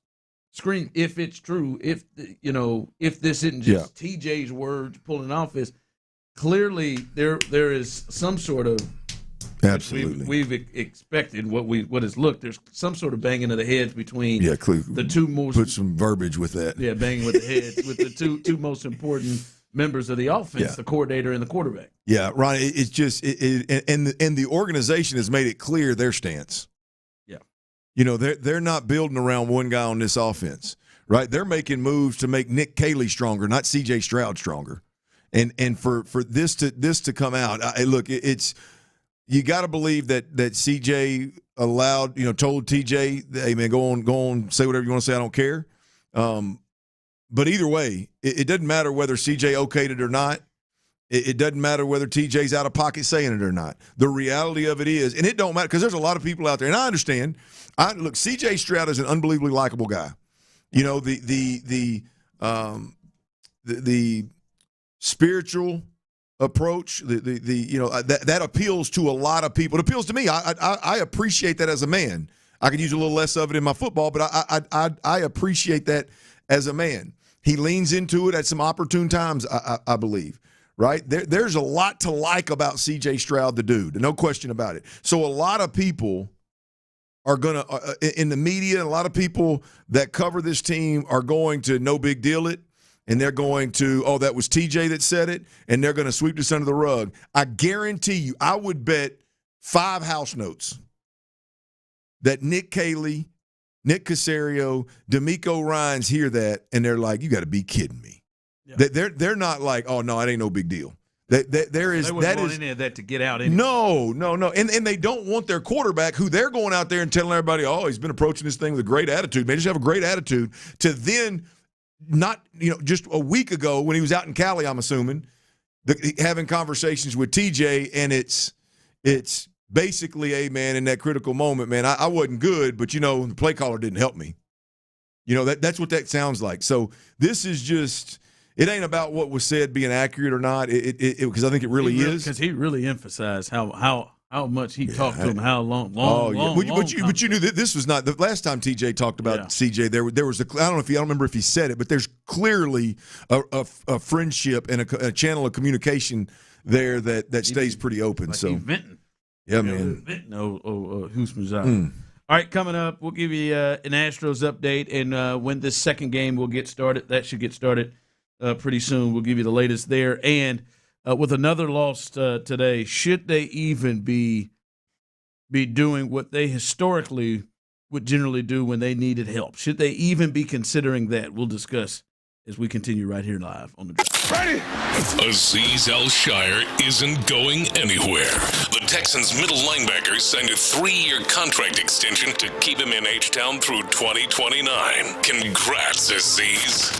[SPEAKER 14] scream, if it's true, if this isn't just TJ's words pulling off, is clearly there is some sort of,
[SPEAKER 3] absolutely,
[SPEAKER 14] we've expected what has looked. There's some sort of banging of the heads between the two most.
[SPEAKER 3] Put some verbiage with that.
[SPEAKER 14] Yeah, banging with the heads with the two most important members of the offense, the coordinator and the quarterback.
[SPEAKER 3] Yeah, Ron. It's just and the organization has made it clear their stance.
[SPEAKER 14] Yeah,
[SPEAKER 3] You know, they're not building around one guy on this offense, right? They're making moves to make Nick Caley stronger, not C.J. Stroud stronger. And for this to come out, look, it's you got to believe that C.J. allowed, told T.J., hey, man, go on, say whatever you want to say, I don't care. But either way, it doesn't matter whether C.J. okayed it or not. It doesn't matter whether TJ's out of pocket saying it or not. The reality of it is, and it don't matter because there's a lot of people out there, and I understand. Look, C.J. Stroud is an unbelievably likable guy. You know, the spiritual approach, that appeals to a lot of people. It appeals to me. I appreciate that as a man. I could use a little less of it in my football, but I appreciate that as a man. He leans into it at some opportune times, I believe. Right? There's a lot to like about C.J. Stroud, the dude, no question about it. So a lot of people are going to, in the media, a lot of people that cover this team are going to no big deal it, and they're going to, oh, that was TJ that said it, and they're going to sweep this under the rug. I guarantee you, I would bet 5 house notes that Nick Caley, Nick Caserio, D'Amico Ryans hear that, and they're like, you got to be kidding me. Yeah. They're not like, oh no, it ain't no big deal. They wouldn't want any of that to get out. Anyway. No, and they don't want their quarterback, who they're going out there and telling everybody, oh, he's been approaching this thing with a great attitude. Man, just have a great attitude. To then not, just a week ago when he was out in Cali, I'm assuming, having conversations with TJ, and it's basically, hey man, in that critical moment, man, I wasn't good, but the play caller didn't help me. That's what that sounds like. So this is just. It ain't about what was said being accurate or not, because I think it really is. Because he really emphasized how much he talked to him, how long. But you knew that this was not the last time TJ talked about CJ. There was I don't remember if he said it, but there's clearly a friendship and a channel of communication there that stays pretty open. Like so, venting. Yeah, man. Venting. Hoosman's out. All right, coming up, we'll give you an Astros update and when this second game will get started. That should get started. Pretty soon. We'll give you the latest there. And with another loss today, should they even be doing what they historically would generally do when they needed help? Should they even be considering that? We'll discuss as we continue right here live on the Drive.
[SPEAKER 1] Ready? Azeez Al-Shire isn't going anywhere. The Texans' middle linebacker signed a 3-year contract extension to keep him in H-Town through 2029. Congrats, Azeez.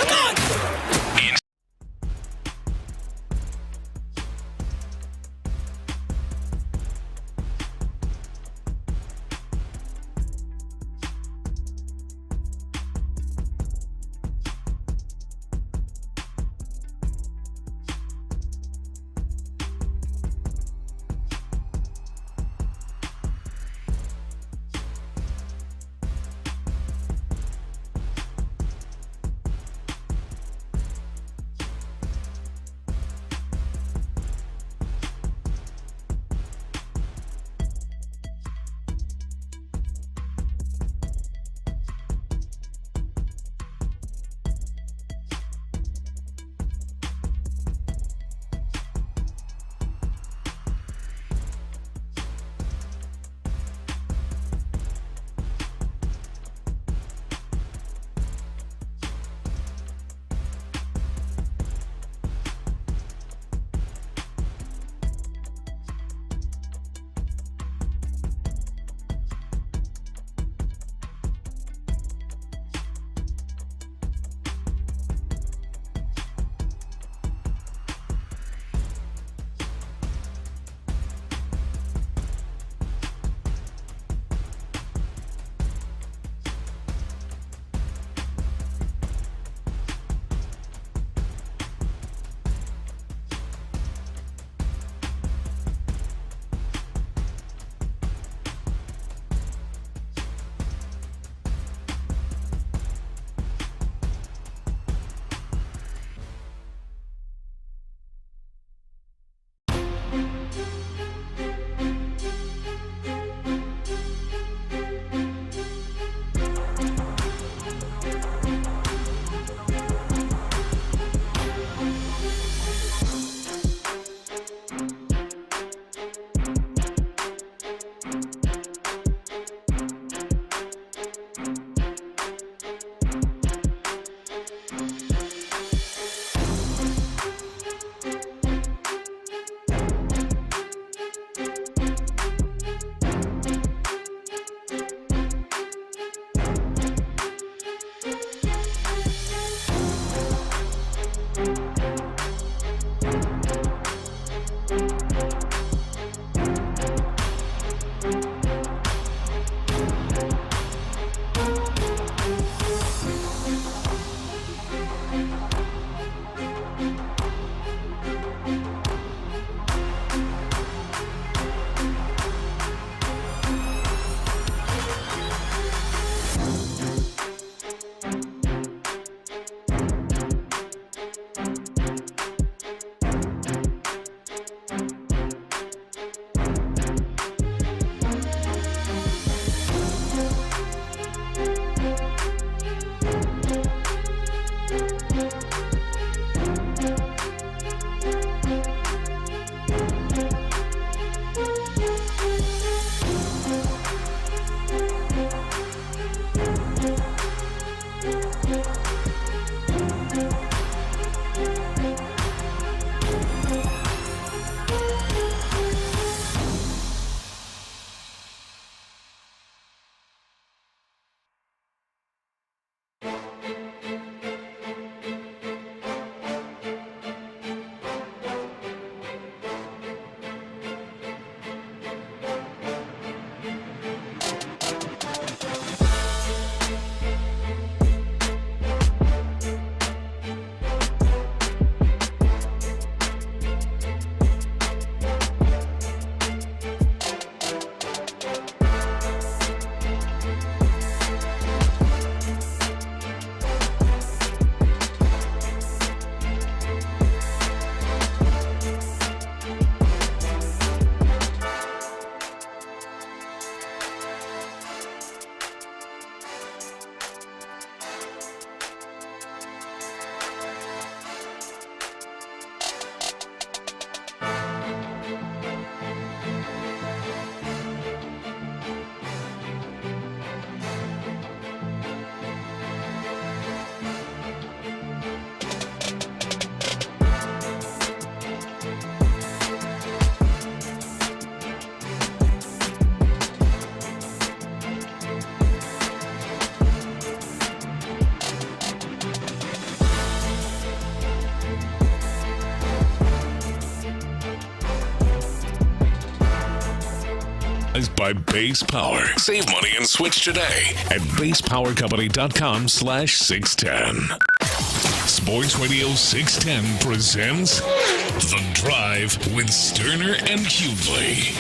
[SPEAKER 1] Supervised by Base Power. Save money and switch today at basepowercompany.com/610. Sports Radio 610 presents The Drive with Stoerner and Hughley.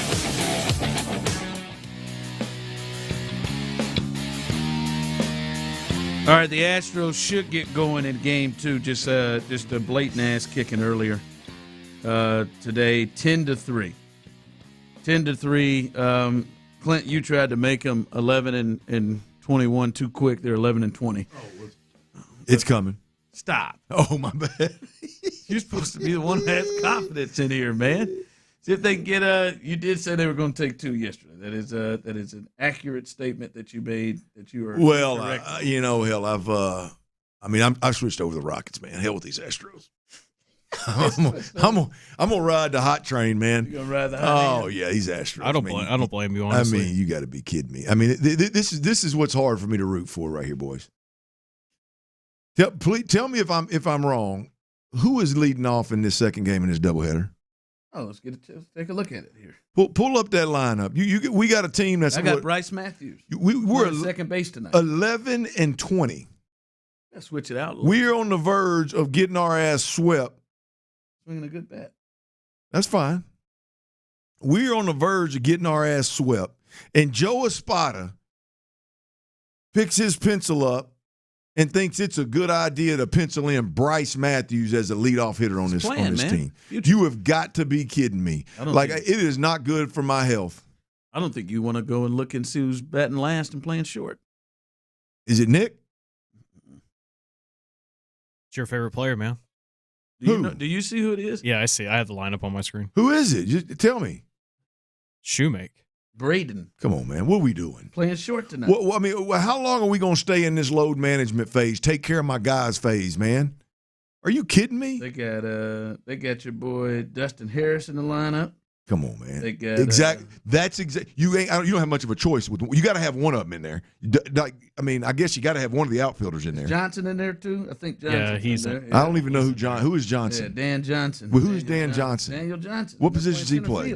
[SPEAKER 14] All right, the Astros should get going in game 2. Just a blatant ass kicking earlier today, 10-3. 10-3. Clint, you tried to make them 11 and 21 too quick. They're 11 and 20.
[SPEAKER 3] It's coming.
[SPEAKER 14] Stop.
[SPEAKER 3] Oh, my bad.
[SPEAKER 14] You're supposed to be the one who has confidence in here, man. See if they can get you did say they were going to take 2 yesterday. That is an accurate statement that you made. That you are correct.
[SPEAKER 3] Hell, I've switched over the Rockets, man. Hell with these Astros. I'm gonna ride the hot train, man.
[SPEAKER 14] You gonna ride the hot?
[SPEAKER 3] Oh yeah, these Astros.
[SPEAKER 11] I don't blame you. Honestly,
[SPEAKER 3] you got to be kidding me. This is what's hard for me to root for right here, boys. Please tell me if I'm wrong. Who is leading off in this second game in this doubleheader?
[SPEAKER 14] Oh, let's take a look at it here.
[SPEAKER 3] Pull up that lineup. We got a team that's.
[SPEAKER 14] I got Bryce Matthews.
[SPEAKER 3] We're
[SPEAKER 14] at second base tonight.
[SPEAKER 3] 11 and 20.
[SPEAKER 14] Let's switch it out a little.
[SPEAKER 3] We're on the verge of getting our ass swept.
[SPEAKER 14] Swinging a good bat.
[SPEAKER 3] That's fine. We're on the verge of getting our ass swept, and Joe Espada picks his pencil up and thinks it's a good idea to pencil in Bryce Matthews as a leadoff hitter on this team. You have got to be kidding me. It is not good for my health.
[SPEAKER 14] I don't think you want to go and look and see who's batting last and playing short.
[SPEAKER 3] Is it Nick?
[SPEAKER 11] It's your favorite player, man.
[SPEAKER 14] Do you see who it is?
[SPEAKER 11] Yeah, I see. I have the lineup on my screen.
[SPEAKER 3] Who is it? Just tell me.
[SPEAKER 11] Shoemake.
[SPEAKER 14] Braden.
[SPEAKER 3] Come on, man. What are we doing?
[SPEAKER 14] Playing short tonight.
[SPEAKER 3] How long are we going to stay in this load management phase? Take care of my guys phase, man. Are you kidding me?
[SPEAKER 14] They got your boy Dustin Harris in the lineup.
[SPEAKER 3] Come on, man.
[SPEAKER 14] They got
[SPEAKER 3] That's exact. You don't have much of a choice with. You got to have one of them in there. I guess you got to have one of the outfielders in there.
[SPEAKER 14] Johnson in there too. I think Johnson.
[SPEAKER 11] Yeah, he's in
[SPEAKER 14] there.
[SPEAKER 3] I don't even know who is Johnson.
[SPEAKER 14] Yeah, Dan Johnson.
[SPEAKER 3] Well, who is Dan Johnson?
[SPEAKER 14] Daniel Johnson.
[SPEAKER 3] What position does he play?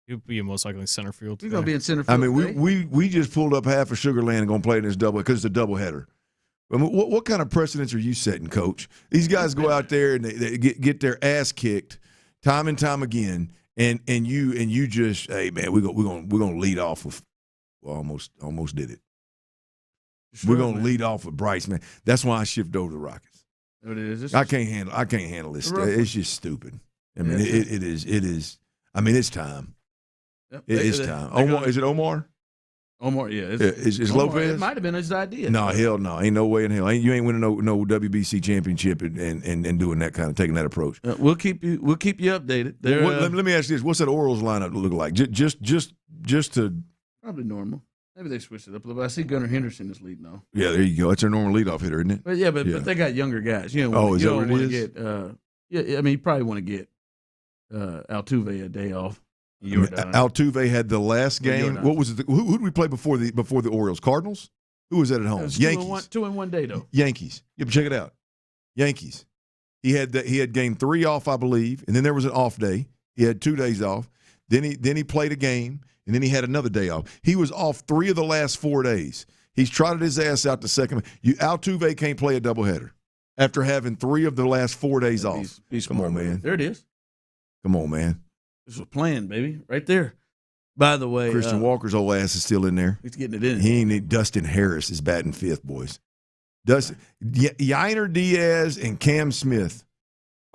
[SPEAKER 11] He'll be most likely in center field.
[SPEAKER 14] He's going to be in center field.
[SPEAKER 3] We just pulled up half of Sugar Land and going to play in this double because it's a doubleheader. What kind of precedents are you setting, Coach? These guys go out there and they get their ass kicked time and time again, and you just, hey man, we're gonna lead off with, almost did it. We're gonna lead off with Bryce, man. That's why I shifted over to the Rockets.
[SPEAKER 14] It is.
[SPEAKER 3] I can't handle this. It's just stupid. It is. It's time.
[SPEAKER 14] Yep.
[SPEAKER 3] It is time. Is it Omar?
[SPEAKER 14] Omar, yeah.
[SPEAKER 3] Is
[SPEAKER 14] Omar,
[SPEAKER 3] Lopez?
[SPEAKER 14] It might have been his idea.
[SPEAKER 3] No, hell no. Ain't no way in hell. You ain't winning no WBC championship and doing that kind of, taking that approach.
[SPEAKER 14] We'll keep you updated.
[SPEAKER 3] Let me ask you this: what's that Orioles lineup look like? Just to
[SPEAKER 14] probably normal. Maybe they switched it up a little bit. I see Gunnar Henderson is leading off.
[SPEAKER 3] Yeah, there you go. That's their normal leadoff hitter, isn't it?
[SPEAKER 14] But they got younger guys. You probably want to get Altuve a day off.
[SPEAKER 3] Altuve had the last game. What was it? Who did we play before the Orioles? Cardinals? Who was that at home? Yankees.
[SPEAKER 14] 2 in 1 day though.
[SPEAKER 3] Yankees. Yep, check it out. Yankees. He had game 3 off, I believe, and then there was an off day. He had 2 days off. Then he played a game, and then he had another day off. He was off 3 of the last 4 days. He's trotted his ass out the second. Altuve can't play a doubleheader after having 3 of the last 4 days off. Come on, man.
[SPEAKER 14] There it is.
[SPEAKER 3] Come on, man.
[SPEAKER 14] This is a plan, baby, right there. By the way,
[SPEAKER 3] Christian Walker's old ass is still in there.
[SPEAKER 14] He's getting it in.
[SPEAKER 3] He ain't. Dustin Harris is batting 5th, boys. Yainer Diaz and Cam Smith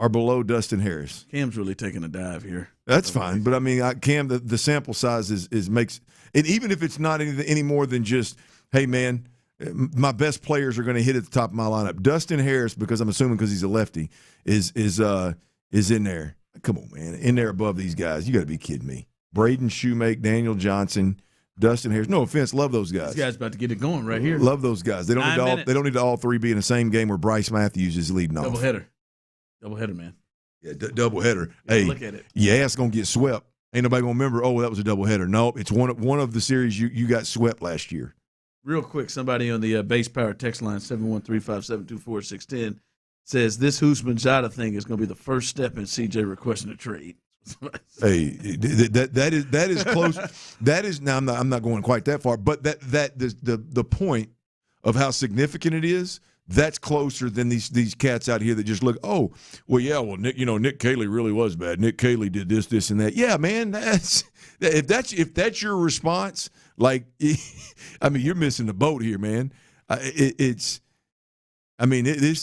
[SPEAKER 3] are below Dustin Harris.
[SPEAKER 14] Cam's really taking a dive here.
[SPEAKER 3] That's fine, but Cam, the sample size is makes, and even if it's not any more than just, hey man, my best players are going to hit at the top of my lineup. Dustin Harris, because I'm assuming because he's a lefty, is in there. Come on, man. In there above these guys. You got to be kidding me. Braden Shoemake, Daniel Johnson, Dustin Harris. No offense. Love those guys.
[SPEAKER 14] These guys about to get it going right here.
[SPEAKER 3] Love those guys. They don't need to all 3 be in the same game where Bryce Matthews is leading off.
[SPEAKER 14] Doubleheader, man.
[SPEAKER 3] Yeah, doubleheader.
[SPEAKER 14] Hey, look at it.
[SPEAKER 3] Your ass going to get swept. Ain't nobody going to remember, that was a doubleheader. No, it's one of the series you got swept last year.
[SPEAKER 14] Real quick, somebody on the Base Power text line, 713-572-4610, says this Husmanjada thing is going to be the first step in CJ requesting a trade.
[SPEAKER 3] Hey, that is close. That is now. I'm not going quite that far, but the point of how significant it is. That's closer than these cats out here that just look. Oh, well, yeah. Well, Nick Caley really was bad. Nick Caley did this, and that. Yeah, man. If that's your response, like, I mean, you're missing the boat here, man. This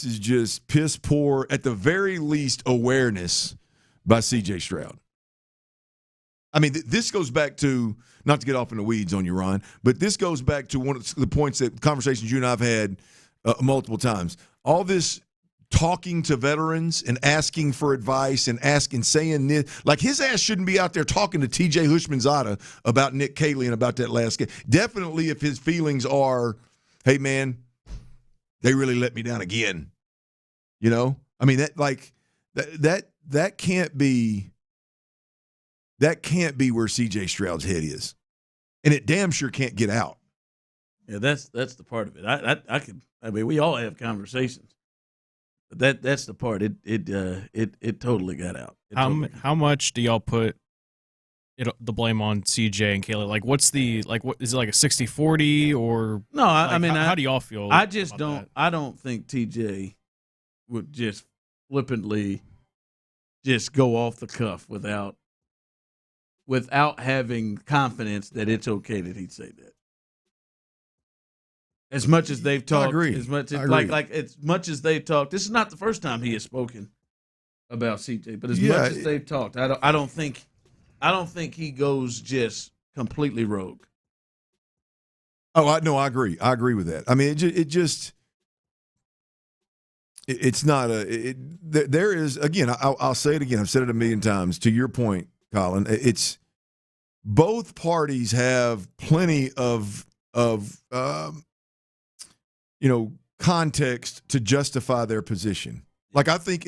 [SPEAKER 3] is just piss poor, at the very least, awareness by C.J. Stroud. I mean, this goes back to, not to get off in the weeds on you, Ron, but this goes back to one of the points that conversations you and I have had multiple times. All this talking to veterans and asking for advice and saying this, like his ass shouldn't be out there talking to T.J. Hushmanzada about Nick Caley and about that last game. Definitely if his feelings are, hey, man, they really let me down again. I mean, that can't be where C.J. Stroud's head is. And it damn sure can't get out.
[SPEAKER 14] Yeah, that's the part of it. I mean, we all have conversations, but that's the part. It totally got out.
[SPEAKER 11] How much do y'all put the blame on CJ and Caley? Like, what is it, like a 60-40 or
[SPEAKER 14] no?
[SPEAKER 11] How do y'all feel?
[SPEAKER 14] I just don't. That? I don't think TJ would just flippantly just go off the cuff without having confidence that it's okay that he'd say that. As much as they've talked,
[SPEAKER 3] I agree.
[SPEAKER 14] As much as they've talked, this is not the first time he has spoken about CJ. But as much as they've talked, I don't think he goes just completely rogue.
[SPEAKER 3] Oh, I agree. I agree with that. I mean, it's not there is, again, I'll say it again. I've said it a million times. To your point, Colin, it's both parties have plenty of context to justify their position. Like I think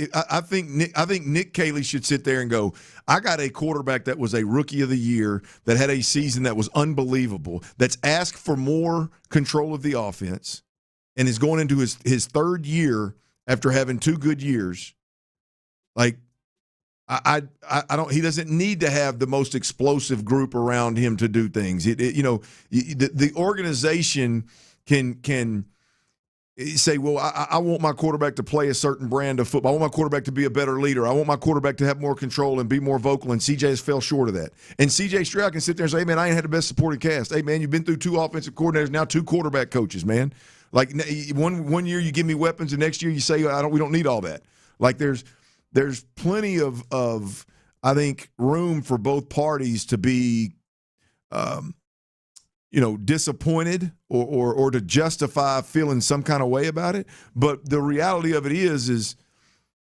[SPEAKER 3] Nick Caley should sit there and go, I got a quarterback that was a rookie of the year, that had a season that was unbelievable, that's asked for more control of the offense, and is going into his third year after having 2 good years. Like I don't. He doesn't need to have the most explosive group around him to do things. The organization can say, well, I want my quarterback to play a certain brand of football. I want my quarterback to be a better leader. I want my quarterback to have more control and be more vocal, and CJ has fell short of that. And CJ Stroud can sit there and say, hey, man, I ain't had the best supporting cast. Hey, man, you've been through 2 offensive coordinators, now 2 quarterback coaches, man. Like one year you give me weapons, and next year you say, we don't need all that. Like there's plenty of I think, room for both parties to be disappointed or to justify feeling some kind of way about it. But the reality of it is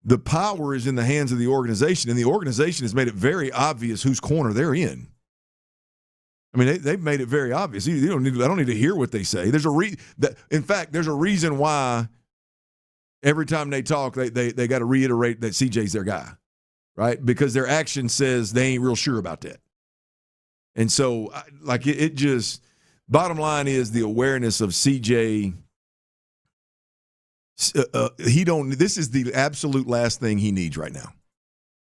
[SPEAKER 3] the power is in the hands of the organization, and the organization has made it very obvious whose corner they're in. I mean, they've made it very obvious. I don't need to hear what they say. In fact, there's a reason why every time they talk, they got to reiterate that CJ's their guy, right? Because their action says they ain't real sure about that. And so, it just – bottom line is the awareness of CJ this is the absolute last thing he needs right now.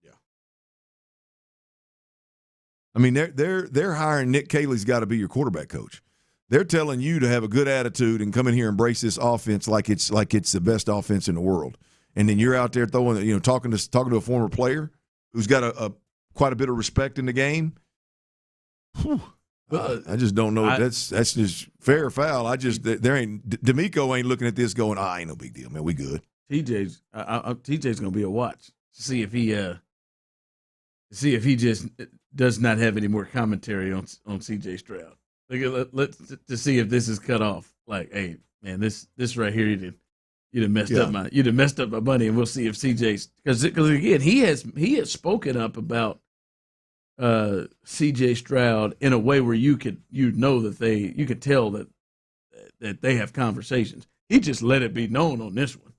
[SPEAKER 3] Yeah. I mean, they're hiring Nick Caley's got to be your quarterback coach. They're telling you to have a good attitude and come in here and embrace this offense like it's the best offense in the world. And then you're out there throwing, talking to a former player who's got quite a bit of respect in the game. I just don't know. That's just fair or foul. D'Amico ain't looking at this going, ain't no big deal, man. We good.
[SPEAKER 14] TJ's gonna be a watch to see if he just does not have any more commentary on CJ Stroud. To see if this is cut off. Like, hey, man, this right here, you done messed up my money, and we'll see if CJ's because again he has spoken up about CJ Stroud in a way where you could tell that they have conversations. He just let it be known on this one,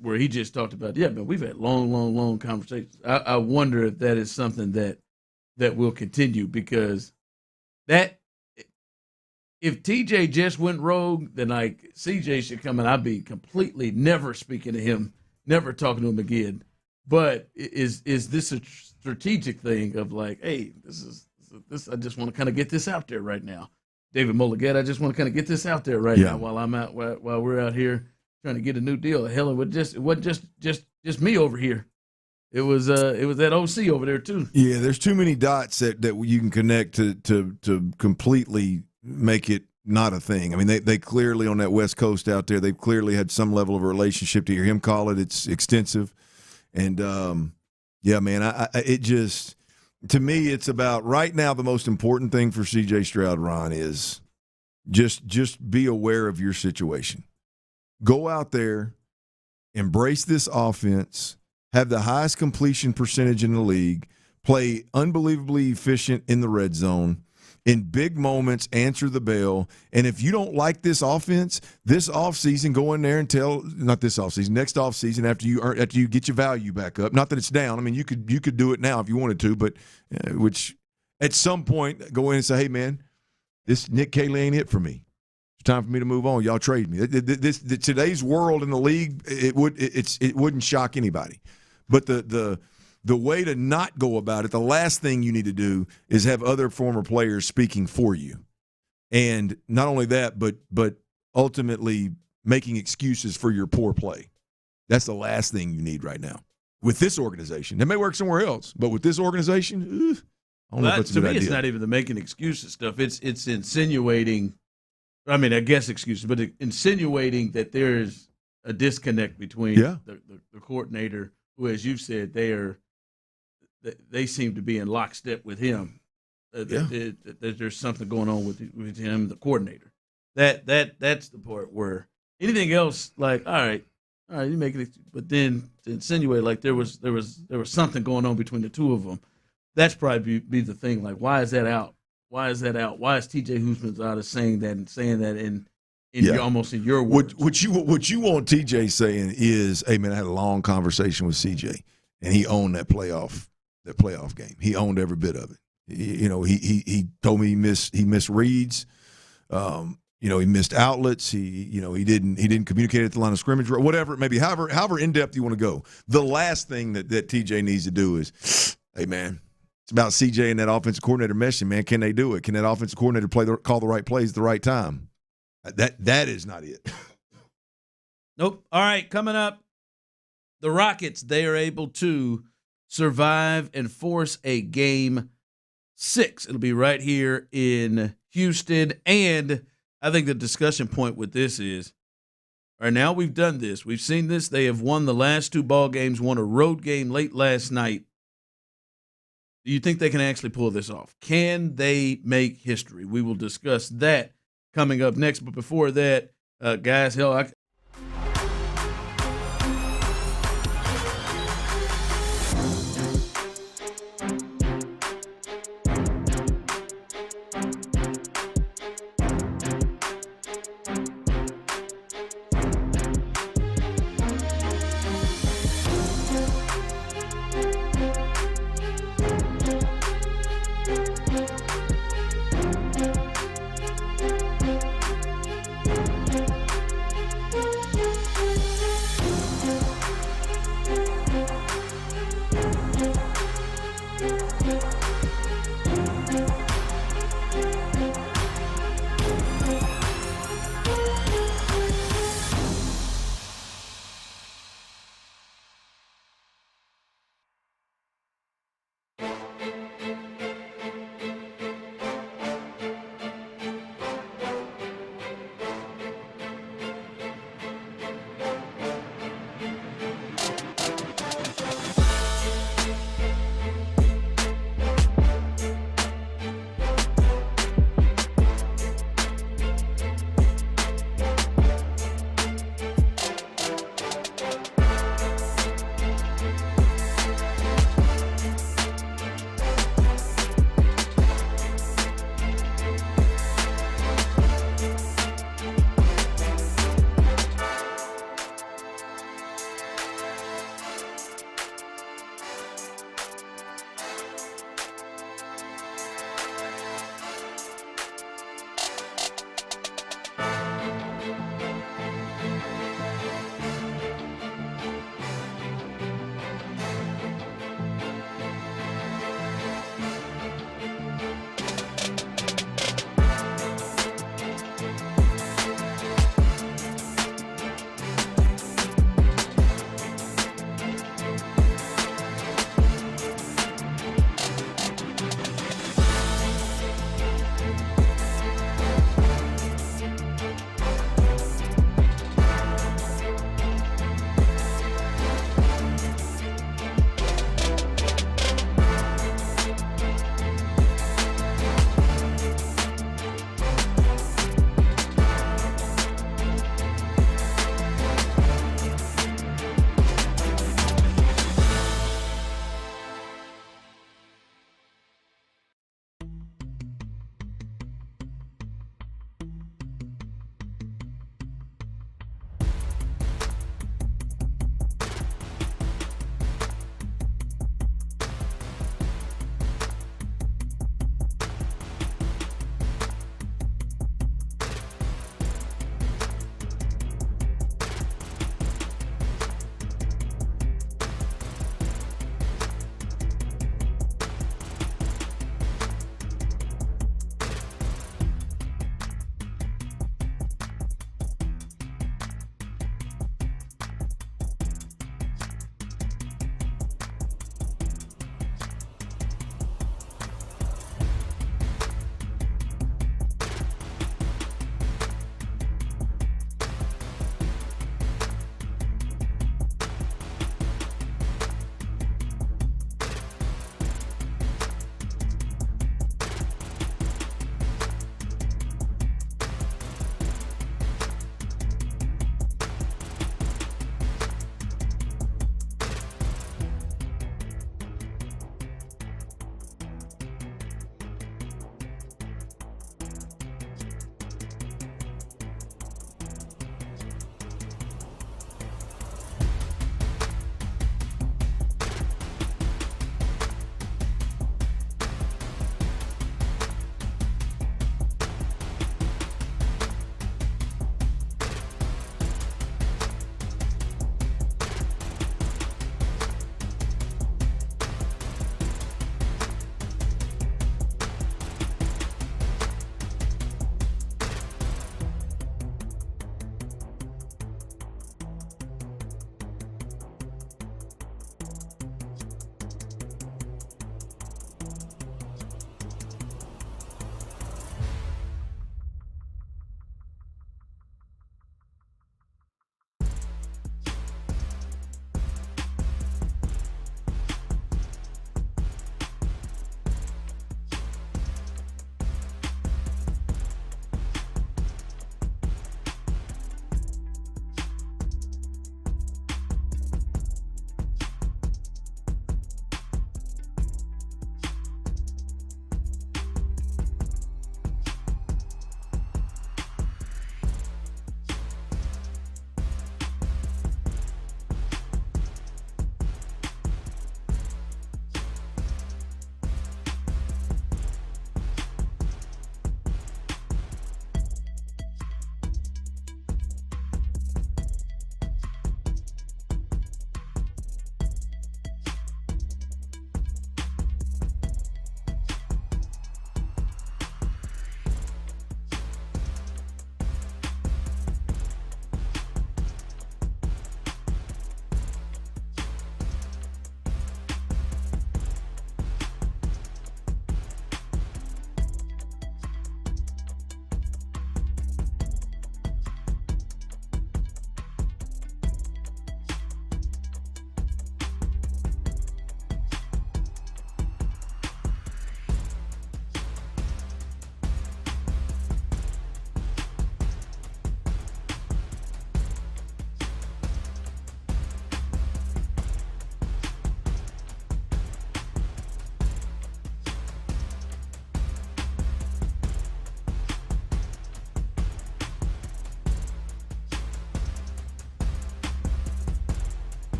[SPEAKER 14] where he just talked about, man, we've had long conversations. I wonder if that is something that will continue, because that if TJ just went rogue, then CJ should come and I'd be completely never speaking to him, never talking to him again. But is this a strategic thing of like, hey, this? I just want to kind of get this out there right now. David Mulligate, I just want to kind of get this out there right now while we're out here trying to get a new deal. Hell, it wasn't just me over here. It was that OC over there too.
[SPEAKER 3] Yeah, there's too many dots that you can connect to completely make it not a thing. I mean, they clearly on that West Coast out there, they've clearly had some level of a relationship. To hear him call it, it's extensive. And yeah, man, it just, to me, it's about right now. The most important thing for CJ Stroud, Ron, is just be aware of your situation. Go out there, embrace this offense, have the highest completion percentage in the league, play unbelievably efficient in the red zone, in big moments, answer the bell. And if you don't like this offense, this offseason, go in there and not this offseason, next offseason after you get your value back up. Not that it's down. I mean, you could do it now if you wanted to, but which at some point go in and say, hey, man, this Nick Caley ain't it for me. It's time for me to move on. Y'all trade me. Today's world in the league, it wouldn't shock anybody. But the way to not go about it, the last thing you need to do is have other former players speaking for you. And not only that, but ultimately making excuses for your poor play. That's the last thing you need right now. With this organization. It may work somewhere else, but with this organization, I don't know if that's a good idea.
[SPEAKER 14] It's not even the making excuses stuff. It's insinuating, I mean, I guess excuses, but insinuating that there's a disconnect between the coordinator, who, as you've said, they seem to be in lockstep with him. There's something going on with him, the coordinator. That's the part where anything else, like, all right, you make it, but then to insinuate like there was something going on between the two of them. That's probably be the thing. Like, why is that out? Why is T.J. Houshmandzadeh saying that in almost in your words?
[SPEAKER 3] What you want T.J. saying is, hey man, I had a long conversation with C.J. and he owned that playoff game. He owned every bit of it. He told me he missed reads. He missed outlets. He didn't communicate at the line of scrimmage, or whatever it may be. However in depth you want to go. The last thing that T.J. needs to do is, hey man, it's about CJ and that offensive coordinator meshing, man. Can they do it? Can that offensive coordinator call the right plays at the right time? That is not it.
[SPEAKER 14] Nope. All right, coming up, the Rockets, they are able to survive and force a Game 6. It'll be right here in Houston. And I think the discussion point with this is, all right, now we've done this. We've seen this. They have won the last 2 ball games, won a road game late last night. Do you think they can actually pull this off? Can they make history? We will discuss that coming up next. But before that, guys,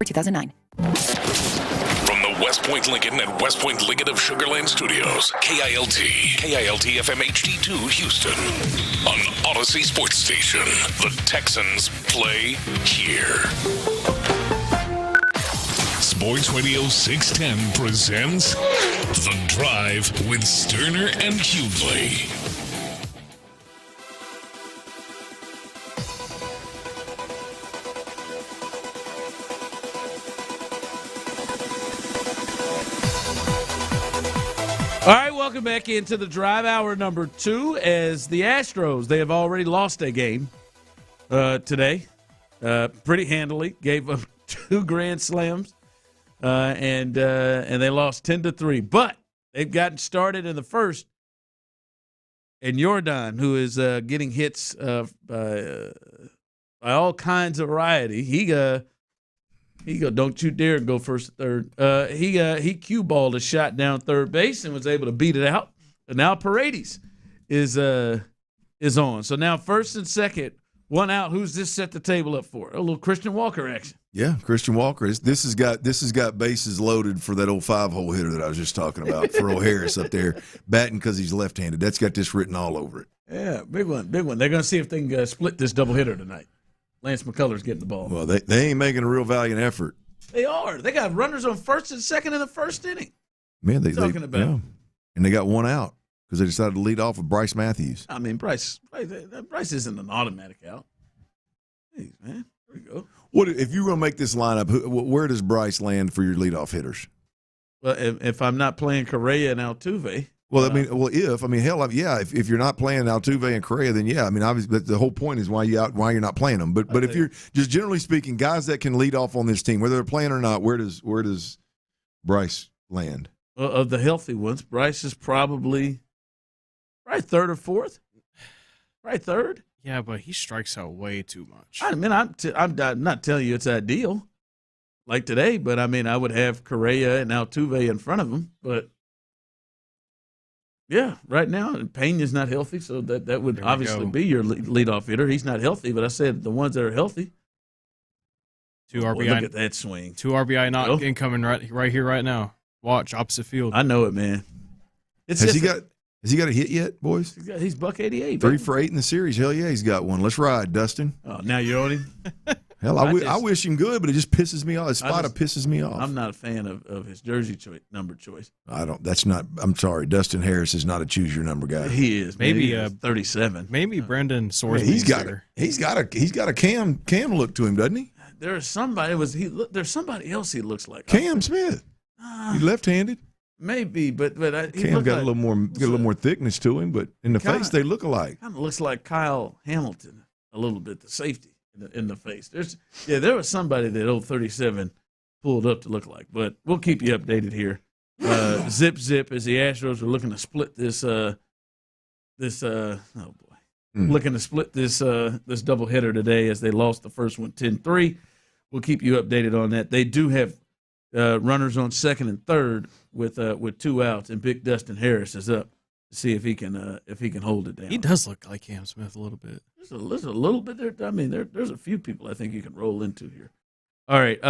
[SPEAKER 10] for 2009.
[SPEAKER 1] From the West Point Lincoln and West Point Lincoln of Sugar Land Studios, KILT FM HD2 Houston. On Odyssey Sports Station, the Texans play here. Sports Radio 610 presents The Drive with Stoerner and Hughley.
[SPEAKER 14] All right, welcome back into the drive, hour number 2, as the Astros, they have already lost a game today pretty handily, gave up 2 grand slams, and they lost 10-3. But they've gotten started in the first, and Jordan, who is getting hits by all kinds of variety, he go, don't you dare go first or third. He cue balled a shot down third base and was able to beat it out. And now Paredes is on. So now first and second, one out. Who's this set the table up for? A little Christian Walker action.
[SPEAKER 3] Yeah, Christian Walker. This has got bases loaded for that old 5-hole hitter that I was just talking about for old Harris up there batting because he's left-handed. That's got this written all over it.
[SPEAKER 14] Yeah, big one. They're going to see if they can split this doubleheader tonight. Lance McCullers getting the ball.
[SPEAKER 3] Well, they ain't making a real valiant effort.
[SPEAKER 14] They are. They got runners on first and second in the first inning.
[SPEAKER 3] Man, they
[SPEAKER 14] talking about. Yeah.
[SPEAKER 3] And they got one out because they decided to lead off with Bryce Matthews.
[SPEAKER 14] I mean, Bryce isn't an automatic out. Hey, man, there we go.
[SPEAKER 3] What if you're going to make this lineup? Where does Bryce land for your leadoff hitters?
[SPEAKER 14] Well, if I'm not playing Correa and Altuve.
[SPEAKER 3] Well, if you're not playing Altuve and Correa, then yeah, I mean, obviously the whole point is why you're not playing them. But if you're just generally speaking, guys that can lead off on this team, whether they're playing or not, where does Bryce land?
[SPEAKER 14] Of the healthy ones, Bryce is probably third or fourth. Right third.
[SPEAKER 11] Yeah, but he strikes out way too much.
[SPEAKER 14] I mean, I'm not telling you it's ideal, like today, but I mean, I would have Correa and Altuve in front of him, but. Yeah, right now, Payne is not healthy, so that would obviously be your leadoff hitter. He's not healthy, but I said the ones that are healthy.
[SPEAKER 11] 2 RBI.
[SPEAKER 14] Look at that swing.
[SPEAKER 11] 2 RBI not incoming right here, right now. Watch, opposite field.
[SPEAKER 14] I know it, man.
[SPEAKER 3] Has he got a hit yet, boys?
[SPEAKER 14] He's $188.
[SPEAKER 3] 3 for 8 in the series. Hell yeah, he's got one. Let's ride, Dustin.
[SPEAKER 14] Oh, now you're on him?
[SPEAKER 3] Hell, I wish him good, but it just pisses me off. His spot pisses me off.
[SPEAKER 14] I'm not a fan of his jersey number choice.
[SPEAKER 3] I'm sorry. Dustin Harris is not a choose your number guy.
[SPEAKER 14] He is. Maybe 37.
[SPEAKER 11] Maybe Brendan Soares.
[SPEAKER 3] He's got a Cam look to him, doesn't he?
[SPEAKER 14] There's somebody else he looks like.
[SPEAKER 3] Cam Smith. He's left-handed.
[SPEAKER 14] Maybe, but
[SPEAKER 3] Cam got a little more thickness to him, but in the face they look alike.
[SPEAKER 14] Kind of looks like Kyle Hamilton a little bit, the safety. In the face. There was somebody that old 37 pulled up to look like, but we'll keep you updated here. Zip as the Astros are looking to split this looking to split this doubleheader today as they lost the first one 10-3. We'll keep you updated on that. They do have runners on second and third with 2 outs, and Big Dustin Harris is up to see if he can hold it down.
[SPEAKER 11] He does look like Cam Smith a little bit.
[SPEAKER 14] There's a little bit there. I mean, there's a few people I think you can roll into here. All right.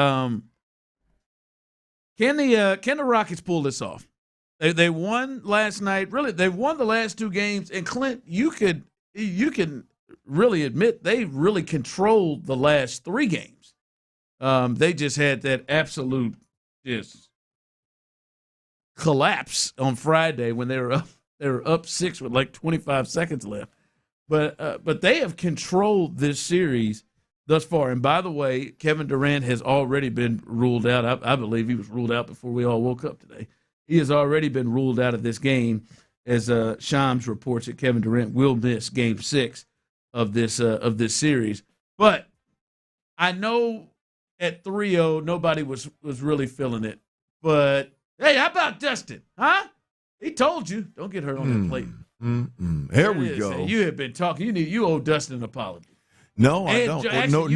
[SPEAKER 14] Can the Rockets pull this off? They won last night. Really, they won the last 2 games. And Clint, you can really admit they really controlled the last 3 games. They just had that absolute just collapse on Friday when they were up 6 with like 25 seconds left. But they have controlled this series thus far. And by the way, Kevin Durant has already been ruled out. I believe he was ruled out before we all woke up today. He has already been ruled out of this game, as Shams reports that Kevin Durant will miss Game 6 of this series. But I know at 3-0 nobody was really feeling it. But hey, how about Dustin? Huh? He told you, don't get hurt on that plate.
[SPEAKER 3] There we go.
[SPEAKER 14] You have been talking. You owe Dustin an apology.
[SPEAKER 3] No, I don't.
[SPEAKER 14] Actually,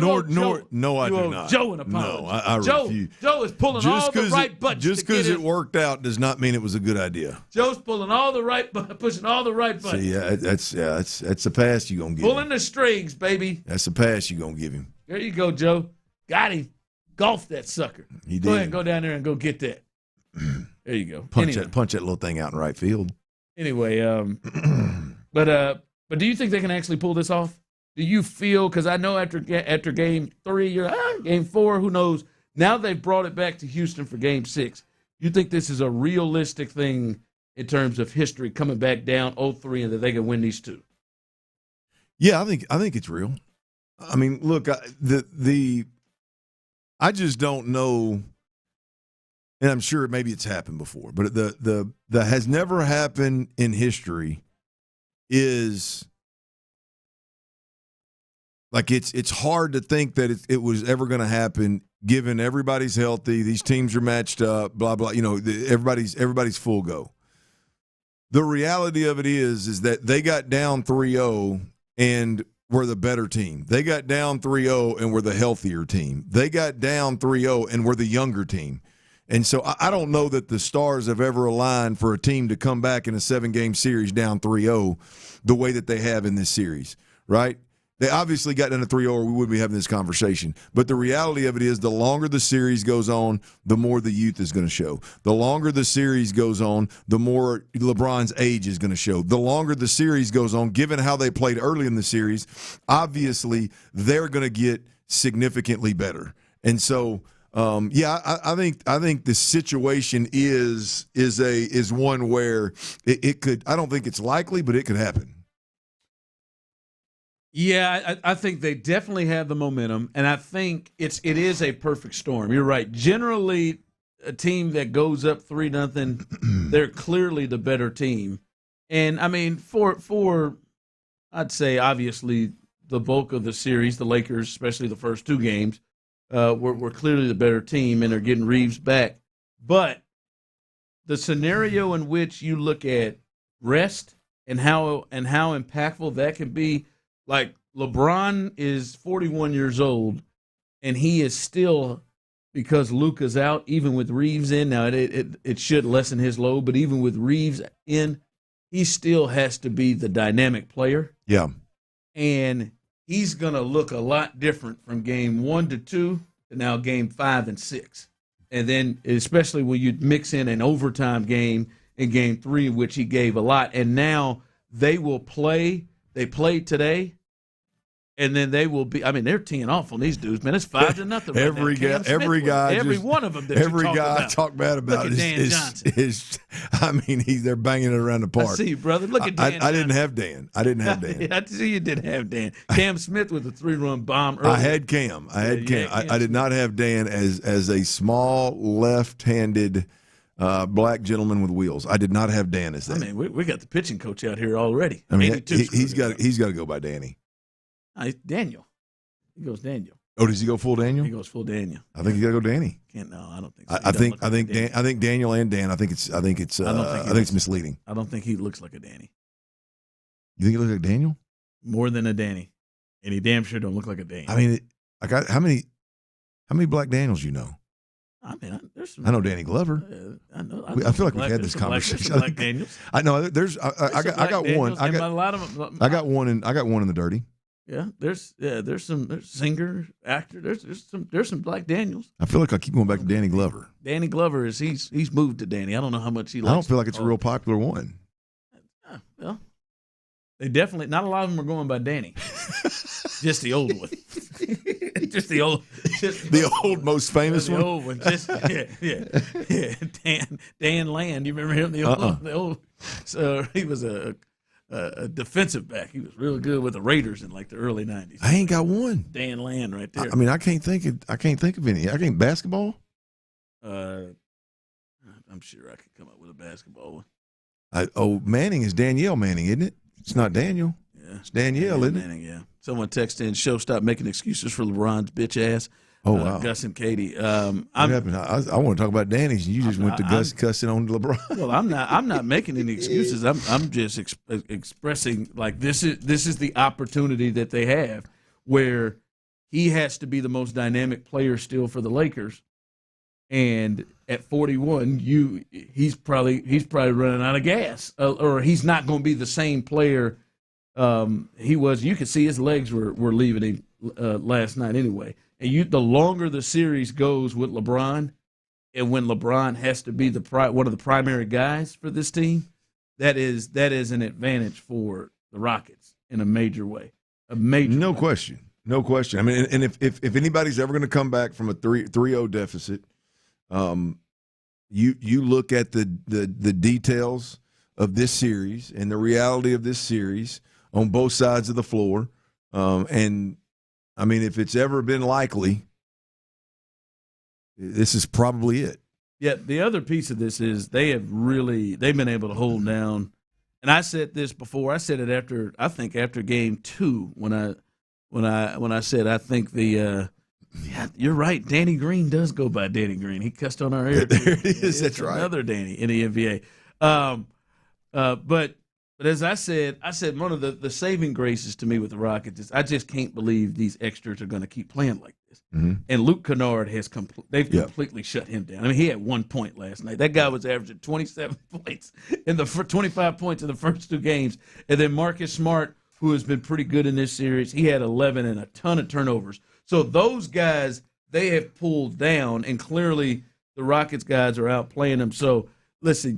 [SPEAKER 3] No, I do not.
[SPEAKER 14] Joe an apology.
[SPEAKER 3] No, I refuse.
[SPEAKER 14] Joe is pulling all the right buttons.
[SPEAKER 3] Just because it worked out does not mean it was a good idea.
[SPEAKER 14] Joe's pulling all the right, pushing all the right buttons.
[SPEAKER 3] See, that's a pass you're gonna give him.
[SPEAKER 14] Pulling the strings, baby.
[SPEAKER 3] That's a pass you're gonna give him.
[SPEAKER 14] There you go, Joe. Got him. golfed that sucker.
[SPEAKER 3] He did.
[SPEAKER 14] Go ahead and go down there and go get that. There you go.
[SPEAKER 3] Punch that little thing out in right field.
[SPEAKER 14] Anyway, but do you think they can actually pull this off? Do you feel, because I know after game 3, you're game 4, who knows? Now they've brought it back to Houston for game 6. You think this is a realistic thing in terms of history coming back down 0-3 and that they can win these 2?
[SPEAKER 3] Yeah, I think it's real. I mean, look, I just don't know, and I'm sure maybe it's happened before, but the has never happened in history is like it's hard to think that it was ever going to happen given everybody's healthy, these teams are matched up, blah blah. Everybody's full go. The reality of it is that they got down 3-0 and were the better team. They got down 3-0 and were the healthier team. They got down 3-0 and were the younger team. And so I don't know that the stars have ever aligned for a team to come back in a 7-game series down 3-0 the way that they have in this series, right? They obviously got down to 3-0 or we wouldn't be having this conversation. But the reality of it is the longer the series goes on, the more the youth is going to show. The longer the series goes on, the more LeBron's age is going to show. The longer the series goes on, given how they played early in the series, obviously they're going to get significantly better. And so I think the situation is one where it could. I don't think it's likely, but it could happen.
[SPEAKER 14] Yeah, I think they definitely have the momentum, and I think it is a perfect storm. You're right. Generally, a team that goes up 3-0, they're clearly the better team. And I mean, for I'd say obviously the bulk of the series, the Lakers, especially the first 2 games, were clearly the better team, and they're getting Reeves back. But the scenario in which you look at rest and how impactful that can be. Like, LeBron is 41 years old, and he is still, because Luka's out, even with Reeves in, now it should lessen his load, but even with Reeves in, he still has to be the dynamic player.
[SPEAKER 3] Yeah.
[SPEAKER 14] And he's going to look a lot different from game 1 to 2 to now game 5 and 6. And then, especially when you mix in an overtime game in game 3, which he gave a lot. And now they will play. They played today. And then they will be. I mean, they're teeing off on these dudes, man. It's 5-0 right
[SPEAKER 3] every
[SPEAKER 14] now.
[SPEAKER 3] every
[SPEAKER 14] one of them.
[SPEAKER 3] Every guy I talk bad about is I mean, they're banging it around the park.
[SPEAKER 14] I see you, brother. Look at Dan.
[SPEAKER 3] I didn't have Dan.
[SPEAKER 14] I see you didn't have Dan. Cam Smith with a 3-run bomb earlier.
[SPEAKER 3] I had Cam. I did not have Dan as a small left-handed black gentleman with wheels. I did not have Dan as that.
[SPEAKER 14] I mean, we got the pitching coach out here already.
[SPEAKER 3] I mean, he's got to go by Danny.
[SPEAKER 14] Daniel. He goes Daniel.
[SPEAKER 3] Oh, does he go full Daniel?
[SPEAKER 14] He goes full Daniel.
[SPEAKER 3] I think he got to go Danny.
[SPEAKER 14] No, I don't think so.
[SPEAKER 3] I think Daniel and Dan. I think it's misleading.
[SPEAKER 14] I don't think he looks like a Danny.
[SPEAKER 3] You think he looks like Daniel?
[SPEAKER 14] More than a Danny, and he damn sure don't look like a Danny.
[SPEAKER 3] I mean, how many Black Daniels you know?
[SPEAKER 14] I mean, there's some.
[SPEAKER 3] I know Danny Glover. I feel like we've had this conversation.
[SPEAKER 14] Black Daniels.
[SPEAKER 3] I know. I got one. I got one in the dirty.
[SPEAKER 14] Yeah, there's singer, actor. There's some Black Daniels.
[SPEAKER 3] I feel like I keep going back to Danny Glover.
[SPEAKER 14] Danny Glover he's moved to Danny. I don't know how much he likes.
[SPEAKER 3] I don't feel like it's a real popular one.
[SPEAKER 14] Well, they definitely not a lot of them are going by Danny. Just the old one.
[SPEAKER 3] The old most famous one.
[SPEAKER 14] The old one. Dan Land. You remember him? The old. So he was a defensive back. He was really good with the Raiders in like the early 90s.
[SPEAKER 3] I ain't got one.
[SPEAKER 14] Dan Land right there.
[SPEAKER 3] I mean, I can't think of any. I can't basketball.
[SPEAKER 14] I'm sure I could come up with a basketball one.
[SPEAKER 3] Manning is Danielle Manning, isn't it? It's not Daniel.
[SPEAKER 14] Yeah,
[SPEAKER 3] it's Danielle, isn't it?
[SPEAKER 14] Manning, yeah. Someone texted in, "Show stop making excuses for LeBron's bitch ass."
[SPEAKER 3] Oh wow,
[SPEAKER 14] Gus and Katie.
[SPEAKER 3] What happened? I want to talk about Danny's, and you just went to Gus cussing on LeBron.
[SPEAKER 14] Well, I'm not making any excuses. I'm just expressing like this is the opportunity that they have, where he has to be the most dynamic player still for the Lakers, and at 41, he's probably running out of gas, or he's not going to be the same player he was. You could see his legs were leaving him last night anyway. And the longer the series goes with LeBron, and when LeBron has to be one of the primary guys for this team, that is an advantage for the Rockets in a major way.
[SPEAKER 3] No question. I mean, and if anybody's ever going to come back from a 3-0 deficit, you look at the details of this series and the reality of this series on both sides of the floor, and I mean, if it's ever been likely, this is probably it.
[SPEAKER 14] Yeah, the other piece of this is they've been able to hold down. And I said this before. I said it after game 2 when I said I think you're right. Danny Green does go by Danny Green. He cussed on our air.
[SPEAKER 3] There it is. That's right.
[SPEAKER 14] Another Danny in the NBA. But as I said one of the saving graces to me with the Rockets is I just can't believe these extras are going to keep playing like this.
[SPEAKER 3] Mm-hmm.
[SPEAKER 14] And Luke Kennard has completely shut him down. I mean, he had 1 point last night. That guy was averaging 27 points 25 points in the first 2 games. And then Marcus Smart, who has been pretty good in this series, he had 11 and a ton of turnovers. So those guys, they have pulled down, and clearly the Rockets guys are outplaying them. So listen,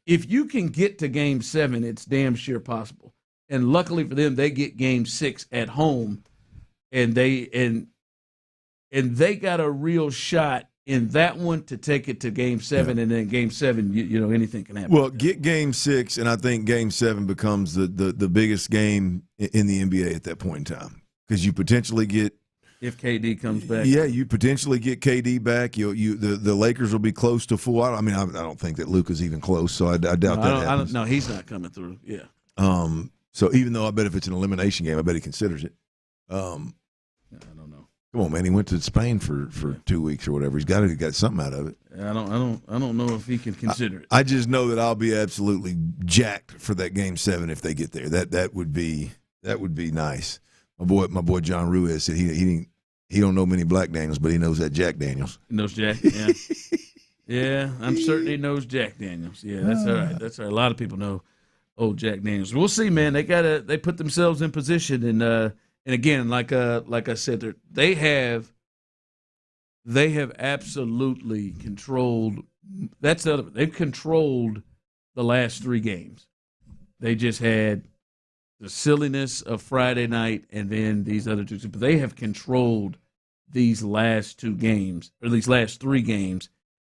[SPEAKER 14] if you can get to Game 7, it's damn sure possible. And luckily for them, they get Game 6 at home, and they got a real shot in that one to take it to Game 7, and then Game 7, anything can happen.
[SPEAKER 3] Well, get Game 6, and I think Game 7 becomes the biggest game in the NBA at that point in time, because you potentially get.
[SPEAKER 14] If KD comes back.
[SPEAKER 3] Yeah, you potentially get KD back. The Lakers will be close to full. I mean, I don't think that Luka's even close, so I doubt that happens.
[SPEAKER 14] No, he's not coming through. Yeah.
[SPEAKER 3] So even though I bet if it's an elimination game, I bet he considers it. I don't know. Come on, man. He went to Spain for 2 weeks or whatever. He's got something out of it.
[SPEAKER 14] I don't know if he can consider it.
[SPEAKER 3] I just know that I'll be absolutely jacked for that Game 7 if they get there. That would be nice. My boy John Ruiz said he don't know many Black Daniels, but he knows that Jack Daniels.
[SPEAKER 14] He knows Jack, yeah. Yeah, I'm certain he knows Jack Daniels. Yeah, that's all right. That's all right. A lot of people know old Jack Daniels. We'll see, man. They put themselves in position, and again, like I said, they have absolutely controlled. They've controlled the last 3 games. They just had the silliness of Friday night and then these other 2. But they have controlled these last 2 games, or these last 3 games,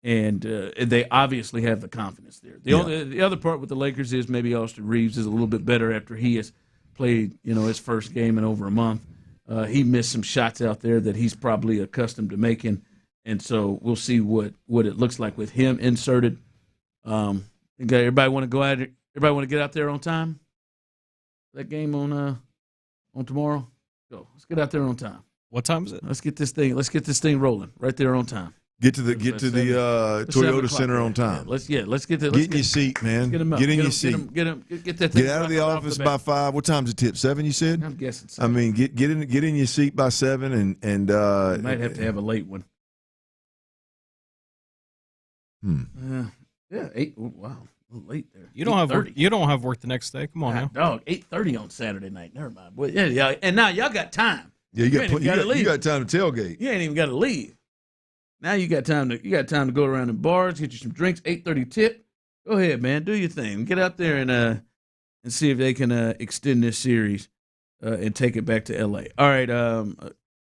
[SPEAKER 14] and they obviously have the confidence there. The other part with the Lakers is maybe Austin Reeves is a little bit better after he has played, his first game in over a month. He missed some shots out there that he's probably accustomed to making, and so we'll see what it looks like with him inserted. Everybody want to go out? Everybody want to get out there on time? That game on tomorrow. Go. Let's get out there on time.
[SPEAKER 11] What time is it?
[SPEAKER 14] Let's get this thing rolling right there on time.
[SPEAKER 3] Get to the Toyota Center on time.
[SPEAKER 14] Yeah, let's get there.
[SPEAKER 3] Get in your seat, man. Get in your seat.
[SPEAKER 14] Get that thing.
[SPEAKER 3] Get out of the office by 5. What time's it tip? 7, you said?
[SPEAKER 14] I'm guessing 7.
[SPEAKER 3] I mean, get in your seat by 7, and
[SPEAKER 14] you might have to have a late one. Yeah, 8. Oh, wow. A little late there.
[SPEAKER 11] You don't have work. You don't have work the next day. Come on now.
[SPEAKER 14] Dog, 8:30 on Saturday night. Never mind. Well, yeah. And now y'all got time.
[SPEAKER 3] Yeah, you got time to tailgate.
[SPEAKER 14] You ain't even got to leave. Now you got time to go around in bars, get you some drinks. 8:30 tip. Go ahead, man. Do your thing. Get out there and see if they can extend this series and take it back to L.A. All right,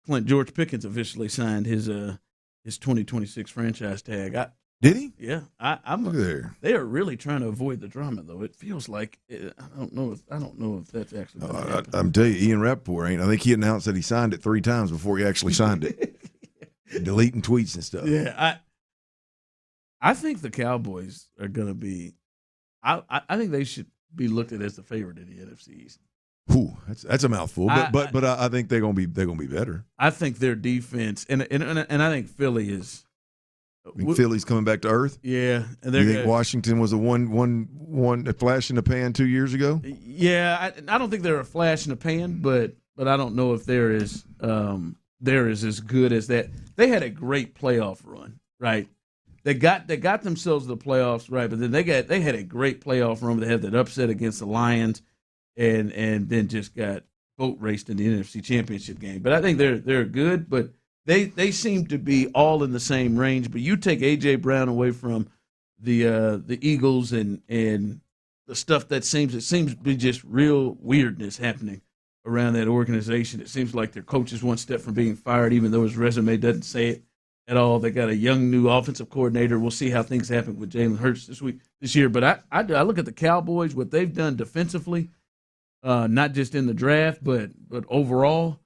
[SPEAKER 14] Clint, George Pickens officially signed his 2026 franchise tag.
[SPEAKER 3] Did he?
[SPEAKER 14] Yeah, I'm
[SPEAKER 3] there.
[SPEAKER 14] They are really trying to avoid the drama, though. It feels like I don't know if that's actually.
[SPEAKER 3] I'm telling you, Ian Rappaport ain't. I think he announced that he signed it 3 times before he actually signed it. Deleting tweets and stuff.
[SPEAKER 14] Yeah, I think the Cowboys are going to be. I think they should be looked at as the favorite in the NFC East.
[SPEAKER 3] Whew, that's a mouthful. But I think they're going to be better.
[SPEAKER 14] I think their defense and I think Philly is.
[SPEAKER 3] Philly's coming back to earth.
[SPEAKER 14] Yeah, and
[SPEAKER 3] you think Washington was a one flash in the pan 2 years ago?
[SPEAKER 14] Yeah, I don't think they're a flash in the pan, but I don't know if they're as as good as that. They had a great playoff run, right? They got themselves to the playoffs, right? But then they had a great playoff run. They had that upset against the Lions, and then just got boat raced in the NFC Championship game. But I think they're good, but they seem to be all in the same range. But you take A.J. Brown away from the Eagles and the stuff that seems to be just real weirdness happening around that organization. It seems like their coach is one step from being fired, even though his resume doesn't say it at all. They got a young new offensive coordinator. We'll see how things happen with Jalen Hurts this year. But I look at the Cowboys, what they've done defensively, not just in the draft, but overall.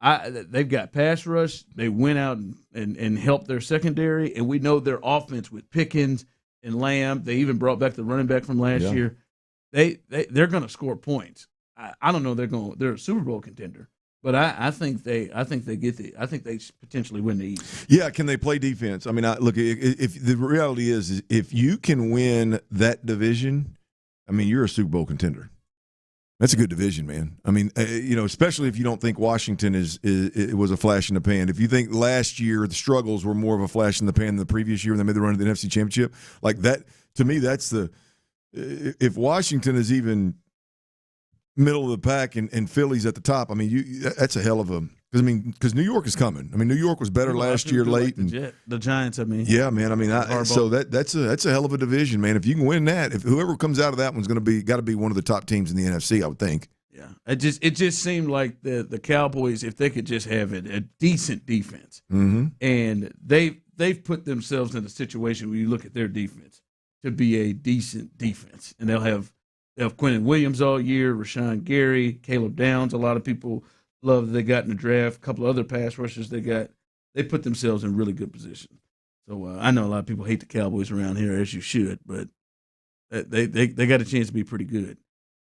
[SPEAKER 14] They've got pass rush. They went out and helped their secondary, and we know their offense with Pickens and Lamb. They even brought back the running back from last year. They're going to score points. I don't know they're a Super Bowl contender, but I think they potentially win the East.
[SPEAKER 3] Yeah, can they play defense? I mean, look, if the reality is if you can win that division, I mean, you're a Super Bowl contender. That's a good division, man. I mean, especially if you don't think Washington it was a flash in the pan. If you think last year the struggles were more of a flash in the pan than the previous year when they made the run to the NFC Championship, like that, to me, that's if Washington is even middle of the pack and Philly's at the top, I mean, that's a hell of a – because New York is coming. I mean, New York was better last year late.
[SPEAKER 14] Like the Giants, I mean.
[SPEAKER 3] Yeah, man. I mean, so that's a hell of a division, man. If you can win that, if whoever comes out of that one's got to be one of the top teams in the NFC, I would think.
[SPEAKER 14] Yeah, it just seemed like the Cowboys, if they could just have a decent defense, and they've put themselves in a situation where you look at their defense to be a decent defense, and they'll have Quentin Williams all year, Rashawn Gary, Caleb Downs. A lot of people love that they got in the draft. A couple of other pass rushers they put themselves in really good position. So I know a lot of people hate the Cowboys around here, as you should, but they got a chance to be pretty good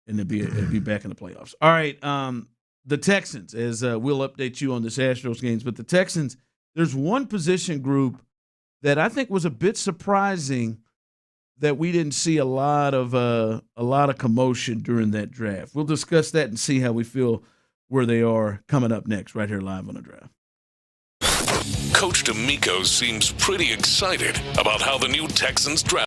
[SPEAKER 14] and to be back in the playoffs. All right, the Texans, as we'll update you on this Astros games, but the Texans, there's one position group that I think was a bit surprising that we didn't see a lot of commotion during that draft. We'll discuss that and see how we feel where they are coming up next, right here live on The Draft.
[SPEAKER 1] Coach D'Amico seems pretty excited about how the new Texans draft.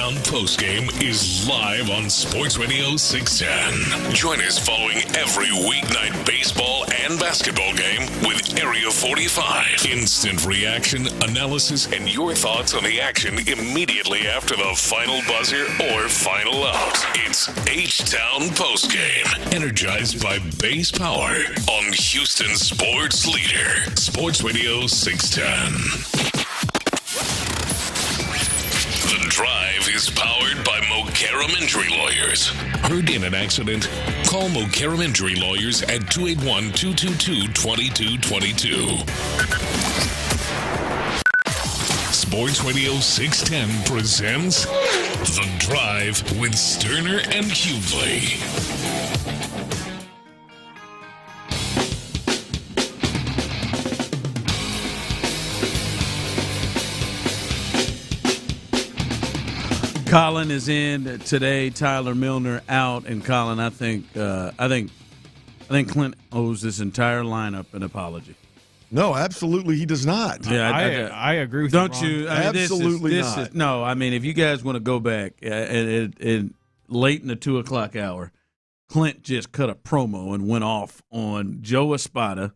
[SPEAKER 1] H-Town postgame is live on Sports Radio 610. Join us following every weeknight baseball and basketball game with Area 45. Instant reaction, analysis, and your thoughts on the action immediately after the final buzzer or final out. It's H-Town postgame, energized by base power on Houston Sports Leader, Sports Radio 610. The Drive is powered by Mokaram Injury Lawyers. Heard in an accident? Call Mokaram Injury Lawyers at 281-222-2222. Sports Radio 610 presents The Drive with Stoerner and Hughley.
[SPEAKER 14] Colin is in today. Tyler Milner out, and Colin, I think Clint owes this entire lineup an apology.
[SPEAKER 3] No, absolutely, he does not.
[SPEAKER 14] Yeah,
[SPEAKER 11] I agree with
[SPEAKER 14] don't
[SPEAKER 11] you.
[SPEAKER 14] I mean,
[SPEAKER 3] absolutely not.
[SPEAKER 14] No, I mean, if you guys want to go back and late in the 2:00 hour, Clint just cut a promo and went off on Joe Espada.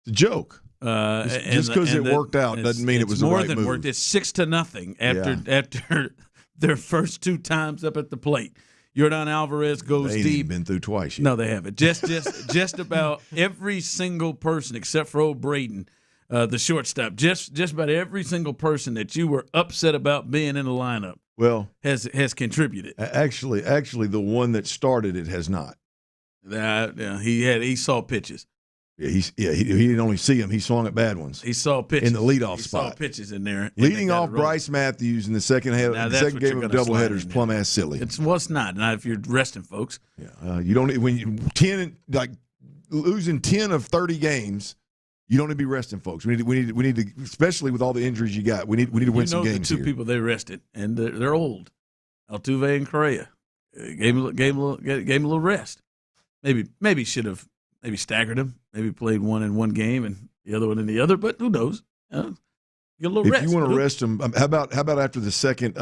[SPEAKER 3] It's a joke. Just because it worked out doesn't mean it was the right move.
[SPEAKER 14] More than worked. It's 6-0 after their first two times up at the plate. Jordan Alvarez goes
[SPEAKER 3] they
[SPEAKER 14] deep.
[SPEAKER 3] They've been through twice yet.
[SPEAKER 14] No, they haven't. Just about every single person except for old Braden, the shortstop. Just about every single person that you were upset about being in the lineup, has contributed.
[SPEAKER 3] Actually, the one that started it has not.
[SPEAKER 14] He saw pitches.
[SPEAKER 3] Yeah, he didn't only see them. He swung at bad ones.
[SPEAKER 14] He saw pitches
[SPEAKER 3] in the leadoff spot.
[SPEAKER 14] He saw pitches in there.
[SPEAKER 3] Leading off Bryce Matthews in the second half. The second game of a doubleheader is plumb ass silly.
[SPEAKER 14] It's not. Not if you're resting folks.
[SPEAKER 3] Yeah, you don't when you losing 10 of 30 games. You don't need to be resting folks. We need to, especially with all the injuries you got. We need to win some games
[SPEAKER 14] the two
[SPEAKER 3] here.
[SPEAKER 14] People they rested, and they're old. Altuve and Correa gave him a little rest. Maybe should have. Maybe staggered them. Maybe played one in one game and the other one in the other. But who knows? Get a little rest.
[SPEAKER 3] If you want to rest them, how about after the second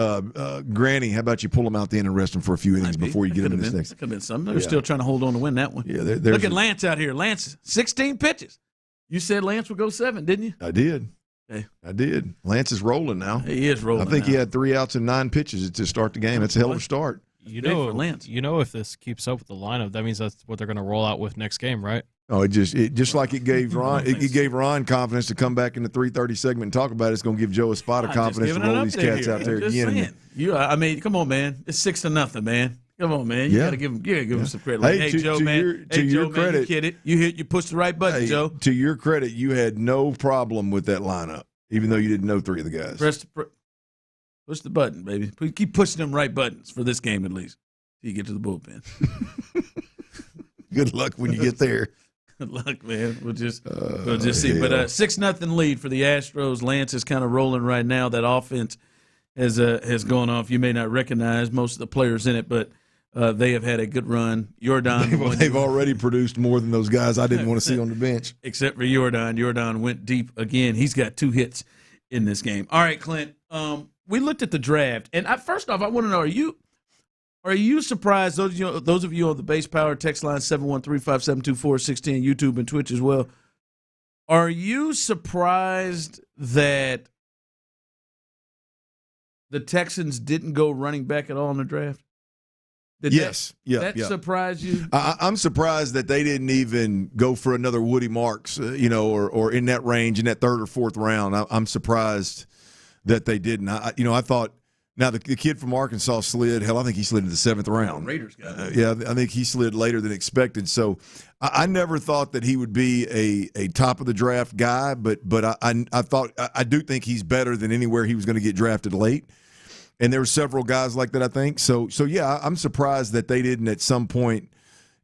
[SPEAKER 3] Granny? How about you pull them out then and rest them for a few innings before you get them in this next?
[SPEAKER 14] That could have been something. They're still trying to hold on to win that one.
[SPEAKER 3] Yeah,
[SPEAKER 14] look at Lance out here. Lance, 16 pitches. You said Lance would go 7, didn't you?
[SPEAKER 3] I did.
[SPEAKER 14] Okay.
[SPEAKER 3] I did. Lance is rolling now.
[SPEAKER 14] He is rolling.
[SPEAKER 3] I think he had 3 outs and 9 pitches to start the game. That's a hell of a start.
[SPEAKER 11] If this keeps up with the lineup, that means that's what they're going to roll out with next game, right?
[SPEAKER 3] Oh, it just like it gave Ron gave Ron confidence to come back in the 3:30 segment and talk about it. It's going to give Joe Espada confidence to roll these cats out there again.
[SPEAKER 14] Come on, man. It's 6-0, man. Come on, man. You got to give him some credit. Like, hey, Joe, man.
[SPEAKER 3] To your credit,
[SPEAKER 14] man, you kidded. You pushed the right button, Joe.
[SPEAKER 3] To your credit, you had no problem with that lineup, even though you didn't know 3 of the guys.
[SPEAKER 14] Push the button, baby. Keep pushing them right buttons for this game at least. Till you get to the bullpen.
[SPEAKER 3] Good luck when you get there.
[SPEAKER 14] Good luck, man. We'll just see. But 6-0 lead for the Astros. Lance is kind of rolling right now. That offense has gone off. You may not recognize most of the players in it, but they have had a good run. Jordan,
[SPEAKER 3] they've already produced more than those guys I didn't want to see on the bench.
[SPEAKER 14] Except for Jordan. Jordan went deep again. He's got 2 hits in this game. All right, Clint. We looked at the draft, and first off, I want to know: Are you surprised? Those of you on the Base Power text line 713-572-4610, YouTube and Twitch as well. Are you surprised that the Texans didn't go running back at all in the draft?
[SPEAKER 3] Yes.
[SPEAKER 14] That surprised you?
[SPEAKER 3] I'm surprised that they didn't even go for another Woody Marks, or in that range, in that 3rd or 4th round. I'm surprised that they didn't. I thought. Now, the kid from Arkansas slid. Hell, I think he slid into the 7th round.
[SPEAKER 14] Raiders got
[SPEAKER 3] it. I think he slid later than expected. So I never thought that he would be a top of the draft guy, but I do think he's better than anywhere he was going to get drafted late. And there were several guys like that, I think. So yeah, I'm surprised that they didn't at some point,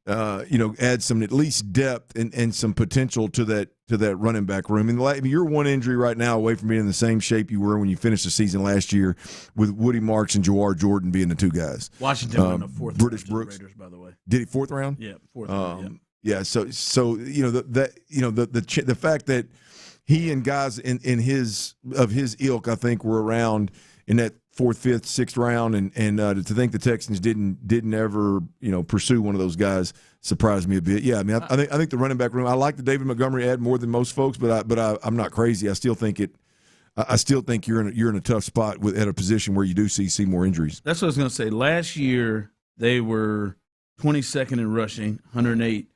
[SPEAKER 3] add some at least depth and some potential to that running back room. And you're one injury right now away from being in the same shape you were when you finished the season last year, with Woody Marks and Jawar Jordan being the 2 guys.
[SPEAKER 14] Washington went the 4th
[SPEAKER 3] British
[SPEAKER 14] round
[SPEAKER 3] Brooks.
[SPEAKER 14] Raiders, by the way.
[SPEAKER 3] Did he 4th round?
[SPEAKER 14] Yeah, 4th round.
[SPEAKER 3] Yeah. So the fact that he and guys in his ilk, I think, were around in that 4th, 5th, 6th round, and to think the Texans didn't ever pursue one of those guys surprised me a bit. Yeah, I mean, I think the running back room. I like the David Montgomery ad more than most folks, but I'm not crazy. I still think you're in a tough spot at a position where you do see more injuries.
[SPEAKER 14] That's what I was going to say. Last year they were 22nd in rushing, 108,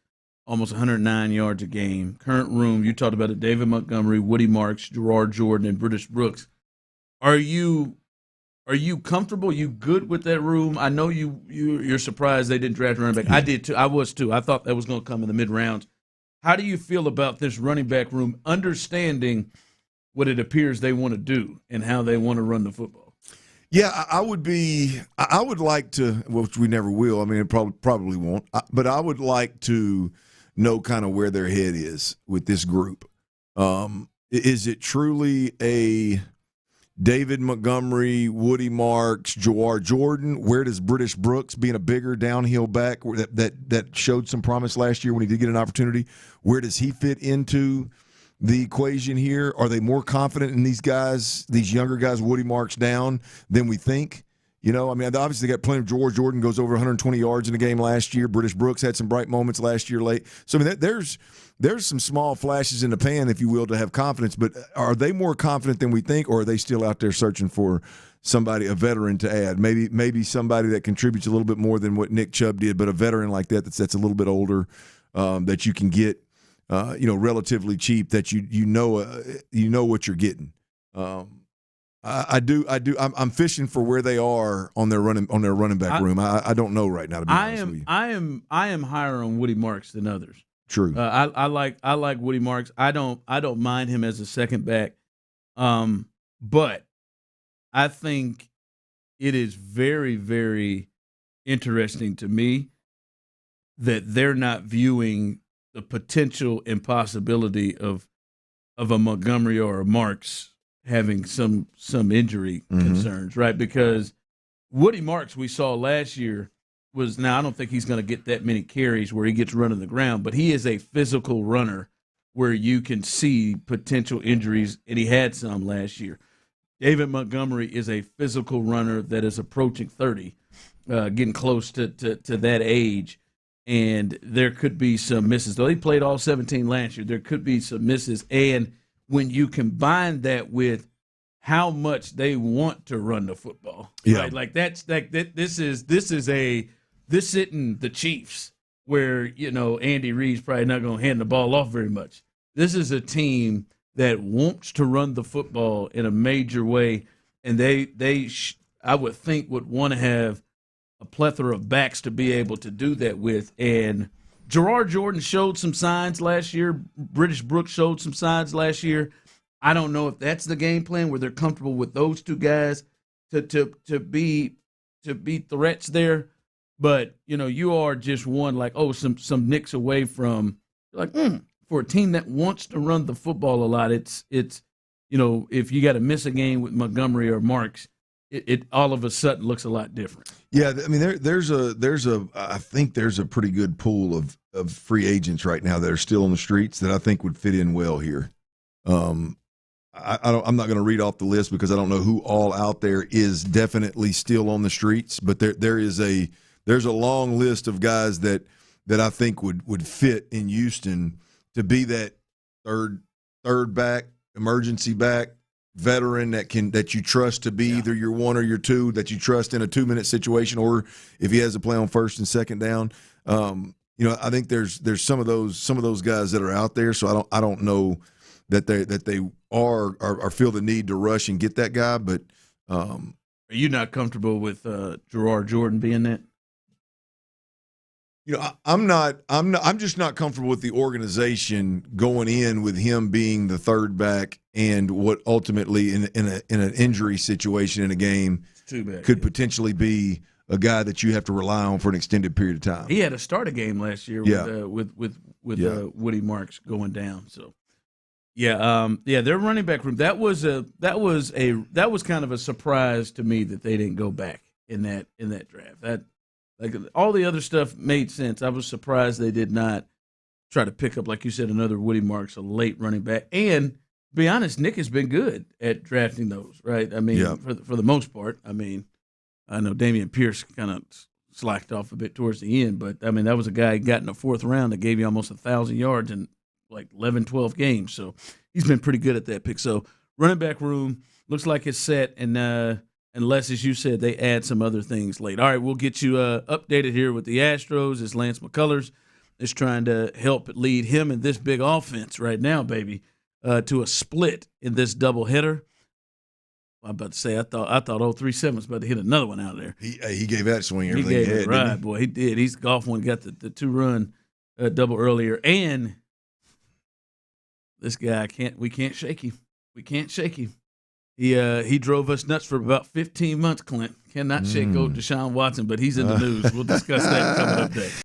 [SPEAKER 14] almost 109 yards a game. Current room, you talked about it: David Montgomery, Woody Marks, Gerard Jordan, and British Brooks. Are you comfortable? You good with that room? I know you're surprised they didn't draft a running back. I did too. I was too. I thought that was going to come in the mid rounds. How do you feel about this running back room, understanding what it appears they want to do and how they want to run the football?
[SPEAKER 3] Yeah, I would like to, which we never will. I mean, it probably won't. But I would like to know kind of where their head is with this group. Is it truly a David Montgomery, Woody Marks, Gerard Jordan? Where does British Brooks, being a bigger downhill back that showed some promise last year when he did get an opportunity, where does he fit into the equation here? Are they more confident in these guys, these younger guys, Woody Marks down, than we think? I mean, obviously they got plenty of George Jordan, goes over 120 yards in a game last year. British Brooks had some bright moments last year late. So, I mean, there's some small flashes in the pan, if you will, to have confidence. But are they more confident than we think, or are they still out there searching for somebody, a veteran to add? Maybe somebody that contributes a little bit more than what Nick Chubb did, but a veteran like that's a little bit older that you can get, relatively cheap, that you know what you're getting. I'm fishing for where they are on their running back room. I don't know right now, to be honest with you. I
[SPEAKER 14] am higher on Woody Marks than others.
[SPEAKER 3] True.
[SPEAKER 14] I like Woody Marks. I don't mind him as a second back. But I think it is very, very interesting to me that they're not viewing the potential impossibility of a Montgomery or a Marks having some injury concerns, right? Because Woody Marks, we saw last year, now I don't think he's going to get that many carries where he gets run on the ground, but he is a physical runner where you can see potential injuries, and he had some last year. David Montgomery is a physical runner that is approaching 30, getting close to that age, and there could be some misses. Though he played all 17 last year, there could be some misses, and when you combine that with how much they want to run the football, right? Like this isn't the Chiefs where, Andy Reid's probably not going to hand the ball off very much. This is a team that wants to run the football in a major way, and I would think would want to have a plethora of backs to be able to do that with. And Gerard Jordan showed some signs last year. British Brooks showed some signs last year. I don't know if that's the game plan where they're comfortable with those two guys to be threats there. But you are just one some nicks away from for a team that wants to run the football a lot. It's if you got to miss a game with Montgomery or Marks, it all of a sudden looks a lot different. Yeah,
[SPEAKER 3] I mean I think there's a pretty good pool of free agents right now that are still on the streets that I think would fit in well here. I'm not going to read off the list because I don't know who all out there is definitely still on the streets, but there's a long list of guys that I think would fit in Houston to be that third back, emergency back, veteran that you trust to be either your one or your two, that you trust in a 2-minute situation, or if he has to play on first and second down. I think there's some of those guys that are out there. So I don't know that they are feel the need to rush and get that guy. But
[SPEAKER 14] are you not comfortable with Gerard Jordan being that?
[SPEAKER 3] I'm just not comfortable with the organization going in with him being the third back, and what ultimately in an injury situation in a game could potentially be a guy that you have to rely on for an extended period of time.
[SPEAKER 14] He had to start a game last year with Woody Marks going down. So their running back room, that was kind of a surprise to me that they didn't go back in that draft. That, like, all the other stuff made sense. I was surprised they did not try to pick up, like you said, another Woody Marks, a late running back. And be honest, Nick has been good at drafting those, right? I mean, for the most part. I mean, I know Damian Pierce kind of slacked off a bit towards the end, but, I mean, that was a guy who got in the fourth round that gave you almost 1,000 yards in like 11, 12 games. So he's been pretty good at that pick. So running back room looks like it's set, and unless, as you said, they add some other things late. All right, we'll get you updated here with the Astros as Lance McCullers is trying to help lead him in this big offense right now, baby, to a split in this doubleheader. I'm about to say, I thought 037 was about to hit another one out of there.
[SPEAKER 3] He gave that swing everything
[SPEAKER 14] he
[SPEAKER 3] he had.
[SPEAKER 14] Right, boy, he did. He's golf one, got the 2-run double earlier, and this guy we can't shake him. We can't shake him. He drove us nuts for about 15 months, Clint. Cannot shake old Deshaun Watson, but he's in the news. We'll discuss that coming up next.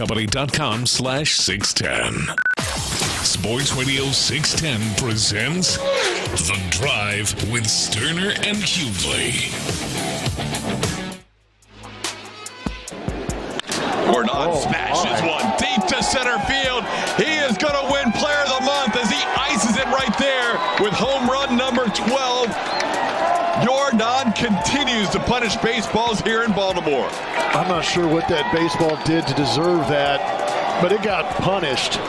[SPEAKER 1] topcompany.com/610. Sports Radio 610 presents The Drive with Stoerner and Hughley.
[SPEAKER 10] Gordon smashes one deep to center field. He is going to win Player of the Month as he ices it right there with home run number 12. Jordan continues to punish baseballs here in Baltimore.
[SPEAKER 18] I'm not sure what that baseball did to deserve that, but it got punished.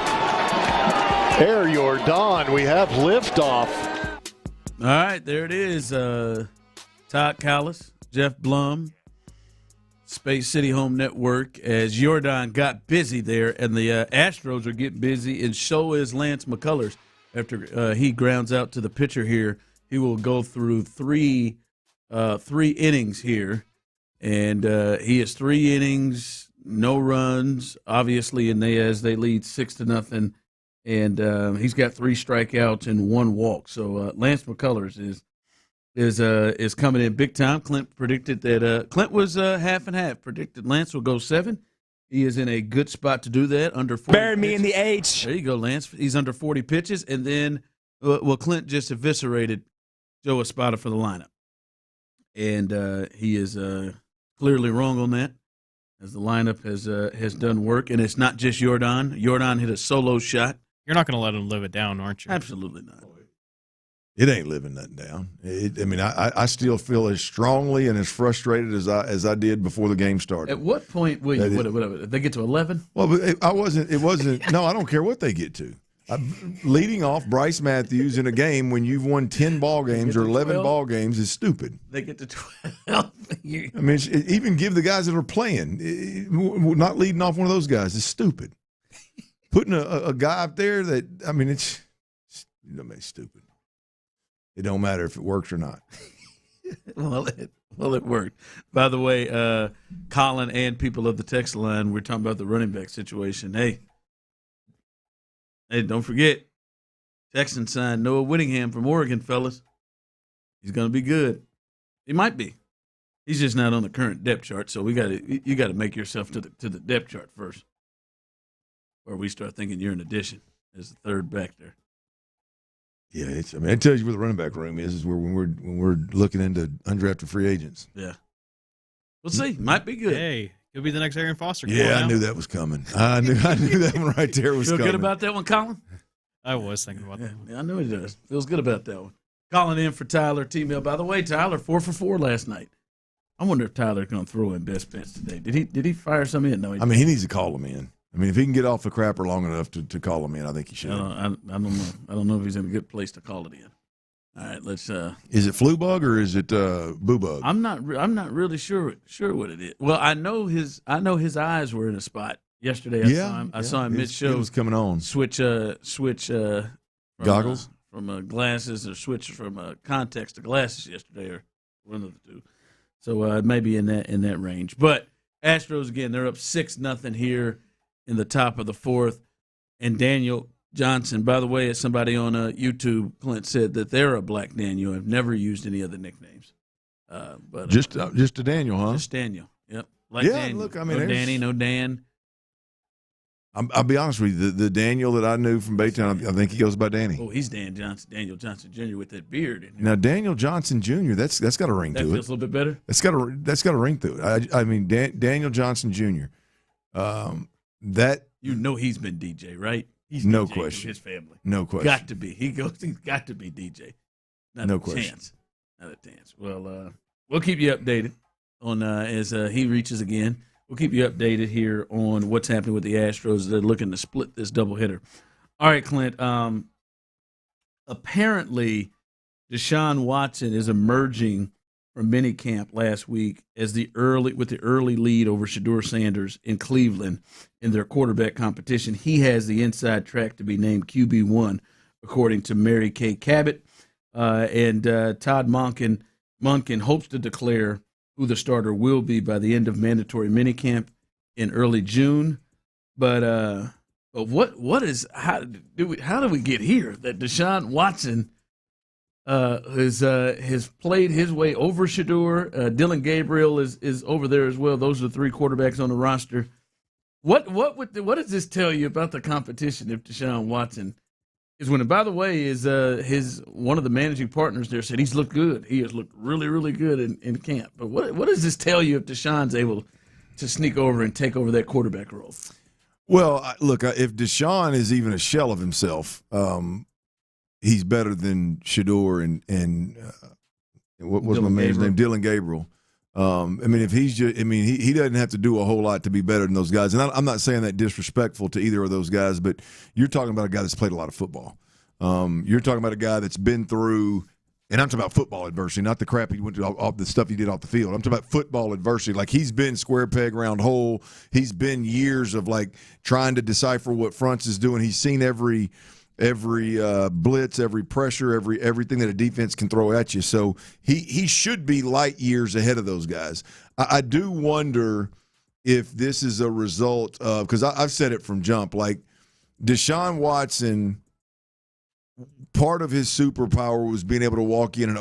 [SPEAKER 18] Air Jordan, we have liftoff.
[SPEAKER 14] All right, there it is. Todd Callis, Jeff Blum, Space City Home Network, as Jordan got busy there, and the Astros are getting busy, and so is Lance McCullers. After he grounds out to the pitcher here, he will go through three innings here, and he has 3 innings, no runs, obviously, and they lead 6-0, and he's got 3 strikeouts and 1 walk. So Lance McCullers is coming in big time. Clint predicted that Clint was half and half. Predicted Lance will go 7. He is in a good spot to do that. Under 40
[SPEAKER 23] Bury me
[SPEAKER 14] pitches.
[SPEAKER 23] in the H.
[SPEAKER 14] There you go, Lance. He's under 40 pitches, and then Clint just eviscerated Joe Espada for the lineup, and he is clearly wrong on that, as the lineup has done work, and it's not just Jordan. Jordan hit a solo shot.
[SPEAKER 11] You're not going to let him live it down, aren't you?
[SPEAKER 14] Absolutely not.
[SPEAKER 3] It ain't living nothing down. I still feel as strongly and as frustrated as I did before the game started.
[SPEAKER 14] At what point will you? They get to 11?
[SPEAKER 3] Well, but it wasn't. No, I don't care what they get to. Leading off Bryce Matthews in a game when you've won 10 ball games or 11 ball games is stupid.
[SPEAKER 14] They get to 12.
[SPEAKER 3] I mean, even give the guys that are playing, not leading off one of those guys is stupid. Putting a guy up there that, I mean, it's stupid. It don't matter if it works or not.
[SPEAKER 14] Well, it worked. By the way, Colin and people of the text line, we're talking about the running back situation. Hey, don't forget, Texans signed Noah Whittingham from Oregon, fellas. He's going to be good. He might be. He's just not on the current depth chart, so you got to make yourself to the depth chart first, or we start thinking you're an addition as the third back there.
[SPEAKER 3] Yeah, it tells you where the running back room is where when we're looking into undrafted free agents.
[SPEAKER 14] Yeah, we'll see. Might be good.
[SPEAKER 11] Hey, he'll be the next Aaron Foster.
[SPEAKER 3] Yeah, I knew that was coming. I knew that one right there was
[SPEAKER 14] Feel
[SPEAKER 3] coming.
[SPEAKER 14] good about that one, Colin?
[SPEAKER 11] I was thinking about that.
[SPEAKER 14] Yeah, I know he does. Feels good about that one. Calling in for Tyler T-Mail. By the way, Tyler 4 for 4 last night. I wonder if Tyler's going to throw in best bets today. Did he fire some in? No, he didn't.
[SPEAKER 3] He needs to call him in. I mean, if he can get off the crapper long enough to call him in, I think he should.
[SPEAKER 14] I don't know. I don't know if he's in a good place to call it in. All right, let's.
[SPEAKER 3] Is it flu bug or is it boo bug?
[SPEAKER 14] I'm not really sure what it is. Well, I know his eyes were in a spot yesterday. I saw him mid-show.
[SPEAKER 3] It was coming on.
[SPEAKER 14] Switch from,
[SPEAKER 3] goggles
[SPEAKER 14] from glasses, or switch from contacts to glasses yesterday, or one of the two. So it may be in that range. But Astros again, they're up 6-0 here in the top of the 4th, and Daniel Johnson. By the way, as somebody on YouTube, Clint said that they're a Black Daniel. I've never used any other nicknames. But
[SPEAKER 3] just a Daniel, huh?
[SPEAKER 14] Just Daniel. Yep. Like
[SPEAKER 3] yeah.
[SPEAKER 14] Daniel.
[SPEAKER 3] Look, I mean,
[SPEAKER 14] no Danny, no Dan.
[SPEAKER 3] I'll be honest with you. The Daniel that I knew from Baytown, I think he goes by Danny.
[SPEAKER 14] Oh, he's Daniel Johnson Jr. with that beard.
[SPEAKER 3] Now Daniel Johnson Jr. That's got a ring to it.
[SPEAKER 14] That feels a little bit better.
[SPEAKER 3] That's got a ring to it. I mean, Daniel Johnson Jr. That
[SPEAKER 14] he's been DJ, right? He's
[SPEAKER 3] no
[SPEAKER 14] DJ
[SPEAKER 3] question.
[SPEAKER 14] His family,
[SPEAKER 3] no question.
[SPEAKER 14] Got to be. He's got to be DJ. Not
[SPEAKER 3] no
[SPEAKER 14] a
[SPEAKER 3] question.
[SPEAKER 14] Chance. Not a chance. Well, we'll keep you updated on as he reaches again. We'll keep you updated here on what's happening with the Astros. They're looking to split this doubleheader. All right, Clint. Apparently, Deshaun Watson is emerging from minicamp last week as the early lead over Shedeur Sanders in Cleveland in their quarterback competition. He has the inside track to be named QB1, according to Mary Kay Cabot. And Todd Monken hopes to declare who the starter will be by the end of mandatory minicamp in early June. But how do we get here that Deshaun Watson has played his way over Shedeur? Dylan Gabriel is over there as well. Those are the 3 quarterbacks on the roster. What does this tell you about the competition if Deshaun Watson is winning? By the way, is one of the managing partners there said he's looked good. He has looked really, really good in camp. But what does this tell you if Deshaun's able to sneak over and take over that quarterback role?
[SPEAKER 3] Well, look, if Deshaun is even a shell of himself, he's better than Shedeur and what was my man's name? Dylan Gabriel. I mean, if he's just, I mean, he doesn't have to do a whole lot to be better than those guys. And I'm not saying that disrespectful to either of those guys, but you're talking about a guy that's played a lot of football. You're talking about a guy that's been through, and I'm talking about football adversity, not the crap he went to, all the stuff he did off the field. I'm talking about football adversity. Like, he's been square peg, round hole. He's been years of, like, trying to decipher what fronts is doing. He's seen every blitz, every pressure, everything that a defense can throw at you. So he should be light years ahead of those guys. I do wonder if this is a result of, because I've said it from jump, like Deshaun Watson, part of his superpower was being able to walk in and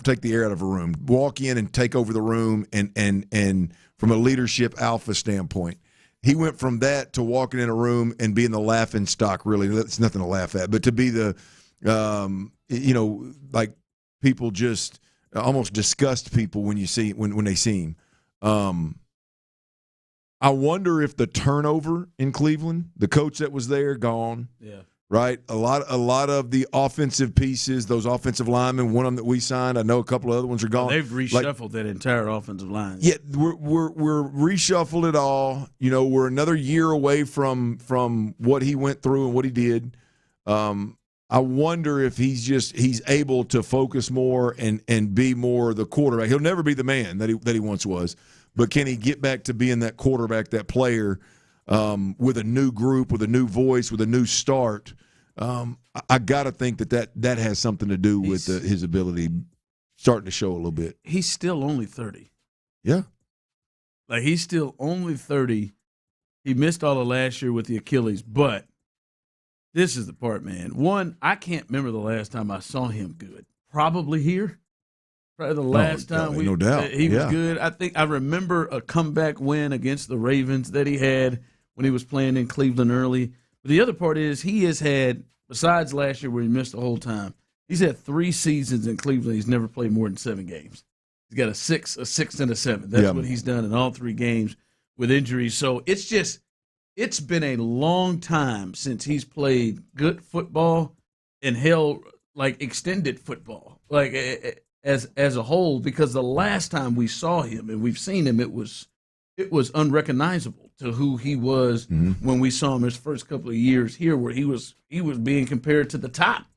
[SPEAKER 3] take the air out of a room, walk in and take over the room, and from a leadership alpha standpoint. He went from that to walking in a room and being the laughing stock, really. That's nothing to laugh at. But to be the, like people just almost disgust people when they see him. I wonder if the turnover in Cleveland, the coach that was there, gone.
[SPEAKER 14] Yeah.
[SPEAKER 3] Right? A lot of the offensive pieces, those offensive linemen, one of them that we signed, I know a couple of other ones are gone.
[SPEAKER 14] They've reshuffled that entire offensive line.
[SPEAKER 3] Yeah, we're reshuffled it all. You know, we're another year away from what he went through and what he did. I wonder if he's able to focus more and be more the quarterback. He'll never be the man that he once was, but can he get back to being that quarterback, that player, with a new group, with a new voice, with a new start? I got to think that has something to do with his ability starting to show a little bit.
[SPEAKER 14] He's still only 30.
[SPEAKER 3] Yeah.
[SPEAKER 14] Like, he's still only 30. He missed all of last year with the Achilles, but this is the part, man. One, I can't remember the last time I saw him good. Probably here. Probably the last time
[SPEAKER 3] no doubt.
[SPEAKER 14] He was good. I think I remember a comeback win against the Ravens that he had when he was playing in Cleveland early. But the other part is he has had, besides last year where he missed the whole time, he's had 3 seasons in Cleveland. He's never played more than 7 games. He's got a 6, and a 7. That's what he's done in all 3 games with injuries. So it's been a long time since he's played good football and held, like, extended football, like as a whole, because the last time we saw him and we've seen him, it was unrecognizable to who he was when we saw him his first couple of years here, where he was being compared to the top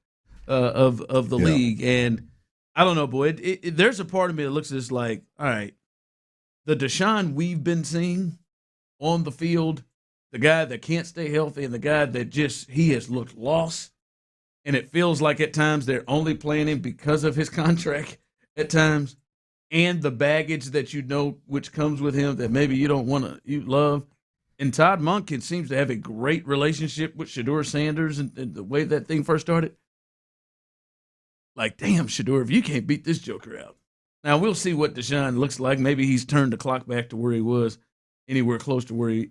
[SPEAKER 14] of the league. And I don't know, boy, there's a part of me that looks at this like, all right, the Deshaun we've been seeing on the field, the guy that can't stay healthy and the guy that he has looked lost, and it feels like at times they're only playing him because of his contract at times, and the baggage that which comes with him that maybe you don't want to love. And Todd Monken seems to have a great relationship with Shedeur Sanders and the way that thing first started. Like, damn, Shedeur, if you can't beat this joker out. Now, we'll see what Deshaun looks like. Maybe he's turned the clock back to where he was, anywhere close to where he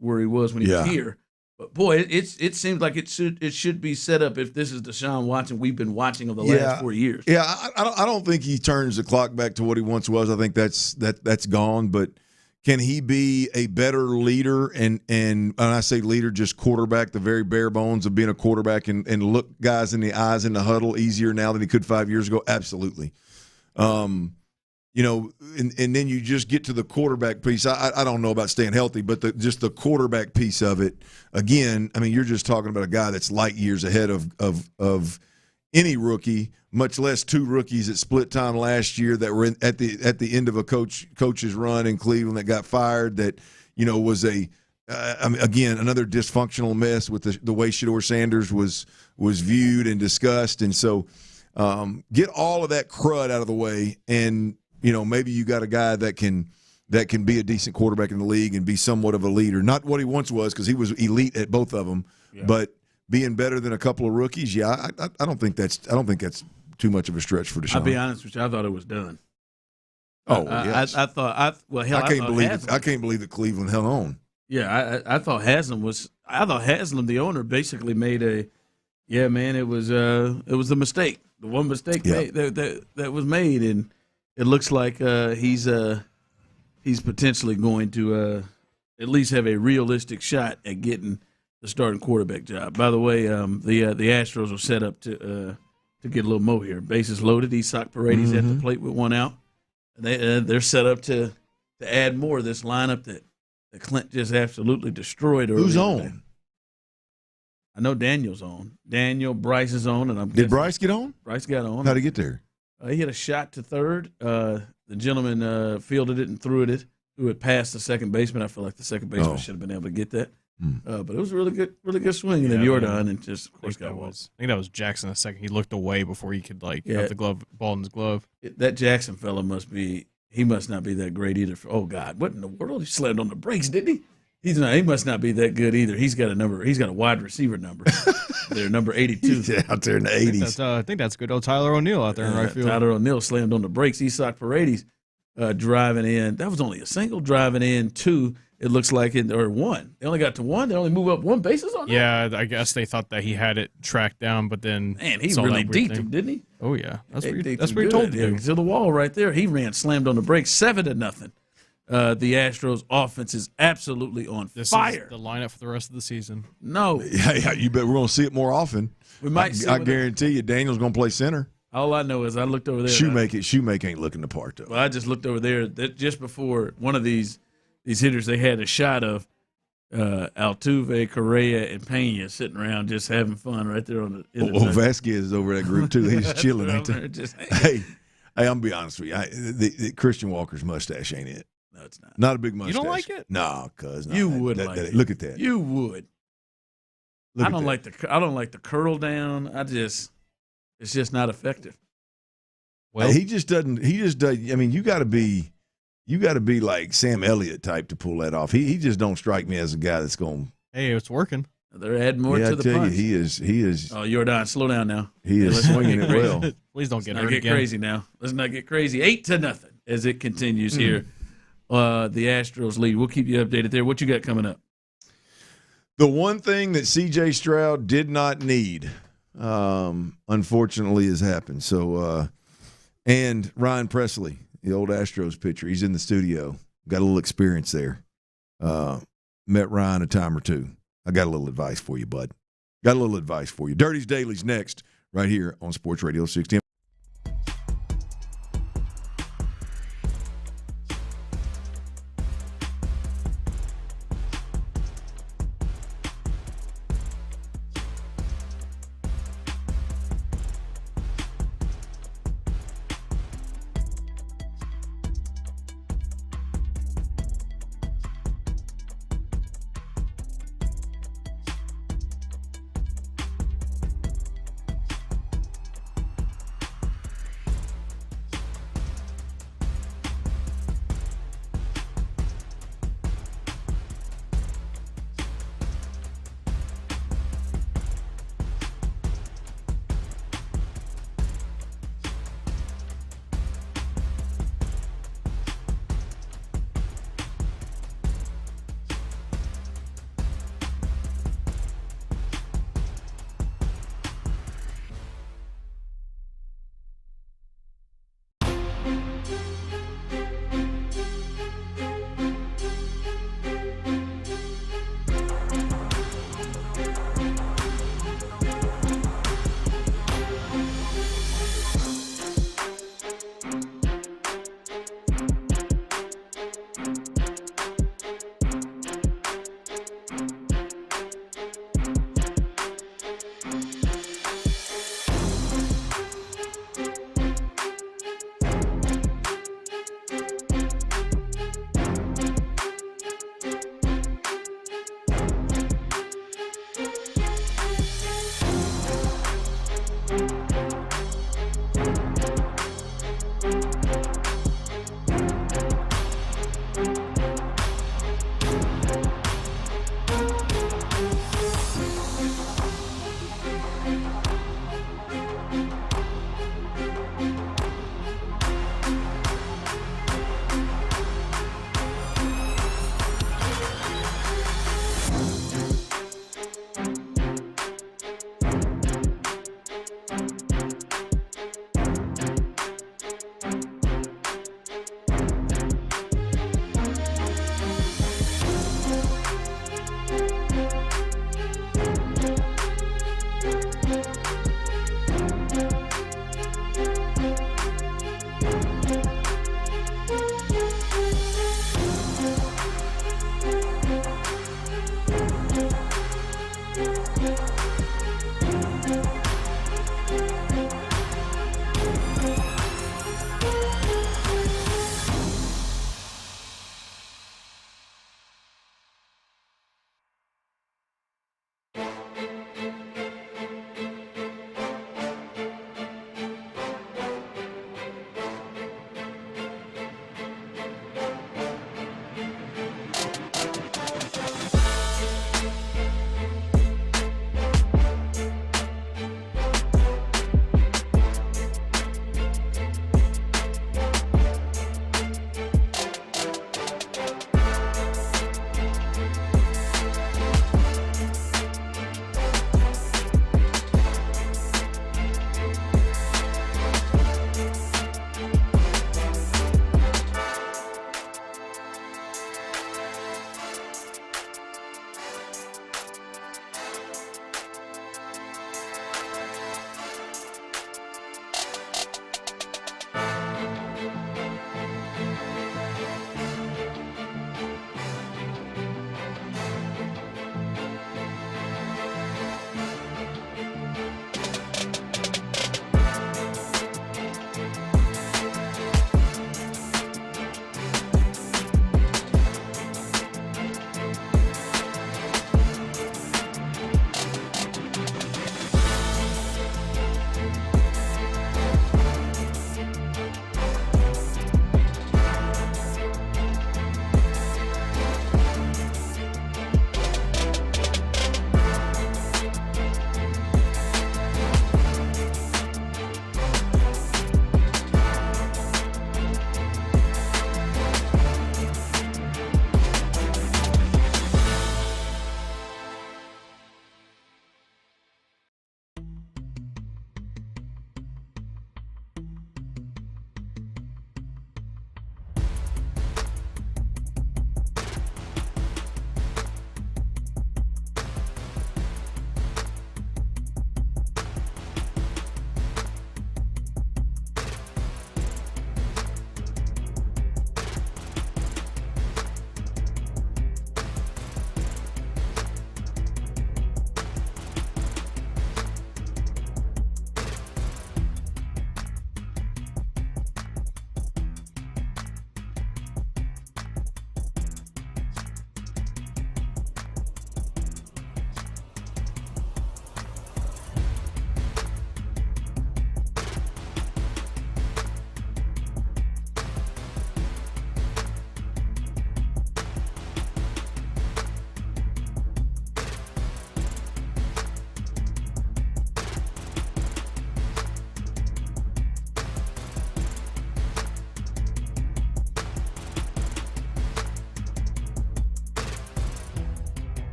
[SPEAKER 14] was when he was here. But boy, it seems like it should be set up if this is Deshaun Watson we've been watching over the last 4 years.
[SPEAKER 3] Yeah, I don't think he turns the clock back to what he once was. I think that's gone. But can he be a better leader? And I say leader, just quarterback, the very bare bones of being a quarterback, and look guys in the eyes in the huddle easier now than he could 5 years ago? Absolutely. You know, and then you just get to the quarterback piece. I don't know about staying healthy, but just the quarterback piece of it. Again, I mean, you're just talking about a guy that's light years ahead of any rookie, much less 2 rookies at split time last year that were at the end of a coach's run in Cleveland that got fired. That, you know, was again another dysfunctional mess with the way Shedeur Sanders was viewed and discussed. And so get all of that crud out of the way, and you know, maybe you got a guy that can be a decent quarterback in the league and be somewhat of a leader. Not what he once was, because he was elite at both of them, but being better than a couple of rookies. Yeah, I don't think that's too much of a stretch for Deshaun.
[SPEAKER 14] I'll be honest with you, I thought it was done.
[SPEAKER 3] Oh, yes.
[SPEAKER 14] I thought I can't believe
[SPEAKER 3] that Cleveland held on.
[SPEAKER 14] Yeah, I thought Haslam, the owner, basically made it was the mistake, the one mistake that was made, and it looks like he's potentially going to at least have a realistic shot at getting the starting quarterback job. By the way, the Astros are set up to get a little mo here. Bases loaded. Isak Paredes at the plate with one out. They're set up to add more of this lineup that Clint just absolutely destroyed.
[SPEAKER 3] Who's on?
[SPEAKER 14] Today. I know Daniel's on. Bryce is on, and
[SPEAKER 3] Did Bryce get on?
[SPEAKER 14] Bryce got on.
[SPEAKER 3] How'd he get there?
[SPEAKER 14] He hit a shot to third. The gentleman fielded it and threw it past the second baseman. I feel like the second baseman should have been able to get that. But it was a really good swing. And then Jordan and just of course got one.
[SPEAKER 11] I think that was Jackson the second. He looked away before he could have the ball in his glove.
[SPEAKER 14] That Jackson fella must not be that great either. Oh God, what in the world? He slammed on the brakes, didn't he? He must not be that good either. He's got a wide receiver number. They're number 82.
[SPEAKER 3] He's out there in the 80s.
[SPEAKER 11] I think that's good old Tyler O'Neill out there in right field.
[SPEAKER 14] Tyler O'Neill slammed on the brakes. Isak Paredes driving in. That was only a single driving in. Two, it looks like or one. They only got to one. They only move up one bases on that?
[SPEAKER 11] Yeah, I guess they thought that he had it tracked down, but then
[SPEAKER 14] he really deeped him, didn't he?
[SPEAKER 11] Oh yeah, that's what he told you.
[SPEAKER 14] To the wall right there. He slammed on the brakes, 7-0. The Astros offense is absolutely on fire.
[SPEAKER 11] Is the lineup for the rest of the season.
[SPEAKER 14] No.
[SPEAKER 3] Yeah, you bet we're going to see it more often.
[SPEAKER 14] We might.
[SPEAKER 3] I guarantee you, Daniel's going to play center.
[SPEAKER 14] All I know is I looked over there.
[SPEAKER 3] Shoemake ain't looking the part though.
[SPEAKER 14] Well, I just looked over there. That just before one of these hitters, they had a shot of Altuve, Correa, and Pena sitting around just having fun right there on the.
[SPEAKER 3] Vasquez is over that group too. He's chilling. Hey, I'm gonna be honest with you. The Christian Walker's mustache ain't it.
[SPEAKER 14] No, it's not.
[SPEAKER 3] Not a big mustache.
[SPEAKER 11] You don't like it?
[SPEAKER 3] No, cuz
[SPEAKER 14] you would like it.
[SPEAKER 3] Look at that.
[SPEAKER 14] You would. I don't like the curl down. It's just not effective.
[SPEAKER 3] Well, he just doesn't. I mean, you got to be like Sam Elliott type to pull that off. He just don't strike me as a guy that's going.
[SPEAKER 11] Hey, it's working.
[SPEAKER 14] They're adding more to the punch.
[SPEAKER 3] He is.
[SPEAKER 14] Oh, Jordan, slow down now.
[SPEAKER 3] He is swinging it well.
[SPEAKER 11] Please don't get hurt
[SPEAKER 14] again.
[SPEAKER 11] Crazy
[SPEAKER 14] now. Let's not get crazy. 8-0 as it continues here. The Astros lead. We'll keep you updated there. What you got coming up?
[SPEAKER 3] The one thing that C.J. Stroud did not need, unfortunately, has happened. So, and Ryan Presley, the old Astros pitcher, he's in the studio. Got a little experience there. Met Ryan a time or two. I got a little advice for you, bud. Got a little advice for you. Dirty's Daily's next, right here on Sports Radio 610.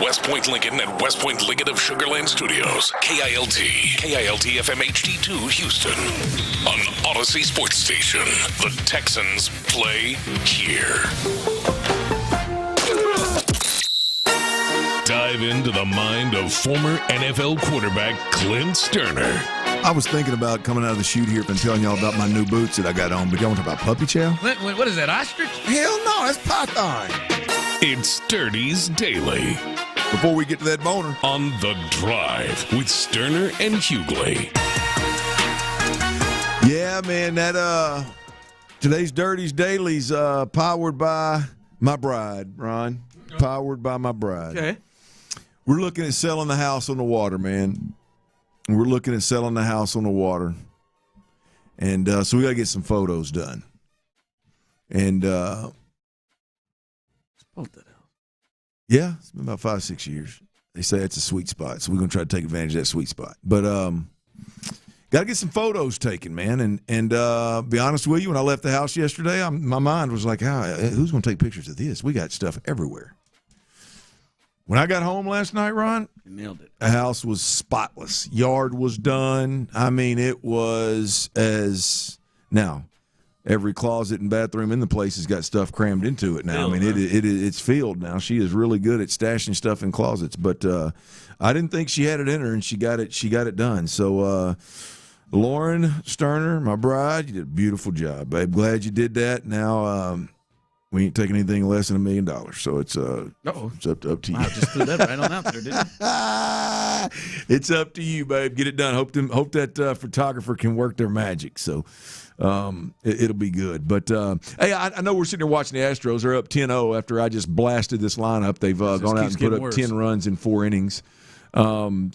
[SPEAKER 1] West Point Lincoln and West Point Lincoln of Sugar Land Studios. KILT FM HD2 Houston. On Odyssey Sports Station. The Texans play here. Dive into the mind of former NFL quarterback Clint Stoerner.
[SPEAKER 3] I was thinking about coming out of the chute here and telling y'all about my new boots that I got on, but y'all want to talk about puppy chow?
[SPEAKER 6] What is that, ostrich?
[SPEAKER 3] Hell no, that's python.
[SPEAKER 1] It's Dirty's Daily.
[SPEAKER 3] Before we get to that boner.
[SPEAKER 1] On The Drive with Stoerner and Hughley.
[SPEAKER 3] Yeah, man, that today's Dirty's Daily's powered by my bride, Ron. Powered by my bride.
[SPEAKER 14] Okay.
[SPEAKER 3] We're looking at selling the house on the water, man. We're looking at selling the house on the water. And so we got to get some photos done. And yeah, it's been about 5-6 years. They say it's a sweet spot, so we're going to try to take advantage of that sweet spot. But got to get some photos taken, man. And be honest with you, when I left the house yesterday, my mind was like, who's going to take pictures of this? We got stuff everywhere. When I got home last night, Ron,
[SPEAKER 14] you nailed it.
[SPEAKER 3] The house was spotless. Yard was done. I mean, it was now every closet and bathroom in the place has got stuff crammed into it now. I mean, it's filled now. She is really good at stashing stuff in closets, but I didn't think she had it in her, and she got it done. So, Lauren Stoerner, my bride, you did a beautiful job, babe. Glad you did that. Now, we ain't taking anything less than $1 million, so it's up to you.
[SPEAKER 14] Wow, just threw that right on out there, didn't you?
[SPEAKER 3] It's up to you, babe. Get it done. Hope that photographer can work their magic. So it'll be good. But hey, I know we're sitting here watching the Astros. They're up 10-0 after I just blasted this lineup. They've gone out and put up 10 runs in 4 innings. But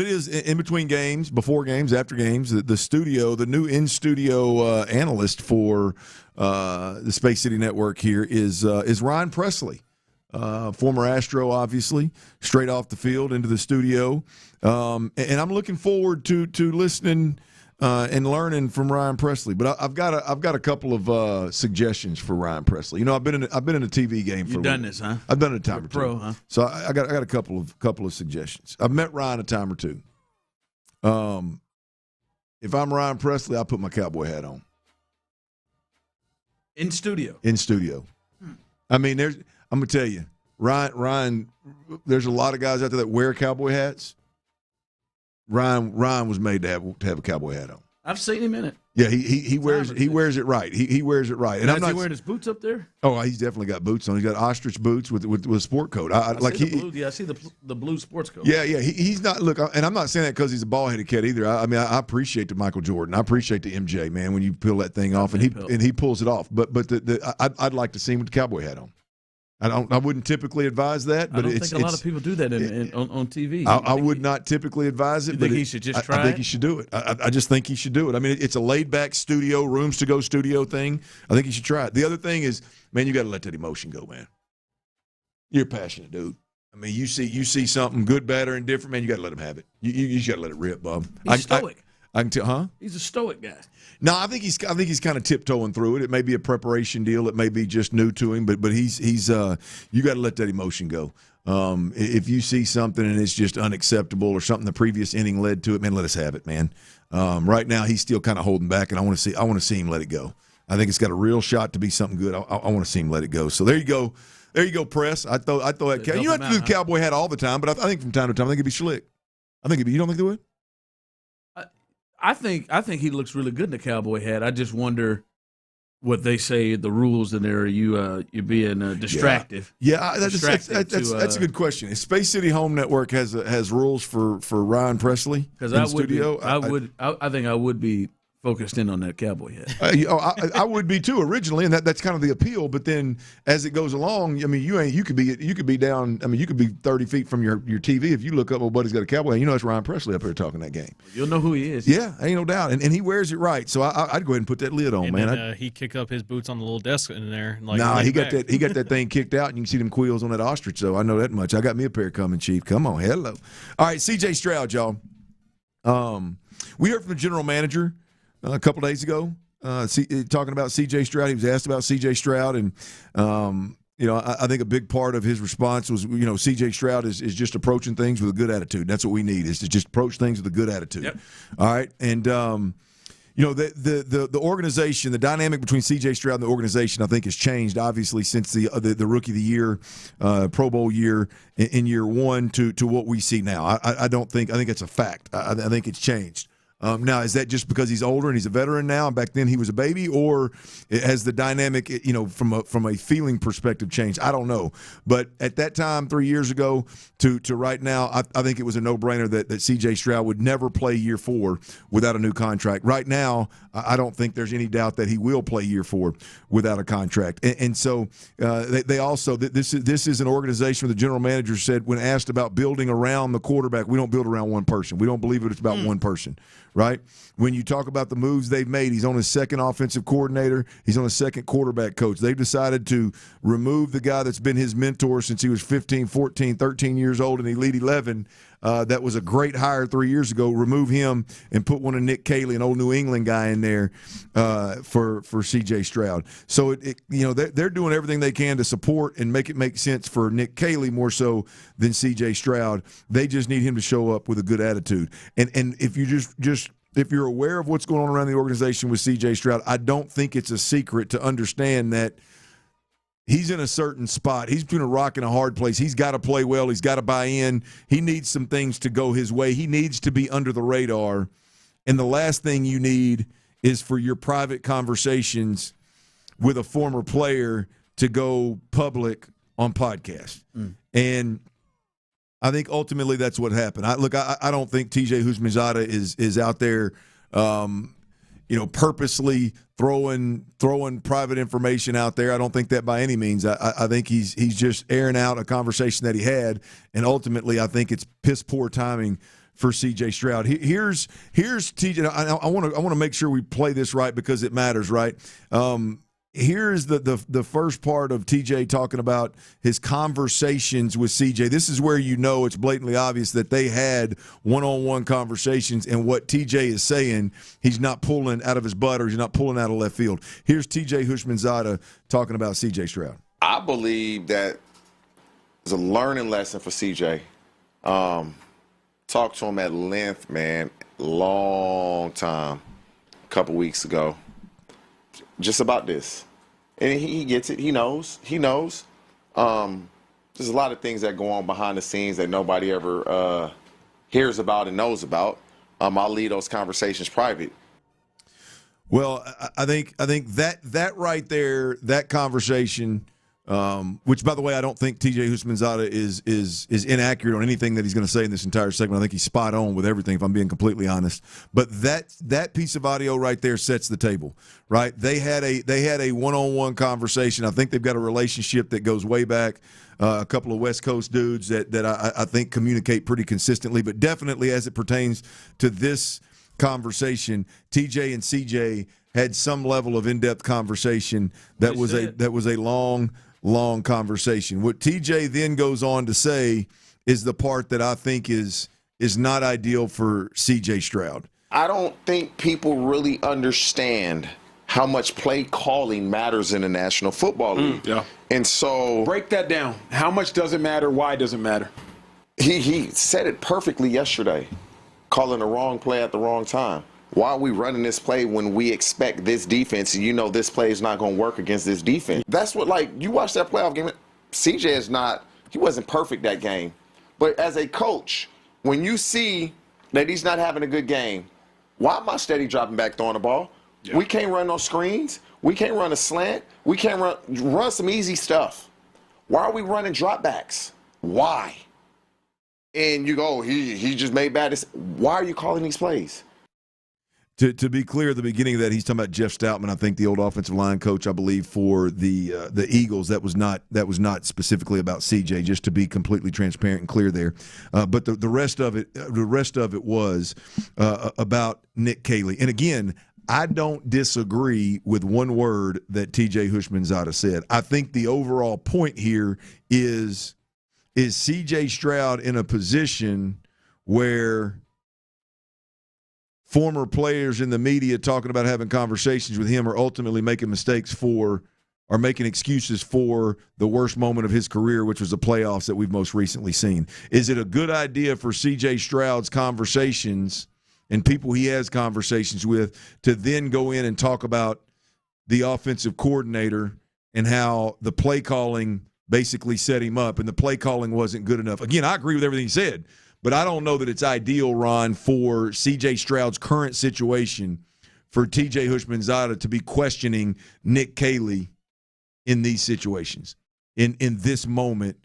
[SPEAKER 3] it is in between games, before games, after games. The studio, the new in-studio analyst for the Space City Network here is Ryan Presley, former Astro, obviously, straight off the field into the studio. And I'm looking forward to listening and learning from Ryan Presley. But I've got a couple of suggestions for Ryan Presley. You know, I've been in a TV game for.
[SPEAKER 14] You've done this, huh?
[SPEAKER 3] I've done it a time or two.
[SPEAKER 14] Pro, huh?
[SPEAKER 3] So I got a couple of suggestions. I've met Ryan a time or two. If I'm Ryan Presley, I'll put my cowboy hat on.
[SPEAKER 14] In studio.
[SPEAKER 3] I mean, I'm gonna tell you, Ryan. There's a lot of guys out there that wear cowboy hats. Ryan was made to have a cowboy hat on.
[SPEAKER 14] I've seen him in it.
[SPEAKER 3] Yeah, he wears it right. He wears it right.
[SPEAKER 14] And is he wearing his boots up there?
[SPEAKER 3] Oh, he's definitely got boots on. He's got ostrich boots with a sport coat.
[SPEAKER 14] I see the blue sports coat.
[SPEAKER 3] Yeah. He's not. Look, and I'm not saying that because he's a ball-headed cat either. I mean, I appreciate the Michael Jordan. I appreciate the MJ, man, when you peel that thing off and he pulls it off. But I'd like to see him with the cowboy hat on. I wouldn't typically advise that, but
[SPEAKER 14] I don't think a lot of people do that on TV.
[SPEAKER 3] I would not typically advise it.
[SPEAKER 14] You think he should just try it?
[SPEAKER 3] I think he should do it. I just think he should do it. I mean, it's a laid-back studio, rooms-to-go studio thing. I think he should try it. The other thing is, man, you got to let that emotion go, man. You're passionate, dude. I mean, you see something good, bad, or indifferent, man, you got to let him have it. You just got to let it rip, bub.
[SPEAKER 14] He's stoic.
[SPEAKER 3] I can tell, huh?
[SPEAKER 14] He's a stoic guy.
[SPEAKER 3] No, I think he's kind of tiptoeing through it. It may be a preparation deal. It may be just new to him, but he's you got to let that emotion go. If you see something and it's just unacceptable or something the previous inning led to it, man, let us have it, man. Right now he's still kind of holding back, and I want to see him let it go. I think it's got a real shot to be something good. I want to see him let it go. So there you go. There you go, press. I thought that you don't have to do the cowboy hat all the time, but I think from time to time I think it'd be slick. You don't think they would?
[SPEAKER 14] I think he looks really good in the cowboy hat. I just wonder what they say the rules in there. You being distractive.
[SPEAKER 3] Yeah, that's a good question. Space City Home Network has rules for Ryan Presley in
[SPEAKER 14] I
[SPEAKER 3] studio.
[SPEAKER 14] I think I would be focused in on that cowboy hat.
[SPEAKER 3] I would be too originally, and that's kind of the appeal. But then as it goes along, I mean, you could be down. I mean, you could be 30 feet from your TV if you look up. Oh, buddy's got a cowboy hat. You know, it's Ryan Presley up here talking that game.
[SPEAKER 14] You'll know who he is.
[SPEAKER 3] Yeah, ain't no doubt, and he wears it right. So I'd go ahead and put that lid on,
[SPEAKER 11] and
[SPEAKER 3] man.
[SPEAKER 11] Then, he kick up his boots on the little desk in there.
[SPEAKER 3] He got that thing kicked out, and you can see them quills on that ostrich. So I know that much. I got me a pair coming, Chief. Come on, hello. All right, C.J. Stroud, y'all. We heard from the general manager a couple days ago, talking about C.J. Stroud. He was asked about C.J. Stroud, and I think a big part of his response was, C.J. Stroud is just approaching things with a good attitude. That's what we need, is to just approach things with a good attitude. Yep. All right, and the organization, the dynamic between C.J. Stroud and the organization, I think, has changed obviously since the Rookie of the Year, Pro Bowl year in year one to what we see now. I think it's a fact. I think it's changed. Now, is that just because he's older and he's a veteran now, and back then he was a baby, or has the dynamic, from a feeling perspective changed? I don't know. But at that time, 3 years ago to right now, I think it was a no-brainer that C.J. Stroud would never play year 4 without a new contract. Right now, I don't think there's any doubt that he will play year 4 without a contract. And so they also, this is an organization where the general manager said, when asked about building around the quarterback, we don't build around one person. We don't believe it's about one person. Right? When you talk about the moves they've made, he's on his second offensive coordinator. He's on his second quarterback coach. They've decided to remove the guy that's been his mentor since he was 15, 14, 13 years old in Elite 11. That was a great hire 3 years ago. Remove him and put one of Nick Caley, an old New England guy, in there for C.J. Stroud. So they're doing everything they can to support and make it make sense for Nick Caley more so than C.J. Stroud. They just need him to show up with a good attitude. And if you just if you're aware of what's going on around the organization with C.J. Stroud, I don't think it's a secret to understand that he's in a certain spot. He's between a rock and a hard place. He's got to play well. He's got to buy in. He needs some things to go his way. He needs to be under the radar. And the last thing you need is for your private conversations with a former player to go public on podcasts. And I think ultimately that's what happened. I don't think TJ Houshmandzadeh is out there purposely throwing private information out there. I don't think that by any means. I think he's just airing out a conversation that he had, and ultimately I think it's piss poor timing for C.J. Stroud. Here's TJ. I want to make sure we play this right because it matters, right? Here's the first part of TJ talking about his conversations with CJ. This is where it's blatantly obvious that they had one-on-one conversations, and what TJ is saying, he's not pulling out of his butt or he's not pulling out of left field. Here's TJ Houshmandzadeh talking about CJ Stroud.
[SPEAKER 17] I believe that it's a learning lesson for CJ. Talked to him at length, man, long time, a couple weeks ago. Just about this. And he gets it. He knows. There's a lot of things that go on behind the scenes that nobody ever hears about and knows about. I'll leave those conversations private.
[SPEAKER 3] Well, I think that right there, that conversation, which, by the way, I don't think TJ Houshmandzadeh is inaccurate on anything that he's going to say in this entire segment. I think he's spot on with everything, if I'm being completely honest. But that piece of audio right there sets the table, right? They had a one-on-one conversation. I think they've got a relationship that goes way back. A couple of West Coast dudes that I think communicate pretty consistently, but definitely as it pertains to this conversation, TJ and CJ had some level of in-depth conversation that was a long conversation. What TJ then goes on to say is the part that I think is not ideal for CJ Stroud.
[SPEAKER 17] I don't think people really understand how much play calling matters in the National Football League.
[SPEAKER 9] Yeah.
[SPEAKER 17] And so
[SPEAKER 9] break that down. How much does it matter? Why does it matter?
[SPEAKER 17] He said it perfectly yesterday, calling the wrong play at the wrong time. Why are we running this play when we expect this defense and this play is not going to work against this defense? That's what, you watch that playoff game, CJ he wasn't perfect that game. But as a coach, when you see that he's not having a good game, why am I steady dropping back throwing the ball? Yeah. We can't run no screens. We can't run a slant. We can't run some easy stuff. Why are we running dropbacks? Why? And you go, he just made bad decisions. Why are you calling these plays?
[SPEAKER 3] To be clear, at the beginning of that, he's talking about Jeff Stoutman, I think the old offensive line coach, I believe, for the Eagles. That was not specifically about CJ. Just to be completely transparent and clear there. But the rest of it was about Nick Caley. And again, I don't disagree with one word that TJ Houshmandzadeh said. I think the overall point here is CJ Stroud in a position where former players in the media talking about having conversations with him are ultimately making mistakes or making excuses for the worst moment of his career, which was the playoffs that we've most recently seen. Is it a good idea for CJ Stroud's conversations and people he has conversations with to then go in and talk about the offensive coordinator and how the play calling basically set him up and the play calling wasn't good enough? Again, I agree with everything he said, But I don't know that it's ideal, Ron, for C.J. Stroud's current situation for T.J. Houshmandzadeh to be questioning Nick Caley in these situations, in this moment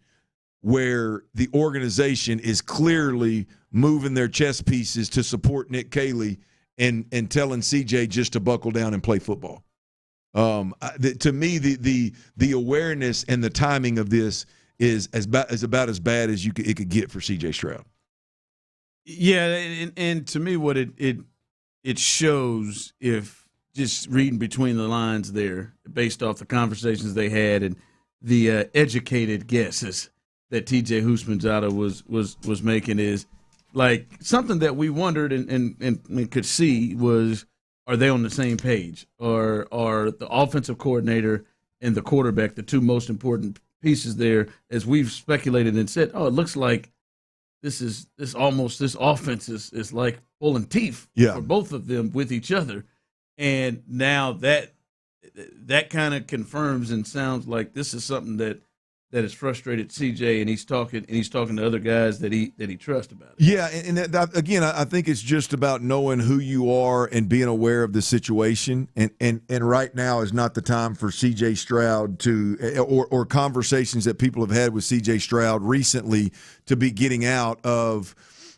[SPEAKER 3] where the organization is clearly moving their chess pieces to support Nick Caley and telling C.J. just to buckle down and play football. To me, the awareness and the timing of this is about as bad as it could get for C.J. Stroud.
[SPEAKER 14] Yeah, and to me, what it shows, if just reading between the lines there, based off the conversations they had and the educated guesses that T.J. Houshmandzadeh was making, is like something that we wondered and could see was, are they on the same page? Or are the offensive coordinator and the quarterback the two most important pieces there? As we've speculated and said, it looks like this offense is like pulling teeth for both of them with each other. And now that kind of confirms and sounds like this is something that has frustrated CJ, and he's talking to other guys that he trusts about it.
[SPEAKER 3] Yeah, and that, again, I think it's just about knowing who you are and being aware of the situation. And right now is not the time for C.J. Stroud or conversations that people have had with C.J. Stroud recently to be getting out of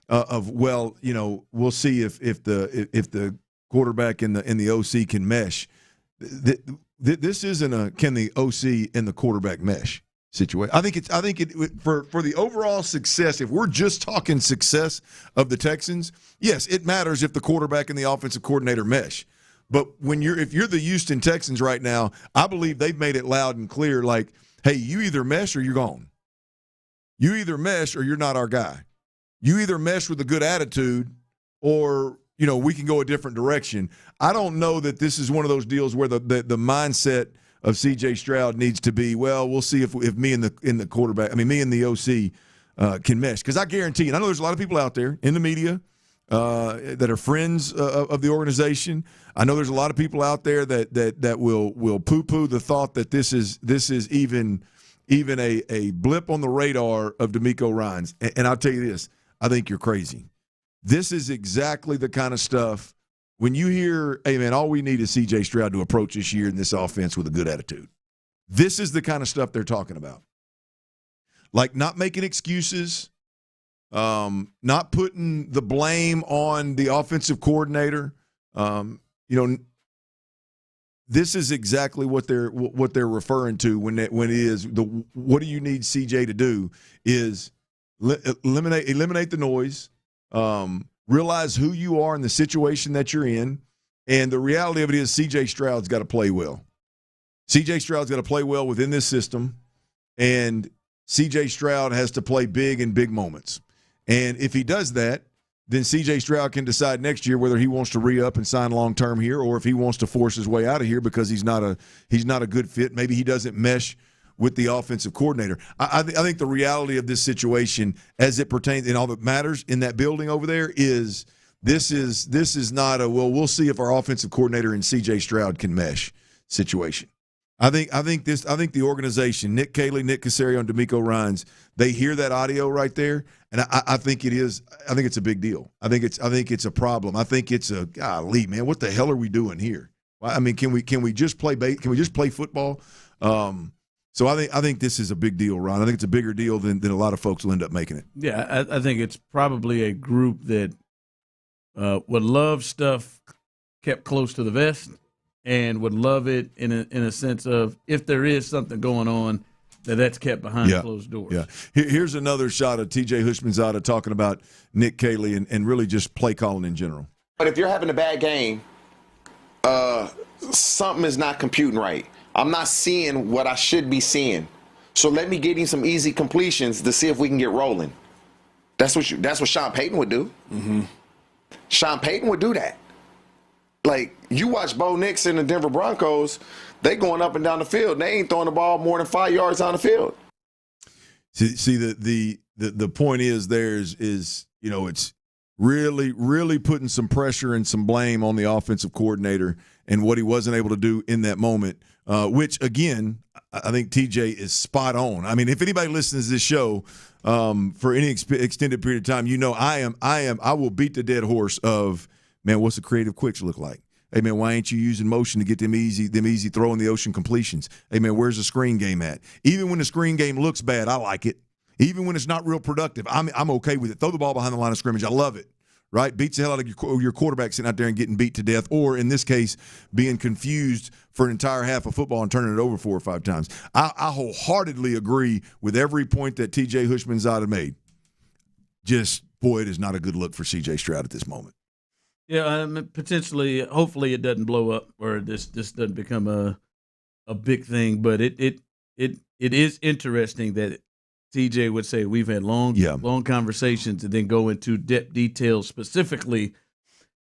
[SPEAKER 3] we'll see if the quarterback and the OC can mesh. This isn't can the OC and the quarterback mesh situation. I think for the overall success, if we're just talking success of the Texans, yes, it matters if the quarterback and the offensive coordinator mesh. But if you're the Houston Texans right now, I believe they've made it loud and clear, like, hey, you either mesh or you're gone. You either mesh or you're not our guy. You either mesh with a good attitude or we can go a different direction. I don't know that this is one of those deals where the mindset of C.J. Stroud needs to be, well, we'll see if me and the quarterback, me and the OC can mesh. Because I guarantee you, I know there's a lot of people out there in the media that are friends of the organization. I know there's a lot of people out there that will poo-poo the thought that this is even a blip on the radar of DeMeco Ryans. And I'll tell you this, I think you're crazy. This is exactly the kind of stuff. When you hear, hey, man, all we need is C.J. Stroud to approach this year in this offense with a good attitude. This is the kind of stuff they're talking about. Like not making excuses, not putting the blame on the offensive coordinator. This is exactly what they're referring to when it is what do you need C.J. to do is eliminate the noise. Realize who you are in the situation that you're in, and the reality of it is C.J. Stroud's got to play well. C.J. Stroud's got to play well within this system, and C.J. Stroud has to play big in big moments. And if he does that, then C.J. Stroud can decide next year whether he wants to re-up and sign long-term here or if he wants to force his way out of here because he's not a good fit. Maybe he doesn't mesh with the offensive coordinator. I think the reality of this situation as it pertains and all that matters in that building over there is this is not we'll see if our offensive coordinator and C.J. Stroud can mesh situation. I think the organization, Nick Caley, Nick Caserio, and DeMeco Ryans, they hear that audio right there, and I think it's a big deal. I think it's a problem. I think it's a golly, man, what the hell are we doing here? Can we just play football? So I think this is a big deal, Ron. I think it's a bigger deal than a lot of folks will end up making it.
[SPEAKER 14] Yeah, I think it's probably a group that would love stuff kept close to the vest and would love it in a sense of if there is something going on, that's kept behind closed doors.
[SPEAKER 3] Yeah. Here's another shot of T.J. Houshmandzadeh talking about Nick Caley and really just play calling in general.
[SPEAKER 17] But if you're having a bad game, something is not computing right. I'm not seeing what I should be seeing. So let me get him some easy completions to see if we can get rolling. That's what Sean Payton would do. Mm-hmm. Sean Payton would do that. Like, you watch Bo Nix and the Denver Broncos, they going up and down the field. They ain't throwing the ball more than 5 yards down the field.
[SPEAKER 3] See the point is it's really putting some pressure and some blame on the offensive coordinator and what he wasn't able to do in that moment, which, again, I think TJ is spot on. I mean, if anybody listens to this show for any extended period of time, you know I will beat the dead horse of, man, what's the creative quicks look like? Hey, man, why ain't you using motion to get them easy throw in the ocean completions? Hey, man, where's the screen game at? Even when the screen game looks bad, I like it. Even when it's not real productive, I'm okay with it. Throw the ball behind the line of scrimmage. I love it. Right? Beats the hell out of your quarterback sitting out there and getting beat to death, or in this case, being confused for an entire half of football and turning it over 4 or 5 times. I wholeheartedly agree with every point that TJ Hushmanzada made. Just, boy, it is not a good look for CJ Stroud at this moment.
[SPEAKER 14] Yeah, potentially, hopefully it doesn't blow up or this doesn't become a big thing, but it is interesting that TJ would say we've had long conversations and then go into details specifically.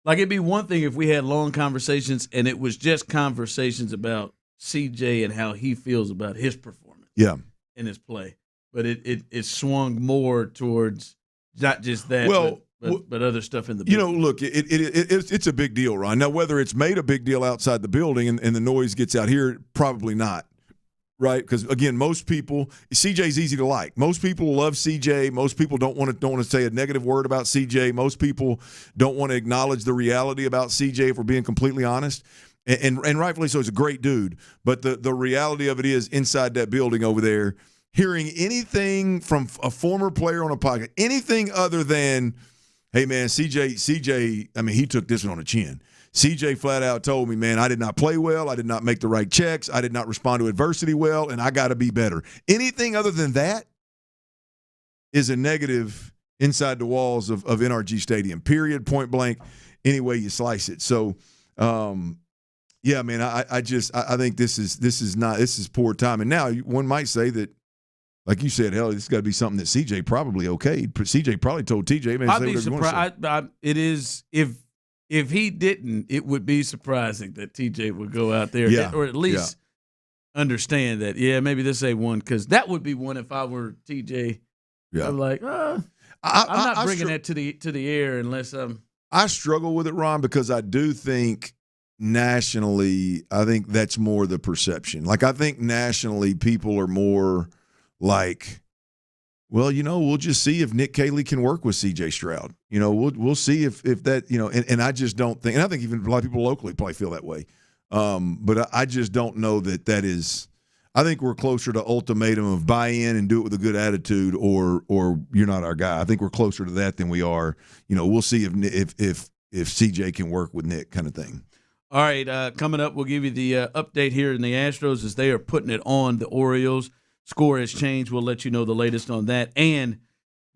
[SPEAKER 14] Like, it'd be one thing if we had long conversations and it was just conversations about CJ and how he feels about his performance in his play. But it swung more towards not just that, but other stuff in the building.
[SPEAKER 3] You know, look, it's a big deal, Ron. Now, whether it's made a big deal outside the building and the noise gets out here, probably not. Right, because again, most people, CJ's easy to like. Most people love CJ. Most people don't want to say a negative word about CJ. Most people don't want to acknowledge the reality about CJ, if we're being completely honest. And rightfully so, he's a great dude. But the reality of it is, inside that building over there, hearing anything from a former player on a podcast, anything other than, hey man, CJ, I mean, he took this one on the chin. CJ flat out told me, man, I did not play well. I did not make the right checks. I did not respond to adversity well, and I got to be better. Anything other than that is a negative inside the walls of NRG Stadium, period, point blank, any way you slice it. So, yeah, man, I think this is poor time. And now one might say that, like you said, hell, this has got to be something that CJ probably okayed. CJ probably told TJ, man,
[SPEAKER 14] I'd
[SPEAKER 3] say
[SPEAKER 14] be
[SPEAKER 3] whatever you want to
[SPEAKER 14] surprised. It is if he didn't, it would be surprising that TJ would go out there or at least understand that, maybe this ain't one, because that would be one if I were TJ. Yeah. I'm like, I'm not bringing that to the air unless
[SPEAKER 3] I struggle with it, Ron, because I do think nationally, I think that's more the perception. Like, I think nationally people are more like, well, you know, we'll just see if Nick Caley can work with C.J. Stroud. You know, we'll see if that, you know, and I just don't think, and I think even a lot of people locally probably feel that way. But I just don't know that is. I think we're closer to ultimatum of buy in and do it with a good attitude, or you're not our guy. I think we're closer to that than we are. You know, we'll see if C.J. can work with Nick, kind of thing.
[SPEAKER 14] All right, coming up, we'll give you the update here in the Astros as they are putting it on the Orioles. Score has changed. We'll let you know the latest on that. And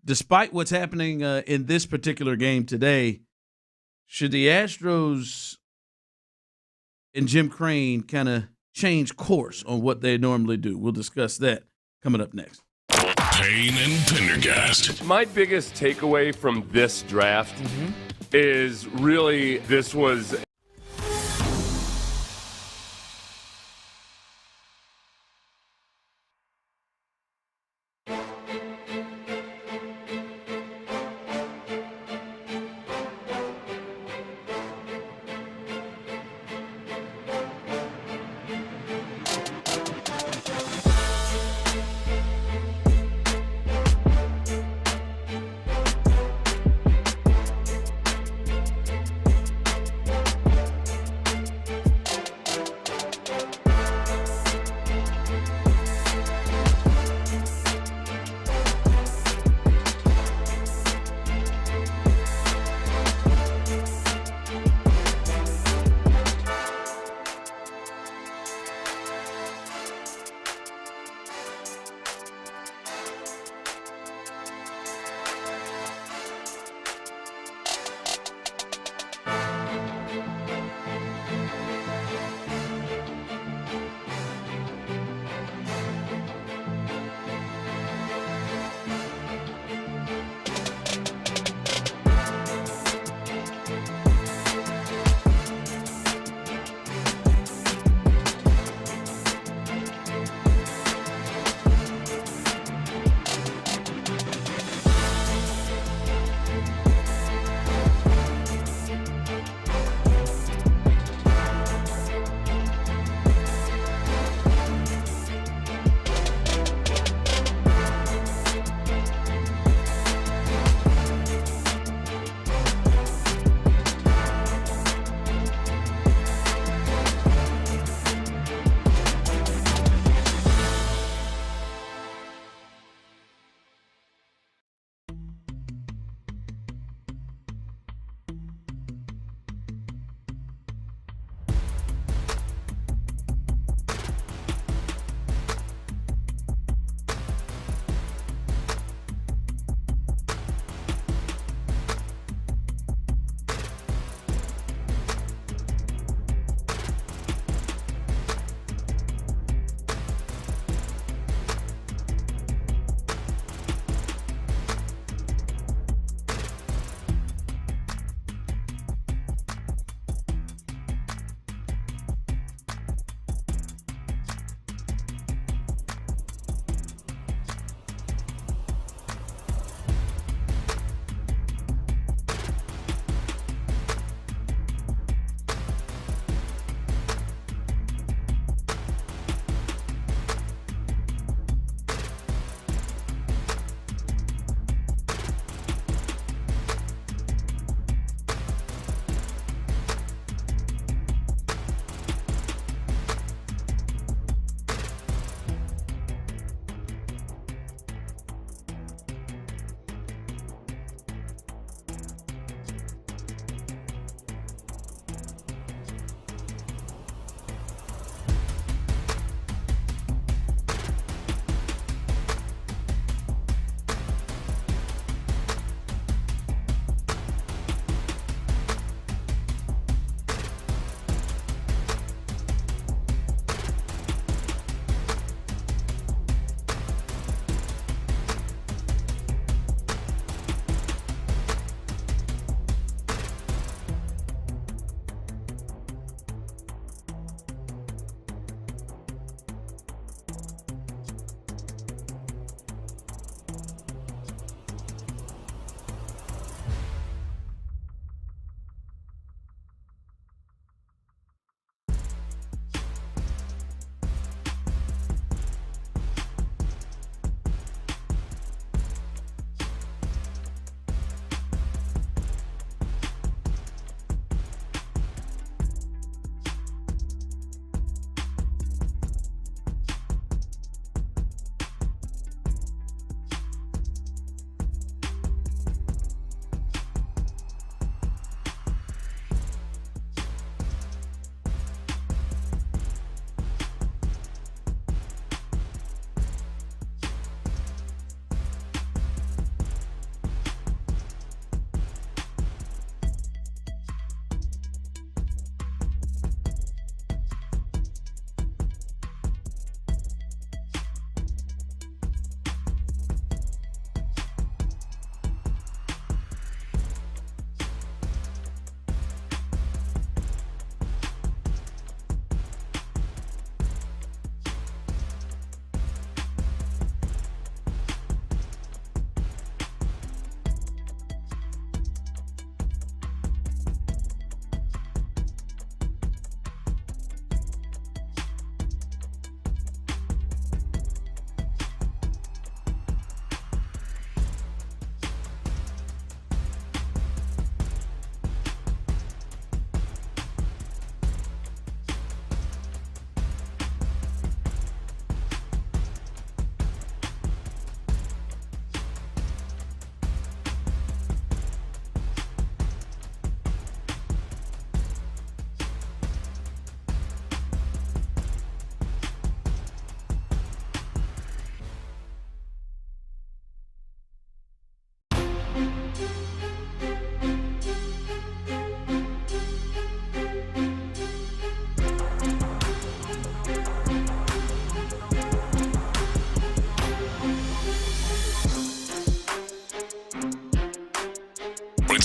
[SPEAKER 14] despite what's happening in this particular game today, should the Astros and Jim Crane kind of change course on what they normally do? We'll discuss that coming up next.
[SPEAKER 1] Payne and Pendergast.
[SPEAKER 4] My biggest takeaway from this draft is really this was –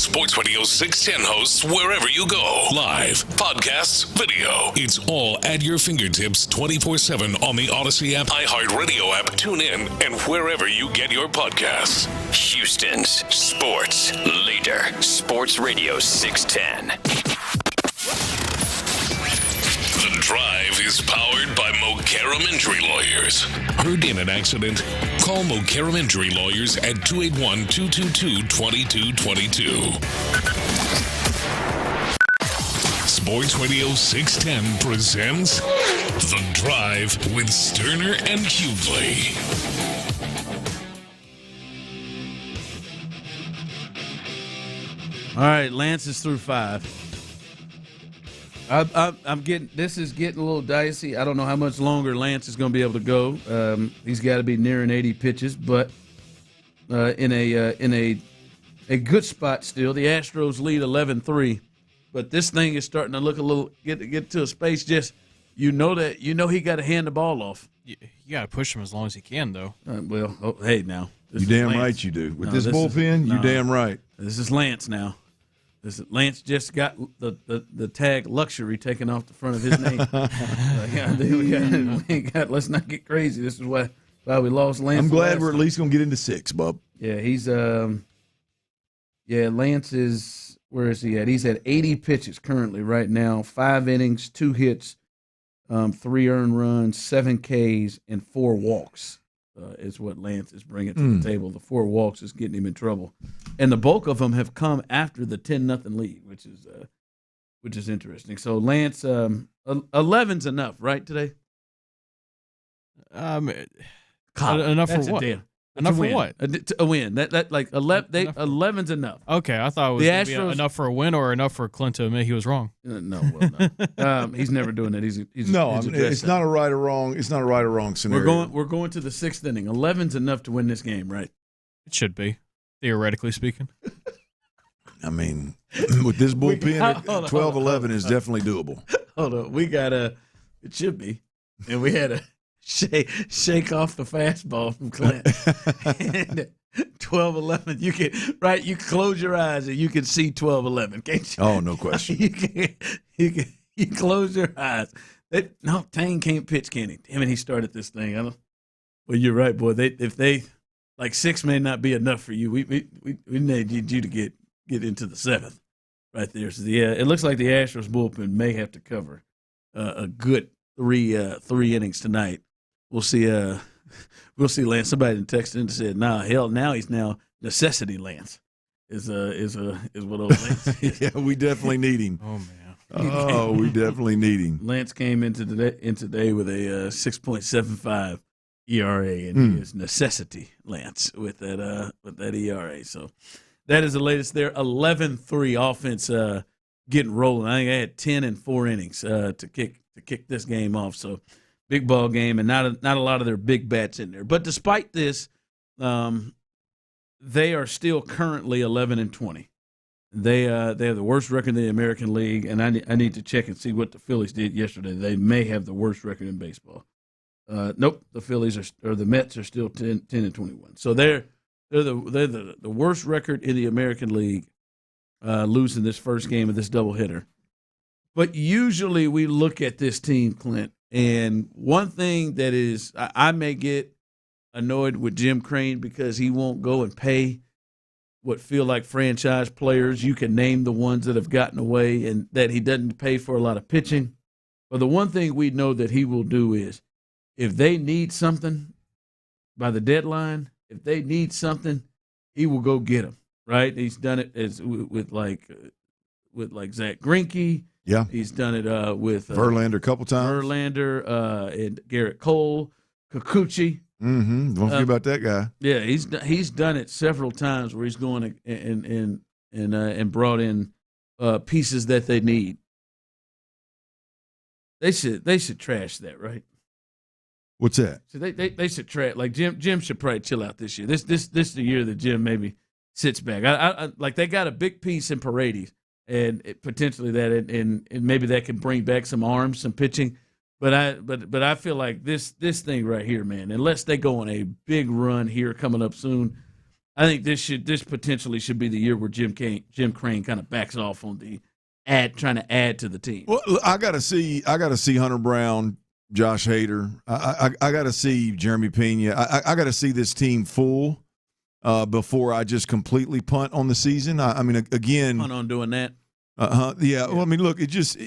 [SPEAKER 1] Sports Radio 610 hosts wherever you go. Live, podcasts, video. It's all at your fingertips 24/7 on the Odyssey app, iHeartRadio app, tune in, and wherever you get your podcasts.
[SPEAKER 8] Houston's sports leader. Sports Radio 610.
[SPEAKER 1] The Drive is powered by Mokaram Injury Lawyers. Heard in an accident? Call Mokaram Injury Lawyers at 281-222-2222. Sports Radio 610 presents The Drive with Stoerner and Hughley.
[SPEAKER 14] All right, Lance is through 5. I'm getting. This is getting a little dicey. I don't know how much longer Lance is going to be able to go. He's got to be nearing 80 pitches, but in a good spot still. The Astros lead 11-3, but this thing is starting to look a little get to a space. Just he got to hand the ball off.
[SPEAKER 11] You got to push him as long as he can, though.
[SPEAKER 14] Hey now,
[SPEAKER 3] you damn right you do. With this bullpen, you damn right. This
[SPEAKER 14] is Lance now. Lance just got the tag luxury taken off the front of his name. Let's not get crazy. This is why we lost Lance.
[SPEAKER 3] I'm glad we're at least going to get into 6, bub.
[SPEAKER 14] Yeah, he's Lance is, where is he at? He's at 80 pitches currently right now, 5 innings, 2 hits, 3 earned runs, 7 Ks, and 4 walks. Is what Lance is bringing to the table. The 4 walks is getting him in trouble, and the bulk of them have come after the 10-0 lead, which is interesting. So Lance, 11's enough, right today?
[SPEAKER 11] Enough for what? Enough for what?
[SPEAKER 14] A win. That like 11's enough.
[SPEAKER 11] Okay, I thought it was
[SPEAKER 14] the
[SPEAKER 11] Astros,
[SPEAKER 14] Astros,
[SPEAKER 11] enough for a win or enough for Clint to admit he was wrong.
[SPEAKER 14] No. He's never doing that. He's
[SPEAKER 3] it's not a right or wrong. It's not a right or wrong scenario.
[SPEAKER 14] We're going to the 6th inning. 11's enough to win this game, right?
[SPEAKER 11] It should be, theoretically speaking.
[SPEAKER 3] I mean, with this bullpen, 12-11 is definitely doable.
[SPEAKER 14] Hold on, we got it should be, and we had a shake off the fastball from Clint. And 12-11, you can close your eyes and you can see 12-11, can't you?
[SPEAKER 3] Oh, no question.
[SPEAKER 14] you close your eyes. Tane can't pitch, can he? Damn it, he started this thing. Well, you're right, boy. If they 6 may not be enough for you. We need you to get into the 7th right there. So it looks like the Astros bullpen may have to cover a good three innings tonight. We'll see. We'll see. Lance. Somebody texted in and said, now he's now necessity Lance. Is what old Lance is.
[SPEAKER 3] Yeah, we definitely need him.
[SPEAKER 11] Oh man.
[SPEAKER 3] Oh, we definitely need him.
[SPEAKER 14] Lance came into today with a 6.75 ERA, and he is necessity Lance with that ERA. So that is the latest there. 11-3 offense getting rolling. I think I had 10 in 4 innings to kick this game off. So big ball game, and not a lot of their big bats in there. But despite this, they are still currently 11-20. They have the worst record in the American League, and I need to check and see what the Phillies did yesterday. They may have the worst record in baseball. Nope, the Phillies the Mets are still 10-21. So they're the worst record in the American League, losing this first game of this doubleheader. But usually we look at this team, Clint, and one thing that is I may get annoyed with Jim Crane because he won't go and pay what feel like franchise players. You can name the ones that have gotten away, and that he doesn't pay for a lot of pitching. But the one thing we know that he will do is if they need something by the deadline, if they need something, he will go get them, right? He's done it with Zach Greinke.
[SPEAKER 3] Yeah.
[SPEAKER 14] He's done it with
[SPEAKER 3] Verlander a couple times.
[SPEAKER 14] Verlander and Garrett Cole, Kikuchi.
[SPEAKER 3] Mm-hmm. Don't forget about that guy.
[SPEAKER 14] Yeah, he's done it several times where he's going and brought in pieces that they need. They should trash that, right?
[SPEAKER 3] What's that?
[SPEAKER 14] So they should trash. Like Jim should probably chill out this year. This is the year that Jim maybe sits back. I like they got a big piece in Paredes, and potentially that and maybe that can bring back some arms, some pitching. But I feel like this thing right here, man, unless they go on a big run here coming up soon, I think this potentially should be the year where Jim Crane kind of backs off on the trying to add to the team.
[SPEAKER 3] Well, I gotta see Hunter Brown, Josh Hader. I gotta see Jeremy Pena. I gotta see this team full before I just completely punt on the season. I mean, again,
[SPEAKER 14] Punt on doing that.
[SPEAKER 3] Yeah. Well, I mean, look, it just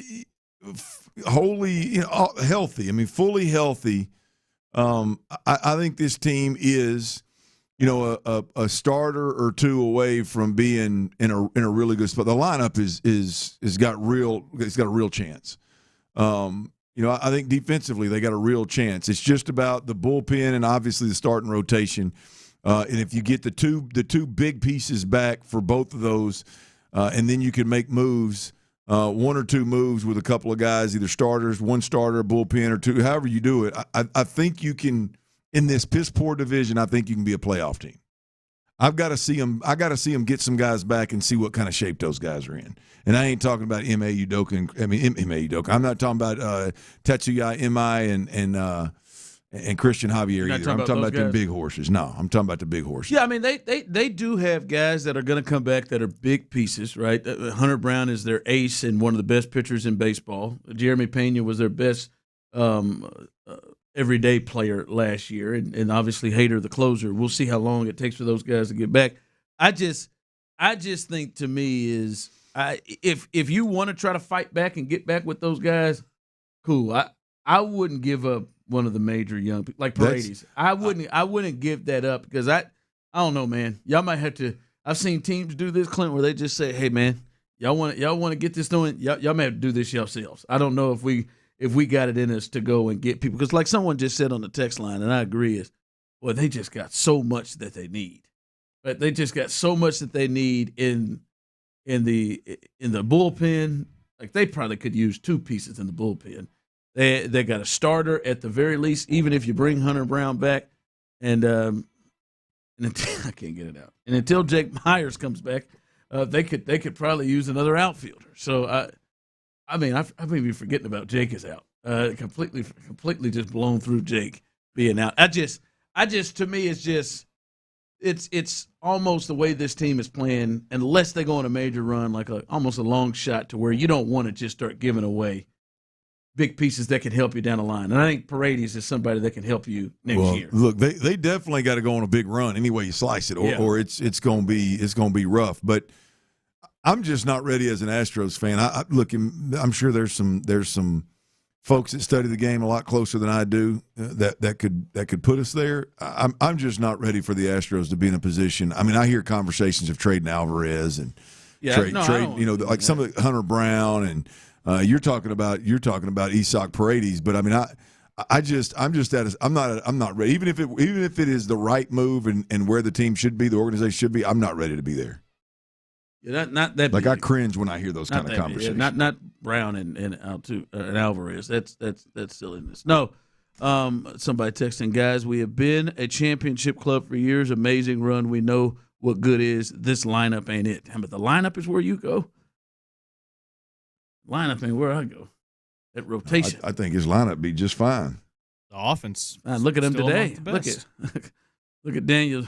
[SPEAKER 3] wholly healthy. I mean, fully healthy. I think this team is, a starter or two away from being in a really good spot. The lineup is got a real chance. I think defensively they got a real chance. It's just about the bullpen and obviously the starting rotation. And if you get the two big pieces back for both of those, and then you can make moves, one or two moves with a couple of guys, either starters, one starter, bullpen, or two, however you do it. I think you can. In this piss poor division, I think you can be a playoff team. I've got to see them. I got to see them get some guys back and see what kind of shape those guys are in. And I ain't talking about Ime Udoka. I'm not talking about Tetsuya Ime and Christian Javier either. I'm talking about the big horses. No, I'm talking about the big horses.
[SPEAKER 14] Yeah, I mean they do have guys that are going to come back that are big pieces, right? Hunter Brown is their ace and one of the best pitchers in baseball. Jeremy Pena was their best everyday player last year, and obviously Hader, the closer. We'll see how long it takes for those guys to get back. I just think, to me, is if you want to try to fight back and get back with those guys, cool. I wouldn't give up one of the major young people like Paredes. I wouldn't give that up because I don't know, man. Y'all might have to. I've seen teams do this, Clint, where they just say, "Hey, man, y'all want to get this doing. Y'all may have to do this yourselves." I don't know if we got it in us to go and get people. Because like someone just said on the text line, and I agree, is, well, they just got so much that they need. But they just got so much that they need in the bullpen. Like they probably could use two pieces in the bullpen. They got a starter at the very least, even if you bring Hunter Brown back. And until, I can't get it out. And until Jake Myers comes back, they could probably use another outfielder. So I may be forgetting about Jake is out. Completely just blown through Jake being out. I just to me it's almost the way this team is playing, unless they go on a major run, like almost a long shot to where you don't want to just start giving away big pieces that can help you down the line. And I think Paredes is somebody that can help you next year.
[SPEAKER 3] Look, they definitely got to go on a big run any way you slice it, or it's going to be rough. But I'm just not ready as an Astros fan. I'm sure there's some folks that study the game a lot closer than I do that could put us there. I'm just not ready for the Astros to be in a position. I mean, I hear conversations of trading Alvarez and trade, like some of Hunter Brown, and you're talking about Isaac Paredes. But I mean, I'm not ready. Even if it is the right move and where the team should be, the organization should be, I'm not ready to be there.
[SPEAKER 14] Yeah, not that.
[SPEAKER 3] Like, I cringe when I hear those kind of conversations.
[SPEAKER 14] Yeah, not Brown and Alvarez. That's silliness. No, somebody texting, guys. We have been a championship club for years. Amazing run. We know what good is. This lineup ain't it. But the lineup is where you go. Lineup ain't where I go. That rotation.
[SPEAKER 3] I think his lineup be just fine.
[SPEAKER 11] The offense.
[SPEAKER 14] Look at him today. Look at Daniel.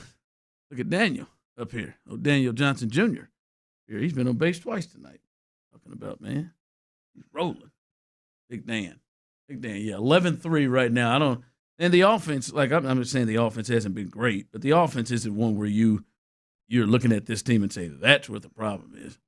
[SPEAKER 14] Look at Daniel up here. Oh, Daniel Johnson Jr. He's been on base twice tonight. Talking about, man, he's rolling. Big Dan. Yeah, 11-3 right now. And the offense, like I'm just saying, the offense hasn't been great, but the offense isn't one where you're looking at this team and say that's what the problem is.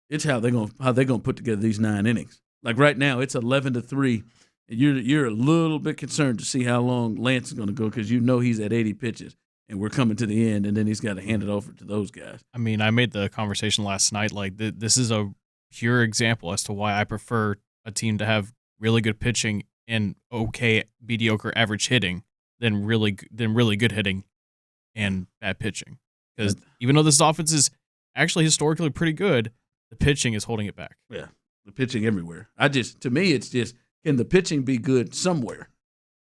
[SPEAKER 14] It's how they're gonna put together these 9 innings. Like right now, it's 11-3, and you're a little bit concerned to see how long Lance is gonna go because he's at 80 pitches. And we're coming to the end, and then he's got to hand it over to those guys.
[SPEAKER 11] I mean, I made the conversation last night. Like, this is a pure example as to why I prefer a team to have really good pitching and okay, mediocre, average hitting than really good hitting and bad pitching. Because even though this offense is actually historically pretty good, the pitching is holding it back.
[SPEAKER 14] Yeah, the pitching everywhere. To me, it's just, can the pitching be good somewhere?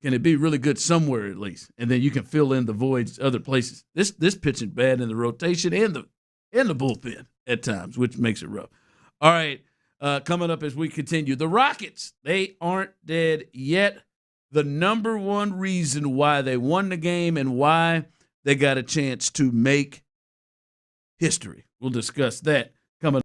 [SPEAKER 14] Can it be really good somewhere at least? And then you can fill in the voids other places. This pitching bad in the rotation and the bullpen at times, which makes it rough. All right, coming up as we continue, the Rockets, they aren't dead yet. The number one reason why they won the game and why they got a chance to make history. We'll discuss that coming.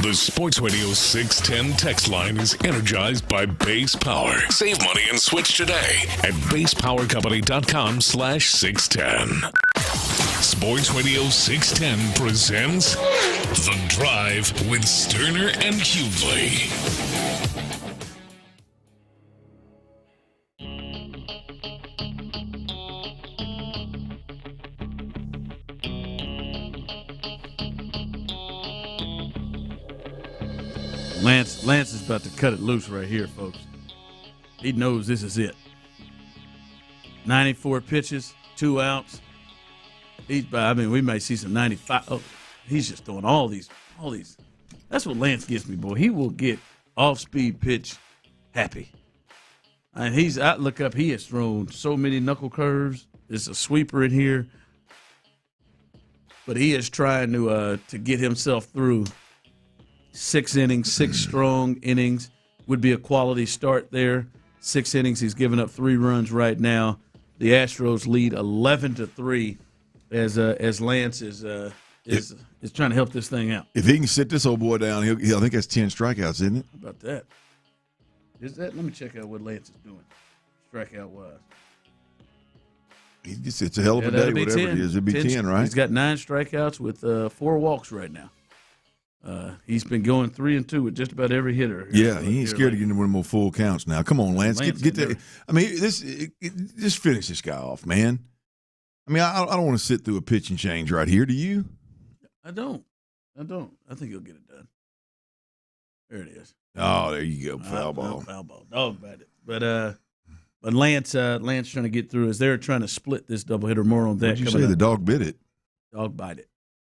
[SPEAKER 1] The Sports Radio 610 text line is energized by Base Power. Save money and switch today at basepowercompany.com/610. Sports Radio 610 presents The Drive with Stoerner and Hughley.
[SPEAKER 14] Lance is about to cut it loose right here, folks. He knows this is it. 94 pitches, 2 outs. We may see some 95. Oh, he's just throwing all these. That's what Lance gets me, boy. He will get off-speed pitch happy. And I look up, he has thrown so many knuckle curves. There's a sweeper in here. But he is trying to get himself through 6 innings, 6 strong innings. Would be a quality start there. 6 innings, he's given up 3 runs right now. The Astros lead 11-3 as Lance is trying to help this thing out.
[SPEAKER 3] If he can sit this old boy down, I think that's 10 strikeouts, isn't it?
[SPEAKER 14] How about that? Is that? Let me check out what Lance is doing, strikeout-wise.
[SPEAKER 3] It's a hell of a day, whatever
[SPEAKER 14] 10.
[SPEAKER 3] it is. It'd be 10, right?
[SPEAKER 14] He's got 9 strikeouts with 4 walks right now. He's been going 3-2 with just about every hitter.
[SPEAKER 3] Yeah, he ain't scared to get into one more full counts now. Come on, Lance, get that. I mean, just finish this guy off, man. I mean, I don't want to sit through a pitch and change right here. Do you?
[SPEAKER 14] I don't. I think he'll get it done. There it is.
[SPEAKER 3] Oh, there you go, foul ball.
[SPEAKER 14] Foul ball. Dog bite it. But Lance trying to get through as they're trying to split this doubleheader. More on that.
[SPEAKER 3] What'd you say? The dog bit it.
[SPEAKER 14] Dog bite it.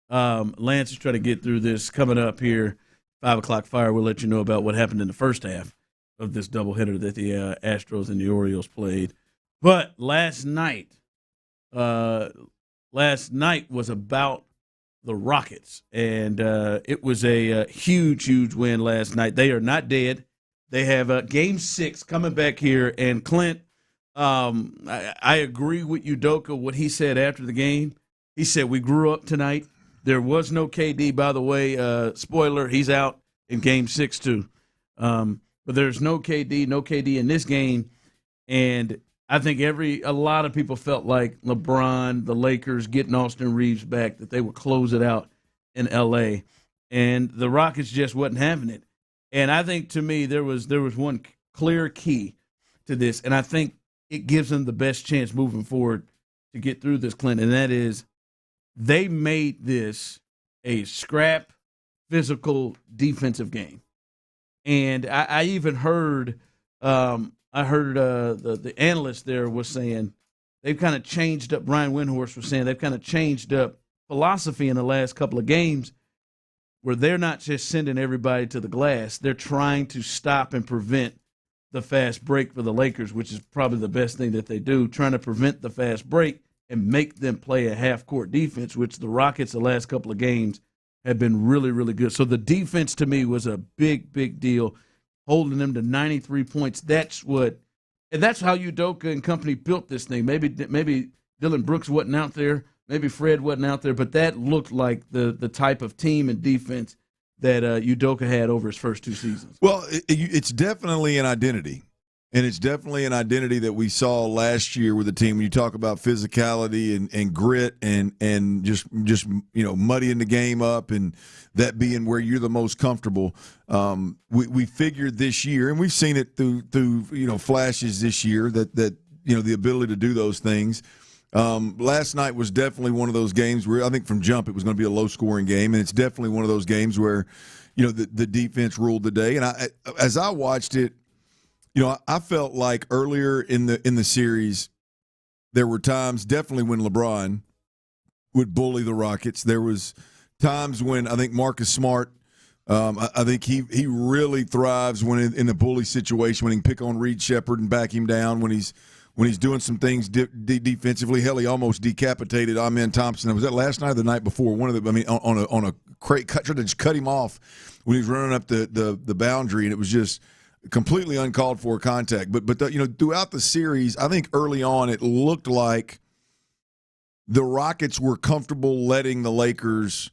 [SPEAKER 14] Lance is trying to get through this. Coming up here, 5 o'clock fire. We'll let you know about what happened in the first half of this doubleheader that the Astros and the Orioles played. But last night was about the Rockets, and it was a huge win last night. They are not dead. They have Game 6 coming back here, and Clint, I agree with Udoka, what he said after the game. He said, we grew up tonight. There was no KD, by the way. Spoiler, he's out in Game 6 too. But there's no KD in this game. And I think a lot of people felt like LeBron, the Lakers, getting Austin Reeves back, that they would close it out in L.A. And the Rockets just wasn't having it. And I think, to me, there was one clear key to this, and I think it gives them the best chance moving forward to get through this, Clint, and that is they made this a scrap, physical, defensive game. And I even heard the analyst there was saying they've kind of changed up. Brian Windhorst was saying they've kind of changed up philosophy in the last couple of games, where they're not just sending everybody to the glass. They're trying to stop and prevent the fast break for the Lakers, which is probably the best thing that they do, trying to prevent the fast break and make them play a half-court defense, which the Rockets the last couple of games have been really, really good. So the defense, to me, was a big deal, holding them to 93 points. That's how Udoka and company built this thing. Maybe Dylan Brooks wasn't out there. Maybe Fred wasn't out there, but that looked like the type of team and defense that Udoka had over his first 2 seasons.
[SPEAKER 3] Well, it's definitely an identity, and it's definitely an identity that we saw last year with the team. When you talk about physicality and grit and just muddying the game up and that being where you're the most comfortable, we figured this year, and we've seen it through flashes this year that the ability to do those things. Last night was definitely one of those games where I think from jump it was going to be a low-scoring game, and it's definitely one of those games where, the defense ruled the day. And as I watched it, I felt like earlier in the series there were times definitely when LeBron would bully the Rockets. There was times when I think Marcus Smart, I think he really thrives when in the bully situation, when he can pick on Reed Sheppard and back him down when he's doing some things defensively. Hell, he almost decapitated Amen Thompson. Was that last night or the night before? On a crate, tried to just cut him off when he was running up the boundary, and it was just completely uncalled for contact. But throughout the series, I think early on it looked like the Rockets were comfortable letting the Lakers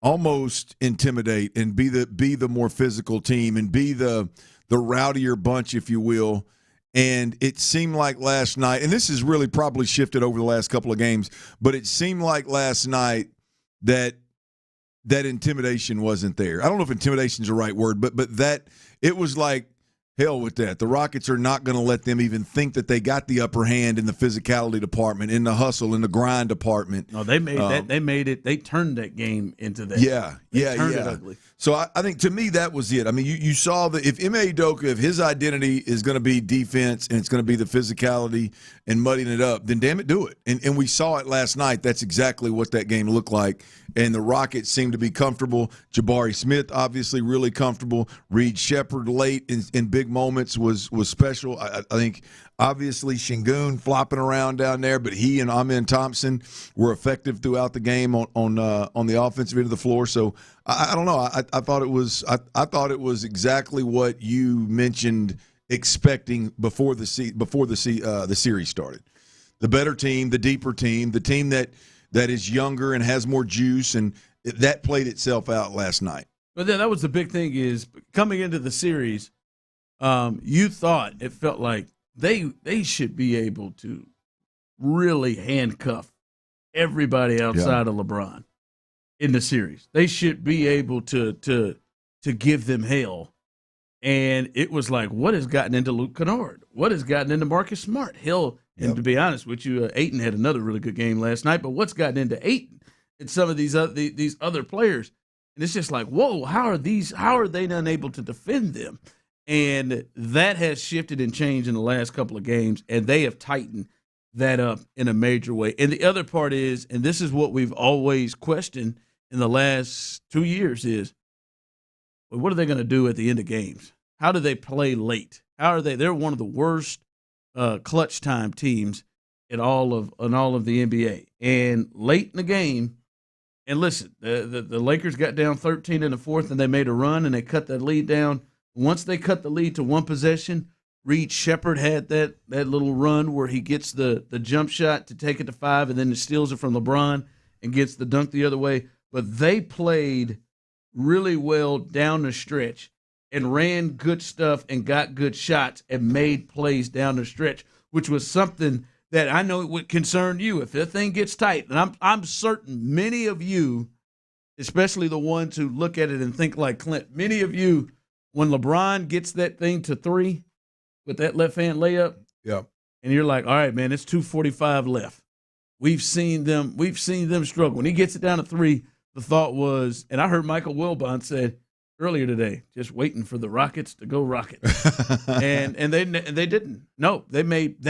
[SPEAKER 3] almost intimidate and be the more physical team and be the rowdier bunch, if you will. And it seemed like last night, and this has really probably shifted over the last couple of games, but it seemed like last night that intimidation wasn't there. I don't know if intimidation is the right word, but that it was like, hell with that. The Rockets are not going to let them even think that they got the upper hand in the physicality department, in the hustle, in the grind department.
[SPEAKER 14] No, they made that. They made it. They turned that game into that.
[SPEAKER 3] They
[SPEAKER 14] turned it ugly.
[SPEAKER 3] So I think to me that was it. I mean, you saw that if Ime Udoka, if his identity is going to be defense and it's going to be the physicality and mudding it up, then damn it, do it. And we saw it last night. That's exactly what that game looked like. And the Rockets seemed to be comfortable. Jabari Smith obviously really comfortable. Reed Sheppard late in big moments was special. I think obviously Şengün flopping around down there, but he and Amen Thompson were effective throughout the game on the offensive end of the floor. So I don't know. I thought it was exactly what you mentioned expecting before the series started. The better team, the deeper team, the team that is younger and has more juice, and that played itself out last night.
[SPEAKER 14] But then that was the big thing is coming into the series, you thought it felt like they should be able to really handcuff everybody outside of LeBron in the series. They should be able to give them hell. And it was like, what has gotten into Luke Kennard? What has gotten into Marcus Smart? Hell, and to be honest with you, Ayton had another really good game last night, but what's gotten into Ayton and some of these other players? And it's just like, whoa, how are they unable to defend them? And that has shifted and changed in the last couple of games, and they have tightened that up in a major way. And the other part is, and this is what we've always questioned in the last 2 years, is what are they going to do at the end of games? How do they play late? How are they? They're one of the worst clutch time teams in all of the NBA. And late in the game, and listen, the Lakers got down 13 in the fourth, and they made a run, and they cut that lead down. Once they cut the lead to one possession, Reed Sheppard had that little run where he gets the jump shot to take it to 5, and then steals it from LeBron and gets the dunk the other way. But they played really well down the stretch and ran good stuff and got good shots and made plays down the stretch, which was something that I know it would concern you if that thing gets tight. And I'm certain many of you, especially the ones who look at it and think like Clint, many of you, when LeBron gets that thing to 3 with that left-hand layup, and you're like, all right, man, it's 2:45 left. We've seen them struggle. When he gets it down to 3, the thought was, and I heard Michael Wilbon said earlier today, just waiting for the Rockets to go Rockets, and they didn't. No, they made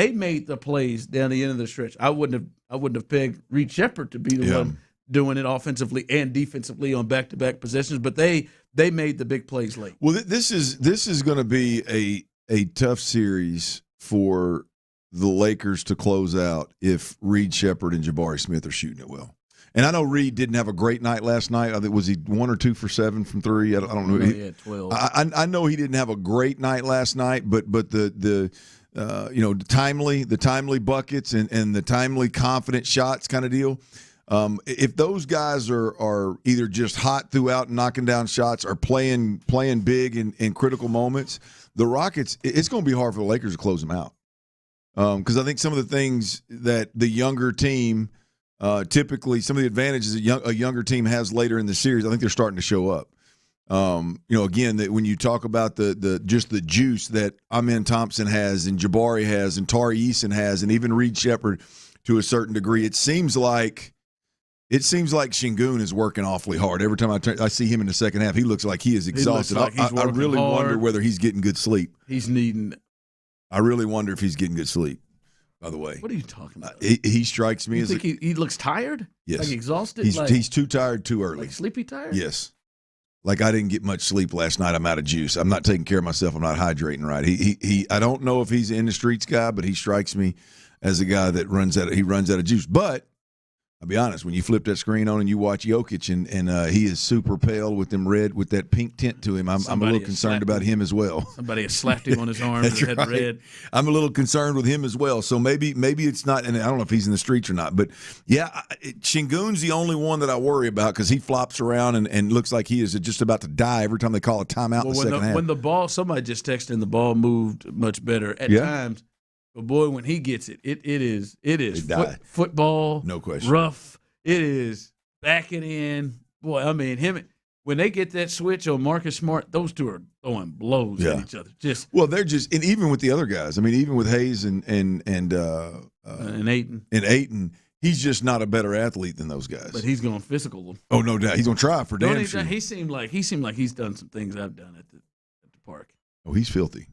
[SPEAKER 14] the plays down the end of the stretch. I wouldn't have pegged Reed Sheppard to be the one doing it offensively and defensively on back-to-back possessions, but they made the big plays late.
[SPEAKER 3] Well, this is going to be a tough series for the Lakers to close out if Reed Sheppard and Jabari Smith are shooting it well. And I know Reed didn't have a great night last night. Was he 1 or 2 for 7 from 3? I don't know.
[SPEAKER 14] He had 12.
[SPEAKER 3] I know he didn't have a great night last night, but the timely buckets and the timely confident shots kind of deal. If those guys are either just hot throughout and knocking down shots or playing big in critical moments, the Rockets, it's going to be hard for the Lakers to close them out. Because I think some of the things that the younger team typically, some of the advantages a younger team has later in the series, I think they're starting to show up. Again, that when you talk about the juice that Amen Thompson has and Jabari has and Tari Eason has and even Reed Sheppard to a certain degree, it seems like Şengün is working awfully hard. Every time I see him in the second half, he looks like he is exhausted. I really wonder whether he's getting good sleep. I really wonder if he's getting good sleep, by the way.
[SPEAKER 14] What are you talking about?
[SPEAKER 3] He strikes me
[SPEAKER 14] as he looks tired?
[SPEAKER 3] Yes.
[SPEAKER 14] Like exhausted?
[SPEAKER 3] He's too tired too early.
[SPEAKER 14] Like sleepy tired?
[SPEAKER 3] Yes. Like I didn't get much sleep last night. I'm out of juice. I'm not taking care of myself. I'm not hydrating right. He I don't know if he's an in the streets guy, but he strikes me as a guy that runs out of juice. But I'll be honest, when you flip that screen on and you watch Jokic and he is super pale with that pink tint to him, I'm a little concerned about him as well.
[SPEAKER 14] Somebody has slapped him on his arm and had
[SPEAKER 3] right.
[SPEAKER 14] red.
[SPEAKER 3] I'm a little concerned with him as well. So maybe it's not, and I don't know if he's in the streets or not. But, yeah, Şengün's the only one that I worry about because he flops around and looks like he is just about to die every time they call a timeout in the second half.
[SPEAKER 14] When the ball, somebody just texted in, the ball moved much better at times. But, boy, when he gets it, it is football.
[SPEAKER 3] No question.
[SPEAKER 14] Rough. It is backing in. Boy, I mean, when they get that switch on Marcus Smart, those two are throwing blows at each other.
[SPEAKER 3] And even with the other guys. I mean, even with Hayes and Ayton, he's just not a better athlete than those guys.
[SPEAKER 14] But he's going to physical them.
[SPEAKER 3] Oh, no doubt. He's going to try for damn sure.
[SPEAKER 14] He seemed like he's done some things I've done at the park.
[SPEAKER 3] Oh, he's filthy.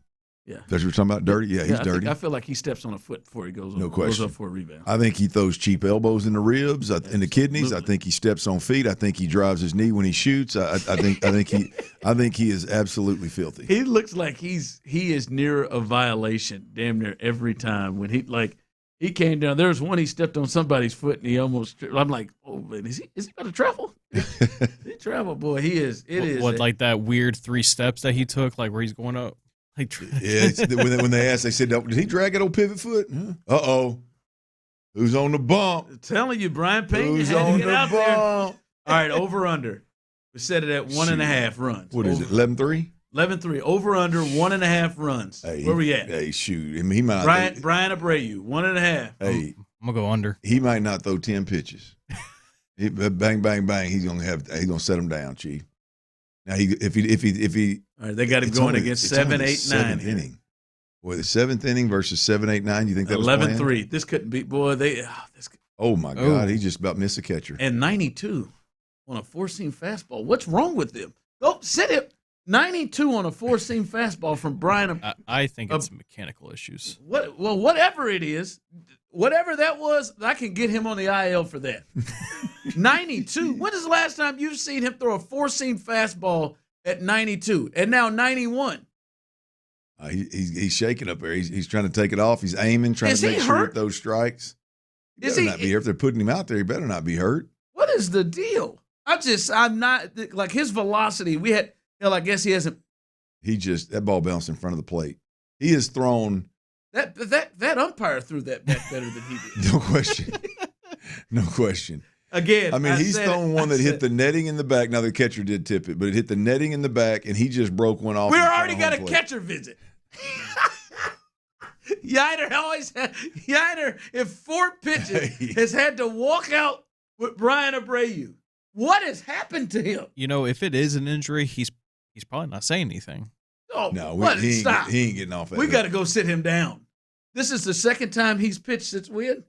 [SPEAKER 14] Yeah.
[SPEAKER 3] That's what you're talking about, dirty? Yeah, he's dirty.
[SPEAKER 14] I feel like he steps on a foot before he goes up for a rebound.
[SPEAKER 3] I think he throws cheap elbows in the ribs, in the kidneys. I think he steps on feet. I think he drives his knee when he shoots. I think he is absolutely filthy.
[SPEAKER 14] He looks like he is near a violation damn near every time. When he came down, there was one he stepped on somebody's foot and he almost. I'm like, oh man, is he about to travel? He travel, boy. He is.
[SPEAKER 11] Like that weird 3 steps that he took, like where he's going up.
[SPEAKER 3] When they asked, they said, "Did he drag that old pivot foot?" Who's on the bump?
[SPEAKER 14] I'm telling you, Brian Payne,
[SPEAKER 3] Who's
[SPEAKER 14] you had
[SPEAKER 3] on
[SPEAKER 14] to get
[SPEAKER 3] the
[SPEAKER 14] out
[SPEAKER 3] bump?
[SPEAKER 14] there. All right, over under. We set it at 1.5 runs.
[SPEAKER 3] What is it? 11-3.
[SPEAKER 14] 11-3. Over under 1.5 runs.
[SPEAKER 3] Hey,
[SPEAKER 14] where we at?
[SPEAKER 3] Hey, shoot. I mean, he might.
[SPEAKER 14] Brian Abreu, 1.5.
[SPEAKER 3] Hey,
[SPEAKER 11] I'm gonna go under.
[SPEAKER 3] He might not throw 10 pitches. Bang, bang, bang. He's gonna set him down, Chief. Now, if he,
[SPEAKER 14] all right, they got him going against 7, 8, 9
[SPEAKER 3] inning. Boy, the 7th inning versus 7, 8, 9. You think that was
[SPEAKER 14] 11-3? This couldn't be. Boy,
[SPEAKER 3] Oh my God, he just about missed a catcher.
[SPEAKER 14] And 92 on a 4-seam fastball. What's wrong with them? Go sit it. 92 on a 4-seam fastball from Brian.
[SPEAKER 11] I think it's mechanical issues.
[SPEAKER 14] Well, whatever it is, whatever that was, I can get him on the IL for that. 92. When is the last time you've seen him throw a 4-seam fastball at 92? And now 91.
[SPEAKER 3] He's shaking up there. He's trying to take it off. He's aiming, trying to make sure that those strikes. He better not be hurt. If they're putting him out there, he better not be hurt.
[SPEAKER 14] What is the deal? I'm not like his velocity. I guess he hasn't.
[SPEAKER 3] That ball bounced in front of the plate. He has thrown.
[SPEAKER 14] That umpire threw that back better than he did.
[SPEAKER 3] No question. No question.
[SPEAKER 14] Again,
[SPEAKER 3] I mean, he's thrown one that hit the netting in the back. Now, the catcher did tip it, but it hit the netting in the back, and he just broke one off.
[SPEAKER 14] We already got a catcher visit. Yider, in 4 pitches, has had to walk out with Brian Abreu. What has happened to him?
[SPEAKER 11] If it is an injury, he's probably not saying anything.
[SPEAKER 14] Oh,
[SPEAKER 3] no,
[SPEAKER 14] stop.
[SPEAKER 3] He ain't getting off that.
[SPEAKER 14] We got to go sit him down. This is the second time he's pitched since when?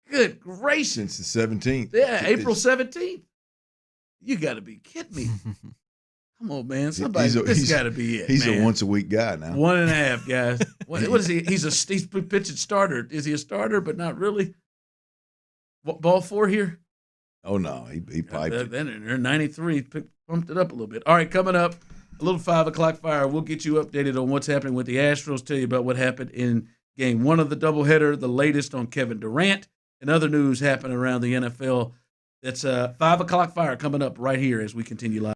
[SPEAKER 14] Good gracious.
[SPEAKER 3] Since the 17th.
[SPEAKER 14] Yeah, April 17th. You got to be kidding me. Come on, man. This got to be it.
[SPEAKER 3] He's
[SPEAKER 14] man.
[SPEAKER 3] a once-a-week guy now.
[SPEAKER 14] 1.5, guys. What is he? He's pitching starter. Is he a starter, but not really? Ball 4 here?
[SPEAKER 3] Oh, no. He piped it.
[SPEAKER 14] Then 93, pumped it up a little bit. All right, coming up, a little 5 o'clock fire. We'll get you updated on what's happening with the Astros, tell you about what happened in Game 1 of the doubleheader, the latest on Kevin Durant, and other news happening around the NFL. That's 5 o'clock fire coming up right here as we continue live.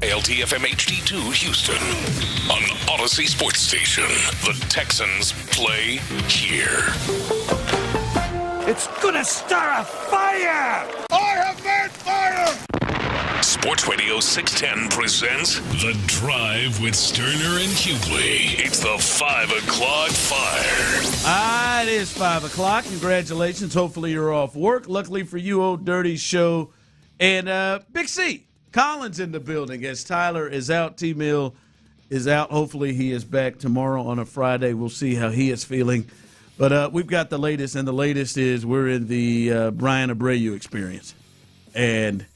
[SPEAKER 1] KILT FM HD2 Houston. On Odyssey Sports Station, the Texans play here.
[SPEAKER 13] It's gonna start a fire! I have made fire!
[SPEAKER 1] Sports Radio 610 presents The Drive with Stoerner and Hughley. It's the 5 o'clock fire.
[SPEAKER 14] It is 5 o'clock. Congratulations. Hopefully you're off work. Luckily for you, Old Dirty Show. And Big C, Collins in the building as Tyler is out. T-Mill is out. Hopefully he is back tomorrow on a Friday. We'll see how he is feeling. But we've got the latest, and the latest is we're in the Brian Abreu experience. And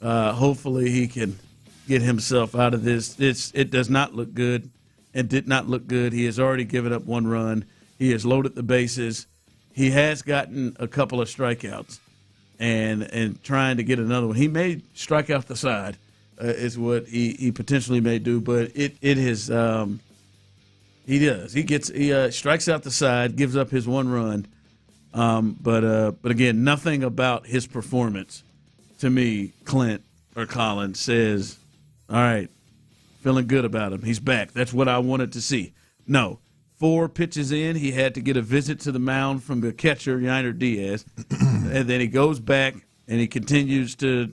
[SPEAKER 14] hopefully he can get himself out of this. It does not look good and did not look good. He has already given up one run. He has loaded the bases. He has gotten a couple of strikeouts and trying to get another one. He may strike out the side is what he potentially may do, but it is he does. He strikes out the side, gives up his one run. But again, nothing about his performance to me, Clint or Colin, says, all right, feeling good about him. He's back. That's what I wanted to see. No. 4 pitches in, he had to get a visit to the mound from the catcher, Yainer Diaz. And then he goes back and he continues to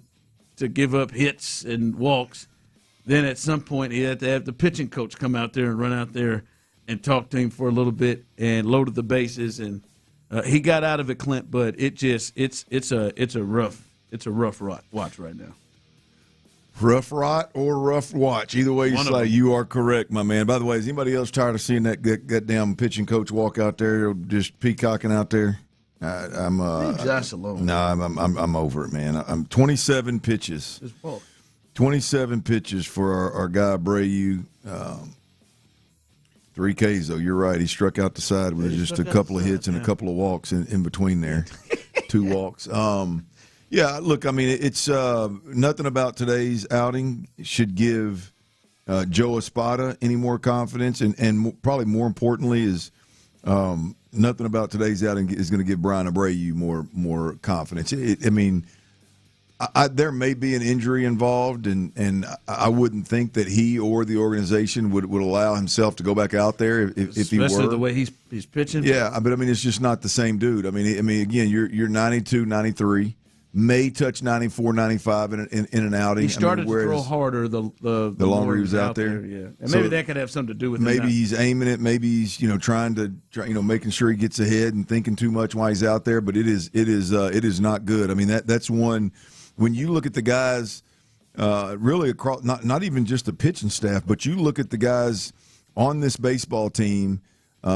[SPEAKER 14] give up hits and walks. Then at some point he had to have the pitching coach come out there and run out there and talk to him for a little bit and loaded the bases. And he got out of it, Clint, but it's a rough watch right now.
[SPEAKER 3] Rough rot or rough watch. Either way you say, you are correct, my man. By the way, is anybody else tired of seeing that goddamn pitching coach walk out there just peacocking out there? I'm
[SPEAKER 14] Josh alone.
[SPEAKER 3] No, I'm over it, man. I'm 27 pitches. 27 pitches for our guy Abreu. 3 Ks, though. You're right. He struck out the side with just a couple of hits and a couple of walks in between there. 2 walks. Yeah, look, I mean, it's nothing about today's outing should give Joe Espada any more confidence, and probably more importantly is nothing about today's outing is going to give Brian Abreu more confidence. I mean, there may be an injury involved, and I wouldn't think that he or the organization would allow himself to go back out there if he were.
[SPEAKER 14] Especially the way he's pitching.
[SPEAKER 3] Yeah, but I mean, it's just not the same dude. I mean, again, you're 92, 93. May touch 94, 95 in an outing.
[SPEAKER 14] He started to throw harder the
[SPEAKER 3] longer he was out there.
[SPEAKER 14] Yeah, and maybe that could have something to do with it.
[SPEAKER 3] Maybe he's aiming it. Maybe he's trying to making sure he gets ahead and thinking too much while he's out there. But it is not good. I mean that's one. When you look at the guys, really across not even just the pitching staff, but you look at the guys on this baseball team.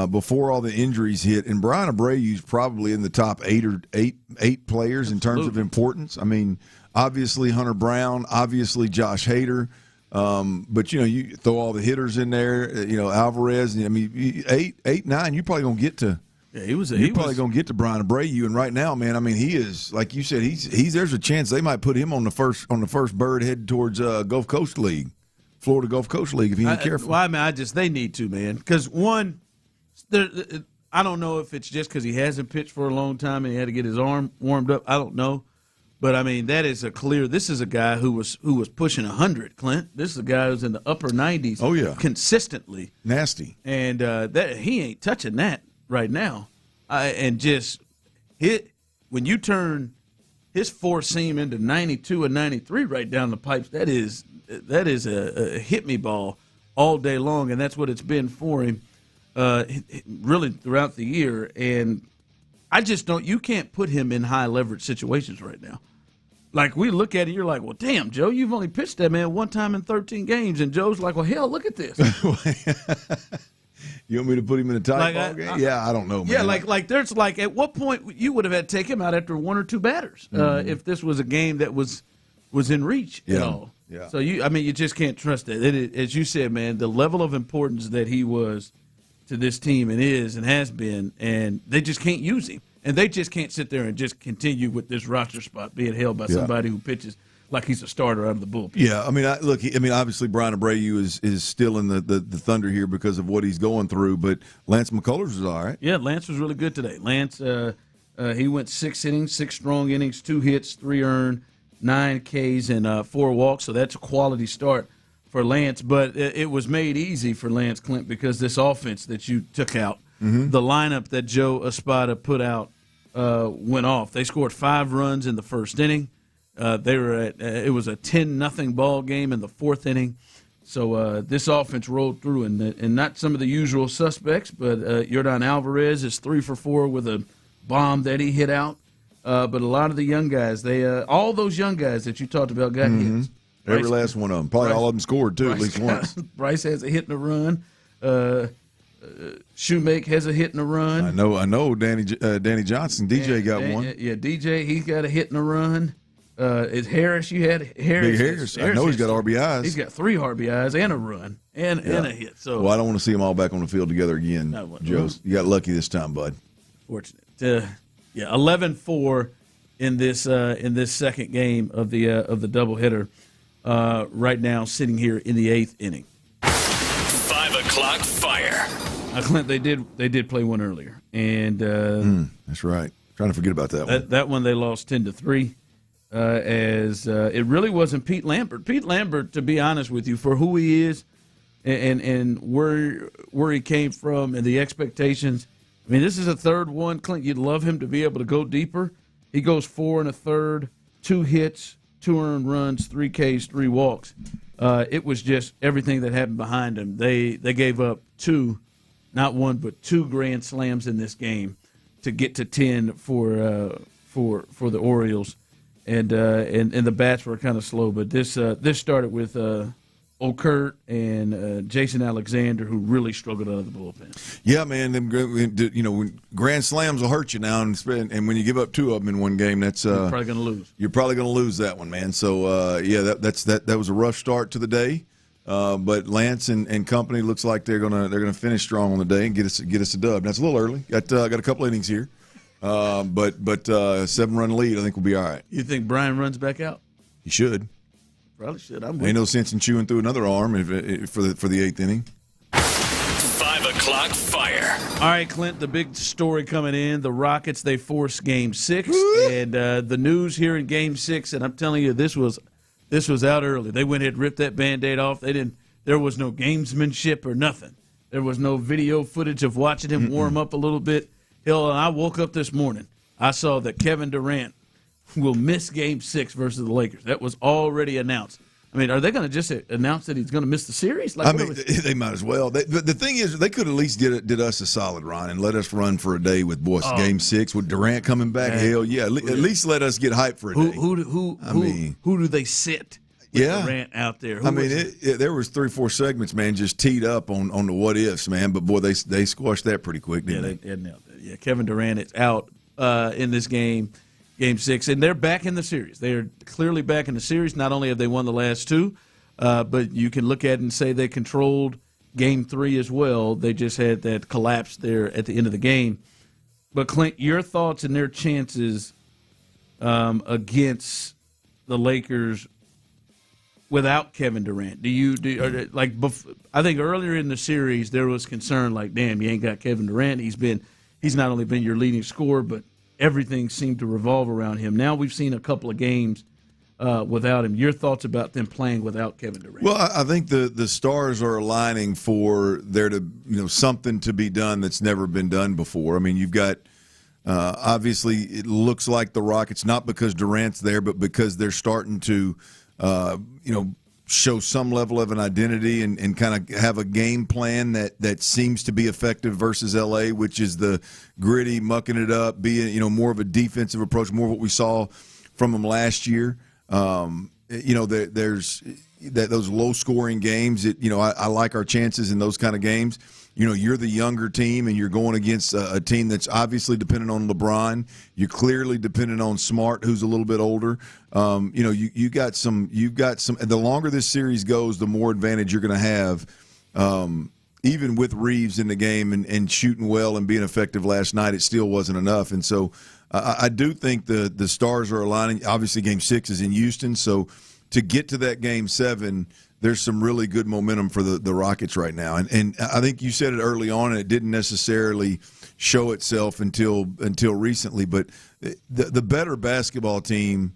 [SPEAKER 3] Before all the injuries hit, and Brian Abreu's probably in the top 8 players in terms of importance. I mean, obviously Hunter Brown, obviously Josh Hader, but you throw all the hitters in there. Alvarez. I mean, 8, 9. You probably gonna get to.
[SPEAKER 14] Yeah, he was
[SPEAKER 3] gonna get to Brian Abreu, and right now, man, I mean, he is like you said. He's there's a chance they might put him on the first bird headed towards Gulf Coast League, Florida Gulf Coast League if he ain't careful.
[SPEAKER 14] Well, I mean, they need to, man, because one. I don't know if it's just because he hasn't pitched for a long time and he had to get his arm warmed up. I don't know, but I mean this is a guy who was pushing 100. Clint, this is a guy who's in the upper 90s.
[SPEAKER 3] Oh yeah,
[SPEAKER 14] consistently
[SPEAKER 3] nasty,
[SPEAKER 14] and that he ain't touching that right now. And just when you turn his 4-seam into 92 and 93 right down the pipes, that is a hit me ball all day long, and that's what it's been for him. Really throughout the year, and I just don't. You can't put him in high leverage situations right now. Like we look at it, you're like, well, damn, Joe, you've only pitched that man one time in 13 games, and Joe's like, well, hell, look at this.
[SPEAKER 3] You want me to put him in a tie ball game? Yeah, I don't know, man.
[SPEAKER 14] Yeah, like there's like at what point you would have had to take him out after 1 or 2 batters if this was a game that was in reach at all.
[SPEAKER 3] Yeah.
[SPEAKER 14] So you just can't trust that. As you said, man, the level of importance that he was to this team and is and has been, and they just can't use him. And they just can't sit there and just continue with this roster spot being held by somebody who pitches like he's a starter out of the bullpen.
[SPEAKER 3] Yeah, I mean, obviously Brian Abreu is still in the thunder here because of what he's going through, but Lance McCullers was all right.
[SPEAKER 14] Yeah, Lance was really good today. Lance, he went 6 innings, 6 strong innings, 2 hits, 3 earned, 9 Ks and 4 walks, so that's a quality start for Lance. But it was made easy for Lance Clint because this offense that you took out, the lineup that Joe Espada put out went off. They scored 5 runs in the first inning. They were at it was a 10-0 ball game in the 4th inning. So this offense rolled through, and not some of the usual suspects, but Yordan Alvarez is 3 for 4 with a bomb that he hit out. But a lot of the young guys, all those young guys that you talked about got hits.
[SPEAKER 3] Every last one of them. Probably all of them scored, too, at least once.
[SPEAKER 14] Bryce has a hit and a run. Shoemake has a hit and a run.
[SPEAKER 3] I know. Danny Johnson, DJ got one.
[SPEAKER 14] Yeah, DJ, he's got a hit and a run. Is Harris? You had Harris.
[SPEAKER 3] Big Harris. I know he's got RBIs.
[SPEAKER 14] He's got 3 RBIs and a run and a hit. So
[SPEAKER 3] well, I don't want to see them all back on the field together again, Joe. You got lucky this time, bud.
[SPEAKER 14] Fortunate. 11-4 in this second game of the doubleheader. Right now, sitting here in the 8th inning.
[SPEAKER 8] 5 o'clock fire.
[SPEAKER 14] Clint, they did play one earlier, and
[SPEAKER 3] that's right. Trying to forget about that one.
[SPEAKER 14] That one they lost 10-3. As it really wasn't Pete Lambert. Pete Lambert, to be honest with you, for who he is and where he came from and the expectations. I mean, this is a third one. Clint, you'd love him to be able to go deeper. He goes 4 1/3, 2 hits, 2 earned runs, 3 Ks, 3 walks. It was just everything that happened behind him. They gave up 2, not 1, but 2 grand slams in this game to get to 10 for the Orioles. And the bats were kind of slow, but this started with O'Kurt and Jason Alexander, who really struggled out of the bullpen.
[SPEAKER 3] Yeah, man, when grand slams will hurt you now, and when you give up 2 of them in one game, that's
[SPEAKER 14] you're probably going to lose.
[SPEAKER 3] You're probably going to lose that one, man. So that was a rough start to the day, but Lance and company looks like they're gonna finish strong on the day and get us a dub. That's a little early. Got a couple innings here. But 7-run lead, I think we'll be all right.
[SPEAKER 14] You think Brian runs back out?
[SPEAKER 3] He should.
[SPEAKER 14] Probably should.
[SPEAKER 3] Ain't no sense in chewing through another arm for the 8th inning.
[SPEAKER 8] 5 o'clock fire.
[SPEAKER 14] All right, Clint, the big story coming in, the Rockets, they forced Game 6. And the news here in Game 6, and I'm telling you, this was out early. They went ahead and ripped that Band-Aid off. There was no gamesmanship or nothing. There was no video footage of watching him warm up a little bit. Hell, I woke up this morning. I saw that Kevin Durant will miss Game 6 versus the Lakers. That was already announced. I mean, are they going to just announce that he's going to miss the series?
[SPEAKER 3] They might as well. The thing is, they could at least did us a solid run and let us run for a day with Game 6 with Durant coming back. Hell yeah, at least let us get hyped for a day.
[SPEAKER 14] Who do they sit? Durant out there.
[SPEAKER 3] There was 3-4 segments, man, just teed up on the what ifs, man. But boy, they squashed that pretty quick, didn't they?
[SPEAKER 14] Nailed it. Yeah, Kevin Durant is out in this game 6, and they're back in the series. They are clearly back in the series. Not only have they won the last 2, but you can look at it and say they controlled Game 3 as well. They just had that collapse there at the end of the game. But Clint, your thoughts and their chances against the Lakers without Kevin Durant? I think earlier in the series there was concern like, damn, you ain't got Kevin Durant. He's not only been your leading scorer, but everything seemed to revolve around him. Now we've seen a couple of games without him. Your thoughts about them playing without Kevin Durant?
[SPEAKER 3] Well, I think the stars are aligning for there to something to be done that's never been done before. I mean, you've got obviously it looks like the Rockets, not because Durant's there, but because they're starting to show some level of an identity and kind of have a game plan that seems to be effective versus LA, which is the gritty, mucking it up, being more of a defensive approach, more of what we saw from them last year. There's those low scoring games. I like our chances in those kind of games. You're the younger team and you're going against a team that's obviously dependent on LeBron. You're clearly dependent on Smart, who's a little bit older. You've got some. The longer this series goes, the more advantage you're going to have. Even with Reeves in the game and shooting well and being effective last night, it still wasn't enough. And so I do think the stars are aligning. Obviously, Game 6 is in Houston, so to get to that Game 7, there's some really good momentum for the Rockets right now. And I think you said it early on, and it didn't necessarily show itself until recently. But the better basketball team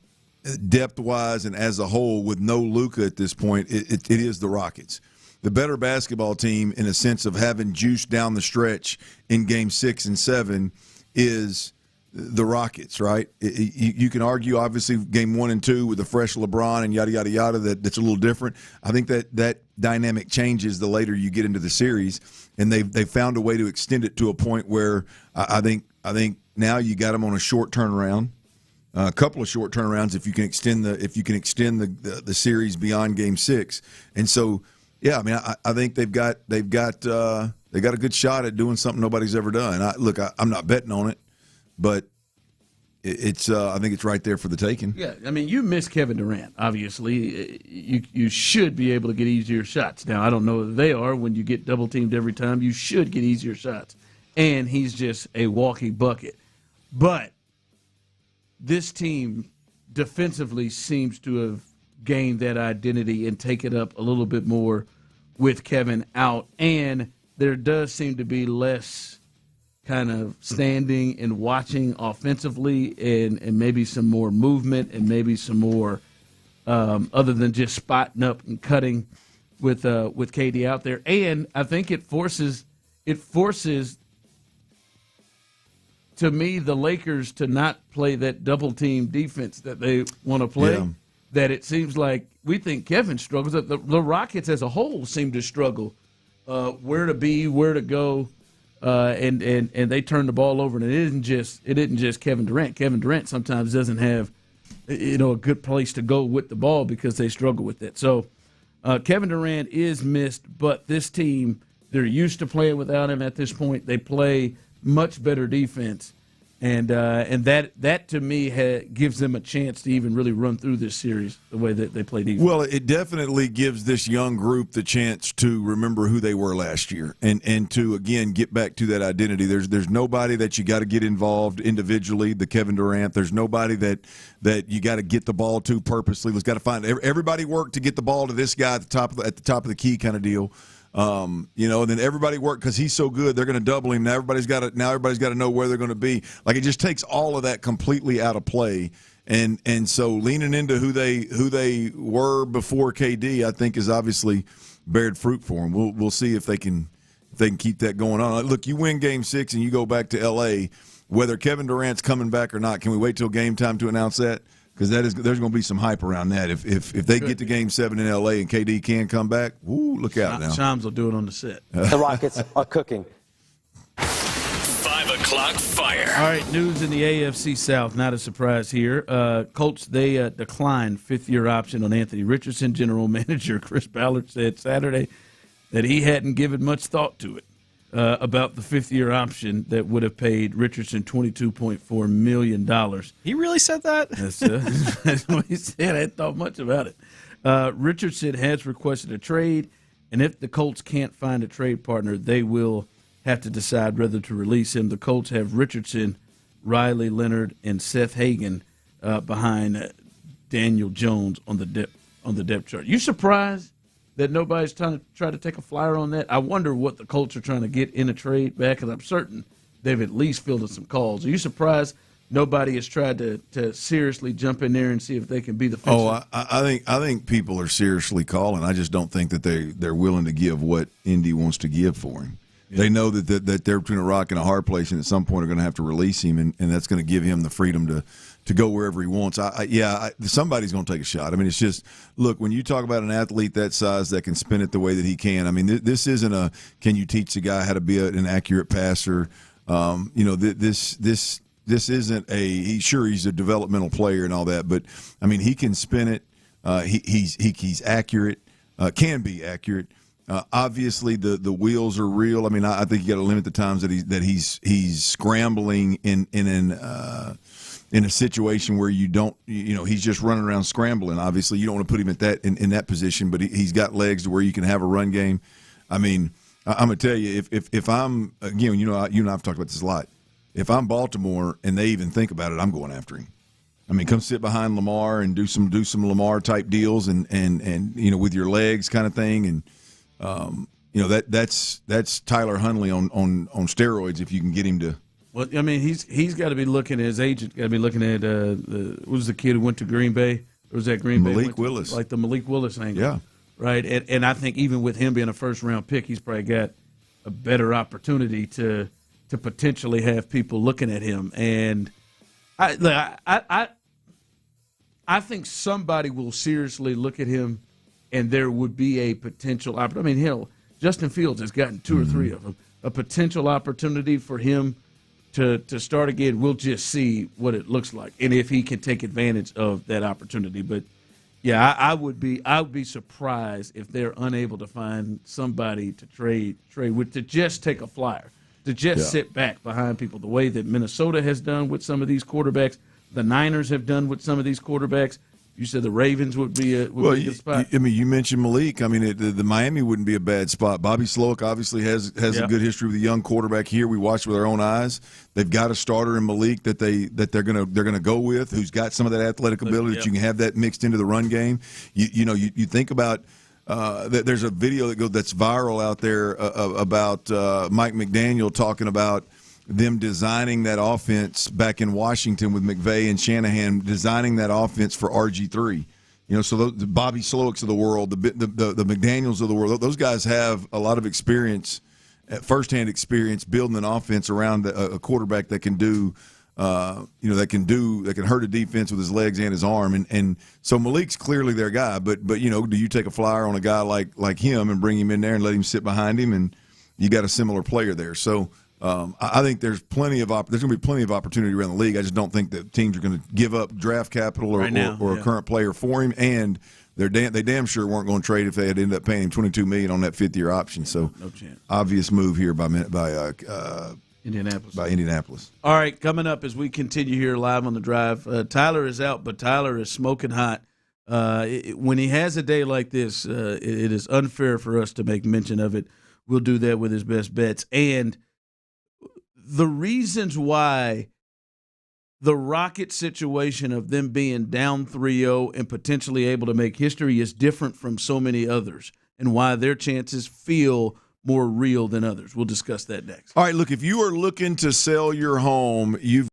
[SPEAKER 3] depth-wise and as a whole, with no Luka at this point, it is the Rockets. The better basketball team, in a sense of having juice down the stretch in Game 6 and 7, is the Rockets, right? You can argue, obviously, Game 1 and 2 with the fresh LeBron and yada, yada, yada, that's a little different. I think that dynamic changes the later you get into the series, and they've found a way to extend it to a point where I think now you got them on a short turnaround. A couple of short turnarounds if you can extend the series beyond Game 6, and so yeah, I mean I think they've got a good shot at doing something nobody's ever done. I'm not betting on it, but it's I think it's right there for the taking.
[SPEAKER 14] Yeah, I mean you miss Kevin Durant. Obviously, you should be able to get easier shots. Now I don't know that they are. When you get double teamed every time, you should get easier shots, and he's just a walking bucket, but. This team defensively seems to have gained that identity and take it up a little bit more with Kevin out. And there does seem to be less kind of standing and watching offensively and maybe some more movement and maybe some more other than just spotting up and cutting with KD out there. And I think it forces to me, the Lakers to not play that double-team defense that they want to play, that it seems like we think Kevin struggles. The Rockets as a whole seem to struggle where to be, where to go, and they turn the ball over. And it isn't just Kevin Durant. Kevin Durant sometimes doesn't have a good place to go with the ball because they struggle with it. So Kevin Durant is missed, but this team, they're used to playing without him at this point. They play much better defense, and that to me gives them a chance to even really run through this series the way that they play defense.
[SPEAKER 3] Well, it definitely gives this young group the chance to remember who they were last year and to again get back to that identity. There's nobody that you got to get involved individually. The Kevin Durant. There's nobody that you got to get the ball to purposely. We've got to find everybody work to get the ball to this guy at the top of the key kind of deal. And then everybody work because he's so good. They're going to double him. Now everybody's got to know where they're going to be. Like it just takes all of that completely out of play. And so leaning into who they were before KD, I think, is obviously bared fruit for them. We'll see if they can keep that going on. Look, you win Game 6 and you go back to L.A. Whether Kevin Durant's coming back or not, can we wait till game time to announce that? Because there's going to be some hype around that. If they get to Game 7 in L.A. and KD can come back, woo, look out now.
[SPEAKER 14] Shams will do it on the set.
[SPEAKER 6] The Rockets are cooking.
[SPEAKER 8] 5 o'clock fire.
[SPEAKER 14] All right, news in the AFC South. Not a surprise here. Colts, they declined fifth-year option on Anthony Richardson. General Manager Chris Ballard said Saturday that he hadn't given much thought to it. About the fifth-year option that would have paid Richardson $22.4 million.
[SPEAKER 11] He really said that?
[SPEAKER 14] That's what he said. I hadn't thought much about it. Richardson has requested a trade, and if the Colts can't find a trade partner, they will have to decide whether to release him. The Colts have Richardson, Riley Leonard, and Seth Hagen behind Daniel Jones on the depth chart. You surprised that nobody's trying to take a flyer on that? I wonder what the Colts are trying to get in a trade back, because I'm certain they've at least fielded some calls. Are you surprised nobody has tried to seriously jump in there and see if they can be the fixer?
[SPEAKER 3] Oh, I think people are seriously calling. I just don't think that they're willing to give what Indy wants to give for him. Yeah. They know that they're between a rock and a hard place, and at some point are going to have to release him, and that's going to give him the freedom to go wherever he wants. Somebody's going to take a shot. I mean, it's just, look, when you talk about an athlete that size that can spin it the way that he can, I mean, this isn't can you teach the guy how to be an accurate passer? This isn't he's a developmental player and all that, but I mean, he can spin it. He's accurate, can be accurate. Obviously, the wheels are real. I mean, I think you got to limit the times that he's scrambling in a situation where you don't, he's just running around scrambling. Obviously, you don't want to put him in that position, but he's got legs to where you can have a run game. I mean, I'm gonna tell you, if I'm, again, you and I have talked about this a lot. If I'm Baltimore and they even think about it, I'm going after him. I mean, come sit behind Lamar and do some Lamar type deals and with your legs kind of thing, and that's Tyler Huntley on steroids if you can get him to
[SPEAKER 14] Well, I mean, he's got to be looking at his agent. Got to be looking at what was the kid who went to Green Bay? Or was that Green Bay?
[SPEAKER 3] Malik Willis,
[SPEAKER 14] like the Malik Willis angle.
[SPEAKER 3] Yeah,
[SPEAKER 14] right. And I think even with him being a first round pick, he's probably got a better opportunity to potentially have people looking at him. And I think somebody will seriously look at him, and there would be a potential opportunity. I mean, hell, Justin Fields has gotten 2 or 3 of them. A potential opportunity for him to start again. We'll just see what it looks like and if he can take advantage of that opportunity. But yeah, I would be surprised if they're unable to find somebody to trade with, to just take a flyer, to just sit back behind people the way that Minnesota has done with some of these quarterbacks, the Niners have done with some of these quarterbacks. You said the Ravens would be a good spot.
[SPEAKER 3] I mean, you mentioned Malik. I mean, the Miami wouldn't be a bad spot. Bobby Slowick obviously has a good history with a young quarterback here. We watched with our own eyes. They've got a starter in Malik that they're gonna go with, who's got some of that athletic ability that you can have that mixed into the run game. You think about. There's a video that's viral out there about Mike McDaniel talking about them designing that offense back in Washington with McVay and Shanahan, designing that offense for RG3. So the Bobby Slowicks of the world, the McDaniels of the world, those guys have a lot of experience, firsthand experience building an offense around a quarterback that can do. That can hurt a defense with his legs and his arm, and so Malik's clearly their guy. But do you take a flyer on a guy like him and bring him in there and let him sit behind him, and you got a similar player there. So I think there's going to be plenty of opportunity around the league. I just don't think that teams are going to give up draft capital or a current player for him, and they damn sure weren't going to trade if they had ended up paying him $22 million on that 5th-year option. So
[SPEAKER 14] no chance.
[SPEAKER 3] Obvious move here by
[SPEAKER 14] Indianapolis. All right, coming up as we continue here live on the drive, Tyler is out, but Tyler is smoking hot. When he has a day like this, it is unfair for us to make mention of it. We'll do that with his best bets. And the reasons why the Rockets situation of them being down 3-0 and potentially able to make history is different from so many others, and why their chances feel more real than others. We'll discuss that next.
[SPEAKER 3] All right, look, if you are looking to sell your home, you've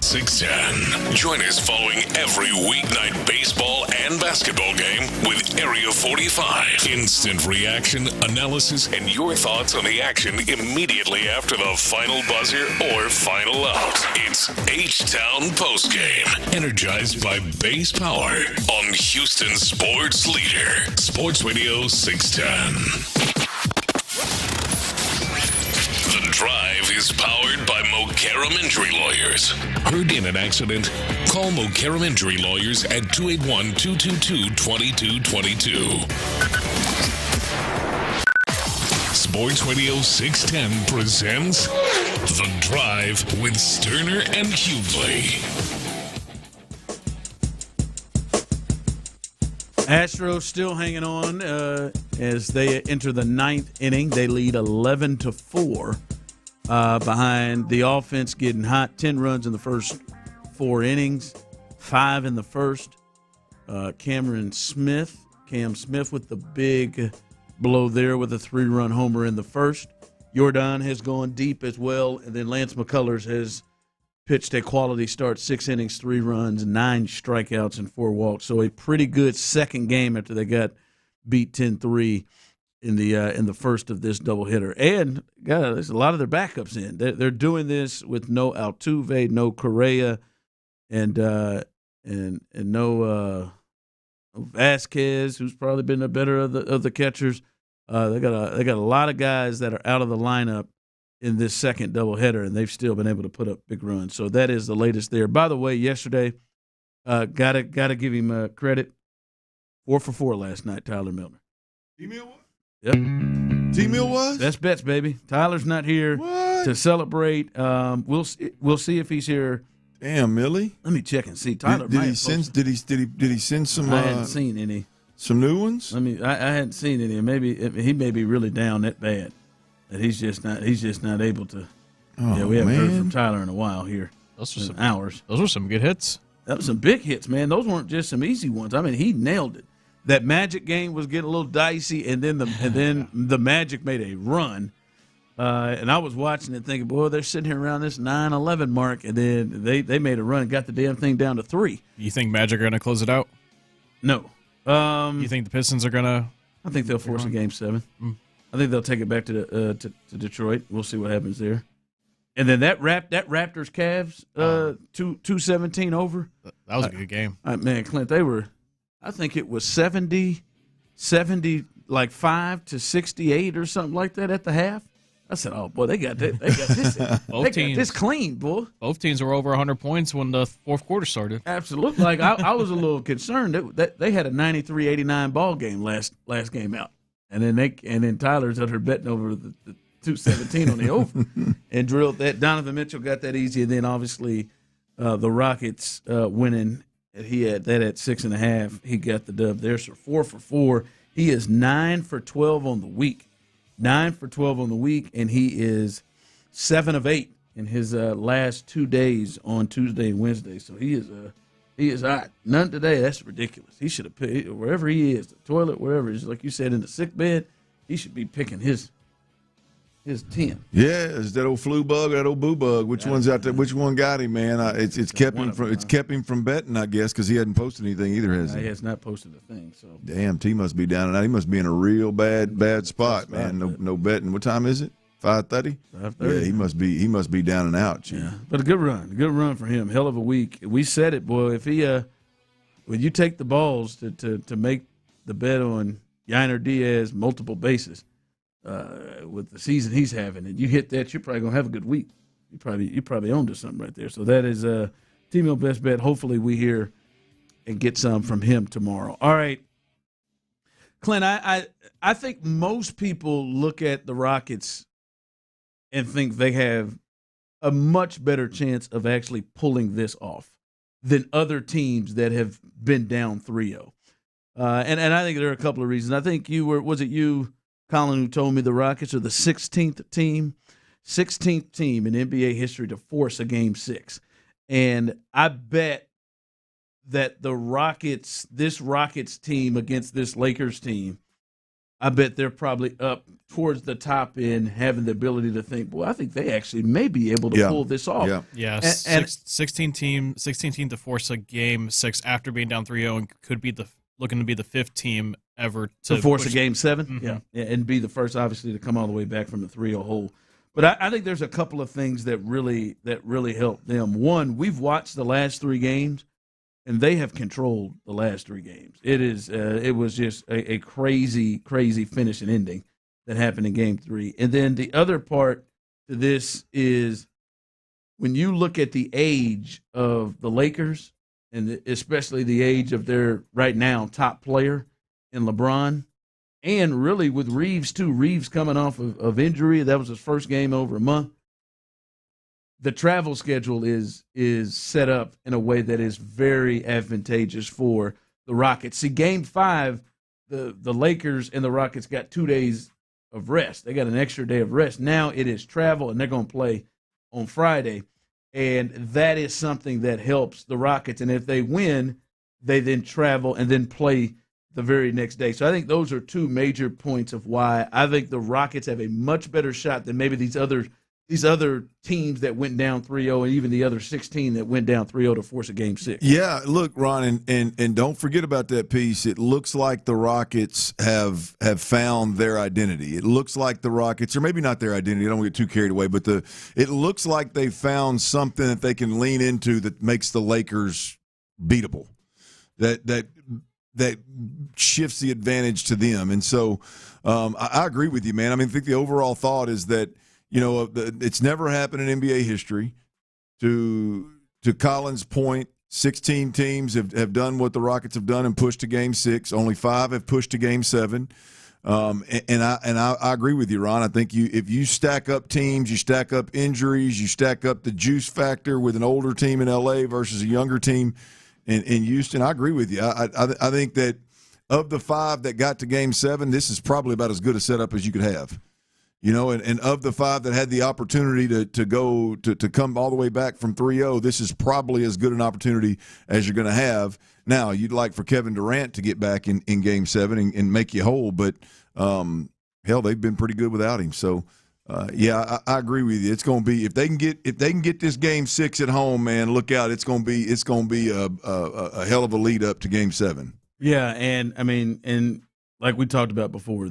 [SPEAKER 1] 610. Join us following every weeknight baseball and basketball game with Area 45. Instant reaction, analysis, and your thoughts on the action immediately after the final buzzer or final out. It's H-Town Postgame, energized by Base Power on Houston Sports Leader, Sports Radio 610. The Drive is powered by Mokaram Injury Lawyers. Heard in an accident? Call Mokaram Injury Lawyers at 281-222-2222. Sports Radio 610 presents The Drive with Stoerner and Hughley.
[SPEAKER 14] Astros still hanging on as they enter the ninth inning. They lead 11-4 behind the offense getting hot. 10 runs in the first 4 innings, 5 in the first. Cam Smith with the big blow there with a 3-run homer in the first. Jordan has gone deep as well, and then Lance McCullers has pitched a quality start, 6 innings, 3 runs, 9 strikeouts, and 4 walks. So a pretty good second game after they got beat 10-3 in the first of this doubleheader. And there's a lot of their backups in. They're doing this with no Altuve, no Correa, and no Vasquez, who's probably been the better of the catchers. They got a lot of guys that are out of the lineup in this second doubleheader, and they've still been able to put up big runs. So that is the latest there. By the way, yesterday, gotta give him credit. 4 for 4 last night, Tyler Milner.
[SPEAKER 3] T-Mill was?
[SPEAKER 14] Yep.
[SPEAKER 3] T-Mill was?
[SPEAKER 14] Best bets, baby. Tyler's not here to celebrate. We'll see if he's here.
[SPEAKER 3] Damn, Millie.
[SPEAKER 14] Let me check and see. Tyler,
[SPEAKER 3] did he send some?
[SPEAKER 14] I hadn't seen any.
[SPEAKER 3] Some new ones.
[SPEAKER 14] I hadn't seen any. Maybe he may be really down that bad that he's just not able to.
[SPEAKER 3] Oh,
[SPEAKER 14] we haven't heard from Tyler in a while here.
[SPEAKER 11] Those were some
[SPEAKER 14] hours.
[SPEAKER 11] Those were some good hits.
[SPEAKER 14] That was some big hits, man. Those weren't just some easy ones. I mean, he nailed it. That Magic game was getting a little dicey, and then the Magic made a run. And I was watching it thinking, boy, they're sitting here around this 9-11 mark, and then they made a run and got the damn thing down to 3.
[SPEAKER 11] You think Magic are going to close it out?
[SPEAKER 14] No.
[SPEAKER 11] You think the Pistons are going to?
[SPEAKER 14] I think they'll force a Game 7. I think they'll take it back to Detroit. We'll see what happens there. And then that Raptors Cavs 217 over.
[SPEAKER 11] That was a good game.
[SPEAKER 14] Man, Clint, they were. I think it was 70 like 5 to 68 or something like that at the half. I said, "Oh boy, they got that. They got this. Got this clean, boy."
[SPEAKER 11] Both teams were over 100 points when the fourth quarter started.
[SPEAKER 14] Absolutely. Like I was a little concerned that they had a 93-89 ball game last game out, and then Tyler's out here betting over the 217 on the over, and drilled that. Donovan Mitchell got that easy, and then obviously the Rockets winning. He had that at 6.5. He got the dub there. So 4 for 4. He is 9 for 12 on the week. 9 for 12 on the week, and he is 7 of 8 in his last 2 days on Tuesday and Wednesday. So he is hot. None today. That's ridiculous. He should have picked wherever he is, the toilet, wherever. Just like you said, in the sick bed. He should be picking his 10.
[SPEAKER 3] Yeah, is that old flu bug or that old boo bug? Which one's out there? Which one got him, man? It's kept him from betting, I guess, because he hadn't posted anything either, has he?
[SPEAKER 14] He has not posted a thing. So
[SPEAKER 3] damn, T must be down and out. He must be in a real bad spot, man. No betting. What time is it? 5:30.
[SPEAKER 14] 5:30.
[SPEAKER 3] Yeah, he must be down and out. Chief.
[SPEAKER 14] Yeah, but a good run for him. Hell of a week. We said it, boy. If he when you take the balls to make the bet on Yainer Diaz multiple bases. With the season he's having, and you hit that, you're probably gonna have a good week. You probably owned to something right there. So that is T-Mill best bet. Hopefully we hear and get some from him tomorrow. All right, Clint. I think most people look at the Rockets and think they have a much better chance of actually pulling this off than other teams that have been down 3-0. And I think there are a couple of reasons. I think was it you, Colin, who told me the Rockets are the 16th team in NBA history to force a Game 6. And I bet that this Rockets team against this Lakers team I bet they're probably up towards the top end, having the ability to think, well, I think they actually may be able to pull this off.
[SPEAKER 11] Yeah, 16 team to force a game 6 after being down 3-0 and could be looking to be the 5th team ever
[SPEAKER 14] to force a game 7. Yeah, and be the first, obviously, to come all the way back from the 3-0 hole. But I think there's a couple of things that really help them. One, we've watched the last 3 games, and they have controlled the last 3 games. It was just a crazy finish and ending that happened in Game 3. And then the other part to this is when you look at the age of the Lakers, and especially the age of their right now top player in LeBron, and really with Reeves too. Reeves coming off of injury. That was his first game over a month. The travel schedule is set up in a way that is very advantageous for the Rockets. See, Game 5, the Lakers and the Rockets got 2 days of rest. They got an extra day of rest. Now it is travel, and they're going to play on Friday. And that is something that helps the Rockets. And if they win, they then travel and then play the very next day. So I think those are 2 major points of why I think the Rockets have a much better shot than maybe these other teams that went down 3-0, and even the other 16 that went down 3-0 to force a game 6.
[SPEAKER 3] Yeah, look, Ron, and don't forget about that piece. It looks like the Rockets have found their identity. It looks like the Rockets, or maybe not their identity, I don't want to get too carried away, but it looks like they found something that they can lean into that makes the Lakers beatable. That shifts the advantage to them. And so I agree with you, man. I mean, I think the overall thought is that, it's never happened in NBA history. To Colin's point, 16 teams have done what the Rockets have done and pushed to Game 6. Only 5 have pushed to Game 7. And I agree with you, Ron. I think if you stack up teams, you stack up injuries, you stack up the juice factor with an older team in LA versus a younger team in Houston. I agree with you. I think that of the 5 that got to Game 7, this is probably about as good a setup as you could have. And of the 5 that had the opportunity to come all the way back from 3-0, this is probably as good an opportunity as you're going to have. Now, you'd like for Kevin Durant to get back in Game 7 and make you whole, but hell, they've been pretty good without him. So, I agree with you. It's going to be if they can get this Game 6 at home, man, look out. It's going to be a hell of a lead up to Game 7.
[SPEAKER 14] Yeah, and I mean, and like we talked about before,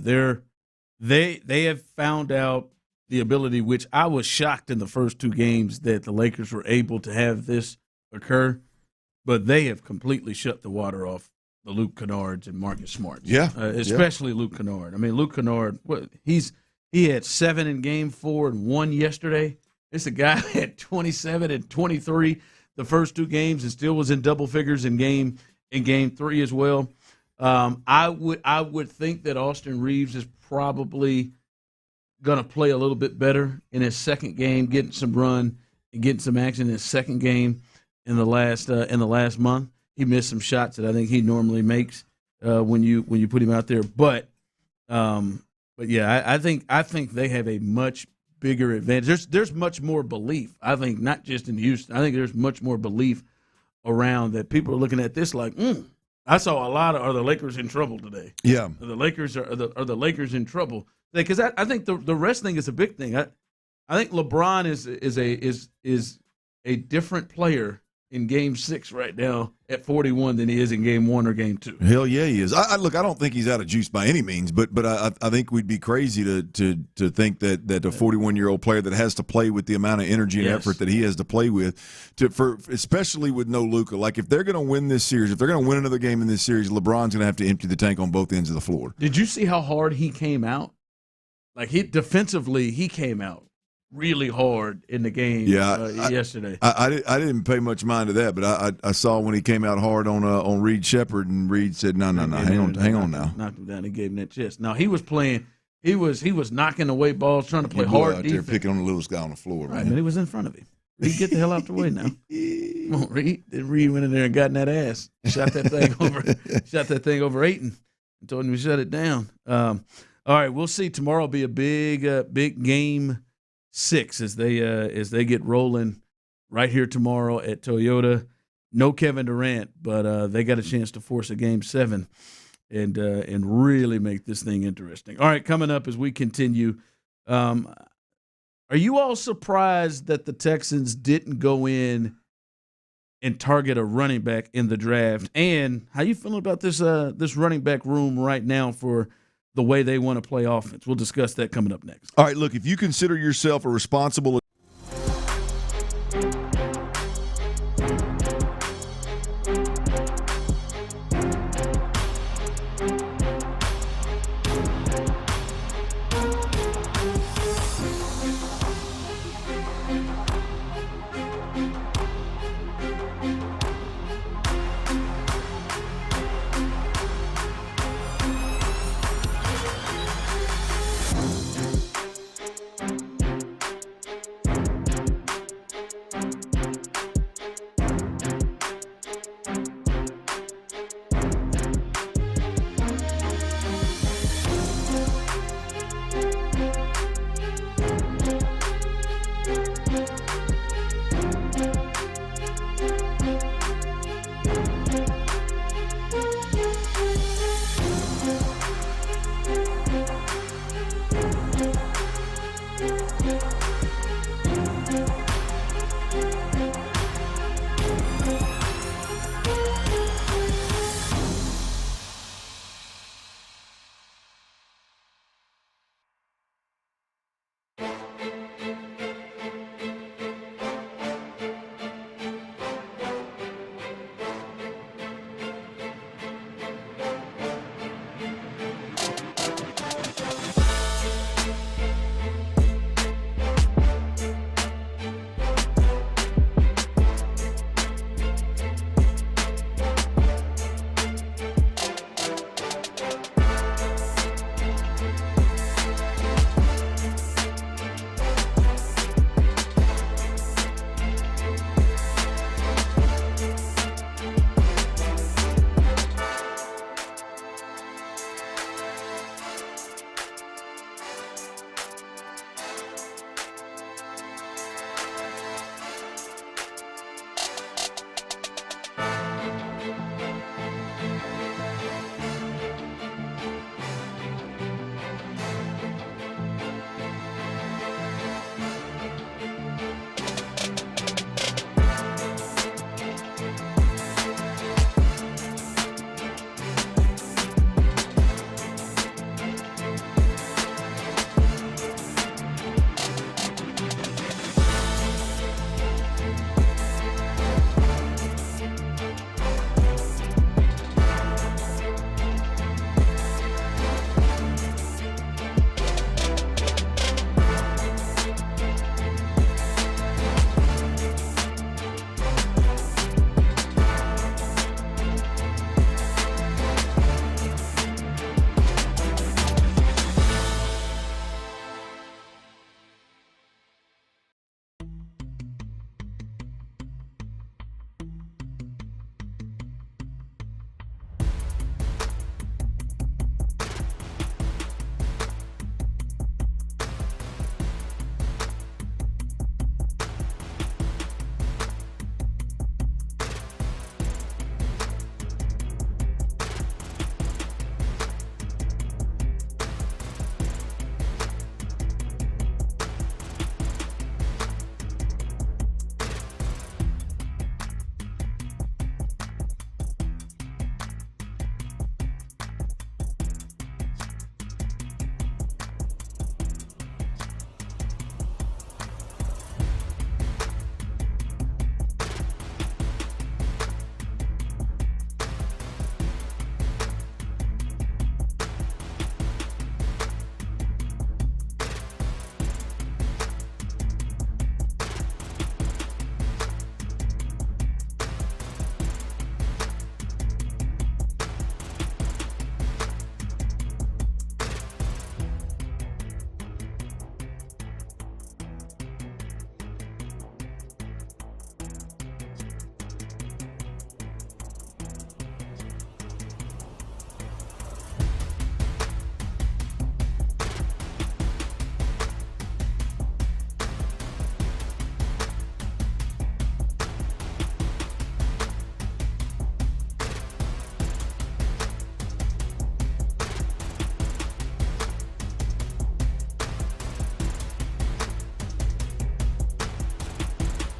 [SPEAKER 14] They have found out the ability, which I was shocked in the first 2 games that the Lakers were able to have this occur, but they have completely shut the water off the Luke Kennards and Marcus Smarts.
[SPEAKER 3] Yeah,
[SPEAKER 14] especially Luke Kennard. I mean, Luke Kennard, he had 7 in Game 4 and 1 yesterday. This a guy that had 27 and 23 the first 2 games and still was in double figures in Game 3 as well. I would think that Austin Reeves is probably going to play a little bit better in his second game, getting some run and getting some action in his second game in the last month. He missed some shots that I think he normally makes when you put him out there. But yeah, I think they have a much bigger advantage. There's much more belief. I think not just in Houston. I think there's much more belief around that people are looking at this like, I saw a lot of are the Lakers in trouble today.
[SPEAKER 3] Yeah,
[SPEAKER 14] are the Lakers Lakers in trouble? Because I think the rest thing is a big thing. I think LeBron is a different player in Game 6 right now at 41 than he is in Game 1 or Game 2.
[SPEAKER 3] Hell yeah, he is. I don't think he's out of juice by any means, but I think we'd be crazy to think that a 41-year-old player that has to play with the amount of energy and effort that he has to play with, especially with no Luka. Like if they're going to win this series, if they're going to win another game in this series, LeBron's going to have to empty the tank on both ends of the floor.
[SPEAKER 14] Did you see how hard he came out? Like defensively, he came out really hard in the game yesterday.
[SPEAKER 3] I didn't pay much mind to that, but I saw when he came out hard on Reed Shepherd, and Reed said, "No, hang on now."
[SPEAKER 14] Knocked him down and gave him that chest. Now he was playing. He was knocking away balls, trying to play hard
[SPEAKER 3] out
[SPEAKER 14] defense.
[SPEAKER 3] there picking on the littlest guy on the floor.
[SPEAKER 14] Right, man. He was in front of him. Reed, get the hell out the way now. Come on, Reed. Then Reed went in there and got in that ass. Shot that thing over Ayton and told him to shut it down. All right, we'll see. Tomorrow will be a big Game 6 as they get rolling right here tomorrow at Toyota. No Kevin Durant, but they got a chance to force a Game 7 and really make this thing interesting. All right, coming up as we continue, are you all surprised that the Texans didn't go in and target a running back in the draft? And how you feeling about this running back room right now for the way they want to play offense? We'll discuss that coming up next.
[SPEAKER 3] All right, look, if you consider yourself a responsible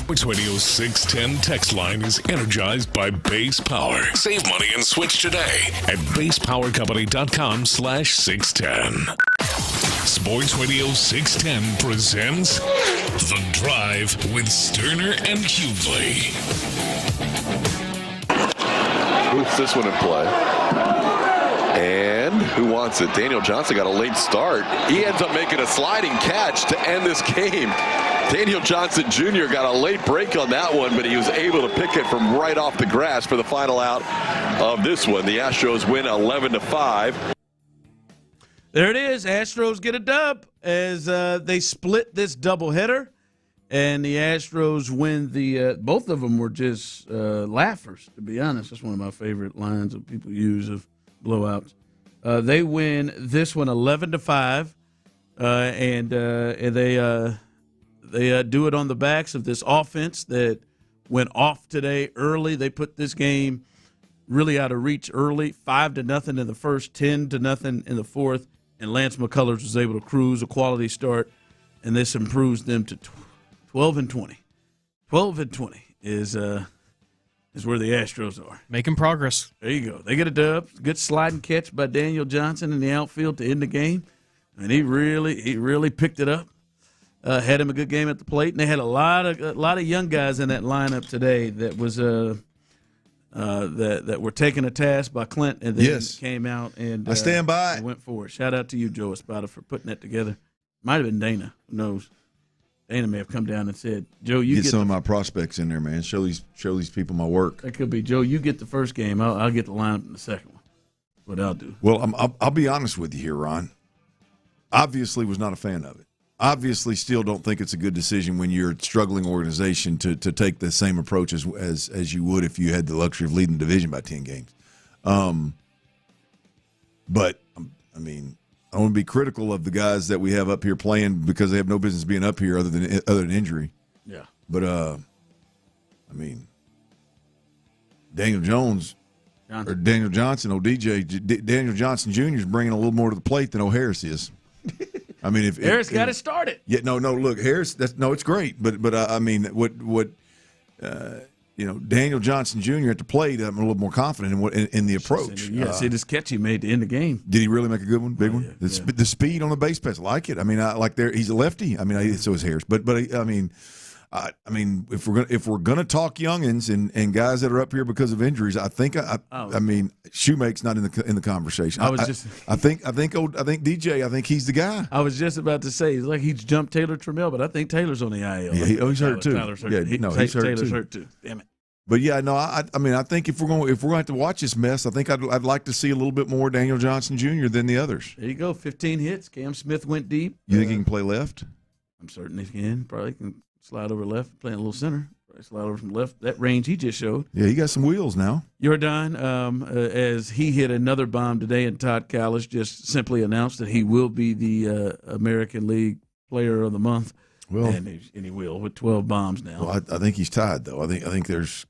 [SPEAKER 1] Sports Radio 610 text line is energized by Base Power. Save money and switch today at basepowercompany.com/610. Sports Radio 610 presents The Drive with Stoerner and Hughley.
[SPEAKER 10] Puts this one in play. And who wants it? Daniel Johnson got a late start. He ends up making a sliding catch to end this game. Daniel Johnson Jr. got a late break on that one, but he was able to pick it from right off the grass for the final out of this one. The Astros win 11-5.
[SPEAKER 14] There it is. Astros get a dub as they split this doubleheader, and the Astros win the both of them were just laughers, to be honest. That's one of my favorite lines that people use of blowouts. They win this one 11-5, and they do it on the backs of this offense that went off today early. They put this game really out of reach early, 5-0 in the first, 10-0 in the fourth, and Lance McCullers was able to cruise a quality start, and this improves them to 12-20. 12-20 is where the Astros are.
[SPEAKER 11] Making progress.
[SPEAKER 14] There you go. They get a dub. Good sliding catch by Daniel Johnson in the outfield to end the game, and he really picked it up. Had him a good game at the plate, and they had a lot of young guys in that lineup today that was that were taken a task by Clint, and then came out and
[SPEAKER 3] I stand by.
[SPEAKER 14] Went for it. Shout out to you, Joe Espada, for putting that together. Might have been Dana. Who knows? Dana may have come down and said, "Joe, you get
[SPEAKER 3] some of my prospects in there, man. Show these people my work."
[SPEAKER 14] That could be Joe. You get the first game. I'll get the lineup in the second one. What I'll do.
[SPEAKER 3] Well, I'll be honest with you here, Ron. Obviously, was not a fan of it. Obviously, still don't think it's a good decision when you're a struggling organization to take the same approach as you would if you had the luxury of leading the division by 10 games. But I mean, I want to be critical of the guys that we have up here playing because they have no business being up here other than injury.
[SPEAKER 14] Yeah.
[SPEAKER 3] But I mean, Daniel Johnson, Daniel Johnson Jr. is bringing a little more to the plate than O'Harris is. I mean, if
[SPEAKER 14] Harris got it started.
[SPEAKER 3] Yeah, no. Look, Harris. It's great, but I mean, what Daniel Johnson Jr. at the plate, I'm a little more confident in the approach.
[SPEAKER 14] Yeah, see this catch he made to end the game.
[SPEAKER 3] Did he really make a good one, big one? The speed on the base pass, I like it. I mean, he's a lefty. I mean, so is Harris, but I mean, if we're gonna talk youngins and guys that are up here because of injuries, I think Shoemake's not in the conversation. I think DJ. I think he's the guy.
[SPEAKER 14] I was just about to say he's jumped Taylor Trammell, but I think Taylor's on the IL.
[SPEAKER 3] Yeah, he's hurt too.
[SPEAKER 14] Tyler's hurt.
[SPEAKER 3] He's
[SPEAKER 14] hurt too. Damn it.
[SPEAKER 3] But yeah, no, I mean, I think if we're going to have to watch this mess, I think I'd like to see a little bit more Daniel Johnson Jr. than the others.
[SPEAKER 14] There you go, 15 hits. Cam Smith went deep.
[SPEAKER 3] You think he can play left?
[SPEAKER 14] I'm certain he can. Probably can slide over left, playing a little center. Probably slide over from left. That range he just showed.
[SPEAKER 3] Yeah, he got some wheels now.
[SPEAKER 14] Jordan, as he hit another bomb today, and Todd Callis just simply announced that he will be the American League Player of the Month.
[SPEAKER 3] Well,
[SPEAKER 14] and he will with 12 bombs now.
[SPEAKER 3] Well, I think he's tied though. I think there's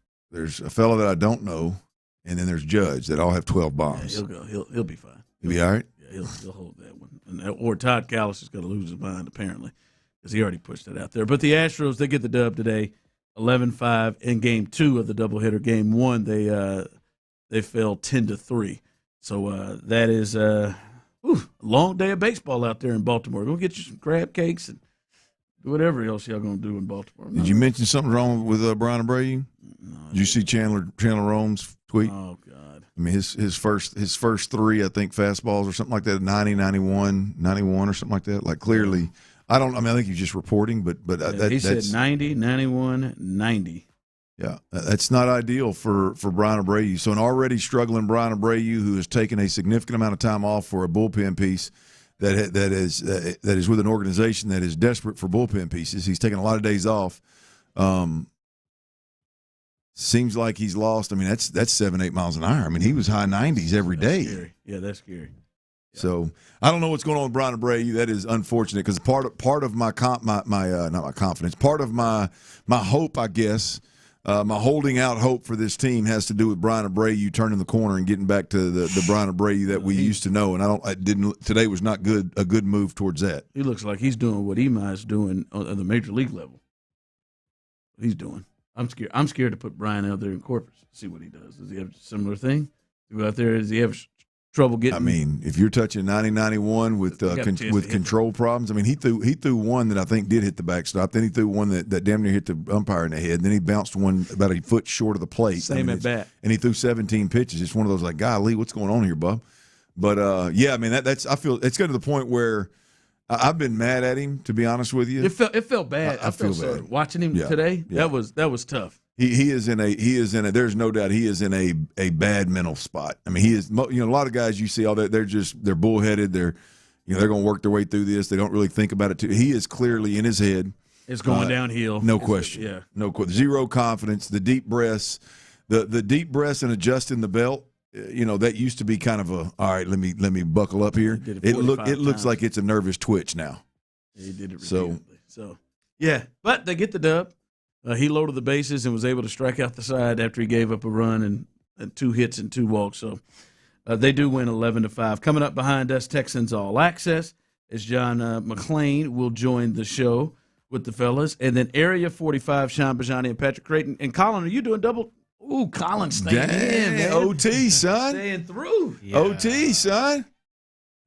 [SPEAKER 3] a fellow that I don't know, and then there's Judge that all have 12 bombs.
[SPEAKER 14] Yeah, he'll be fine.
[SPEAKER 3] He'll be all right.
[SPEAKER 14] Yeah, he'll hold that one. Or Todd Callis is going to lose his mind apparently, because he already pushed it out there. But the Astros, they get the dub today, 11-5 in Game 2 of the doubleheader. Game 1, they fell 10-3. So that is a long day of baseball out there in Baltimore. Go get you some crab cakes and do whatever else y'all going to do in Baltimore.
[SPEAKER 3] Did you mention something wrong with Brian Abreu? No. Did you see Chandler Rome's tweet?
[SPEAKER 14] Oh God!
[SPEAKER 3] I mean his first three, I think, fastballs or something like that, 90, 91 or something like that. Like clearly. I think he's just reporting, but
[SPEAKER 14] he said 90, 91, 90.
[SPEAKER 3] Yeah, that's not ideal for Brian Abreu. So an already struggling Brian Abreu, who has taken a significant amount of time off for a bullpen piece that is with an organization that is desperate for bullpen pieces. He's taken a lot of days off. Seems like he's lost. I mean, that's 7-8 miles an hour. I mean, he was high 90s every day.
[SPEAKER 14] Scary. Yeah, that's scary.
[SPEAKER 3] So I don't know what's going on with Brian Abreu. That is unfortunate because part of my not my confidence, part of my hope, I guess, my holding out hope for this team has to do with Brian Abreu turning the corner and getting back to the Brian Abreu that we used to know. And today was not a good move towards that.
[SPEAKER 14] He looks like he's doing what Emi's doing on the major league level. he's doing. I'm scared to put Brian out there in Corpus. See what he does. Does he have a similar thing? Out there, does he have trouble getting?
[SPEAKER 3] I mean, if you're touching 90-91 with control problems, I mean, he threw one that I think did hit the backstop. Then he threw one that damn near hit the umpire in the head. Then he bounced one about a foot short of the plate.
[SPEAKER 14] Same at bat.
[SPEAKER 3] And he threw 17 pitches. It's one of those like, golly, what's going on here, bub? But yeah, I mean, I feel it's gotten to the point where I've been mad at him, to be honest with you.
[SPEAKER 14] It felt bad. I feel bad watching him today. Yeah. That was tough.
[SPEAKER 3] He is in a. There's no doubt he is in a bad mental spot. I mean, he is. You know, a lot of guys you see all that they're bullheaded. They're going to work their way through this. They don't really think about it too. He is clearly in his head.
[SPEAKER 14] It's going downhill.
[SPEAKER 3] No question.
[SPEAKER 14] Yeah.
[SPEAKER 3] No question. Zero confidence. The deep breaths, the deep breaths and adjusting the belt. You know, that used to be kind of all right. Let me buckle up here. It looks like it's a nervous twitch now.
[SPEAKER 14] He did it repeatedly. So yeah, but they get the dub. He loaded the bases and was able to strike out the side after he gave up a run and 2 hits and 2 walks. So they do win 11-5. Coming up behind us, Texans All Access, as John McClain will join the show with the fellas. And then Area 45, Sean Bijani and Patrick Creighton. And Colin, are you doing double? Ooh, Colin staying in, man.
[SPEAKER 3] OT, son.
[SPEAKER 14] Staying through.
[SPEAKER 11] Yeah.
[SPEAKER 3] OT, son.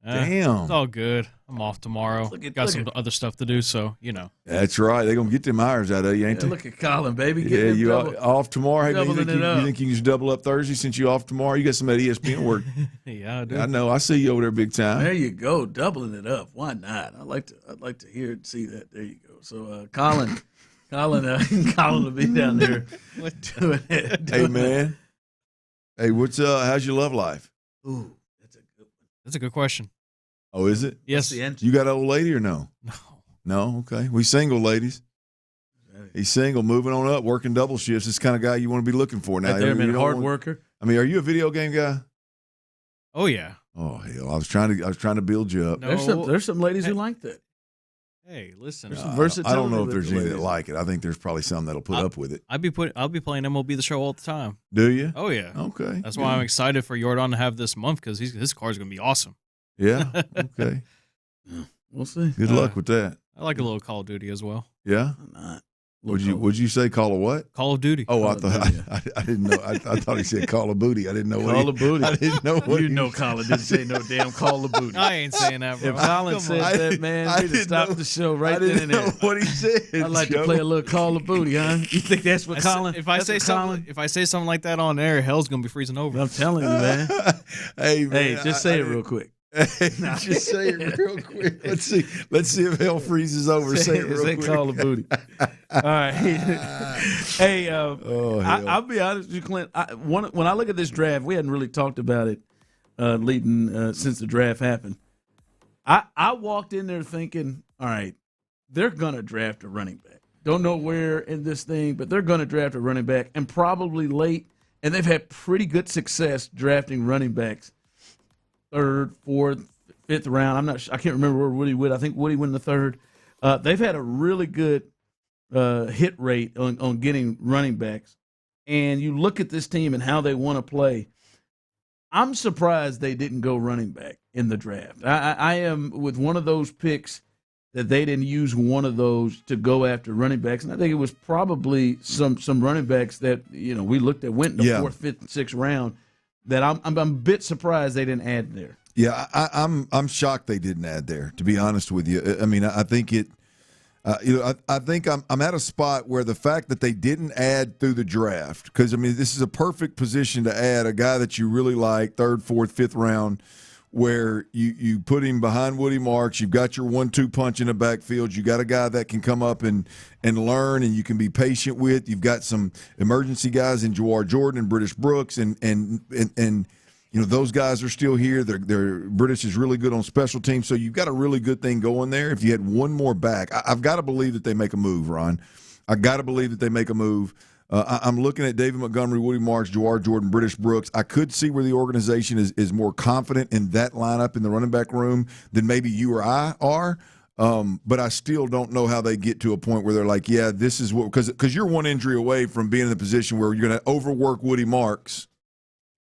[SPEAKER 3] Damn.
[SPEAKER 11] It's all good. I'm off tomorrow. Got some other stuff to do, so, you know.
[SPEAKER 3] That's right. They're going to get them hours out of you, ain't they?
[SPEAKER 14] Look at Colin, baby.
[SPEAKER 3] Yeah, you off tomorrow? Hey, you think you can just double up Thursday since you off tomorrow? You got some of that ESPN work.
[SPEAKER 11] Yeah, I do.
[SPEAKER 3] I know. I see you over there big time.
[SPEAKER 14] There you go. Doubling it up. Why not? I'd like to hear and see that. There you go. So, Colin will be down there doing it.
[SPEAKER 3] Hey, man. Hey, how's your love life?
[SPEAKER 14] Ooh,
[SPEAKER 11] that's a good question.
[SPEAKER 3] Oh, is it?
[SPEAKER 11] Yes.
[SPEAKER 3] You got an old lady or no?
[SPEAKER 11] No.
[SPEAKER 3] No? Okay. We single, ladies. He's single, moving on up, working double shifts. This kind of guy you want to be looking for now.
[SPEAKER 14] Right there, man, hard worker.
[SPEAKER 3] I mean, are you a video game guy?
[SPEAKER 11] Oh, yeah.
[SPEAKER 3] Oh, hell. I was trying to build you up.
[SPEAKER 11] No.
[SPEAKER 14] There's some ladies who like that.
[SPEAKER 11] Hey, listen.
[SPEAKER 14] There's some versatility.
[SPEAKER 3] I don't know if there's any
[SPEAKER 14] ladies
[SPEAKER 3] that like it. I think there's probably some that'll put up with it.
[SPEAKER 11] I'll be playing MLB The Show all the time.
[SPEAKER 3] Do you?
[SPEAKER 11] Oh, yeah.
[SPEAKER 3] Okay.
[SPEAKER 11] That's why I'm excited for Jordan to have this month, because his car is going to be awesome.
[SPEAKER 3] Yeah. Okay.
[SPEAKER 14] We'll see.
[SPEAKER 3] Good luck with that.
[SPEAKER 11] I like a little Call of Duty as well.
[SPEAKER 3] Yeah. Would you say Call of what?
[SPEAKER 11] Call of Duty.
[SPEAKER 3] Oh, I didn't know. I thought he said Call of Booty. I didn't know what
[SPEAKER 14] Call of Booty.
[SPEAKER 3] I didn't know what.
[SPEAKER 14] Colin didn't say no damn Call of Booty.
[SPEAKER 11] I ain't saying that, bro.
[SPEAKER 14] If Colin said that, man, we'd have stopped the show right then and there.
[SPEAKER 3] What he said.
[SPEAKER 14] I'd like to play a little Call of Booty, huh? You think that's what Colin?
[SPEAKER 11] If I say something like that on air, hell's gonna be freezing over.
[SPEAKER 14] I'm telling you, man.
[SPEAKER 3] Hey, man,
[SPEAKER 14] hey, just say it real quick.
[SPEAKER 3] Just say it real quick. Let's see if hell freezes over. Say it real quick.
[SPEAKER 14] Call of Booty. All right. Hey, I'll be honest with you, Clint. When I look at this draft, we hadn't really talked about it leading since the draft happened. I walked in there thinking, all right, they're gonna draft a running back. Don't know where in this thing, but they're gonna draft a running back, and probably late. And they've had pretty good success drafting running backs. 3rd, 4th, 5th round. I can't remember where Woody went. I think Woody went in the 3rd. They've had a really good hit rate on getting running backs. And you look at this team and how they want to play. I'm surprised they didn't go running back in the draft. I am with one of those picks that they didn't use one of those to go after running backs. And I think it was probably some running backs that, we looked at went in the 4th, 5th, 6th round. That I'm a bit surprised they didn't add there.
[SPEAKER 3] Yeah, I'm shocked they didn't add there. To be honest with you, I mean, I think it. I think I'm at a spot where the fact that they didn't add through the draft, because I mean, this is a perfect position to add a guy that you really like, 3rd, 4th, 5th round, where you put him behind Woody Marks. You've got your 1-2 punch in the backfield. You got a guy that can come up and learn, and you can be patient with. You've got some emergency guys in Jawar Jordan and British Brooks, and those guys are still here. They're British is really good on special teams, so you've got a really good thing going there. If you had one more back, I've got to believe that they make a move, Ron. I got to believe that they make a move. I'm looking at David Montgomery, Woody Marks, Jawar Jordan, British Brooks. I could see where the organization is more confident in that lineup in the running back room than maybe you or I are. But I still don't know how they get to a point where they're like, yeah, this is what – because you're one injury away from being in the position where you're going to overwork Woody Marks,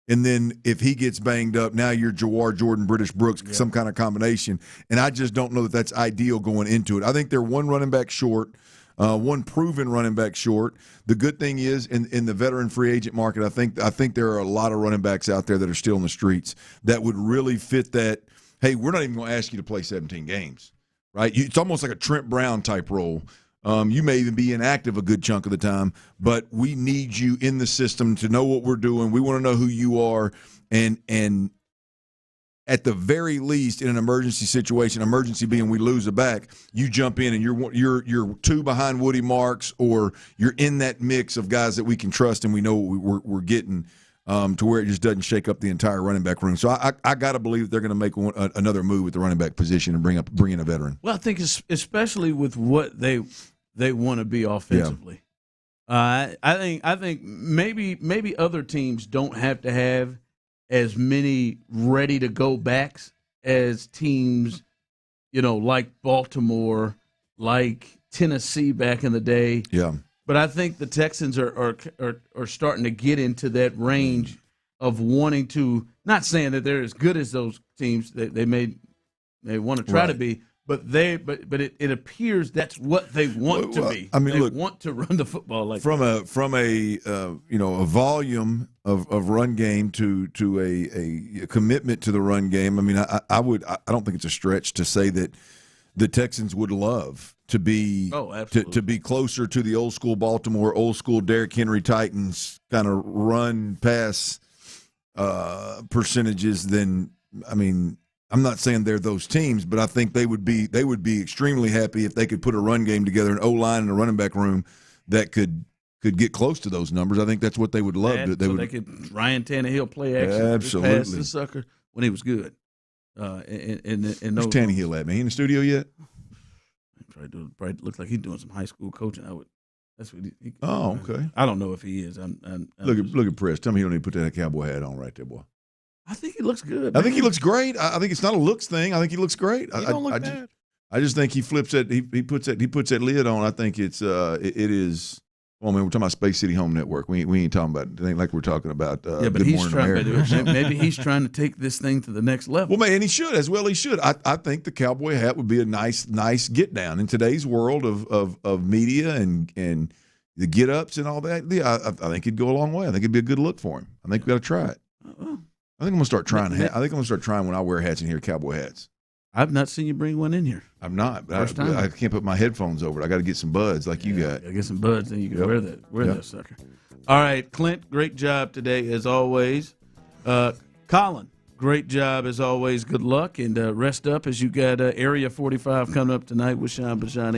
[SPEAKER 3] and then if he gets banged up, now you're Jawar Jordan, British Brooks, some kind of combination. And I just don't know that that's ideal going into it. I think they're one running back short. one proven running back short. The good thing is in the veteran free agent market, I think there are a lot of running backs out there that are still in the streets that would really fit that. Hey, we're not even going to ask you to play 17 games, right? It's almost like a Trent Brown type role. You may even be inactive a good chunk of the time, but we need you in the system to know what we're doing. We want to know who you are, and at the very least, in an emergency situation, emergency being we lose a back, you jump in and you're two behind Woody Marks, or you're in that mix of guys that we can trust and we know what we're getting, to where it just doesn't shake up the entire running back room. So I got to believe that they're going to make another move at the running back position and bring in a veteran.
[SPEAKER 14] Well, I think especially with what they want to be offensively. Yeah. I think maybe other teams don't have to have as many ready to go backs as teams, like Baltimore, like Tennessee back in the day.
[SPEAKER 3] Yeah.
[SPEAKER 14] But I think the Texans are starting to get into that range of wanting to, not saying that they're as good as those teams that they want to try to be, but it appears that's what they want to be.
[SPEAKER 3] I mean,
[SPEAKER 14] they
[SPEAKER 3] look,
[SPEAKER 14] want to run the football like
[SPEAKER 3] from a volume of run game to a commitment to the run game. I mean, I don't think it's a stretch to say that the Texans would love to be to be closer to the old school Baltimore, old school Derrick Henry Titans kind of run pass percentages than, I mean, I'm not saying they're those teams, but I think they would be extremely happy if they could put a run game together, an O-line and a running back room that could get close to those numbers. I think that's what they would love.
[SPEAKER 14] They could Ryan Tannehill play action,
[SPEAKER 3] absolutely,
[SPEAKER 14] pass the sucker when he was good.
[SPEAKER 3] Where's Tannehill at, man? He in the studio yet?
[SPEAKER 14] Probably looks like he's doing some high school coaching. That's what he
[SPEAKER 3] okay.
[SPEAKER 14] I don't know if he is.
[SPEAKER 3] Look at Press. Tell me he don't need to put that cowboy hat on right there, boy.
[SPEAKER 14] I think he looks good.
[SPEAKER 3] I think he looks great. I think it's not a looks thing. I think he looks great.
[SPEAKER 14] He don't look bad.
[SPEAKER 3] I just think he flips that. He puts that lid on. I think it is. Well, I mean, we're talking about Space City Home Network. We ain't talking about it ain't like we're talking about.
[SPEAKER 14] But
[SPEAKER 3] Good
[SPEAKER 14] he's
[SPEAKER 3] Morning
[SPEAKER 14] trying
[SPEAKER 3] America.
[SPEAKER 14] maybe he's trying to take this thing to the next level.
[SPEAKER 3] Well, man, he should as well. He should. I think the cowboy hat would be a nice get down in today's world of media and the get ups and all that. Yeah, I think it'd go a long way. I think it'd be a good look for him. I think we got to try it. I think I'm gonna start trying. I think I'm gonna start trying when I wear hats in here, cowboy hats.
[SPEAKER 14] I've not seen you bring one in here.
[SPEAKER 3] I'm not. But I can't put my headphones over it. I got to get some buds like you got.
[SPEAKER 14] I get some buds, and you can wear that sucker. All right, Clint, great job today as always. Colin, great job as always. Good luck and rest up as you got Area 45 coming up tonight with Sean Bijani.